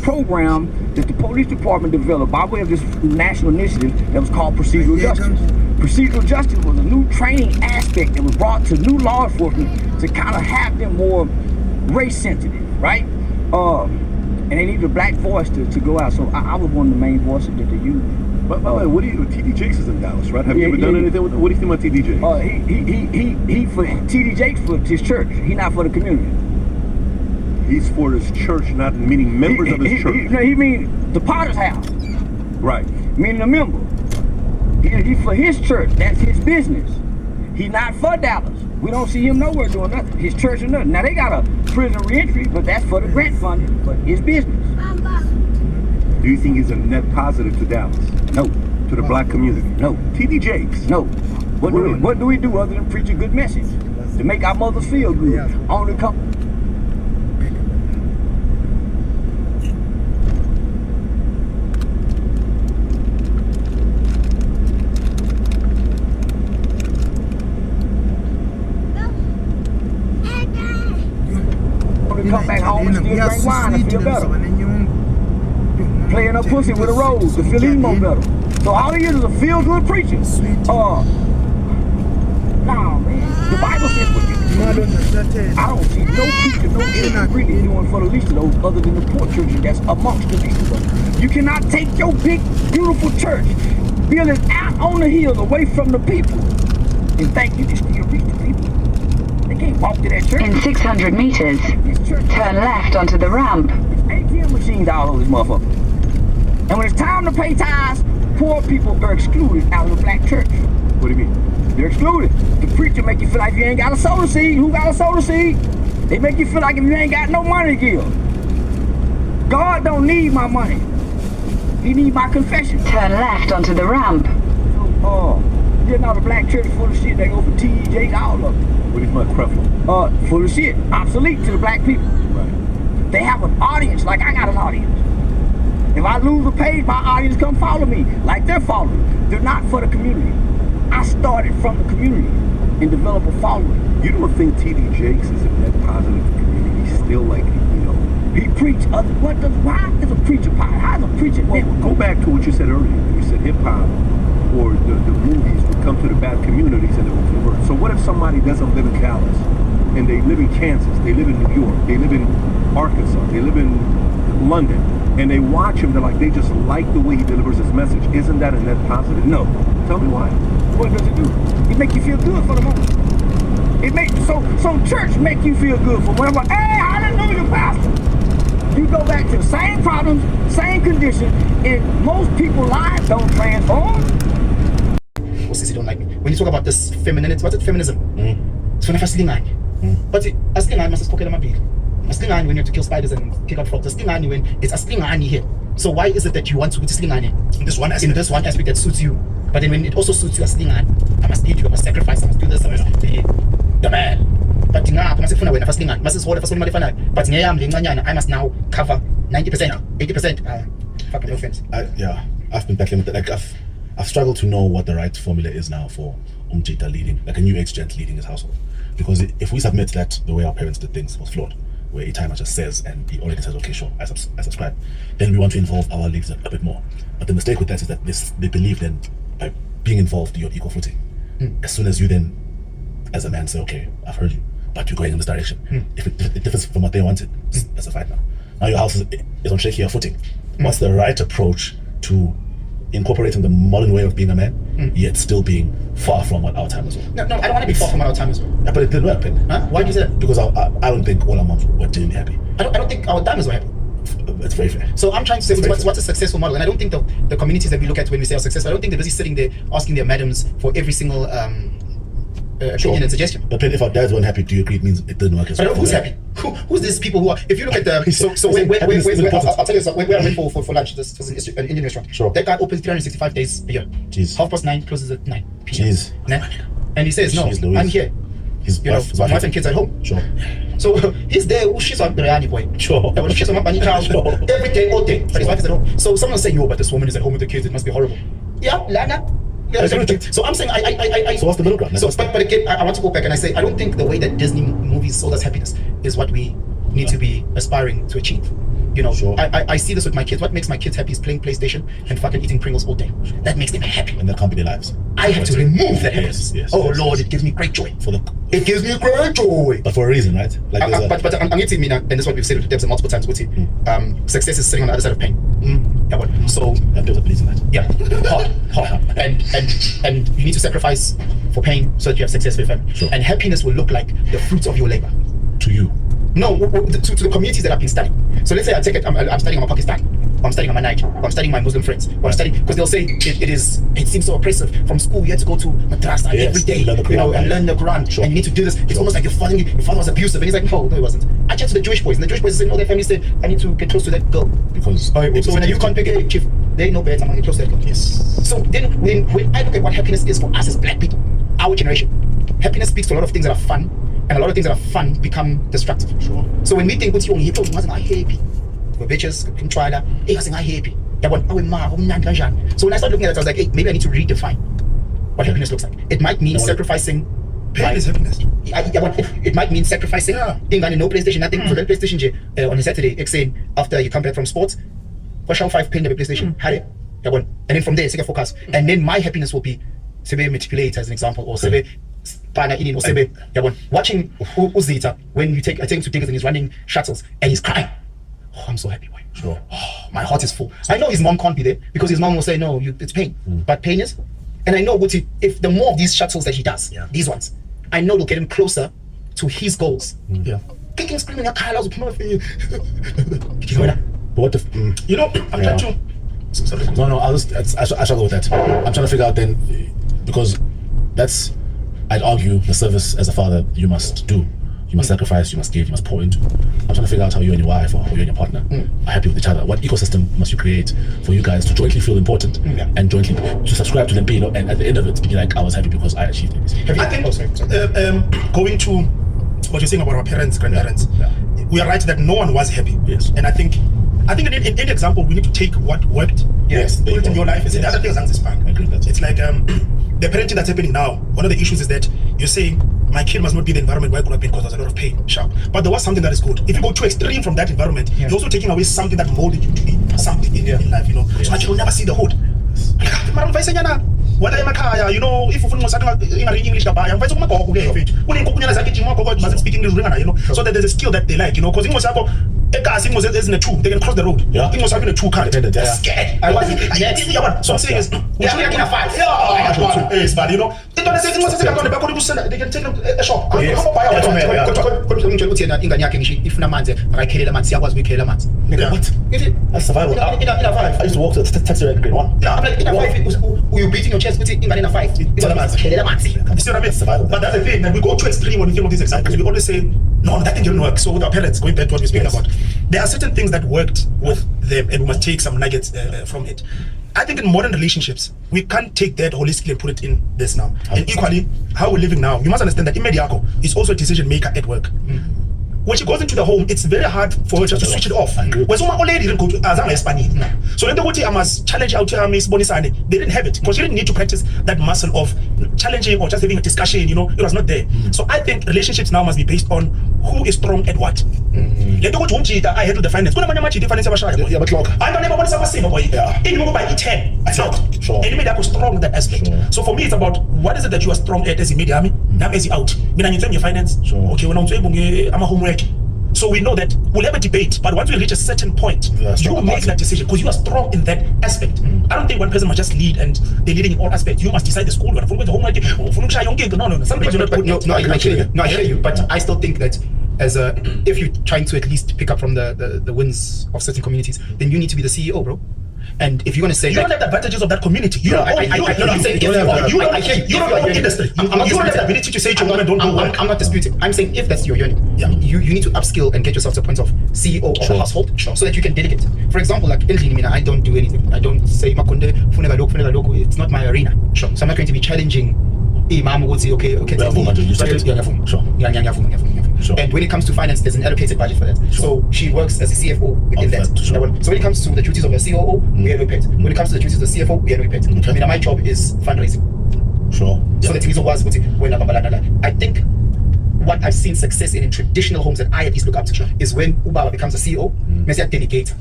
program that the police department developed by way of this national initiative that was called procedural justice. Procedural justice was a new training aspect that was brought to new law enforcement to kind of have them more race sensitive, right? And they needed a black voice to go out. So I was one of the main voices that they used. By the way, what do you? TD Jakes is in Dallas, right? Have you ever done anything with? What do you think about TD Jakes? He for TD Jakes for his church. He not for the community. He's for his church, not meaning members of his church. He mean the Potter's house. Right. Meaning a member. He for his church. That's his business. He not for Dallas. We don't see him nowhere doing nothing. His church or nothing. Now they got a prison reentry, but that's for the grant funding, but his business. Do you think he's a net positive to Dallas? No. To the black community? No. TD Jakes? No. What do we do other than preach a good message? To make our mothers feel good. Only come. Come back home and still drink wine and feel better. Playing a pussy with a rose to feel even more better. So all he is a feel-good preacher. Nah, man. The Bible says what you I don't see no preacher, no anything really doing for the least of those other than the poor churches that's amongst the people. You cannot take your big, beautiful church, build it out on the hill away from the people, and think you can still reach the people. They can't walk to that church. In 600 meters, turn left onto the ramp. There's ATM machines all over this motherfucker. And when it's time to pay tithes, poor people are excluded out of the black church. What do you mean? They're excluded. The preacher make you feel like you ain't got a soda seed. Who got a soda seed? They make you feel like if you ain't got no money to give. God don't need my money. He need my confession. Turn left onto the ramp. Yeah, now the black church full of shit. They go for TJs, all of them. What is my preference? Full of shit. Obsolete to the black people. Right. They have an audience like I got an audience. If I lose a page, my audience come follow me like they're following. They're not for the community. I started from the community and developed a following. You don't think TD Jakes is a net positive to the community? Still, like, you know, he preached. Why is a preacher positive? How is a preacher? Well, go back to what you said earlier. You said hip hop or the movies would come to the bad communities and they would convert. So what if somebody doesn't live in Dallas and they live in Kansas, they live in New York, they live in Arkansas, they live in London, and they watch him, they're like, they just like the way he delivers his message. Isn't that a net positive? No. Tell me why. What does it do? It make you feel good for the moment. It make so church make you feel good for whatever. Hey, hallelujah, pastor. You go back to the same problems, same condition, and most people's lives don't transform. Sissy don't like me. When you talk about this femininity, what's it? Feminism. It's when I first But as thing I must cook my big. As thing when you have to kill spiders and kick out frogs. As thing when it's as thing here. So why is it that you want to put this thing in this one aspect that suits you? But then when it also suits you as thing I must eat you, I must sacrifice, I must do this, I must be the man. But I must when I first thing I must hold the first one. But I must now cover 90%, 80%. Fucking no offense. Yeah, I've been battling with that. Like I've struggled to know what the right formula is now for Umjita leading, like a new ex-gent leading his household. Because if we submit that the way our parents did things was flawed, where Itaiama just says and he already says, okay, sure, I subscribe, then we want to involve our leaders a bit more. But the mistake with that is that they believe then by being involved, you're equal footing. As soon as you then, as a man, say, okay, I've heard you, but you're going in this direction. If it differs from what they wanted, that's a fight now. Now your house is on shakier footing. What's the right approach to incorporating the modern way of being a man, yet still being far from what our timers were? No, I don't want to be far from what our timers were. Yeah, but it didn't work, huh? Why do you say that? Because I don't think all our moms were genuinely happy. I don't think our timers were happy. It's very fair. So I'm trying to say what's a successful model, and I don't think the communities that we look at when we say are successful, I don't think they're busy sitting there asking their madams for every single opinion and suggestion. But if our dads weren't happy, do you agree it means it didn't work as well? But who's happy? Who's these people who are? if you look at the I'll tell you something. Where I went for lunch, this was an Indian restaurant. Sure. That guy opens 365 days a year. Jeez. 9:30 closes at 9 p.m. Jeez. And he says, no, I'm here. His wife and kids at home. Sure. So he's there, she's on biryani boy. Sure. She's on every day, all day. But his wife is at home. So someone saying, yo, but this woman is at home with the kids, it must be horrible. Yeah, Lana. Yeah, so I'm saying So what's the middle ground? So but again, I want to go back and I say I don't think the way that Disney movies sold us happiness is what we need to be aspiring to achieve. You know, I see this with my kids. What makes my kids happy is playing PlayStation and fucking eating Pringles all day. That makes them happy. And that can't be their lives. I have to remove that happiness. Lord, it gives me great joy. It gives me great joy. But for a reason, right? Like but I'm getting me now, and this is what we've said with Debs multiple times. Success is sitting on the other side of pain. Yeah, but so and there's a belief in that. Yeah, hard. And you need to sacrifice for pain so that you have success for your family. Sure. And happiness will look like the fruits of your labor. To you. No, to the communities that I've been studying. So let's say I take it, I'm studying on Pakistan, or I'm studying on Niger, or I'm studying my Muslim friends, or I'm studying, because they'll say it seems so oppressive. From school, you have to go to madrasa every day, and learn the Quran, and you need to do this. It's almost like your father was abusive, and he's like, no, he wasn't. I chat to the Jewish boys, and the Jewish boys say, no, their family said, I need to get close to that girl. Because so when you can't pick a chief, they know better, I'm going to get close to that girl. Yes. So then when I look at what happiness is for us as black people, our generation, happiness speaks to a lot of things that are fun, and a lot of things that are fun become destructive. Sure. So when we think what's wrong, people are happy. We're bitches, we try that. Hey, I'm happy. So when I started looking at it, I was like, hey, maybe I need to redefine what happiness looks like. It might mean sacrificing. Pain is happiness. It might mean sacrificing. No PlayStation, nothing. For the PlayStation on a Saturday, saying after you come back from sports, push out 5 pin the PlayStation. And then from there, take a focus. And then my happiness will be Sebe manipulate as an example, or Sebe partner in, or Sebe watching Uzita when I take him to diggers and he's running shuttles and he's crying. Oh, I'm so happy, boy. Sure. Oh, my heart is full. I know his mom can't be there because his mom will say, no, it's pain. But pain is, and I know if the more of these shuttles that he does, these ones, I know they'll get him closer to his goals. Yeah. Kicking, screaming, I can't what if you know, I'm trying to. No, I struggle with that. I'm trying to figure out then, because that's, I'd argue, the service as a father you must do. You must sacrifice, you must give, you must pour into. I'm trying to figure out how you and your wife or you and your partner are happy with each other. What ecosystem must you create for you guys to jointly feel important and jointly to subscribe to them, and at the end of it, be like, I was happy because I achieved this. I think going to what you're saying about our parents, grandparents, we are right that no one was happy. Yes. And I think in any example, we need to take what worked. Yes. Put it in your life. The other things I'm this I agree with that. It's like the parenting that's happening now. One of the issues is that you're saying my kid must not be the environment where I grew up in because there's a lot of pain. Sharp. But there was something that is good. If you go too extreme from that environment, you're also taking away something that molded you to be something in life, you know. So my kid will never see the hood. Whether you know, if you English, speak English, you know, so that there's a skill that they like, you know, because English isn't a two, they can cross the road. English having a two car, they're scared. So I'm saying is, we should get a 5. Yes, but you know, they can take a shop. That's survival. I used to walk to the taxi rank grade 1. I'm like, in a 5, you beating your chest, in a 5. You see what I mean? Survival. But that's the thing, that we go too extreme when we think of these examples. We always say, no, that thing didn't work. So with our parents, going back to what we're speaking about, there are certain things that worked with them, and we must take some nuggets from it. I think in modern relationships, we can't take that holistically and put it in this now. 100%. And equally, how we're living now, you must understand that Imediako is also a decision maker at work. When she goes into the home, it's very hard for her just to switch it off. When someone already didn't go to Spanish. So then I must challenge out to Miss Bonisane. They didn't have it because she didn't need to practice that muscle of challenging or just having a discussion, you know, it was not there. So I think relationships now must be based on who is strong at what. Let go to I handle the finance. I never want to say boy. By 10. It's out. And you made that strong in that aspect. So for me, it's about what is it that you are strong at as immediately. Now as you out. Your finance. Okay, when I'm homework. So we know that we'll have a debate, but once we reach a certain point, you make that decision because you are strong in that aspect. I don't think one person must just lead and they're leading in all aspects. You must decide the school, you the homework, no. Some things you're not good. No, I hear you. But I still think that if you're trying to at least pick up from the wins of certain communities, then you need to be the CEO, bro. And if you're going to say you don't have the advantages of that community, you don't own industry. You don't have the ability to say to women don't do work. I'm not disputing. I'm saying if that's your yearning, you need to upskill and get yourself to a point of CEO of a household so that you can delegate. For example, like in I don't do anything. I don't say Makunde, Funega Loko. It's not my arena. So I'm not going to be challenging Imam would say, okay. And when it comes to finance, there's an allocated budget for that. So she works as a CFO within that. So when it comes to the duties of a COO, we had paid. When it comes to the duties of the CFO, we had paid. I mean, my job is fundraising. So the reason was when I think what I've seen success in traditional homes that I at least look up to is when Ubaba becomes a CEO, Messi delegate.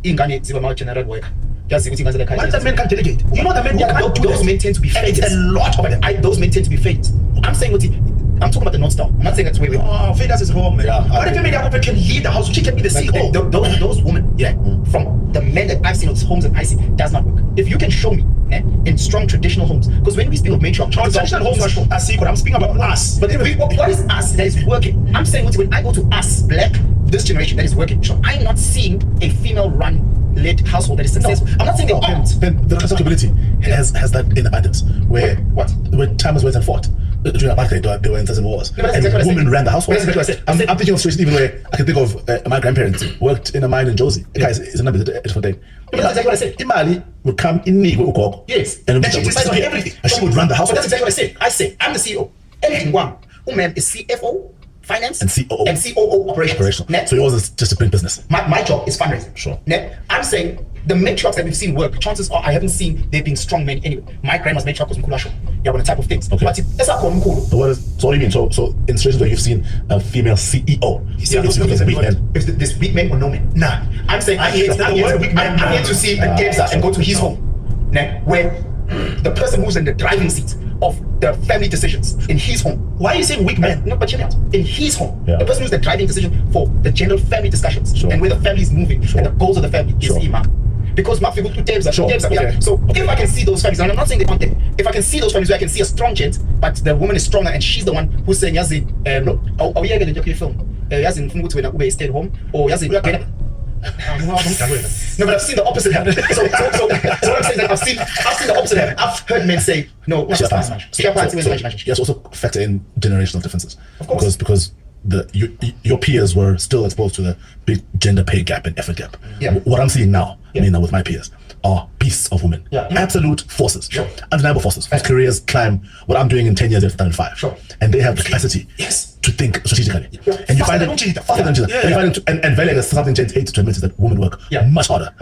Ingane ziba general worker. Why does that man can't delegate? You know the men can't do those men tend to be failures. A lot of it. Those men tend to be failures. I'm saying I'm talking about the North Star. I'm not saying that's where we are. Oh, failures is home, man. Yeah. What if Femina Cooper can lead the house? She can be the CEO. Those women, from the men that I've seen in homes that I see, does not work. If you can show me in strong traditional homes, because when we speak of matriarch, traditional homes are secret. I'm speaking about us. But what is us that is working? I'm saying when I go to us, black, this generation that is working, so I'm not seeing a female-run-led household that is successful. No. I'm not saying they aren't. The community has that in abundance where time was went and fought. During apartheid, they were in certain wars. No, and exactly women ran the household. I'm thinking of situations even where I can think of my grandparents worked in a mine in Josie. Guys, it's a different thing. That's exactly what I said. Imali would come in Nigo. Yes. And she decides on everything. And she would run the household. But that's exactly what I said. I say, I'm the CEO. Everything one. Woman is CFO, finance, and COO operations. So yours is just a print business. My job is fundraising. Sure. I'm saying the matriarchs that we've seen work, chances are I haven't seen there being strong men anyway. My grandma's matriarch was Mkulasho. Yeah, one type of things. Okay. But that's not called Mkulu. So what do you mean? So in situations where you've seen a female CEO, if there's weak men or no men? Nah. I'm saying I'm here to see a Gebza and go to his home. Where the person who's in the driving seat of the family decisions in his home. Why are you saying weak men? No, but hear me out. In his home, the person who's the driving decision for the general family discussions and where the family is moving and the goals of the family is Imam. Because my people to Debs are So if I can see those families, and I'm not saying they aren't there, if I can see those families where I can see a strong gent, but the woman is stronger and she's the one who's saying, Yazi, are we going to film? Yazi, Ube stay at home, or Yazi, no, but I've seen the opposite happen. So what I'm saying is that I've seen the opposite happen. I've heard men say, no, not just yes, also factor in generational differences. Of course. Because your peers were still exposed to the big gender pay gap and effort gap. Yeah. What I'm seeing now, with my peers, are beasts of women. Absolute forces. Undeniable forces. Whose careers climb what I'm doing in 10 years, they've done in 5. And they have the capacity to think strategically. And you find it faster than cheetah. And very like something James hates to admit is that women work much harder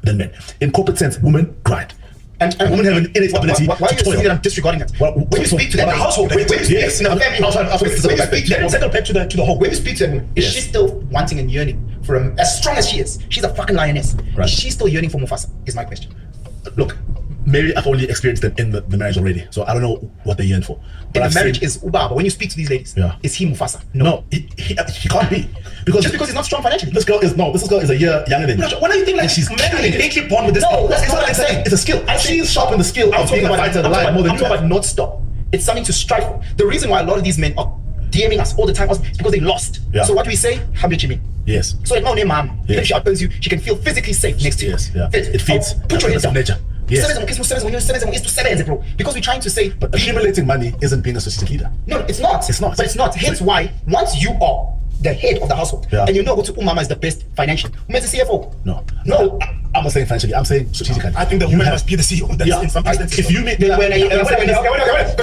than men. In corporate sense, women grind. And women have an innate ability. Why are you saying that I'm disregarding that? When you speak to them in the household, when you speak in a family household, when you speak to them, settle back to the whole. When you speak to them, is she still wanting and yearning for as strong as she is? She's a fucking lioness. Is she still yearning for Mufasa? Is my question. Look, maybe I've only experienced them in the marriage already, so I don't know what they yearn for. But the marriage is Uba. But when you speak to these ladies, is he Mufasa? No, he can't be. Just because he's not strong financially. This girl is a year younger than you. When do you think she's married? They keep born with this. No, that's not what I'm saying. It's a skill. She's sharp in the skill of being a fighter alive more than you. I'm talking about not stop. It's something to strive for. The reason why a lot of these men are DMing us all the time is because they lost. So what do we say? Habijimi. Yes. So no name mom. If she outburns you, she can feel physically safe next to you. It feeds. Put your head down. Nature. Yes. Bro. Because we're trying to say, but accumulating money isn't being a strategic leader. No, it's not. But it's not. Hence why, once you are the head of the household and you know what to Umama is the best financially, who is the CFO? No. I'm not saying financially. I'm saying strategically. I think the woman must be the CEO. That's in some instances. If you make because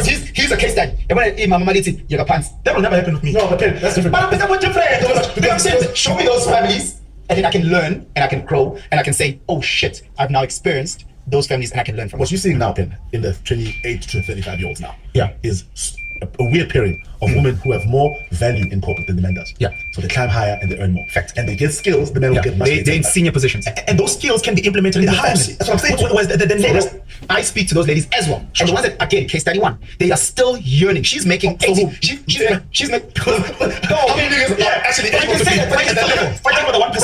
he's a case study. Your pants. That will never happen with me. No, but that's different. But that's different. Because show me those families, and then I can learn and I can grow and I can say, oh shit, I've now experienced those families and I can learn from. What you're seeing now, Ben, in the 28 to 35-year-olds now, is a weird pairing of women who have more value in corporate than the men does. So they climb higher and they earn more. Fact. And they get skills, the men will get much. They're in senior positions. And those skills can be implemented in the house. That's what I'm saying. I speak to those ladies as well. And the ones that, again, case study 1, they are still yearning. She's making 80. She's making. Actually, you can say that fighting for the 1%.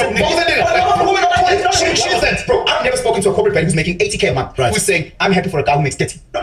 She said, bro, I've never spoken to a corporate man who's making 80K a month who's saying, I'm happy for a guy who makes 30. No.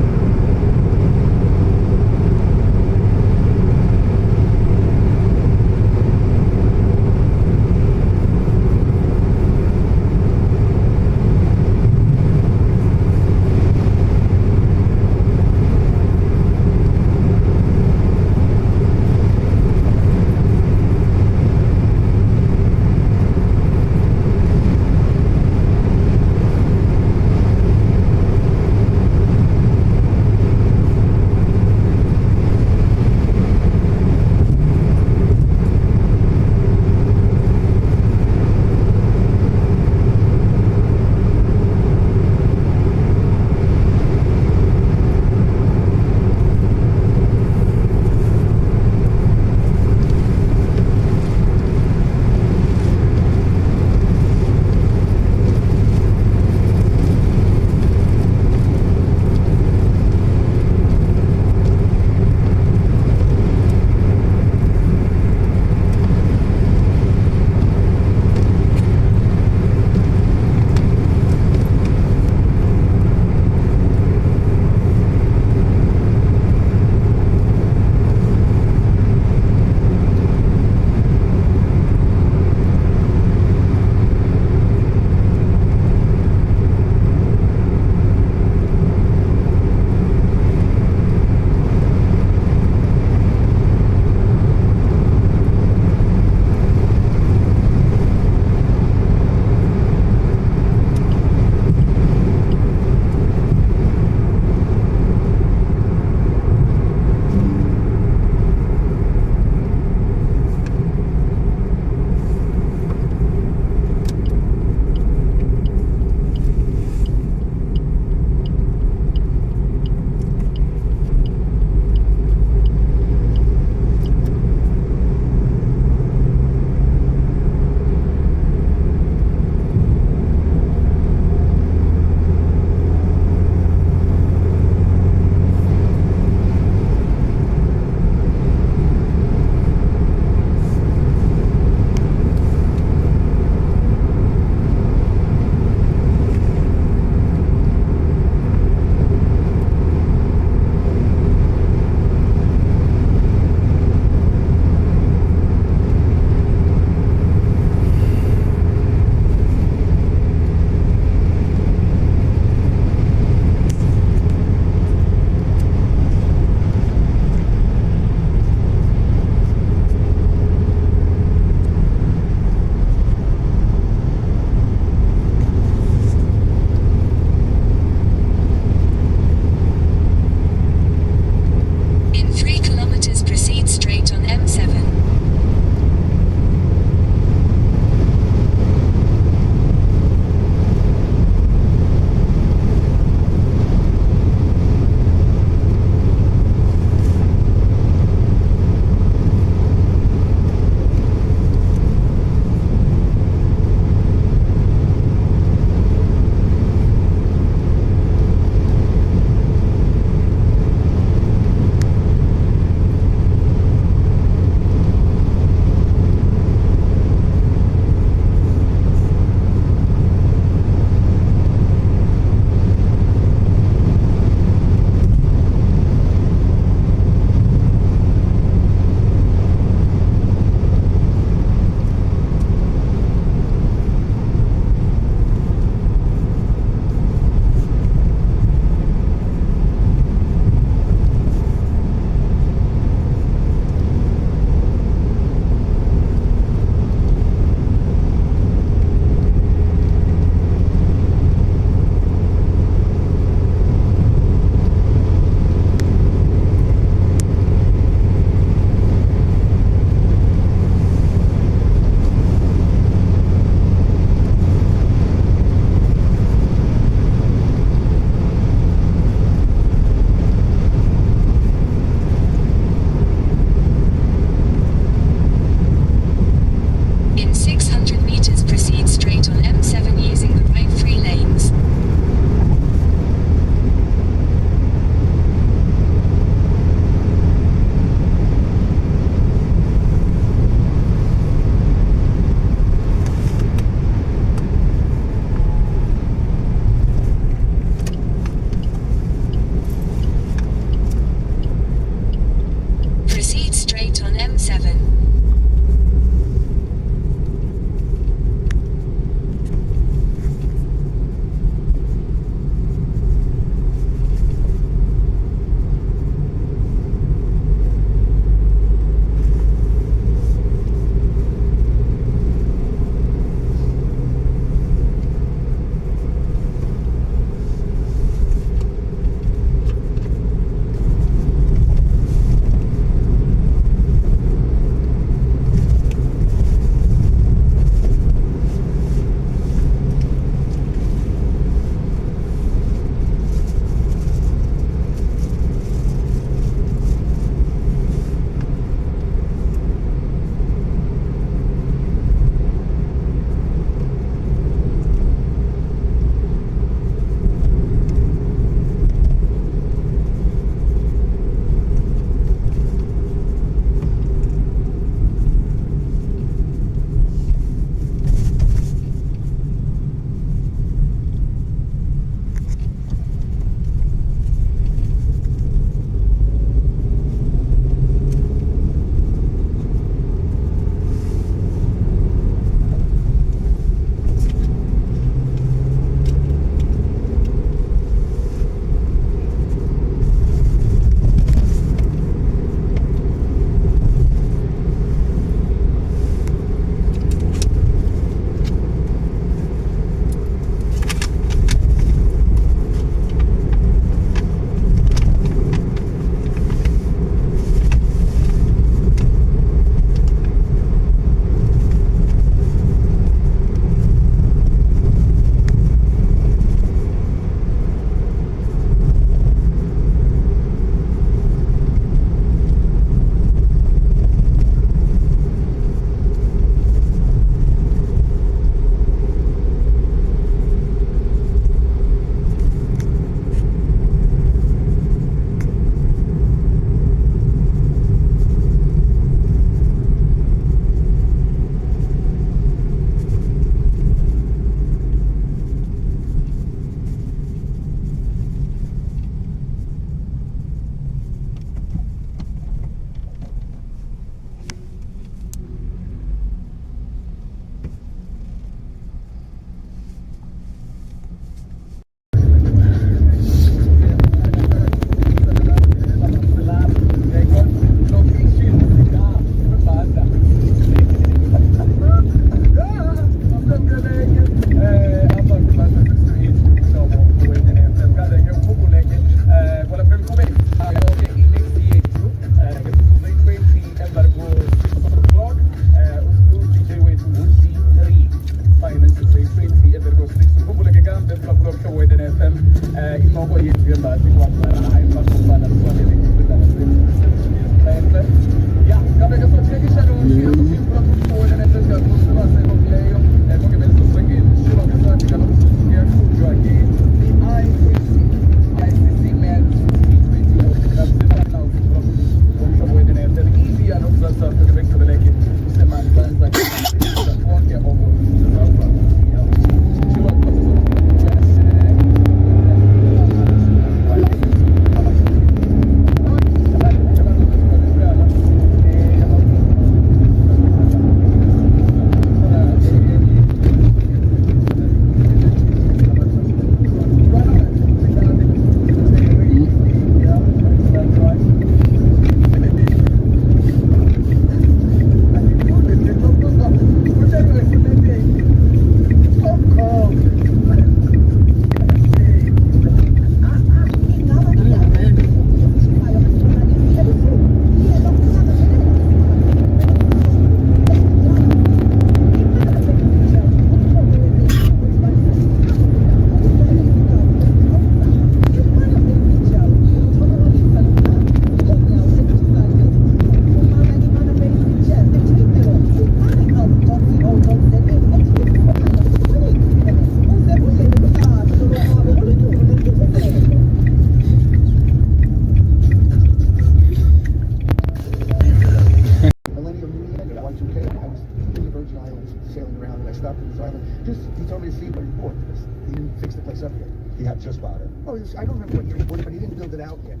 just bought it. Oh, I don't remember what year he bought it, but he didn't build it out yet.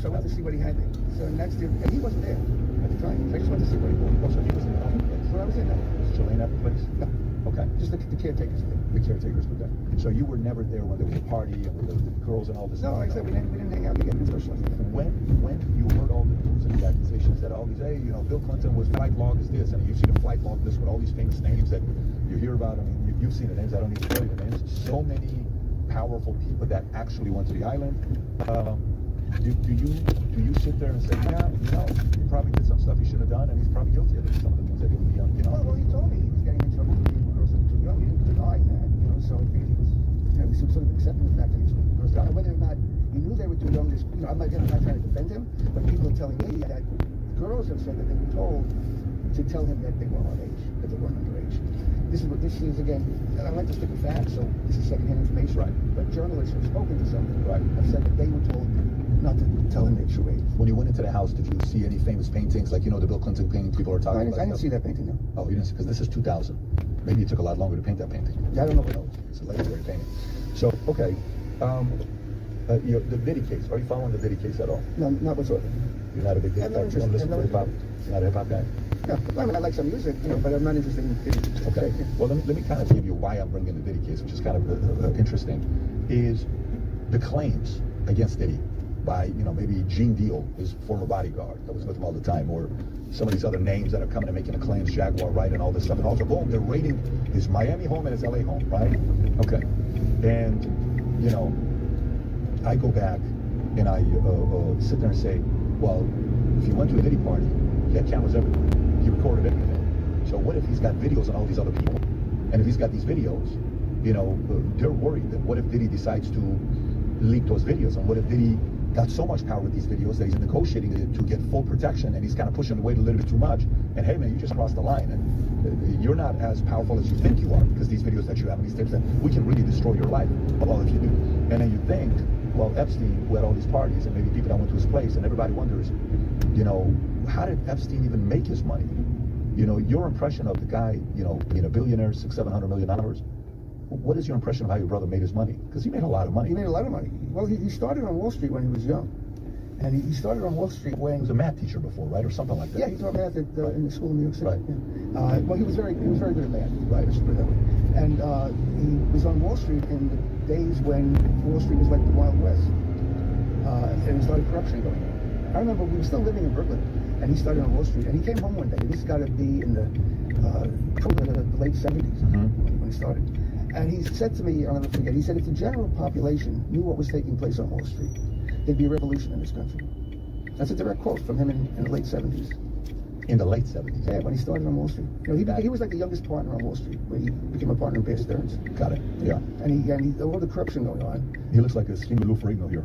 So I went to see what he had there. So next year, and he wasn't there at the time. So I just went to see what he bought. Oh, so he was in the place. When I was in there. Was Chilean at the place? No. Okay. Just the caretakers there. The caretakers were there. So you were never there when there was a party and with the girls and all this no, stuff? No, except we didn't hang out together. When you heard all the news and the accusations that all these, hey, you know, Bill Clinton was flight log is this, and you've seen a flight log this with all these famous names that you hear about. I mean, you've seen the names. I don't need to tell you the names. So many powerful people that actually went to the island. Do you sit there and say, yeah, you know, he probably did some stuff he shouldn't have done, and he's probably guilty of it. Some of the ones that he was young, you know. Well, he told me he was getting in trouble for being a person too young. He didn't deny that, you know. So I think he was, you know, he was sort of accepting the fact that he was a person. Whether or not he knew they were too young, you know, I'm not trying to defend him, but people are telling me that girls have said that they were told to tell him that they were on age, that they weren't underage. This is again, I like to stick with facts, so this is secondhand information. Right. But journalists who've spoken to somebody have said that they were told not to tell him their true age. When you went into the house, did you see any famous paintings, like, you know, the Bill Clinton painting people are talking about? I didn't see that painting, no. Oh, you didn't see, because this is 2000. Maybe it took a lot longer to paint that painting. Yeah, I don't know what else. It's a legendary painting. So, okay, the Diddy case. Are you following the Diddy case at all? No, not whatsoever. You're not a big fan? You don't listen to hip-hop? You're not a hip-hop guy? No, I mean, I like some music, you know, but I'm not interested in Diddy. Okay. Well, let me kind of give you why I'm bringing the Diddy case, which is kind of interesting, is the claims against Diddy by, you know, maybe Gene Deal, his former bodyguard that was with him all the time, or some of these other names that are coming and making the claims, Jaguar Wright and all this stuff, and also, boom, they're raiding his Miami home and his LA home, right? Okay. And, you know, I go back and I sit there and say, well, if you went to a Diddy party, he had cameras everywhere. He recorded everything. So what if he's got videos on all these other people? And if he's got these videos, you know, they're worried that what if Diddy decides to leak those videos? And what if Diddy got so much power with these videos that he's negotiating to get full protection, and he's kind of pushing the weight a little bit too much? And hey, man, you just crossed the line, and you're not as powerful as you think you are, because these videos that you have and these tapes, that we can really destroy your life. Well, if you do. And then you think, well, Epstein, who had all these parties, and maybe people that went to his place, and everybody wonders, you know, how did Epstein even make his money? You know, your impression of the guy, you know, being a billionaire, $600-700 million, what is your impression of how your brother made his money? Because he made a lot of money. He made a lot of money. Well, he started on Wall Street when he was young. And he started on Wall Street when... He was a math teacher before, right? Or something like that. Yeah, he taught math in the school in New York City. Right. Yeah. Well, he was very good at math. Right. Let's put it that way. And he was on Wall Street in the days when Wall Street was like the Wild West. And there's a lot of corruption going on. I remember we were still living in Brooklyn, and he started on Wall Street. And he came home one day. This has got to be in the late 70s when he started. And he said to me, I'll never forget, he said, if the general population knew what was taking place on Wall Street, there'd be a revolution in this country. That's a direct quote from him in the late 70s. In the late 70s. Yeah, when he started on Wall Street. You know, he was like the youngest partner on Wall Street when he became a partner in Bear Stearns. Got it. Yeah. And he all the corruption going on. He looks like a steamy Lou Ferrigno here.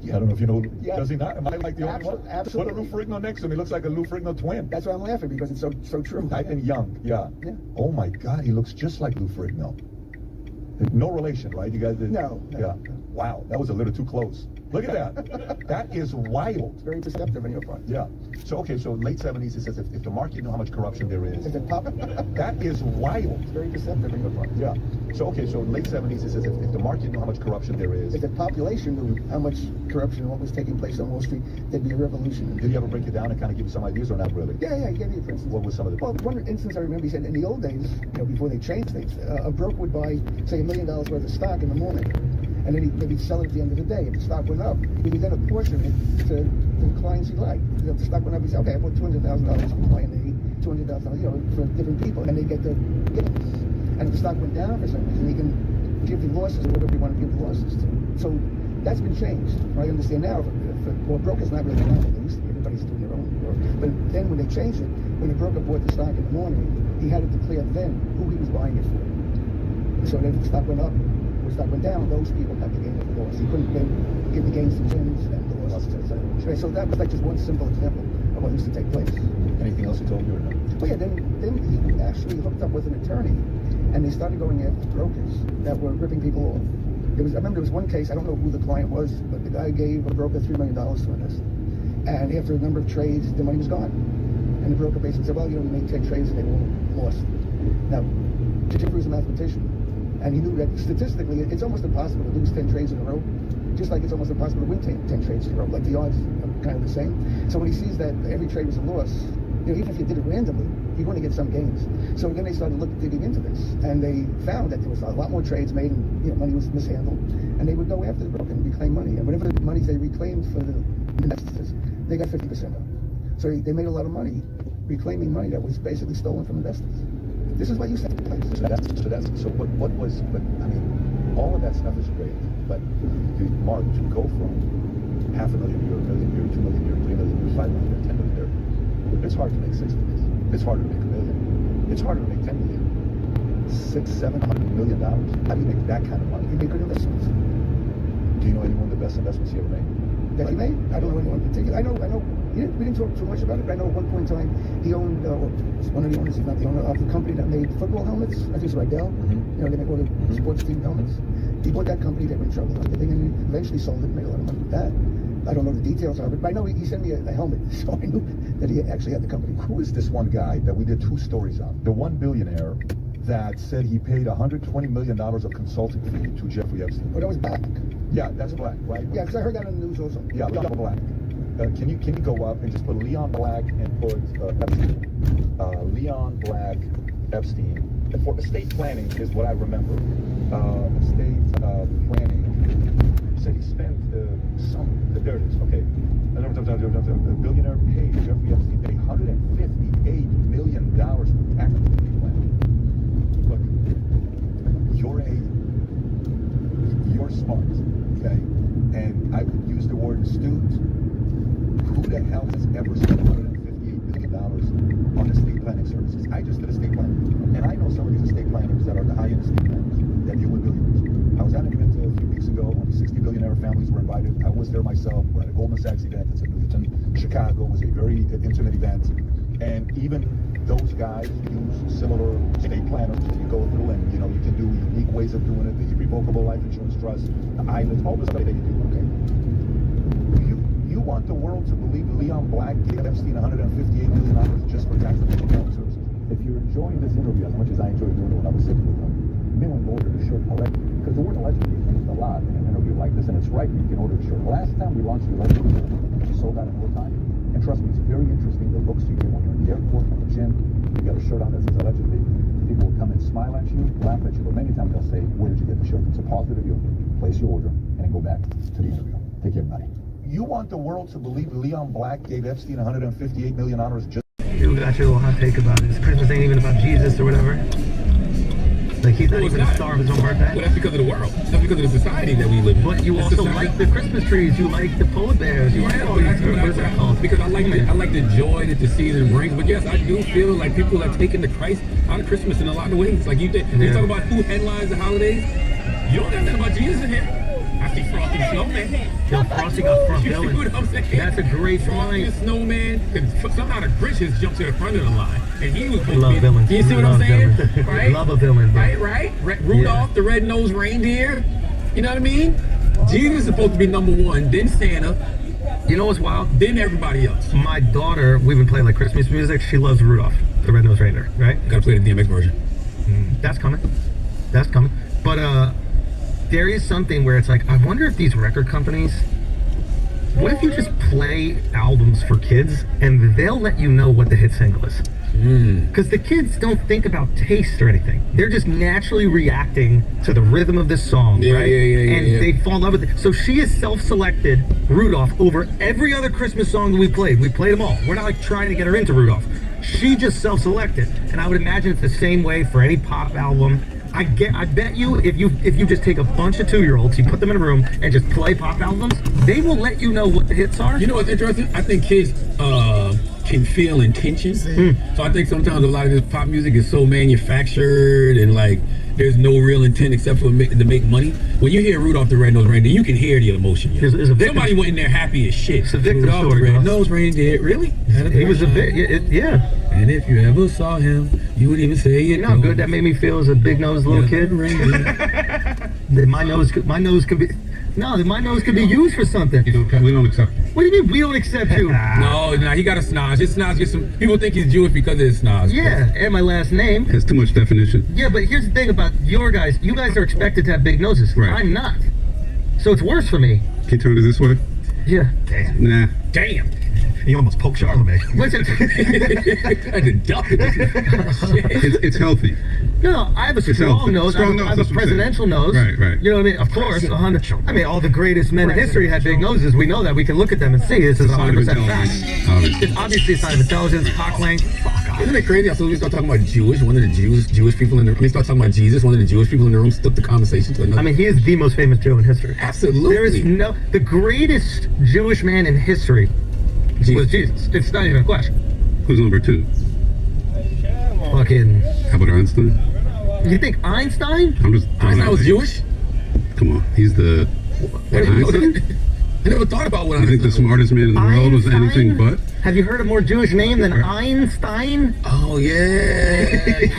Yeah. I don't know if you know. Yeah. Does he not? Am I like the only one? Absolutely. Put a Lou Ferrigno next to him. He looks like a Lou Ferrigno twin. That's why I'm laughing, because it's so true. Type in young. Yeah. Oh my God, he looks just like Lou Ferrigno. No relation, right? You guys did? No. Yeah. Wow, that was a little too close. Look at that. That is wild. It's very perceptive in your part. Yeah. So, okay, so late 70s, it says if the market knew how much corruption there is. If it pop, that is wild. It's very perceptive in your part. Yeah. So, okay, so late 70s, it says if the market knew how much corruption there is. If the population knew how much corruption and what was taking place on Wall Street, there'd be a revolution. Did he ever break it down and kind of give you some ideas or not really? Yeah, he gave me a for instance. What was some of the... Well, one instance I remember, he said in the old days, you know, before they changed things, a broker would buy, say, $1 million worth of stock in the morning, and then he'd sell it at the end of the day. If the stock went up, he would then apportion it to the clients he liked. If the stock went up, he'd say, okay, I bought $200,000 for client A, $200,000, you know, for different people, and they get the gains. And if the stock went down for some reason, he can give the losses or whatever you want to give the losses to. So that's been changed. I understand now, well, brokers not really around. They used to be, everybody's doing their own work. But then when they changed it, when the broker bought the stock in the morning, he had to declare then who he was buying it for. So then if the stock went up, or the stock went down, those people got the gain or the loss. He couldn't then give the gains to Jim's and the losses to the So that was like just one simple example of what used to take place. Anything else he told you or no? Well, yeah, then he actually hooked up with an attorney, and they started going after brokers that were ripping people off. I remember there was one case, I don't know who the client was, but the guy gave a broker $3 million to invest. And after a number of trades, the money was gone. And the broker basically said, well, you know, we made 10 trades and they all lost. Now, Jim was a mathematician, and he knew that statistically, it's almost impossible to lose 10 trades in a row, just like it's almost impossible to win 10 trades in a row. Like the odds are kind of the same. So when he sees that every trade was a loss, you know, even if you did it randomly, you're going to get some gains. So then they started digging into this, and they found that there was a lot more trades made, and you know, money was mishandled, and they would go after the broker and reclaim money. And whatever the money they reclaimed for the investors, they got 50% of. So they made a lot of money reclaiming money that was basically stolen from investors. This is what used to take place. So what was? But I mean, all of that stuff is great. But Mark, to go from $500,000 a year, $1 million a year, $2 million a year, $3 million a year, $5 million a year, $10 million a year, it's hard to make 6 million. It's harder to make $1 million. It's harder to make $10 million. $600-700 million. How do you make that kind of money? You make good investments. Do you know any one of the best investments he ever made? That he made? I don't know anyone in particular. I know. We didn't talk too much about it, but I know at one point in time he owned, one of the owners, if not the owner, of the company that made football helmets. I think it's Rydell. You know, they make all the sports team helmets. He bought that company, they were in trouble with everything, and he eventually sold it and made a lot of money with that. I don't know the details of it, but I know he sent me a helmet, so I knew that he actually had the company. Who is this one guy that we did 2 stories on? The one billionaire that said he paid $120 million of consulting fee to Jeffrey Epstein. Oh, that was Black. Yeah, that's Black, right? Yeah, because I heard that on the news also. Yeah, Leon Black. Can you go up and just put Leon Black and put Epstein? Leon Black, Epstein. And for estate planning is what I remember. Estate planning. You said he spent there it is. Okay. The billionaire paid Jeffrey Epstein $158 million for tax estate planning. Look, you're smart, okay? And I would use the word astute. Who the hell has ever spent $158 million on estate planning services? I just did estate planning. And I know some of these estate planners that are the high-end estate planners that deal with billionaires. I was at an event a few weeks ago. Only 60 billionaire families were invited. I was there myself. We're at a Goldman Sachs event. It's in Newton, Chicago. It was a very intimate event. And even those guys use similar estate planners that you go through, and you know, you can do unique ways of doing it, the irrevocable life insurance trust, the islands, all the stuff that you do, okay? You want the world to believe Leon Black gave Epstein $158 million just for tax planning services. If you're enjoying this interview as much as I enjoyed doing it when I was sitting with them, you may want to order the shirt already, because the word allegedly is used a lot in an interview like this, and it's right, you can order the shirt. Last time we launched the allegedly, we sold out in no time. And trust me, it's very interesting the looks you get when you're in the airport, at the gym, you got a shirt on that says allegedly. People will come and smile at you, laugh at you, but many times they'll say, where did you get the shirt? It's a positive review. Place your order and then go back to the interview. Take care, everybody. You want the world to believe Leon Black gave Epstein $158 million just... You got your little hot take about it. This Christmas ain't even about Jesus or whatever. Like he's not No, it's even a not. star of his own birthday. Well, that's because of the world. That's because of the society that we live in. But you It's also society. like the Christmas trees. You like the polar bears. You like all these. What is that called? Because I like the joy that the season brings. But yes, I do feel like people are taking the Christ out of Christmas in a lot of ways. Like you talk about who headlines the holidays. You don't got nothing about Jesus in here. I see Frosty the Snowman. Yo, Frosty got front You see villain. what I'm saying? That's a great Frosty line. the Snowman. And somehow the Grinch has jumped to the front of the line, and he was. Love villains. You see what I'm Love saying? villains. Right? Love a villain, bro. Right. Rudolph, the red-nosed reindeer. You know what I mean? Jesus is supposed to be number one, then Santa. You know what's wild? Then everybody else. My daughter, we've been playing like Christmas music. She loves Rudolph, the red-nosed reindeer, right? Gotta play the DMX version. That's coming. That's coming. But there is something where it's like, I wonder if these record companies, what if you just play albums for kids and they'll let you know what the hit single is? Because the kids don't think about taste or anything. They're just naturally reacting to the rhythm of this song, right? And they fall in love with it. So she has self-selected Rudolph over every other Christmas song that we played. We played them all. We're not like trying to get her into Rudolph. She just self-selected. And I would imagine it's the same way for any pop album. I bet you if you just take a bunch of 2-year-olds, you put them in a room and just play pop albums, they will let you know what the hits are. You know what's interesting? I think kids can feel intentions. So I think sometimes a lot of this pop music is so manufactured and like there's no real intent except for to make money. When you hear Rudolph the Red-Nosed Reindeer, you can hear the emotion. It's a victim. Somebody went in there happy as shit. It's a victim Rudolph story, the bro. Red-Nosed Reindeer, really? He was a bit, yeah. And if you ever saw him, you would even say it. You know how good that made me feel as a big-nosed little kid? That my nose could be... No, that my nose could be used for something. We don't accept you. What do you mean we don't accept you? No, he got a snaz. His snaz gets some... People think he's Jewish because of his snaz. Yeah, and my last name. Has too much definition. Yeah, but here's the thing about your guys. You guys are expected to have big noses. Right. I'm not. So it's worse for me. Can you turn it this way? Yeah. Nah. Damn. You almost poked Charlemagne. Listen. It's healthy. No, I have a strong nose. I have a presidential nose. Right. You know what I mean? Of course, 100. I mean, all the greatest men in history had big noses. We know that. We can look at them and see this is 100% fact. It's obviously a sign of intelligence, cock length. Isn't it crazy? So we start talking about Jewish. One of the Jewish people in the room. We start talking about Jesus. One of the Jewish people in the room took the conversation to another. I mean, he is the most famous Jew in history. Absolutely. There is the greatest Jewish man in history was Jesus. It's not even a question. Who's number 2? Fucking. How about Einstein? You think Einstein? Einstein was Jewish? Come on, he's the. I never thought about what I think the smartest man in the world was anything but. Have you heard a more Jewish name than Einstein? Oh yeah.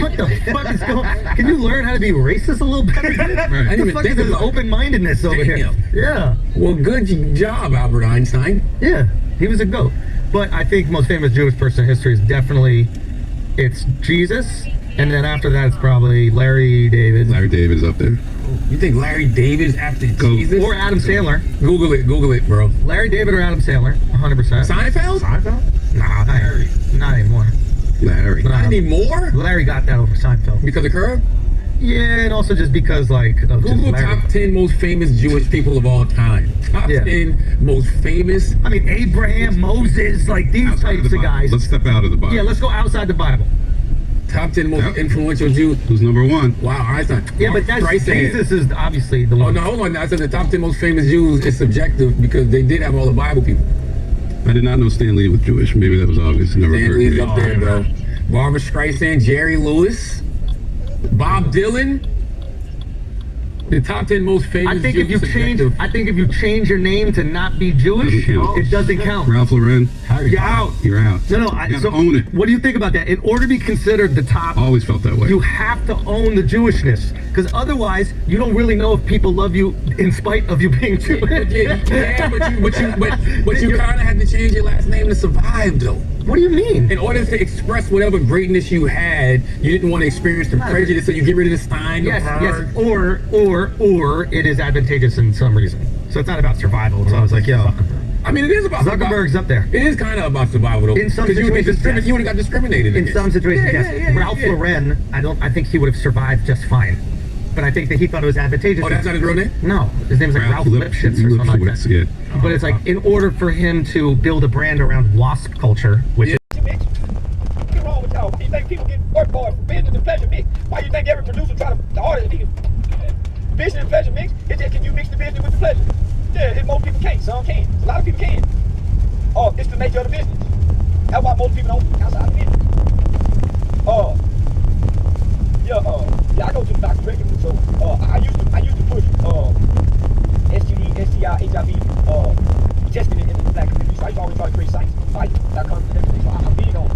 What the fuck is going on? Can you learn how to be racist a little better? Right. What the fuck is this open-mindedness over here? Yeah. Well, good job, Albert Einstein. Yeah, he was a goat. But I think most famous Jewish person in history is definitely, it's Jesus, and then after that it's probably Larry David. Larry David's up there. You think Larry David is after Jesus? Or Adam Sandler. Google it, bro. Larry David or Adam Sandler, 100%. Seinfeld? Nah, not anymore. Larry. Not anymore? Larry got that over Seinfeld. Because of Curb? Yeah, and also just because, like, of Google top 10 most famous Jewish people of all time. Top 10 most famous. I mean, Abraham, Moses, like these types of guys. Let's step out of the Bible. Yeah, let's go outside the Bible. Top 10 most influential Jews. Who's number 1? Wow, Einstein. Yeah, but that's Jesus is obviously the one. Oh, no, hold on. I said the top 10 most famous Jews is subjective because they did have all the Bible people. I did not know Stan Lee was Jewish. Maybe that was obvious. Never Stan Lee's up there, bro. Barbara Streisand, Jerry Lewis, Bob Dylan. The top 10 most famous. I think if you change your name to not be Jewish, it doesn't count. Ralph Lauren. You're out. You're out. No, so own it. What do you think about that? In order to be considered the top, always felt that way. You have to own the Jewishness, because otherwise, you don't really know if people love you in spite of you being Jewish. but you kind of had to change your last name to survive, though. What do you mean? In order to express whatever greatness you had, you didn't want to experience the prejudice, so you get rid of the Stein, the Berg. Or it is advantageous in some reason. So it's not about survival. So I was like, yo. I mean, it is about Zuckerberg's up there. It is kind of about survival, though. In some situations, you would have got discriminated in against. some situations, yes. Ralph Lauren, I think he would have survived just fine. But I think that he thought it was advantageous. Oh, that's not his real name? No, his name's like Ralph Lipschitz or something like that. Yeah. But it's like, in order for him to build a brand around WASP culture, which is What's wrong with y'all? You think people get work for business and pleasure, bitch? Why you think every producer try to Some can. A lot of people can. It's the nature of the business. That's why most people don't outside the business. Yeah, I go to the doctor regularly. So I used to push STD, STI, HIV testing in the black community. So I used to always try to create sites, fight.com and everything. So I'm big on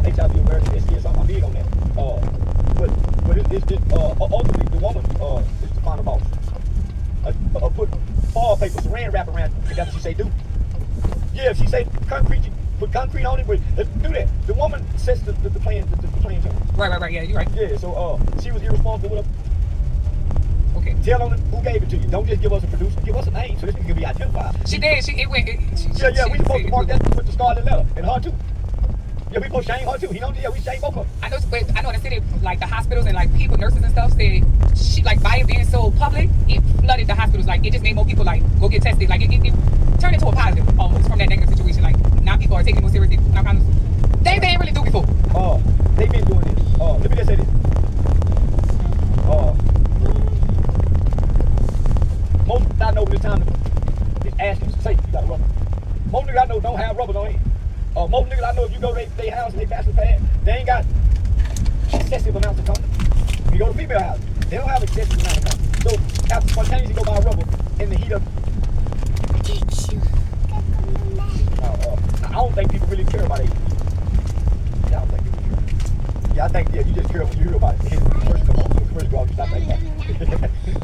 HIV awareness, STI, so I'm big on that. But it's ultimately the woman is the final boss. Put ball paper, saran wrap around it. That's what she say do. Yeah, if she say concrete, you put concrete on it, but do that. The woman sets the playing terms. Right. Yeah, you're right. Yeah, so she was irresponsible with her. Okay. Tell them who gave it to you. Don't just give us a producer. Give us a name so this can be identified. She did. Yeah. We supposed to mark that with the scarlet letter and her too. Yeah, we supposed to shame her too. We shame both of them. I know in the city, like the hospitals and like people, nurses and stuff, said she like by it being so public, it flooded the hospitals. Like it just made more people like go get tested. Like it turned into a positive almost from that negative situation. Like now people are taking it more seriously. Now kind of they ain't really do before. They've been doing this. Let me just say this. Most I know this time is asking to say you got a rubber. Most niggas I know don't have rubbers on hand. Most niggas I know if you go to their house and they bachelor pad, they ain't got excessive amounts of condoms. You go to female house, they don't have excessive amounts of condoms. So after spontaneously go buy a rubber in the heat of I don't think people really care about it. Yeah, I don't think people care. Yeah, I think you just care when you hear about it. First come on to the commercial go, you stop thinking about it.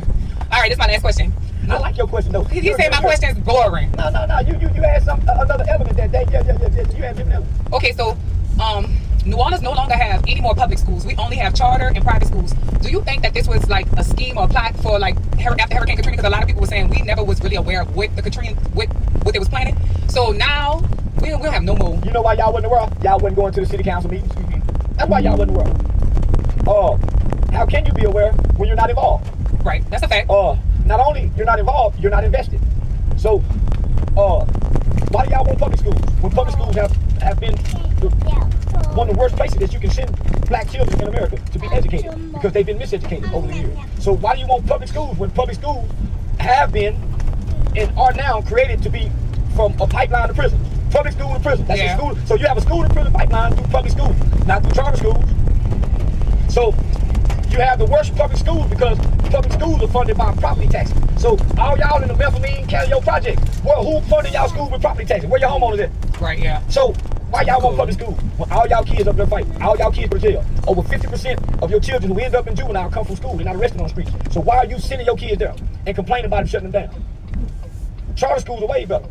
All right, this is my last question. I like your question though. He said my question is boring. No. You had another element that day. Yeah. You had different element. Okay, so New Orleans no longer have any more public schools. We only have charter and private schools. Do you think that this was like a scheme or a plot for like after Hurricane Katrina? Because a lot of people were saying we never was really aware of what the Katrina, what they was planning. So now we'll have no more. You know why y'all wasn't in the world? Y'all wasn't going to the city council meetings. That's why y'all wasn't in the world. How can you be aware when you're not involved? Right, that's a fact. Not only you're not involved, you're not invested. So, why do y'all want public schools? When public schools have been one of the worst places that you can send black children in America to be educated because they've been miseducated over the years. So why do you want public schools when public schools have been and are now created to be from a pipeline to prison? Public school to prison. That's a school. So you have a school to prison pipeline through public schools, not through charter schools. So you have the worst public schools because public schools are funded by property taxes. So all y'all in the Methamphetamine Calio project, well, who funded y'all schools with property taxes? Where your homeowners at? Right, yeah. So why y'all want public schools when all y'all kids up there fighting? All y'all kids go to jail. Over 50% of your children who end up in juvenile come from school. They're not arrested on the streets. So why are you sending your kids there and complaining about them shutting them down? Charter schools are way better.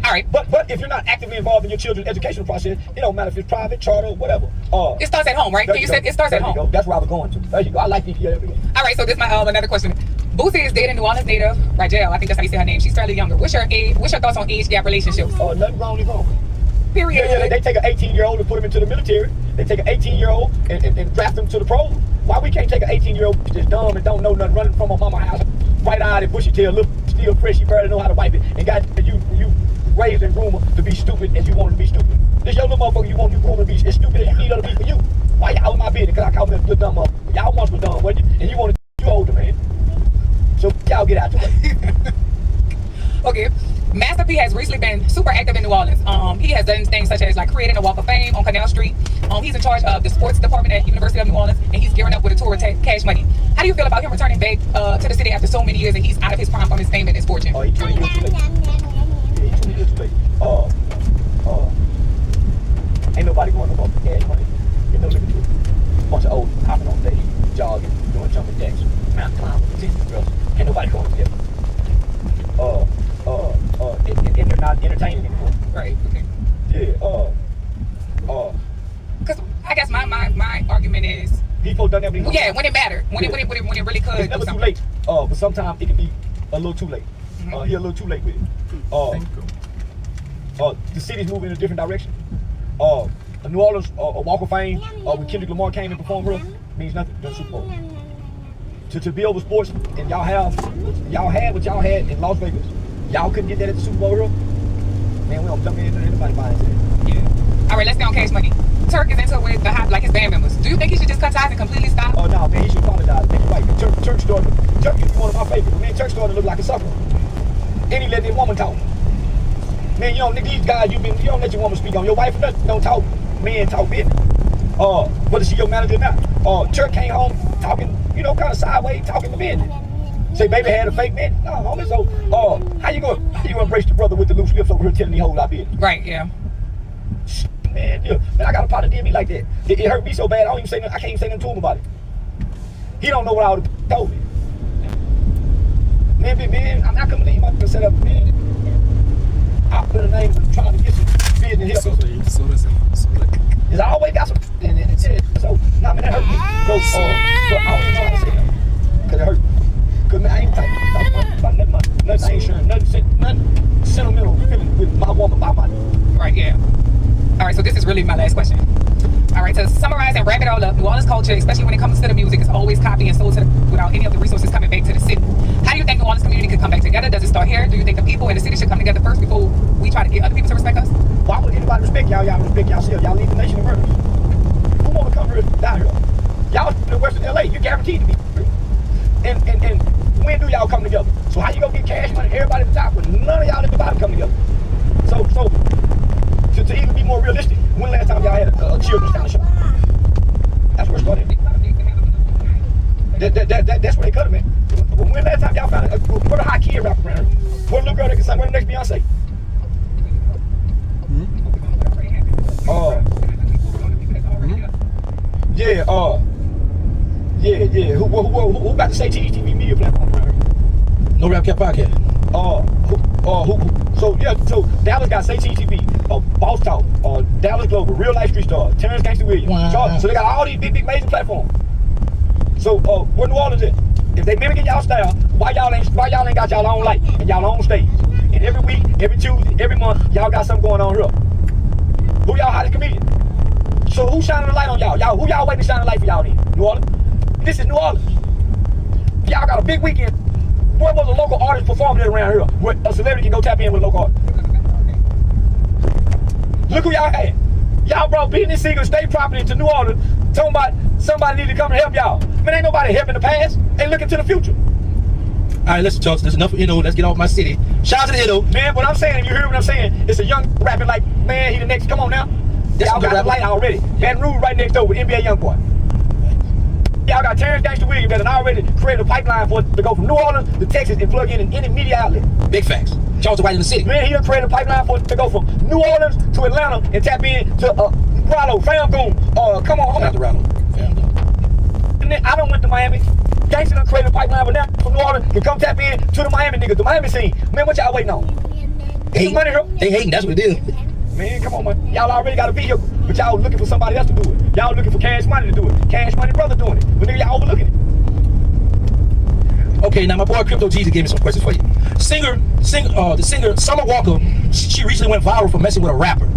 All right. But if you're not actively involved in your children's educational process, it don't matter if it's private, charter, whatever. It starts at home, right? You said it starts at home. That's where I was going to. There you go. I like these kids. All right, so this is my another question. Boosie is dating New Orleans native Rajel. I think that's how you say her name. She's fairly younger. What's your thoughts on age gap relationships? Nothing wrong with wrong. Period. Yeah, they take an 18-year-old and put him into the military. They take an 18-year-old and draft him to the pros. Why we can't take an 18-year-old that's dumb and don't know nothing, running from her mama's house, bright-eyed and bushy-tailed, look still fresh, she barely know how to wipe it, and got you raised and groomed to be stupid as you want to be stupid. This your little motherfucker you want you groomed to be as stupid as you need her to be for you. Why y'all in my business? Because I call me a little dumb motherfucker. Y'all once was dumb, wasn't you? And you want to you older, man. So y'all get out the way. Okay. Master P has recently been super active in New Orleans. He has done things such as like creating a Walk of Fame on Canal Street. He's in charge of the sports department at University of New Orleans, and he's gearing up with a tour to Cash Money. How do you feel about him returning back to the city after so many years and he's out of his prime from his fame and his fortune? He 20 years too late. Yeah, he's 20 years too late. Ain't nobody going to walk the Cash Money. You know, look at you. Bunch of old hopping on stage, jogging, doing jumping jacks, mountain climbing, tennis girls. Ain't nobody going to get and they're not entertaining anymore. Right. Okay. Yeah. Because I guess my argument is people done that. Yeah, when it mattered, when it really could. It's never too late. But sometimes it can be a little too late. He a little too late with it. The city's moving in a different direction. New Orleans, a Walk of Fame, when Kendrick Lamar came and performed here, means nothing during Super Bowl. To be over sports, and y'all had what y'all had in Las Vegas. Y'all couldn't get that at the Super Bowl here. Man, we don't jump into anybody buying it. Yeah. All right, let's get on Cash Money. Turk is into it with the hot, like his band members. Do you think he should just cut ties and completely stop? Oh no, man, he should apologize. Man, you're right. Turk is one of my favorites. Man, Turk started to look like a sucker. And he let that woman talk. Man, you don't, these guys, you don't let your woman speak on your wife or nothing. Don't talk. Men talk business. Whether she your manager or not. Church came home talking, kind of sideways, talking to business. Say, baby had a fake man. No, homie, so, how you gonna embrace the brother with the loose lips over here telling me whole lot of business? Right, yeah. Man, I got a partner that did me like that. It hurt me so bad, I can't even say nothing to him about it. He don't know what I would have told me. Man, I'm not gonna leave my set up, man. I put a name trying to get some business here. Cause I always got some in it. So, nah, man, that hurt me. But I don't even know how to say that. Cause it hurt. Cause man, I ain't talking about nothing. I ain't sharing nothing sentimental feeling with my woman by my. Right, yeah. All right, so this is really my last question. All right, to summarize and wrap it all up, New Orleans culture, especially when it comes to the music, is always copied and sold without any of the resources coming back to the city. How do you think New Orleans community could come back together? Does it start here? Do you think the people in the city should come together first before we try to get other people to respect us? Why would anybody respect y'all? Y'all respect yourself. Y'all lead the nation of murders. Who want to come here down here? Y'all in Western LA, you're guaranteed to be free. And when do y'all come together? So how you gonna get cash money, everybody at the top, but none of y'all at the bottom come together? So to even be more realistic, when last time y'all had a children's scholarship? That's where it started. That's where they cut them at. When last time y'all found what a hot kid rapper around here? What a little girl that can sing? What the next Beyonce? Who got the say TV media platform around here? No Rap Cap Podcast. So Dallas got say TV, Boss Talk, Dallas Global, Real Life Street Stars, Terrence Gangsta Williams. Wow. So they got all these big major platforms. So where New Orleans at? If they mimicking y'all style, why y'all ain't got y'all own light and y'all own stage? And every week, every Tuesday, every month, y'all got something going on here. Who y'all hottest comedian? So who's shining the light on y'all? Who y'all waiting to shine the light for y'all then? New Orleans? This is New Orleans. Y'all got a big weekend. Where was a local artist performing around here where a celebrity can go tap in with a local artist? Look who y'all had. Y'all brought business singers, state property to New Orleans, talking about somebody need to come and help y'all. Man, ain't nobody helping the past. Ain't looking to the future. All right, listen, Chuck, there's enough of let's get off my city. Shout out to the Ido. Man, what I'm saying, you hear what I'm saying? It's a young rapping like, man, he the next, come on now. Y'all got the light already. Baton Rouge right next door with NBA Youngboy. Y'all got Terrence Gangsta Williams that already created a pipeline for it to go from New Orleans to Texas and plug in any media outlet. Big facts. Charles White in the city. Man, he done created a pipeline for it to go from New Orleans to Atlanta and tap in to Rollo, Fam Goon. Come on, Shout out to Rollo. And then I done went to Miami. Gangsta done created a pipeline with them from New Orleans to come tap in to the Miami niggas, the Miami scene. Man, what y'all waiting on? Get some money here. They hating, that's what it is. Man, come on, man. Y'all already got a vehicle, but y'all looking for somebody else to do it. Y'all looking for Cash Money to do it. Cash Money brother doing it. But nigga, y'all overlooking it. Okay, now my boy Crypto Jesus gave me some questions for you. The singer Summer Walker, she recently went viral for messing with a rapper.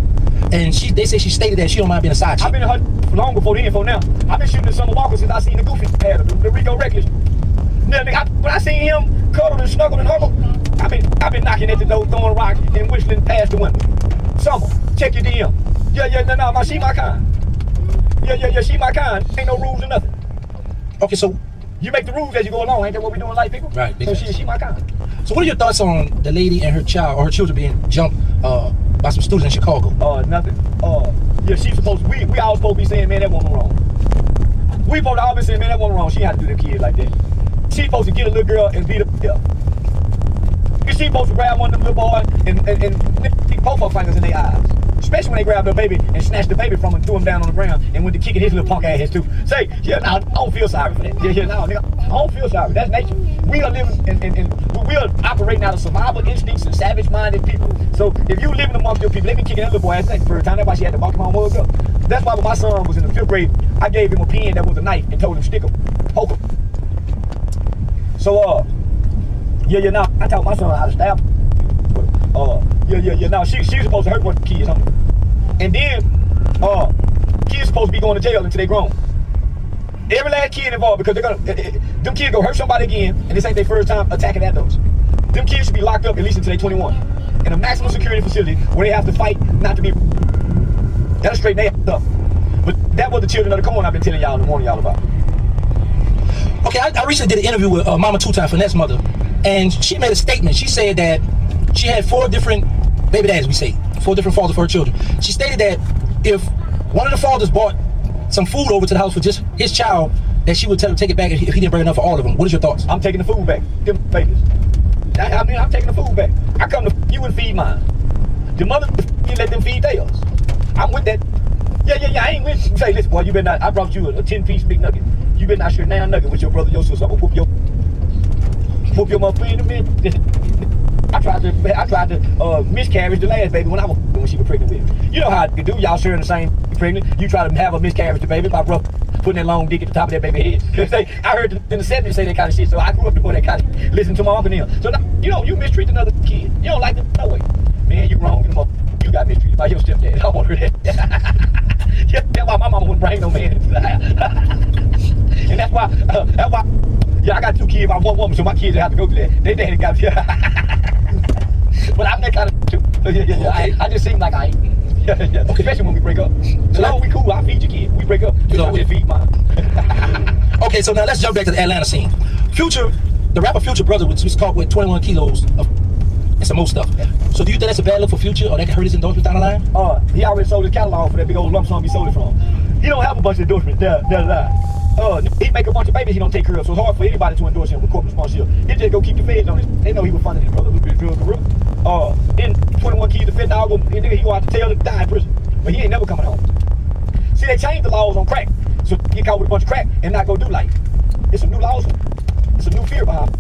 And they say she stated that she don't mind being a side chick. I've been in her long before then, for now. I've been shooting at Summer Walker since I seen the Goofy ad, the Rico Reckless. Now, nigga, when I seen him cuddle and snuggle and huggle, I've been knocking at the door, throwing rocks and whistling past the window. Summer, check your DM. No, she my kind. Yeah, she my kind. Ain't no rules or nothing. Okay, so you make the rules as you go along. Ain't that what we doing, like people? Right. So she my kind. So what are your thoughts on the lady and her child or her children being jumped by some students in Chicago? Nothing. She's supposed to, we all supposed to be saying, man, that woman wrong. We supposed to all be saying, man, that woman wrong. She had to do them kids like that. She supposed to get a little girl and beat her up. She supposed to grab one of them little boys and stick both her fingers in their eyes. Especially when they grabbed the baby and snatched the baby from him and threw him down on the ground and went to kicking his little punk ass too. Say, I don't feel sorry for that. Nigga, I don't feel sorry. That's nature. We are living we are operating out of survival instincts and savage-minded people. So if you living amongst your people, they be kicking that little boy ass the first time. That's why she had to walk him home with her. That's why when my son was in the 5th grade, I gave him a pen that was a knife and told him stick him, poke him. So I taught my son how to stab him. She's supposed to hurt one of the kids, and then kids supposed to be going to jail until they grown. Every last kid involved, because them kids gonna hurt somebody again, and this ain't their first time attacking adults. Them kids should be locked up at least until they 21 in a maximum security facility where they have to fight not to be. That'll straighten their up. But that was the children of the corn I've been telling y'all in the morning y'all about. Okay, I recently did an interview with Mama Two-Time Finesse mother, and she made a statement. She said that she had 4 different baby daddies, we say, 4 different fathers for her children. She stated that if one of the fathers brought some food over to the house for just his child, that she would tell him to take it back if he didn't bring enough for all of them. What is your thoughts? I'm taking the food back. Them babies. I mean, I'm taking the food back. I come to you and feed mine. The mother, you let them feed theirs. I'm with that. Yeah. I ain't with you. Say, listen, boy, you better not. I brought you a 10-piece big nugget. You better not share now nugget with your brother, your sister. I'm gonna whoop your mother in a minute. I tried to miscarriage the last baby when she was pregnant with me. You know how you do. Y'all sharing the same pregnant. You try to have a miscarriage the baby by putting that long dick at the top of that baby head. I heard in the 70s say that kind of shit, so I grew up doing that kind of. Listen to my uncle and them. So now, you mistreat another kid. You don't like them no way. Man, you wrong. You got mistreated by your stepdad. I want her that. That's why my mama wouldn't bring no man inside. And that's why. Yeah, I got 2 kids by 1 woman, so my kids have to go through that. They daddy got. But I'm that kind of too. Yeah. I just seem like I ain't. Yeah. Okay. Especially when we break up. As long as we cool, I feed your kid. We break up, you know, we feed mine. Okay, so now let's jump back to the Atlanta scene. Future, the rapper Future brother was caught with 21 kilos of and some more stuff. So do you think that's a bad look for Future, or that could hurt his endorsement down the line? He already sold his catalog for that big old lump sum he sold it from. He don't have a bunch of endorsements. He make a bunch of babies he don't take care of, so it's hard for anybody to endorse him with corporate sponsorship. He just go keep the feds on it. They know he was funding his brother Lucas drug career. Then 21 kids, the fed dog, and then he go out to jail and die in prison. But he ain't never coming home. See, they changed the laws on crack, so he get caught with a bunch of crack and not go do life. It's some new laws. It's a new fear behind it.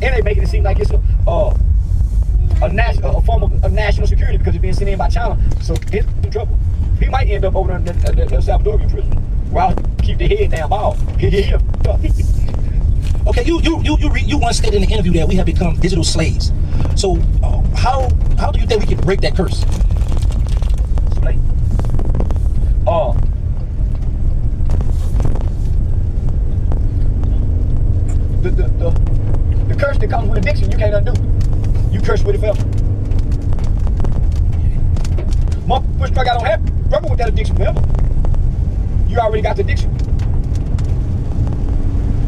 And they making it seem like it's a form of national security because it's being sent in by China. So he's in trouble. He might end up over in El Salvadorian prison. Well, keep the head down, ball. Okay, you once stated in the interview that we have become digital slaves. So how do you think we can break that curse? Slave. The curse that comes with addiction, you can't undo. You curse with it forever. Push truck, I don't have trouble with that addiction forever. You already got the addiction.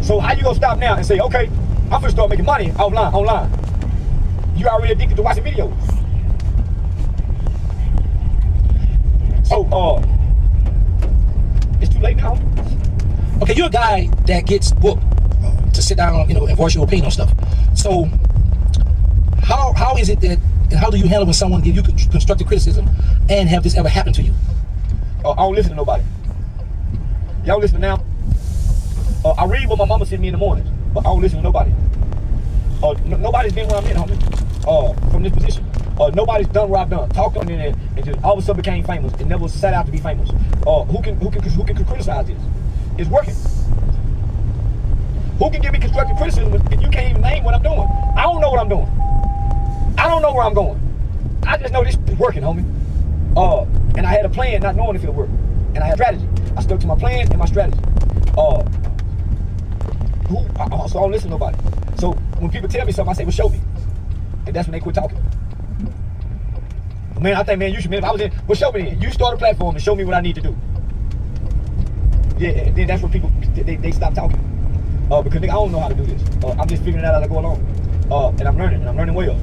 So how you gonna stop now and say, okay, I'm gonna start making money online? You already addicted to watching videos. So it's too late now. Okay, you're a guy that gets booked to sit down, and voice your opinion on stuff. So how is it that, and how do you handle when someone gives you constructive criticism and have this ever happen to you? I don't listen to nobody. Y'all listen now? I read what my mama sent me in the mornings, but I don't listen to nobody. Nobody's been where I'm in, homie. From this position. Nobody's done what I've done. Talked on the internet and just all of a sudden became famous and never set out to be famous. Who can criticize this? It's working. Who can give me constructive criticism if you can't even name what I'm doing? I don't know what I'm doing. I don't know where I'm going. I just know this is working, homie. And I had a plan not knowing if it'll work. And I had a strategy. I stuck to my plan and my strategy. So I don't listen to nobody. So when people tell me something, I say, well, show me. And that's when they quit talking. Man, I think, man, you should, man, if I was in, well, show me then. You start a platform and show me what I need to do. Yeah, and then that's when people, they stop talking. Because nigga, I don't know how to do this. I'm just figuring it out as I go along. And I'm learning well.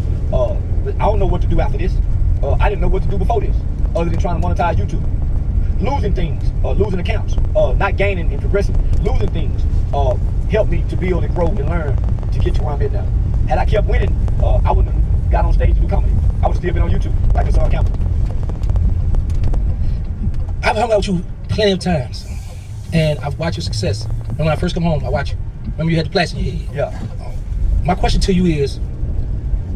But I don't know what to do after this. I didn't know what to do before this, other than trying to monetize YouTube. Losing things, losing accounts, not gaining and progressing. Losing things helped me to build and grow and learn to get to where I'm at now. Had I kept winning, I wouldn't have got on stage to do comedy. I would still been on YouTube, like a song counter. I've hung out with you plenty of times, and I've watched your success. And when I first come home, I watch you. Remember you had the plaques in your head? Yeah. My question to you is,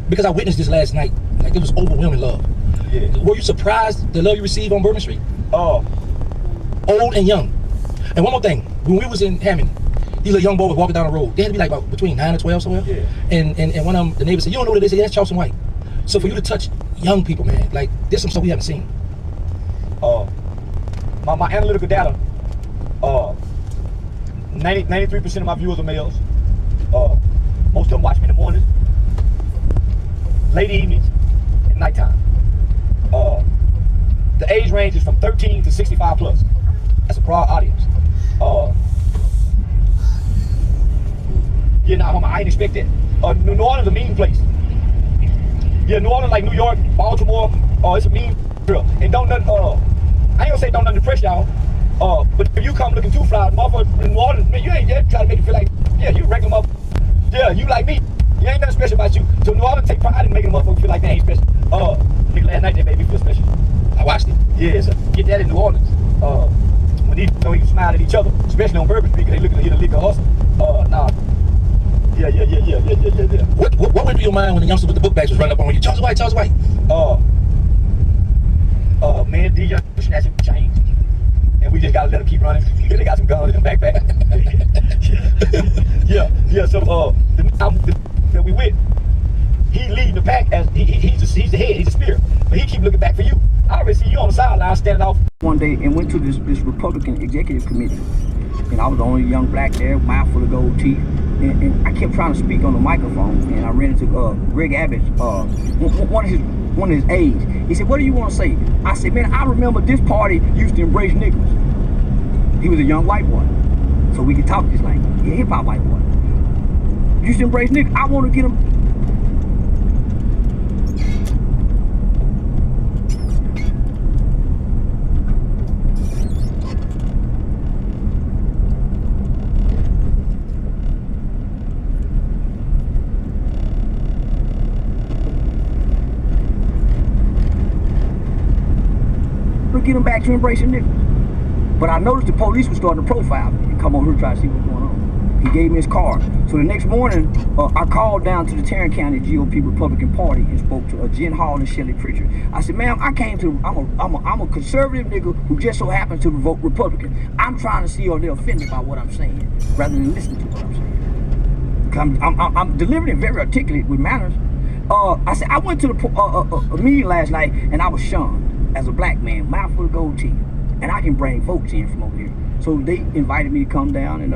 because I witnessed this last night, like it was overwhelming love. Yeah. Were you surprised the love you received on Bourbon Street? Old and young. And one more thing, when we was in Hammond, these little young boys walking down the road. They had to be like about between 9 and 12 somewhere. Yeah. And one of them, the neighbor said, you don't know what it is? They said, that's Charleston White. So for you to touch young people, man, like there's some stuff we haven't seen. My analytical data, 93% of my viewers are males. Most of them watch me in the morning, late evenings, and nighttime. The age range is from 13 to 65 plus. That's a broad audience. Yeah, nah, homie, I ain't expect that. New Orleans is a mean place. Yeah, New Orleans like New York, Baltimore. It's a mean drill. And don't nothing. I ain't gonna say don't nothing depress y'all. But if you come looking too fly, motherfucker in New Orleans, man, you ain't just trying to make it feel like, yeah, you regular motherfucker. Yeah, you like me. You ain't nothing special about you. So New Orleans take pride in making a motherfucker feel like they ain't special. Nigga, last night they made me feel special. I watched it. Yeah, so get that in New Orleans. When these you smile at each other, especially on Bourbon Street, because they looking to hit a liquor hustle. Nah. Yeah. What went through your mind when the youngster with the book bags was running up on you? Charles White. Man, these young snatching chains. And we just gotta let them keep running. They got some guns in the backpack. yeah. So the that we with, he leading the pack as he's the head, he's the spear. But he keep looking back for you. I already see you on the sideline standing off. One day and went to this Republican executive committee. And I was the only young black there, mouth full of gold teeth. And I kept trying to speak on the microphone. And I ran into Greg Abbott, one of his aides. He said, "What do you want to say?" I said, "Man, I remember this party used to embrace niggas." He was a young white boy, so we could talk just like hip hop white boy. Used to embrace niggas. I want to get him. Get him back to embracing niggas. But I noticed the police was starting to profile me and come over here to try to see what's going on. He gave me his card. So the next morning, I called down to the Tarrant County GOP Republican Party and spoke to Jen Hall and Shelley Pritchard. I said, "Ma'am, I came to, I'm a conservative nigga who just so happens to vote Republican. I'm trying to see if they're offended by what I'm saying, rather than listening to what I'm saying. I'm delivering it very articulate with manners." I said, "I went to a meeting last night and I was shunned as a black man, mouth full of gold teeth, and I can bring folks in from over here." So they invited me to come down and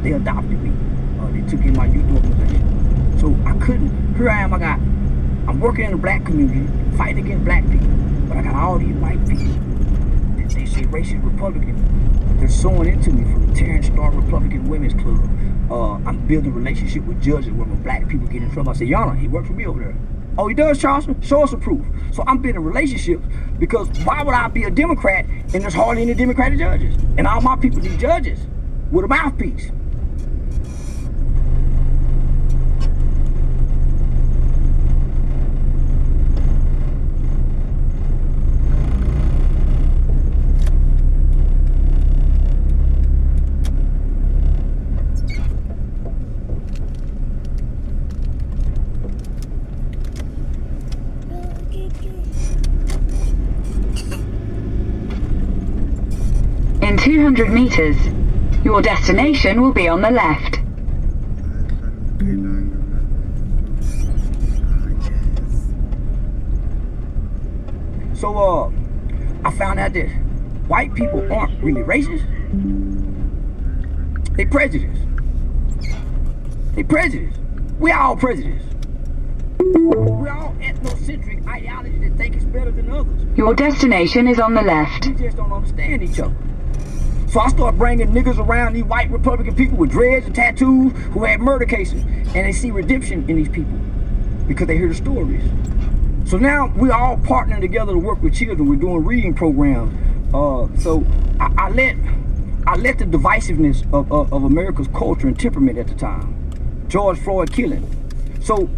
they adopted me. They took in my youth organization. So I couldn't, here I am, I'm working in the black community, fighting against black people, but I got all these white people. They say racist Republican. They're sewing into me from the Terrence Star Republican Women's Club. I'm building a relationship with judges where when black people get in trouble. I say, "Yana, he works for me over there." "Oh, he does, Charleston? Show us some proof." So I'm building relationships, because why would I be a Democrat and there's hardly any Democratic judges? And all my people, these judges, with a mouthpiece. In 200 meters, your destination will be on the left. So, I found out that white people aren't really racist. They prejudiced. We all prejudiced. We're all ethnocentric ideologies that think it's better than others. Your destination is on the left. We just don't understand each other. So I start bringing niggas around, these white Republican people with dreads and tattoos who had murder cases, and they see redemption in these people because they hear the stories. So now we're all partnering together to work with children. We're doing reading programs. So I let the divisiveness of America's culture and temperament at the time, George Floyd killing. So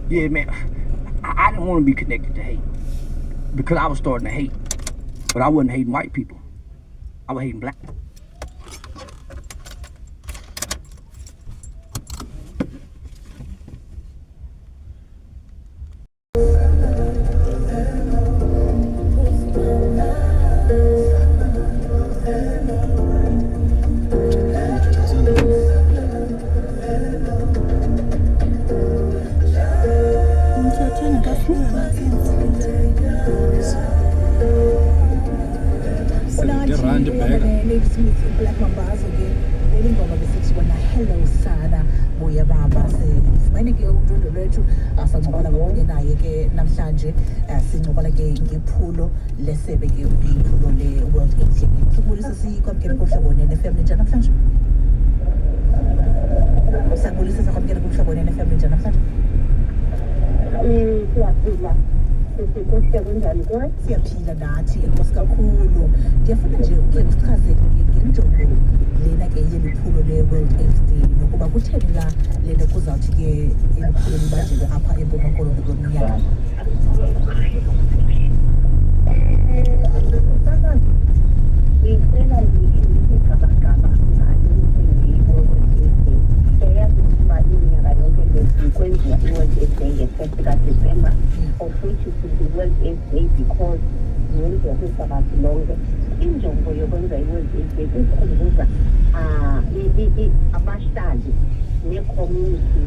yeah, man, I didn't want to be connected to hate because I was starting to hate. But I wasn't hating white people. I was hating black people. Lady Smith, Black Mambazo ke leli ngoma besithi wena hello sana buya baba sifumene ke umntu lwethu asancokola ngokunye naye ke namhlanje sincokola ke ngephulo lesebe ke iphulo le World AIDS Day. Sibulisa sikwamkela kuhlobo ne-FM njani namhlanje? Sakubulisa sakwamkela kuhlobo ne-FM njani namhlanje? Siyaphila. Sikuhle kunjani kuwe? Siyaphila nathi enkosi kakhulu. Ngiyafuna nje uke usichaze ngenjongo lena ke yeli phulo le-World AIDS Day nokuba kutheni la lento kuzawuthi ke eli phulo libanjelwe apha eMpuma Koloni kulo mnyaka. Ngicela ngigabagaba ngayo siyayazi ukuba iminyaka yonke le kwenziwa i-World AIDS Day nge-1st kaDisemba, of which it is the World AIDS Day because yenziwa kwihlabathi lonke. Injongo yokwenza i-World AIDS Day kukhumbuza abahlali ne-community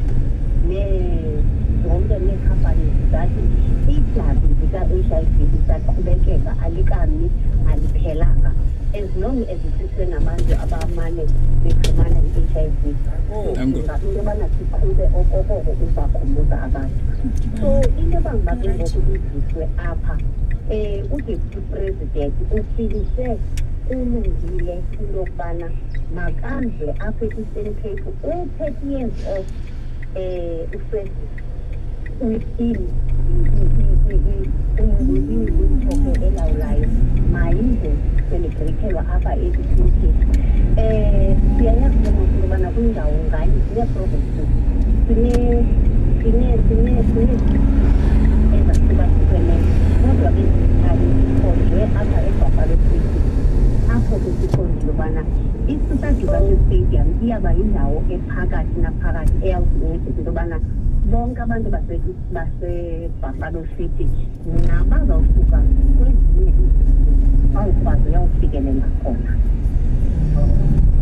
zonke nee-companies zathi ihlabi lika-HIV lisaqhubekeka alikami aliphelanga as long as sisenabantu abamane bexhumana i-HIV into yobana siqhube okokoko uzakhumbuza abantu. So into ebangibake ngoku iziswe apha uDeputy President ufilise kulungile into yokubana makamve apha e-Eastern Cape u-30 years of ufirst within umthetho elawulayo mayize celebratelwa apha e-Eastern Cape. Siyayazi into yobana kwindawo nganye sinee-provinces ezahluka-hlukeneyo kodwa bezithali sikhonjwe apha eBuffalo City apho ke sikhonjwe yobana i-Super Stadium iyaba yindawo ephakathi naphakathi eyawusincedisa into yobana bonke abantu baseBuffalo City nabazawusuka kwezinye izinto bawukwazi uyawufikelela khona.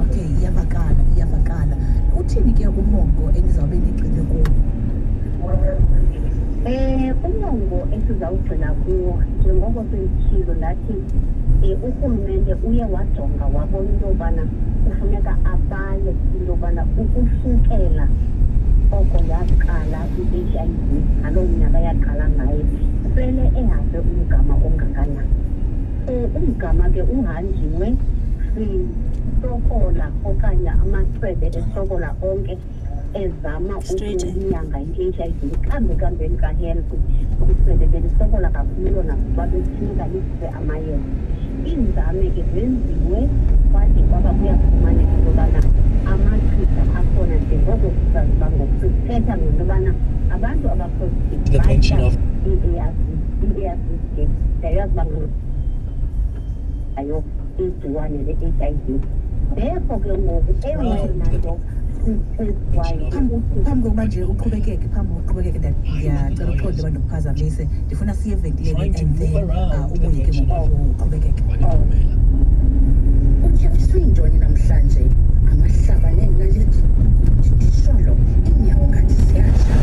Okay, iyavakala. Uthini ke umongo enizawube nigxile kuwo? Umongo esizawugxila kuwo njengoko senditshilo ndathi urhulumente uye wajonga wabona into yobana kufuneka abale into yobana ukusukela oko yaqala i-HIV ngaloo nyaka yaqala ngayo sele ehambe umgama ongakanani. Umgama ke uhanjiwe sisokola okanye amasebe esokola onke ezama ukunyanga i-HIV kambeni ka-health isebe belisokola kakhulu lona kuba besinika lisise amayeza. Iinzame ke zenziwe kwade kwaba kuyafumaneka into yobana amachiza akhona njengoko sizazi uba ngokusithetha ngento yobana abantu abapositive batya i-ARVs ke ndiyayazi uba ngayo igciwane le-HIV. Therefore ke ngoku eyona nto phambi kokuba nje uqhubekeke ndiyacela uqonde abantu ukuphazamise ndifuna siye evenkileni and then ubuye ke ngoku uqhubekeke. Utyhafiswe yintoni namhlanje amahlaba neenaliti ndisholo iinyawo ngathi ziyatsha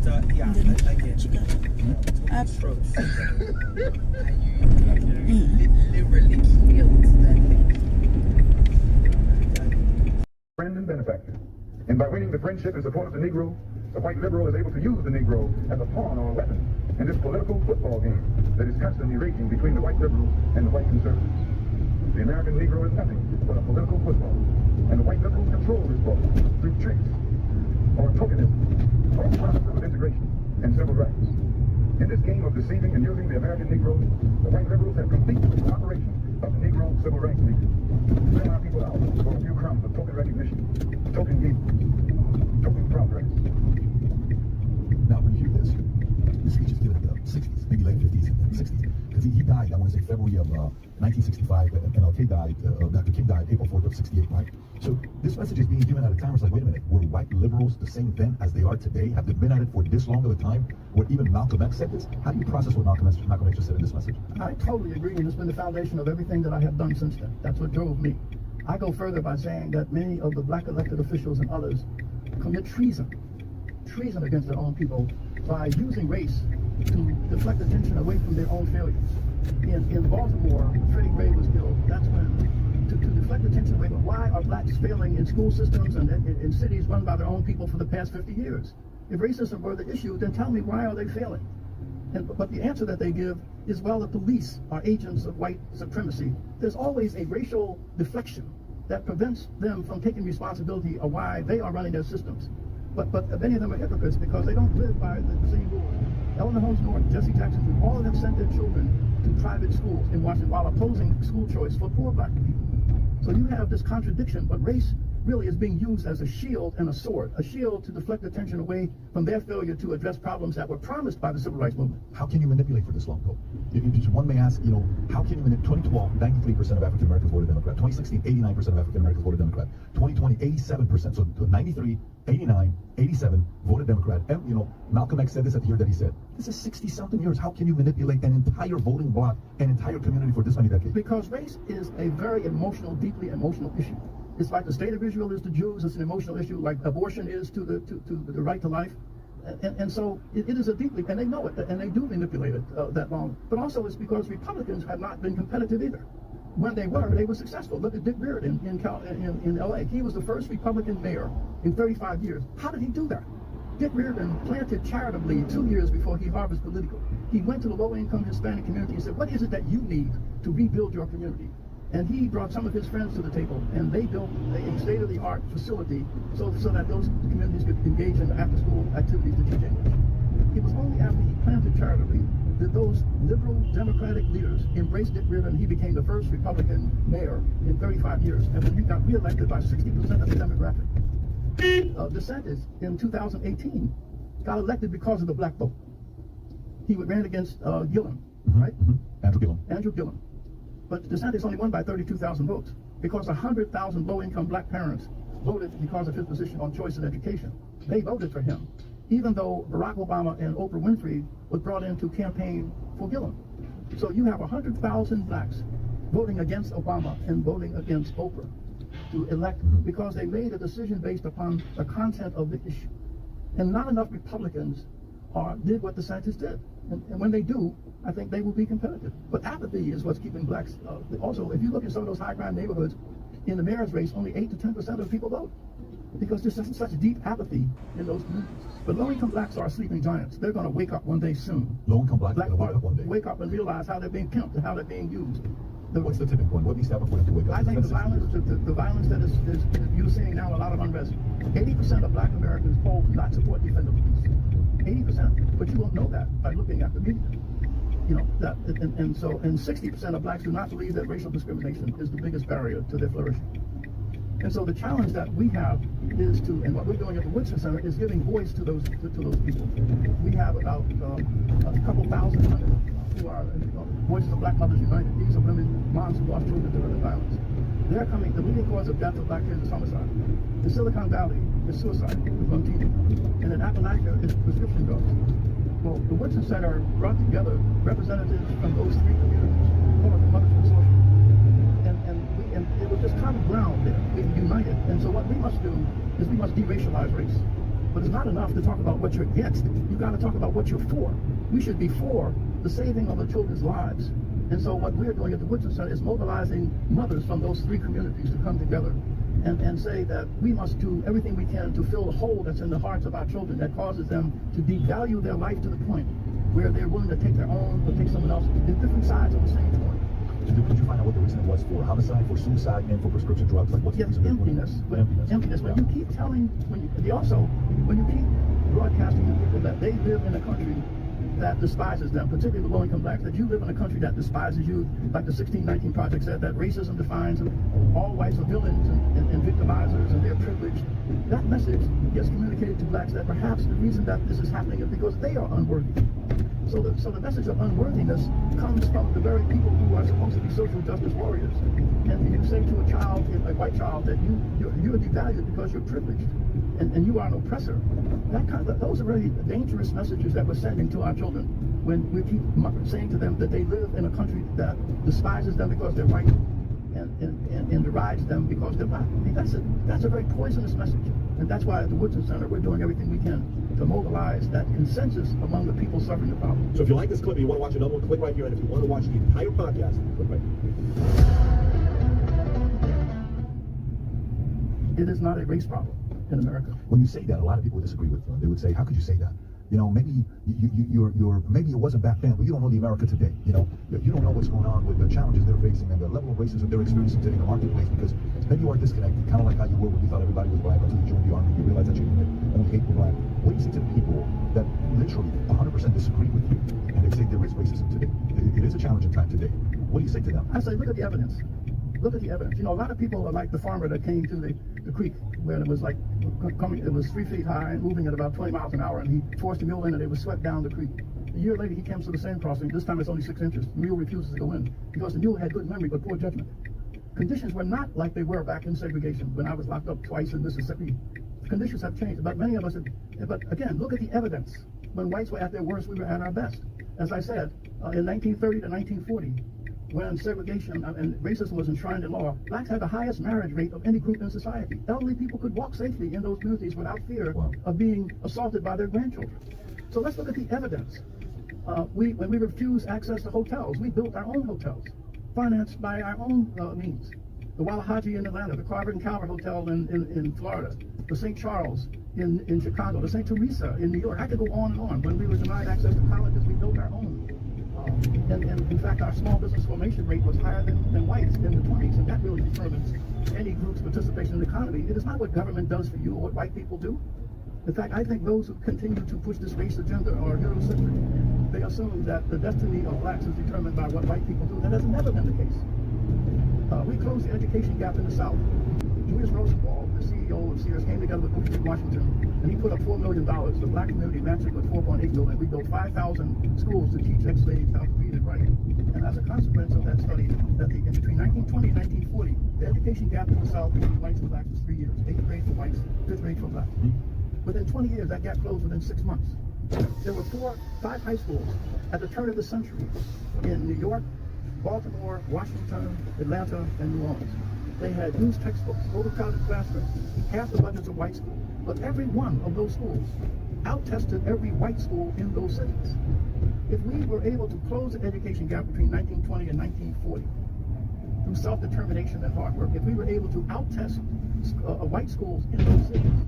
But yeah, I get you. Approach. Literally killed that thing. Friend and benefactor. And by winning the friendship and support of the Negro, the white liberal is able to use the Negro as a pawn or a weapon in this political football game that is constantly raging between the white liberals and the white conservatives. The American Negro is nothing but a political football, and the white liberals control this ball through tricks or tokenism or promises of integration and civil rights. In this game of deceiving and using the American Negro, the white liberals have completed the cooperation of the Negro Civil Rights League. Sell our people out for a few crumbs of token recognition, token gains, token progress. Now, when you hear this speech is given in the 60s, maybe late 50s and 60s, because he died, I want to say February of 1965, and MLK died, Dr. King died April 4th of 68, right? So this message is being given at a time where it's like, wait a minute, were white liberals the same then as they are today? Have they been at it for this long of a time? Where even Malcolm X said this? How do you process what Malcolm X just said in this message? I totally agree, and it's been the foundation of everything that I have done since then. That's what drove me. I go further by saying that many of the black elected officials and others commit treason against their own people by using race to deflect attention away from their own failures. In Baltimore, Freddie Gray was killed. That's when, to deflect attention away from why are blacks failing in school systems and in cities run by their own people for the past 50 years. If racism were the issue, then tell me, why are they failing? But the answer that they give is, well, the police are agents of white supremacy. There's always a racial deflection that prevents them from taking responsibility of why they are running their systems. But many of them are hypocrites because they don't live by the same rules. Eleanor Holmes North, Jesse Jackson, all of them sent their children to private schools in Washington while opposing school choice for poor black people. So you have this contradiction, but race really is being used as a shield and a sword, a shield to deflect attention away from their failure to address problems that were promised by the civil rights movement. How can you manipulate for this long, though? One may ask, how can you manipulate? 2012, 93% of African Americans voted Democrat. 2016, 89% of African Americans voted Democrat. 2020, 87%. So 93, 89, 87 voted Democrat. And, Malcolm X said this at the year that he said, this is 60-something years. How can you manipulate an entire voting bloc, an entire community for this many decades? Because race is a very emotional, deeply emotional issue. It's like the state of Israel is to Jews. It's an emotional issue, like abortion is to the right to life. And so it is a deeply, and they know it, and they do manipulate it that long. But also it's because Republicans have not been competitive either. When they were successful. Look at Dick Riordan in L.A. He was the first Republican mayor in 35 years. How did he do that? Dick Riordan planted charitably 2 years before he harvested political. He went to the low-income Hispanic community and said, what is it that you need to rebuild your community? And he brought some of his friends to the table, and they built a state-of-the-art facility so that those communities could engage in after-school activities to teach English. It was only after he planted charitably that those liberal Democratic leaders embraced Dick Riordan. He became the first Republican mayor in 35 years, and when he got reelected by 60% of the demographic. DeSantis in 2018 got elected because of the black vote. He ran against Gillum, right? Andrew Gillum. But DeSantis only won by 32,000 votes because 100,000 low-income black parents voted because of his position on choice in education. They voted for him, even though Barack Obama and Oprah Winfrey was brought in to campaign for Gillum. So you have 100,000 blacks voting against Obama and voting against Oprah to elect because they made a decision based upon the content of the issue. And not enough Republicans did what DeSantis did. And when they do, I think they will be competitive. But apathy is what's keeping blacks. Also, if you look at some of those high crime neighborhoods, in the mayor's race, only 8 to 10% of people vote because there's such deep apathy in those communities. But low-income blacks are sleeping giants. They're going to wake up one day soon. Low-income blacks are going to wake up one day. Wake up and realize how they're being pimped and how they're being used. What's the tipping point? What needs to happen for them to wake up? I think the violence that is you're seeing now, a lot of unrest. 80% of black Americans poll do not support defender police. 80%, but you won't know that by looking at the media. And 60% of blacks do not believe that racial discrimination is the biggest barrier to their flourishing. And so the challenge that we have is and what we're doing at the Woodson Center is giving voice to those people. We have about a couple thousand who are Voices of Black Mothers United. These are women, moms who lost children to domestic violence. They're coming. The leading cause of death of black kids is homicide. In Silicon Valley, it's suicide from teaching. And in Appalachia, it's prescription drugs. Well, the Woodson Center brought together representatives from those three communities, called the Mothers Consortium. And it was just common ground there. We united. And so what we must do is we must de-racialize race. But it's not enough to talk about what you're against. You got to talk about what you're for. We should be for the saving of the children's lives. And so what we're doing at the Woodson Center is mobilizing mothers from those three communities to come together and say that we must do everything we can to fill the hole that's in the hearts of our children that causes them to devalue their life to the point where they're willing to take their own or take someone else's. There's different sides of the same coin. Did you find out what the reason was for homicide, for suicide, and for prescription drugs? Like what's the reason? Emptiness. Emptiness. When you keep telling, when you keep broadcasting to people that they live in a country that despises them, particularly the low-income blacks, that you live in a country that despises you, like the 1619 Project said, that racism defines them, all whites are villains and victimizers and they're privileged. That message gets communicated to blacks that perhaps the reason that this is happening is because they are unworthy. So the message of unworthiness comes from the very people who are supposed to be social justice warriors. And you say to a child, a white child, that you're devalued because you're privileged and you are an oppressor. Those are very dangerous messages that we're sending to our children when we keep saying to them that they live in a country that despises them because they're white and derides them because they're black. I mean, that's a very poisonous message. And that's why at the Woodson Center we're doing everything we can to mobilize that consensus among the people suffering the problem. So if you like this clip and you want to watch another one, click right here. And if you want to watch the entire podcast, click right here. It is not a race problem in America. When you say that, a lot of people disagree with you. They would say, how could you say that? You know, maybe maybe it wasn't back then, but you don't know the America today. You know, you don't know what's going on with the challenges they're facing and the level of racism they're experiencing today in the marketplace, because maybe you are disconnected, kind of like how you were when you thought everybody was black until you joined the army. You realize that you only hate the black. What do you say to the people that literally 100% disagree with you and they say there is racism today? It is a challenging time today. What do you say to them? I say, look at the evidence. Look at the evidence. You know, a lot of people are like the farmer that came to the creek where it was like it was 3 feet high and moving at about 20 miles an hour, and he forced a mule in and it was swept down the creek. A year later, he comes to the same crossing. This time it's only 6 inches. The mule refuses to go in because the mule had good memory but poor judgment. Conditions were not like they were back in segregation when I was locked up twice in Mississippi. Conditions have changed, but many of us but again, look at the evidence. When whites were at their worst, we were at our best. As I said, in 1930 to 1940, when segregation and racism was enshrined in law, blacks had the highest marriage rate of any group in society. Elderly people could walk safely in those communities without fear of being assaulted by their grandchildren. So let's look at the evidence. When we refused access to hotels, we built our own hotels, financed by our own means. The Wallahaji in Atlanta, the Carver and Calvert Hotel in Florida, the St. Charles in Chicago, the St. Teresa in New York. I could go on and on. When we were denied access to colleges, we built our own. And in fact, our small business formation rate was higher than whites in the 20s, and that really determines any group's participation in the economy. It is not what government does for you or what white people do. In fact, I think those who continue to push this race agenda are Eurocentric. They assume that the destiny of blacks is determined by what white people do. That has never been the case. We closed the education gap in the South. Julius Rosenwald, the CEO of Sears, came together with Booker T. Washington, and he put up $4 million. The black community matched it with $4.8 million. We built 5,000 schools to teach ex-slaves how to read and write. And as a consequence of that study, in between 1920 and 1940, the education gap in the South between whites and blacks was 3 years. 8th grade for whites, 5th grade for blacks. Within 20 years, that gap closed within 6 months. There were 5 high schools at the turn of the century in New York, Baltimore, Washington, Atlanta, and New Orleans. They had used textbooks, overcrowded classrooms, half the budgets of white schools. But every one of those schools out-tested every white school in those cities. If we were able to close the education gap between 1920 and 1940 through self-determination and hard work, if we were able to out-test white schools in those cities,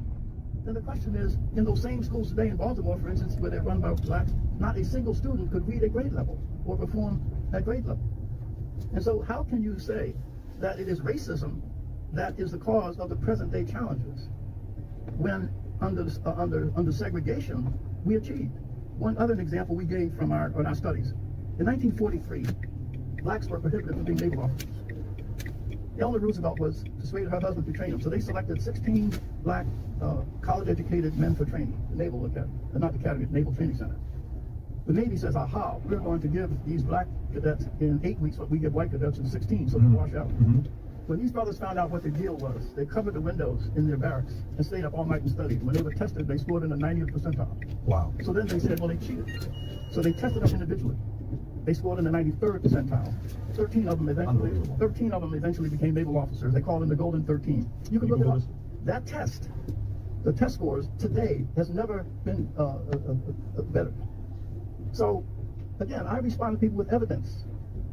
then the question is, in those same schools today in Baltimore, for instance, where they're run by blacks, not a single student could read at grade level or perform at grade level. And so how can you say that it is racism that is the cause of the present day challenges when under segregation we achieved? One other example we gave from our studies. In 1943, blacks were prohibited from being naval officers. Eleanor Roosevelt was persuaded her husband to train them, so they selected 16 black college-educated men for training, the Naval Academy, not the Academy, the Naval Training Center. The Navy says, aha, we're going to give these black cadets in 8 weeks what we give white cadets in 16, so they wash out. When these brothers found out what the deal was, they covered the windows in their barracks and stayed up all night and studied. When they were tested, they scored in the 90th percentile. Wow. So then they said, well, they cheated. So they tested them individually. They scored in the 93rd percentile. 13 of them eventually became naval officers. They called them the Golden 13. You can look it up. That test the test scores today has never been better. So, again, I respond to people with evidence.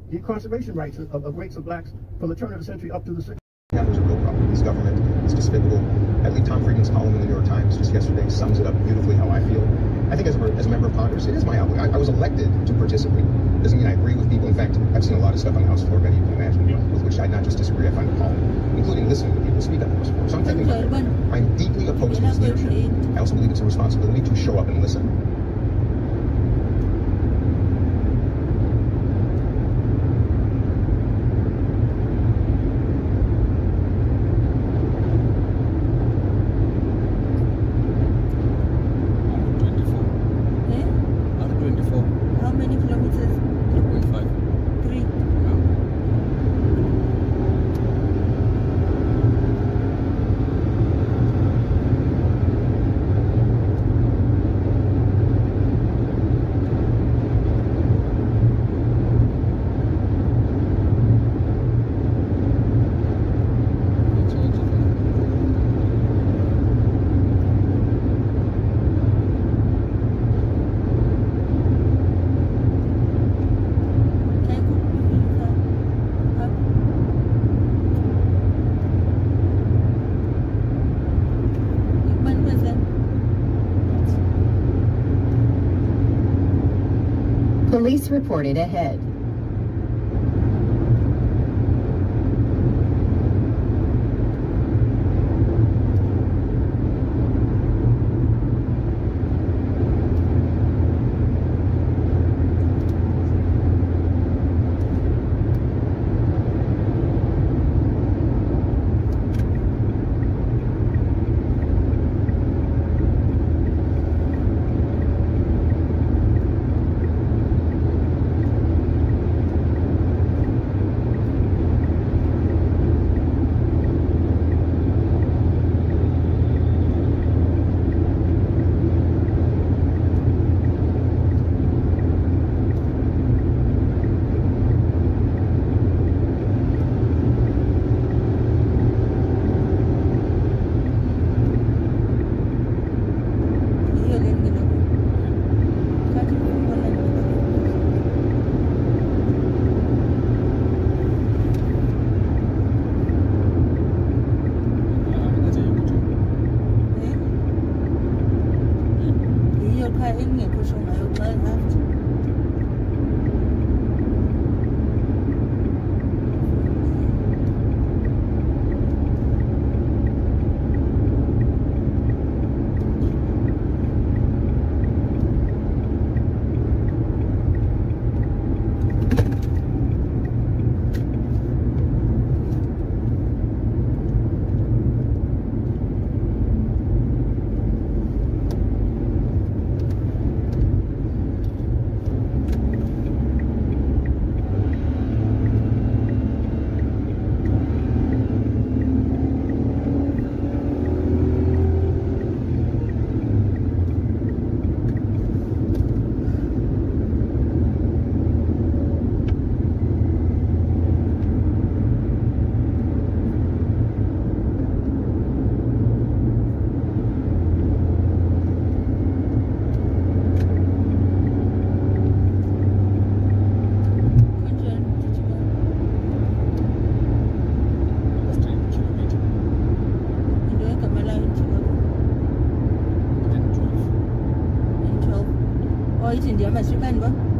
The incarceration rates of blacks from the turn of the century up to the 60s. There's a real problem with this government. It's despicable. I believe Tom Friedman's column in the New York Times just yesterday sums it up beautifully how I feel. I think as a member of Congress, it is my obligation. I was elected to participate. Doesn't mean I agree with people. In fact, I've seen a lot of stuff on the House floor, Betty, you can imagine, with which I not just disagree, I find appalling, including listening to people speak on the House floor. So I'm thinking about it. I'm deeply opposed to his leadership. I also believe it's a responsibility to show up and listen. How many kilometers? 3.5. 3. Police reported ahead. Oh, it's in the American,